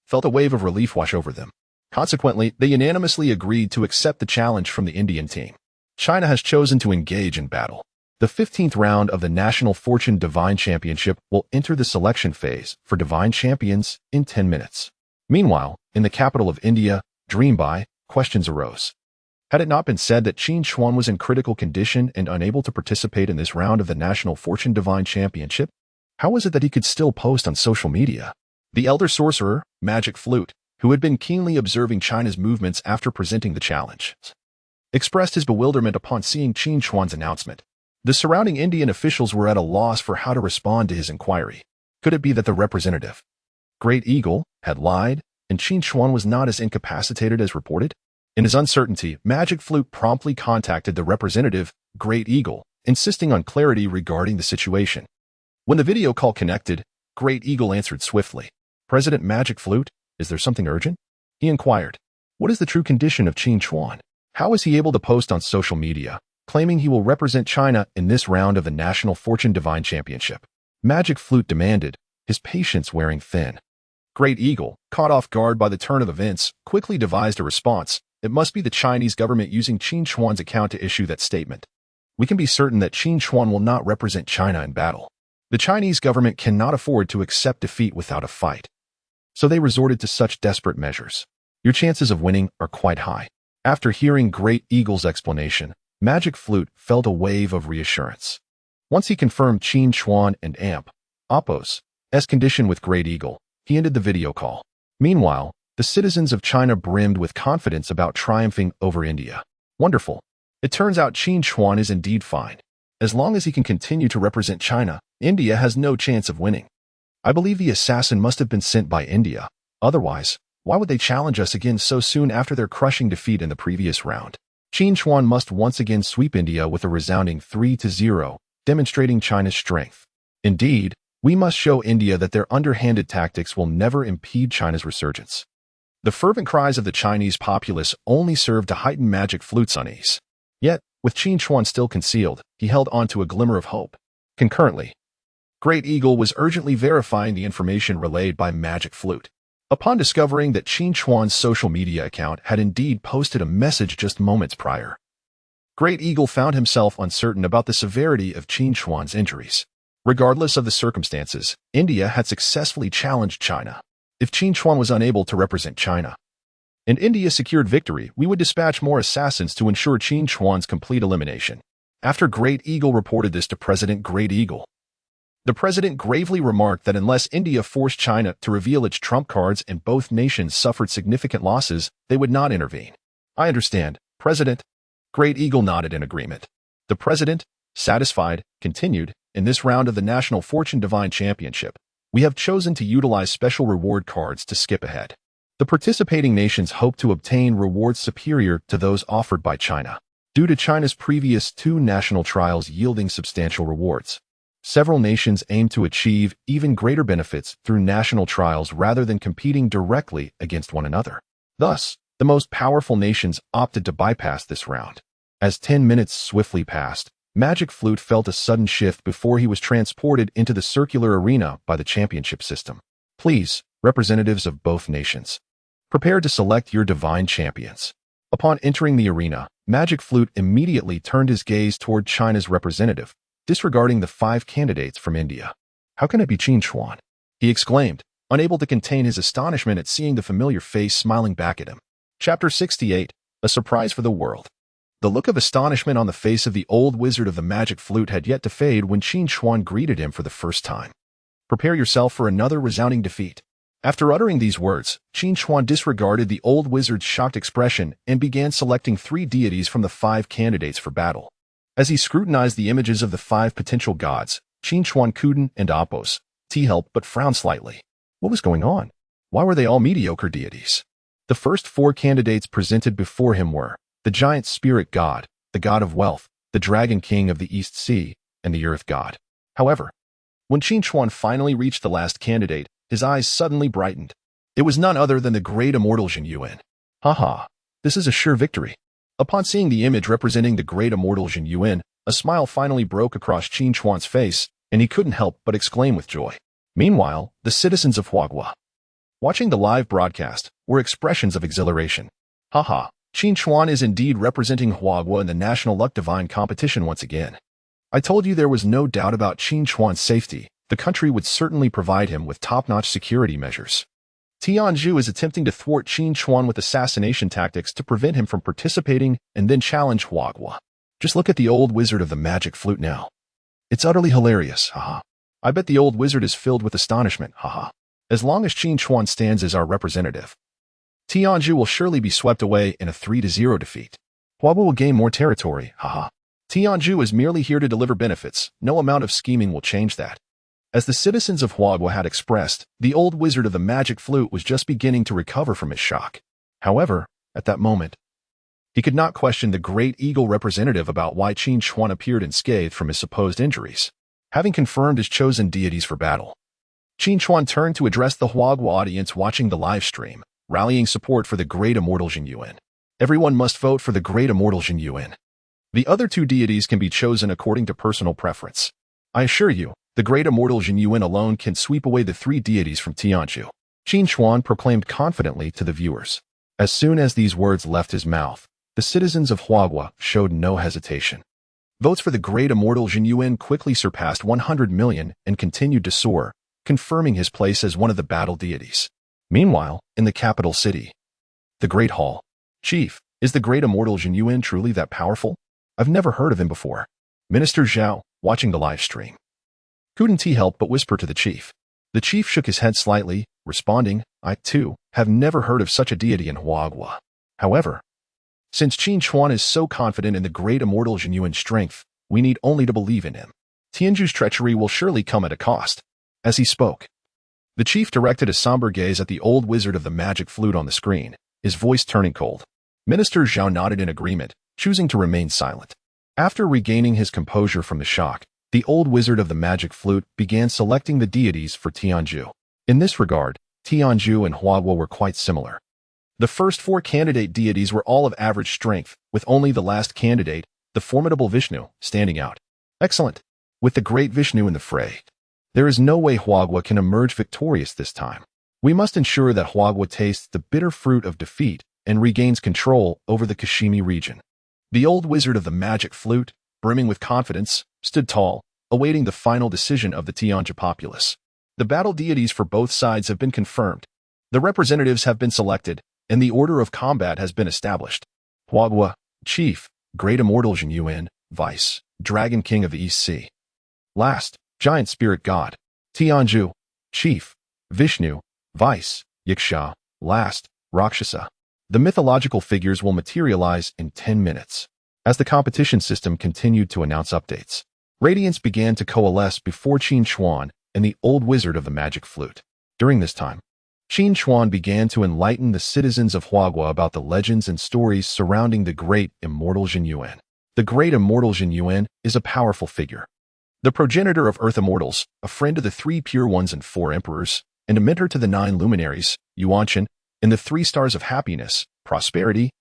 felt a wave of relief wash over them. Consequently, they unanimously agreed to accept the challenge from the Indian team. China has chosen to engage in battle. The 15th round of the National Fortune Divine Championship will enter the selection phase for Divine Champions in 10 minutes. Meanwhile, in the capital of India, Dreambai, questions arose. Had it not been said that Qin Huan was in critical condition and unable to participate in this round of the National Fortune Divine Championship? How was it that he could still post on social media? The elder sorcerer, Magic Flute, who had been keenly observing China's movements after presenting the challenge, expressed his bewilderment upon seeing Qin Huan's announcement. The surrounding Indian officials were at a loss for how to respond to his inquiry. Could it be that the representative, Great Eagle, had lied, and Qin Huan was not as incapacitated as reported? In his uncertainty, Magic Flute promptly contacted the representative, Great Eagle, insisting on clarity regarding the situation. When the video call connected, Great Eagle answered swiftly. President Magic Flute, is there something urgent? He inquired. What is the true condition of Qin Huan? How is he able to post on social media, claiming he will represent China in this round of the National Fortune Divine Championship? Magic Flute demanded, his patience wearing thin. Great Eagle, caught off guard by the turn of events, quickly devised a response. It must be the Chinese government using Qin Huan's account to issue that statement. We can be certain that Qin Huan will not represent China in battle. The Chinese government cannot afford to accept defeat without a fight. So they resorted to such desperate measures. Your chances of winning are quite high. After hearing Great Eagle's explanation, Magic Flute felt a wave of reassurance. Once he confirmed Qin Huan and Oppo's condition with Great Eagle, he ended the video call. Meanwhile, the citizens of China brimmed with confidence about triumphing over India. Wonderful. It turns out Qin Huan is indeed fine. As long as he can continue to represent China, India has no chance of winning. I believe the assassin must have been sent by India. Otherwise, why would they challenge us again so soon after their crushing defeat in the previous round? Qin Huan must once again sweep India with a resounding 3-0, demonstrating China's strength. Indeed, we must show India that their underhanded tactics will never impede China's resurgence. The fervent cries of the Chinese populace only served to heighten Magic Flute's unease. Yet, with Qin Huan still concealed, he held on to a glimmer of hope. Concurrently, Great Eagle was urgently verifying the information relayed by Magic Flute. Upon discovering that Qin Huan's social media account had indeed posted a message just moments prior, Great Eagle found himself uncertain about the severity of Qin Huan's injuries. Regardless of the circumstances, India had successfully challenged China. If Qin Huan was unable to represent China, and India secured victory, we would dispatch more assassins to ensure Qin Huan's complete elimination. After Great Eagle reported this to President Great Eagle, the president gravely remarked that unless India forced China to reveal its trump cards and both nations suffered significant losses, they would not intervene. I understand, President. Great Eagle nodded in agreement. The president, satisfied, continued, in this round of the National Fortune Divine Championship, we have chosen to utilize special reward cards to skip ahead. The participating nations hope to obtain rewards superior to those offered by China, due to China's previous 2 national trials yielding substantial rewards. Several nations aim to achieve even greater benefits through national trials rather than competing directly against one another. Thus, the most powerful nations opted to bypass this round. As 10 minutes swiftly passed, Magic Flute felt a sudden shift before he was transported into the circular arena by the championship system. Please, representatives of both nations, prepare to select your divine champions. Upon entering the arena, Magic Flute immediately turned his gaze toward China's representative, disregarding the 5 candidates from India. "How can it be Qin Chuan?" he exclaimed, unable to contain his astonishment at seeing the familiar face smiling back at him. Chapter 68, A Surprise for the World. The look of astonishment on the face of the old wizard of the Magic Flute had yet to fade when Qin Chuan greeted him for the first time. "Prepare yourself for another resounding defeat." After uttering these words, Qin Chuan disregarded the old wizard's shocked expression and began selecting 3 deities from the 5 candidates for battle. As he scrutinized the images of the 5 potential gods, Qin Chuan couldn't and oppose, help but frowned slightly. What was going on? Why were they all mediocre deities? The first 4 candidates presented before him were the giant spirit god, the god of wealth, the dragon king of the East Sea, and the earth god. However, when Qin Chuan finally reached the last candidate, his eyes suddenly brightened. It was none other than the great immortal Jin Yuan. Haha, this is a sure victory. Upon seeing the image representing the great immortal Jin Yuan, a smile finally broke across Qin Chuan's face, and he couldn't help but exclaim with joy. Meanwhile, the citizens of Huaguo, watching the live broadcast, were expressions of exhilaration. Haha, Qin Chuan is indeed representing Huaguo in the National Luck Divine competition once again. I told you there was no doubt about Qin Chuan's safety. The country would certainly provide him with top-notch security measures. Tianzhu is attempting to thwart Qin Chuan with assassination tactics to prevent him from participating and then challenge Huaguo. Just look at the old wizard of the Magic Flute now. It's utterly hilarious, haha. I bet the old wizard is filled with astonishment, haha. As long as Qin Chuan stands as our representative, Tianzhu will surely be swept away in a 3-0 defeat. Huaguo will gain more territory, haha. Tianzhu is merely here to deliver benefits. No amount of scheming will change that. As the citizens of Huaguo had expressed, the old wizard of the Magic Flute was just beginning to recover from his shock. However, at that moment, he could not question the great eagle representative about why Qin Chuan appeared unscathed from his supposed injuries. Having confirmed his chosen deities for battle, Qin Chuan turned to address the Huaguo audience watching the live stream, rallying support for the great immortal Jin Yuan. Everyone must vote for the great immortal Jin Yuan. The other 2 deities can be chosen according to personal preference. I assure you, the great immortal Jin Yuan alone can sweep away the 3 deities from Tianzhu. Qin Chuan proclaimed confidently to the viewers. As soon as these words left his mouth, the citizens of Huaguo showed no hesitation. Votes for the great immortal Jin Yuan quickly surpassed 100 million and continued to soar, confirming his place as one of the battle deities. Meanwhile, in the capital city, the Great Hall. Chief, is the great immortal Jin Yuan truly that powerful? I've never heard of him before. Minister Zhao, watching the live stream, couldn't he help but whisper to the chief. The chief shook his head slightly, responding, I, too, have never heard of such a deity in Huaguo. However, since Qin Chuan is so confident in the great immortal Jin Yuan's strength, we need only to believe in him. Tianzhu's treachery will surely come at a cost. As he spoke, the chief directed a somber gaze at the old wizard of the Magic Flute on the screen, his voice turning cold. Minister Zhao nodded in agreement, choosing to remain silent. After regaining his composure from the shock, the old wizard of the Magic Flute began selecting the deities for Tianzhu. In this regard, Tianzhu and Huaguo were quite similar. The first 4 candidate deities were all of average strength, with only the last candidate, the formidable Vishnu, standing out. Excellent. With the great Vishnu in the fray, there is no way Huaguo can emerge victorious this time. We must ensure that Huaguo tastes the bitter fruit of defeat and regains control over the Kashimi region. The old wizard of the Magic Flute, brimming with confidence, stood tall, awaiting the final decision of the Tianzhu populace. The battle deities for both sides have been confirmed. The representatives have been selected, and the order of combat has been established. Huaguo, Chief, Great Immortal Jin Yuan, Vice, Dragon King of the East Sea. Last, Giant Spirit God. Tianzhu, Chief, Vishnu, Vice, Yingzhou. Last, Rakshasa. The mythological figures will materialize in 10 minutes. As the competition system continued to announce updates, radiance began to coalesce before Qin Chuan and the old wizard of the magic flute. During this time, Qin Chuan began to enlighten the citizens of Huagua about the legends and stories surrounding the great immortal Jin Yuan. The great immortal Jin Yuan is a powerful figure, the progenitor of Earth Immortals, a friend of the 3 Pure Ones and 4 Emperors, and a mentor to the 9 luminaries, Yuanqian, in the 3 stars of happiness, prosperity,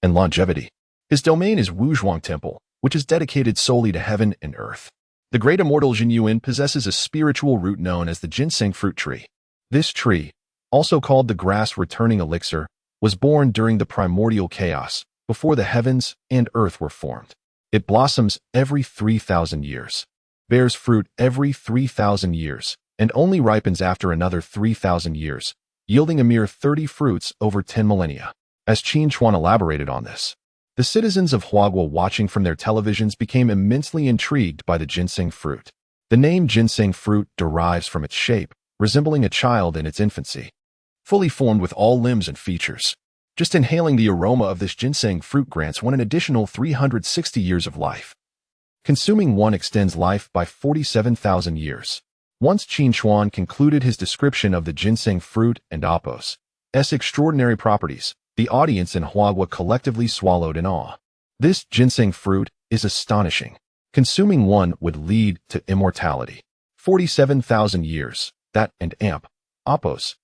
and longevity. His domain is Wuzhuang Temple, which is dedicated solely to heaven and earth. The great immortal Jin Yuan possesses a spiritual root known as the ginseng fruit tree. This tree, also called the grass returning elixir, was born during the primordial chaos, before the heavens and earth were formed. It blossoms every 3,000 years, bears fruit every 3,000 years, and only ripens after another 3,000 years, yielding a mere 30 fruits over 10 millennia. As Qin Chuan elaborated on this, the citizens of Huagua watching from their televisions became immensely intrigued by the ginseng fruit. The name ginseng fruit derives from its shape, resembling a child in its infancy, fully formed with all limbs and features. Just inhaling the aroma of this ginseng fruit grants one an additional 360 years of life. Consuming one extends life by 47,000 years. Once Qin Chuan concluded his description of the ginseng fruit and Apos' extraordinary properties, the audience in Huagua collectively swallowed in awe. This ginseng fruit is astonishing. Consuming one would lead to immortality. 47,000 years, that and Apos'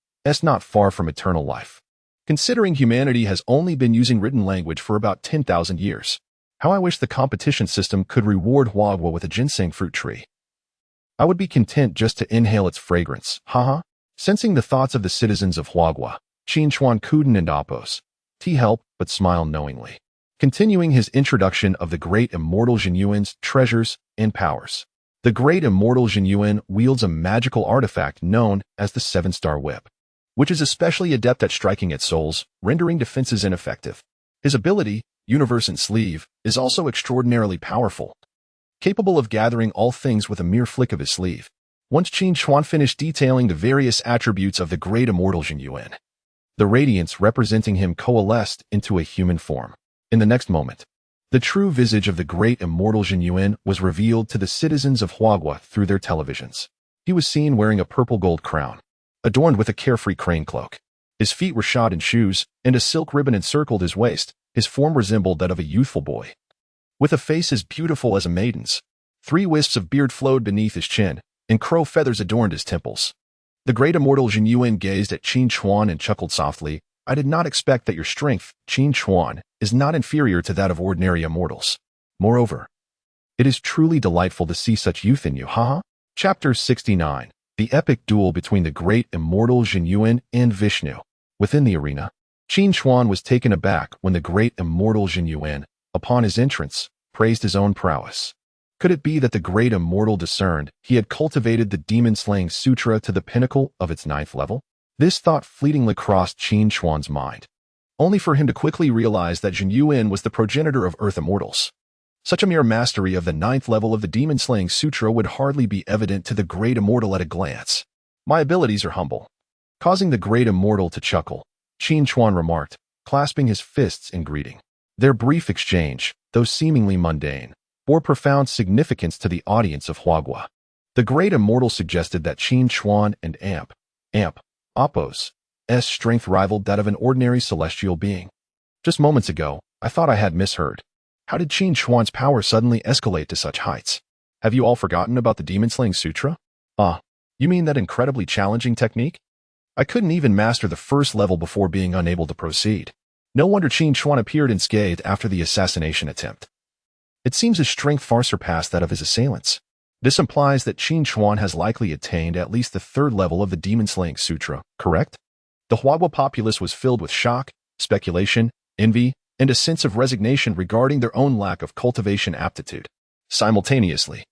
not far from eternal life. Considering humanity has only been using written language for about 10,000 years, how I wish the competition system could reward Huagua with a ginseng fruit tree. I would be content just to inhale its fragrance, haha. Sensing the thoughts of the citizens of Huagua, Qin Chuan couldn't and Apos' help but smile knowingly. Continuing his introduction of the great immortal Jin Yuan's treasures and powers. The great immortal Jin Yuan wields a magical artifact known as the 7-star whip, which is especially adept at striking at souls, rendering defenses ineffective. His ability, Universe in Sleeve, is also extraordinarily powerful, capable of gathering all things with a mere flick of his sleeve. Once Qin Chuan finished detailing the various attributes of the great immortal Jin Yuan, the radiance representing him coalesced into a human form. In the next moment, the true visage of the great immortal Jin Yuan was revealed to the citizens of Huagua through their televisions. He was seen wearing a purple gold crown, adorned with a carefree crane cloak. His feet were shod in shoes, and a silk ribbon encircled his waist. His form resembled that of a youthful boy, with a face as beautiful as a maiden's. 3 wisps of beard flowed beneath his chin, and crow feathers adorned his temples. The great immortal Jin Yuan gazed at Qin Chuan and chuckled softly. I did not expect that your strength, Qin Chuan, is not inferior to that of ordinary immortals. Moreover, it is truly delightful to see such youth in you, haha. Chapter 69. The epic duel between the great immortal Jin Yuan and Vishnu. Within the arena, Qin Chuan was taken aback when the great immortal Jin Yuan, upon his entrance, praised his own prowess. Could it be that the great immortal discerned he had cultivated the demon-slaying sutra to the pinnacle of its 9th level? This thought fleetingly crossed Qin Chuan's mind, only for him to quickly realize that Jin Yuan was the progenitor of Earth Immortals. Such a mere mastery of the 9th level of the demon-slaying sutra would hardly be evident to the great immortal at a glance. My abilities are humble. Causing the great immortal to chuckle, Qin Chuan remarked, clasping his fists in greeting. Their brief exchange, though seemingly mundane, bore profound significance to the audience of Huagua. The great immortal suggested that Qin Chuan and Apos' strength rivaled that of an ordinary celestial being. Just moments ago, I thought I had misheard. How did Qin Chuan's power suddenly escalate to such heights? Have you all forgotten about the demon-slaying sutra? You mean that incredibly challenging technique? I couldn't even master the 1st level before being unable to proceed. No wonder Qin Chuan appeared unscathed after the assassination attempt. It seems his strength far surpassed that of his assailants. This implies that Qin Chuan has likely attained at least the 3rd level of the demon-slaying sutra, correct? The Huagua populace was filled with shock, speculation, envy, and a sense of resignation regarding their own lack of cultivation aptitude. Simultaneously,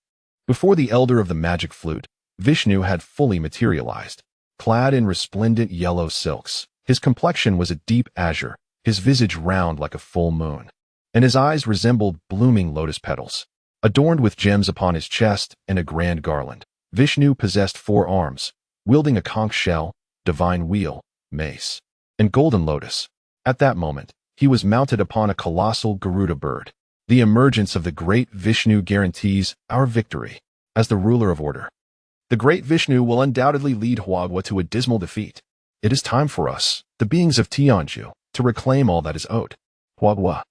before the elder of the magic flute, Vishnu had fully materialized. Clad in resplendent yellow silks, his complexion was a deep azure, his visage round like a full moon, and his eyes resembled blooming lotus petals. Adorned with gems upon his chest and a grand garland, Vishnu possessed 4 arms, wielding a conch shell, divine wheel, mace, and golden lotus. At that moment, he was mounted upon a colossal Garuda bird, The emergence of the great Vishnu guarantees our victory. As the ruler of order, the great Vishnu will undoubtedly lead Huagua to a dismal defeat. It is time for us, the beings of Tianzhu, to reclaim all that is owed. Huagua,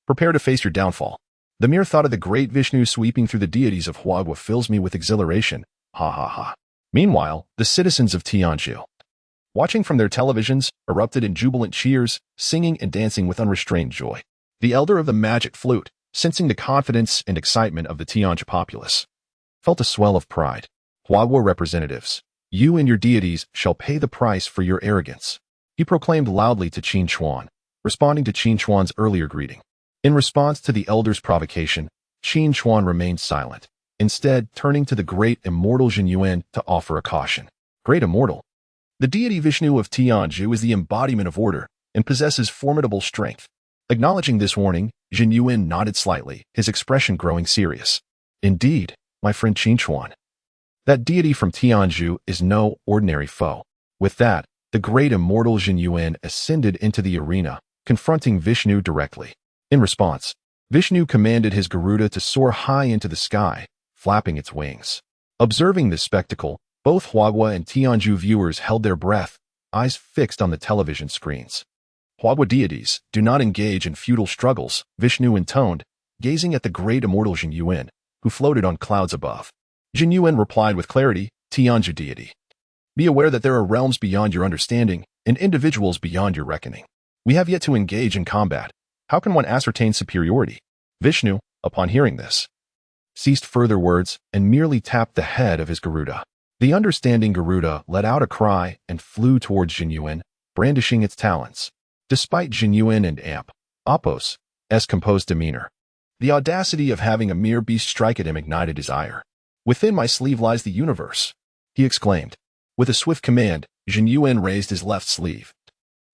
prepare to face your downfall. The mere thought of the great Vishnu sweeping through the deities of Huagua fills me with exhilaration. Ha ha ha. Meanwhile, the citizens of Tianzhu, watching from their televisions, erupted in jubilant cheers, singing and dancing with unrestrained joy. The elder of the magic flute, sensing the confidence and excitement of the Tianzhu populace, felt a swell of pride. Huagua representatives, you and your deities shall pay the price for your arrogance, he proclaimed loudly to Qin Chuan, responding to Qin Chuan's earlier greeting. In response to the elder's provocation, Qin Chuan remained silent, instead turning to the great immortal Jin Yuan to offer a caution. Great immortal. The deity Vishnu of Tianzhu is the embodiment of order and possesses formidable strength. Acknowledging this warning, Jin Yuan nodded slightly, his expression growing serious. Indeed, my friend Qin Chuan, that deity from Tianzhu is no ordinary foe. With that, the great immortal Jin Yuan ascended into the arena, confronting Vishnu directly. In response, Vishnu commanded his Garuda to soar high into the sky, flapping its wings. Observing this spectacle, both Huagua and Tianzhu viewers held their breath, eyes fixed on the television screens. Huagua deities do not engage in futile struggles, Vishnu intoned, gazing at the great immortal Jin Yuan, who floated on clouds above. Jin Yuan replied with clarity, Tianzhu deity, be aware that there are realms beyond your understanding and individuals beyond your reckoning. We have yet to engage in combat. How can one ascertain superiority? Vishnu, upon hearing this, ceased further words and merely tapped the head of his Garuda. The understanding Garuda let out a cry and flew towards Jin Yuan, brandishing its talons. Despite Jin Yuan and Apos' composed demeanor, the audacity of having a mere beast strike at him ignited his ire. Within my sleeve lies the universe, he exclaimed. With a swift command, Jin Yuan raised his left sleeve,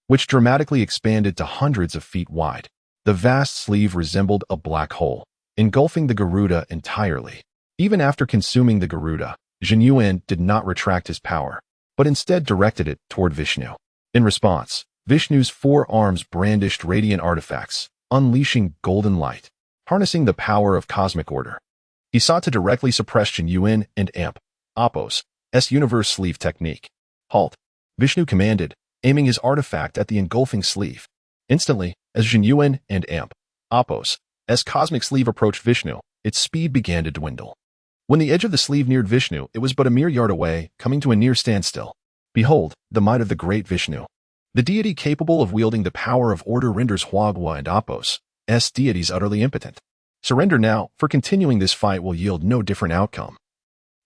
which dramatically expanded to hundreds of feet wide. The vast sleeve resembled a black hole, engulfing the Garuda entirely. Even after consuming the Garuda, Jin Yuan did not retract his power, but instead directed it toward Vishnu. In response, Vishnu's 4 arms brandished radiant artifacts, unleashing golden light, harnessing the power of cosmic order. He sought to directly suppress Jin Yuan and Apos' universe sleeve technique. Halt, Vishnu commanded, aiming his artifact at the engulfing sleeve. Instantly, as Jin Yuan and Apos' cosmic sleeve approached Vishnu, its speed began to dwindle. When the edge of the sleeve neared Vishnu, it was but a mere yard away, coming to a near standstill. Behold, the might of the great Vishnu. The deity capable of wielding the power of order renders Huagua and Apos' deities utterly impotent. Surrender now, for continuing this fight will yield no different outcome.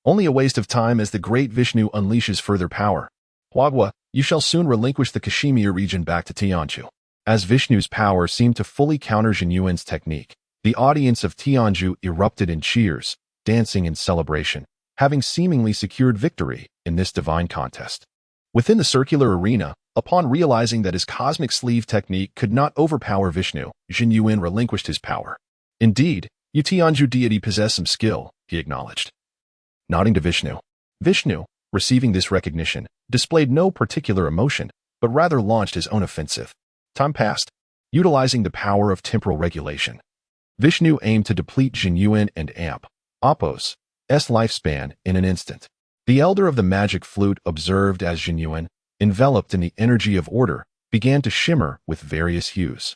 Only a waste of time as the great Vishnu unleashes further power. Huagua, you shall soon relinquish the Kashmir region back to Tianzhu. As Vishnu's power seemed to fully counter Jin Yuan's technique, the audience of Tianzhu erupted in cheers, dancing in celebration, having seemingly secured victory in this divine contest. Within the circular arena, upon realizing that his cosmic sleeve technique could not overpower Vishnu, Jin Yuan relinquished his power. Indeed, you Tianzhu deity possess some skill, he acknowledged. Nodding to Vishnu. Vishnu, receiving this recognition, displayed no particular emotion, but rather launched his own offensive. Time passed. Utilizing the power of temporal regulation, Vishnu aimed to deplete Jin Yuan and Apos' lifespan in an instant. The elder of the magic flute observed as Jin Yuan, enveloped in the energy of order, began to shimmer with various hues.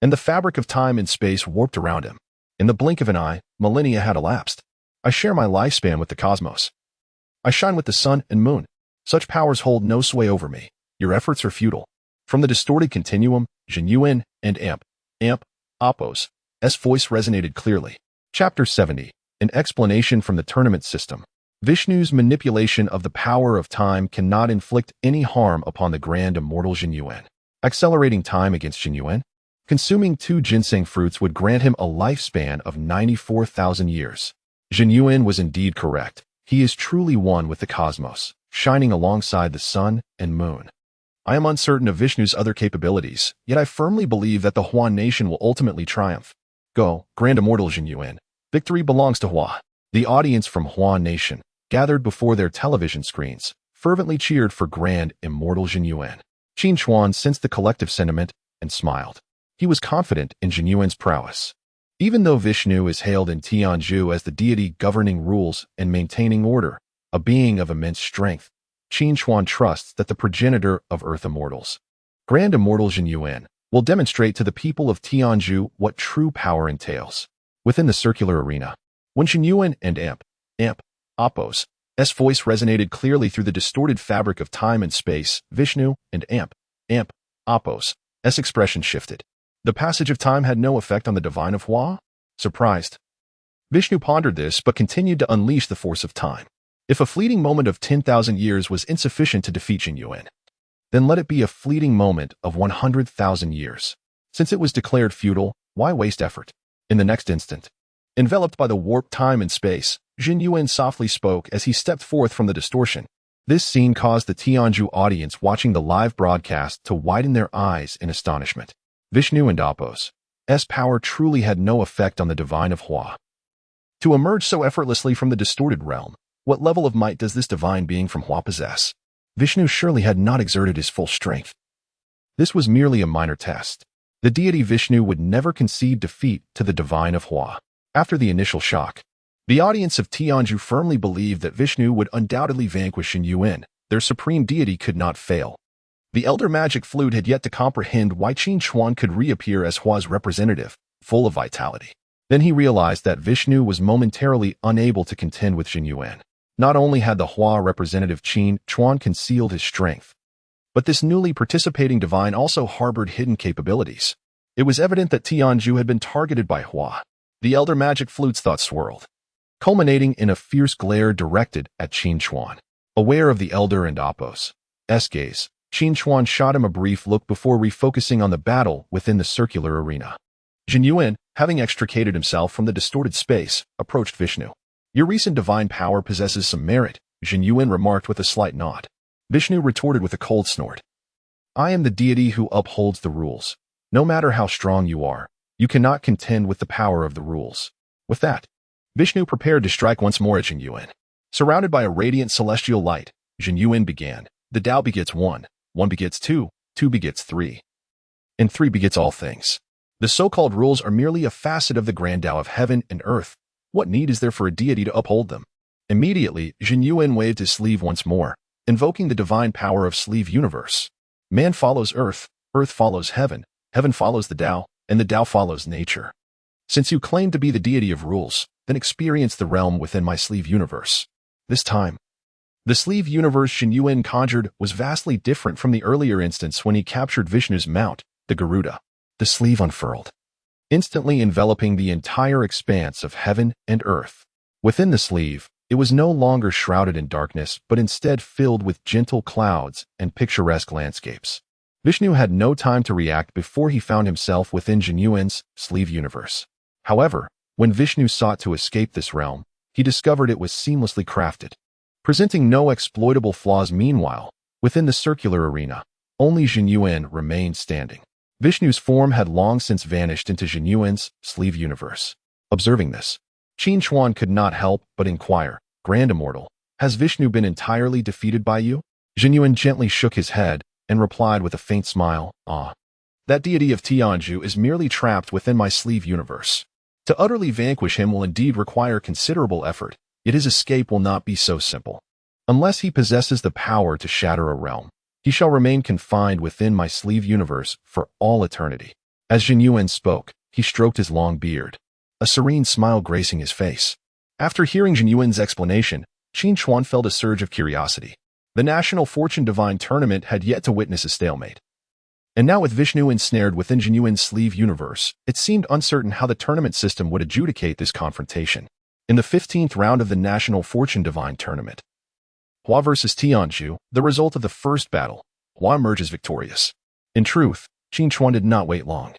And the fabric of time and space warped around him. In the blink of an eye, millennia had elapsed. I share my lifespan with the cosmos. I shine with the sun and moon. Such powers hold no sway over me. Your efforts are futile. From the distorted continuum, Jin Yuan and Apos' voice resonated clearly. Chapter 70. An explanation from the tournament system. Vishnu's manipulation of the power of time cannot inflict any harm upon the grand immortal Jin Yuan. Accelerating time against Jin Yuan? Consuming 2 ginseng fruits would grant him a lifespan of 94,000 years. Jin Yuan was indeed correct. He is truly one with the cosmos, shining alongside the sun and moon. I am uncertain of Vishnu's other capabilities, yet I firmly believe that the Huan nation will ultimately triumph. Go, grand immortal Jin Yuan. Victory belongs to Hua. The audience from Huan nation, gathered before their television screens, fervently cheered for grand immortal Jin Yuan. Qin Chuan sensed the collective sentiment and smiled. He was confident in Jin Yuan's prowess. Even though Vishnu is hailed in Tianzhu as the deity governing rules and maintaining order, a being of immense strength, Qin Chuan trusts that the progenitor of Earth immortals, Grand Immortal Jin Yuan, will demonstrate to the people of Tianzhu what true power entails. Within the circular arena, when Jin Yuan and Apos' voice resonated clearly through the distorted fabric of time and space, Vishnu and Apos' expression shifted. The passage of time had no effect on the divine of Hua? Surprised, Vishnu pondered this but continued to unleash the force of time. If a fleeting moment of 10,000 years was insufficient to defeat Jin Yuan, then let it be a fleeting moment of 100,000 years. Since it was declared futile, why waste effort? In the next instant, enveloped by the warped time and space, Jin Yuan softly spoke as he stepped forth from the distortion. This scene caused the Tianzhu audience watching the live broadcast to widen their eyes in astonishment. Vishnu and Apos' power truly had no effect on the divine of Hua. To emerge so effortlessly from the distorted realm, what level of might does this divine being from Hua possess? Vishnu surely had not exerted his full strength. This was merely a minor test. The deity Vishnu would never concede defeat to the divine of Hua. After the initial shock, the audience of Tianzhu firmly believed that Vishnu would undoubtedly vanquish Jin Yuan. Their supreme deity could not fail. The elder magic flute had yet to comprehend why Qin Chuan could reappear as Hua's representative, full of vitality. Then he realized that Vishnu was momentarily unable to contend with Jin Yuan. Not only had the Hua representative Qin Chuan concealed his strength, but this newly participating divine also harbored hidden capabilities. It was evident that Tianzhu had been targeted by Hua. The elder magic flute's thoughts swirled, culminating in a fierce glare directed at Qin Chuan. Aware of the elder and Apos' gaze, Qin Chuan shot him a brief look before refocusing on the battle within the circular arena. Jin Yuan, having extricated himself from the distorted space, approached Vishnu. Your recent divine power possesses some merit, Jin Yuan remarked with a slight nod. Vishnu retorted with a cold snort. I am the deity who upholds the rules. No matter how strong you are, you cannot contend with the power of the rules. With that, Vishnu prepared to strike once more at Jin Yuan. Surrounded by a radiant celestial light, Jin Yuan began. The Tao begets one, one begets two, two begets three, and three begets all things. The so-called rules are merely a facet of the grand Tao of heaven and earth. What need is there for a deity to uphold them? Immediately, Jin Yuan waved his sleeve once more, invoking the divine power of sleeve universe. Man follows earth, earth follows heaven, heaven follows the Tao, and the Tao follows nature. Since you claim to be the deity of rules, then experience the realm within my sleeve universe. This time, the sleeve universe Jin Yuan conjured was vastly different from the earlier instance when he captured Vishnu's mount, the Garuda. The sleeve unfurled, instantly enveloping the entire expanse of heaven and earth. Within the sleeve, it was no longer shrouded in darkness, but instead filled with gentle clouds and picturesque landscapes. Vishnu had no time to react before he found himself within Jin Yuan's sleeve universe. However, when Vishnu sought to escape this realm, he discovered it was seamlessly crafted, presenting no exploitable flaws. Meanwhile, within the circular arena, only Jin Yuan remained standing. Vishnu's form had long since vanished into Jin Yuan's sleeve universe. Observing this, Qin Chuan could not help but inquire, Grand Immortal, has Vishnu been entirely defeated by you? Jin Yuan gently shook his head and replied with a faint smile, that deity of Tianzhu is merely trapped within my sleeve universe. To utterly vanquish him will indeed require considerable effort, yet his escape will not be so simple. Unless he possesses the power to shatter a realm, he shall remain confined within my sleeve universe for all eternity. As Jin Yuan spoke, he stroked his long beard, a serene smile gracing his face. After hearing Jin Yuan's explanation, Qin Chuan felt a surge of curiosity. The National Fortune Divine Tournament had yet to witness a stalemate. And now with Vishnu ensnared within Jin Yuan's sleeve universe, it seemed uncertain how the tournament system would adjudicate this confrontation. In the 15th round of the National Fortune Divine Tournament, Hua versus Tianzhu, the result of the first battle, Hua emerges victorious. In truth, Qin Chuan did not wait long.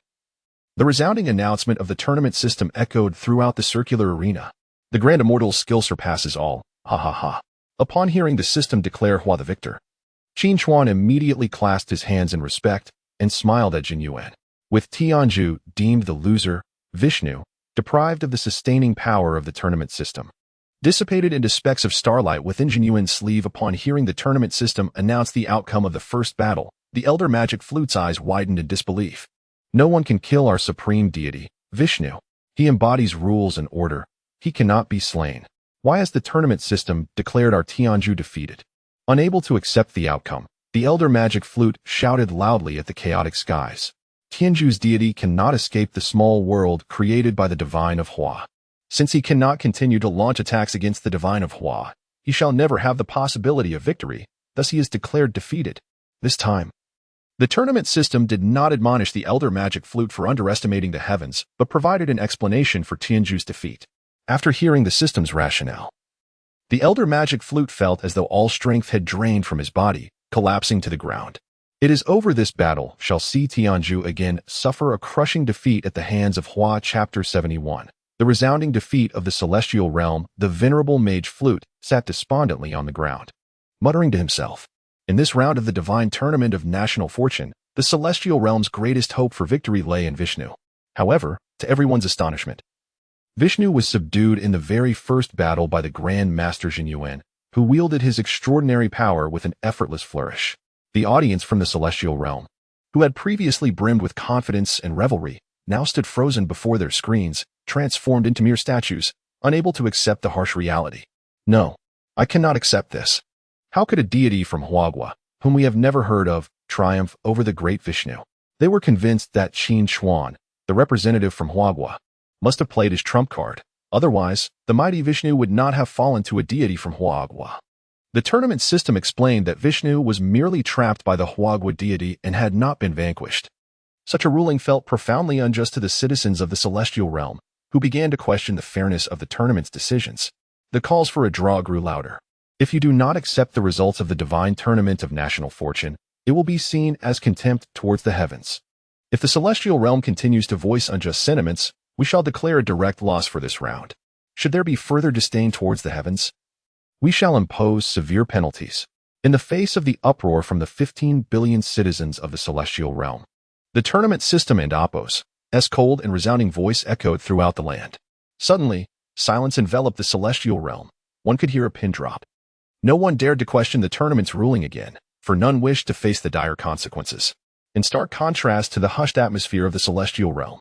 The resounding announcement of the tournament system echoed throughout the circular arena. The Grand Immortal's skill surpasses all, ha ha ha. Upon hearing the system declare Hua the victor, Qin Chuan immediately clasped his hands in respect and smiled at Jin Yuan. With Tianzhu deemed the loser, Vishnu, deprived of the sustaining power of the tournament system, dissipated into specks of starlight within Jin Yuan's sleeve. Upon hearing the tournament system announce the outcome of the first battle, the elder magic flute's eyes widened in disbelief. No one can kill our supreme deity, Vishnu. He embodies rules and order. He cannot be slain. Why has the tournament system declared our Tianzhu defeated? Unable to accept the outcome, the elder magic flute shouted loudly at the chaotic skies. Tianzhu's deity cannot escape the small world created by the divine of Hua. Since he cannot continue to launch attacks against the divine of Hua, he shall never have the possibility of victory, thus he is declared defeated. This time, the tournament system did not admonish the elder magic flute for underestimating the heavens, but provided an explanation for Tianzhu's defeat. After hearing the system's rationale, the elder magic flute felt as though all strength had drained from his body, collapsing to the ground. It is over. This battle shall see Tianzhu again suffer a crushing defeat at the hands of Hua. Chapter 71. The resounding defeat of the celestial realm. The venerable mage flute sat despondently on the ground, muttering to himself. In this round of the divine tournament of national fortune, the celestial realm's greatest hope for victory lay in Vishnu. However, to everyone's astonishment, Vishnu was subdued in the very first battle by the Grand Master Yingzhou, who wielded his extraordinary power with an effortless flourish. The audience from the celestial realm, who had previously brimmed with confidence and revelry, now stood frozen before their screens, transformed into mere statues, unable to accept the harsh reality. No, I cannot accept this. How could a deity from Huagua, whom we have never heard of, triumph over the great Vishnu? They were convinced that Qin Xuan, the representative from Huagua, must have played his trump card. Otherwise, the mighty Vishnu would not have fallen to a deity from Huagua. The tournament system explained that Vishnu was merely trapped by the Huagua deity and had not been vanquished. Such a ruling felt profoundly unjust to the citizens of the celestial realm, who began to question the fairness of the tournament's decisions. The calls for a draw grew louder. If you do not accept the results of the divine tournament of national fortune, it will be seen as contempt towards the heavens. If the celestial realm continues to voice unjust sentiments, we shall declare a direct loss for this round. Should there be further disdain towards the heavens, we shall impose severe penalties. In the face of the uproar from the 15 billion citizens of the celestial realm, the tournament system and Appo's cold and resounding voice echoed throughout the land. Suddenly, silence enveloped the celestial realm. One could hear a pin drop. No one dared to question the tournament's ruling again, for none wished to face the dire consequences. In stark contrast to the hushed atmosphere of the celestial realm,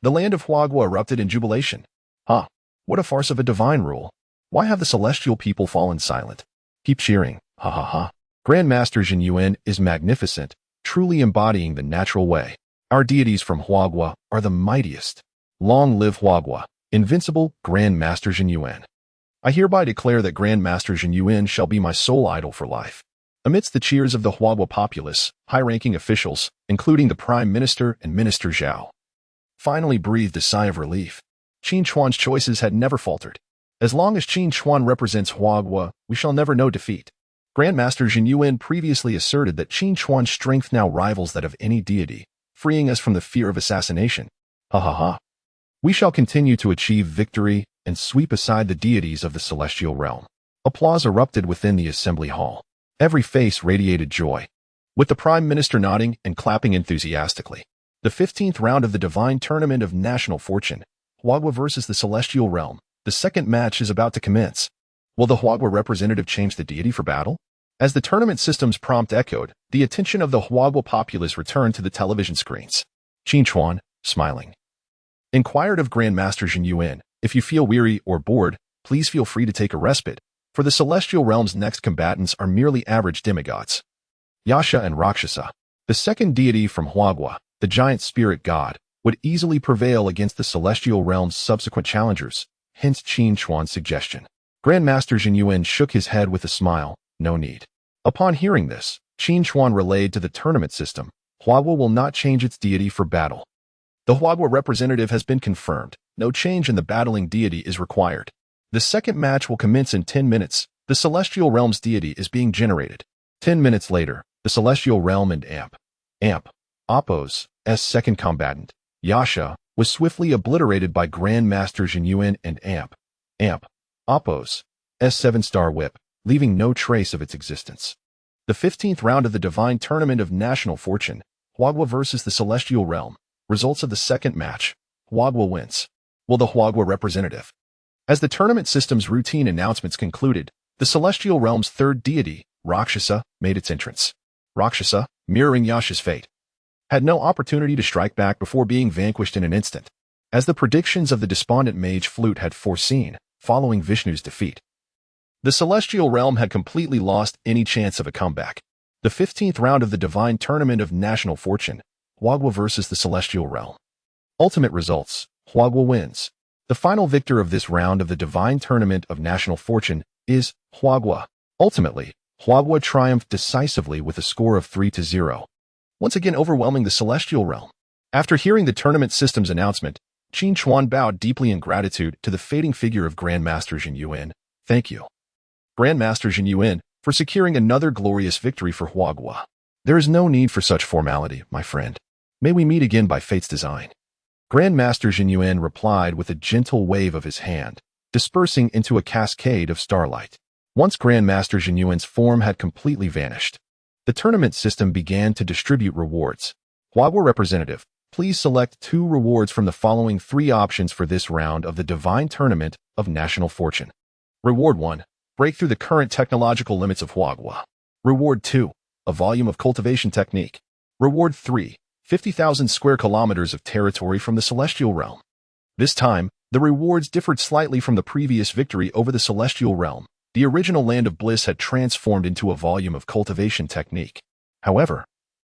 the land of Huagua erupted in jubilation. Ha! What a farce of a divine rule! Why have the celestial people fallen silent? Keep cheering, ha ha ha. Grand Master Yingzhou is magnificent, truly embodying the natural way. Our deities from Huagua are the mightiest. Long live Huagua, invincible Grand Master Yingzhou. I hereby declare that Grand Master Yingzhou shall be my sole idol for life. Amidst the cheers of the Huagua populace, high-ranking officials, including the Prime Minister and Minister Zhao, finally breathed a sigh of relief. Qin Xuan's choices had never faltered. As long as Qin Xuan represents Huagua, we shall never know defeat. Grandmaster Yingzhou previously asserted that Qin Xuan's strength now rivals that of any deity, freeing us from the fear of assassination. Ha ha ha. We shall continue to achieve victory and sweep aside the deities of the celestial realm. Applause erupted within the assembly hall. Every face radiated joy, with the Prime Minister nodding and clapping enthusiastically. The 15th round of the Divine Tournament of National Fortune, Huagua versus the Celestial Realm. The second match is about to commence. Will the Huagua representative change the deity for battle? As the tournament system's prompt echoed, the attention of the Huagua populace returned to the television screens. Qin Xuan, smiling, inquired of Grandmaster Yingzhou, if you feel weary or bored, please feel free to take a respite, for the Celestial Realm's next combatants are merely average demigods. Yasha and Rakshasa, the second deity from Huagua, the giant spirit god, would easily prevail against the Celestial Realm's subsequent challengers, hence Qin Xuan's suggestion. Grandmaster Yingzhou shook his head with a smile, no need. Upon hearing this, Qin Xuan relayed to the tournament system, Huagua will not change its deity for battle. The Huagua representative has been confirmed. No change in the battling deity is required. The second match will commence in 10 minutes. The Celestial Realm's deity is being generated. 10 minutes later, the Celestial Realm and Appo's second combatant, Yasha, was swiftly obliterated by Grandmaster Yingzhou and Appo's seven-star whip, leaving no trace of its existence. The 15th round of the Divine Tournament of National Fortune, Huagua versus the Celestial Realm. Results of the second match. Huagua wins. Will the Huagua representative? As the tournament system's routine announcements concluded, the Celestial Realm's third deity, Rakshasa, made its entrance. Rakshasa, mirroring Yasha's fate, had no opportunity to strike back before being vanquished in an instant. as the predictions of the despondent mage flute had foreseen, following Vishnu's defeat. The celestial realm had completely lost any chance of a comeback. The 15th round of the Divine Tournament of National Fortune, Huagua versus the Celestial Realm. Ultimate results, Huagua wins. The final victor of this round of the Divine Tournament of National Fortune is Huagua. Ultimately, Huagua triumphed decisively with a score of 3-0, once again overwhelming the Celestial Realm. After hearing the tournament system's announcement, Qin Chuan bowed deeply in gratitude to the fading figure of Grandmaster Zhen Yuan. Thank you, Grandmaster Zhen Yuan, for securing another glorious victory for Huagua. There is no need for such formality, my friend. May we meet again by fate's design. Grandmaster Zhen Yuan replied with a gentle wave of his hand, dispersing into a cascade of starlight. Once Grandmaster Zhen Yuan's form had completely vanished, the tournament system began to distribute rewards. Huagua representative, please select 2 rewards from the following 3 options for this round of the Divine Tournament of National Fortune. Reward 1. Break through the current technological limits of Huagua. Reward 2. A volume of cultivation technique. Reward 3. 50,000 square kilometers of territory from the Celestial Realm. This time, the rewards differed slightly from the previous victory over the Celestial Realm. The original Land of Bliss had transformed into a volume of cultivation technique. However,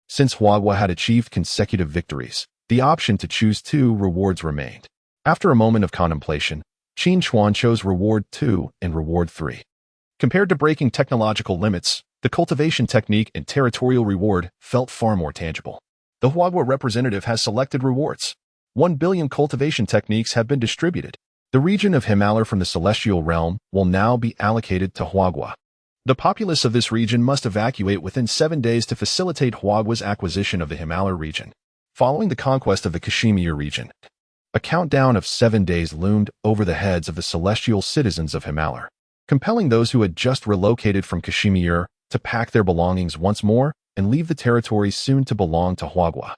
since Huagua had achieved consecutive victories, the option to choose 2 rewards remained. After a moment of contemplation, Qin Chuan chose Reward 2 and Reward 3. Compared to breaking technological limits, the cultivation technique and territorial reward felt far more tangible. The Huagua representative has selected rewards. 1 billion cultivation techniques have been distributed. The region of Himalaya from the Celestial Realm will now be allocated to Huagua. The populace of this region must evacuate within 7 days to facilitate Huagua's acquisition of the Himalaya region. Following the conquest of the Kashmir region, a countdown of 7 days loomed over the heads of the celestial citizens of Himalaya, compelling those who had just relocated from Kashmir to pack their belongings once more and leave the territory soon to belong to Huagua.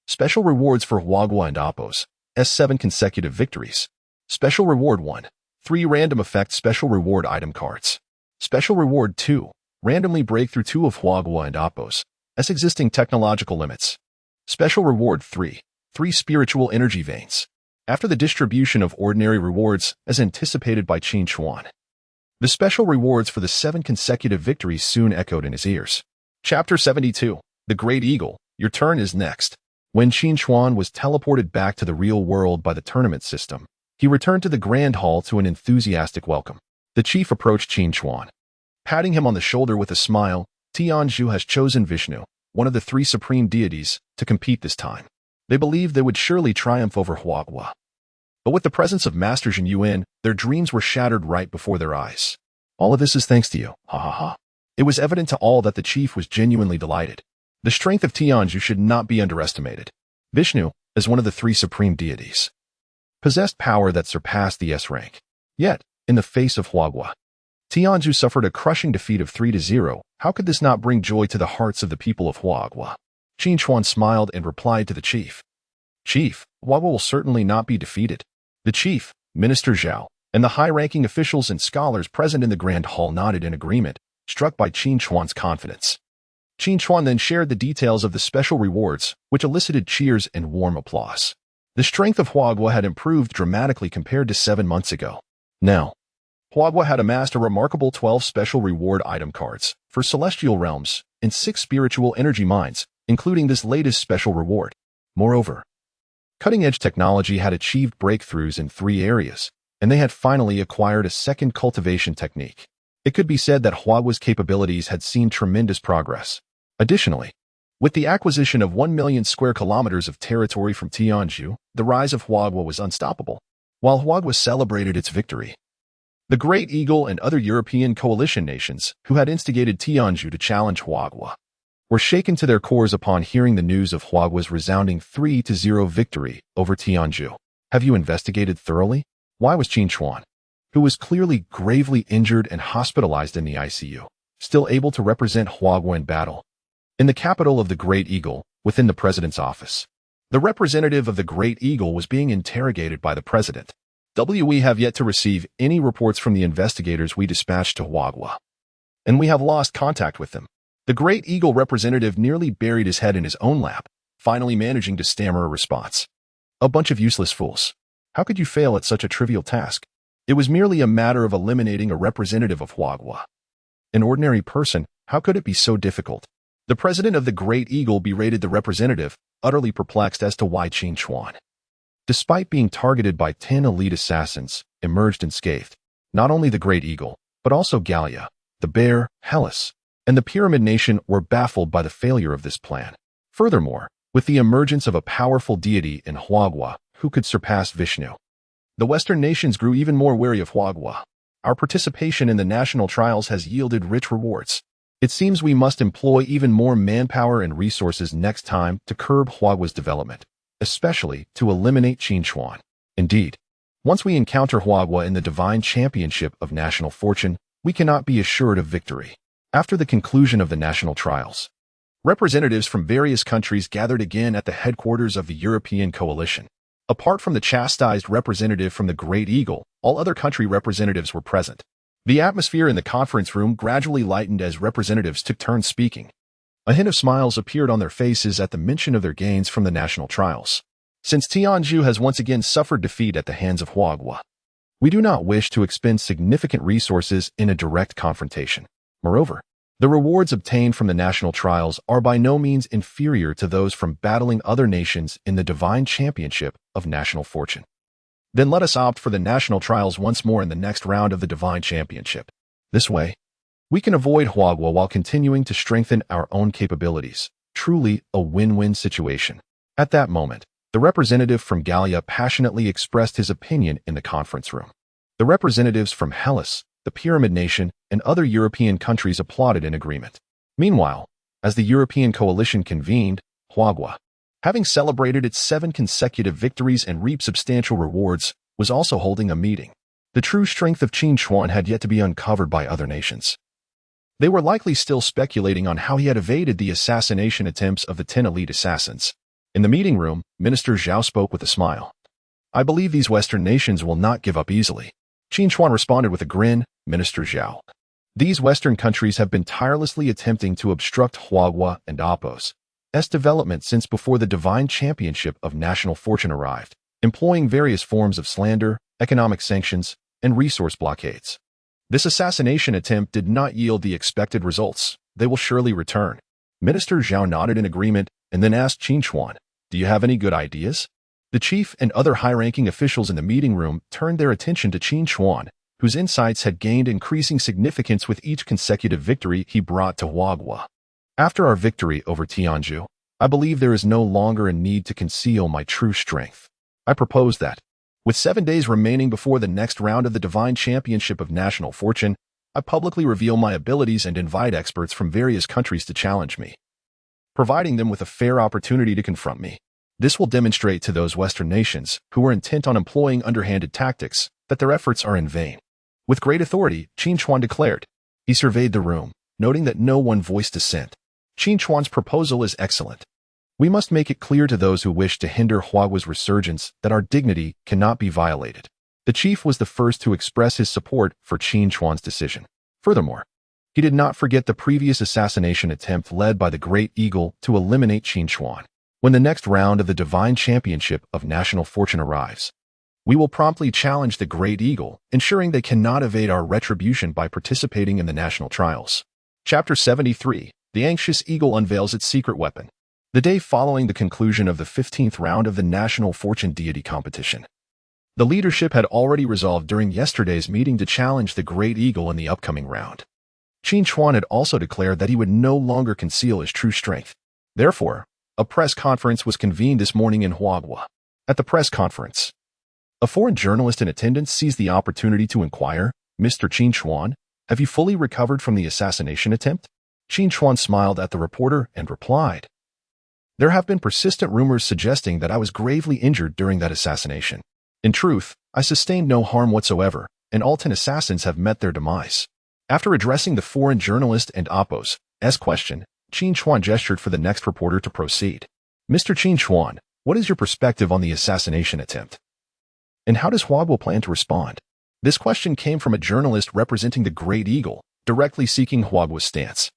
Special rewards for Huagua and Appos, S7 consecutive victories. Special Reward 1. 3 random effect special reward item cards. Special Reward 2. Randomly break through 2 of Huagua and Appos, S existing technological limits. Special Reward 3. 3 spiritual energy veins. After the distribution of ordinary rewards as anticipated by Qin Chuan, the special rewards for the 7 consecutive victories soon echoed in his ears. Chapter 72. The Great Eagle, your turn is next. When Qin Chuan was teleported back to the real world by the tournament system, he returned to the Grand Hall to an enthusiastic welcome. The chief approached Qin Chuan, patting him on the shoulder with a smile. Yingzhou has chosen Vishnu, one of the 3 supreme deities, to compete this time. They believed they would surely triumph over Huagua. But with the presence of Master Zhen Yuan, their dreams were shattered right before their eyes. All of this is thanks to you, ha ha ha. It was evident to all that the chief was genuinely delighted. The strength of Yingzhou should not be underestimated. Vishnu, as one of the 3 supreme deities, possessed power that surpassed the S rank. Yet, in the face of Huagua, Yingzhou suffered a crushing defeat of 3-0. How could this not bring joy to the hearts of the people of Huagua? Qin Chuan smiled and replied to the chief. Chief, Huagua will certainly not be defeated. The chief, Minister Zhao, and the high-ranking officials and scholars present in the Grand Hall nodded in agreement, struck by Qin Chuan's confidence. Qin Chuan then shared the details of the special rewards, which elicited cheers and warm applause. The strength of Huagua had improved dramatically compared to 7 months ago. Now, Huagua had amassed a remarkable 12 special reward item cards for celestial realms and 6 spiritual energy mines, including this latest special reward. Moreover, cutting-edge technology had achieved breakthroughs in 3 areas, and they had finally acquired a second cultivation technique. It could be said that Huagua's capabilities had seen tremendous progress. Additionally, with the acquisition of 1 million square kilometers of territory from Yingzhou, the rise of Huagua was unstoppable. While Huagua celebrated its victory, the Great Eagle and other European coalition nations, who had instigated Yingzhou to challenge Huagua, were shaken to their cores upon hearing the news of Huagua's resounding 3-0 victory over Yingzhou. Have you investigated thoroughly? Why was Qin Chuan, who was clearly gravely injured and hospitalized in the ICU, still able to represent Huagua in battle? In the capital of the Great Eagle, within the president's office, the representative of the Great Eagle was being interrogated by the president. We have yet to receive any reports from the investigators we dispatched to Huagua, and we have lost contact with them. The Great Eagle representative nearly buried his head in his own lap, finally managing to stammer a response. A bunch of useless fools. How could you fail at such a trivial task? It was merely a matter of eliminating a representative of Huagua. An ordinary person, how could it be so difficult? The president of the Great Eagle berated the representative, utterly perplexed as to why Qin Chuan, despite being targeted by 10 elite assassins, emerged unscathed. Not only the Great Eagle, but also Gallia, the Bear, Hellas, and the Pyramid Nation were baffled by the failure of this plan. Furthermore, with the emergence of a powerful deity in Huagua who could surpass Vishnu, the Western nations grew even more wary of Huagua. Our participation in the national trials has yielded rich rewards. It seems we must employ even more manpower and resources next time to curb Huagua's development, especially to eliminate Qin Chuan. Indeed, once we encounter Huagua in the divine championship of national fortune, we cannot be assured of victory. After the conclusion of the national trials, representatives from various countries gathered again at the headquarters of the European coalition. Apart from the chastised representative from the Great Eagle, all other country representatives were present. The atmosphere in the conference room gradually lightened as representatives took turns speaking. A hint of smiles appeared on their faces at the mention of their gains from the national trials. Since Yingzhou has once again suffered defeat at the hands of Huagua, we do not wish to expend significant resources in a direct confrontation. Moreover, the rewards obtained from the national trials are by no means inferior to those from battling other nations in the divine championship of national fortune. Then let us opt for the national trials once more in the next round of the divine championship. This way, we can avoid Huagua while continuing to strengthen our own capabilities. Truly a win-win situation. At that moment, the representative from Gallia passionately expressed his opinion in the conference room. The representatives from Hellas, the Pyramid Nation, and other European countries applauded in agreement. Meanwhile, as the European coalition convened, Huagua, having celebrated its 7 consecutive victories and reaped substantial rewards, was also holding a meeting. The true strength of Qin Chuan had yet to be uncovered by other nations. They were likely still speculating on how he had evaded the assassination attempts of the 10 elite assassins. In the meeting room, Minister Zhao spoke with a smile. I believe these Western nations will not give up easily. Qin Chuan responded with a grin, Minister Zhao. These Western countries have been tirelessly attempting to obstruct Huagua and Apos' development since before the divine championship of national fortune arrived, employing various forms of slander, economic sanctions, and resource blockades. This assassination attempt did not yield the expected results. They will surely return. Minister Zhao nodded in agreement and then asked Qin Chuan, do you have any good ideas? The chief and other high-ranking officials in the meeting room turned their attention to Qin Chuan, whose insights had gained increasing significance with each consecutive victory he brought to Huagua. After our victory over Yingzhou, I believe there is no longer a need to conceal my true strength. I propose that, with 7 days remaining before the next round of the Divine Championship of National Fortune, I publicly reveal my abilities and invite experts from various countries to challenge me, providing them with a fair opportunity to confront me. This will demonstrate to those Western nations who are intent on employing underhanded tactics that their efforts are in vain. With great authority, Qin Chuan declared. He surveyed the room, noting that no one voiced dissent. Qin Chuan's proposal is excellent. We must make it clear to those who wish to hinder Huagua's resurgence that our dignity cannot be violated. The chief was the first to express his support for Qin Chuan's decision. Furthermore, he did not forget the previous assassination attempt led by the Great Eagle to eliminate Qin Chuan. When the next round of the Divine Championship of National Fortune arrives, we will promptly challenge the Great Eagle, ensuring they cannot evade our retribution by participating in the national trials. Chapter 73. The Anxious Eagle unveils its secret weapon. The day following the conclusion of the 15th round of the National Fortune Deity competition, the leadership had already resolved during yesterday's meeting to challenge the Great Eagle in the upcoming round. Qin Chuan had also declared that he would no longer conceal his true strength. Therefore, a press conference was convened this morning in Huagua. At the press conference, a foreign journalist in attendance seized the opportunity to inquire, Mr. Qin Chuan, have you fully recovered from the assassination attempt? Qin Chuan smiled at the reporter and replied, there have been persistent rumors suggesting that I was gravely injured during that assassination. In truth, I sustained no harm whatsoever, and all 10 assassins have met their demise. After addressing the foreign journalist and Apos' question, Qin Chuan gestured for the next reporter to proceed. Mr. Qin Chuan, what is your perspective on the assassination attempt? And how does Huagua plan to respond? This question came from a journalist representing the Great Eagle, directly seeking Huagua's stance.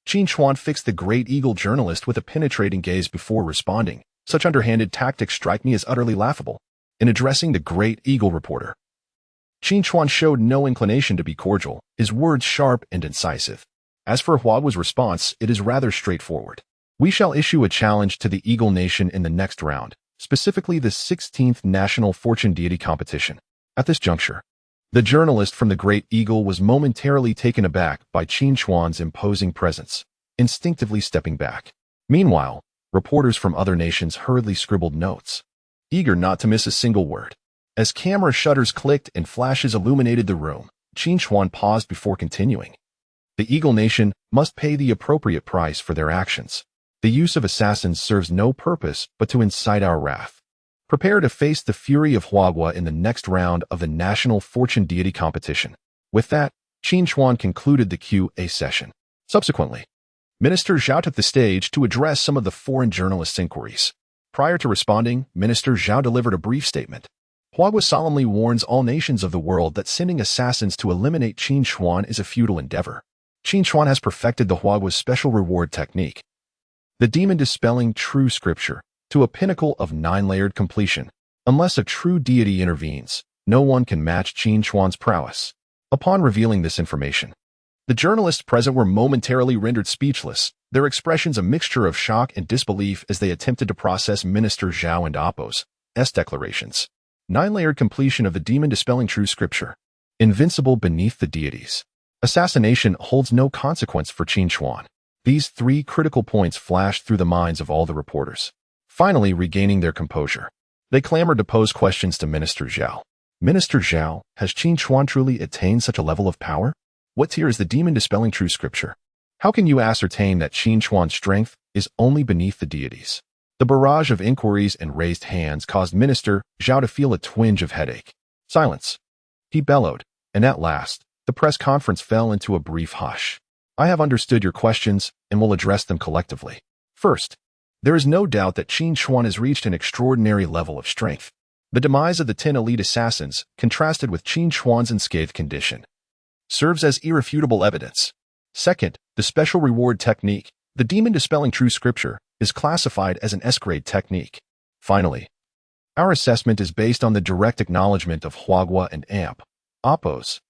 Qin Chuan fixed the Great Eagle journalist with a penetrating gaze before responding. Such underhanded tactics strike me as utterly laughable. In addressing the Great Eagle reporter, Qin Chuan showed no inclination to be cordial, his words sharp and incisive. As for Huagua's response, it is rather straightforward. We shall issue a challenge to the Eagle Nation in the next round, specifically the 16th National Fortune Deity Competition. At this juncture, the journalist from the Great Eagle was momentarily taken aback by Qin Chuan's imposing presence, instinctively stepping back. Meanwhile, reporters from other nations hurriedly scribbled notes, eager not to miss a single word. As camera shutters clicked and flashes illuminated the room, Qin Chuan paused before continuing. The Eagle Nation must pay the appropriate price for their actions. The use of assassins serves no purpose but to incite our wrath. Prepare to face the fury of Huagua in the next round of the National Fortune Deity Competition. With that, Qin Chuan concluded the QA session. Subsequently, Minister Zhao took the stage to address some of the foreign journalists' inquiries. Prior to responding, Minister Zhao delivered a brief statement. Huagua solemnly warns all nations of the world that sending assassins to eliminate Qin Chuan is a futile endeavor. Qin Chuan has perfected the Huagua's special reward technique, the demon-dispelling true scripture, to a pinnacle of 9-layered completion. Unless a true deity intervenes, no one can match Qin Chuan's prowess. Upon revealing this information, the journalists present were momentarily rendered speechless, their expressions a mixture of shock and disbelief as they attempted to process Minister Zhao and Appo's declarations. 9-layered completion of the demon-dispelling true scripture. Invincible beneath the deities. Assassination holds no consequence for Qin Chuan. These 3 critical points flashed through the minds of all the reporters. Finally regaining their composure, they clamored to pose questions to Minister Zhao. Minister Zhao, has Qin Chuan truly attained such a level of power? What tier is the demon-dispelling true scripture? How can you ascertain that Qin Chuan's strength is only beneath the deities? The barrage of inquiries and raised hands caused Minister Zhao to feel a twinge of headache. Silence, he bellowed, and at last, the press conference fell into a brief hush. I have understood your questions and will address them collectively. First, there is no doubt that Qin Chuan has reached an extraordinary level of strength. The demise of the 10 elite assassins, contrasted with Qin Chuan's unscathed condition, serves as irrefutable evidence. Second, the special reward technique, the demon-dispelling true scripture, is classified as an S-grade technique. Finally, our assessment is based on the direct acknowledgement of Huagua and Appo's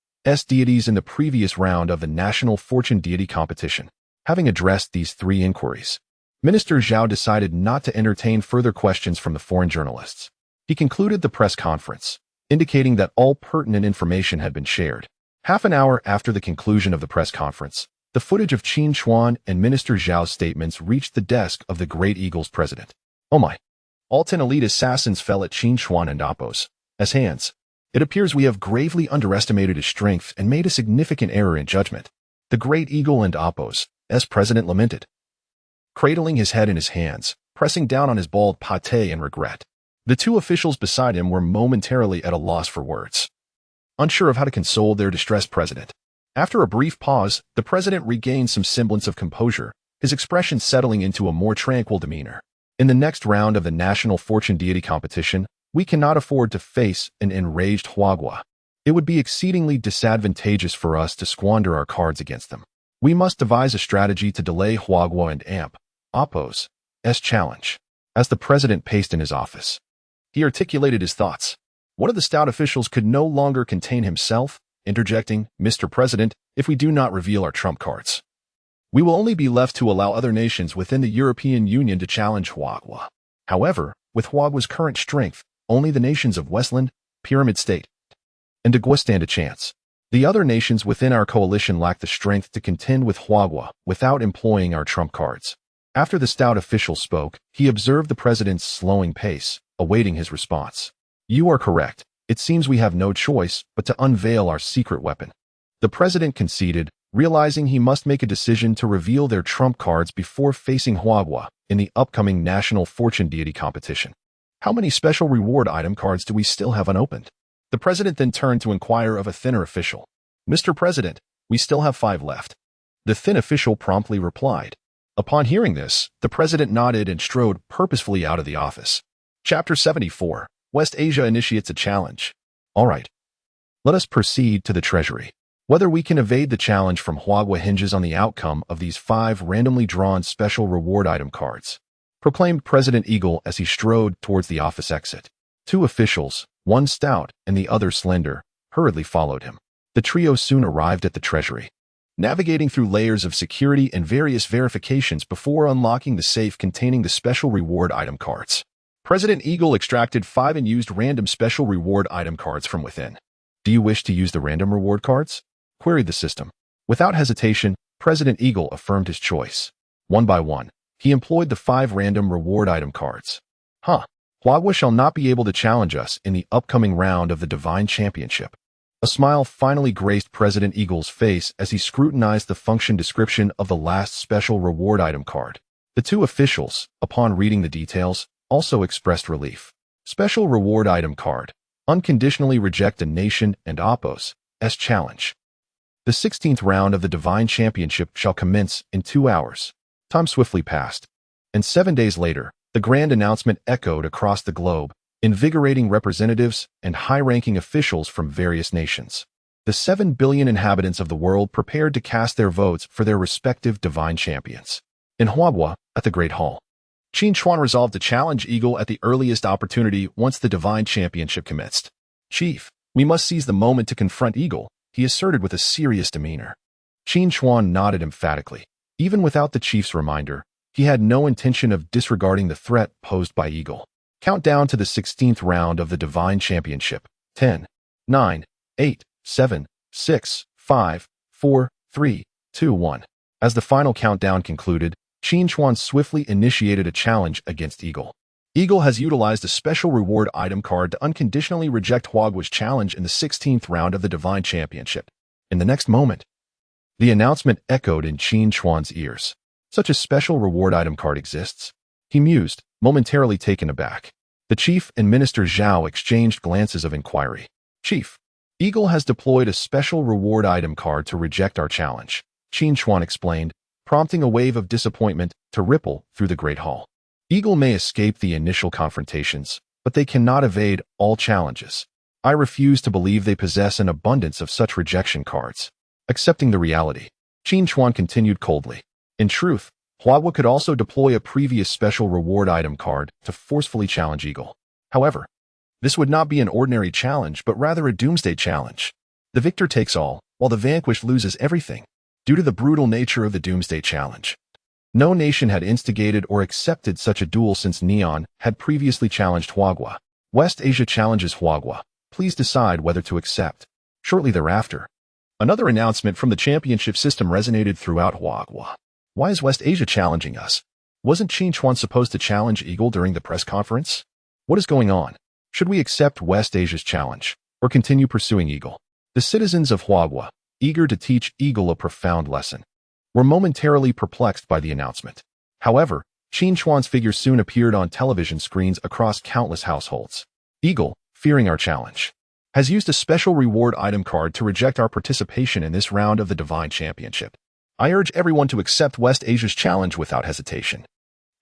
deities in the previous round of the National Fortune Deity Competition. Having addressed these 3 inquiries, Minister Zhao decided not to entertain further questions from the foreign journalists. He concluded the press conference, indicating that all pertinent information had been shared. Half an hour after the conclusion of the press conference, the footage of Qin Chuan and Minister Zhao's statements reached the desk of the Great Eagle's president. Oh my! All 10 elite assassins fell at Qin Chuan and Appo's hands. It appears we have gravely underestimated his strength and made a significant error in judgment. The Great Eagle and Appo's president lamented, cradling his head in his hands, pressing down on his bald pate in regret. The 2 officials beside him were momentarily at a loss for words, unsure of how to console their distressed president. After a brief pause, the president regained some semblance of composure, his expression settling into a more tranquil demeanor. In the next round of the National Fortune Deity Competition, we cannot afford to face an enraged Huagua. It would be exceedingly disadvantageous for us to squander our cards against them. We must devise a strategy to delay Huagua and Appo's challenge. As the president paced in his office, he articulated his thoughts. One of the stout officials could no longer contain himself, interjecting, "Mr. President, if we do not reveal our trump cards, we will only be left to allow other nations within the European Union to challenge Huagua. However, with Huagua's current strength, only the nations of Westland, Pyramid State, and Dagua stand a chance. The other nations within our coalition lack the strength to contend with Huagua without employing our trump cards." After the stout official spoke, he observed the president's slowing pace, awaiting his response. "You are correct. It seems we have no choice but to unveil our secret weapon." The president conceded, realizing he must make a decision to reveal their trump cards before facing Huagua in the upcoming National Fortune Deity Competition. "How many special reward item cards do we still have unopened?" The president then turned to inquire of a thinner official. "Mr. President, we still have 5 left." The thin official promptly replied. Upon hearing this, the president nodded and strode purposefully out of the office. Chapter 74. West Asia initiates a challenge. All right. Let us proceed to the treasury. Whether we can evade the challenge from Huagua hinges on the outcome of these 5 randomly drawn special reward item cards, proclaimed President Eagle as he strode towards the office exit. Two officials, one stout and the other slender, hurriedly followed him. The trio soon arrived at the treasury, navigating through layers of security and various verifications before unlocking the safe containing the special reward item cards. President Eagle extracted 5 and used random special reward item cards from within. "Do you wish to use the random reward cards?" queried the system. Without hesitation, President Eagle affirmed his choice. One by one, he employed the 5 random reward item cards. Huagua shall not be able to challenge us in the upcoming round of the Divine Championship. A smile finally graced President Eagle's face as he scrutinized the function description of the last special reward item card. The two officials, upon reading the details, also expressed relief. Special reward item card. Unconditionally reject a nation and Oppo's challenge. The 16th round of the Divine Championship shall commence in 2 hours. Time swiftly passed, and 7 days later, the grand announcement echoed across the globe, invigorating representatives and high-ranking officials from various nations. The 7 billion inhabitants of the world prepared to cast their votes for their respective divine champions. In Huagua, at the Great Hall, Qin Chuan resolved to challenge Eagle at the earliest opportunity once the divine championship commenced. "Chief, we must seize the moment to confront Eagle," he asserted with a serious demeanor. Qin Chuan nodded emphatically. Even without the chief's reminder, he had no intention of disregarding the threat posed by Eagle. Countdown to the 16th round of the Divine Championship. 10, 9, 8, 7, 6, 5, 4, 3, 2, 1. As the final countdown concluded, Qin Chuan swiftly initiated a challenge against Eagle. Eagle has utilized a special reward item card to unconditionally reject Huagua's challenge in the 16th round of the Divine Championship. In the next moment, the announcement echoed in Qin Chuan's ears. Such a special reward item card exists? He mused, momentarily taken aback. The chief and Minister Zhao exchanged glances of inquiry. "Chief, Eagle has deployed a special reward item card to reject our challenge," Qin Chuan explained, prompting a wave of disappointment to ripple through the Great Hall. Eagle may escape the initial confrontations, but they cannot evade all challenges. I refuse to believe they possess an abundance of such rejection cards. Accepting the reality, Qin Chuan continued coldly. In truth, Huagua could also deploy a previous special reward item card to forcefully challenge Eagle. However, this would not be an ordinary challenge, but rather a doomsday challenge. The victor takes all, while the vanquished loses everything. Due to the brutal nature of the doomsday challenge, no nation had instigated or accepted such a duel since Neon had previously challenged Huagua. West Asia challenges Huagua. Please decide whether to accept. Shortly thereafter, another announcement from the championship system resonated throughout Huagua. Why is West Asia challenging us? Wasn't Qin Chuan supposed to challenge Eagle during the press conference? What is going on? Should we accept West Asia's challenge, or continue pursuing Eagle? The citizens of Huagua, eager to teach Eagle a profound lesson, were momentarily perplexed by the announcement. However, Qin Chuan's figure soon appeared on television screens across countless households. Eagle, fearing our challenge, has used a special reward item card to reject our participation in this round of the Divine Championship. I urge everyone to accept West Asia's challenge without hesitation.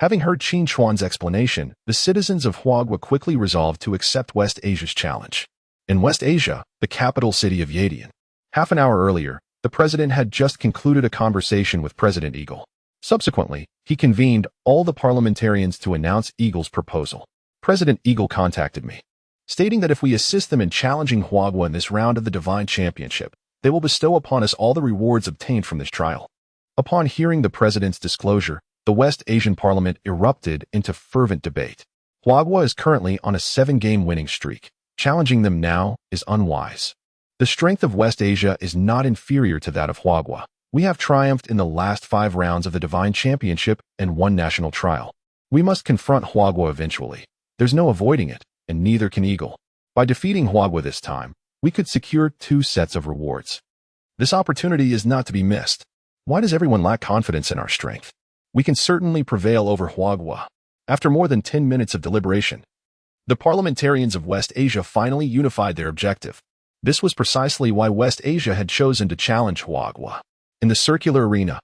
Having heard Qin Chuan's explanation, the citizens of Huagua quickly resolved to accept West Asia's challenge. In West Asia, the capital city of Yadian, half an hour earlier, the president had just concluded a conversation with President Eagle. Subsequently, he convened all the parliamentarians to announce Eagle's proposal. President Eagle contacted me, stating that if we assist them in challenging Huagua in this round of the Divine Championship, they will bestow upon us all the rewards obtained from this trial. Upon hearing the president's disclosure, the West Asian parliament erupted into fervent debate. Huagua is currently on a 7-game winning streak. Challenging them now is unwise. The strength of West Asia is not inferior to that of Huagua. We have triumphed in the last 5 rounds of the Divine Championship and 1 national trial. We must confront Huagua eventually. There's no avoiding it, and neither can Eagle. By defeating Huagua this time, we could secure 2 sets of rewards. This opportunity is not to be missed. Why does everyone lack confidence in our strength? We can certainly prevail over Huagua. After more than 10 minutes of deliberation, the parliamentarians of West Asia finally unified their objective. This was precisely why West Asia had chosen to challenge Huagua. In the circular arena,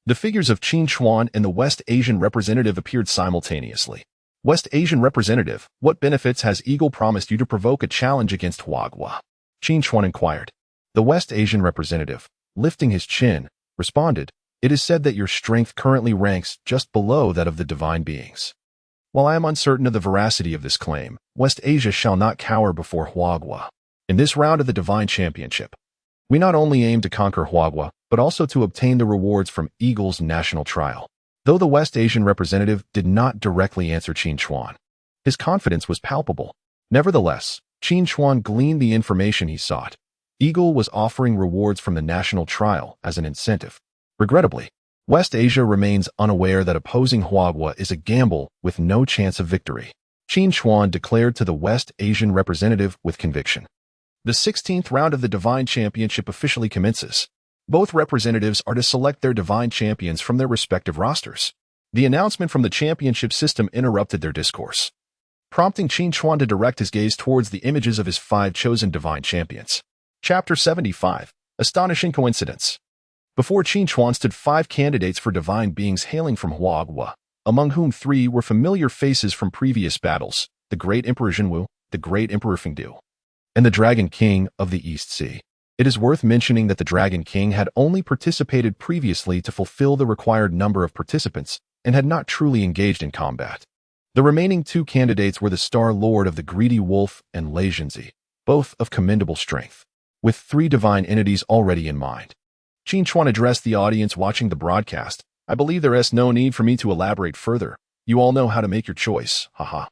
the figures of Qin Chuan and the West Asian representative appeared simultaneously. West Asian representative, what benefits has Eagle promised you to provoke a challenge against Huagua? Qin Chuan inquired. The West Asian representative, lifting his chin, responded, "It is said that your strength currently ranks just below that of the divine beings. While I am uncertain of the veracity of this claim, West Asia shall not cower before Huagua. In this round of the Divine Championship, we not only aim to conquer Huagua, but also to obtain the rewards from Eagle's national trial. Though the West Asian representative did not directly answer Qin Chuan, his confidence was palpable. Nevertheless, Qin Chuan gleaned the information he sought. Eagle was offering rewards from the national trial as an incentive. Regrettably, West Asia remains unaware that opposing Huagua is a gamble with no chance of victory. Qin Chuan declared to the West Asian representative with conviction. The 16th round of the Divine Championship officially commences. Both representatives are to select their Divine Champions from their respective rosters. The announcement from the championship system interrupted their discourse, prompting Qin Chuan to direct his gaze towards the images of his 5 chosen Divine Champions. Chapter 75. Astonishing Coincidence. Before Qin Chuan stood 5 candidates for divine beings hailing from Huagua, among whom 3 were familiar faces from previous battles: the Great Emperor Yingzhou, the Great Emperor Yingzhou, and the Dragon King of the East Sea. It is worth mentioning that the Dragon King had only participated previously to fulfill the required number of participants and had not truly engaged in combat. The remaining 2 candidates were the Star Lord of the Greedy Wolf and Yingzhou, both of commendable strength. With 3 divine entities already in mind, Qin Chuan addressed the audience watching the broadcast. I believe there is no need for me to elaborate further. You all know how to make your choice, haha.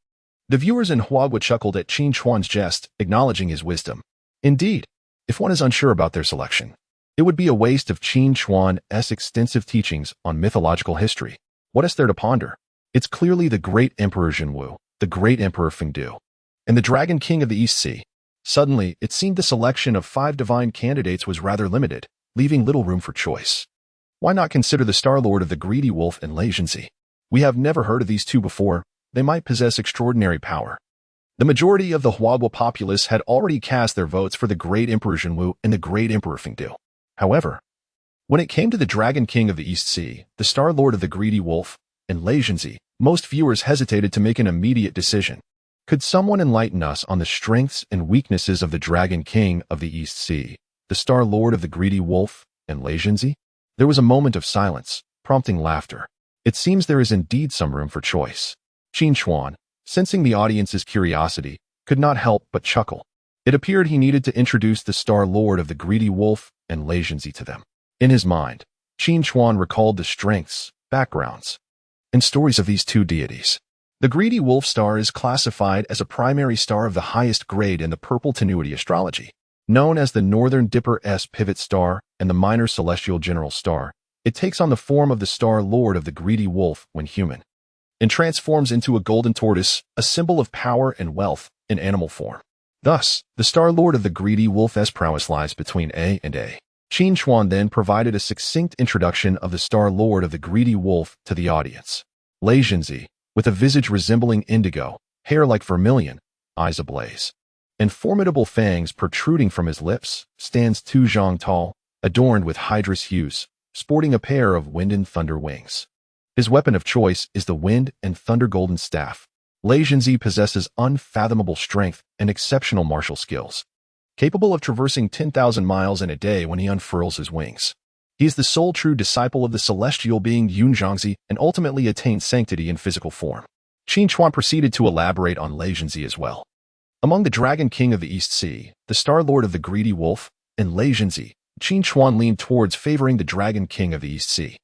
The viewers in Huagua chuckled at Qin Chuan's jest, acknowledging his wisdom. Indeed, if one is unsure about their selection, it would be a waste of Qin Chuan's extensive teachings on mythological history. What is there to ponder? It's clearly the Great Emperor Yingzhou, the Great Emperor Yingzhou, and the Dragon King of the East Sea. Suddenly, it seemed the selection of 5 divine candidates was rather limited, leaving little room for choice. Why not consider the Star Lord of the Greedy Wolf and Yingzhou? We have never heard of these 2 before. They might possess extraordinary power. The majority of the Huagua populace had already cast their votes for the Great Emperor Yingzhou and the Great Emperor Yingzhou. However, when it came to the Dragon King of the East Sea, the Star Lord of the Greedy Wolf, and Yingzhou, most viewers hesitated to make an immediate decision. Could someone enlighten us on the strengths and weaknesses of the Dragon King of the East Sea, the Star Lord of the Greedy Wolf, and Yingzhou? There was a moment of silence, prompting laughter. It seems there is indeed some room for choice. Qin Chuan, sensing the audience's curiosity, could not help but chuckle. It appeared he needed to introduce the Star Lord of the Greedy Wolf and Yingzhou to them. In his mind, Qin Chuan recalled the strengths, backgrounds, and stories of these 2 deities. The Greedy Wolf star is classified as a primary star of the highest grade in the Purple Tenuity astrology. Known as the Northern Dipper's pivot star and the minor celestial general star, it takes on the form of the Star Lord of the Greedy Wolf when human, and transforms into a golden tortoise, a symbol of power and wealth, in animal form. Thus, the Star Lord of the Greedy Wolf's prowess lies between A and A. Qin Chuan then provided a succinct introduction of the Star Lord of the Greedy Wolf to the audience. Yingzhou, with a visage resembling indigo, hair like vermilion, eyes ablaze, and formidable fangs protruding from his lips, stands 2 zhang tall, adorned with hydrous hues, sporting a pair of wind and thunder wings. His weapon of choice is the wind and thunder golden staff. Yingzhou possesses unfathomable strength and exceptional martial skills, capable of traversing 10,000 miles in a day when he unfurls his wings. He is the sole true disciple of the celestial being Yingzhou and ultimately attained sanctity in physical form. Qin Chuan proceeded to elaborate on Yingzhou as well. Among the Dragon King of the East Sea, the Star Lord of the Greedy Wolf, and Yingzhou, Qin Chuan leaned towards favoring the Dragon King of the East Sea.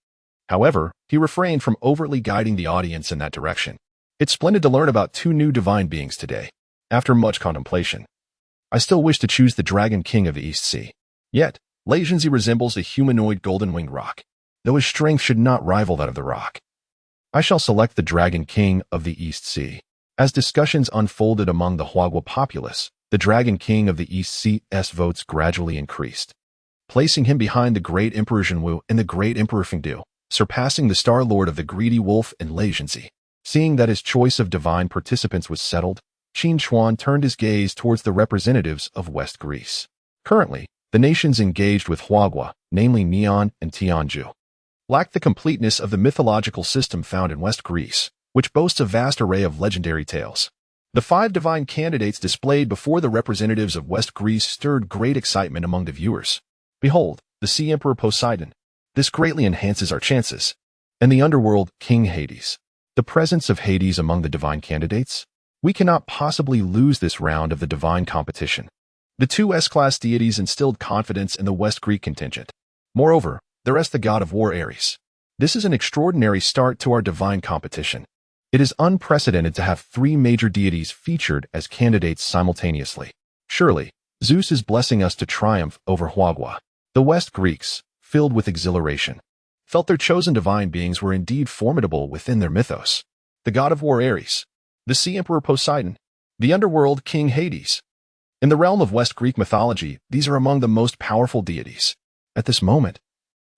However, he refrained from overtly guiding the audience in that direction. It's splendid to learn about 2 new divine beings today. After much contemplation, I still wish to choose the Dragon King of the East Sea. Yet, Yingzhou resembles a humanoid golden-winged rock, though his strength should not rival that of the rock. I shall select the Dragon King of the East Sea. As discussions unfolded among the Huagua populace, the Dragon King of the East Sea's votes gradually increased, placing him behind the Great Emperor Yingzhou and the Great Emperor Yingzhou, surpassing the Star Lord of the Greedy Wolf and Yingzhou. Seeing that his choice of divine participants was settled, Qin Chuan turned his gaze towards the representatives of West Greece. Currently, the nations engaged with Huagua, namely Neon and Tianzhu, lack the completeness of the mythological system found in West Greece, which boasts a vast array of legendary tales. The 5 divine candidates displayed before the representatives of West Greece stirred great excitement among the viewers. Behold, the Sea Emperor Poseidon. This greatly enhances our chances. And the underworld, King Hades. The presence of Hades among the divine candidates? We cannot possibly lose this round of the divine competition. The two S-class deities instilled confidence in the West Greek contingent. Moreover, there is the god of war Ares. This is an extraordinary start to our divine competition. It is unprecedented to have three major deities featured as candidates simultaneously. Surely, Zeus is blessing us to triumph over Huagua. The West Greeks, filled with exhilaration, felt their chosen divine beings were indeed formidable within their mythos. The god of war Ares, the sea emperor Poseidon, the underworld king Hades. In the realm of West Greek mythology, these are among the most powerful deities. At this moment,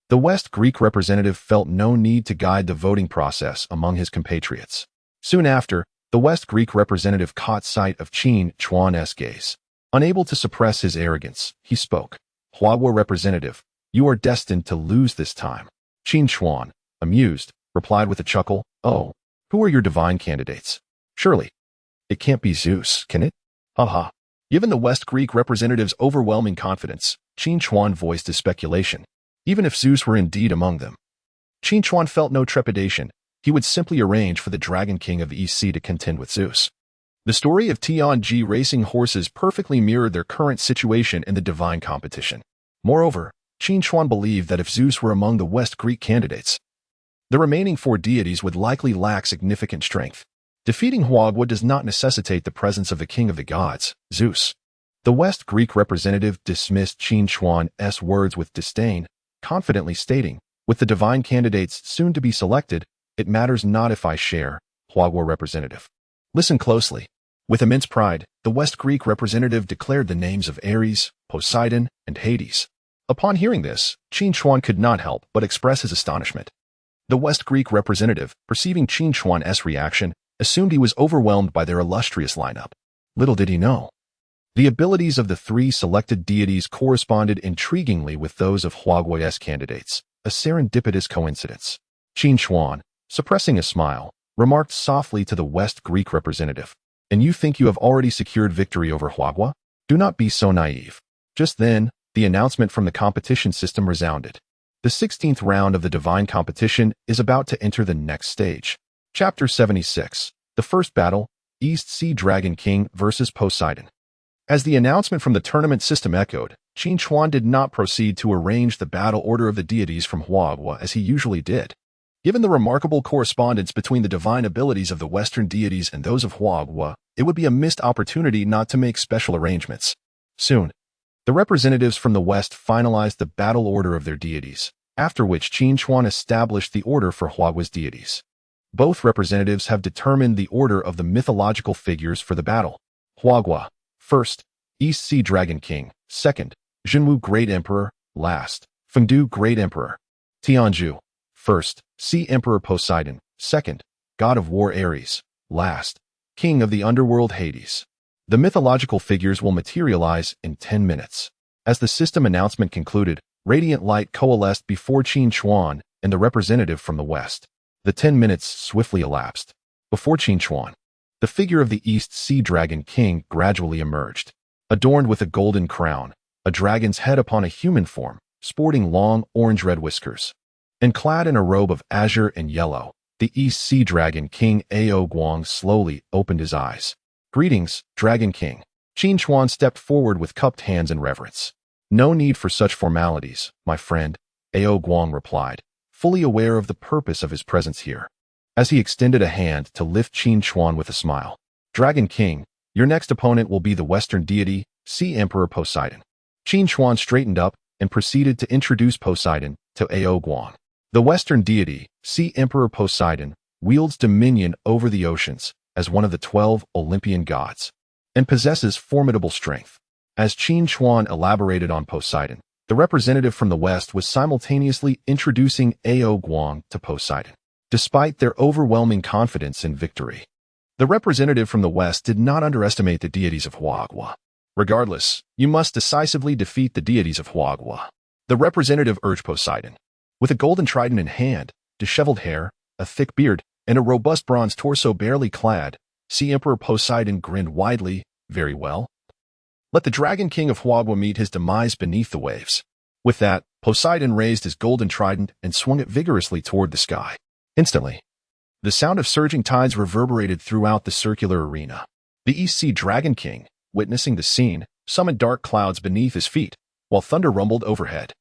the West Greek representative felt no need to guide the voting process among his compatriots. Soon after, the West Greek representative caught sight of Qin Chuan's gaze. Unable to suppress his arrogance, he spoke. Huagua representative, you are destined to lose this time. Qin Chuan, amused, replied with a chuckle, oh, who are your divine candidates? Surely, it can't be Zeus, can it? Haha. Given the West Greek representative's overwhelming confidence, Qin Chuan voiced his speculation. Even if Zeus were indeed among them, Qin Chuan felt no trepidation. He would simply arrange for the Dragon King of the East Sea to contend with Zeus. The story of Tianji racing horses perfectly mirrored their current situation in the divine competition. Moreover, Qin Chuan believed that if Zeus were among the West Greek candidates, the remaining four deities would likely lack significant strength. Defeating Huagua does not necessitate the presence of the king of the gods, Zeus. The West Greek representative dismissed Qin Chuan's words with disdain, confidently stating, with the divine candidates soon to be selected, it matters not if I share, Huagua representative. Listen closely. With immense pride, the West Greek representative declared the names of Ares, Poseidon, and Hades. Upon hearing this, Qin Chuan could not help but express his astonishment. The West Greek representative, perceiving Qin Chuan's reaction, assumed he was overwhelmed by their illustrious lineup. Little did he know. The abilities of the three selected deities corresponded intriguingly with those of Huagua's candidates, a serendipitous coincidence. Qin Chuan, suppressing a smile, remarked softly to the West Greek representative, and you think you have already secured victory over Huagua? Do not be so naive. Just then, the announcement from the competition system resounded. The 16th round of the divine competition is about to enter the next stage. Chapter 76, the first battle, East Sea Dragon King versus Poseidon. As the announcement from the tournament system echoed, Qin Chuan did not proceed to arrange the battle order of the deities from Huagua as he usually did. Given the remarkable correspondence between the divine abilities of the Western deities and those of Huagua, it would be a missed opportunity not to make special arrangements. Soon, the representatives from the West finalized the battle order of their deities, after which Qin Chuan established the order for Huagua's deities. Both representatives have determined the order of the mythological figures for the battle. Huagua, first, East Sea Dragon King, second, Yingzhou Great Emperor, last, Fengdu Great Emperor. Tianzhu, first, Sea Emperor Poseidon, second, God of War Ares, last, King of the Underworld Hades. The mythological figures will materialize in 10 minutes. As the system announcement concluded, radiant light coalesced before Qin Chuan and the representative from the West. The 10 minutes swiftly elapsed. Before Qin Chuan, the figure of the East Sea Dragon King gradually emerged. Adorned with a golden crown, a dragon's head upon a human form, sporting long orange-red whiskers, and clad in a robe of azure and yellow, the East Sea Dragon King Ao Guang slowly opened his eyes. Greetings, Dragon King. Qin Chuan stepped forward with cupped hands in reverence. No need for such formalities, my friend, Ao Guang replied, fully aware of the purpose of his presence here. As he extended a hand to lift Qin Chuan with a smile. Dragon King, your next opponent will be the Western deity, Sea Emperor Poseidon. Qin Chuan straightened up and proceeded to introduce Poseidon to Ao Guang. The Western deity, Sea Emperor Poseidon, wields dominion over the oceans as one of the 12 Olympian gods, and possesses formidable strength. As Qin Chuan elaborated on Poseidon, the representative from the West was simultaneously introducing Ao Guang to Poseidon. Despite their overwhelming confidence in victory, the representative from the West did not underestimate the deities of Huagua. Regardless, you must decisively defeat the deities of Huagua. The representative urged Poseidon. With a golden trident in hand, disheveled hair, a thick beard, and a robust bronze torso barely clad, Sea Emperor Poseidon grinned widely. Very well. Let the Dragon King of Huagua meet his demise beneath the waves. With that, Poseidon raised his golden trident and swung it vigorously toward the sky. Instantly, The sound of surging tides reverberated throughout the circular arena. The East Sea Dragon King, witnessing the scene, summoned dark clouds beneath his feet, while thunder rumbled overhead.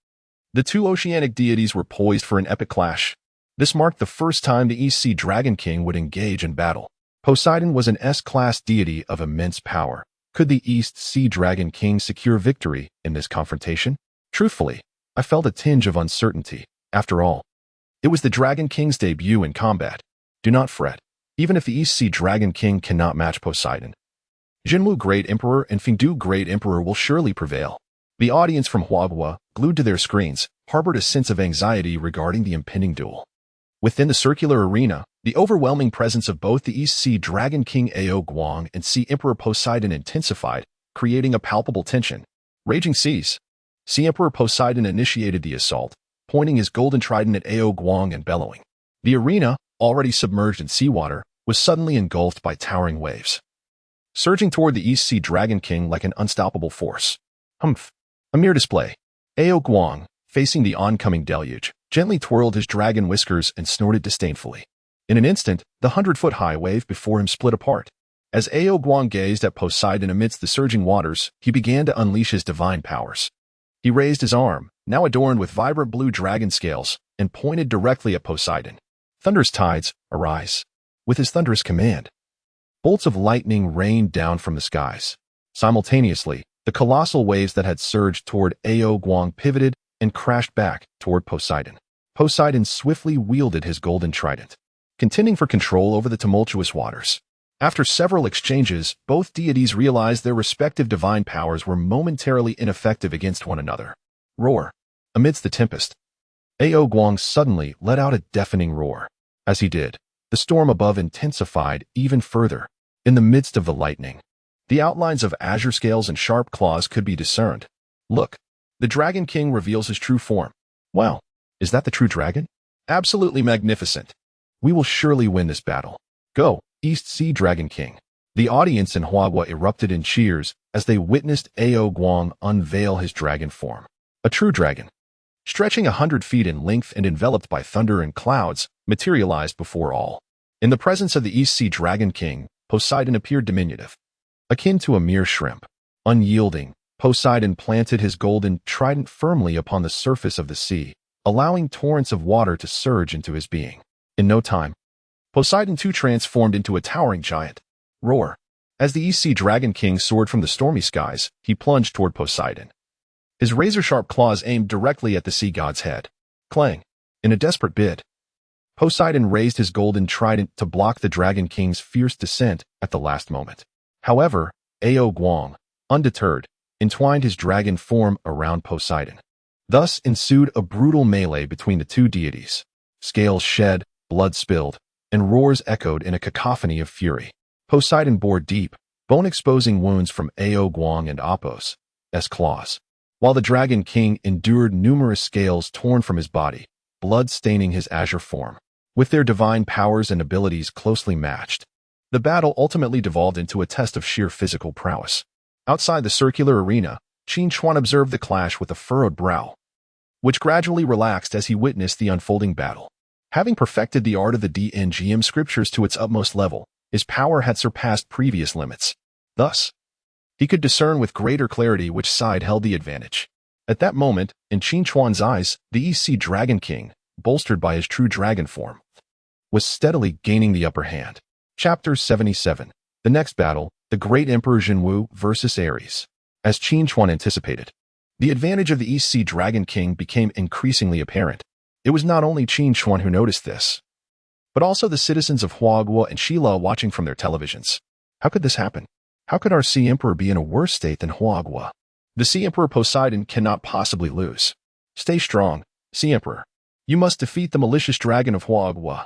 The two oceanic deities were poised for an epic clash. This marked the first time the East Sea Dragon King would engage in battle. Poseidon was an S-class deity of immense power. Could the East Sea Dragon King secure victory in this confrontation? Truthfully, I felt a tinge of uncertainty. After all, it was the Dragon King's debut in combat. Do not fret. Even if the East Sea Dragon King cannot match Poseidon, Yingzhou Great Emperor and Fengdu Great Emperor will surely prevail. The audience from Huaghua, glued to their screens, harbored a sense of anxiety regarding the impending duel. Within the circular arena, the overwhelming presence of both the East Sea Dragon King Ao Guang and Sea Emperor Poseidon intensified, creating a palpable tension. Raging seas. Sea Emperor Poseidon initiated the assault, pointing his golden trident at Ao Guang and bellowing. The arena, already submerged in seawater, was suddenly engulfed by towering waves, surging toward the East Sea Dragon King like an unstoppable force. Humph. A mere display. Ao Guang, facing the oncoming deluge, gently twirled his dragon whiskers and snorted disdainfully. In an instant, the 100-foot-high wave before him split apart. As Ao Guang gazed at Poseidon amidst the surging waters, he began to unleash his divine powers. He raised his arm, now adorned with vibrant blue dragon scales, and pointed directly at Poseidon. Thunderous tides, arise. With his thunderous command, bolts of lightning rained down from the skies. Simultaneously, the colossal waves that had surged toward Ao Guang pivoted and crashed back toward Poseidon. Poseidon swiftly wielded his golden trident, contending for control over the tumultuous waters. After several exchanges, both deities realized their respective divine powers were momentarily ineffective against one another. Roar. Amidst the tempest, Ao Guang suddenly let out a deafening roar. As he did, the storm above intensified even further. In the midst of the lightning, the outlines of azure scales and sharp claws could be discerned. Look, the Dragon King reveals his true form. Wow, is that the true dragon? Absolutely magnificent. We will surely win this battle. Go, East Sea Dragon King. The audience in Huaghua erupted in cheers as they witnessed Ao Guang unveil his dragon form. A true dragon, stretching 100 feet in length and enveloped by thunder and clouds, materialized before all. In the presence of the East Sea Dragon King, Poseidon appeared diminutive, akin to a mere shrimp. Unyielding, Poseidon planted his golden trident firmly upon the surface of the sea, allowing torrents of water to surge into his being. In no time, Poseidon too transformed into a towering giant. Roar. As the East Sea Dragon King soared from the stormy skies, he plunged toward Poseidon, his razor-sharp claws aimed directly at the sea god's head. Clang. In a desperate bid, Poseidon raised his golden trident to block the Dragon King's fierce descent at the last moment. However, Ao Guang, undeterred, entwined his dragon form around Poseidon. Thus ensued a brutal melee between the two deities. Scales shed, blood spilled, and roars echoed in a cacophony of fury. Poseidon bore deep, bone-exposing wounds from Ao Guang and Apos' claws, while the Dragon King endured numerous scales torn from his body, blood staining his azure form. With their divine powers and abilities closely matched, the battle ultimately devolved into a test of sheer physical prowess. Outside the circular arena, Qin Chuan observed the clash with a furrowed brow, which gradually relaxed as he witnessed the unfolding battle. Having perfected the art of the DNGM scriptures to its utmost level, his power had surpassed previous limits. Thus, he could discern with greater clarity which side held the advantage. At that moment, in Qin Chuan's eyes, the East Sea Dragon King, bolstered by his true dragon form, was steadily gaining the upper hand. Chapter 77. The next battle, the Great Emperor Yingzhou versus Ares. As Qin Chuan anticipated, the advantage of the East Sea Dragon King became increasingly apparent. It was not only Qin Chuan who noticed this, but also the citizens of Huaghua and Shila watching from their televisions. How could this happen? How could our Sea Emperor be in a worse state than Huaghua? The Sea Emperor Poseidon cannot possibly lose. Stay strong, Sea Emperor. You must defeat the malicious dragon of Huaghua.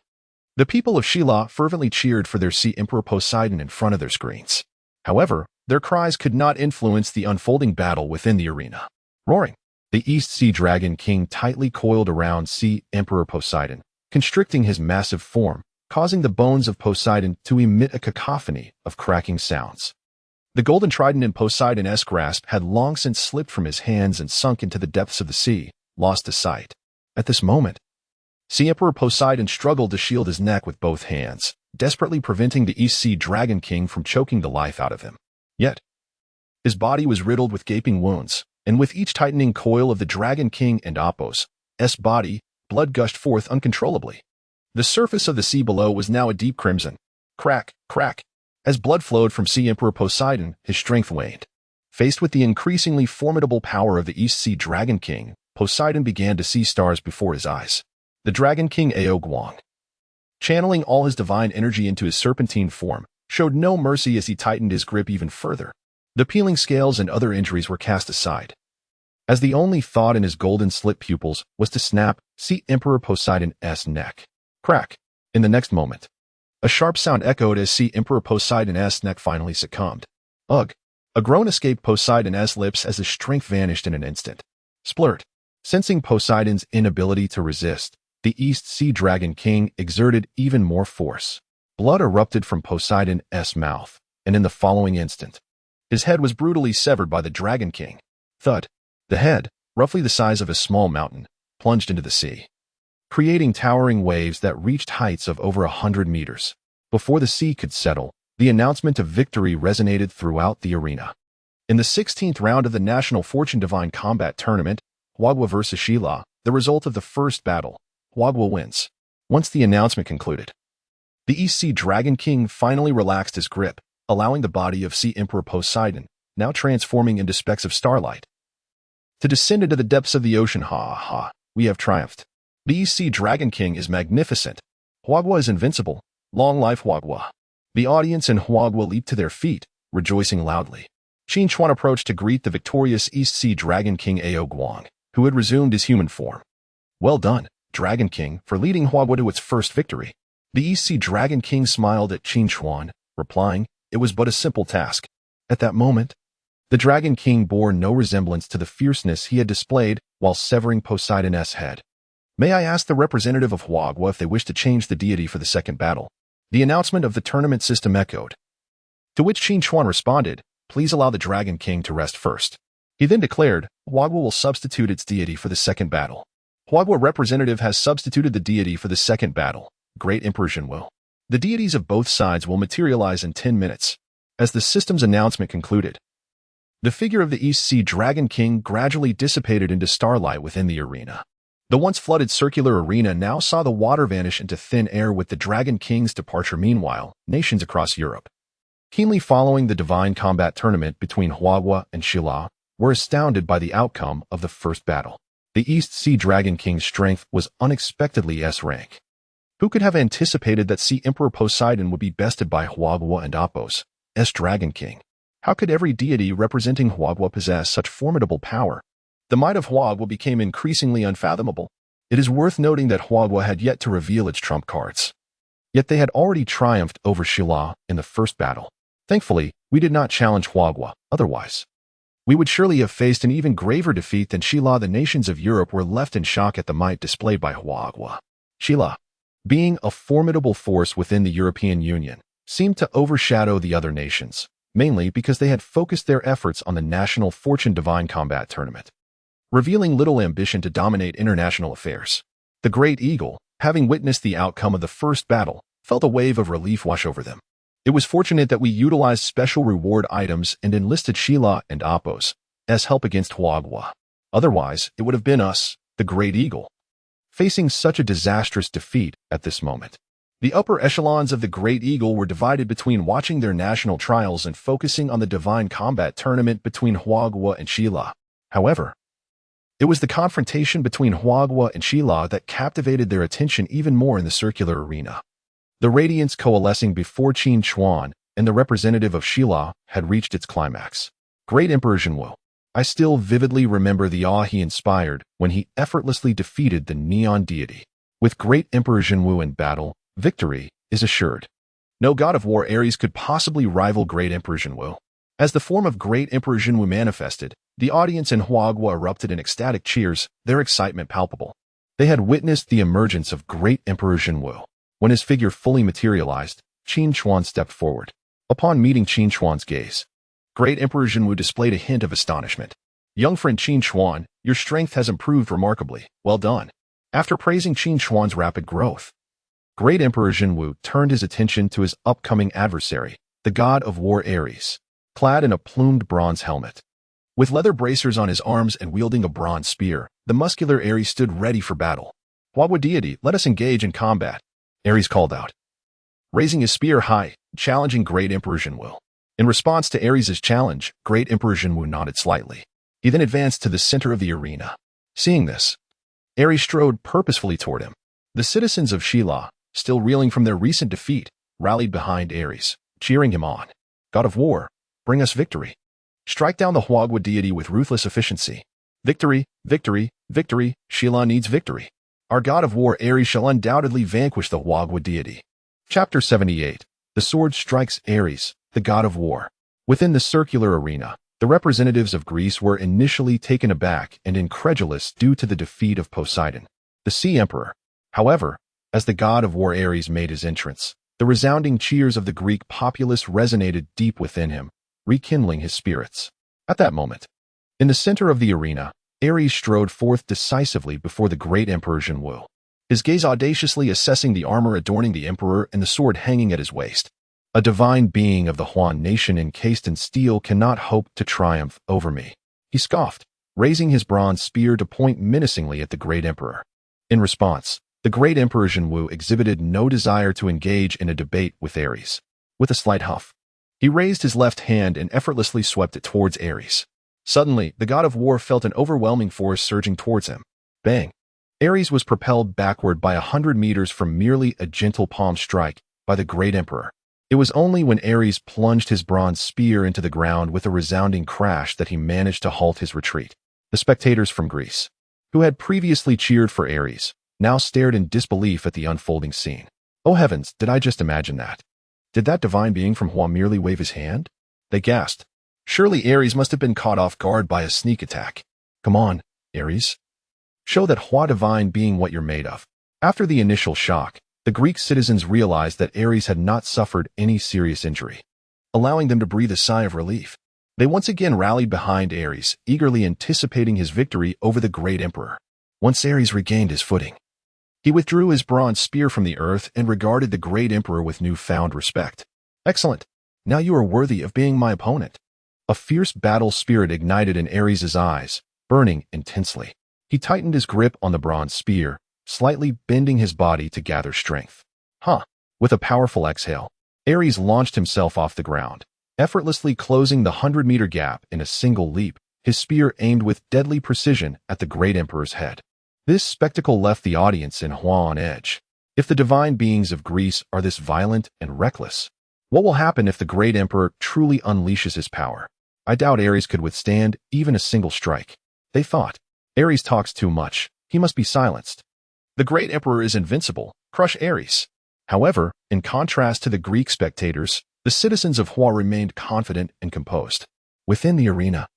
The people of Shila fervently cheered for their Sea Emperor Poseidon in front of their screens. However, their cries could not influence the unfolding battle within the arena. Roaring, the East Sea Dragon King tightly coiled around Sea Emperor Poseidon, constricting his massive form, causing the bones of Poseidon to emit a cacophony of cracking sounds. The golden trident in Poseidon's grasp had long since slipped from his hands and sunk into the depths of the sea, lost to sight. At this moment, Sea Emperor Poseidon struggled to shield his neck with both hands, desperately preventing the East Sea Dragon King from choking the life out of him. Yet, his body was riddled with gaping wounds, and with each tightening coil of the Dragon King and Apos' body, blood gushed forth uncontrollably. The surface of the sea below was now a deep crimson. Crack, crack. As blood flowed from Sea Emperor Poseidon, his strength waned. Faced with the increasingly formidable power of the East Sea Dragon King, Poseidon began to see stars before his eyes. The Dragon King Guang, channeling all his divine energy into his serpentine form, showed no mercy as he tightened his grip even further. The peeling scales and other injuries were cast aside, as the only thought in his golden slit pupils was to snap Sea Emperor Poseidon's neck. Crack. In the next moment, a sharp sound echoed as Sea Emperor Poseidon's neck finally succumbed. Ugh! A groan escaped Poseidon's lips as his strength vanished in an instant. Splurt. Sensing Poseidon's inability to resist, the East Sea Dragon King exerted even more force. Blood erupted from Poseidon's mouth, and in the following instant, his head was brutally severed by the Dragon King. Thud. The head, roughly the size of a small mountain, plunged into the sea, creating towering waves that reached heights of over 100 meters. Before the sea could settle, the announcement of victory resonated throughout the arena. In the 16th round of the National Fortune Divine Combat Tournament, Huagua vs. Shila, the result of the first battle, Huagua wins. Once the announcement concluded, the East Sea Dragon King finally relaxed his grip, allowing the body of Sea Emperor Poseidon, now transforming into specks of starlight, to descend into the depths of the ocean. Ha ha, we have triumphed. The East Sea Dragon King is magnificent. Huagua is invincible. Long life Huagua. The audience in Huagua leaped to their feet, rejoicing loudly. Qin Chuan approached to greet the victorious East Sea Dragon King Guang, who had resumed his human form. Well done, Dragon King, for leading Huagua to its first victory. The East Sea Dragon King smiled at Qin Chuan, replying, it was but a simple task. At that moment, the Dragon King bore no resemblance to the fierceness he had displayed while severing Poseidon's head. May I ask the representative of Huagua if they wish to change the deity for the second battle? The announcement of the tournament system echoed. To which Qin Chuan responded, please allow the Dragon King to rest first. He then declared, Huagua will substitute its deity for the second battle. Huagua representative has substituted the deity for the second battle, Great Emperor Yingzhou. The deities of both sides will materialize in 10 minutes. As the system's announcement concluded, the figure of the East Sea Dragon King gradually dissipated into starlight within the arena. The once flooded circular arena now saw the water vanish into thin air with the Dragon King's departure. Meanwhile, nations across Europe, keenly following the divine combat tournament between Huagua and Shila, were astounded by the outcome of the first battle. The East Sea Dragon King's strength was unexpectedly S-rank. Who could have anticipated that Sea Emperor Poseidon would be bested by Huagua and Apos' Dragon King? How could every deity representing Huagua possess such formidable power? The might of Huagua became increasingly unfathomable. It is worth noting that Huagua had yet to reveal its trump cards. Yet they had already triumphed over Shila in the first battle. Thankfully, we did not challenge Huagua, otherwise we would surely have faced an even graver defeat than Shila. The nations of Europe were left in shock at the might displayed by Huagua. Shila, being a formidable force within the European Union, seemed to overshadow the other nations, mainly because they had focused their efforts on the National Fortune Divine Combat Tournament, revealing little ambition to dominate international affairs. The Great Eagle, having witnessed the outcome of the first battle, felt a wave of relief wash over them. It was fortunate that we utilized special reward items and enlisted Shila and Apos as help against Huagua. Otherwise, it would have been us, the Great Eagle, facing such a disastrous defeat at this moment. The upper echelons of the Great Eagle were divided between watching their national trials and focusing on the divine combat tournament between Huagua and Shila. However, it was the confrontation between Huagua and Shila that captivated their attention even more in the circular arena. The radiance coalescing before Qin Chuan and the representative of Shila had reached its climax. Great Emperor Yingzhou. I still vividly remember the awe he inspired when he effortlessly defeated the neon deity. With Great Emperor Yingzhou in battle, victory is assured. No god of war Ares could possibly rival Great Emperor Yingzhou. As the form of Great Emperor Yingzhou manifested, the audience in Huagua erupted in ecstatic cheers, their excitement palpable. They had witnessed the emergence of Great Emperor Yingzhou. When his figure fully materialized, Qin Chuan stepped forward. Upon meeting Qin Chuan's gaze, Great Emperor Yingzhou displayed a hint of astonishment. Young friend Qin Chuan, your strength has improved remarkably. Well done. After praising Qin Shuan's rapid growth, Great Emperor Yingzhou turned his attention to his upcoming adversary, the god of war Ares, clad in a plumed bronze helmet. With leather bracers on his arms and wielding a bronze spear, the muscular Ares stood ready for battle. Huagua deity, let us engage in combat, Ares called out, raising his spear high, challenging Great Emperor Yingzhou. In response to Ares' challenge, Great Emperor Yingzhou nodded slightly. He then advanced to the center of the arena. Seeing this, Ares strode purposefully toward him. The citizens of Shila, still reeling from their recent defeat, rallied behind Ares, cheering him on. God of war, bring us victory. Strike down the Huagua deity with ruthless efficiency. Victory, victory, victory, Shila needs victory. Our god of war Ares shall undoubtedly vanquish the Huagua deity. Chapter 78. The sword strikes Ares, the god of war. Within the circular arena, the representatives of Greece were initially taken aback and incredulous due to the defeat of Poseidon, the sea emperor. However, as the god of war Ares made his entrance, the resounding cheers of the Greek populace resonated deep within him, rekindling his spirits. At that moment, in the center of the arena, Ares strode forth decisively before the great Emperor Yingzhou, his gaze audaciously assessing the armor adorning the emperor and the sword hanging at his waist. A divine being of the Huan nation encased in steel cannot hope to triumph over me, he scoffed, raising his bronze spear to point menacingly at the great emperor. In response, the great Emperor Yingzhou exhibited no desire to engage in a debate with Ares. With a slight huff, he raised his left hand and effortlessly swept it towards Ares. Suddenly, the god of war felt an overwhelming force surging towards him. Bang! Ares was propelled backward by 100 meters from merely a gentle palm strike by the great emperor. It was only when Ares plunged his bronze spear into the ground with a resounding crash that he managed to halt his retreat. The spectators from Greece, who had previously cheered for Ares, now stared in disbelief at the unfolding scene. Oh heavens, did I just imagine that? Did that divine being from Hua merely wave his hand? They gasped. Surely Ares must have been caught off guard by a sneak attack. Come on, Ares. Show that Hua divine being what you're made of. After the initial shock, the Greek citizens realized that Ares had not suffered any serious injury, allowing them to breathe a sigh of relief. They once again rallied behind Ares, eagerly anticipating his victory over the great emperor. Once Ares regained his footing, he withdrew his bronze spear from the earth and regarded the great emperor with newfound respect. Excellent. Now you are worthy of being my opponent. A fierce battle spirit ignited in Ares' eyes, burning intensely. He tightened his grip on the bronze spear, slightly bending his body to gather strength. With a powerful exhale, Ares launched himself off the ground, effortlessly closing the 100-meter gap in a single leap, his spear aimed with deadly precision at the great emperor's head. This spectacle left the audience in Hua on edge. If the divine beings of Greece are this violent and reckless, what will happen if the great emperor truly unleashes his power? I doubt Ares could withstand even a single strike. They thought, Ares talks too much, he must be silenced. The great emperor is invincible, crush Ares. However, in contrast to the Greek spectators, the citizens of Hua remained confident and composed. Within the arena,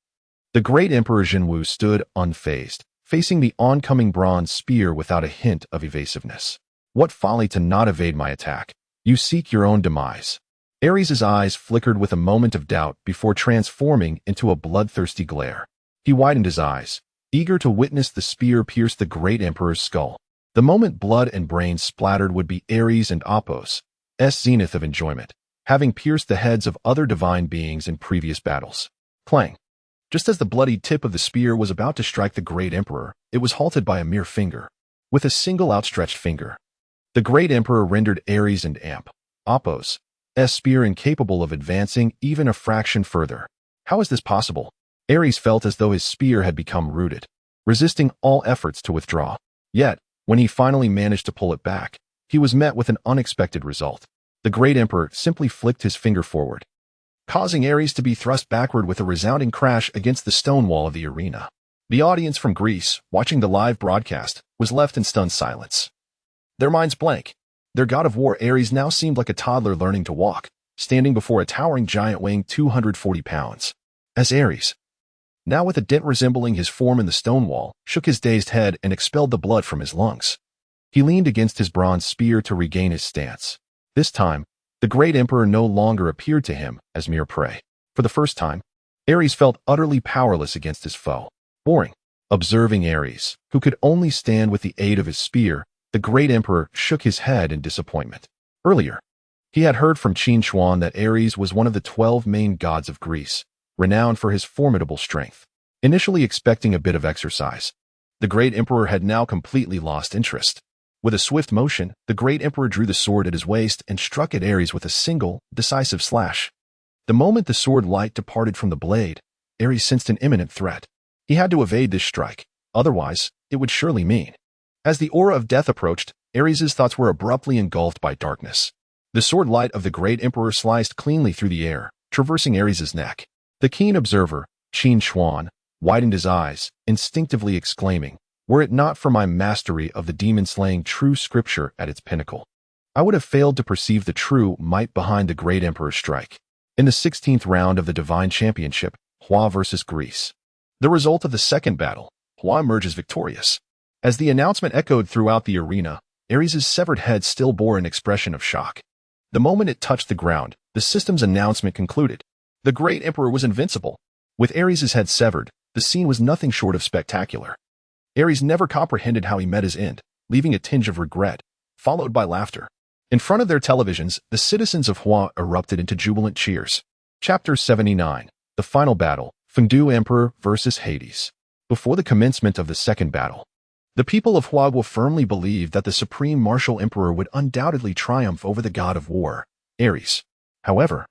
the great Emperor Yingzhou stood unfazed, facing the oncoming bronze spear without a hint of evasiveness. What folly to not evade my attack. You seek your own demise. Ares' eyes flickered with a moment of doubt before transforming into a bloodthirsty glare. He widened his eyes, eager to witness the spear pierce the great emperor's skull. The moment blood and brains splattered would be Ares and Apos' zenith of enjoyment, having pierced the heads of other divine beings in previous battles. Clang! Just as the bloody tip of the spear was about to strike the great emperor, it was halted by a mere finger. With a single outstretched finger, the great emperor rendered Ares and Apos' spear incapable of advancing even a fraction further. How is this possible? Ares felt as though his spear had become rooted, resisting all efforts to withdraw. Yet, when he finally managed to pull it back, he was met with an unexpected result. The great emperor simply flicked his finger forward, causing Ares to be thrust backward with a resounding crash against the stone wall of the arena. The audience from Greece, watching the live broadcast, was left in stunned silence. Their minds blank. Their god of war Ares now seemed like a toddler learning to walk, standing before a towering giant weighing 240 pounds. As Ares, now with a dent resembling his form in the stone wall, shook his dazed head and expelled the blood from his lungs. He leaned against his bronze spear to regain his stance. This time, the great emperor no longer appeared to him as mere prey. For the first time, Ares felt utterly powerless against his foe. Boring. Observing Ares, who could only stand with the aid of his spear, the great emperor shook his head in disappointment. Earlier, he had heard from Qin Xuan that Ares was one of the 12 main gods of Greece, renowned for his formidable strength. Initially expecting a bit of exercise, the great emperor had now completely lost interest. With a swift motion, the great emperor drew the sword at his waist and struck at Ares with a single, decisive slash. The moment the sword light departed from the blade, Ares sensed an imminent threat. He had to evade this strike, otherwise, it would surely mean. As the aura of death approached, Ares's thoughts were abruptly engulfed by darkness. The sword light of the great emperor sliced cleanly through the air, traversing Ares's neck. The keen observer, Qin Xuan, widened his eyes, instinctively exclaiming, "Were it not for my mastery of the demon-slaying true scripture at its pinnacle, I would have failed to perceive the true might behind the great emperor's strike." In the 16th round of the Divine Championship, Hua versus Greece. The result of the second battle, Hua emerges victorious. As the announcement echoed throughout the arena, Ares's severed head still bore an expression of shock. The moment it touched the ground, the system's announcement concluded. The great emperor was invincible. With Ares's head severed, the scene was nothing short of spectacular. Ares never comprehended how he met his end, leaving a tinge of regret, followed by laughter. In front of their televisions, the citizens of Hua erupted into jubilant cheers. Chapter 79. The Final Battle, Fengdu Emperor versus Hades. Before the commencement of the second battle, the people of Huagua firmly believed that the supreme martial emperor would undoubtedly triumph over the god of war, Ares. However,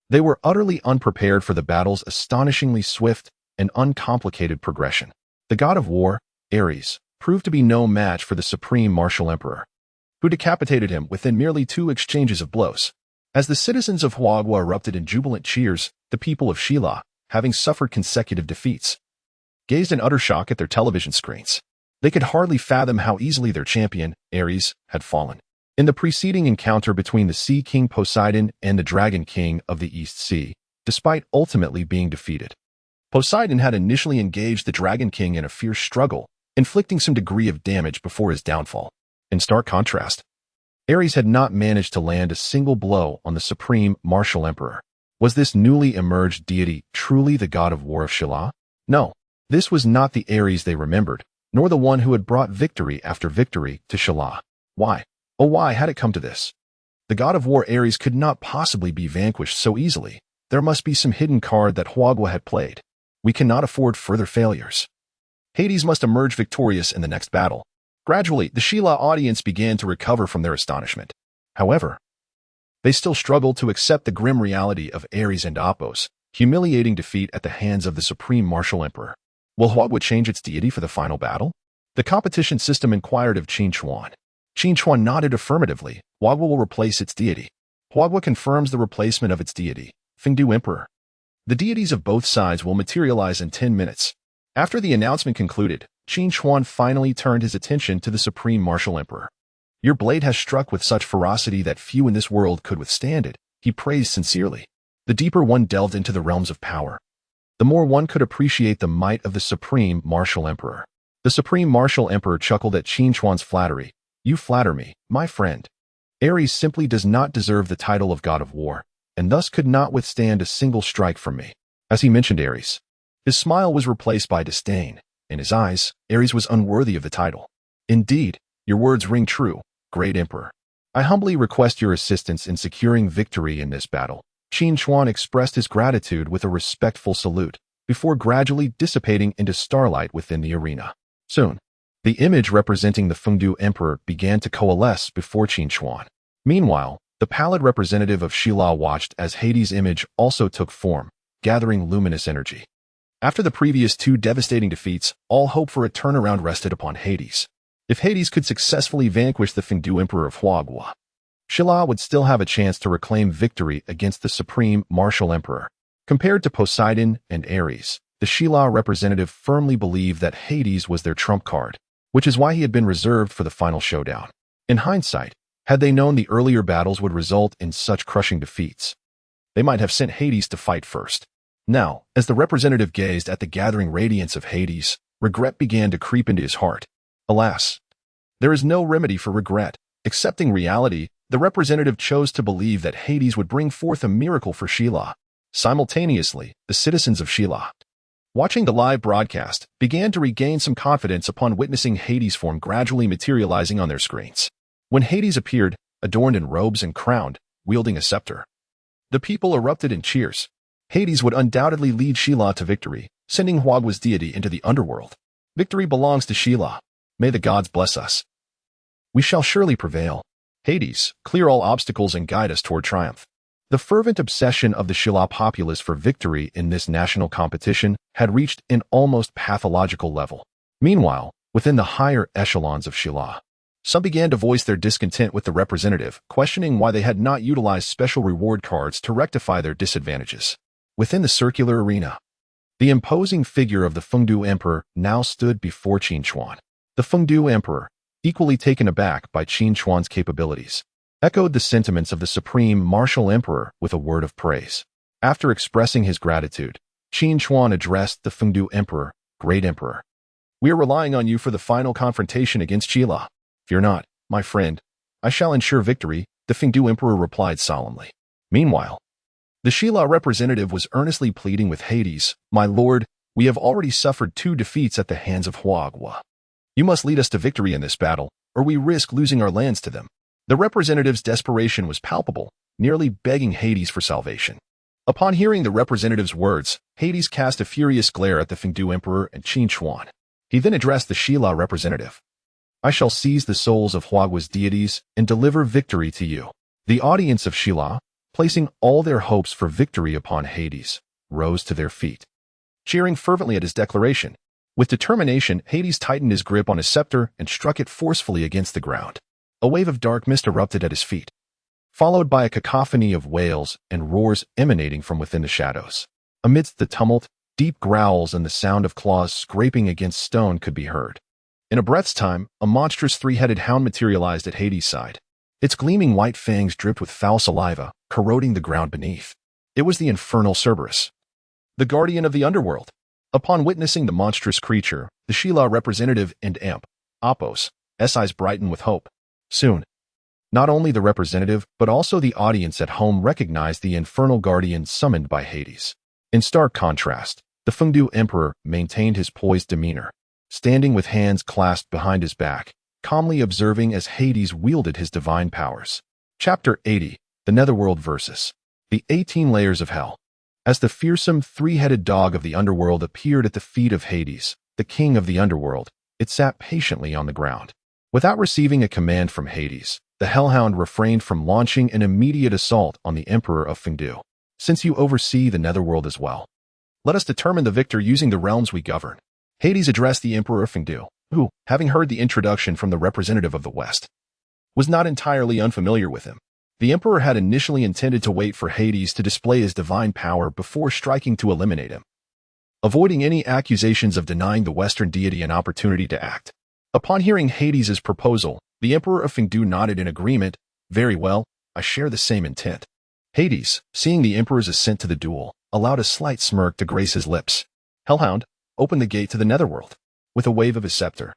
they were utterly unprepared for the battle's astonishingly swift and uncomplicated progression. The god of war, Ares, proved to be no match for the supreme martial emperor, who decapitated him within merely 2 exchanges of blows. As the citizens of Huagua erupted in jubilant cheers, the people of Shila, having suffered consecutive defeats, gazed in utter shock at their television screens. They could hardly fathom how easily their champion, Ares, had fallen. In the preceding encounter between the Sea King Poseidon and the Dragon King of the East Sea, despite ultimately being defeated, Poseidon had initially engaged the Dragon King in a fierce struggle, inflicting some degree of damage before his downfall. In stark contrast, Ares had not managed to land a single blow on the supreme martial emperor. Was this newly emerged deity truly the god of war of Shala? No, this was not the Ares they remembered, nor the one who had brought victory after victory to Shala. Why? Oh, why had it come to this? The god of war Ares could not possibly be vanquished so easily. There must be some hidden card that Huagua had played. We cannot afford further failures. Hades must emerge victorious in the next battle. Gradually, the Shila audience began to recover from their astonishment. However, they still struggled to accept the grim reality of Ares and Apos' humiliating defeat at the hands of the supreme martial emperor. Will Huagua change its deity for the final battle? The competition system inquired of Qin Xuan. Qin Xuan nodded affirmatively. Huagua will replace its deity. Huagua confirms the replacement of its deity, Fengdu Emperor. The deities of both sides will materialize in 10 minutes. After the announcement concluded, Qin Xuan finally turned his attention to the supreme martial emperor. Your blade has struck with such ferocity that few in this world could withstand it, he praised sincerely. The deeper one delved into the realms of power, the more one could appreciate the might of the supreme martial emperor. The supreme martial emperor chuckled at Qin Xuan's flattery. You flatter me, my friend. Ares simply does not deserve the title of god of war, and thus could not withstand a single strike from me. As he mentioned Ares, his smile was replaced by disdain. In his eyes, Ares was unworthy of the title. Indeed, your words ring true, great emperor. I humbly request your assistance in securing victory in this battle. Qin Xuan expressed his gratitude with a respectful salute, before gradually dissipating into starlight within the arena. Soon, the image representing the Fengdu Emperor began to coalesce before Qin Xuan. Meanwhile, the pallid representative of Shila watched as Hades' image also took form, gathering luminous energy. After the previous 2 devastating defeats, all hope for a turnaround rested upon Hades. If Hades could successfully vanquish the Fengdu Emperor of Huagua, Shila would still have a chance to reclaim victory against the supreme martial emperor. Compared to Poseidon and Ares, the Shila representative firmly believed that Hades was their trump card, which is why he had been reserved for the final showdown. In hindsight, had they known the earlier battles would result in such crushing defeats, they might have sent Hades to fight first. Now, as the representative gazed at the gathering radiance of Hades, regret began to creep into his heart. Alas, there is no remedy for regret. Accepting reality, the representative chose to believe that Hades would bring forth a miracle for Shila. Simultaneously, the citizens of Shila watching the live broadcast, began to regain some confidence upon witnessing Hades' form gradually materializing on their screens. When Hades appeared, adorned in robes and crowned, wielding a scepter, the people erupted in cheers. Hades would undoubtedly lead Sheila to victory, sending Huagua's deity into the underworld. Victory belongs to Sheila. May the gods bless us. We shall surely prevail. Hades, clear all obstacles and guide us toward triumph. The fervent obsession of the Sheila populace for victory in this national competition had reached an almost pathological level. Meanwhile, within the higher echelons of Sheila, some began to voice their discontent with the representative, questioning why they had not utilized special reward cards to rectify their disadvantages. Within the circular arena, the imposing figure of the Fengdu Emperor now stood before Qin Chuan. The Fengdu Emperor, equally taken aback by Qin Chuan's capabilities, echoed the sentiments of the Supreme Martial Emperor with a word of praise. After expressing his gratitude, Qin Chuan addressed the Fengdu Emperor, Great Emperor. We are relying on you for the final confrontation against Sheila. Fear not, my friend. I shall ensure victory, the Fengdu Emperor replied solemnly. Meanwhile, the Sheila representative was earnestly pleading with Hades, My lord, we have already suffered 2 defeats at the hands of Huagua. You must lead us to victory in this battle, or we risk losing our lands to them. The representative's desperation was palpable, nearly begging Hades for salvation. Upon hearing the representative's words, Hades cast a furious glare at the Fengdu Emperor and Qin Chuan. He then addressed the Sheila representative. I shall seize the souls of Huagua's deities and deliver victory to you. The audience of Sheila, placing all their hopes for victory upon Hades, rose to their feet, cheering fervently at his declaration. With determination, Hades tightened his grip on his scepter and struck it forcefully against the ground. A wave of dark mist erupted at his feet, followed by a cacophony of wails and roars emanating from within the shadows. Amidst the tumult, deep growls and the sound of claws scraping against stone could be heard. In a breath's time, a monstrous 3-headed hound materialized at Hades' side. Its gleaming white fangs dripped with foul saliva, corroding the ground beneath. It was the infernal Cerberus, the guardian of the underworld. Upon witnessing the monstrous creature, the Sheila representative and Imp, Apos, eyes brightened with hope. Soon, not only the representative, but also the audience at home recognized the infernal guardian summoned by Hades. In stark contrast, the Fengdu Emperor maintained his poised demeanor, standing with hands clasped behind his back, calmly observing as Hades wielded his divine powers. Chapter 80, The Netherworld Versus. The 18 Layers of Hell. As the fearsome 3-headed dog of the underworld appeared at the feet of Hades, the king of the underworld, it sat patiently on the ground. Without receiving a command from Hades, the Hellhound refrained from launching an immediate assault on the Emperor of Fengdu. Since you oversee the Netherworld as well, let us determine the victor using the realms we govern. Hades addressed the Emperor of Fengdu, who, having heard the introduction from the representative of the West, was not entirely unfamiliar with him. The Emperor had initially intended to wait for Hades to display his divine power before striking to eliminate him, avoiding any accusations of denying the Western deity an opportunity to act. Upon hearing Hades' proposal, the Emperor of Fengdu nodded in agreement. Very well, I share the same intent. Hades, seeing the Emperor's assent to the duel, allowed a slight smirk to grace his lips. Hellhound, open the gate to the Netherworld. With a wave of his scepter,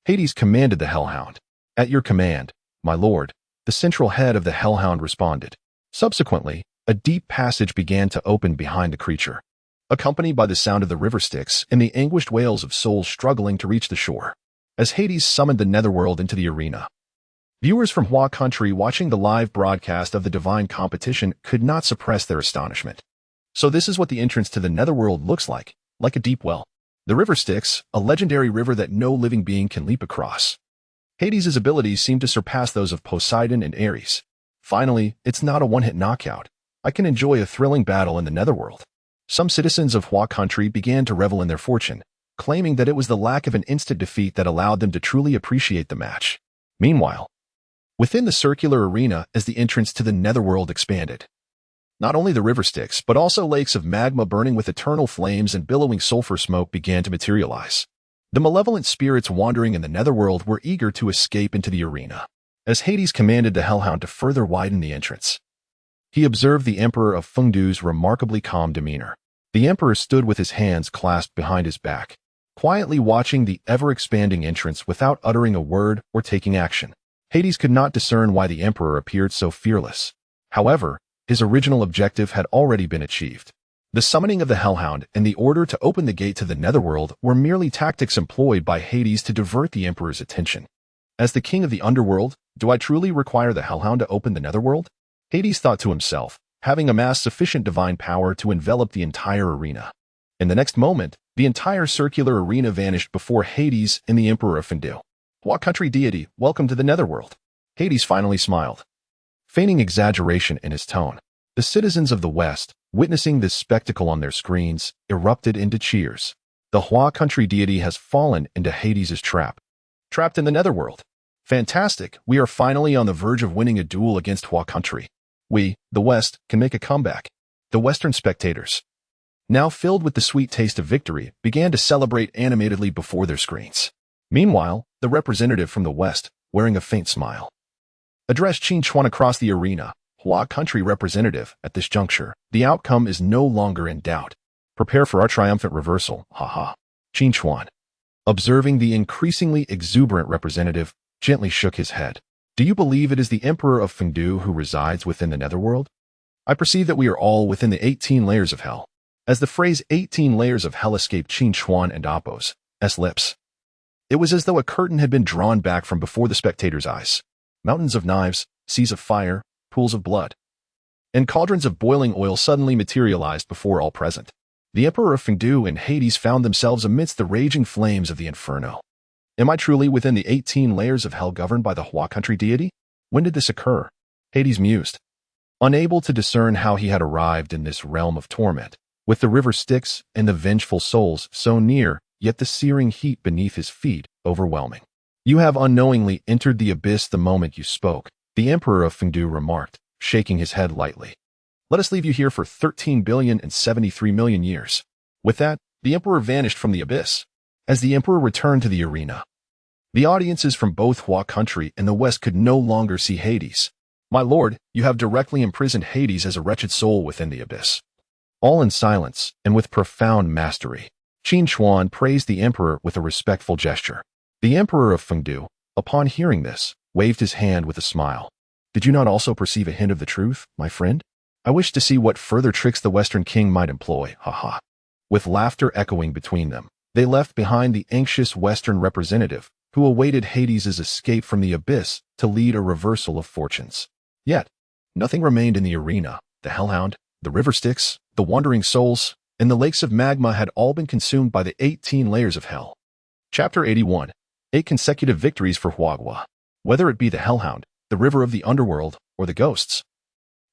Hades commanded the Hellhound. At your command, my lord, the central head of the Hellhound responded. Subsequently, a deep passage began to open behind the creature, accompanied by the sound of the river Styx and the anguished wails of souls struggling to reach the shore. As Hades summoned the Netherworld into the arena, viewers from Hua country watching the live broadcast of the divine competition could not suppress their astonishment. So this is what the entrance to the Netherworld looks like a deep well. The river Styx, a legendary river that no living being can leap across. Hades' abilities seem to surpass those of Poseidon and Ares. Finally, it's not a one-hit knockout. I can enjoy a thrilling battle in the Netherworld. Some citizens of Hua country began to revel in their fortune, claiming that it was the lack of an instant defeat that allowed them to truly appreciate the match. Meanwhile, within the circular arena as the entrance to the Netherworld expanded, not only the river Styx, but also lakes of magma burning with eternal flames and billowing sulfur smoke began to materialize. The malevolent spirits wandering in the Netherworld were eager to escape into the arena, as Hades commanded the Hellhound to further widen the entrance. He observed the Emperor of Fengdu's remarkably calm demeanor. The Emperor stood with his hands clasped behind his back, quietly watching the ever-expanding entrance without uttering a word or taking action. Hades could not discern why the Emperor appeared so fearless. However, his original objective had already been achieved. The summoning of the Hellhound and the order to open the gate to the Netherworld were merely tactics employed by Hades to divert the Emperor's attention. As the king of the underworld, do I truly require the Hellhound to open the Netherworld? Hades thought to himself, having amassed sufficient divine power to envelop the entire arena. In the next moment, the entire circular arena vanished before Hades and the Emperor of Fengdu. What country deity, welcome to the Netherworld. Hades finally smiled, feigning exaggeration in his tone. The citizens of the West, witnessing this spectacle on their screens, erupted into cheers. The Hua country deity has fallen into Hades' trap. Trapped in the Netherworld. Fantastic, we are finally on the verge of winning a duel against Hua country. We, the West, can make a comeback. The Western spectators, now filled with the sweet taste of victory, began to celebrate animatedly before their screens. Meanwhile, the representative from the West, wearing a faint smile, addressed Qin Chuan across the arena. Hua country representative, at this juncture, the outcome is no longer in doubt. Prepare for our triumphant reversal, haha. Qin Chuan, observing the increasingly exuberant representative, gently shook his head. Do you believe it is the Emperor of Fengdu who resides within the Netherworld? I perceive that we are all within the 18 layers of hell. As the phrase 18 layers of hell escaped Qin Chuan and Apo's lips, it was as though a curtain had been drawn back from before the spectators' eyes. Mountains of knives, seas of fire, pools of blood, and cauldrons of boiling oil suddenly materialized before all present. The Emperor of Fengdu and Hades found themselves amidst the raging flames of the inferno. Am I truly within the 18 layers of hell governed by the Hua country deity? When did this occur? Hades mused, unable to discern how he had arrived in this realm of torment, with the river Styx and the vengeful souls so near, yet the searing heat beneath his feet overwhelming. You have unknowingly entered the abyss the moment you spoke, the Emperor of Fengdu remarked, shaking his head lightly. Let us leave you here for 13,073,000,000 years. With that, the Emperor vanished from the abyss. As the Emperor returned to the arena, the audiences from both Hua country and the West could no longer see Hades. My lord, you have directly imprisoned Hades as a wretched soul within the abyss. All in silence and with profound mastery, Qin Chuan praised the Emperor with a respectful gesture. The Emperor of Fengdu, upon hearing this, waved his hand with a smile. Did you not also perceive a hint of the truth, my friend? I wish to see what further tricks the Western king might employ, haha. With laughter echoing between them, they left behind the anxious Western representative, who awaited Hades' escape from the abyss to lead a reversal of fortunes. Yet, nothing remained in the arena. The Hellhound, the river Styx, the wandering souls, and the lakes of magma had all been consumed by the 18 layers of hell. Chapter 81. 8 consecutive victories for Huagua. Whether it be the Hellhound, the river of the underworld, or the ghosts,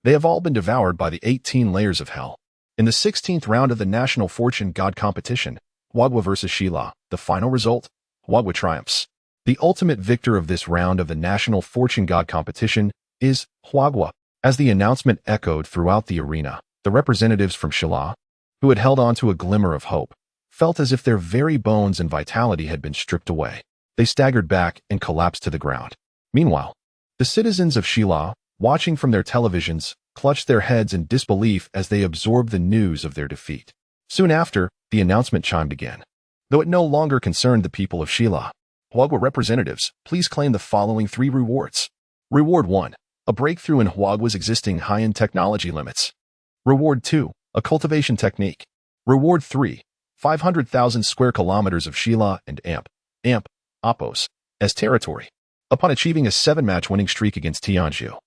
they have all been devoured by the 18 layers of hell. In the 16th round of the National Fortune God competition, Huagua vs. Shila, the final result, Huagua triumphs. The ultimate victor of this round of the National Fortune God competition is Huagua. As the announcement echoed throughout the arena, the representatives from Shila, who had held on to a glimmer of hope, felt as if their very bones and vitality had been stripped away. They staggered back and collapsed to the ground. Meanwhile, the citizens of Shila, watching from their televisions, clutched their heads in disbelief as they absorbed the news of their defeat. Soon after, the announcement chimed again. Though it no longer concerned the people of Shila, Huagua representatives, please claim the following 3 rewards. Reward 1. A breakthrough in Huagua's existing high-end technology limits. Reward 2. A cultivation technique. Reward 3. 500,000 square kilometers of Shila and Apos, as territory. Upon achieving a 7-match winning streak against Yingzhou,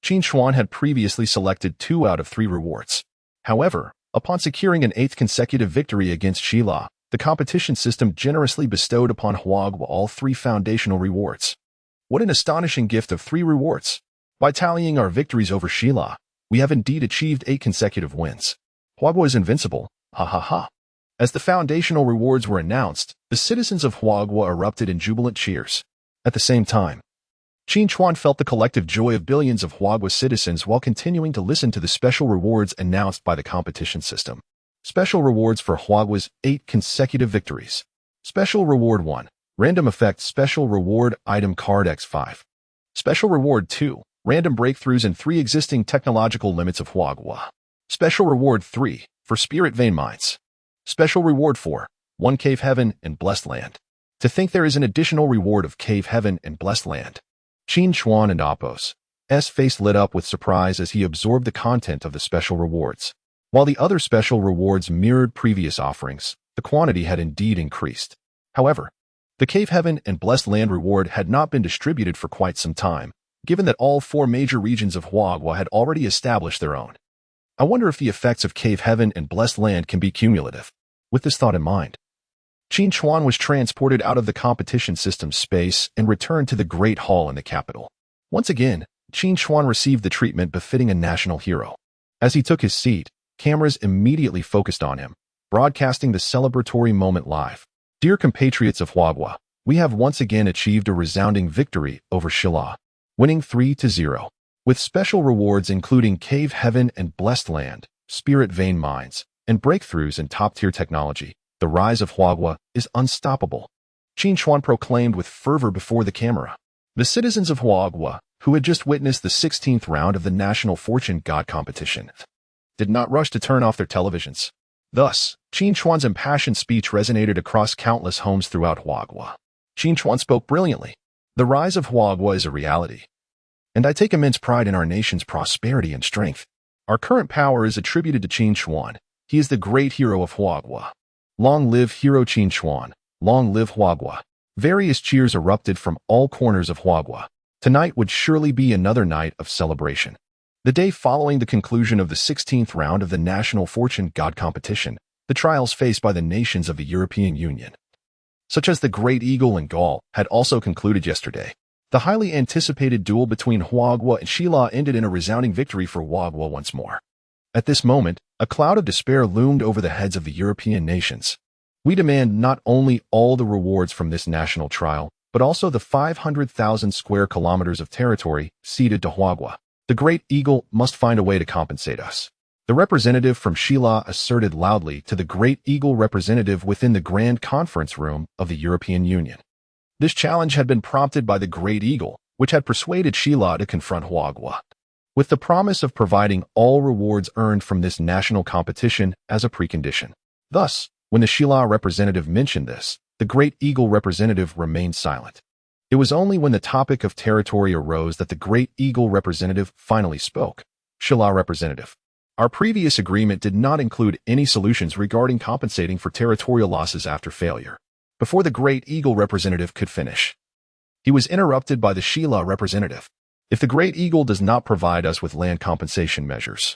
Qin Chuan had previously selected 2 out of 3 rewards. However, upon securing an 8th consecutive victory against Shila, the competition system generously bestowed upon Huagua all 3 foundational rewards. What an astonishing gift of 3 rewards! By tallying our victories over Shila, we have indeed achieved 8 consecutive wins. Huagua is invincible, ha ha ha. As the foundational rewards were announced, the citizens of Huagua erupted in jubilant cheers. At the same time, Qin Chuan felt the collective joy of billions of Huagua citizens while continuing to listen to the special rewards announced by the competition system. Special rewards for Huagua's 8 consecutive victories. Special Reward 1. Random Effect Special Reward Item Card X5. Special Reward 2. Random breakthroughs in 3 existing technological limits of Huagua. Special Reward 3. For Spirit Vein Mines. Special Reward 4. 1 Cave Heaven and Blessed Land. To think there is an additional reward of Cave Heaven and Blessed Land. Qin Chuan and Apos' face lit up with surprise as he absorbed the content of the special rewards. While the other special rewards mirrored previous offerings, the quantity had indeed increased. However, the Cave Heaven and Blessed Land reward had not been distributed for quite some time, given that all 4 major regions of Huagua had already established their own. I wonder if the effects of Cave Heaven and Blessed Land can be cumulative. With this thought in mind, Qin Chuan was transported out of the competition system space and returned to the Great Hall in the capital. Once again, Qin Chuan received the treatment befitting a national hero. As he took his seat, cameras immediately focused on him, broadcasting the celebratory moment live. Dear compatriots of Huagua, we have once again achieved a resounding victory over Shila, winning 3-0. With special rewards including Cave Heaven and Blessed Land, Spirit Vein Mines, and breakthroughs in top-tier technology, the rise of Huagua is unstoppable. Qin Chuan proclaimed with fervor before the camera. The citizens of Huagua, who had just witnessed the 16th round of the National Fortune God competition, did not rush to turn off their televisions. Thus, Qin Chuan's impassioned speech resonated across countless homes throughout Huagua. Qin Chuan spoke brilliantly. The rise of Huagua is a reality, and I take immense pride in our nation's prosperity and strength. Our current power is attributed to Qin Chuan. He is the great hero of Huagua. Long live Hero Qin Chuan. Long live Huagua. Various cheers erupted from all corners of Huagua. Tonight would surely be another night of celebration. The day following the conclusion of the 16th round of the National Fortune God competition, the trials faced by the nations of the European Union, such as the Great Eagle and Gaul, had also concluded yesterday. The highly anticipated duel between Huagua and Shila ended in a resounding victory for Huagua once more. At this moment, a cloud of despair loomed over the heads of the European nations. We demand not only all the rewards from this national trial, but also the 500,000 square kilometers of territory ceded to Huagua. The Great Eagle must find a way to compensate us. The representative from Shila asserted loudly to the Great Eagle representative within the Grand Conference Room of the European Union. This challenge had been prompted by the Great Eagle, which had persuaded Shila to confront Huagua, with the promise of providing all rewards earned from this national competition as a precondition. Thus, when the Shila representative mentioned this, the Great Eagle representative remained silent. It was only when the topic of territory arose that the Great Eagle representative finally spoke. Shila representative. Our previous agreement did not include any solutions regarding compensating for territorial losses after failure. Before the Great Eagle representative could finish, he was interrupted by the Shila representative. If the Great Eagle does not provide us with land compensation measures,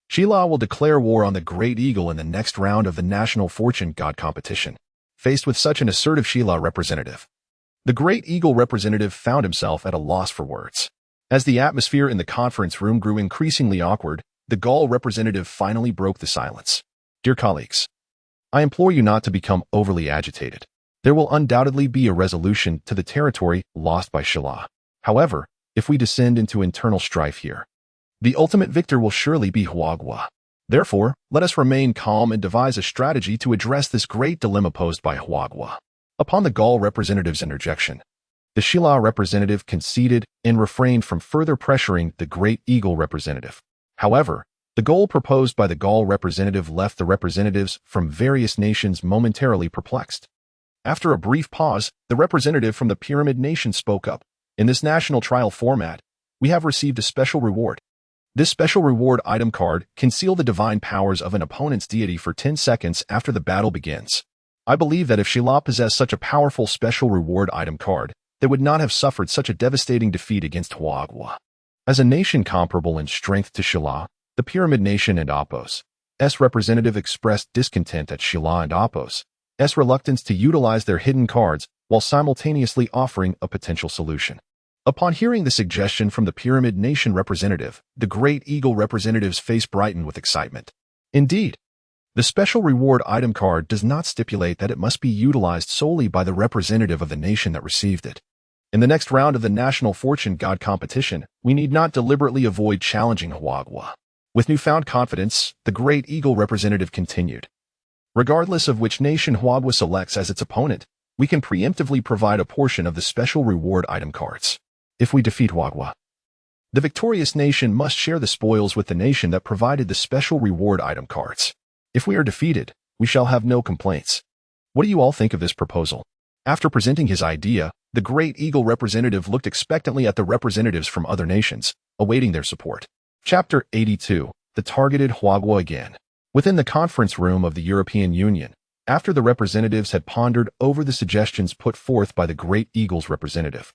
Shila will declare war on the Great Eagle in the next round of the National Fortune God competition. Faced with such an assertive Shila representative, the Great Eagle representative found himself at a loss for words. As the atmosphere in the conference room grew increasingly awkward, the Gaul representative finally broke the silence. Dear colleagues, I implore you not to become overly agitated. There will undoubtedly be a resolution to the territory lost by Shila. However, if we descend into internal strife here, the ultimate victor will surely be Huagua. Therefore, let us remain calm and devise a strategy to address this great dilemma posed by Huagua. Upon the Gaul representative's interjection, the Shila representative conceded and refrained from further pressuring the Great Eagle representative. However, the goal proposed by the Gaul representative left the representatives from various nations momentarily perplexed. After a brief pause, the representative from the Pyramid Nation spoke up. In this national trial format, we have received a special reward. This special reward item card can seal the divine powers of an opponent's deity for 10 seconds after the battle begins. I believe that if Shila possessed such a powerful special reward item card, they would not have suffered such a devastating defeat against Huagua. As a nation comparable in strength to Shila, the Pyramid Nation and Apos' representative expressed discontent at Shila and Apos' reluctance to utilize their hidden cards while simultaneously offering a potential solution. Upon hearing the suggestion from the Pyramid Nation representative, the Great Eagle representative's face brightened with excitement. Indeed, the special reward item card does not stipulate that it must be utilized solely by the representative of the nation that received it. In the next round of the National Fortune God competition, we need not deliberately avoid challenging Huagua. With newfound confidence, the Great Eagle representative continued. Regardless of which nation Huagua selects as its opponent, we can preemptively provide a portion of the special reward item cards. If we defeat Huagua, the victorious nation must share the spoils with the nation that provided the special reward item cards. If we are defeated, we shall have no complaints. What do you all think of this proposal? After presenting his idea, the Great Eagle representative looked expectantly at the representatives from other nations, awaiting their support. Chapter 82. The Targeted Huagua Again. Within the conference room of the European Union, after the representatives had pondered over the suggestions put forth by the Great Eagle's representative,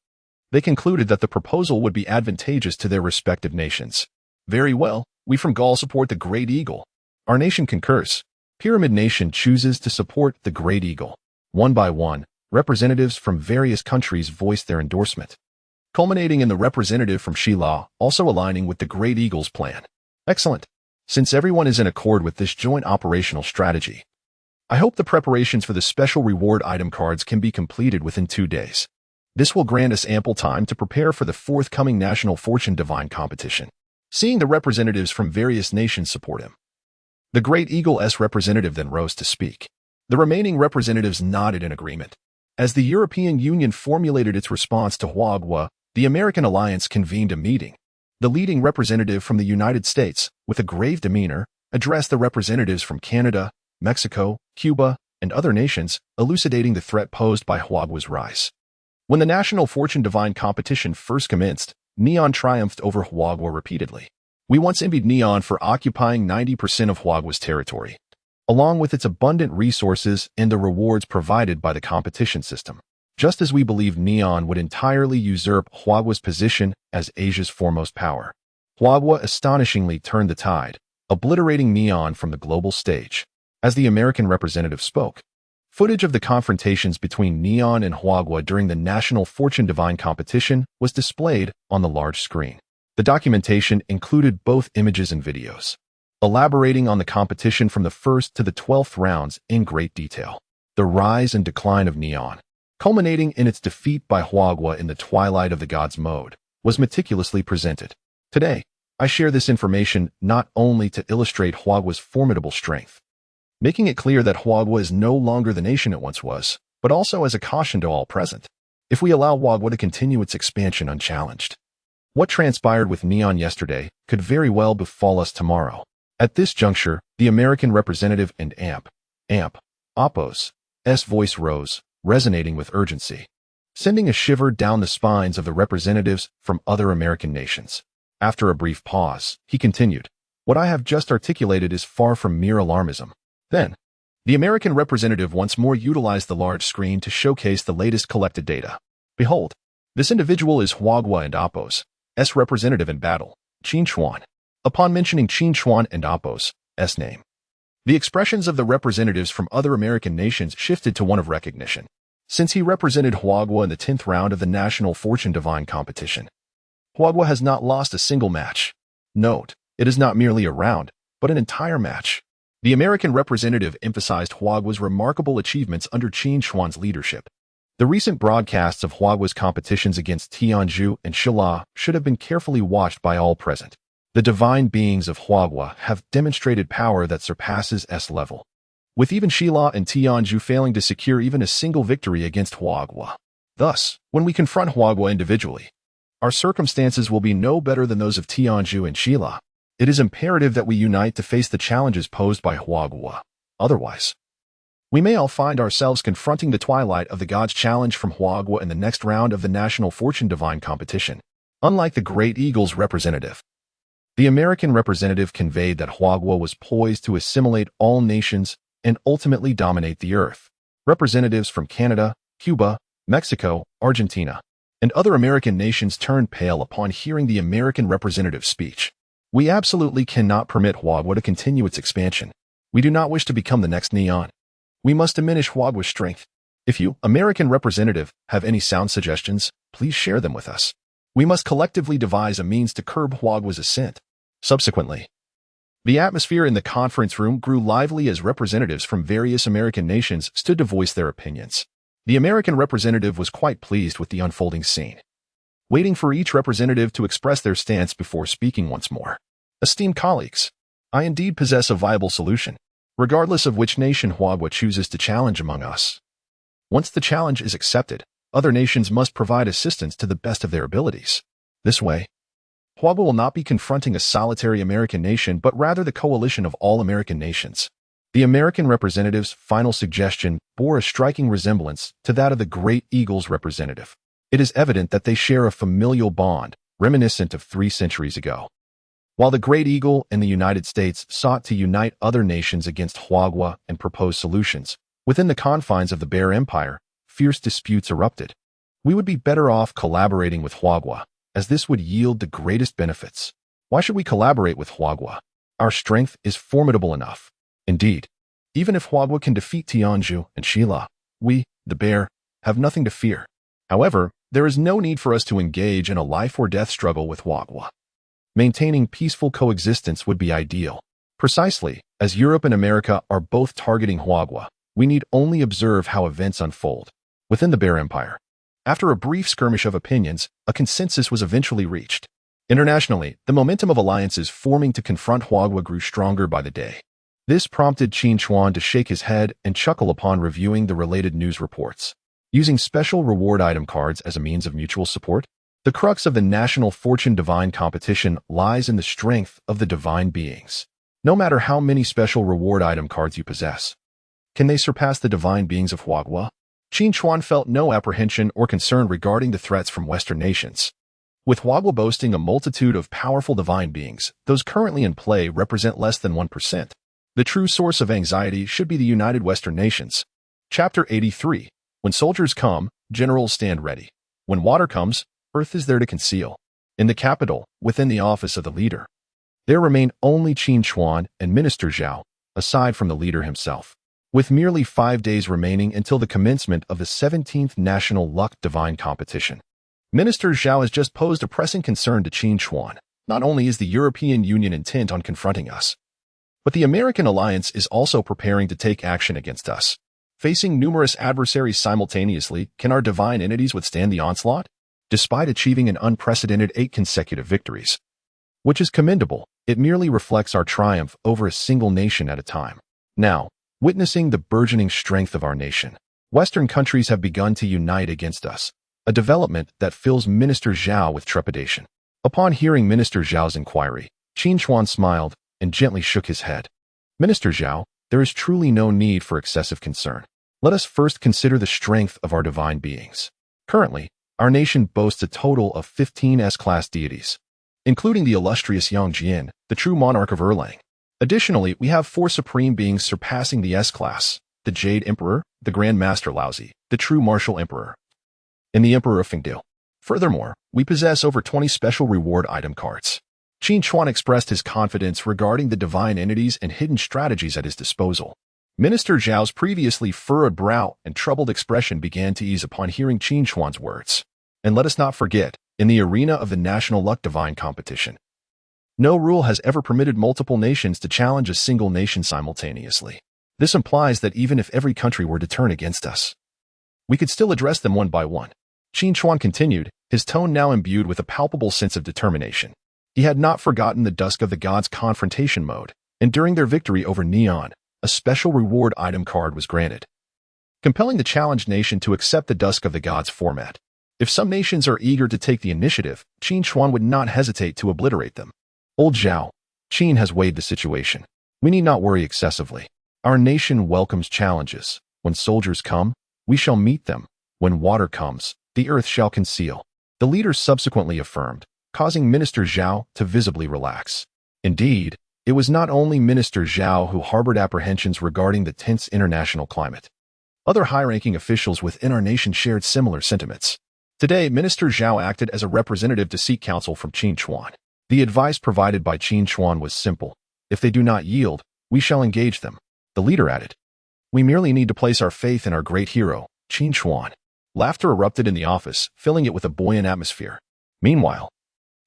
they concluded that the proposal would be advantageous to their respective nations. Very well, we from Gaul support the Great Eagle. Our nation concurs. Pyramid Nation chooses to support the Great Eagle. One by one, representatives from various countries voiced their endorsement, culminating in the representative from Shila also aligning with the Great Eagle's plan. Excellent. Since everyone is in accord with this joint operational strategy, I hope the preparations for the special reward item cards can be completed within 2 days. This will grant us ample time to prepare for the forthcoming National Fortune Divine competition. Seeing the representatives from various nations support him, the Great Eagle's representative then rose to speak. The remaining representatives nodded in agreement. As the European Union formulated its response to Huagua, the American alliance convened a meeting. The leading representative from the United States, with a grave demeanor, addressed the representatives from Canada, Mexico, Cuba, and other nations, elucidating the threat posed by Huagua's rise. When the National Fortune Divine competition first commenced, Neon triumphed over Huagua repeatedly. We once envied Neon for occupying 90% of Huagua's territory, along with its abundant resources and the rewards provided by the competition system. Just as we believed Neon would entirely usurp Huagua's position as Asia's foremost power, Huagua astonishingly turned the tide, obliterating Neon from the global stage. As the American representative spoke, footage of the confrontations between Neon and Huagua during the National Fortune Divine competition was displayed on the large screen. The documentation included both images and videos, elaborating on the competition from the 1st to the 12th rounds in great detail. The rise and decline of Neon, culminating in its defeat by Huagua in the Twilight of the Gods mode, was meticulously presented. Today, I share this information not only to illustrate Huagua's formidable strength, making it clear that Huagua is no longer the nation it once was, but also as a caution to all present. If we allow Huagua to continue its expansion unchallenged, what transpired with Neon yesterday could very well befall us tomorrow. At this juncture, the American representative and Oppo's voice rose, resonating with urgency, sending a shiver down the spines of the representatives from other American nations. After a brief pause, he continued, "What I have just articulated is far from mere alarmism." Then, the American representative once more utilized the large screen to showcase the latest collected data. Behold, this individual is Huagua and Oppo's representative in battle, Qin Chuan. Upon mentioning Qin Chuan and Oppo's name, the expressions of the representatives from other American nations shifted to one of recognition. Since he represented Huagua in the 10th round of the National Fortune Divine competition, Huagua has not lost a single match. Note, it is not merely a round, but an entire match. The American representative emphasized Huagua's remarkable achievements under Qin Chuan's leadership. The recent broadcasts of Huagua's competitions against Yingzhou and Shila should have been carefully watched by all present. The divine beings of Huagua have demonstrated power that surpasses S-level, with even Shila and Yingzhou failing to secure even a single victory against Huagua. Thus, when we confront Huagua individually, our circumstances will be no better than those of Yingzhou and Shila. It is imperative that we unite to face the challenges posed by Huagua. Otherwise, we may all find ourselves confronting the Twilight of the Gods challenge from Huagua in the next round of the National Fortune Divine competition. Unlike the Great Eagle's representative, the American representative conveyed that Huagua was poised to assimilate all nations and ultimately dominate the earth. Representatives from Canada, Cuba, Mexico, Argentina, and other American nations turned pale upon hearing the American representative's speech. We absolutely cannot permit Huagua to continue its expansion. We do not wish to become the next Neon. We must diminish Huagua's strength. If you, American representative, have any sound suggestions, please share them with us. We must collectively devise a means to curb Huagua's ascent. Subsequently, the atmosphere in the conference room grew lively as representatives from various American nations stood to voice their opinions. The American representative was quite pleased with the unfolding scene, waiting for each representative to express their stance before speaking once more. Esteemed colleagues, I indeed possess a viable solution, regardless of which nation Huagua chooses to challenge among us. Once the challenge is accepted, other nations must provide assistance to the best of their abilities. This way, Huagua will not be confronting a solitary American nation, but rather the coalition of all American nations. The American representative's final suggestion bore a striking resemblance to that of the Great Eagle's representative. It is evident that they share a familial bond, reminiscent of 3 centuries ago. While the Great Eagle and the United States sought to unite other nations against Huagua and propose solutions, within the confines of the Bear Empire, fierce disputes erupted. We would be better off collaborating with Huagua, as this would yield the greatest benefits. Why should we collaborate with Huagua? Our strength is formidable enough. Indeed, even if Huagua can defeat Tianzhu and Shila, we, the Bear, have nothing to fear. However, there is no need for us to engage in a life-or-death struggle with Huagua. Maintaining peaceful coexistence would be ideal. Precisely, as Europe and America are both targeting Huagua, we need only observe how events unfold. Within the Bear Empire, after a brief skirmish of opinions, a consensus was eventually reached. Internationally, the momentum of alliances forming to confront Huagua grew stronger by the day. This prompted Qin Chuan to shake his head and chuckle upon reviewing the related news reports. Using special reward item cards as a means of mutual support, the crux of the national fortune divine competition lies in the strength of the divine beings. No matter how many special reward item cards you possess, can they surpass the divine beings of Huagua? Qin Chuan felt no apprehension or concern regarding the threats from Western nations. With Huagua boasting a multitude of powerful divine beings, those currently in play represent less than 1%. The true source of anxiety should be the United Western Nations. Chapter 83. When soldiers come, generals stand ready. When water comes, earth is there to conceal. In the capital, within the office of the leader, there remain only Qin Chuan and Minister Zhao, aside from the leader himself. With merely 5 days remaining until the commencement of the 17th National Luck Divine Competition, Minister Zhao has just posed a pressing concern to Qin Chuan. Not only is the European Union intent on confronting us, but the American alliance is also preparing to take action against us. Facing numerous adversaries simultaneously, can our divine entities withstand the onslaught? Despite achieving an unprecedented 8 consecutive victories, which is commendable, it merely reflects our triumph over a single nation at a time. Now, witnessing the burgeoning strength of our nation, Western countries have begun to unite against us, a development that fills Minister Zhao with trepidation. Upon hearing Minister Zhao's inquiry, Qin Chuan smiled and gently shook his head. Minister Zhao, there is truly no need for excessive concern. Let us first consider the strength of our divine beings. Currently, our nation boasts a total of 15 S-class deities, including the illustrious Yingzhou, the true monarch of Erlang. Additionally, we have 4 supreme beings surpassing the S-class, the Jade Emperor, the Grand Master Laozi, the true martial emperor, and the Emperor of Fengdu. Furthermore, we possess over 20 special reward item cards. Qin Chuan expressed his confidence regarding the divine entities and hidden strategies at his disposal. Minister Zhao's previously furrowed brow and troubled expression began to ease upon hearing Qin Chuan's words. And let us not forget, in the arena of the National Luck Divine Competition, no rule has ever permitted multiple nations to challenge a single nation simultaneously. This implies that even if every country were to turn against us, we could still address them one by one. Qin Chuan continued, his tone now imbued with a palpable sense of determination. He had not forgotten the Dusk of the Gods confrontation mode, and during their victory over Neon, a special reward item card was granted, compelling the challenged nation to accept the Dusk of the Gods format. If some nations are eager to take the initiative, Qin Chuan would not hesitate to obliterate them. Old Zhao, Qin has weighed the situation. We need not worry excessively. Our nation welcomes challenges. When soldiers come, we shall meet them. When water comes, the earth shall conceal. The leader subsequently affirmed, causing Minister Zhao to visibly relax. Indeed, it was not only Minister Zhao who harbored apprehensions regarding the tense international climate. Other high-ranking officials within our nation shared similar sentiments. Today, Minister Zhao acted as a representative to seek counsel from Qin Chuan. The advice provided by Qin Chuan was simple. If they do not yield, we shall engage them. The leader added, we merely need to place our faith in our great hero, Qin Chuan. Laughter erupted in the office, filling it with a buoyant atmosphere. Meanwhile,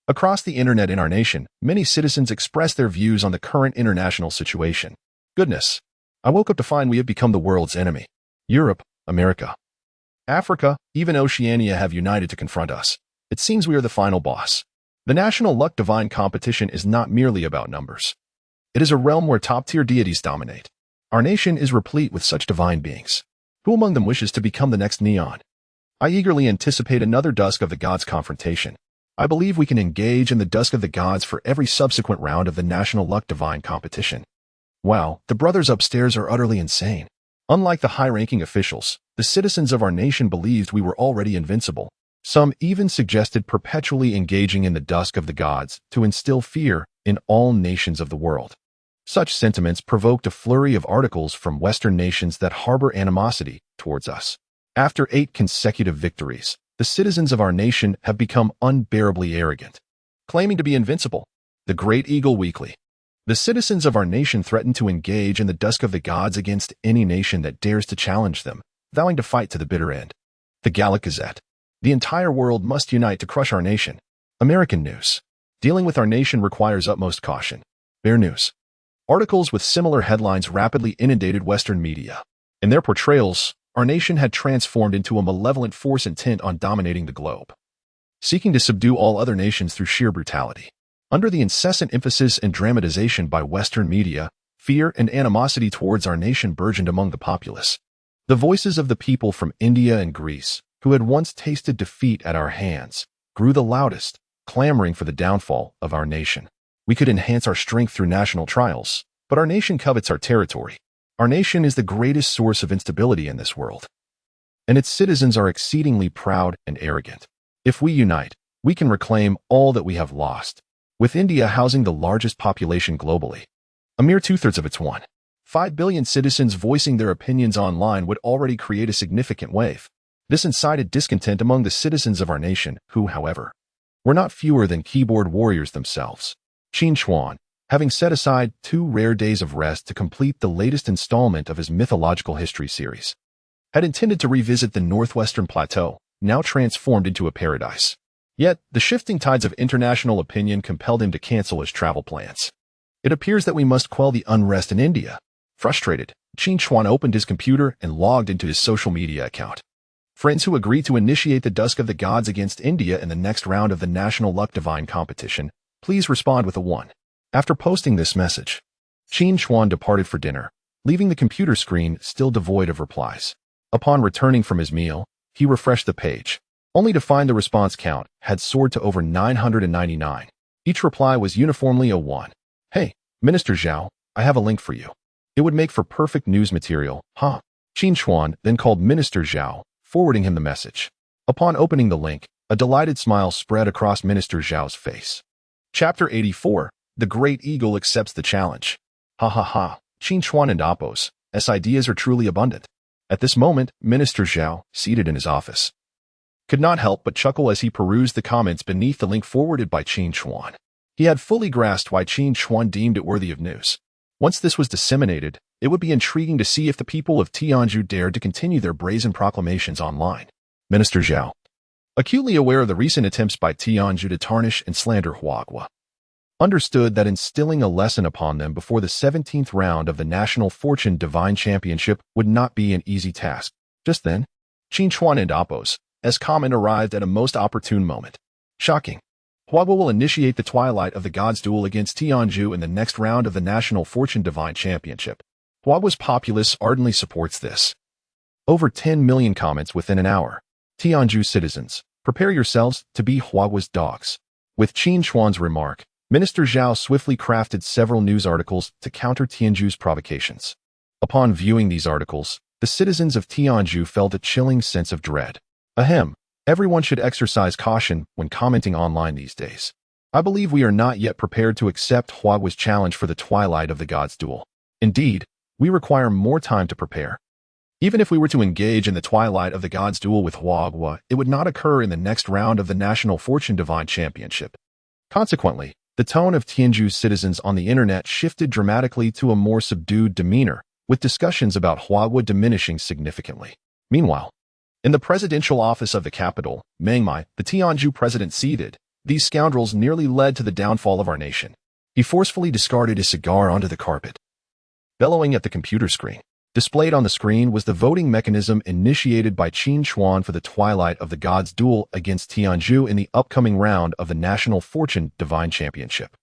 across the internet in our nation, many citizens expressed their views on the current international situation. Goodness, I woke up to find we have become the world's enemy. Europe, America, Africa, even Oceania have united to confront us. It seems we are the final boss. The National Luck Divine Competition is not merely about numbers. It is a realm where top-tier deities dominate. Our nation is replete with such divine beings. Who among them wishes to become the next Neon? I eagerly anticipate another Dusk of the Gods confrontation. I believe we can engage in the Dusk of the Gods for every subsequent round of the National Luck Divine Competition. Wow, the brothers upstairs are utterly insane. Unlike the high-ranking officials, the citizens of our nation believed we were already invincible. Some even suggested perpetually engaging in the Dusk of the Gods to instill fear in all nations of the world. Such sentiments provoked a flurry of articles from Western nations that harbor animosity towards us. After 8 consecutive victories, the citizens of our nation have become unbearably arrogant, claiming to be invincible. The Great Eagle Weekly. The citizens of our nation threaten to engage in the dusk of the gods against any nation that dares to challenge them, vowing to fight to the bitter end. The Gallic Gazette. The entire world must unite to crush our nation. American news. Dealing with our nation requires utmost caution. Bear News. Articles with similar headlines rapidly inundated Western media. In their portrayals, our nation had transformed into a malevolent force intent on dominating the globe, seeking to subdue all other nations through sheer brutality. Under the incessant emphasis and dramatization by Western media, fear and animosity towards our nation burgeoned among the populace. The voices of the people from India and Greece, who had once tasted defeat at our hands, grew the loudest, clamoring for the downfall of our nation. We could enhance our strength through national trials, but our nation covets our territory. Our nation is the greatest source of instability in this world, and its citizens are exceedingly proud and arrogant. If we unite, we can reclaim all that we have lost. With India housing the largest population globally, a mere 2/3 of its 1.5 billion citizens voicing their opinions online would already create a significant wave. This incited discontent among the citizens of our nation, who, however, were not fewer than keyboard warriors themselves. Yingzhou, having set aside 2 rare days of rest to complete the latest installment of his mythological history series, had intended to revisit the northwestern plateau, now transformed into a paradise. Yet, the shifting tides of international opinion compelled him to cancel his travel plans. It appears that we must quell the unrest in India. Frustrated, Yingzhou opened his computer and logged into his social media account. Friends who agreed to initiate the Dusk of the Gods against India in the next round of the National Luck Divine competition, please respond with a 1. After posting this message, Yingzhou departed for dinner, leaving the computer screen still devoid of replies. Upon returning from his meal, he refreshed the page, only to find the response count had soared to over 999. Each reply was uniformly a 1. Hey, Minister Zhao, I have a link for you. It would make for perfect news material, huh? Yingzhou then called Minister Zhao, forwarding him the message. Upon opening the link, a delighted smile spread across Minister Zhao's face. Chapter 84. The Great Eagle Accepts the Challenge. Ha ha ha, Yingzhou and Apo's ideas are truly abundant. At this moment, Minister Zhao, seated in his office, could not help but chuckle as he perused the comments beneath the link forwarded by Yingzhou. He had fully grasped why Yingzhou deemed it worthy of news. Once this was disseminated, it would be intriguing to see if the people of Yingzhou dared to continue their brazen proclamations online. Minister Zhao, acutely aware of the recent attempts by Yingzhou to tarnish and slander Huagua, understood that instilling a lesson upon them before the 17th round of the National Fortune Divine Championship would not be an easy task. Just then, Yingzhou and Apo's comment arrived at a most opportune moment. Shocking. Huagua will initiate the Twilight of the Gods duel against Yingzhou in the next round of the National Fortune Divine Championship. Huagua's populace ardently supports this. Over 10 million comments within an hour. Yingzhou citizens, prepare yourselves to be Huagua's dogs. With Yingzhu's remark, Minister Zhao swiftly crafted several news articles to counter Yingzhou's provocations. Upon viewing these articles, the citizens of Yingzhou felt a chilling sense of dread. Ahem, everyone should exercise caution when commenting online these days. I believe we are not yet prepared to accept Huagua's challenge for the Twilight of the Gods duel. Indeed, we require more time to prepare. Even if we were to engage in the Twilight of the Gods duel with Huagua, it would not occur in the next round of the National Fortune Divine Championship. Consequently, the tone of Yingzhou's citizens on the internet shifted dramatically to a more subdued demeanor, with discussions about Huagua diminishing significantly. Meanwhile, in the presidential office of the capital, Mengmai, the Yingzhou president ceded, these scoundrels nearly led to the downfall of our nation. He forcefully discarded his cigar onto the carpet, bellowing at the computer screen. Displayed on the screen was the voting mechanism initiated by Yingzhou for the Twilight of the Gods duel against Yingzhou in the upcoming round of the National Fortune Divine Championship.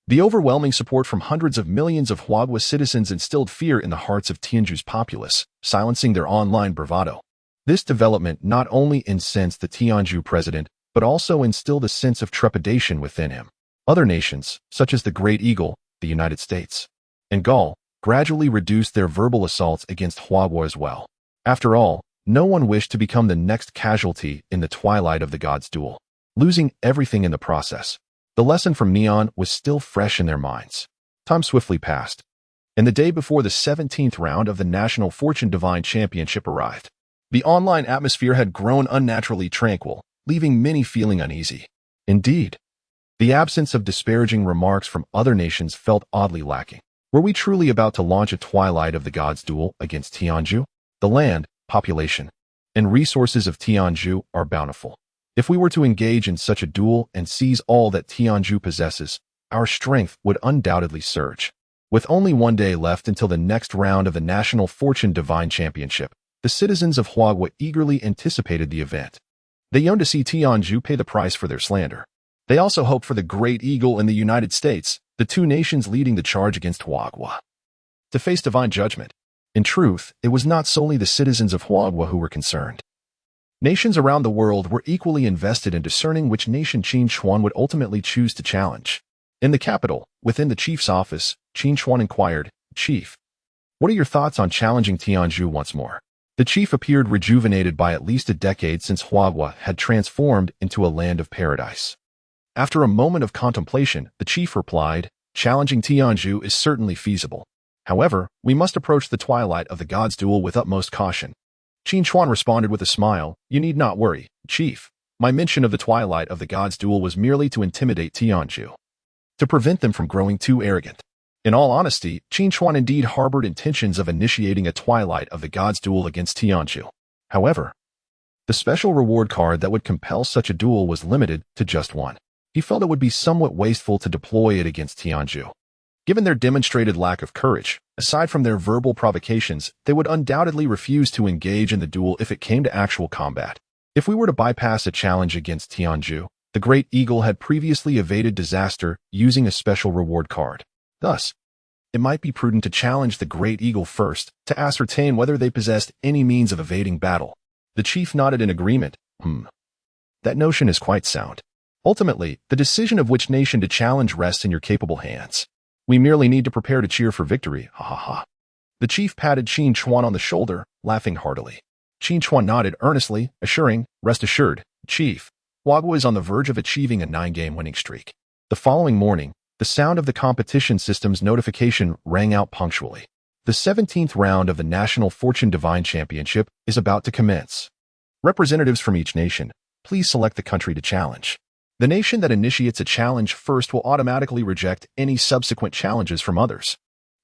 The overwhelming support from hundreds of millions of Huagua citizens instilled fear in the hearts of Yingzhou's populace, silencing their online bravado. This development not only incensed the Yingzhou president, but also instilled a sense of trepidation within him. Other nations, such as the Great Eagle, the United States, and Gaul, gradually reduced their verbal assaults against Huagua as well. After all, no one wished to become the next casualty in the Twilight of the Gods duel, losing everything in the process. The lesson from Neon was still fresh in their minds. Time swiftly passed, and the day before the 17th round of the National Fortune Divine Championship arrived. The online atmosphere had grown unnaturally tranquil, leaving many feeling uneasy. Indeed, the absence of disparaging remarks from other nations felt oddly lacking. Were we truly about to launch a Twilight of the Gods duel against Tianzhu? The land, population, and resources of Tianzhu are bountiful. If we were to engage in such a duel and seize all that Tianzhu possesses, our strength would undoubtedly surge. With only one day left until the next round of the National Fortune Divine Championship, the citizens of Huagua eagerly anticipated the event. They yearned to see Tianzhu pay the price for their slander. They also hoped for the Great Eagle in the United States, the two nations leading the charge against Huagua, to face divine judgment. In truth, it was not solely the citizens of Huagua who were concerned. Nations around the world were equally invested in discerning which nation Qin Chuan would ultimately choose to challenge. In the capital, within the chief's office, Qin Chuan inquired, "Chief, what are your thoughts on challenging Tianzhu once more?" The chief appeared rejuvenated by at least a decade since Huagua had transformed into a land of paradise. After a moment of contemplation, the chief replied, "Challenging Tianzhu is certainly feasible. However, we must approach the Twilight of the Gods duel with utmost caution." Qin Chuan responded with a smile, "You need not worry, Chief. My mention of the Twilight of the Gods duel was merely to intimidate Tianzhu, to prevent them from growing too arrogant." In all honesty, Qin Chuan indeed harbored intentions of initiating a Twilight of the Gods duel against Tianzhu. However, the special reward card that would compel such a duel was limited to just one. He felt it would be somewhat wasteful to deploy it against Tianzhu. Given their demonstrated lack of courage, aside from their verbal provocations, they would undoubtedly refuse to engage in the duel if it came to actual combat. If we were to bypass a challenge against Tianzhu, the Great Eagle had previously evaded disaster using a special reward card. Thus, it might be prudent to challenge the Great Eagle first to ascertain whether they possessed any means of evading battle. The chief nodded in agreement. That notion is quite sound. Ultimately, the decision of which nation to challenge rests in your capable hands. We merely need to prepare to cheer for victory, ha ha ha. The chief patted Qin Chuan on the shoulder, laughing heartily. Qin Chuan nodded earnestly, assuring, "Rest assured, Chief, Huagua is on the verge of achieving a 9-game winning streak." The following morning, the sound of the competition system's notification rang out punctually. The 17th round of the National Fortune Divine Championship is about to commence. Representatives from each nation, please select the country to challenge. The nation that initiates a challenge first will automatically reject any subsequent challenges from others.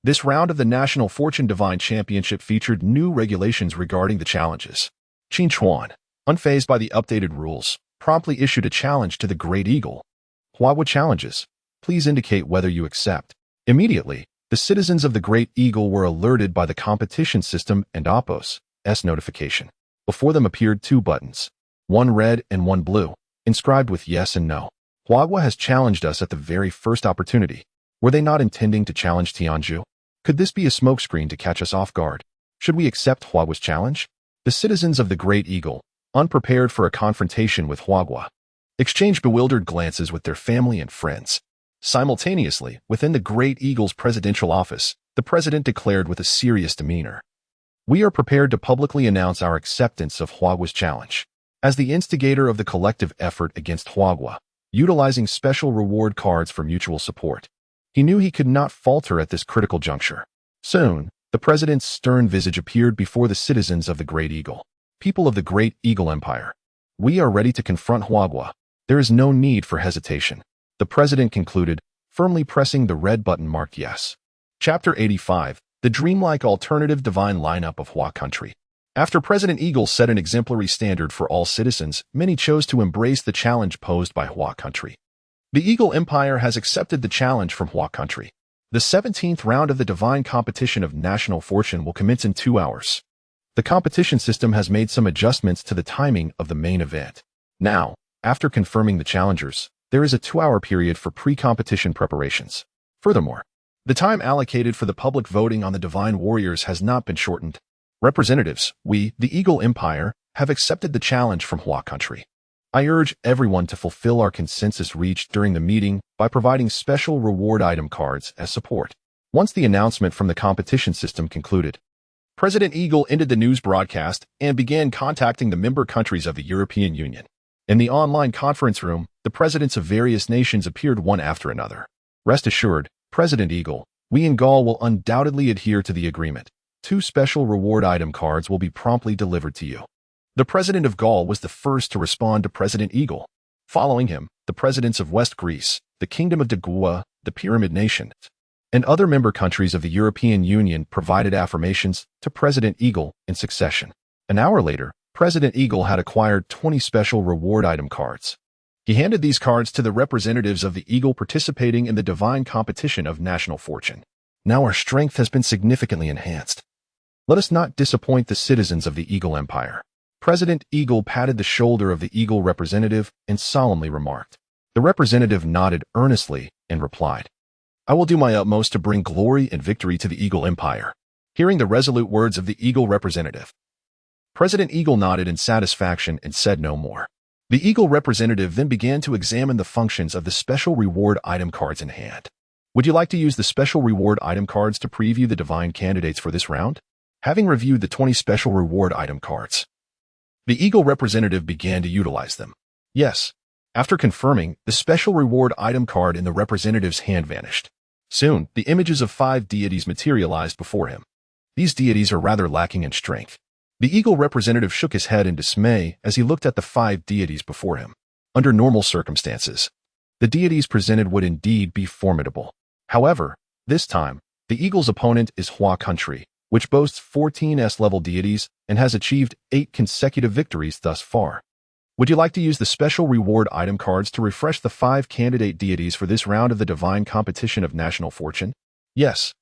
This round of the National Fortune Divine Championship featured new regulations regarding the challenges. Qin Chuan, unfazed by the updated rules, promptly issued a challenge to the Great Eagle. Huagua challenges. Please indicate whether you accept. Immediately, the citizens of the Great Eagle were alerted by the competition system and Oppos's notification. Before them appeared two buttons, one red and one blue, inscribed with yes and no. Huagua has challenged us at the very first opportunity. Were they not intending to challenge Tianzhu? Could this be a smokescreen to catch us off guard? Should we accept Huagua's challenge? The citizens of the Great Eagle, unprepared for a confrontation with Huagua, exchanged bewildered glances with their family and friends. Simultaneously, within the Great Eagle's presidential office, the president declared with a serious demeanor, "We are prepared to publicly announce our acceptance of Huagua's challenge. As the instigator of the collective effort against Huagua, utilizing special reward cards for mutual support, he knew he could not falter at this critical juncture." Soon, the president's stern visage appeared before the citizens of the Great Eagle. "People of the Great Eagle Empire, we are ready to confront Huagua. There is no need for hesitation," the president concluded, firmly pressing the red button marked yes. Chapter 85, The Dreamlike Alternative Divine Lineup of Hua Country. After President Eagle set an exemplary standard for all citizens, many chose to embrace the challenge posed by Hua Country. The Eagle Empire has accepted the challenge from Hua Country. The 17th round of the divine competition of National Fortune will commence in 2 hours. The competition system has made some adjustments to the timing of the main event. Now, after confirming the challengers, there is a 2-hour period for pre-competition preparations. Furthermore, the time allocated for the public voting on the divine warriors has not been shortened. Representatives, we, the Eagle Empire, have accepted the challenge from Hua Country. I urge everyone to fulfill our consensus reached during the meeting by providing special reward item cards as support. Once the announcement from the competition system concluded, President Eagle ended the news broadcast and began contacting the member countries of the European Union. In the online conference room, the presidents of various nations appeared one after another. Rest assured, President Eagle, we in Gaul will undoubtedly adhere to the agreement. 2 special reward item cards will be promptly delivered to you. The president of Gaul was the first to respond to President Eagle. Following him, the presidents of West Greece, the Kingdom of Dagua, the Pyramid Nation, and other member countries of the European Union provided affirmations to President Eagle in succession. An hour later, President Eagle had acquired 20 special reward item cards. He handed these cards to the representatives of the Eagle participating in the divine competition of national fortune. Now our strength has been significantly enhanced. Let us not disappoint the citizens of the Eagle Empire. President Eagle patted the shoulder of the Eagle representative and solemnly remarked. The representative nodded earnestly and replied, I will do my utmost to bring glory and victory to the Eagle Empire. Hearing the resolute words of the Eagle representative, President Eagle nodded in satisfaction and said no more. The Eagle representative then began to examine the functions of the special reward item cards in hand. Would you like to use the special reward item cards to preview the divine candidates for this round? Having reviewed the 20 special reward item cards, the Eagle representative began to utilize them. Yes. After confirming, the special reward item card in the representative's hand vanished. Soon, the images of 5 deities materialized before him. These deities are rather lacking in strength. The Eagle representative shook his head in dismay as he looked at the 5 deities before him. Under normal circumstances, the deities presented would indeed be formidable. However, this time, the Eagle's opponent is Hua country, which boasts 14 S-level deities and has achieved 8 consecutive victories thus far. Would you like to use the special reward item cards to refresh the 5 candidate deities for this round of the divine competition of national fortune? Yes.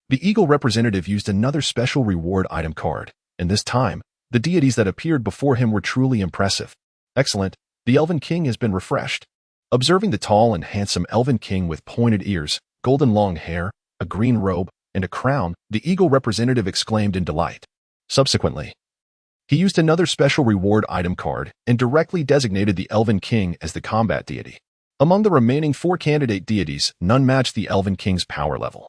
The Eagle representative used another special reward item card, and this time, the deities that appeared before him were truly impressive. Excellent. The Elven King has been refreshed. Observing the tall and handsome Elven King with pointed ears, golden long hair, a green robe, and a crown, the Eagle representative exclaimed in delight. Subsequently, he used another special reward item card and directly designated the Elven King as the combat deity. Among the remaining 4 candidate deities, none matched the Elven King's power level,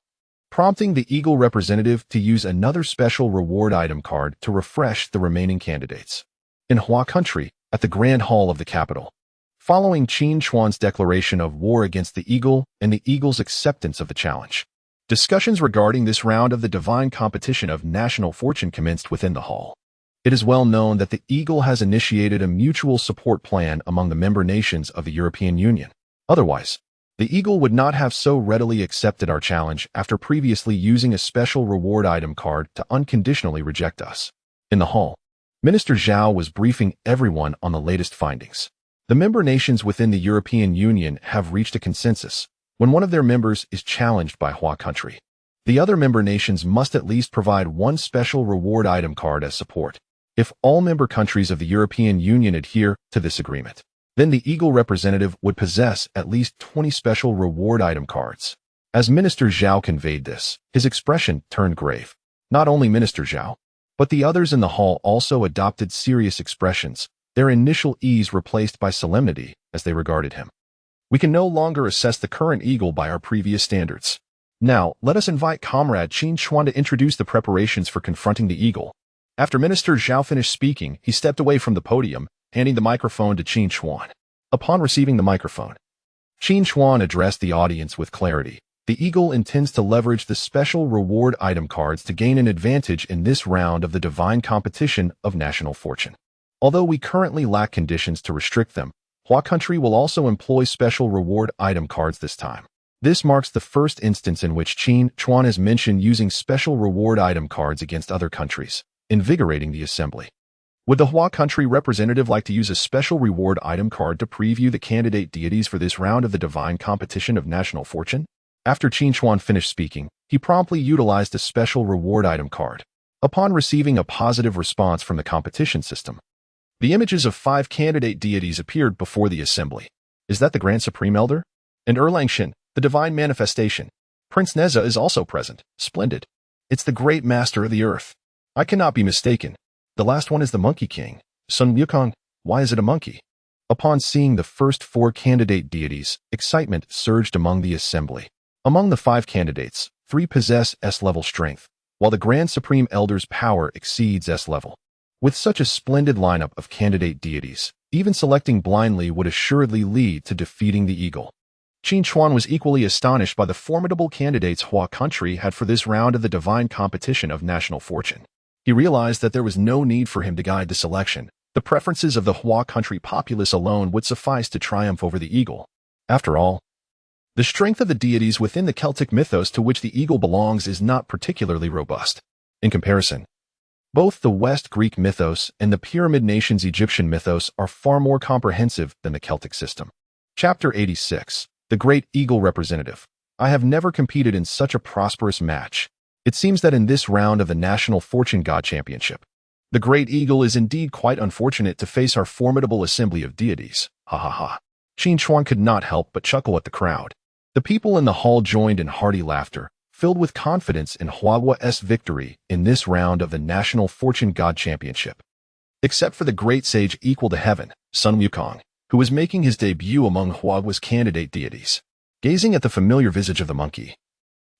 prompting the Eagle representative to use another special reward item card to refresh the remaining candidates. In Hua country, at the Grand Hall of the capital, following Qin Chuan's declaration of war against the Eagle and the Eagle's acceptance of the challenge, discussions regarding this round of the divine competition of national fortune commenced within the hall. It is well known that the Eagle has initiated a mutual support plan among the member nations of the European Union. Otherwise, the Eagle would not have so readily accepted our challenge after previously using a special reward item card to unconditionally reject us. In the hall, Minister Zhao was briefing everyone on the latest findings. The member nations within the European Union have reached a consensus. When one of their members is challenged by Hua country, the other member nations must at least provide 1 special reward item card as support. If all member countries of the European Union adhere to this agreement, then the Eagle representative would possess at least 20 special reward item cards. As Minister Zhao conveyed this, his expression turned grave. Not only Minister Zhao, but the others in the hall also adopted serious expressions, their initial ease replaced by solemnity as they regarded him. We can no longer assess the current Eagle by our previous standards. Now, let us invite Comrade Qin Chuan to introduce the preparations for confronting the Eagle. After Minister Zhao finished speaking, he stepped away from the podium, handing the microphone to Qin Chuan. Upon receiving the microphone, Qin Chuan addressed the audience with clarity. The Eagle intends to leverage the special reward item cards to gain an advantage in this round of the divine competition of national fortune. Although we currently lack conditions to restrict them, Hua country will also employ special reward item cards this time. This marks the first instance in which Qin Chuan has mentioned using special reward item cards against other countries, invigorating the assembly. Would the Hua country representative like to use a special reward item card to preview the candidate deities for this round of the divine competition of national fortune? After Qin Chuan finished speaking, he promptly utilized a special reward item card. Upon receiving a positive response from the competition system, the images of 5 candidate deities appeared before the assembly. Is that the Grand Supreme Elder? And Erlangshin, the divine manifestation. Prince Neza is also present. Splendid. It's the great master of the earth. I cannot be mistaken. The last one is the Monkey King. Sun Wukong. Why is it a monkey? Upon seeing the first 4 candidate deities, excitement surged among the assembly. Among the 5 candidates, 3 possess S-level strength, while the Grand Supreme Elder's power exceeds S-level. With such a splendid lineup of candidate deities, even selecting blindly would assuredly lead to defeating the eagle. Qin Chuan was equally astonished by the formidable candidates Hua country had for this round of the divine competition of national fortune. He realized that there was no need for him to guide the selection. The preferences of the Hua country populace alone would suffice to triumph over the eagle. After all, the strength of the deities within the Celtic mythos to which the eagle belongs is not particularly robust. In comparison, both the West Greek mythos and the Pyramid Nations Egyptian mythos are far more comprehensive than the Celtic system. Chapter 86. The Great Eagle Representative. I have never competed in such a prosperous match. It seems that in this round of the National Fortune God Championship, the Great Eagle is indeed quite unfortunate to face our formidable assembly of deities. Ha ha ha. Qin Chuan could not help but chuckle at the crowd. The people in the hall joined in hearty laughter, filled with confidence in Huagua's victory in this round of the National Fortune God Championship. Except for the great sage equal to heaven, Sun Wukong, who was making his debut among Huagua's candidate deities. Gazing at the familiar visage of the monkey,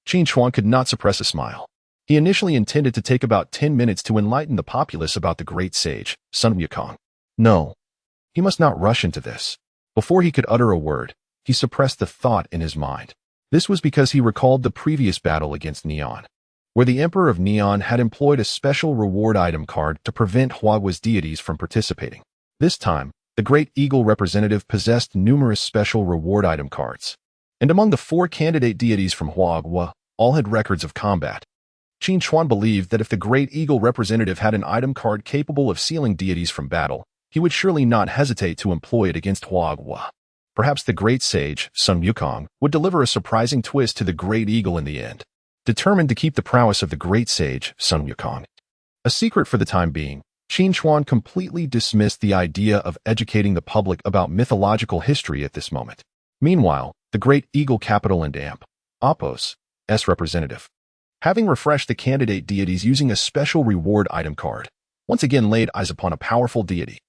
Qin Chuan could not suppress a smile. He initially intended to take about 10 minutes to enlighten the populace about the great sage, Sun Wukong. No, he must not rush into this. Before he could utter a word, he suppressed the thought in his mind. This was because he recalled the previous battle against Neon, where the Emperor of Neon had employed a special reward item card to prevent Huagua's deities from participating. This time, the Great Eagle representative possessed numerous special reward item cards, and among the 4 candidate deities from Huagua, all had records of combat. Qin Chuan believed that if the Great Eagle representative had an item card capable of sealing deities from battle, he would surely not hesitate to employ it against Huagua. Perhaps the great sage, Sun Wukong, would deliver a surprising twist to the Great Eagle in the end. Determined to keep the prowess of the great sage, Sun Wukong a secret for the time being, Qin Chuan completely dismissed the idea of educating the public about mythological history at this moment. Meanwhile, the Great Eagle capital and Apos' representative, having refreshed the candidate deities using a special reward item card, once again laid eyes upon a powerful deity.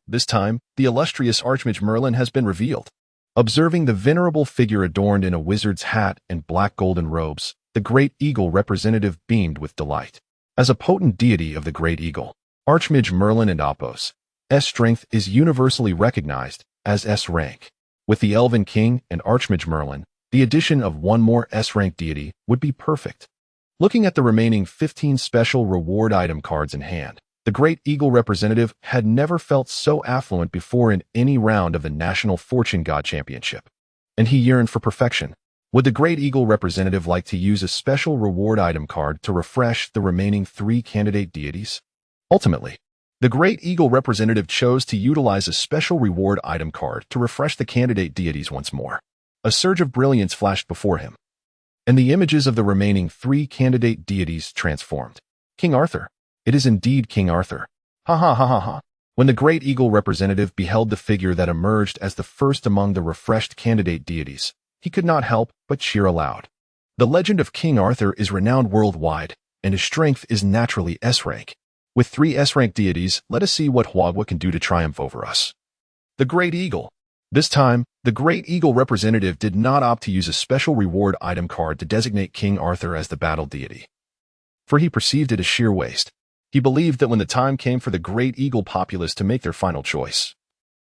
This time, the illustrious Archmage Merlin has been revealed. Observing the venerable figure adorned in a wizard's hat and black golden robes, the Great Eagle representative beamed with delight. As a potent deity of the Great Eagle, Archmage Merlin and Apos' strength is universally recognized as S-rank. With the Elven King and Archmage Merlin, the addition of one more S-rank deity would be perfect. Looking at the remaining 15 special reward item cards in hand, the Great Eagle representative had never felt so affluent before in any round of the National Fortune God Championship, and he yearned for perfection. Would the Great Eagle representative like to use a special reward item card to refresh the remaining 3 candidate deities? Ultimately, the Great Eagle representative chose to utilize a special reward item card to refresh the candidate deities once more. A surge of brilliance flashed before him, and the images of the remaining 3 candidate deities transformed. King Arthur. It is indeed King Arthur. Ha ha ha ha ha. When the Great Eagle representative beheld the figure that emerged as the first among the refreshed candidate deities, he could not help but cheer aloud. The legend of King Arthur is renowned worldwide, and his strength is naturally S-rank. With 3 S-rank deities, let us see what Huagua can do to triumph over us. The Great Eagle. This time, the Great Eagle representative did not opt to use a special reward item card to designate King Arthur as the battle deity, for he perceived it as sheer waste. He believed that when the time came for the Great Eagle populace to make their final choice,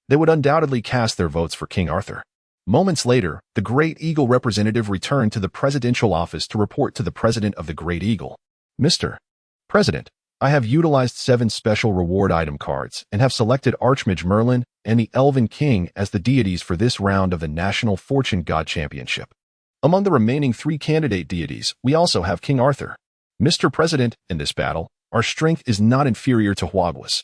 they would undoubtedly cast their votes for King Arthur. Moments later, the Great Eagle representative returned to the presidential office to report to the president of the Great Eagle. Mr. President, I have utilized 7 special reward item cards and have selected Archmage Merlin and the Elven King as the deities for this round of the National Fortune God Championship. Among the remaining 3 candidate deities, we also have King Arthur. Mr. President, in this battle, our strength is not inferior to Huagua's.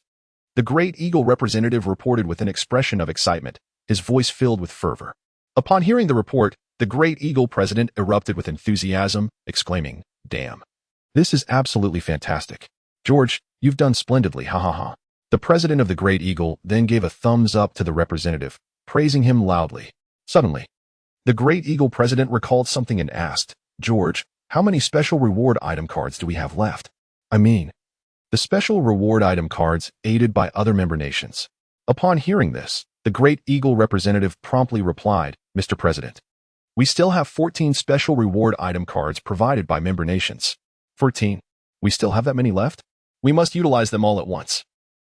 The Great Eagle representative reported with an expression of excitement, his voice filled with fervor. Upon hearing the report, the Great Eagle president erupted with enthusiasm, exclaiming, "Damn! This is absolutely fantastic. George, you've done splendidly, ha ha ha." The president of the Great Eagle then gave a thumbs up to the representative, praising him loudly. Suddenly, the Great Eagle president recalled something and asked, "George, how many special reward item cards do we have left? I mean, the special reward item cards aided by other member nations." Upon hearing this, the Great Eagle representative promptly replied, "Mr. President, we still have 14 special reward item cards provided by member nations." 14? We still have that many left? We must utilize them all at once.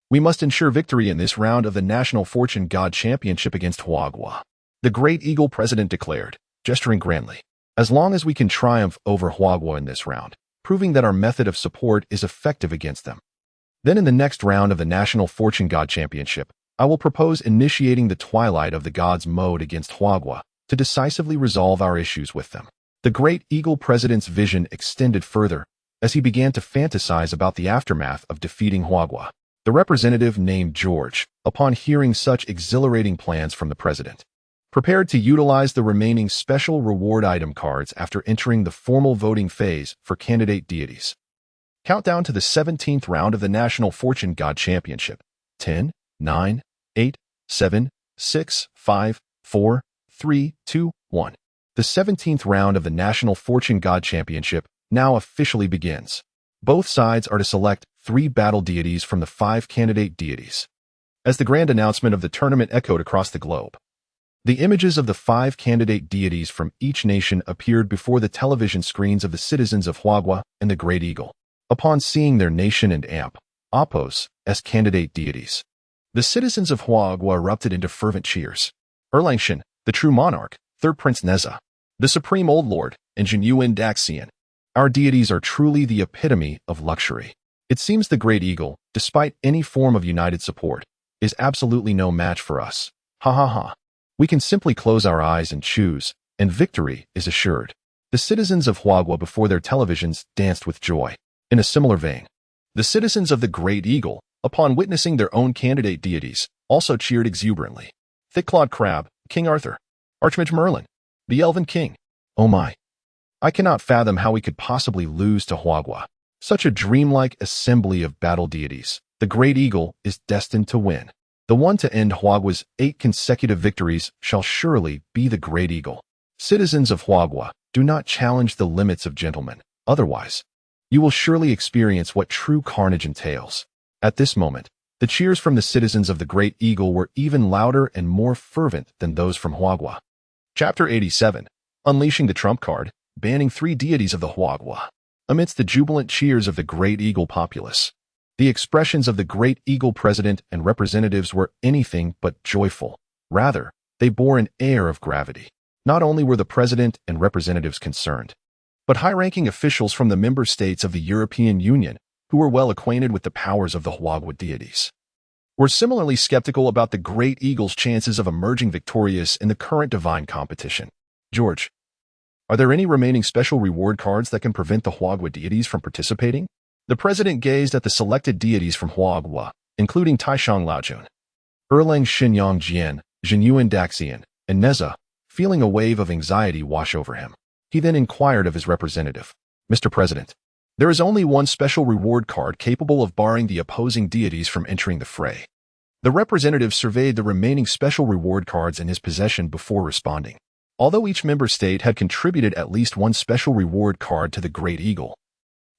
We must ensure victory in this round of the National Fortune God Championship against Huagua. The Great Eagle President declared, gesturing grandly. As long as we can triumph over Huagua in this round, proving that our method of support is effective against them. Then in the next round of the National Fortune God Championship, I will propose initiating the Twilight of the Gods mode against Huagua to decisively resolve our issues with them. The Great Eagle President's vision extended further as he began to fantasize about the aftermath of defeating Huagua. The representative named George, upon hearing such exhilarating plans from the president, prepared to utilize the remaining special reward item cards after entering the formal voting phase for candidate deities. Countdown to the 17th round of the National Fortune God Championship. 10, 9, 8, 7, 6, 5, 4, 3, 2, 1. The 17th round of the National Fortune God Championship now officially begins. Both sides are to select 3 battle deities from the 5 candidate deities. As the grand announcement of the tournament echoed across the globe, the images of the 5 candidate deities from each nation appeared before the television screens of the citizens of Huagua and the Great Eagle. Upon seeing their nation and Apos as candidate deities, the citizens of Huagua erupted into fervent cheers. Erlangshin, the true monarch, third Prince Neza, the supreme old lord, and Jinyuan Daxian. Our deities are truly the epitome of luxury. It seems the Great Eagle, despite any form of united support, is absolutely no match for us. Ha ha ha. We can simply close our eyes and choose, and victory is assured. The citizens of Huagua before their televisions danced with joy. In a similar vein, the citizens of the Great Eagle, upon witnessing their own candidate deities, also cheered exuberantly. Thick-clawed Crab, King Arthur, Archmage Merlin, the Elven King. Oh my. I cannot fathom how we could possibly lose to Huagua. Such a dreamlike assembly of battle deities. The Great Eagle is destined to win. The one to end Huagua's 8 consecutive victories shall surely be the Great Eagle. Citizens of Huagua, do not challenge the limits of gentlemen. Otherwise, you will surely experience what true carnage entails. At this moment, the cheers from the citizens of the Great Eagle were even louder and more fervent than those from Huagua. Chapter 87. Unleashing the Trump Card, banning 3 deities of the Huagua. Amidst the jubilant cheers of the Great Eagle populace, the expressions of the Great Eagle president and representatives were anything but joyful. Rather, they bore an air of gravity. Not only were the president and representatives concerned, but high-ranking officials from the member states of the European Union, who were well acquainted with the powers of the Huagua deities, were similarly skeptical about the Great Eagle's chances of emerging victorious in the current divine competition. George, are there any remaining special reward cards that can prevent the Huagua deities from participating? The president gazed at the selected deities from Huagua, including Taishang Laojun, Erlang Xinyang Jian, Jinyuan Daxian, and Neza, feeling a wave of anxiety wash over him. He then inquired of his representative, Mr. President, there is only one special reward card capable of barring the opposing deities from entering the fray. The representative surveyed the remaining special reward cards in his possession before responding. Although each member state had contributed at least one special reward card to the Great Eagle,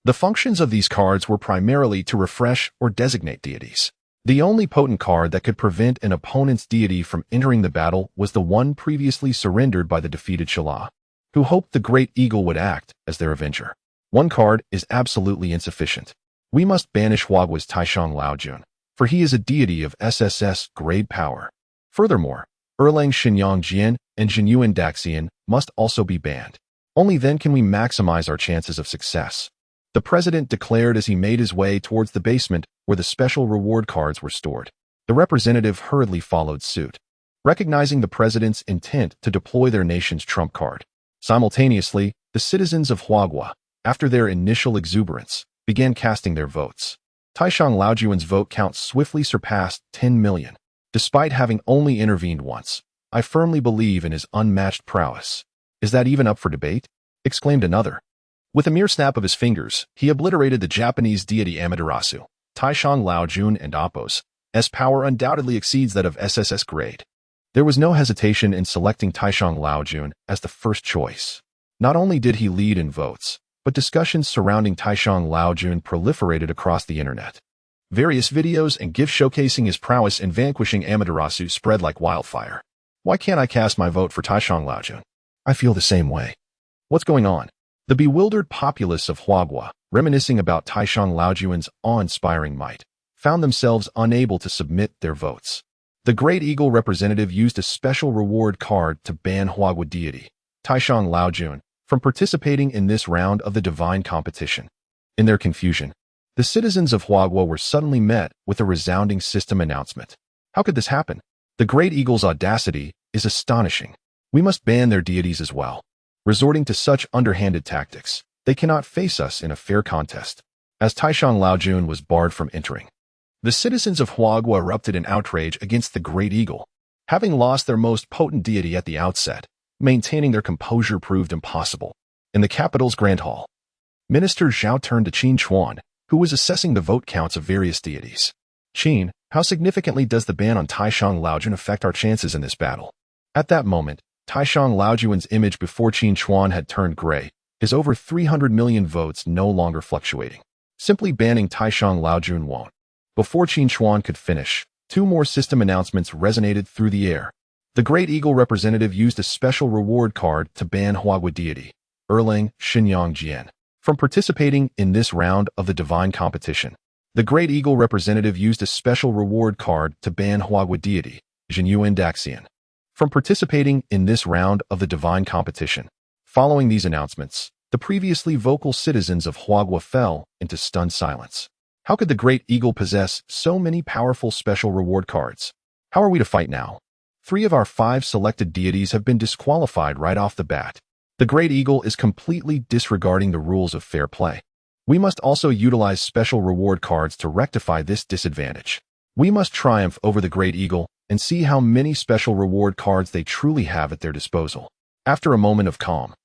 the functions of these cards were primarily to refresh or designate deities. The only potent card that could prevent an opponent's deity from entering the battle was the one previously surrendered by the defeated Shala, who hoped the Great Eagle would act as their avenger. One card is absolutely insufficient. We must banish Huagua's Taishang Laojun, for he is a deity of SSS grade power. Furthermore, Erlang Xinyang Jian and Jinyuan Daxian must also be banned. Only then can we maximize our chances of success. The president declared as he made his way towards the basement where the special reward cards were stored. The representative hurriedly followed suit, recognizing the president's intent to deploy their nation's trump card. Simultaneously, the citizens of Huagua, after their initial exuberance, began casting their votes. Taishang Laojuan's vote count swiftly surpassed 10 million. Despite having only intervened once, I firmly believe in his unmatched prowess. Is that even up for debate? Exclaimed another. With a mere snap of his fingers, he obliterated the Japanese deity Amaterasu, Taishang Laojun and Apos, as power undoubtedly exceeds that of SSS grade. There was no hesitation in selecting Taishang Laojun as the first choice. Not only did he lead in votes, but discussions surrounding Taishang Laojun proliferated across the internet. Various videos and GIFs showcasing his prowess in vanquishing Amaterasu spread like wildfire. Why can't I cast my vote for Taishang Laojun? I feel the same way. What's going on? The bewildered populace of Huagua, reminiscing about Taishang Laojuan's awe-inspiring might, found themselves unable to submit their votes. The Great Eagle representative used a special reward card to ban Huagua deity, Taishang Laojuan, from participating in this round of the divine competition. In their confusion, the citizens of Huagua were suddenly met with a resounding system announcement. How could this happen? The Great Eagle's audacity is astonishing. We must ban their deities as well. Resorting to such underhanded tactics, they cannot face us in a fair contest. As Taishang Laojuan was barred from entering, the citizens of Huagua erupted in outrage against the Great Eagle. Having lost their most potent deity at the outset, maintaining their composure proved impossible. In the capital's Grand Hall, Minister Zhao turned to Qin Chuan, who was assessing the vote counts of various deities. Qin, how significantly does the ban on Taishang Laojuan affect our chances in this battle? At that moment, Taishang Laojuan's image before Qin Chuan had turned gray, his over 300 million votes no longer fluctuating. Simply banning Taishang Laojuan won't. Before Qin Chuan could finish, two more system announcements resonated through the air. The Great Eagle representative used a special reward card to ban Huagua deity, Erlang Xinyang Jian, from participating in this round of the divine competition. The Great Eagle representative used a special reward card to ban Huagua deity, Zhenyuan Daxian, from participating in this round of the divine competition. Following these announcements, the previously vocal citizens of Huagua fell into stunned silence. How could the Great Eagle possess so many powerful special reward cards? How are we to fight now? 3 of our 5 selected deities have been disqualified right off the bat. The Great Eagle is completely disregarding the rules of fair play. We must also utilize special reward cards to rectify this disadvantage. We must triumph over the Great Eagle and see how many special reward cards they truly have at their disposal. After a moment of calm,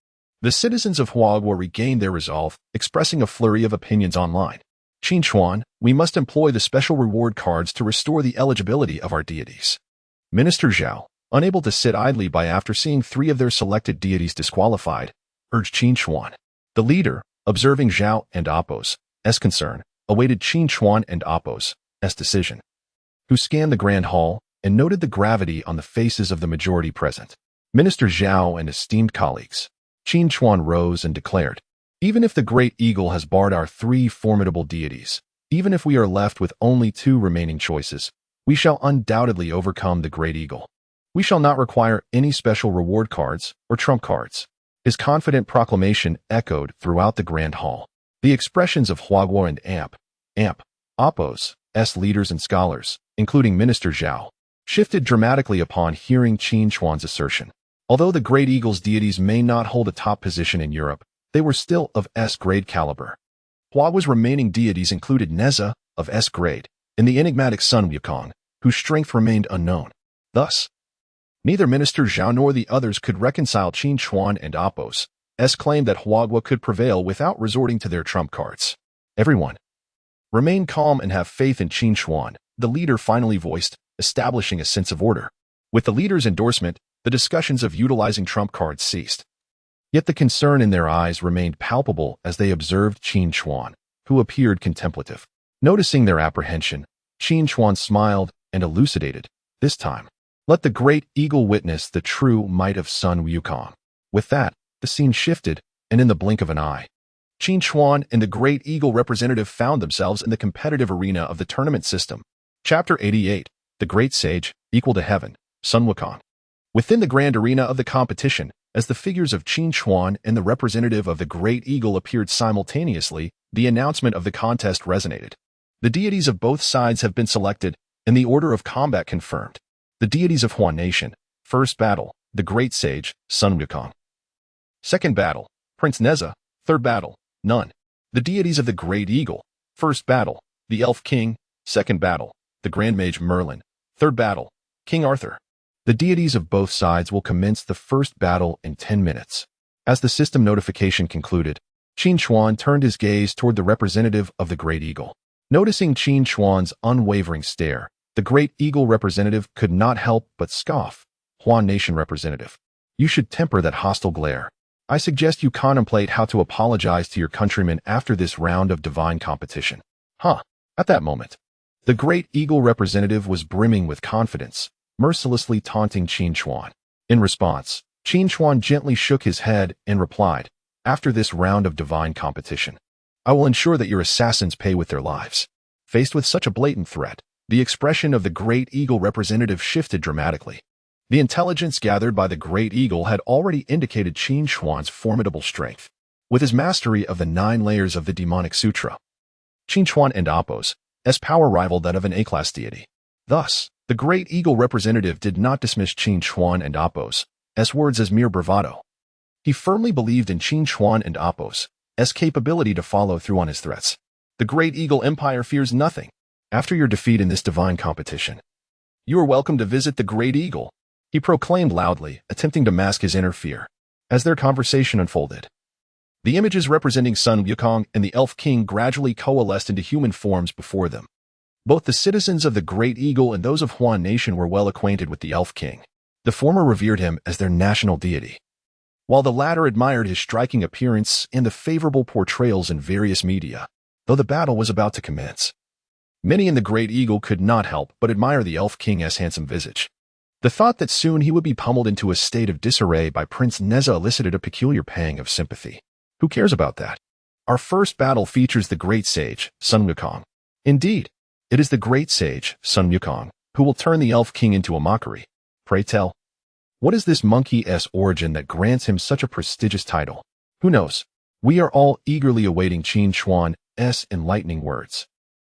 the citizens of Huagua regained their resolve, expressing a flurry of opinions online. Qin Chuan, we must employ the special reward cards to restore the eligibility of our deities. Minister Zhao, unable to sit idly by after seeing 3 of their selected deities disqualified, urged Qin Chuan. The leader, observing Zhao and Appo's concern, awaited Qin Chuan and Appo's decision, who scanned the Grand Hall and noted the gravity on the faces of the majority present. Minister Zhao and esteemed colleagues, Qin Chuan rose and declared, even if the Great Eagle has barred our 3 formidable deities, even if we are left with only 2 remaining choices, we shall undoubtedly overcome the Great Eagle. We shall not require any special reward cards or trump cards. His confident proclamation echoed throughout the Grand Hall. The expressions of Huagua and Appo's leaders and scholars, including Minister Zhao, shifted dramatically upon hearing Qin Chuan's assertion. Although the Great Eagle's deities may not hold a top position in Europe, they were still of S-grade caliber. Huagua's remaining deities included Neza, of S-grade, and the enigmatic Sun Wukong, whose strength remained unknown. Thus, neither Minister Zhao nor the others could reconcile Qin Chuan and Appo's claim that Huagua could prevail without resorting to their trump cards. Everyone, remain calm and have faith in Qin Chuan, the leader finally voiced, establishing a sense of order. With the leader's endorsement, the discussions of utilizing trump cards ceased. Yet the concern in their eyes remained palpable as they observed Qin Chuan, who appeared contemplative. Noticing their apprehension, Qin Chuan smiled and elucidated, this time, let the Great Eagle witness the true might of Sun Wukong. With that, the scene shifted, and in the blink of an eye, Qin Chuan and the Great Eagle representative found themselves in the competitive arena of the tournament system. Chapter 88, The Great Sage, Equal to Heaven, Sun Wukong. Within the grand arena of the competition, as the figures of Qin Chuan and the representative of the Great Eagle appeared simultaneously, the announcement of the contest resonated. The deities of both sides have been selected, and the order of combat confirmed. The deities of Huan Nation, first battle, the Great Sage, Sun Wukong. Second battle, Prince Neza, third battle, none. The deities of the Great Eagle, first battle, the Elf King, second battle, the Grand Mage Merlin, third battle, King Arthur. The deities of both sides will commence the first battle in 10 minutes. As the system notification concluded, Qin Chuan turned his gaze toward the representative of the Great Eagle. Noticing Qin Chuan's unwavering stare, the Great Eagle representative could not help but scoff. Huan Nation representative, you should temper that hostile glare. I suggest you contemplate how to apologize to your countrymen after this round of divine competition. At that moment, the Great Eagle representative was brimming with confidence, mercilessly taunting Qin Chuan. In response, Qin Chuan gently shook his head and replied, After this round of divine competition, I will ensure that your assassins pay with their lives. Faced with such a blatant threat, the expression of the Great Eagle representative shifted dramatically. The intelligence gathered by the Great Eagle had already indicated Qin Shuan's formidable strength. With his mastery of the 9 layers of the demonic sutra, Qin Shuan and Apos' power rivaled that of an A-class deity. Thus, the Great Eagle representative did not dismiss Qin Shuan and Apos' words as mere bravado. He firmly believed in Qin Shuan and Apos' capability to follow through on his threats. The Great Eagle Empire fears nothing. After your defeat in this divine competition, you are welcome to visit the Great Eagle, he proclaimed loudly, attempting to mask his inner fear. As their conversation unfolded, the images representing Sun Wukong and the Elf King gradually coalesced into human forms before them. Both the citizens of the Great Eagle and those of Huan Nation were well acquainted with the Elf King. The former revered him as their national deity, while the latter admired his striking appearance and the favorable portrayals in various media. Though the battle was about to commence, many in the Great Eagle could not help but admire the Elf King's handsome visage. The thought that soon he would be pummeled into a state of disarray by Prince Neza elicited a peculiar pang of sympathy. Who cares about that? Our first battle features the great sage, Sun Wukong. Indeed, it is the great sage, Sun Wukong, who will turn the Elf King into a mockery. Pray tell, what is this monkey's origin that grants him such a prestigious title? Who knows? We are all eagerly awaiting Qin Shuan's enlightening words.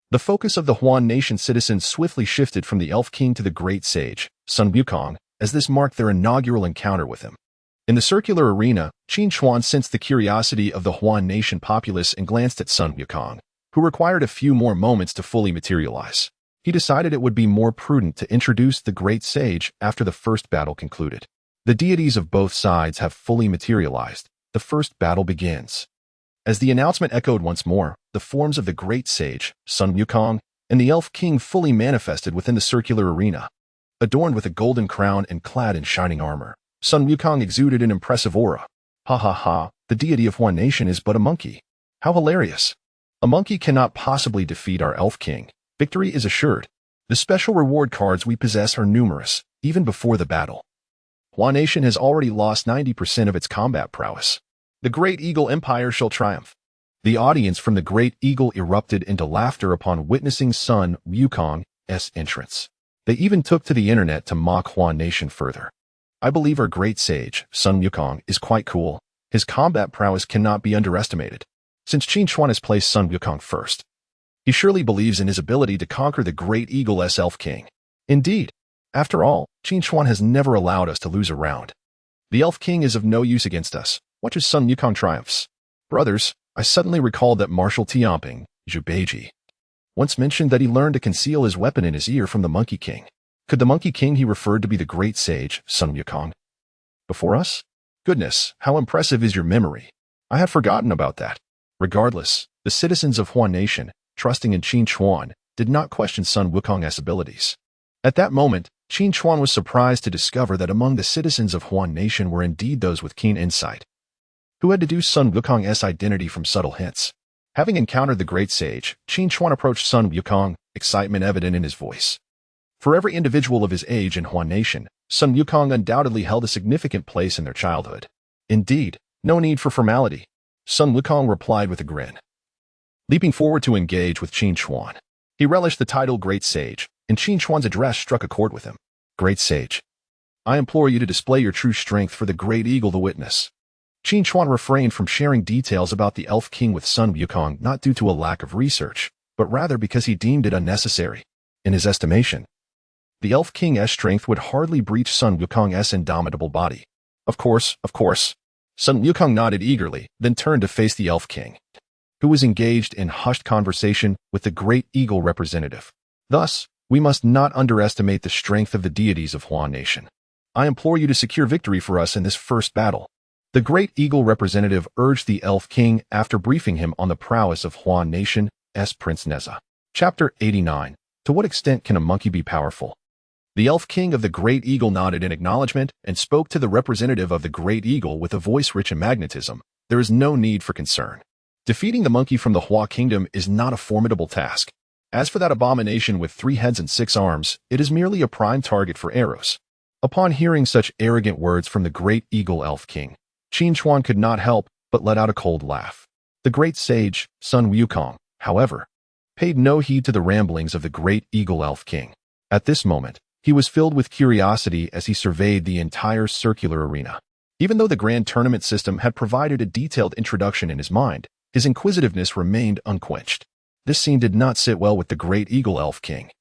The focus of the Huan Nation citizens swiftly shifted from the Elf King to the great sage, Sun Wukong, as this marked their inaugural encounter with him. In the circular arena, Qin Shuan sensed the curiosity of the Huan Nation populace and glanced at Sun Wukong, who required a few more moments to fully materialize. He decided it would be more prudent to introduce the great sage after the first battle concluded. The deities of both sides have fully materialized. The first battle begins. As the announcement echoed once more, the forms of the great sage, Sun Wukong, and the Elf King fully manifested within the circular arena. Adorned with a golden crown and clad in shining armor, Sun Wukong exuded an impressive aura. Ha ha ha, the deity of Huan Nation is but a monkey. How hilarious. A monkey cannot possibly defeat our Elf King. Victory is assured. The special reward cards we possess are numerous, even before the battle. Huan Nation has already lost 90% of its combat prowess. The Great Eagle Empire shall triumph. The audience from the Great Eagle erupted into laughter upon witnessing Sun Wukong's entrance. They even took to the internet to mock Huan Nation further. I believe our great sage, Sun Wukong, is quite cool. His combat prowess cannot be underestimated. Since Qin Shuan has placed Sun Wukong first, he surely believes in his ability to conquer the Great Eagle's Elf King. Indeed, after all, Qin Shuan has never allowed us to lose a round. The Elf King is of no use against us. Watch as Sun Wukong triumphs. Brothers, I suddenly recalled that Marshal Tianping, Zhubeiji, once mentioned that he learned to conceal his weapon in his ear from the Monkey King. Could the Monkey King he referred to be the great sage, Sun Wukong? Before us? Goodness, how impressive is your memory. I had forgotten about that. Regardless, the citizens of Huan Nation, trusting in Qin Shuan, did not question Sun Wukong's abilities. At that moment, Qin Shuan was surprised to discover that among the citizens of Huan Nation were indeed those with keen insight, who had deduced Sun Wukong's identity from subtle hints. Having encountered the great sage, Qin Shuan approached Sun Wukong, excitement evident in his voice. For every individual of his age in Huan Nation, Sun Wukong undoubtedly held a significant place in their childhood. Indeed, no need for formality. Sun Wukong replied with a grin. Leaping forward to engage with Qin Shuan, he relished the title Great Sage, and Qin Shuan's address struck a chord with him. Great Sage, I implore you to display your true strength for the Great Eagle to witness. Qin Shuan refrained from sharing details about the Elf King with Sun Wukong not due to a lack of research, but rather because he deemed it unnecessary. In his estimation, the Elf King's strength would hardly breach Sun Wukong's indomitable body. Of course. Sun Wukong nodded eagerly, then turned to face the Elf King, who was engaged in hushed conversation with the Great Eagle representative. Thus, we must not underestimate the strength of the deities of Huan Nation. I implore you to secure victory for us in this first battle. The Great Eagle representative urged the Elf King after briefing him on the prowess of Huan Nation's Prince Neza. Chapter 89. To what extent can a monkey be powerful? The Elf King of the Great Eagle nodded in acknowledgement and spoke to the representative of the Great Eagle with a voice rich in magnetism. There is no need for concern. Defeating the monkey from the Hua Kingdom is not a formidable task. As for that abomination with 3 heads and 6 arms, it is merely a prime target for arrows. Upon hearing such arrogant words from the Great Eagle Elf King, Qin Shuan could not help but let out a cold laugh. The great sage, Sun Wukong, however, paid no heed to the ramblings of the great eagle elf king. At this moment, he was filled with curiosity as he surveyed the entire circular arena. Even though the grand tournament system had provided a detailed introduction in his mind, his inquisitiveness remained unquenched. This scene did not sit well with the great eagle elf king,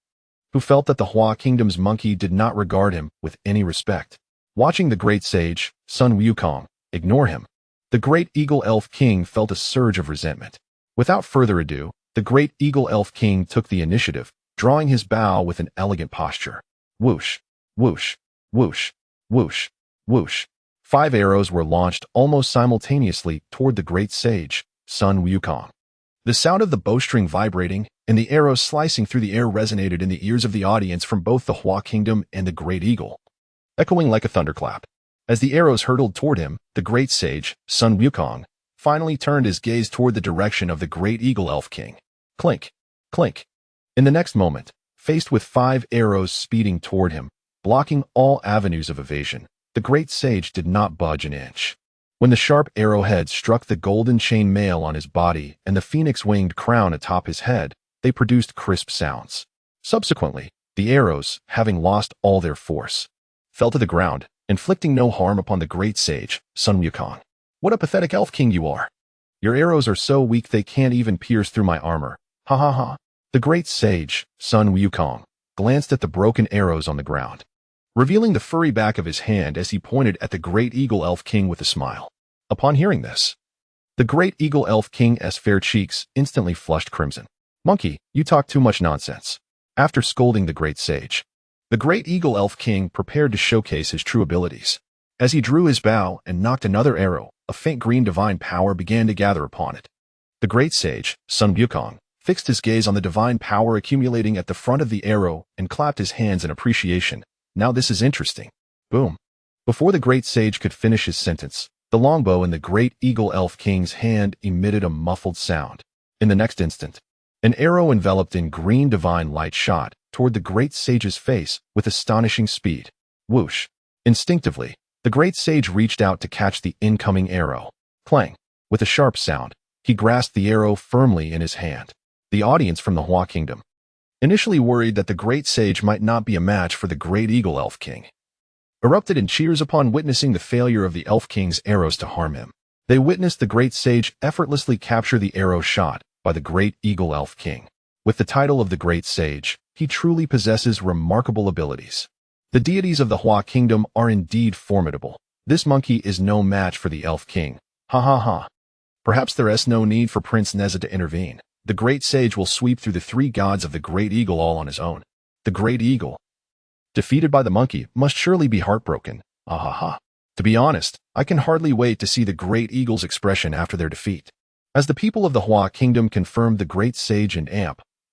who felt that the Hua Kingdom's monkey did not regard him with any respect. Watching the great sage, Sun Wukong, ignore him, the great eagle elf king felt a surge of resentment. Without further ado, the great eagle elf king took the initiative, drawing his bow with an elegant posture. Whoosh, whoosh, whoosh, whoosh, whoosh. 5 arrows were launched almost simultaneously toward the great sage, Sun Wukong. The sound of the bowstring vibrating and the arrows slicing through the air resonated in the ears of the audience from both the Hua Kingdom and the great eagle, echoing like a thunderclap. As the arrows hurtled toward him, the great sage, Sun Wukong, finally turned his gaze toward the direction of the great eagle elf king. Clink, clink. In the next moment, faced with 5 arrows speeding toward him, blocking all avenues of evasion, the great sage did not budge an inch. When the sharp arrowhead struck the golden chain mail on his body and the phoenix-winged crown atop his head, they produced crisp sounds. Subsequently, the arrows, having lost all their force, fell to the ground, inflicting no harm upon the great sage, Sun Wukong. What a pathetic elf king you are! Your arrows are so weak they can't even pierce through my armor. Ha ha ha. The great sage, Sun Wukong, glanced at the broken arrows on the ground, revealing the furry back of his hand as he pointed at the great eagle elf king with a smile. Upon hearing this, the great eagle elf king's fair cheeks instantly flushed crimson. Monkey, you talk too much nonsense. After scolding the great sage, the great eagle elf king prepared to showcase his true abilities. As he drew his bow and knocked another arrow, a faint green divine power began to gather upon it. The great sage, Sun Wukong, fixed his gaze on the divine power accumulating at the front of the arrow and clapped his hands in appreciation. Now this is interesting. Boom. Before the great sage could finish his sentence, the longbow in the great eagle elf king's hand emitted a muffled sound. In the next instant, an arrow enveloped in green divine light shot toward the great sage's face with astonishing speed. Whoosh. Instinctively, the great sage reached out to catch the incoming arrow. Clang. With a sharp sound, he grasped the arrow firmly in his hand. The audience from the Hua Kingdom, initially worried that the great sage might not be a match for the great eagle elf king, erupted in cheers upon witnessing the failure of the elf king's arrows to harm him. They witnessed the great sage effortlessly capture the arrow shot by the great eagle elf king. With the title of the great sage, he truly possesses remarkable abilities. The deities of the Hua Kingdom are indeed formidable. This monkey is no match for the elf king. Ha ha ha. Perhaps there is no need for Prince Neza to intervene. The great sage will sweep through the 3 gods of the great eagle all on his own. The great eagle, defeated by the monkey, must surely be heartbroken. Ah ha ha. To be honest, I can hardly wait to see the great eagle's expression after their defeat. As the people of the Hua Kingdom confirmed the great sage and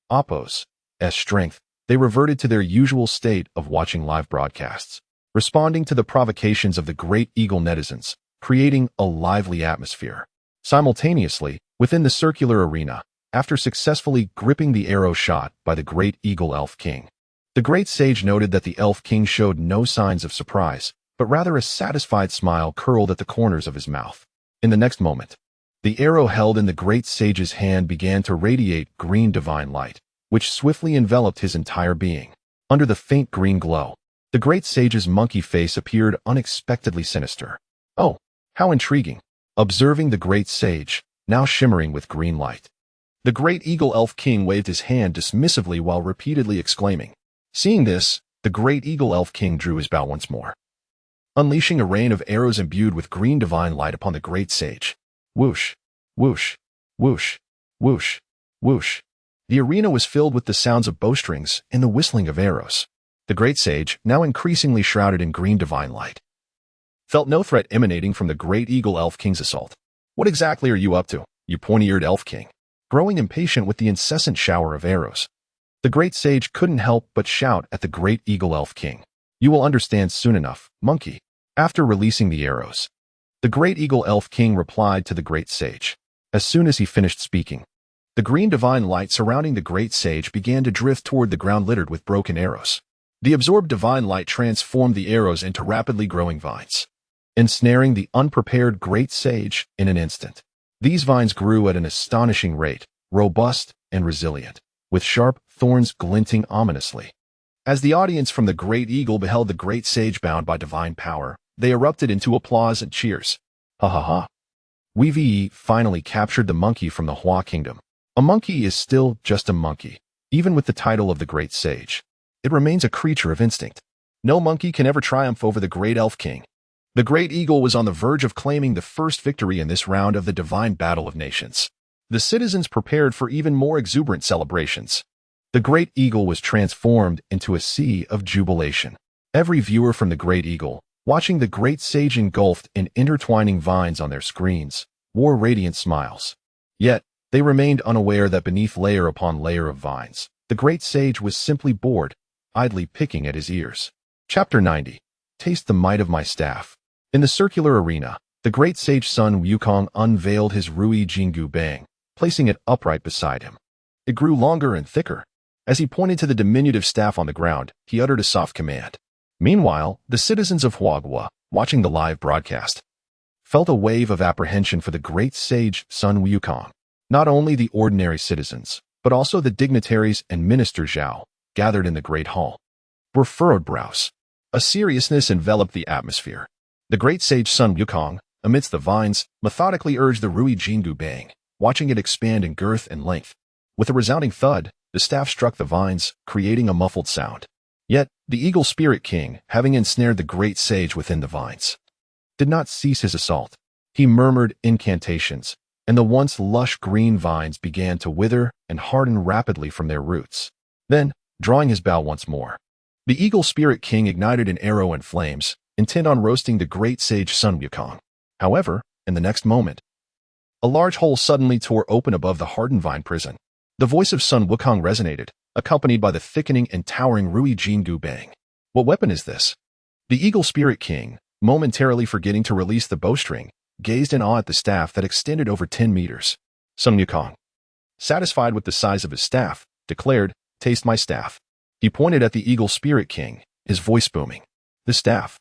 Appo's strength, they reverted to their usual state of watching live broadcasts, responding to the provocations of the great eagle netizens, creating a lively atmosphere. Simultaneously, within the circular arena, after successfully gripping the arrow shot by the great eagle elf king, the great sage noted that the elf king showed no signs of surprise, but rather a satisfied smile curled at the corners of his mouth. In the next moment, the arrow held in the great sage's hand began to radiate green divine light, which swiftly enveloped his entire being. Under the faint green glow, the great sage's monkey face appeared unexpectedly sinister. Oh, how intriguing! Observing the great sage, now shimmering with green light, the great eagle elf king waved his hand dismissively while repeatedly exclaiming. Seeing this, the great eagle elf king drew his bow once more, unleashing a rain of arrows imbued with green divine light upon the great sage. Whoosh, whoosh, whoosh, whoosh, whoosh. The arena was filled with the sounds of bowstrings and the whistling of arrows. The great sage, now increasingly shrouded in green divine light, felt no threat emanating from the great eagle elf king's assault. What exactly are you up to, you pointy-eared elf king? Growing impatient with the incessant shower of arrows, the great sage couldn't help but shout at the great eagle elf king. You will understand soon enough, monkey. After releasing the arrows, the great eagle elf king replied to the great sage. As soon as he finished speaking, the green divine light surrounding the great sage began to drift toward the ground littered with broken arrows. The absorbed divine light transformed the arrows into rapidly growing vines. ensnaring the unprepared great sage in an instant. These vines grew at an astonishing rate, robust and resilient, with sharp thorns glinting ominously. As the audience from the Great Eagle beheld the great sage bound by divine power, they erupted into applause and cheers. Ha ha ha. We've finally captured the monkey from the Hua kingdom. A monkey is still just a monkey, even with the title of the great sage. It remains a creature of instinct. No monkey can ever triumph over the great elf king. The Great Eagle was on the verge of claiming the first victory in this round of the divine battle of nations. The citizens prepared for even more exuberant celebrations. The Great Eagle was transformed into a sea of jubilation. Every viewer from the Great Eagle, watching the great sage engulfed in intertwining vines on their screens, wore radiant smiles. Yet, they remained unaware that beneath layer upon layer of vines, the great sage was simply bored, idly picking at his ears. Chapter 90. Taste the might of my staff. In the circular arena, the great sage Sun Wukong unveiled his Rui Jinggu Bang, placing it upright beside him. It grew longer and thicker. As he pointed to the diminutive staff on the ground, he uttered a soft command. Meanwhile, the citizens of Huagua, watching the live broadcast, felt a wave of apprehension for the great sage Sun Wukong. Not only the ordinary citizens, but also the dignitaries and Minister Zhao, gathered in the great hall, were furrowed brows. A seriousness enveloped the atmosphere. The great sage Sun Wukong, amidst the vines, methodically urged the Rui Jinggu Bang, watching it expand in girth and length. With a resounding thud, the staff struck the vines, creating a muffled sound. Yet, the Eagle Spirit King, having ensnared the great sage within the vines, did not cease his assault. He murmured incantations, and the once lush green vines began to wither and harden rapidly from their roots. Then, drawing his bow once more, the Eagle Spirit King ignited an arrow in flames, intent on roasting the great sage Sun Wukong. However, in the next moment, a large hole suddenly tore open above the hardened vine prison. The voice of Sun Wukong resonated, accompanied by the thickening and towering Rui Jinggu Bang. What weapon is this? The Eagle Spirit King, momentarily forgetting to release the bowstring, gazed in awe at the staff that extended over 10 meters. Sun Wukong, satisfied with the size of his staff, declared, "Taste my staff." He pointed at the Eagle Spirit King, his voice booming. The staff,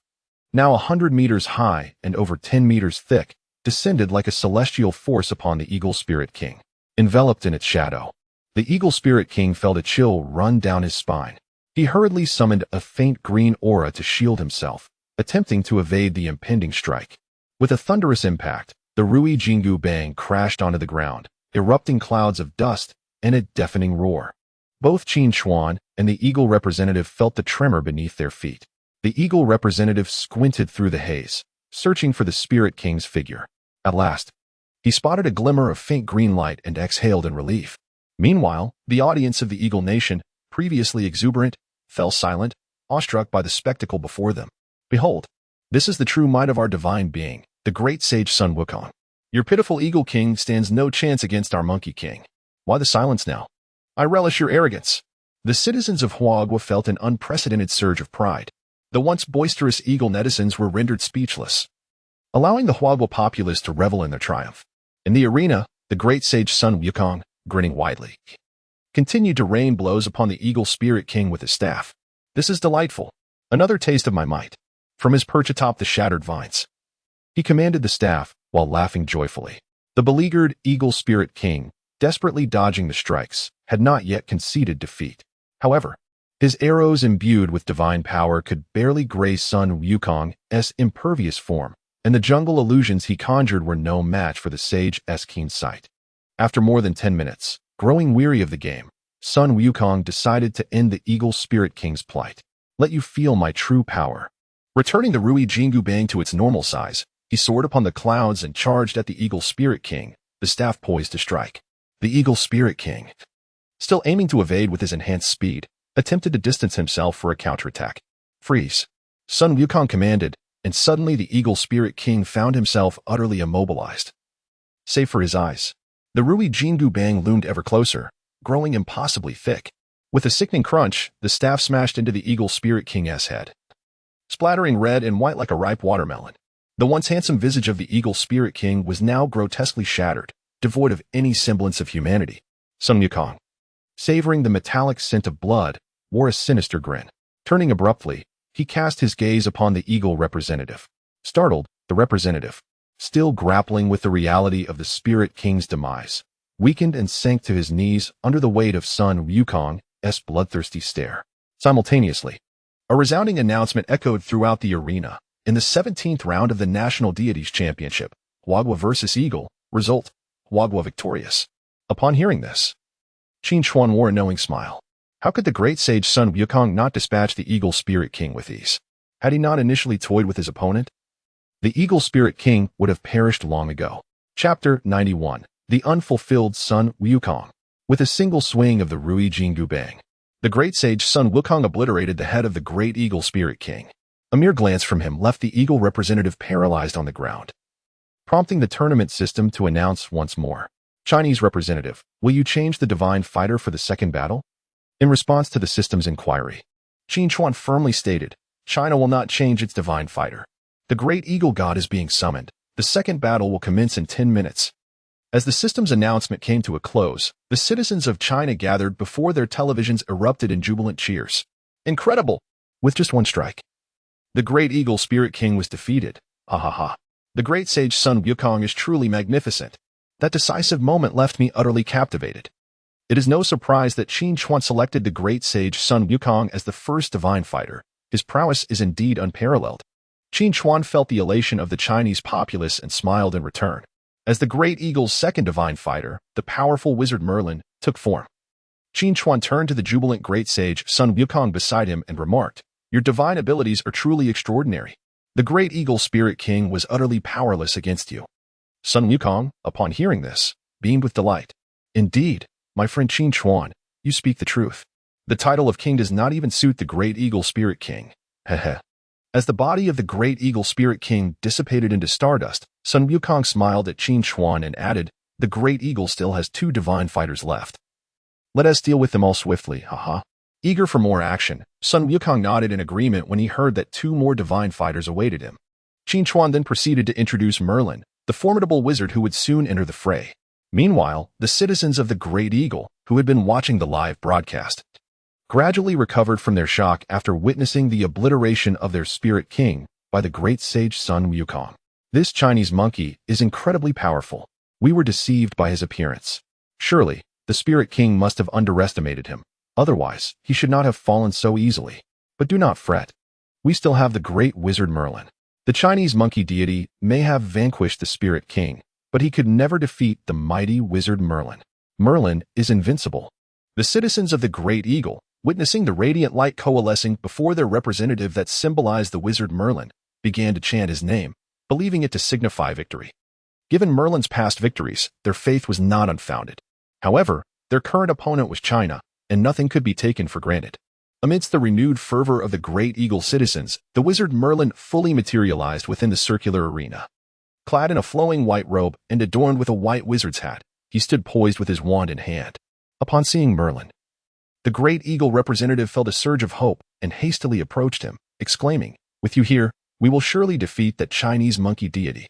now 100 meters high and over 10 meters thick, descended like a celestial force upon the Eagle Spirit King. Enveloped in its shadow, the Eagle Spirit King felt a chill run down his spine. He hurriedly summoned a faint green aura to shield himself, attempting to evade the impending strike. With a thunderous impact, the Rui Jinggu Bang crashed onto the ground, erupting clouds of dust and a deafening roar. Both Qin Chuan and the Eagle representative felt the tremor beneath their feet. The Eagle representative squinted through the haze, searching for the Spirit King's figure. At last, he spotted a glimmer of faint green light and exhaled in relief. Meanwhile, the audience of the Eagle Nation, previously exuberant, fell silent, awestruck by the spectacle before them. Behold, this is the true might of our divine being, the great sage Sun Wukong. Your pitiful Eagle King stands no chance against our Monkey King. Why the silence now? I relish your arrogance. The citizens of Huagua felt an unprecedented surge of pride. The once boisterous Eagle netizens were rendered speechless, allowing the Huagua populace to revel in their triumph. In the arena, the great sage Sun Wukong, grinning widely, continued to rain blows upon the Eagle Spirit King with his staff. This is delightful. Another taste of my might. From his perch atop the shattered vines, he commanded the staff, while laughing joyfully. The beleaguered Eagle Spirit King, desperately dodging the strikes, had not yet conceded defeat. However, his arrows imbued with divine power could barely graze Sun Wukong's impervious form, and the jungle illusions he conjured were no match for the sage's keen sight. After more than 10 minutes, growing weary of the game, Sun Wukong decided to end the Eagle Spirit King's plight. Let you feel my true power. Returning the Rui Jinggu Bang to its normal size, he soared upon the clouds and charged at the Eagle Spirit King, the staff poised to strike. The Eagle Spirit King, still aiming to evade with his enhanced speed, attempted to distance himself for a counterattack. Freeze! Sun Wukong commanded, and suddenly the Eagle Spirit King found himself utterly immobilized. Save for his eyes, the Rui Jinggu Bang loomed ever closer, growing impossibly thick. With a sickening crunch, the staff smashed into the Eagle Spirit King's head, splattering red and white like a ripe watermelon. The once handsome visage of the Eagle Spirit King was now grotesquely shattered, devoid of any semblance of humanity. Sun Wukong, savoring the metallic scent of blood, wore a sinister grin. Turning abruptly, he cast his gaze upon the Eagle representative. Startled, The representative, still grappling with the reality of the Spirit King's demise, weakened and sank to his knees under the weight of Sun Wukong's bloodthirsty stare. Simultaneously, a resounding announcement echoed throughout the arena. In the 17th round of the National Deities Championship, Wagwa versus Eagle, result, Wagwa victorious. Upon hearing this, Qin Chuan wore a knowing smile. How could the great sage Sun Wukong not dispatch the Eagle Spirit King with ease? Had he not initially toyed with his opponent? The Eagle Spirit King would have perished long ago. Chapter 91. The Unfulfilled Sun Wukong. With a single swing of the Rui Jingu Bang, the great sage Sun Wukong obliterated the head of the great Eagle Spirit King. A mere glance from him left the Eagle representative paralyzed on the ground, prompting the tournament system to announce once more. Chinese representative, will you change the divine fighter for the second battle? In response to the system's inquiry, Qin Chuan firmly stated, China will not change its divine fighter. The great Eagle God is being summoned. The second battle will commence in 10 minutes. As the system's announcement came to a close, the citizens of China gathered before their televisions erupted in jubilant cheers. Incredible! With just one strike, the great Eagle Spirit King was defeated. Ha ha ha. The great sage Sun Wukong is truly magnificent. That decisive moment left me utterly captivated. It is no surprise that Qin Chuan selected the great sage Sun Wukong as the first divine fighter. His prowess is indeed unparalleled. Qin Chuan felt the elation of the Chinese populace and smiled in return. As the great Eagle's second divine fighter, the powerful wizard Merlin, took form. Qin Chuan turned to the jubilant great sage Sun Wukong beside him and remarked, your divine abilities are truly extraordinary. The great Eagle Spirit King was utterly powerless against you. Sun Wukong, upon hearing this, beamed with delight. Indeed, my friend Qin Chuan, you speak the truth. The title of king does not even suit the great Eagle Spirit King. Heh. As the body of the great Eagle Spirit King dissipated into stardust, Sun Wukong smiled at Qin Chuan and added, the great Eagle still has 2 divine fighters left. Let us deal with them all swiftly, haha. Eager for more action, Sun Wukong nodded in agreement when he heard that 2 more divine fighters awaited him. Qin Chuan then proceeded to introduce Merlin, the formidable wizard who would soon enter the fray. Meanwhile, the citizens of the Great Eagle, who had been watching the live broadcast, gradually recovered from their shock after witnessing the obliteration of their Spirit King by the great sage Sun Wukong. This Chinese monkey is incredibly powerful. We were deceived by his appearance. Surely, the Spirit King must have underestimated him. Otherwise, he should not have fallen so easily. But do not fret. We still have the great wizard Merlin. The Chinese monkey deity may have vanquished the Spirit King, but he could never defeat the mighty wizard Merlin. Merlin is invincible. The citizens of the Great Eagle, witnessing the radiant light coalescing before their representative that symbolized the wizard Merlin, began to chant his name, believing it to signify victory. Given Merlin's past victories, their faith was not unfounded. However, their current opponent was China, and nothing could be taken for granted. Amidst the renewed fervor of the Great Eagle citizens, the wizard Merlin fully materialized within the circular arena. Clad in a flowing white robe and adorned with a white wizard's hat, he stood poised with his wand in hand. Upon seeing Merlin, the Great Eagle representative felt a surge of hope and hastily approached him, exclaiming, with you here, we will surely defeat that Chinese monkey deity.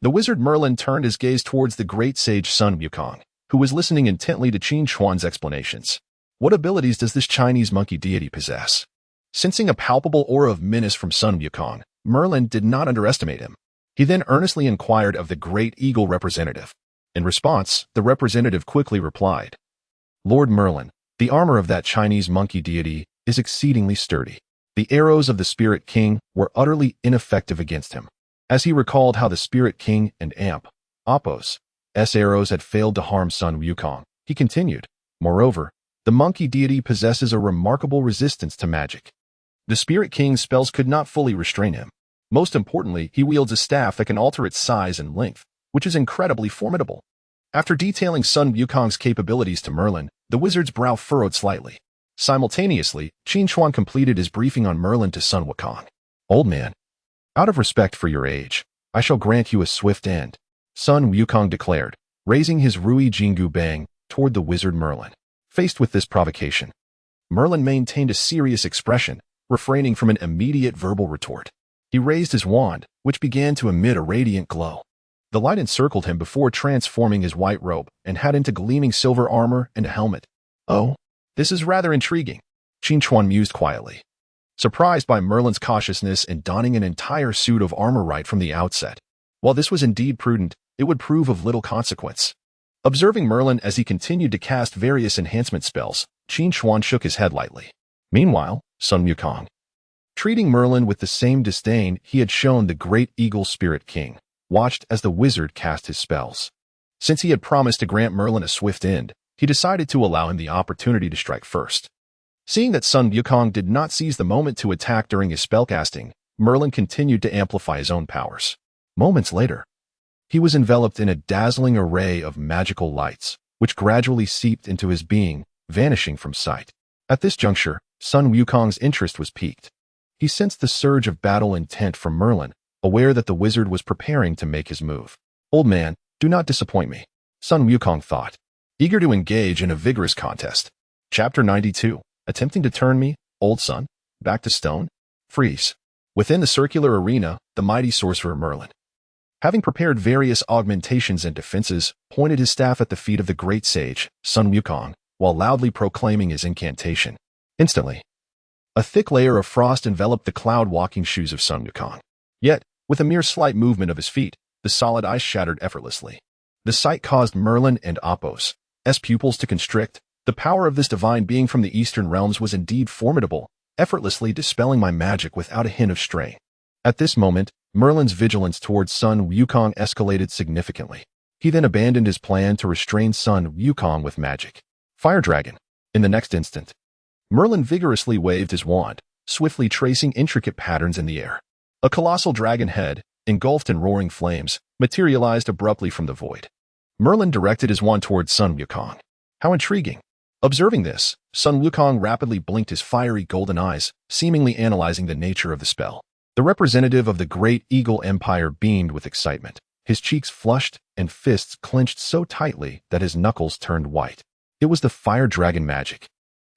The wizard Merlin turned his gaze towards the great sage Sun Wukong, who was listening intently to Qin Chuan's explanations. What abilities does this Chinese monkey deity possess? Sensing a palpable aura of menace from Sun Wukong, Merlin did not underestimate him. He then earnestly inquired of the Great Eagle representative. In response, the representative quickly replied, Lord Merlin, the armor of that Chinese monkey deity is exceedingly sturdy. The arrows of the Spirit King were utterly ineffective against him. As he recalled how the Spirit King and Appo's arrows had failed to harm Sun Wukong, he continued, moreover, the monkey deity possesses a remarkable resistance to magic. The Spirit King's spells could not fully restrain him. Most importantly, he wields a staff that can alter its size and length, which is incredibly formidable. After detailing Sun Wukong's capabilities to Merlin, the wizard's brow furrowed slightly. Simultaneously, Qin Chuan completed his briefing on Merlin to Sun Wukong. Old man, out of respect for your age, I shall grant you a swift end, Sun Wukong declared, raising his Rui Jingu Bang toward the wizard Merlin. Faced with this provocation, Merlin maintained a serious expression, refraining from an immediate verbal retort. He raised his wand, which began to emit a radiant glow. The light encircled him before transforming his white robe and hat into gleaming silver armor and a helmet. Oh, this is rather intriguing, Qin Chuan mused quietly. surprised by Merlin's cautiousness in donning an entire suit of armor right from the outset. While this was indeed prudent, it would prove of little consequence. Observing Merlin as he continued to cast various enhancement spells, Qin Xuan shook his head lightly. Meanwhile, Sun Wukong, treating Merlin with the same disdain he had shown the great Eagle Spirit King, watched as the wizard cast his spells. Since he had promised to grant Merlin a swift end, he decided to allow him the opportunity to strike first. Seeing that Sun Wukong did not seize the moment to attack during his spellcasting, Merlin continued to amplify his own powers. Moments later, he was enveloped in a dazzling array of magical lights, which gradually seeped into his being, vanishing from sight. At this juncture, Sun Wukong's interest was piqued. He sensed the surge of battle intent from Merlin, aware that the wizard was preparing to make his move. Old man, do not disappoint me, Sun Wukong thought, eager to engage in a vigorous contest. Chapter 92. Attempting to turn me, old son, back to stone? Freeze. Within the circular arena, the mighty sorcerer Merlin, having prepared various augmentations and defenses, pointed his staff at the feet of the great sage, Sun Wukong, while loudly proclaiming his incantation. Instantly, a thick layer of frost enveloped the cloud-walking shoes of Sun Wukong. Yet, with a mere slight movement of his feet, the solid ice shattered effortlessly. The sight caused Merlin and Athos' pupils to constrict. The power of this divine being from the eastern realms was indeed formidable, effortlessly dispelling my magic without a hint of strain. At this moment, Merlin's vigilance towards Sun Wukong escalated significantly. He then abandoned his plan to restrain Sun Wukong with magic. Fire Dragon. In the next instant, Merlin vigorously waved his wand, swiftly tracing intricate patterns in the air. A colossal dragon head, engulfed in roaring flames, materialized abruptly from the void. Merlin directed his wand towards Sun Wukong. How intriguing. Observing this, Sun Wukong rapidly blinked his fiery golden eyes, seemingly analyzing the nature of the spell. The representative of the great Eagle Empire beamed with excitement. His cheeks flushed and fists clenched so tightly that his knuckles turned white. It was the fire dragon magic.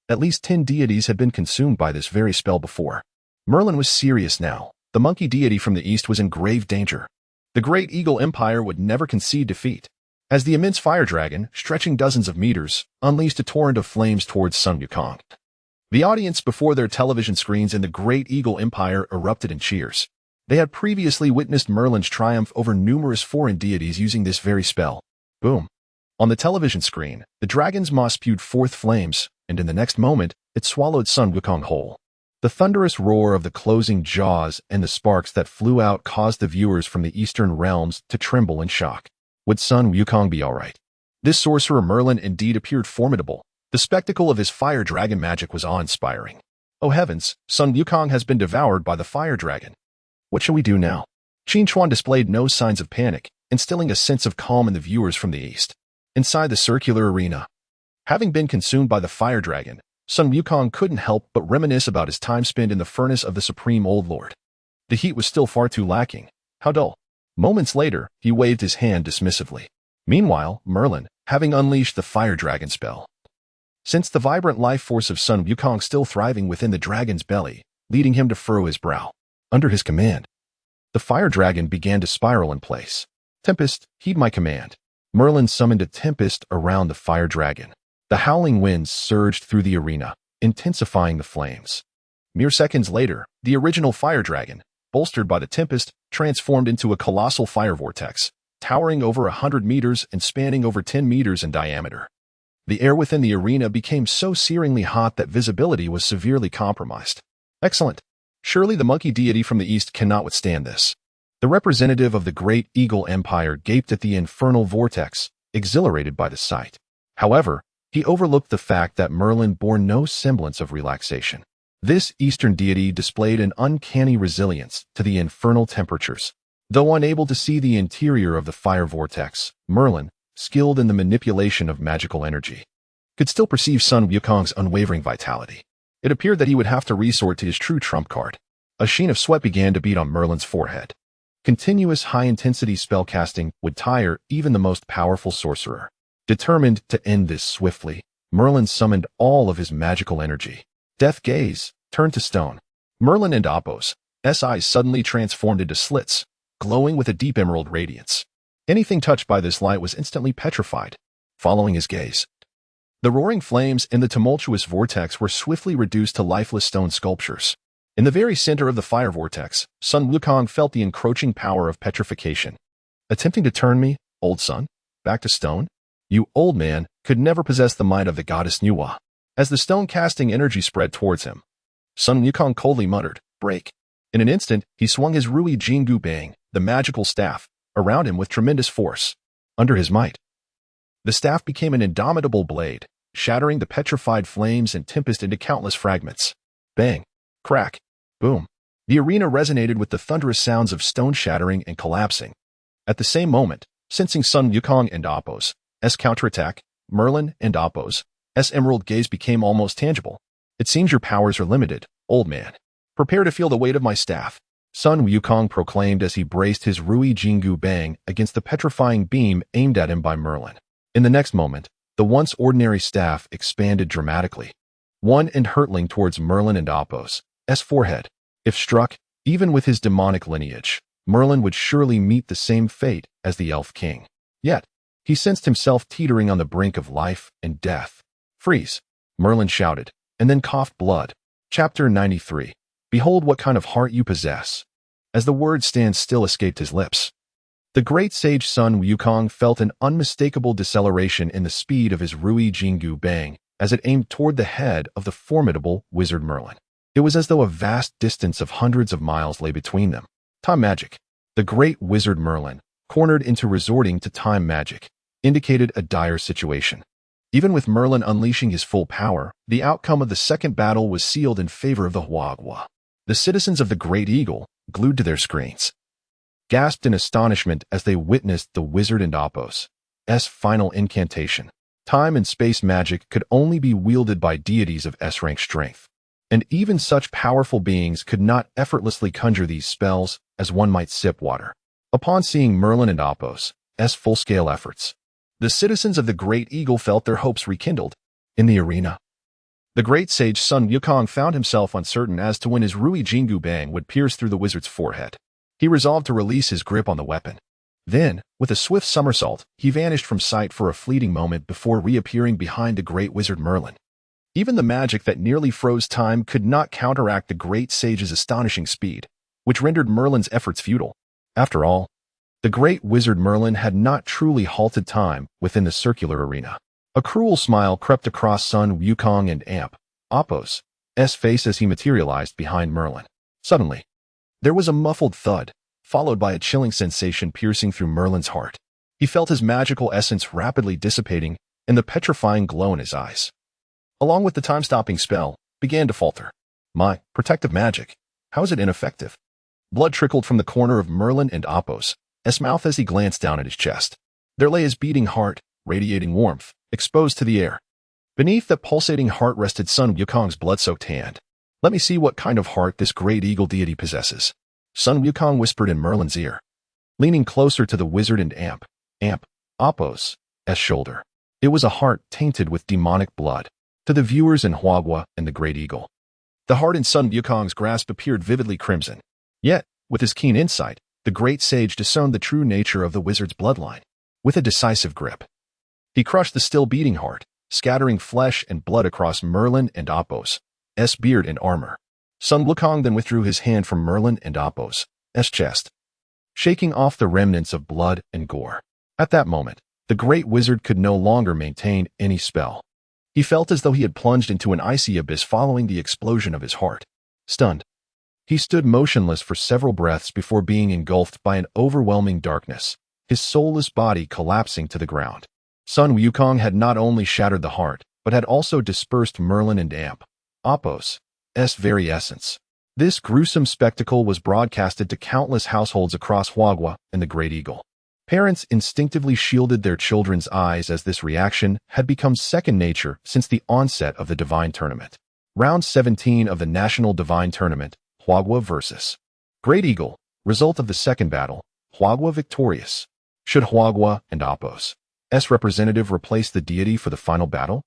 At least 10 deities had been consumed by this very spell before. Merlin was serious now. The monkey deity from the east was in grave danger. The great Eagle Empire would never concede defeat. As the immense fire dragon, stretching dozens of meters, unleashed a torrent of flames towards Sun Wukong. The audience before their television screens in the great Eagle Empire erupted in cheers. They had previously witnessed Merlin's triumph over numerous foreign deities using this very spell. Boom. On the television screen, the dragon's maw spewed forth flames, and in the next moment, it swallowed Sun Wukong whole. The thunderous roar of the closing jaws and the sparks that flew out caused the viewers from the eastern realms to tremble in shock. Would Sun Wukong be all right? This sorcerer Merlin indeed appeared formidable. The spectacle of his fire dragon magic was awe-inspiring. Oh heavens, Sun Wukong has been devoured by the fire dragon. What shall we do now? Qin Xuan displayed no signs of panic, instilling a sense of calm in the viewers from the east. Inside the circular arena, having been consumed by the fire dragon, Sun Wukong couldn't help but reminisce about his time spent in the furnace of the Supreme Old Lord. The heat was still far too lacking. How dull. Moments later, he waved his hand dismissively. Meanwhile, Merlin, having unleashed the fire dragon spell, sensed the vibrant life force of Sun Wukong still thriving within the dragon's belly, leading him to furrow his brow. Under his command, the fire dragon began to spiral in place. Tempest, heed my command. Merlin summoned a tempest around the fire dragon. The howling winds surged through the arena, intensifying the flames. Mere seconds later, the original fire dragon, bolstered by the tempest, transformed into a colossal fire vortex, towering over 100 meters and spanning over 10 meters in diameter. The air within the arena became so searingly hot that visibility was severely compromised. Excellent. Surely the monkey deity from the east cannot withstand this. The representative of the great Eagle Empire gaped at the infernal vortex, exhilarated by the sight. However, he overlooked the fact that Merlin bore no semblance of relaxation. This eastern deity displayed an uncanny resilience to the infernal temperatures. Though unable to see the interior of the fire vortex, Merlin, skilled in the manipulation of magical energy, could still perceive Sun Wukong's unwavering vitality. It appeared that he would have to resort to his true trump card. A sheen of sweat began to beat on Merlin's forehead. Continuous high-intensity spellcasting would tire even the most powerful sorcerer. Determined to end this swiftly, Merlin summoned all of his magical energy. Death gaze turned to stone. Merlin and Athos' eyes suddenly transformed into slits, glowing with a deep emerald radiance. Anything touched by this light was instantly petrified. Following his gaze, the roaring flames in the tumultuous vortex were swiftly reduced to lifeless stone sculptures. In the very center of the fire vortex, Sun Wukong felt the encroaching power of petrification. Attempting to turn me, old son, back to stone? You old man could never possess the might of the goddess Nuwa. As the stone-casting energy spread towards him, Sun Wukong coldly muttered, break. In an instant, he swung his Rui Jingu Bang, the magical staff, around him with tremendous force. Under his might, the staff became an indomitable blade, shattering the petrified flames and tempest into countless fragments. Bang! Crack! Boom! The arena resonated with the thunderous sounds of stone shattering and collapsing. At the same moment, sensing Sun Wukong and Appo's counterattack, Merlin and Appo's emerald gaze became almost tangible. It seems your powers are limited, old man. Prepare to feel the weight of my staff, Sun Wukong proclaimed as he braced his Rui Jingu Bang against the petrifying beam aimed at him by Merlin. In the next moment, the once ordinary staff expanded dramatically, one end hurtling towards Merlin and Appo's forehead. If struck, even with his demonic lineage, Merlin would surely meet the same fate as the Elf King. Yet, he sensed himself teetering on the brink of life and death. Freeze! Merlin shouted, and then coughed blood. Chapter 93. Behold what kind of heart you possess. As the word stand still escaped his lips, the great sage Sun Wukong felt an unmistakable deceleration in the speed of his Rui Jingu Bang as it aimed toward the head of the formidable wizard Merlin. It was as though a vast distance of hundreds of miles lay between them. Time magic. The great wizard Merlin, cornered into resorting to time magic, indicated a dire situation. Even with Merlin unleashing his full power, the outcome of the second battle was sealed in favor of the Huagua. The citizens of the Great Eagle, glued to their screens, gasped in astonishment as they witnessed the wizard and Appo's final incantation. Time and space magic could only be wielded by deities of S-rank strength, and even such powerful beings could not effortlessly conjure these spells as one might sip water. Upon seeing Merlin and Appo's full-scale efforts, the citizens of the Great Eagle felt their hopes rekindled. In the arena, the great sage Sun Wukong found himself uncertain as to when his Rui Jingu Bang would pierce through the wizard's forehead. He resolved to release his grip on the weapon. Then, with a swift somersault, he vanished from sight for a fleeting moment before reappearing behind the great wizard Merlin. Even the magic that nearly froze time could not counteract the great sage's astonishing speed, which rendered Merlin's efforts futile. After all, the great wizard Merlin had not truly halted time within the circular arena. A cruel smile crept across Sun Wukong and Appo's face as he materialized behind Merlin. Suddenly, there was a muffled thud, followed by a chilling sensation piercing through Merlin's heart. He felt his magical essence rapidly dissipating and the petrifying glow in his eyes, along with the time-stopping spell, began to falter. My protective magic, how is it ineffective? Blood trickled from the corner of Merlin and Appo's mouth as he glanced down at his chest. There lay his beating heart, radiating warmth, exposed to the air. Beneath that pulsating heart rested Sun Wukong's blood-soaked hand. Let me see what kind of heart this great eagle deity possesses, Sun Wukong whispered in Merlin's ear, leaning closer to the wizard and Appo's shoulder. It was a heart tainted with demonic blood. To the viewers in Huagua and the Great Eagle, the heart in Sun Wukong's grasp appeared vividly crimson. Yet, with his keen insight, the great sage discerned the true nature of the wizard's bloodline. With a decisive grip, he crushed the still beating heart, scattering flesh and blood across Merlin and Appo's beard and armor. Sun Wukong then withdrew his hand from Merlin and Appo's chest, shaking off the remnants of blood and gore. At that moment, the great wizard could no longer maintain any spell. He felt as though he had plunged into an icy abyss following the explosion of his heart. Stunned, he stood motionless for several breaths before being engulfed by an overwhelming darkness, his soulless body collapsing to the ground. Sun Wukong had not only shattered the heart, but had also dispersed Merlin and Appo's very essence. This gruesome spectacle was broadcasted to countless households across Huagua and the Great Eagle. Parents instinctively shielded their children's eyes as this reaction had become second nature since the onset of the Divine Tournament. Round 17 of the National Divine Tournament, Huagua vs. Great Eagle. Result of the second battle, Huagua victorious. Should Huagua and Appo's representative replace the deity for the final battle?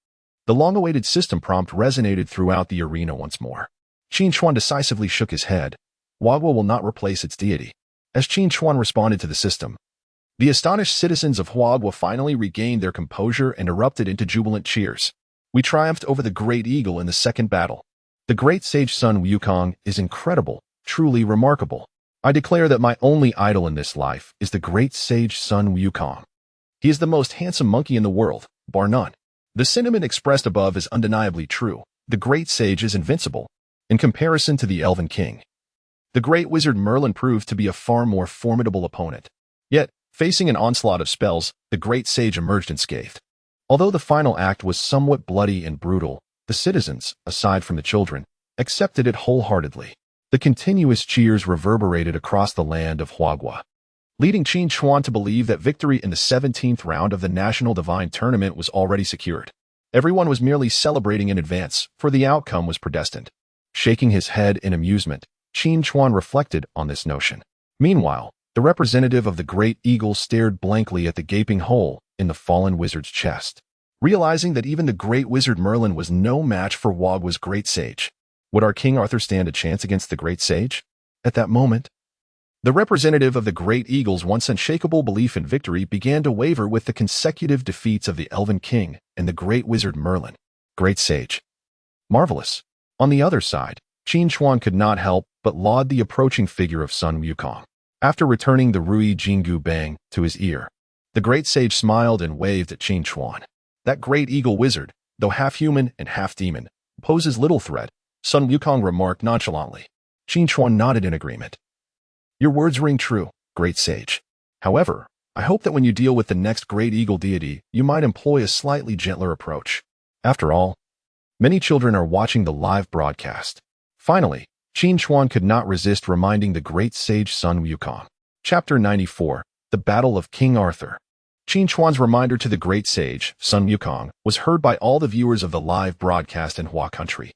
The long-awaited system prompt resonated throughout the arena once more. Qin Chuan decisively shook his head. Huagua will not replace its deity. As Qin Chuan responded to the system, the astonished citizens of Huagua finally regained their composure and erupted into jubilant cheers. We triumphed over the Great Eagle in the second battle. The great sage Sun Wukong is incredible, truly remarkable. I declare that my only idol in this life is the great sage Sun Wukong. He is the most handsome monkey in the world, bar none. The sentiment expressed above is undeniably true. The great sage is invincible in comparison to the elven king. The great wizard Merlin proved to be a far more formidable opponent. Yet, facing an onslaught of spells, the great sage emerged unscathed. Although the final act was somewhat bloody and brutal, the citizens, aside from the children, accepted it wholeheartedly. The continuous cheers reverberated across the land of Huagua, leading Qin Chuan to believe that victory in the 17th round of the National Divine Tournament was already secured. Everyone was merely celebrating in advance, for the outcome was predestined. Shaking his head in amusement, Qin Chuan reflected on this notion. Meanwhile, the representative of the Great Eagle stared blankly at the gaping hole in the fallen wizard's chest. Realizing that even the great wizard Merlin was no match for Huagua's great sage, would our King Arthur stand a chance against the great sage? At that moment, the representative of the Great Eagle's once unshakable belief in victory began to waver with the consecutive defeats of the Elven King and the great wizard Merlin. Great sage. Marvelous. On the other side, Qin Chuan could not help but laud the approaching figure of Sun Wukong. After returning the Rui Jinggu Bang to his ear, the great sage smiled and waved at Qin Chuan. That great eagle wizard, though half human and half demon, poses little threat, Sun Wukong remarked nonchalantly. Qin Chuan nodded in agreement. Your words ring true, great sage. However, I hope that when you deal with the next great eagle deity, you might employ a slightly gentler approach. After all, many children are watching the live broadcast. Finally, Qin Chuan could not resist reminding the great sage Sun Wukong. Chapter 94, The Battle of King Arthur. Qin Chuan's reminder to the great sage, Sun Wukong, was heard by all the viewers of the live broadcast in Hua country.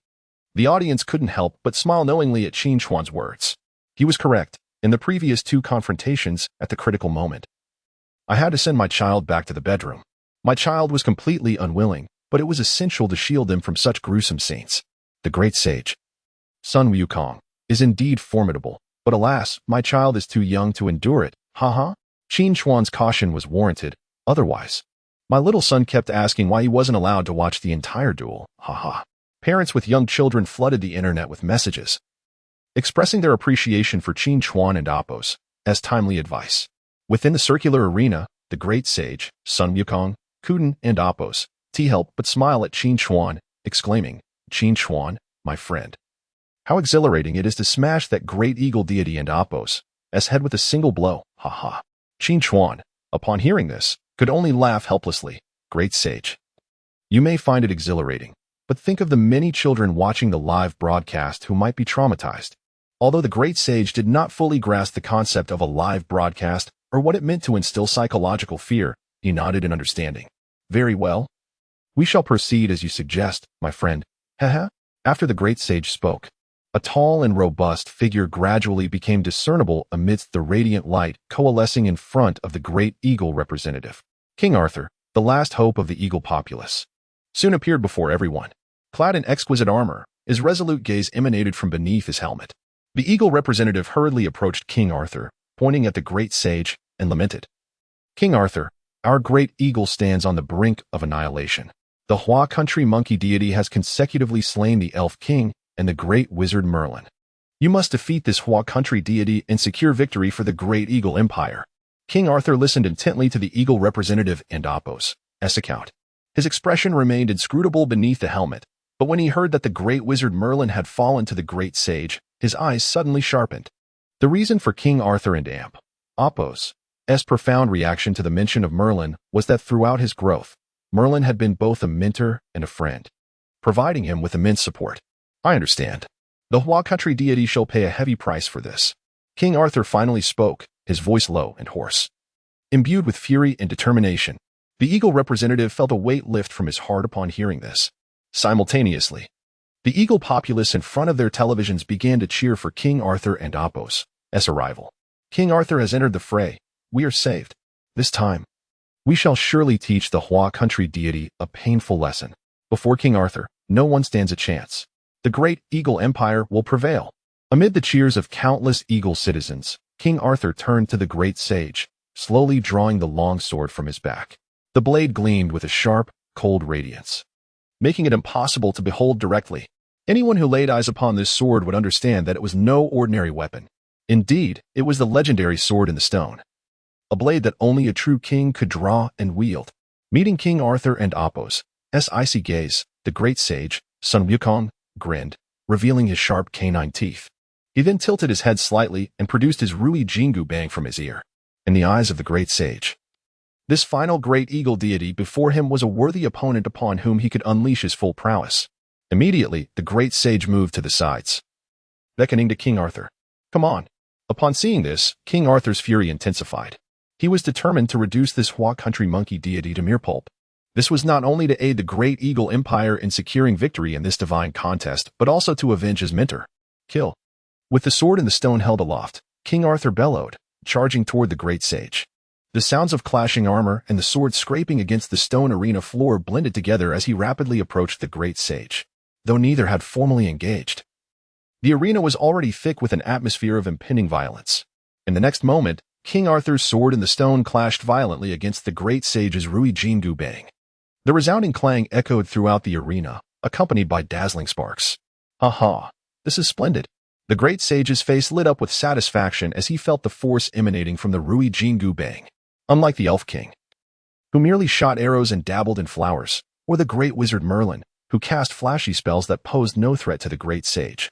The audience couldn't help but smile knowingly at Qin Chuan's words. He was correct. In the previous two confrontations, at the critical moment, I had to send my child back to the bedroom. My child was completely unwilling, but it was essential to shield them from such gruesome scenes. The great sage, Sun Wukong, is indeed formidable, but alas, my child is too young to endure it. Haha. Qin Chuan's caution was warranted. Otherwise, my little son kept asking why he wasn't allowed to watch the entire duel. Haha. Parents with young children flooded the internet with messages, expressing their appreciation for Qin Chuan and Appos as timely advice. Within the circular arena, the great sage, Sun Wukong, couldn't and Appos help but smile at Qin Chuan, exclaiming, Qin Chuan, my friend. How exhilarating it is to smash that great eagle deity and Appos as head with a single blow. Haha. Qin Chuan, upon hearing this, could only laugh helplessly. Great sage. You may find it exhilarating, but think of the many children watching the live broadcast who might be traumatized. Although the great sage did not fully grasp the concept of a live broadcast or what it meant to instill psychological fear, he nodded in understanding. Very well. We shall proceed as you suggest, my friend. Haha. After the great sage spoke, a tall and robust figure gradually became discernible amidst the radiant light coalescing in front of the great eagle representative. King Arthur, the last hope of the eagle populace, soon appeared before everyone. Clad in exquisite armor, his resolute gaze emanated from beneath his helmet. The eagle representative hurriedly approached King Arthur, pointing at the great sage, and lamented. King Arthur, our great eagle stands on the brink of annihilation. The Hua country monkey deity has consecutively slain the elf king and the great wizard Merlin. You must defeat this Hua country deity and secure victory for the great eagle empire. King Arthur listened intently to the eagle representative and Appos' account. His expression remained inscrutable beneath the helmet, but when he heard that the great wizard Merlin had fallen to the great sage, his eyes suddenly sharpened. The reason for King Arthur and Appos' profound reaction to the mention of Merlin was that throughout his growth, Merlin had been both a mentor and a friend, providing him with immense support. I understand. The Hua country deity shall pay a heavy price for this. King Arthur finally spoke, his voice low and hoarse. Imbued with fury and determination, the eagle representative felt a weight lift from his heart upon hearing this. Simultaneously, the eagle populace in front of their televisions began to cheer for King Arthur and Appos' arrival. King Arthur has entered the fray. We are saved. This time, we shall surely teach the Hua country deity a painful lesson. Before King Arthur, no one stands a chance. The great eagle empire will prevail. Amid the cheers of countless eagle citizens, King Arthur turned to the great sage, slowly drawing the long sword from his back. The blade gleamed with a sharp, cold radiance, making it impossible to behold directly. Anyone who laid eyes upon this sword would understand that it was no ordinary weapon. Indeed, it was the legendary sword in the stone, a blade that only a true king could draw and wield. Meeting King Arthur and Apos' icy gaze, the great sage, Sun Wukong, grinned, revealing his sharp canine teeth. He then tilted his head slightly and produced his Rui Jingu bang from his ear. In the eyes of the great sage, this final great eagle deity before him was a worthy opponent upon whom he could unleash his full prowess. Immediately, the great sage moved to the sides, beckoning to King Arthur. Come on. Upon seeing this, King Arthur's fury intensified. He was determined to reduce this Hua country monkey deity to mere pulp. This was not only to aid the great eagle empire in securing victory in this divine contest, but also to avenge his mentor. Kill. With the sword in the stone held aloft, King Arthur bellowed, charging toward the great sage. The sounds of clashing armor and the sword scraping against the stone arena floor blended together as he rapidly approached the great sage, though neither had formally engaged. The arena was already thick with an atmosphere of impending violence. In the next moment, King Arthur's sword in the stone clashed violently against the great sage's Rui Jingu bang. The resounding clang echoed throughout the arena, accompanied by dazzling sparks. Aha! This is splendid. The great sage's face lit up with satisfaction as he felt the force emanating from the Rui Jingu bang. Unlike the Elf King, who merely shot arrows and dabbled in flowers, or the great wizard Merlin, who cast flashy spells that posed no threat to the great sage.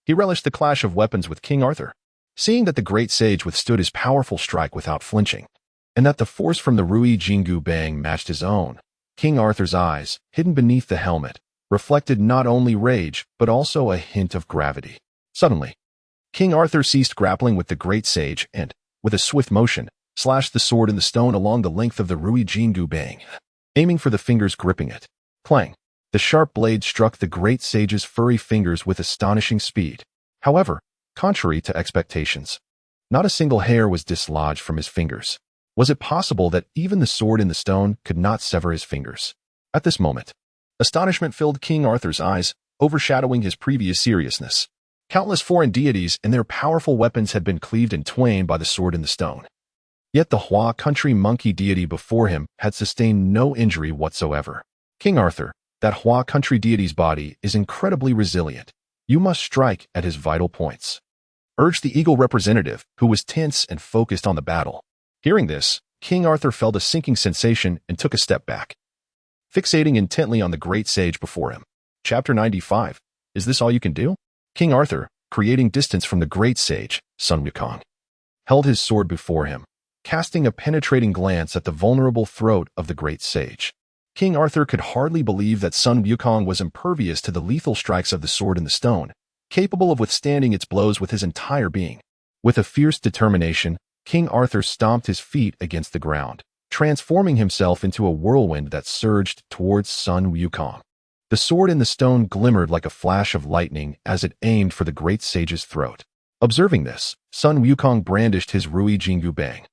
He relished the clash of weapons with King Arthur, seeing that the great sage withstood his powerful strike without flinching, and that the force from the Rui Jingu bang matched his own. King Arthur's eyes, hidden beneath the helmet, reflected not only rage, but also a hint of gravity. Suddenly, King Arthur ceased grappling with the great sage and, with a swift motion, slashed the sword in the stone along the length of the Rui Jingu bang, aiming for the fingers gripping it. Clang! The sharp blade struck the great sage's furry fingers with astonishing speed. However, contrary to expectations, not a single hair was dislodged from his fingers. Was it possible that even the sword in the stone could not sever his fingers? At this moment, astonishment filled King Arthur's eyes, overshadowing his previous seriousness. Countless foreign deities and their powerful weapons had been cleaved in twain by the sword in the stone. Yet the Hua country monkey deity before him had sustained no injury whatsoever. King Arthur, that Hua country deity's body is incredibly resilient. You must strike at his vital points, urged the eagle representative, who was tense and focused on the battle. Hearing this, King Arthur felt a sinking sensation and took a step back, fixating intently on the great sage before him. Chapter 95. Is this all you can do? King Arthur, creating distance from the great sage, Sun Wukong, held his sword before him, casting a penetrating glance at the vulnerable throat of the great sage. King Arthur could hardly believe that Sun Wukong was impervious to the lethal strikes of the sword in the stone, capable of withstanding its blows with his entire being. With a fierce determination, King Arthur stomped his feet against the ground, transforming himself into a whirlwind that surged towards Sun Wukong. The sword in the stone glimmered like a flash of lightning as it aimed for the great sage's throat. Observing this, Sun Wukong brandished his Rui Jingu bang,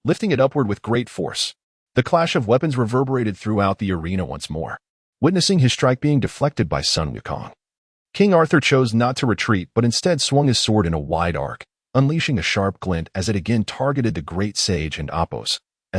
lifting it upward with great force. The clash of weapons reverberated throughout the arena once more, witnessing his strike being deflected by Sun Wukong. King Arthur chose not to retreat but instead swung his sword in a wide arc, unleashing a sharp glint as it again targeted the great sage and Apos'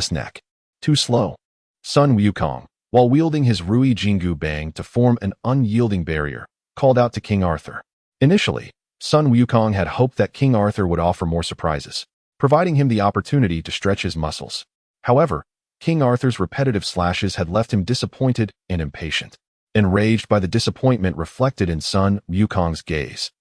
neck. Too slow. Sun Wukong, while wielding his Rui Jingu bang to form an unyielding barrier, called out to King Arthur. Initially, Sun Wukong had hoped that King Arthur would offer more surprises, providing him the opportunity to stretch his muscles. However, King Arthur's repetitive slashes had left him disappointed and impatient, enraged by the disappointment reflected in Sun Wukong's gaze.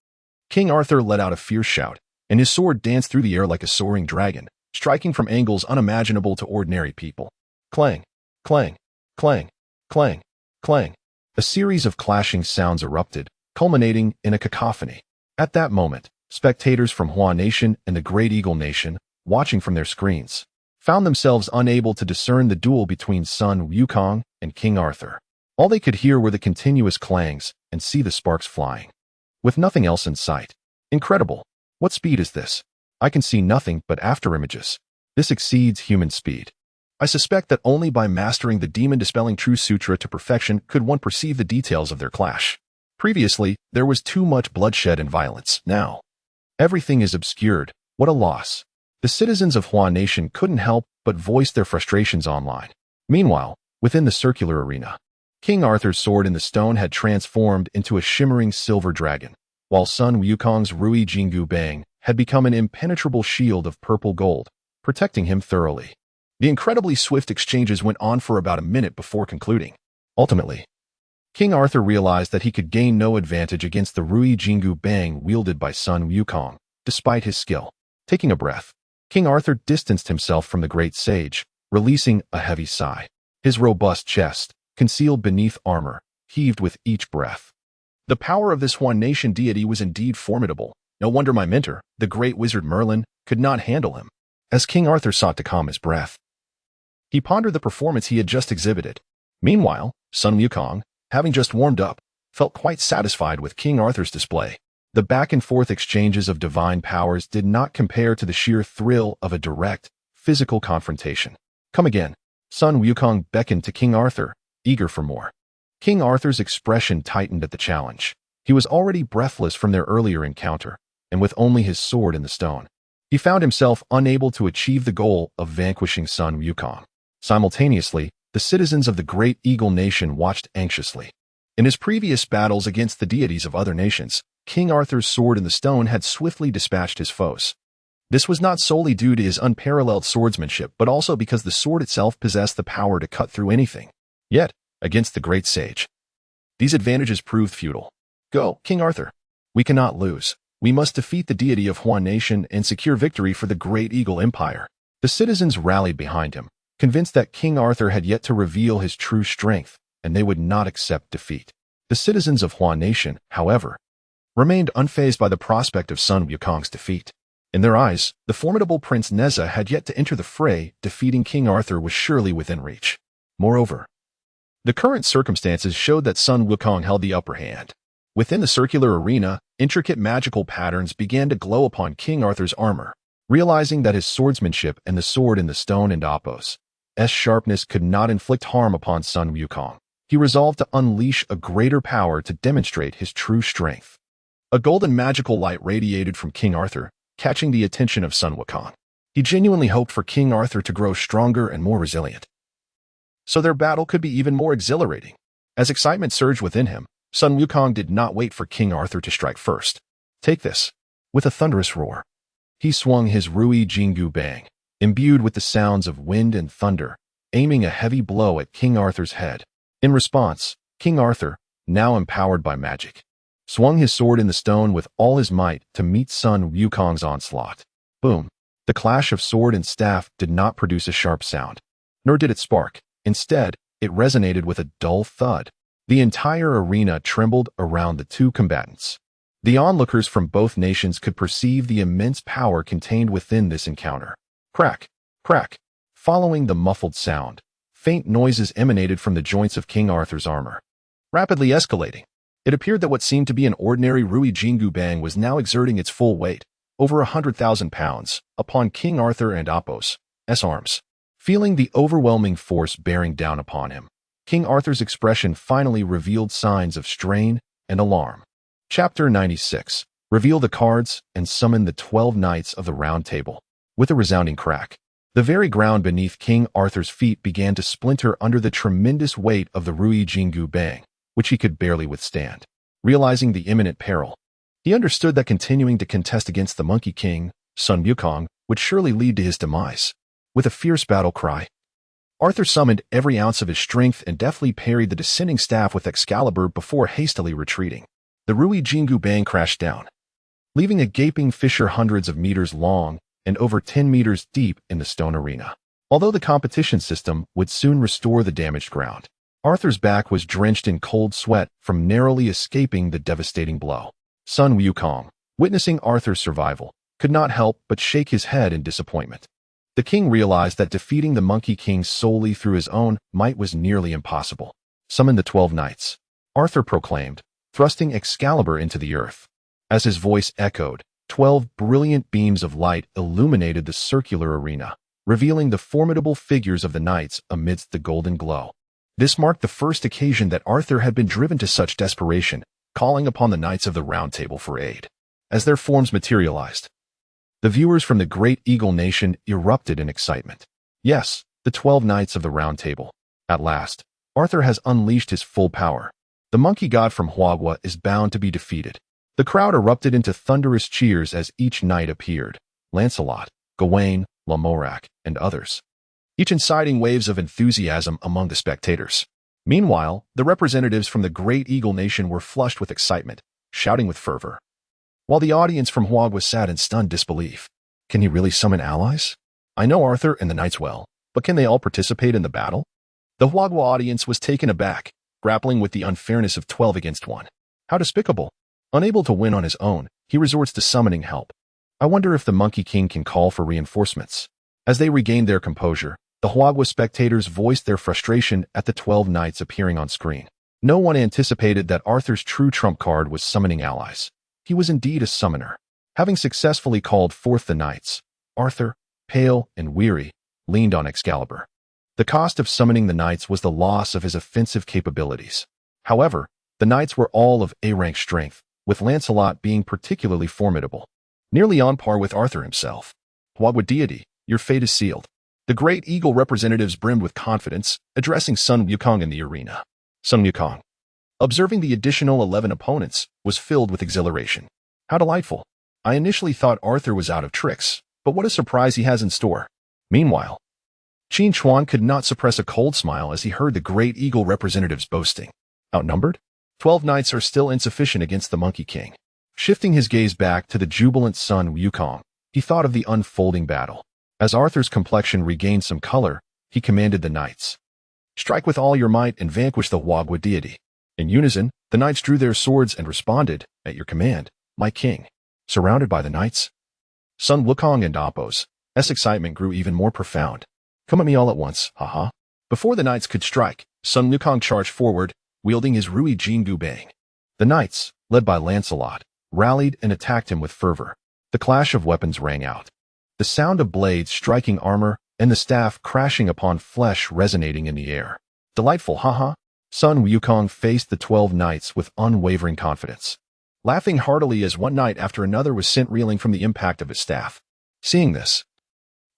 King Arthur let out a fierce shout, and his sword danced through the air like a soaring dragon, striking from angles unimaginable to ordinary people. Clang, clang, clang, clang, clang. A series of clashing sounds erupted, culminating in a cacophony. At that moment, spectators from Hua Nation and the Great Eagle Nation, watching from their screens, found themselves unable to discern the duel between Sun Wukong and King Arthur. All they could hear were the continuous clangs and see the sparks flying, with nothing else in sight. Incredible. What speed is this? I can see nothing but afterimages. This exceeds human speed. I suspect that only by mastering the demon-dispelling True Sutra to perfection could one perceive the details of their clash. Previously, there was too much bloodshed and violence. Now, everything is obscured. What a loss. The citizens of Hua Nation couldn't help but voice their frustrations online. Meanwhile, within the circular arena, King Arthur's sword in the stone had transformed into a shimmering silver dragon, while Sun Wukong's Rui Jinggu Bang had become an impenetrable shield of purple gold, protecting him thoroughly. The incredibly swift exchanges went on for about a minute before concluding. Ultimately, King Arthur realized that he could gain no advantage against the Rui Jinggu Bang wielded by Sun Wukong, despite his skill. Taking a breath, King Arthur distanced himself from the great sage, releasing a heavy sigh. His robust chest, concealed beneath armor, heaved with each breath. The power of this Huan Nation deity was indeed formidable. No wonder my mentor, the great wizard Merlin, could not handle him. As King Arthur sought to calm his breath, he pondered the performance he had just exhibited. Meanwhile, Sun Wukong, having just warmed up, felt quite satisfied with King Arthur's display. The back-and-forth exchanges of divine powers did not compare to the sheer thrill of a direct, physical confrontation. Come again. Sun Wukong beckoned to King Arthur, eager for more. King Arthur's expression tightened at the challenge. He was already breathless from their earlier encounter, and with only his sword in the stone, he found himself unable to achieve the goal of vanquishing Sun Wukong. Simultaneously, the citizens of the great Eagle Nation watched anxiously. In his previous battles against the deities of other nations, King Arthur's sword in the stone had swiftly dispatched his foes. This was not solely due to his unparalleled swordsmanship, but also because the sword itself possessed the power to cut through anything. Yet, against the great sage, these advantages proved futile. Go, King Arthur. We cannot lose. We must defeat the deity of Huan Nation and secure victory for the great Eagle Empire. The citizens rallied behind him, convinced that King Arthur had yet to reveal his true strength, and they would not accept defeat. The citizens of Huan Nation, however, remained unfazed by the prospect of Sun Wukong's defeat. In their eyes, the formidable Prince Neza had yet to enter the fray. Defeating King Arthur was surely within reach. Moreover, the current circumstances showed that Sun Wukong held the upper hand. Within the circular arena, intricate magical patterns began to glow upon King Arthur's armor. Realizing that his swordsmanship and the sword in the stone and Apos' sharpness could not inflict harm upon Sun Wukong, he resolved to unleash a greater power to demonstrate his true strength. A golden magical light radiated from King Arthur, catching the attention of Sun Wukong. He genuinely hoped for King Arthur to grow stronger and more resilient, so their battle could be even more exhilarating. As excitement surged within him, Sun Wukong did not wait for King Arthur to strike first. Take this. With a thunderous roar, he swung his Rui Jinggu Bang, imbued with the sounds of wind and thunder, aiming a heavy blow at King Arthur's head. In response, King Arthur, now empowered by magic, swung his sword in the stone with all his might to meet Sun Wukong's onslaught. Boom! The clash of sword and staff did not produce a sharp sound, nor did it spark. Instead, it resonated with a dull thud. The entire arena trembled around the two combatants. The onlookers from both nations could perceive the immense power contained within this encounter. Crack! Crack! Following the muffled sound, faint noises emanated from the joints of King Arthur's armor, rapidly escalating. It appeared that what seemed to be an ordinary Rui Jinggu Bang was now exerting its full weight, over 100,000 pounds, upon King Arthur and Apos' arms. Feeling the overwhelming force bearing down upon him, King Arthur's expression finally revealed signs of strain and alarm. Chapter 96. Reveal the cards and summon the 12 knights of the Round Table. With a resounding crack, the very ground beneath King Arthur's feet began to splinter under the tremendous weight of the Rui Jinggu Bang, which he could barely withstand. Realizing the imminent peril, he understood that continuing to contest against the Monkey King, Sun Wukong, would surely lead to his demise. With a fierce battle cry, Arthur summoned every ounce of his strength and deftly parried the descending staff with Excalibur before hastily retreating. The Rui Jinggu Bang crashed down, leaving a gaping fissure hundreds of meters long and over 10 meters deep in the stone arena. Although the competition system would soon restore the damaged ground, Arthur's back was drenched in cold sweat from narrowly escaping the devastating blow. Sun Wukong, witnessing Arthur's survival, could not help but shake his head in disappointment. The king realized that defeating the Monkey King solely through his own might was nearly impossible. Summon the 12 knights, Arthur proclaimed, thrusting Excalibur into the earth. As his voice echoed, 12 brilliant beams of light illuminated the circular arena, revealing the formidable figures of the knights amidst the golden glow. This marked the first occasion that Arthur had been driven to such desperation, calling upon the knights of the Round Table for aid. As their forms materialized, the viewers from the great Eagle Nation erupted in excitement. Yes, the 12 knights of the Round Table, at last, Arthur has unleashed his full power. The monkey god from Huagua is bound to be defeated. The crowd erupted into thunderous cheers as each knight appeared. Lancelot, Gawain, Lamorak, and others, each inciting waves of enthusiasm among the spectators. Meanwhile, the representatives from the Great Eagle Nation were flushed with excitement, shouting with fervor, while the audience from Huagua sat in stunned disbelief. Can he really summon allies? I know Arthur and the knights well, but can they all participate in the battle? The Huagua audience was taken aback, grappling with the unfairness of 12 against 1. How despicable! Unable to win on his own, he resorts to summoning help. I wonder if the Monkey King can call for reinforcements. As they regained their composure, the Huagua spectators voiced their frustration at the 12 knights appearing on screen. No one anticipated that Arthur's true trump card was summoning allies. He was indeed a summoner. Having successfully called forth the knights, Arthur, pale and weary, leaned on Excalibur. The cost of summoning the knights was the loss of his offensive capabilities. However, the knights were all of A-rank strength, with Lancelot being particularly formidable, nearly on par with Arthur himself. Huagua deity, your fate is sealed. The Great Eagle representatives brimmed with confidence, addressing Sun Wukong in the arena. Sun Wukong, observing the additional 11 opponents, was filled with exhilaration. How delightful. I initially thought Arthur was out of tricks, but what a surprise he has in store. Meanwhile, Qin Chuan could not suppress a cold smile as he heard the Great Eagle representatives boasting. Outnumbered? 12 knights are still insufficient against the Monkey King. Shifting his gaze back to the jubilant Sun Wukong, he thought of the unfolding battle. As Arthur's complexion regained some color, he commanded the knights, strike with all your might and vanquish the Huagua deity. In unison, the knights drew their swords and responded, at your command, my king. Surrounded by the knights, Sun Wukong and Appo's excitement grew even more profound. Come at me all at once, haha. Before the knights could strike, Sun Wukong charged forward, wielding his Rui Jingu Bang. The knights, led by Lancelot, rallied and attacked him with fervor. The clash of weapons rang out. The sound of blades striking armor and the staff crashing upon flesh resonating in the air. Delightful, haha. Sun Wukong faced the 12 knights with unwavering confidence, laughing heartily as one knight after another was sent reeling from the impact of his staff. Seeing this,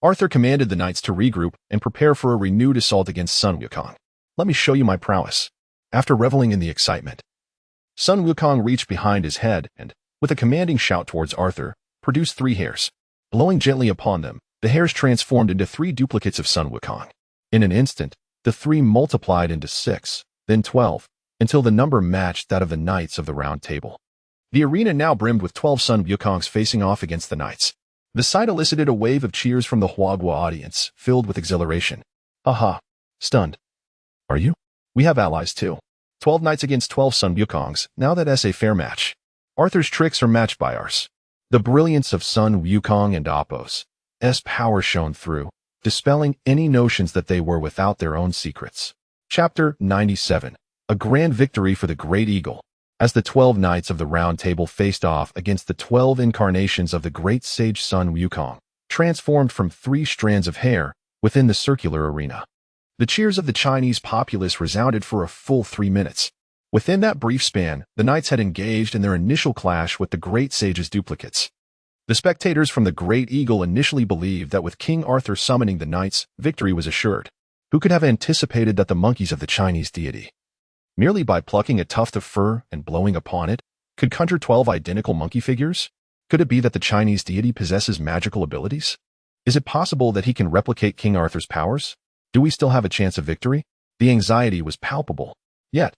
Arthur commanded the knights to regroup and prepare for a renewed assault against Sun Wukong. Let me show you my prowess. After reveling in the excitement, Sun Wukong reached behind his head and, with a commanding shout towards Arthur, produced 3 hairs. Blowing gently upon them, the hairs transformed into 3 duplicates of Sun Wukong. In an instant, the 3 multiplied into 6, then 12, until the number matched that of the knights of the Round Table. The arena now brimmed with 12 Sun Wukongs facing off against the knights. The sight elicited a wave of cheers from the Huagua audience, filled with exhilaration. Aha! Stunned. Are you? We have allies too. 12 knights against 12 Sun Wukongs, now that's a fair match. Arthur's tricks are matched by ours. The brilliance of Sun Wukong and Appo's power shone through, dispelling any notions that they were without their own secrets. Chapter 97. A grand victory for the Great Eagle. As the 12 knights of the Round Table faced off against the 12 incarnations of the great sage Sun Wukong, transformed from 3 strands of hair within the circular arena. The cheers of the Chinese populace resounded for a full 3 minutes. Within that brief span, the knights had engaged in their initial clash with the great sage's duplicates. The spectators from the Great Eagle initially believed that with King Arthur summoning the knights, victory was assured. Who could have anticipated that the monkeys of the Chinese deity, merely by plucking a tuft of fur and blowing upon it, could conjure 12 identical monkey figures? Could it be that the Chinese deity possesses magical abilities? Is it possible that he can replicate King Arthur's powers? Do we still have a chance of victory? The anxiety was palpable. Yet,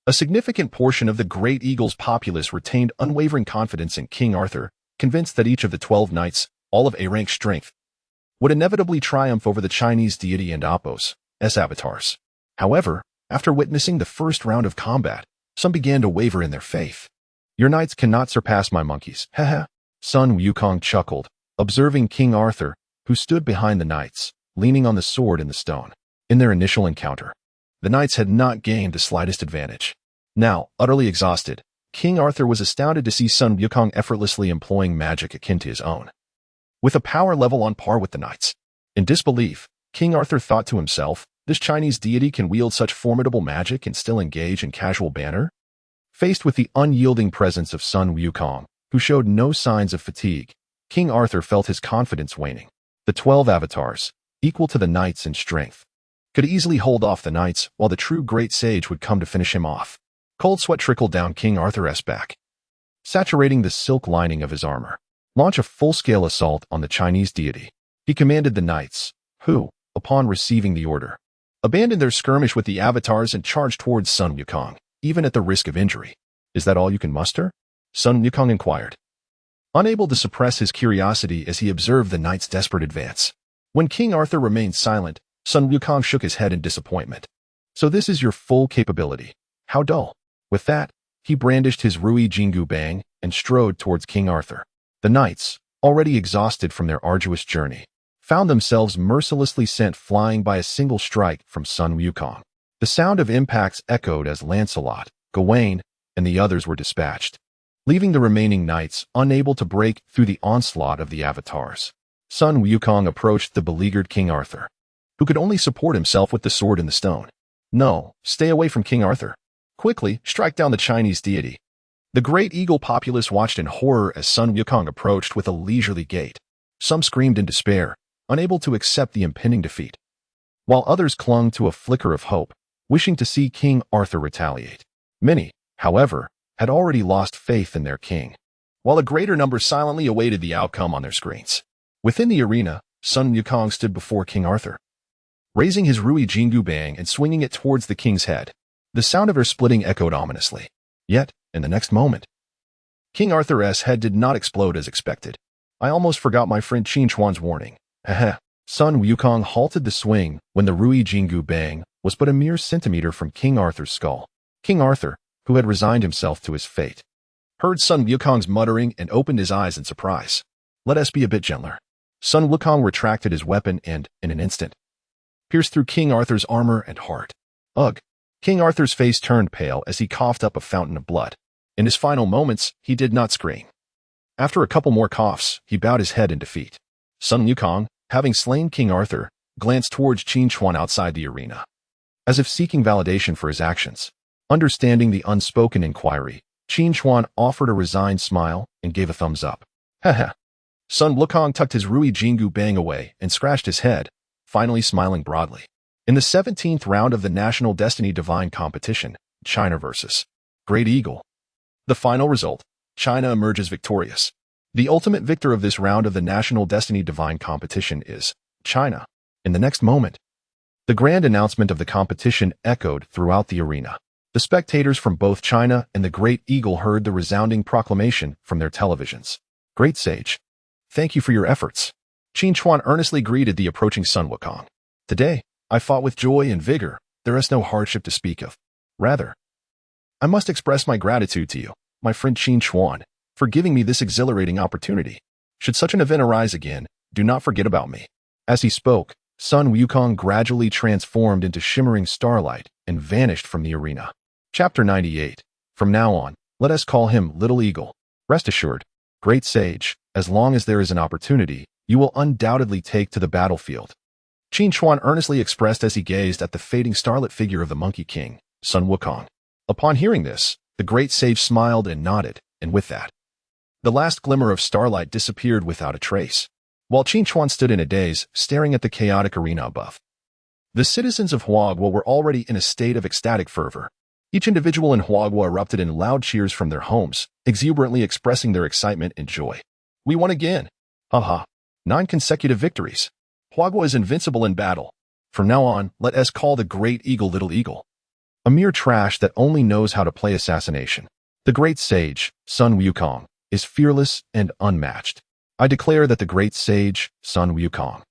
a significant portion of the Great Eagle's populace retained unwavering confidence in King Arthur, convinced that each of the 12 knights, all of A-rank strength, would inevitably triumph over the Chinese deity and Appo's avatars. However, after witnessing the first round of combat, some began to waver in their faith. Your knights cannot surpass my monkeys, haha. Sun Wukong chuckled, observing King Arthur, who stood behind the knights, leaning on the sword in the stone. In their initial encounter, the knights had not gained the slightest advantage. Now, utterly exhausted, King Arthur was astounded to see Sun Wukong effortlessly employing magic akin to his own, with a power level on par with the knights. In disbelief, King Arthur thought to himself, this Chinese deity can wield such formidable magic and still engage in casual banter? Faced with the unyielding presence of Sun Wukong, who showed no signs of fatigue, King Arthur felt his confidence waning. The 12 avatars, equal to the knights in strength, could easily hold off the knights, while the true great sage would come to finish him off. Cold sweat trickled down King Arthur's back, saturating the silk lining of his armor. Launch a full-scale assault on the Chinese deity. He commanded the knights, who, upon receiving the order, abandoned their skirmish with the avatars and charged towards Sun Wukong, even at the risk of injury. Is that all you can muster? Sun Wukong inquired, unable to suppress his curiosity as he observed the knights' desperate advance. When King Arthur remained silent, Sun Wukong shook his head in disappointment. So this is your full capability. How dull. With that, he brandished his Rui Jinggu Bang and strode towards King Arthur. The knights, already exhausted from their arduous journey, found themselves mercilessly sent flying by a single strike from Sun Wukong. The sound of impacts echoed as Lancelot, Gawain, and the others were dispatched, leaving the remaining knights unable to break through the onslaught of the avatars. Sun Wukong approached the beleaguered King Arthur, who could only support himself with the sword and the stone. No, stay away from King Arthur. Quickly, strike down the Chinese deity. The great eagle populace watched in horror as Sun Wukong approached with a leisurely gait. Some screamed in despair, unable to accept the impending defeat, while others clung to a flicker of hope, wishing to see King Arthur retaliate. Many, however, had already lost faith in their king, while a greater number silently awaited the outcome on their screens. Within the arena, Sun Wukong stood before King Arthur, raising his Rui Jinggu Bang and swinging it towards the king's head. The sound of her splitting echoed ominously. Yet, in the next moment, King Arthur's head did not explode as expected. I almost forgot my friend Qin Chuan's warning. Heh. Sun Wukong halted the swing when the Rui Jinggu Bang was but a mere centimeter from King Arthur's skull. King Arthur, who had resigned himself to his fate, heard Sun Wukong's muttering and opened his eyes in surprise. Let us be a bit gentler. Sun Wukong retracted his weapon and, in an instant, pierced through King Arthur's armor and heart. Ugh! King Arthur's face turned pale as he coughed up a fountain of blood. In his final moments, he did not scream. After a couple more coughs, he bowed his head in defeat. Sun Wukong, having slain King Arthur, glanced towards Qin Chuan outside the arena, as if seeking validation for his actions. Understanding the unspoken inquiry, Qin Chuan offered a resigned smile and gave a thumbs up. Haha. Sun Wukong tucked his Rui Jinggu Bang away and scratched his head, finally smiling broadly. In the 17th round of the National Destiny Divine Competition, China vs. Great Eagle. The final result, China emerges victorious. The ultimate victor of this round of the National Destiny Divine Competition is China. In the next moment, the grand announcement of the competition echoed throughout the arena. The spectators from both China and the Great Eagle heard the resounding proclamation from their televisions. Great sage, thank you for your efforts. Qin Chuan earnestly greeted the approaching Sun Wukong. Today, I fought with joy and vigor. There is no hardship to speak of. Rather, I must express my gratitude to you, my friend Qin Chuan, for giving me this exhilarating opportunity. Should such an event arise again, do not forget about me. As he spoke, Sun Wukong gradually transformed into shimmering starlight and vanished from the arena. Chapter 98. From now on, let us call him Little Eagle. Rest assured, great sage, as long as there is an opportunity, you will undoubtedly take to the battlefield. Qin Chuan earnestly expressed as he gazed at the fading starlit figure of the Monkey King, Sun Wukong. Upon hearing this, the great sage smiled and nodded, and with that, the last glimmer of starlight disappeared without a trace, while Qin Chuan stood in a daze, staring at the chaotic arena above. The citizens of Huagua were already in a state of ecstatic fervor. Each individual in Huagua erupted in loud cheers from their homes, exuberantly expressing their excitement and joy. We won again! Haha! 9 consecutive victories! Huagua is invincible in battle. From now on, let us call the Great Eagle Little Eagle. A mere trash that only knows how to play assassination. The great sage, Sun Wukong, is fearless and unmatched. I declare that the great sage, Sun Wukong,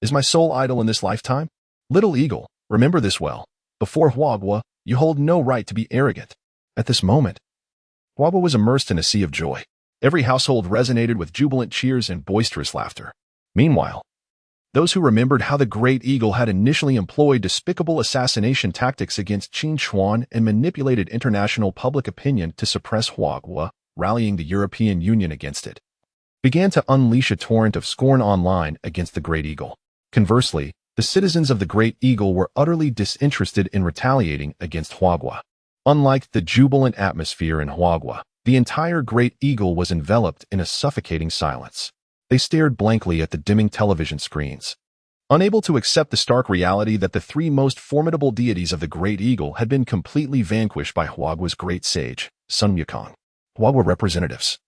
is my sole idol in this lifetime. Little Eagle, remember this well. Before Huagua, you hold no right to be arrogant. At this moment, Huagua was immersed in a sea of joy. Every household resonated with jubilant cheers and boisterous laughter. Meanwhile, those who remembered how the Great Eagle had initially employed despicable assassination tactics against Qin Chuan and manipulated international public opinion to suppress Huagua, rallying the European Union against it, began to unleash a torrent of scorn online against the Great Eagle. Conversely, the citizens of the Great Eagle were utterly disinterested in retaliating against Huagua. Unlike the jubilant atmosphere in Huagua, the entire Great Eagle was enveloped in a suffocating silence. They stared blankly at the dimming television screens, Unable to accept the stark reality that the three most formidable deities of the Great Eagle had been completely vanquished by Huagua's great sage, Sun Wukong. Huagua representatives,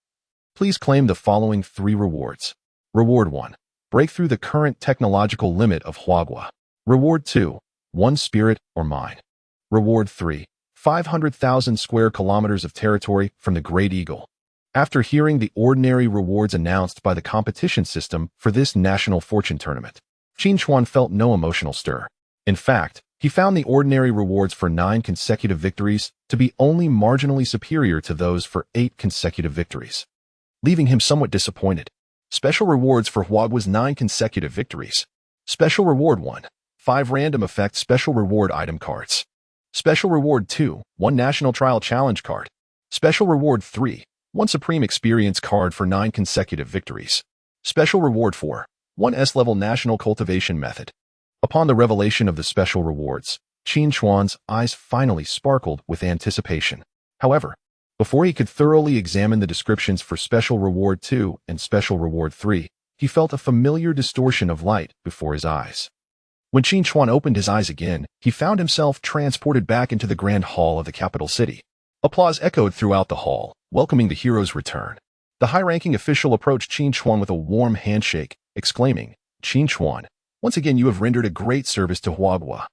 please claim the following 3 rewards. Reward 1. Break through the current technological limit of Huagua. Reward 2. 1 spirit or mind. Reward 3. 500,000 square kilometers of territory from the Great Eagle. After hearing the ordinary rewards announced by the competition system for this national fortune tournament, Qin Chuan felt no emotional stir. In fact, he found the ordinary rewards for 9 consecutive victories to be only marginally superior to those for 8 consecutive victories, leaving him somewhat disappointed. Special rewards for Huagua's 9 consecutive victories. Special Reward 1. 5 random effect special reward item cards. Special Reward 2. 1 National Trial Challenge card. Special Reward 3. 1 Supreme Experience card for 9 consecutive victories. Special Reward 4. 1 S-level National Cultivation Method. Upon the revelation of the special rewards, Qin Chuan's eyes finally sparkled with anticipation. However, before he could thoroughly examine the descriptions for Special Reward 2 and Special Reward 3, he felt a familiar distortion of light before his eyes. When Qin Chuan opened his eyes again, he found himself transported back into the grand hall of the capital city. Applause echoed throughout the hall, welcoming the hero's return. The high-ranking official approached Qin Chuan with a warm handshake, exclaiming, "Qin Chuan, once again you have rendered a great service to Huagua,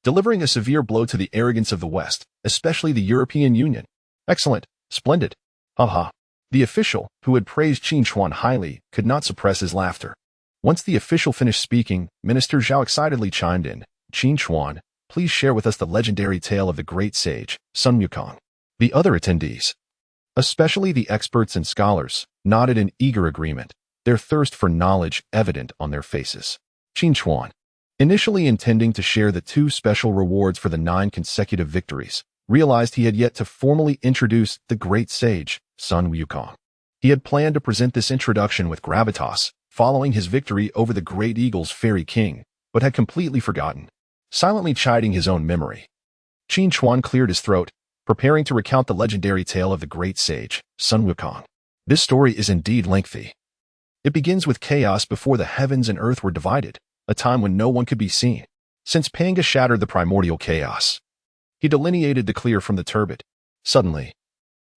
delivering a severe blow to the arrogance of the West, especially the European Union. Excellent, splendid. Haha." The official, who had praised Qin Chuan highly, could not suppress his laughter. Once the official finished speaking, Minister Zhao excitedly chimed in, "Qin Chuan, please share with us the legendary tale of the great sage, Sun Wukong." The other attendees, especially the experts and scholars, nodded in eager agreement, their thirst for knowledge evident on their faces. Qin Chuan, initially intending to share the 2 special rewards for the 9 consecutive victories, realized he had yet to formally introduce the great sage, Sun Wukong. He had planned to present this introduction with gravitas, following his victory over the Great Eagle's Fairy King, but had completely forgotten, silently chiding his own memory. Qin Chuan cleared his throat, preparing to recount the legendary tale of the great sage, Sun Wukong. This story is indeed lengthy. It begins with chaos before the heavens and earth were divided, a time when no one could be seen. Since Panga shattered the primordial chaos, he delineated the clear from the turbid. Suddenly,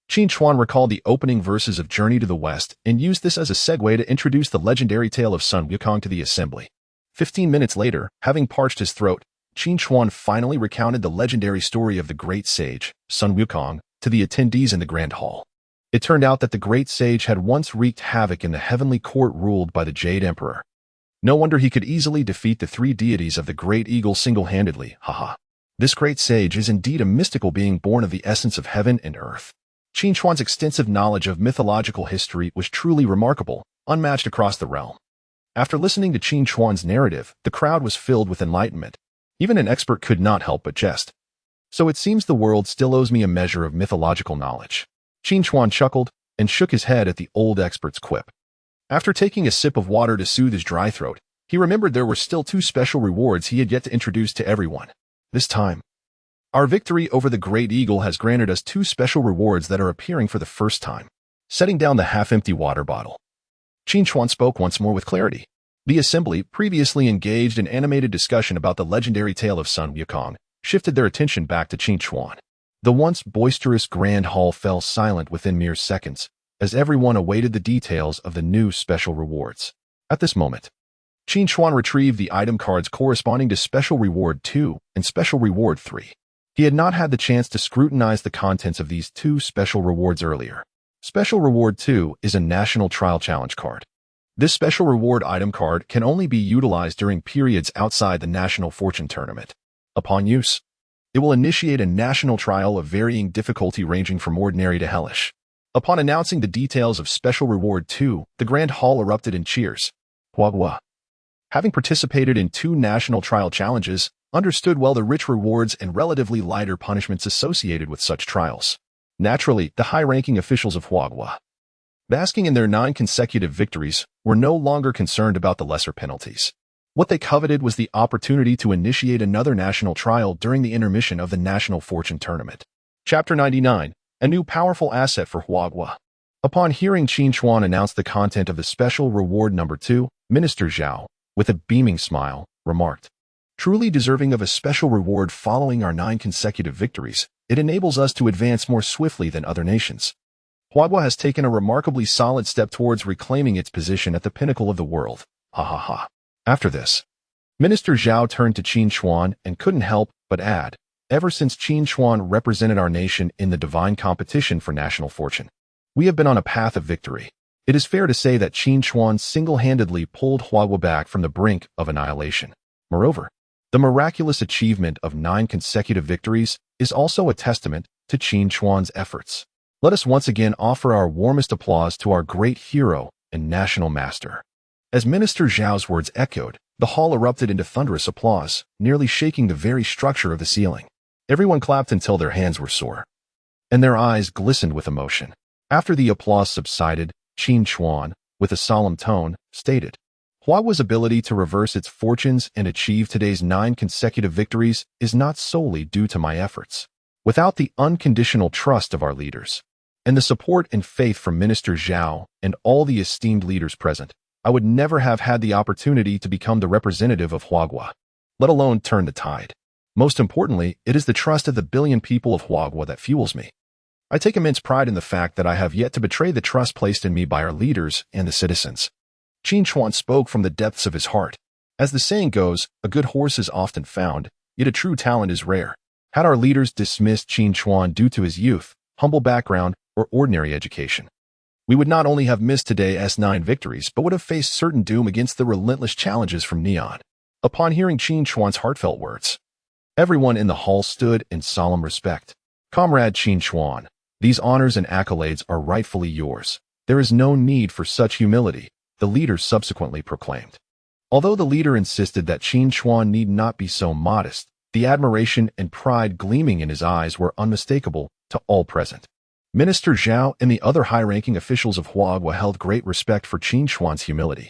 Qin Chuan recalled the opening verses of Journey to the West and used this as a segue to introduce the legendary tale of Sun Wukong to the assembly. 15 minutes later, having parched his throat, Qin Chuan finally recounted the legendary story of the great sage, Sun Wukong, to the attendees in the grand hall. It turned out that the great sage had once wreaked havoc in the heavenly court ruled by the Jade Emperor. No wonder he could easily defeat the 3 deities of the Great Eagle single-handedly, haha. This great sage is indeed a mystical being born of the essence of heaven and earth. Qin Chuan's extensive knowledge of mythological history was truly remarkable, unmatched across the realm. After listening to Qin Chuan's narrative, the crowd was filled with enlightenment. Even an expert could not help but jest. So it seems the world still owes me a measure of mythological knowledge. Qin Chuan chuckled and shook his head at the old expert's quip. After taking a sip of water to soothe his dry throat, he remembered there were still 2 special rewards he had yet to introduce to everyone. This time, our victory over the Great Eagle has granted us 2 special rewards that are appearing for the first time. Setting down the half-empty water bottle, Qin Chuan spoke once more with clarity. The assembly, previously engaged in animated discussion about the legendary tale of Sun Wukong, shifted their attention back to Qin Chuan. The once boisterous grand hall fell silent within mere seconds, as everyone awaited the details of the new special rewards. At this moment, Qin Chuan retrieved the item cards corresponding to Special Reward 2 and Special Reward 3. He had not had the chance to scrutinize the contents of these 2 special rewards earlier. Special Reward 2 is a National Trial Challenge card. This special reward item card can only be utilized during periods outside the National Fortune Tournament. Upon use, it will initiate a national trial of varying difficulty ranging from ordinary to hellish. Upon announcing the details of Special Reward 2, the grand hall erupted in cheers. Huagua, having participated in 2 national trial challenges, understood well the rich rewards and relatively lighter punishments associated with such trials. Naturally, the high-ranking officials of Huagua, basking in their 9 consecutive victories, were no longer concerned about the lesser penalties. What they coveted was the opportunity to initiate another national trial during the intermission of the National Fortune Tournament. Chapter 99. A new powerful asset for Huagua. Upon hearing Qin Chuan announce the content of the special reward number 2, Minister Zhao, with a beaming smile, remarked, "Truly deserving of a special reward following our 9 consecutive victories, it enables us to advance more swiftly than other nations. Huagua has taken a remarkably solid step towards reclaiming its position at the pinnacle of the world. Ha ha ha." After this, Minister Zhao turned to Qin Xuan and couldn't help but add, "Ever since Qin Xuan represented our nation in the divine competition for national fortune, we have been on a path of victory. It is fair to say that Qin Xuan single-handedly pulled Huagua back from the brink of annihilation. Moreover, the miraculous achievement of 9 consecutive victories is also a testament to Qin Xuan's efforts. Let us once again offer our warmest applause to our great hero and national master." As Minister Zhao's words echoed, the hall erupted into thunderous applause, nearly shaking the very structure of the ceiling. Everyone clapped until their hands were sore, and their eyes glistened with emotion. After the applause subsided, Qin Xuan, with a solemn tone, stated, "Huagua's ability to reverse its fortunes and achieve today's 9 consecutive victories is not solely due to my efforts. Without the unconditional trust of our leaders, and the support and faith from Minister Zhao and all the esteemed leaders present, I would never have had the opportunity to become the representative of Huagua, let alone turn the tide. Most importantly, it is the trust of the billion people of Huagua that fuels me. I take immense pride in the fact that I have yet to betray the trust placed in me by our leaders and the citizens." Qin Xuan spoke from the depths of his heart. As the saying goes, a good horse is often found, yet a true talent is rare. Had our leaders dismissed Qin Xuan due to his youth, humble background, or ordinary education, we would not only have missed today's 9 victories, but would have faced certain doom against the relentless challenges from Neon. Upon hearing Qin Xuan's heartfelt words, everyone in the hall stood in solemn respect. "Comrade Qin Xuan, these honors and accolades are rightfully yours. There is no need for such humility," the leader subsequently proclaimed. Although the leader insisted that Qin Xuan need not be so modest, the admiration and pride gleaming in his eyes were unmistakable to all present. Minister Zhao and the other high-ranking officials of Huagua held great respect for Qin Xuan's humility.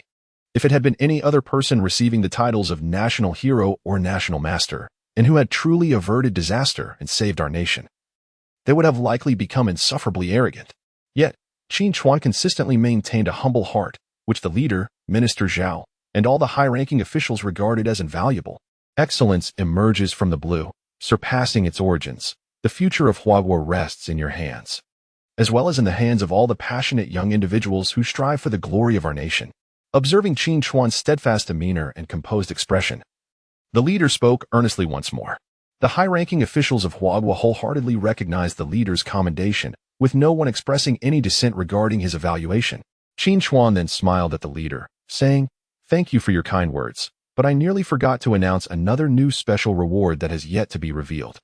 If it had been any other person receiving the titles of national hero or national master, and who had truly averted disaster and saved our nation, they would have likely become insufferably arrogant. Yet, Qin Xuan consistently maintained a humble heart, which the leader, Minister Zhao, and all the high-ranking officials regarded as invaluable. Excellence emerges from the blue, surpassing its origins. The future of Huagua rests in your hands, as well as in the hands of all the passionate young individuals who strive for the glory of our nation. Observing Qin Xuan's steadfast demeanor and composed expression, the leader spoke earnestly once more. The high-ranking officials of Huagua wholeheartedly recognized the leader's commendation, with no one expressing any dissent regarding his evaluation. Qin Xuan then smiled at the leader, saying, "Thank you for your kind words, but I nearly forgot to announce another new special reward that has yet to be revealed."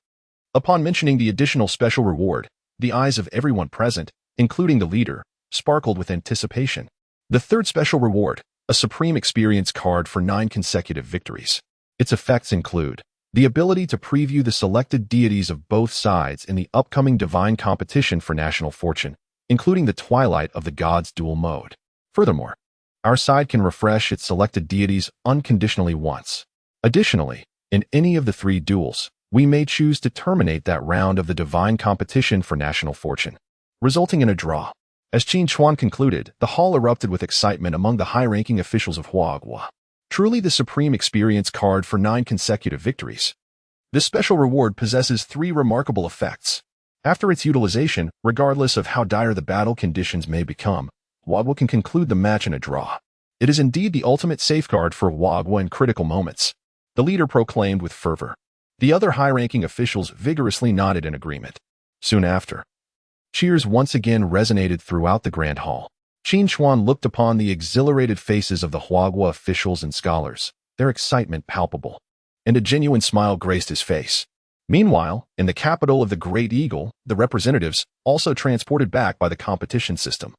Upon mentioning the additional special reward, the eyes of everyone present, including the leader, sparkled with anticipation. The third special reward, a supreme experience card for 9 consecutive victories. Its effects include the ability to preview the selected deities of both sides in the upcoming divine competition for national fortune, including the Twilight of the Gods duel mode. Furthermore, our side can refresh its selected deities unconditionally once. Additionally, in any of the 3 duels, we may choose to terminate that round of the divine competition for national fortune, resulting in a draw. As Qin Xuan concluded, the hall erupted with excitement among the high-ranking officials of Huagua. Truly the supreme experience card for 9 consecutive victories. This special reward possesses 3 remarkable effects. After its utilization, regardless of how dire the battle conditions may become, Huagua can conclude the match in a draw. It is indeed the ultimate safeguard for Huagua in critical moments, the leader proclaimed with fervor. The other high-ranking officials vigorously nodded in agreement. Soon after, cheers once again resonated throughout the grand hall. Qin Xuan looked upon the exhilarated faces of the Huagua officials and scholars, their excitement palpable, and a genuine smile graced his face. Meanwhile, in the capital of the Great Eagle, the representatives, also transported back by the competition system,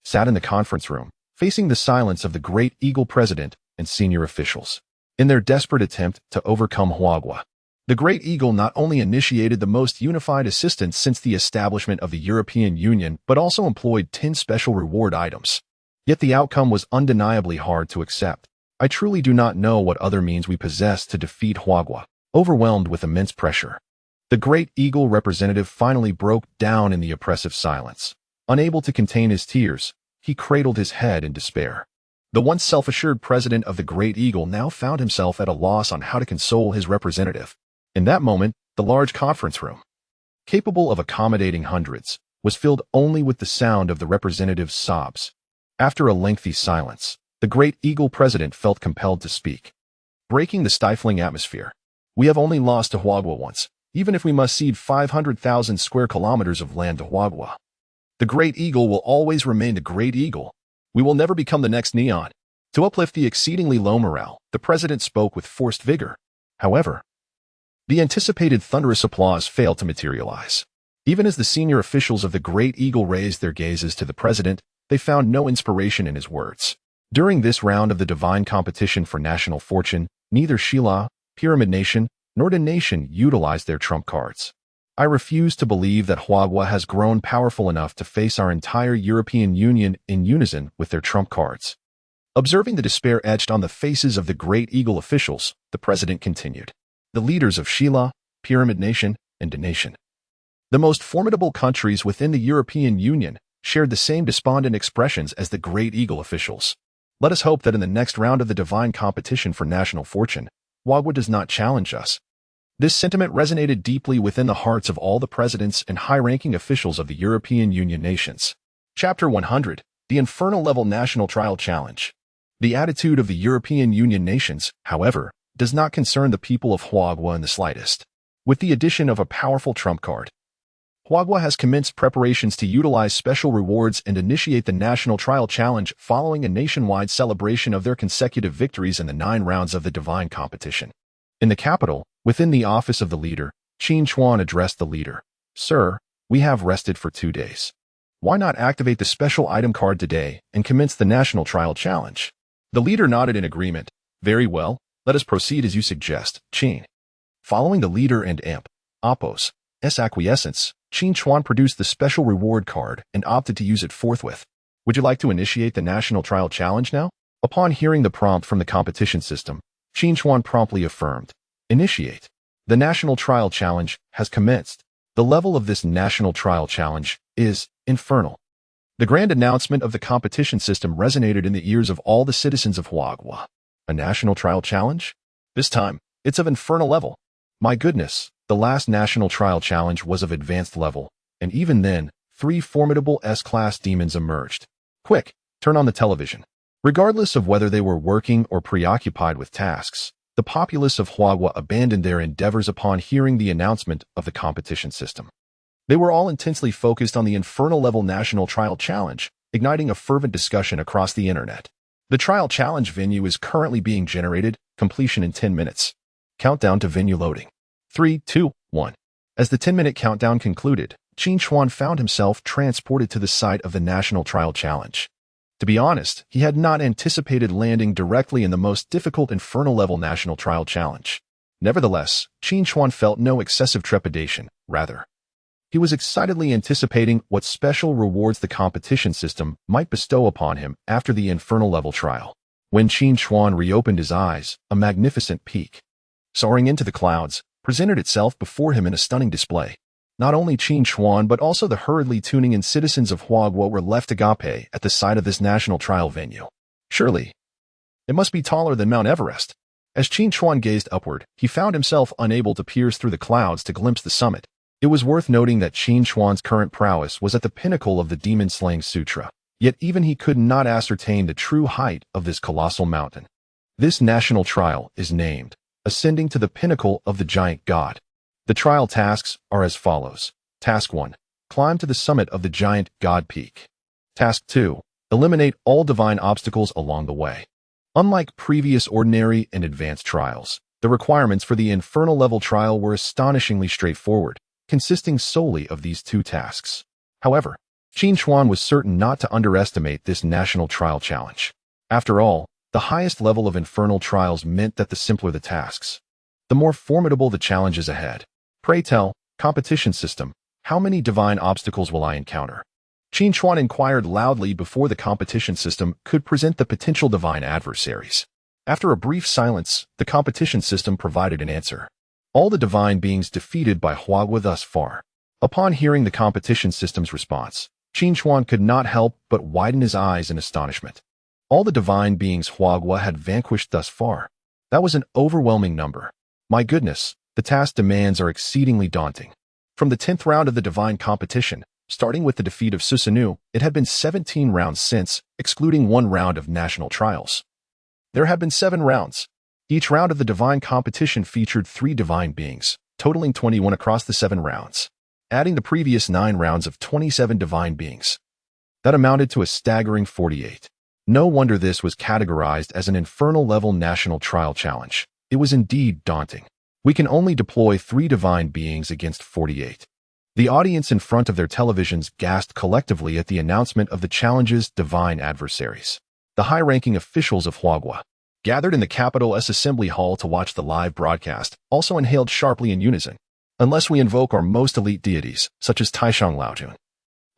sat in the conference room, facing the silence of the Great Eagle president and senior officials. In their desperate attempt to overcome Huagua, the Great Eagle not only initiated the most unified assistance since the establishment of the European Union, but also employed 10 special reward items. Yet the outcome was undeniably hard to accept. I truly do not know what other means we possess to defeat Huagua. Overwhelmed with immense pressure, the Great Eagle representative finally broke down in the oppressive silence. Unable to contain his tears, he cradled his head in despair. The once self-assured president of the Great Eagle now found himself at a loss on how to console his representative. In that moment, the large conference room, capable of accommodating hundreds, was filled only with the sound of the representative's sobs. After a lengthy silence, the Great Eagle president felt compelled to speak, breaking the stifling atmosphere. We have only lost to Huagua once, even if we must cede 500,000 square kilometers of land to Huagua. The Great Eagle will always remain the Great Eagle. We will never become the next Neon. To uplift the exceedingly low morale, the president spoke with forced vigor. However, the anticipated thunderous applause failed to materialize. Even as the senior officials of the Great Eagle raised their gazes to the president, they found no inspiration in his words. During this round of the divine competition for national fortune, neither Sheila, Pyramid Nation, nor the nation utilized their trump cards. I refuse to believe that Huagua has grown powerful enough to face our entire European Union in unison with their trump cards. Observing the despair etched on the faces of the Great Eagle officials, the president continued. The leaders of Sheila, Pyramid Nation, and the nation, the most formidable countries within the European Union, shared the same despondent expressions as the Great Eagle officials. Let us hope that in the next round of the divine competition for national fortune, Huagua does not challenge us. This sentiment resonated deeply within the hearts of all the presidents and high-ranking officials of the European Union nations. Chapter 100, The Infernal Level National Trial Challenge. The attitude of the European Union nations, however, does not concern the people of Huagua in the slightest. With the addition of a powerful trump card, Huagua has commenced preparations to utilize special rewards and initiate the National Trial Challenge following a nationwide celebration of their consecutive victories in the 9 rounds of the divine competition. In the capital, within the office of the leader, Qin Chuan addressed the leader. Sir, we have rested for 2 days. Why not activate the special item card today and commence the National Trial Challenge? The leader nodded in agreement. Very well, let us proceed as you suggest, Qin. Following the leader and Imp, Oppo's acquiescence, Qin Chuan produced the special reward card and opted to use it forthwith. Would you like to initiate the National Trial Challenge now? Upon hearing the prompt from the competition system, Qin Chuan promptly affirmed. Initiate. The National Trial Challenge has commenced. The level of this National Trial Challenge is infernal. The grand announcement of the competition system resonated in the ears of all the citizens of Huagua. A National Trial Challenge? This time, it's of infernal level. My goodness, the last National Trial Challenge was of advanced level, and even then, 3 formidable S-class demons emerged. Quick, turn on the television. Regardless of whether they were working or preoccupied with tasks, the populace of Huagua abandoned their endeavors upon hearing the announcement of the competition system. They were all intensely focused on the infernal level National Trial Challenge, igniting a fervent discussion across the internet. The trial challenge venue is currently being generated, completion in 10 minutes. Countdown to venue loading. 3, 2, 1. As the 10-minute countdown concluded, Qin Chuan found himself transported to the site of the National Trial Challenge. To be honest, he had not anticipated landing directly in the most difficult infernal level National Trial Challenge. Nevertheless, Qin Chuan felt no excessive trepidation, rather. He was excitedly anticipating what special rewards the competition system might bestow upon him after the infernal level trial. When Qin Chuan reopened his eyes, a magnificent peak, soaring into the clouds, presented itself before him in a stunning display. Not only Qin Chuan but also the hurriedly tuning in citizens of Huagua were left agape at the sight of this national trial venue. Surely, it must be taller than Mount Everest. As Qin Chuan gazed upward, he found himself unable to pierce through the clouds to glimpse the summit. It was worth noting that Qin Chuan's current prowess was at the pinnacle of the demon-slaying sutra, yet even he could not ascertain the true height of this colossal mountain. This national trial is named Ascending to the Pinnacle of the Giant God. The trial tasks are as follows. Task 1. Climb to the summit of the Giant God Peak. Task 2. Eliminate all divine obstacles along the way. Unlike previous ordinary and advanced trials, the requirements for the infernal level trial were astonishingly straightforward, consisting solely of these 2 tasks. However, Qin Chuan was certain not to underestimate this national trial challenge. After all, the highest level of infernal trials meant that the simpler the tasks, the more formidable the challenges ahead. Pray tell, competition system, how many divine obstacles will I encounter? Qin Chuan inquired loudly before the competition system could present the potential divine adversaries. After a brief silence, the competition system provided an answer. All the divine beings defeated by Huagua thus far. Upon hearing the competition system's response, Qin Chuan could not help but widen his eyes in astonishment. All the divine beings Huagua had vanquished thus far. That was an overwhelming number. My goodness, the task demands are exceedingly daunting. From the 10th round of the divine competition, starting with the defeat of Susanoo, it had been 17 rounds since, excluding one round of national trials. There had been 7 rounds. Each round of the divine competition featured 3 divine beings, totaling 21 across the 7 rounds, adding the previous 9 rounds of 27 divine beings. That amounted to a staggering 48. No wonder this was categorized as an infernal-level national trial challenge. It was indeed daunting. We can only deploy 3 divine beings against 48. The audience in front of their televisions gasped collectively at the announcement of the challenge's divine adversaries. The high-ranking officials of Huagua, gathered in the capital's assembly hall to watch the live broadcast, also inhaled sharply in unison. Unless we invoke our most elite deities, such as Taishang Laojun,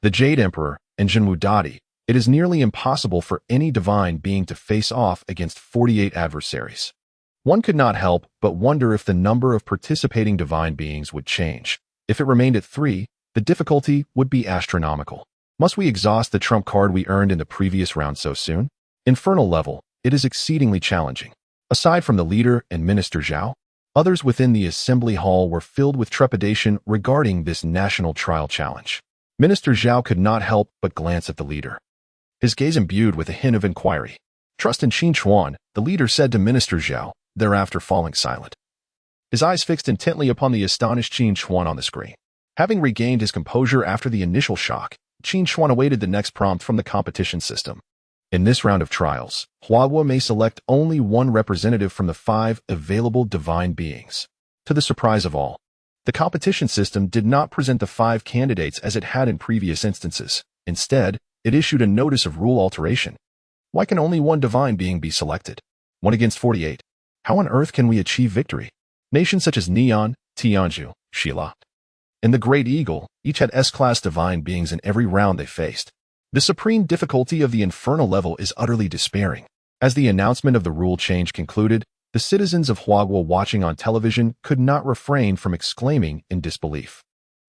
the Jade Emperor, and Jinwu Dadi, it is nearly impossible for any divine being to face off against 48 adversaries. One could not help but wonder if the number of participating divine beings would change. If it remained at 3, the difficulty would be astronomical. Must we exhaust the trump card we earned in the previous round so soon? Infernal level, it is exceedingly challenging. Aside from the leader and Minister Zhao, others within the assembly hall were filled with trepidation regarding this national trial challenge. Minister Zhao could not help but glance at the leader, his gaze imbued with a hint of inquiry. Trust in Qin Chuan, the leader said to Minister Zhao, thereafter falling silent. His eyes fixed intently upon the astonished Qin Chuan on the screen. Having regained his composure after the initial shock, Qin Chuan awaited the next prompt from the competition system. In this round of trials, Huagua may select only one representative from the 5 available divine beings. To the surprise of all, the competition system did not present the 5 candidates as it had in previous instances. Instead, it issued a notice of rule alteration. Why can only one divine being be selected? 1 against 48. How on earth can we achieve victory? Nations such as Neon, Tianzhu, Shila, and the Great Eagle each had S-class divine beings in every round they faced. The supreme difficulty of the infernal level is utterly despairing. As the announcement of the rule change concluded, the citizens of Huagua watching on television could not refrain from exclaiming in disbelief.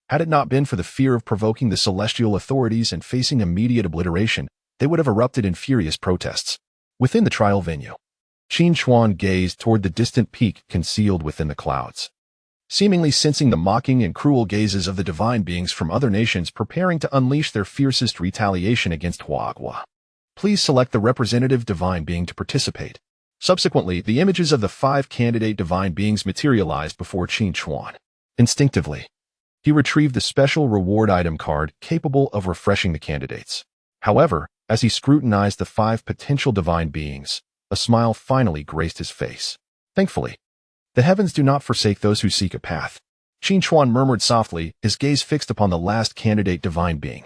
Had it not been for the fear of provoking the celestial authorities and facing immediate obliteration, they would have erupted in furious protests. Within the trial venue, Qin Chuan gazed toward the distant peak concealed within the clouds, seemingly sensing the mocking and cruel gazes of the divine beings from other nations preparing to unleash their fiercest retaliation against Huagua. Please select the representative divine being to participate. Subsequently, the images of the 5 candidate divine beings materialized before Qin Chuan. Instinctively, he retrieved the special reward item card capable of refreshing the candidates. However, as he scrutinized the 5 potential divine beings, a smile finally graced his face. Thankfully, the heavens do not forsake those who seek a path. Qin Chuan murmured softly, his gaze fixed upon the last candidate divine being.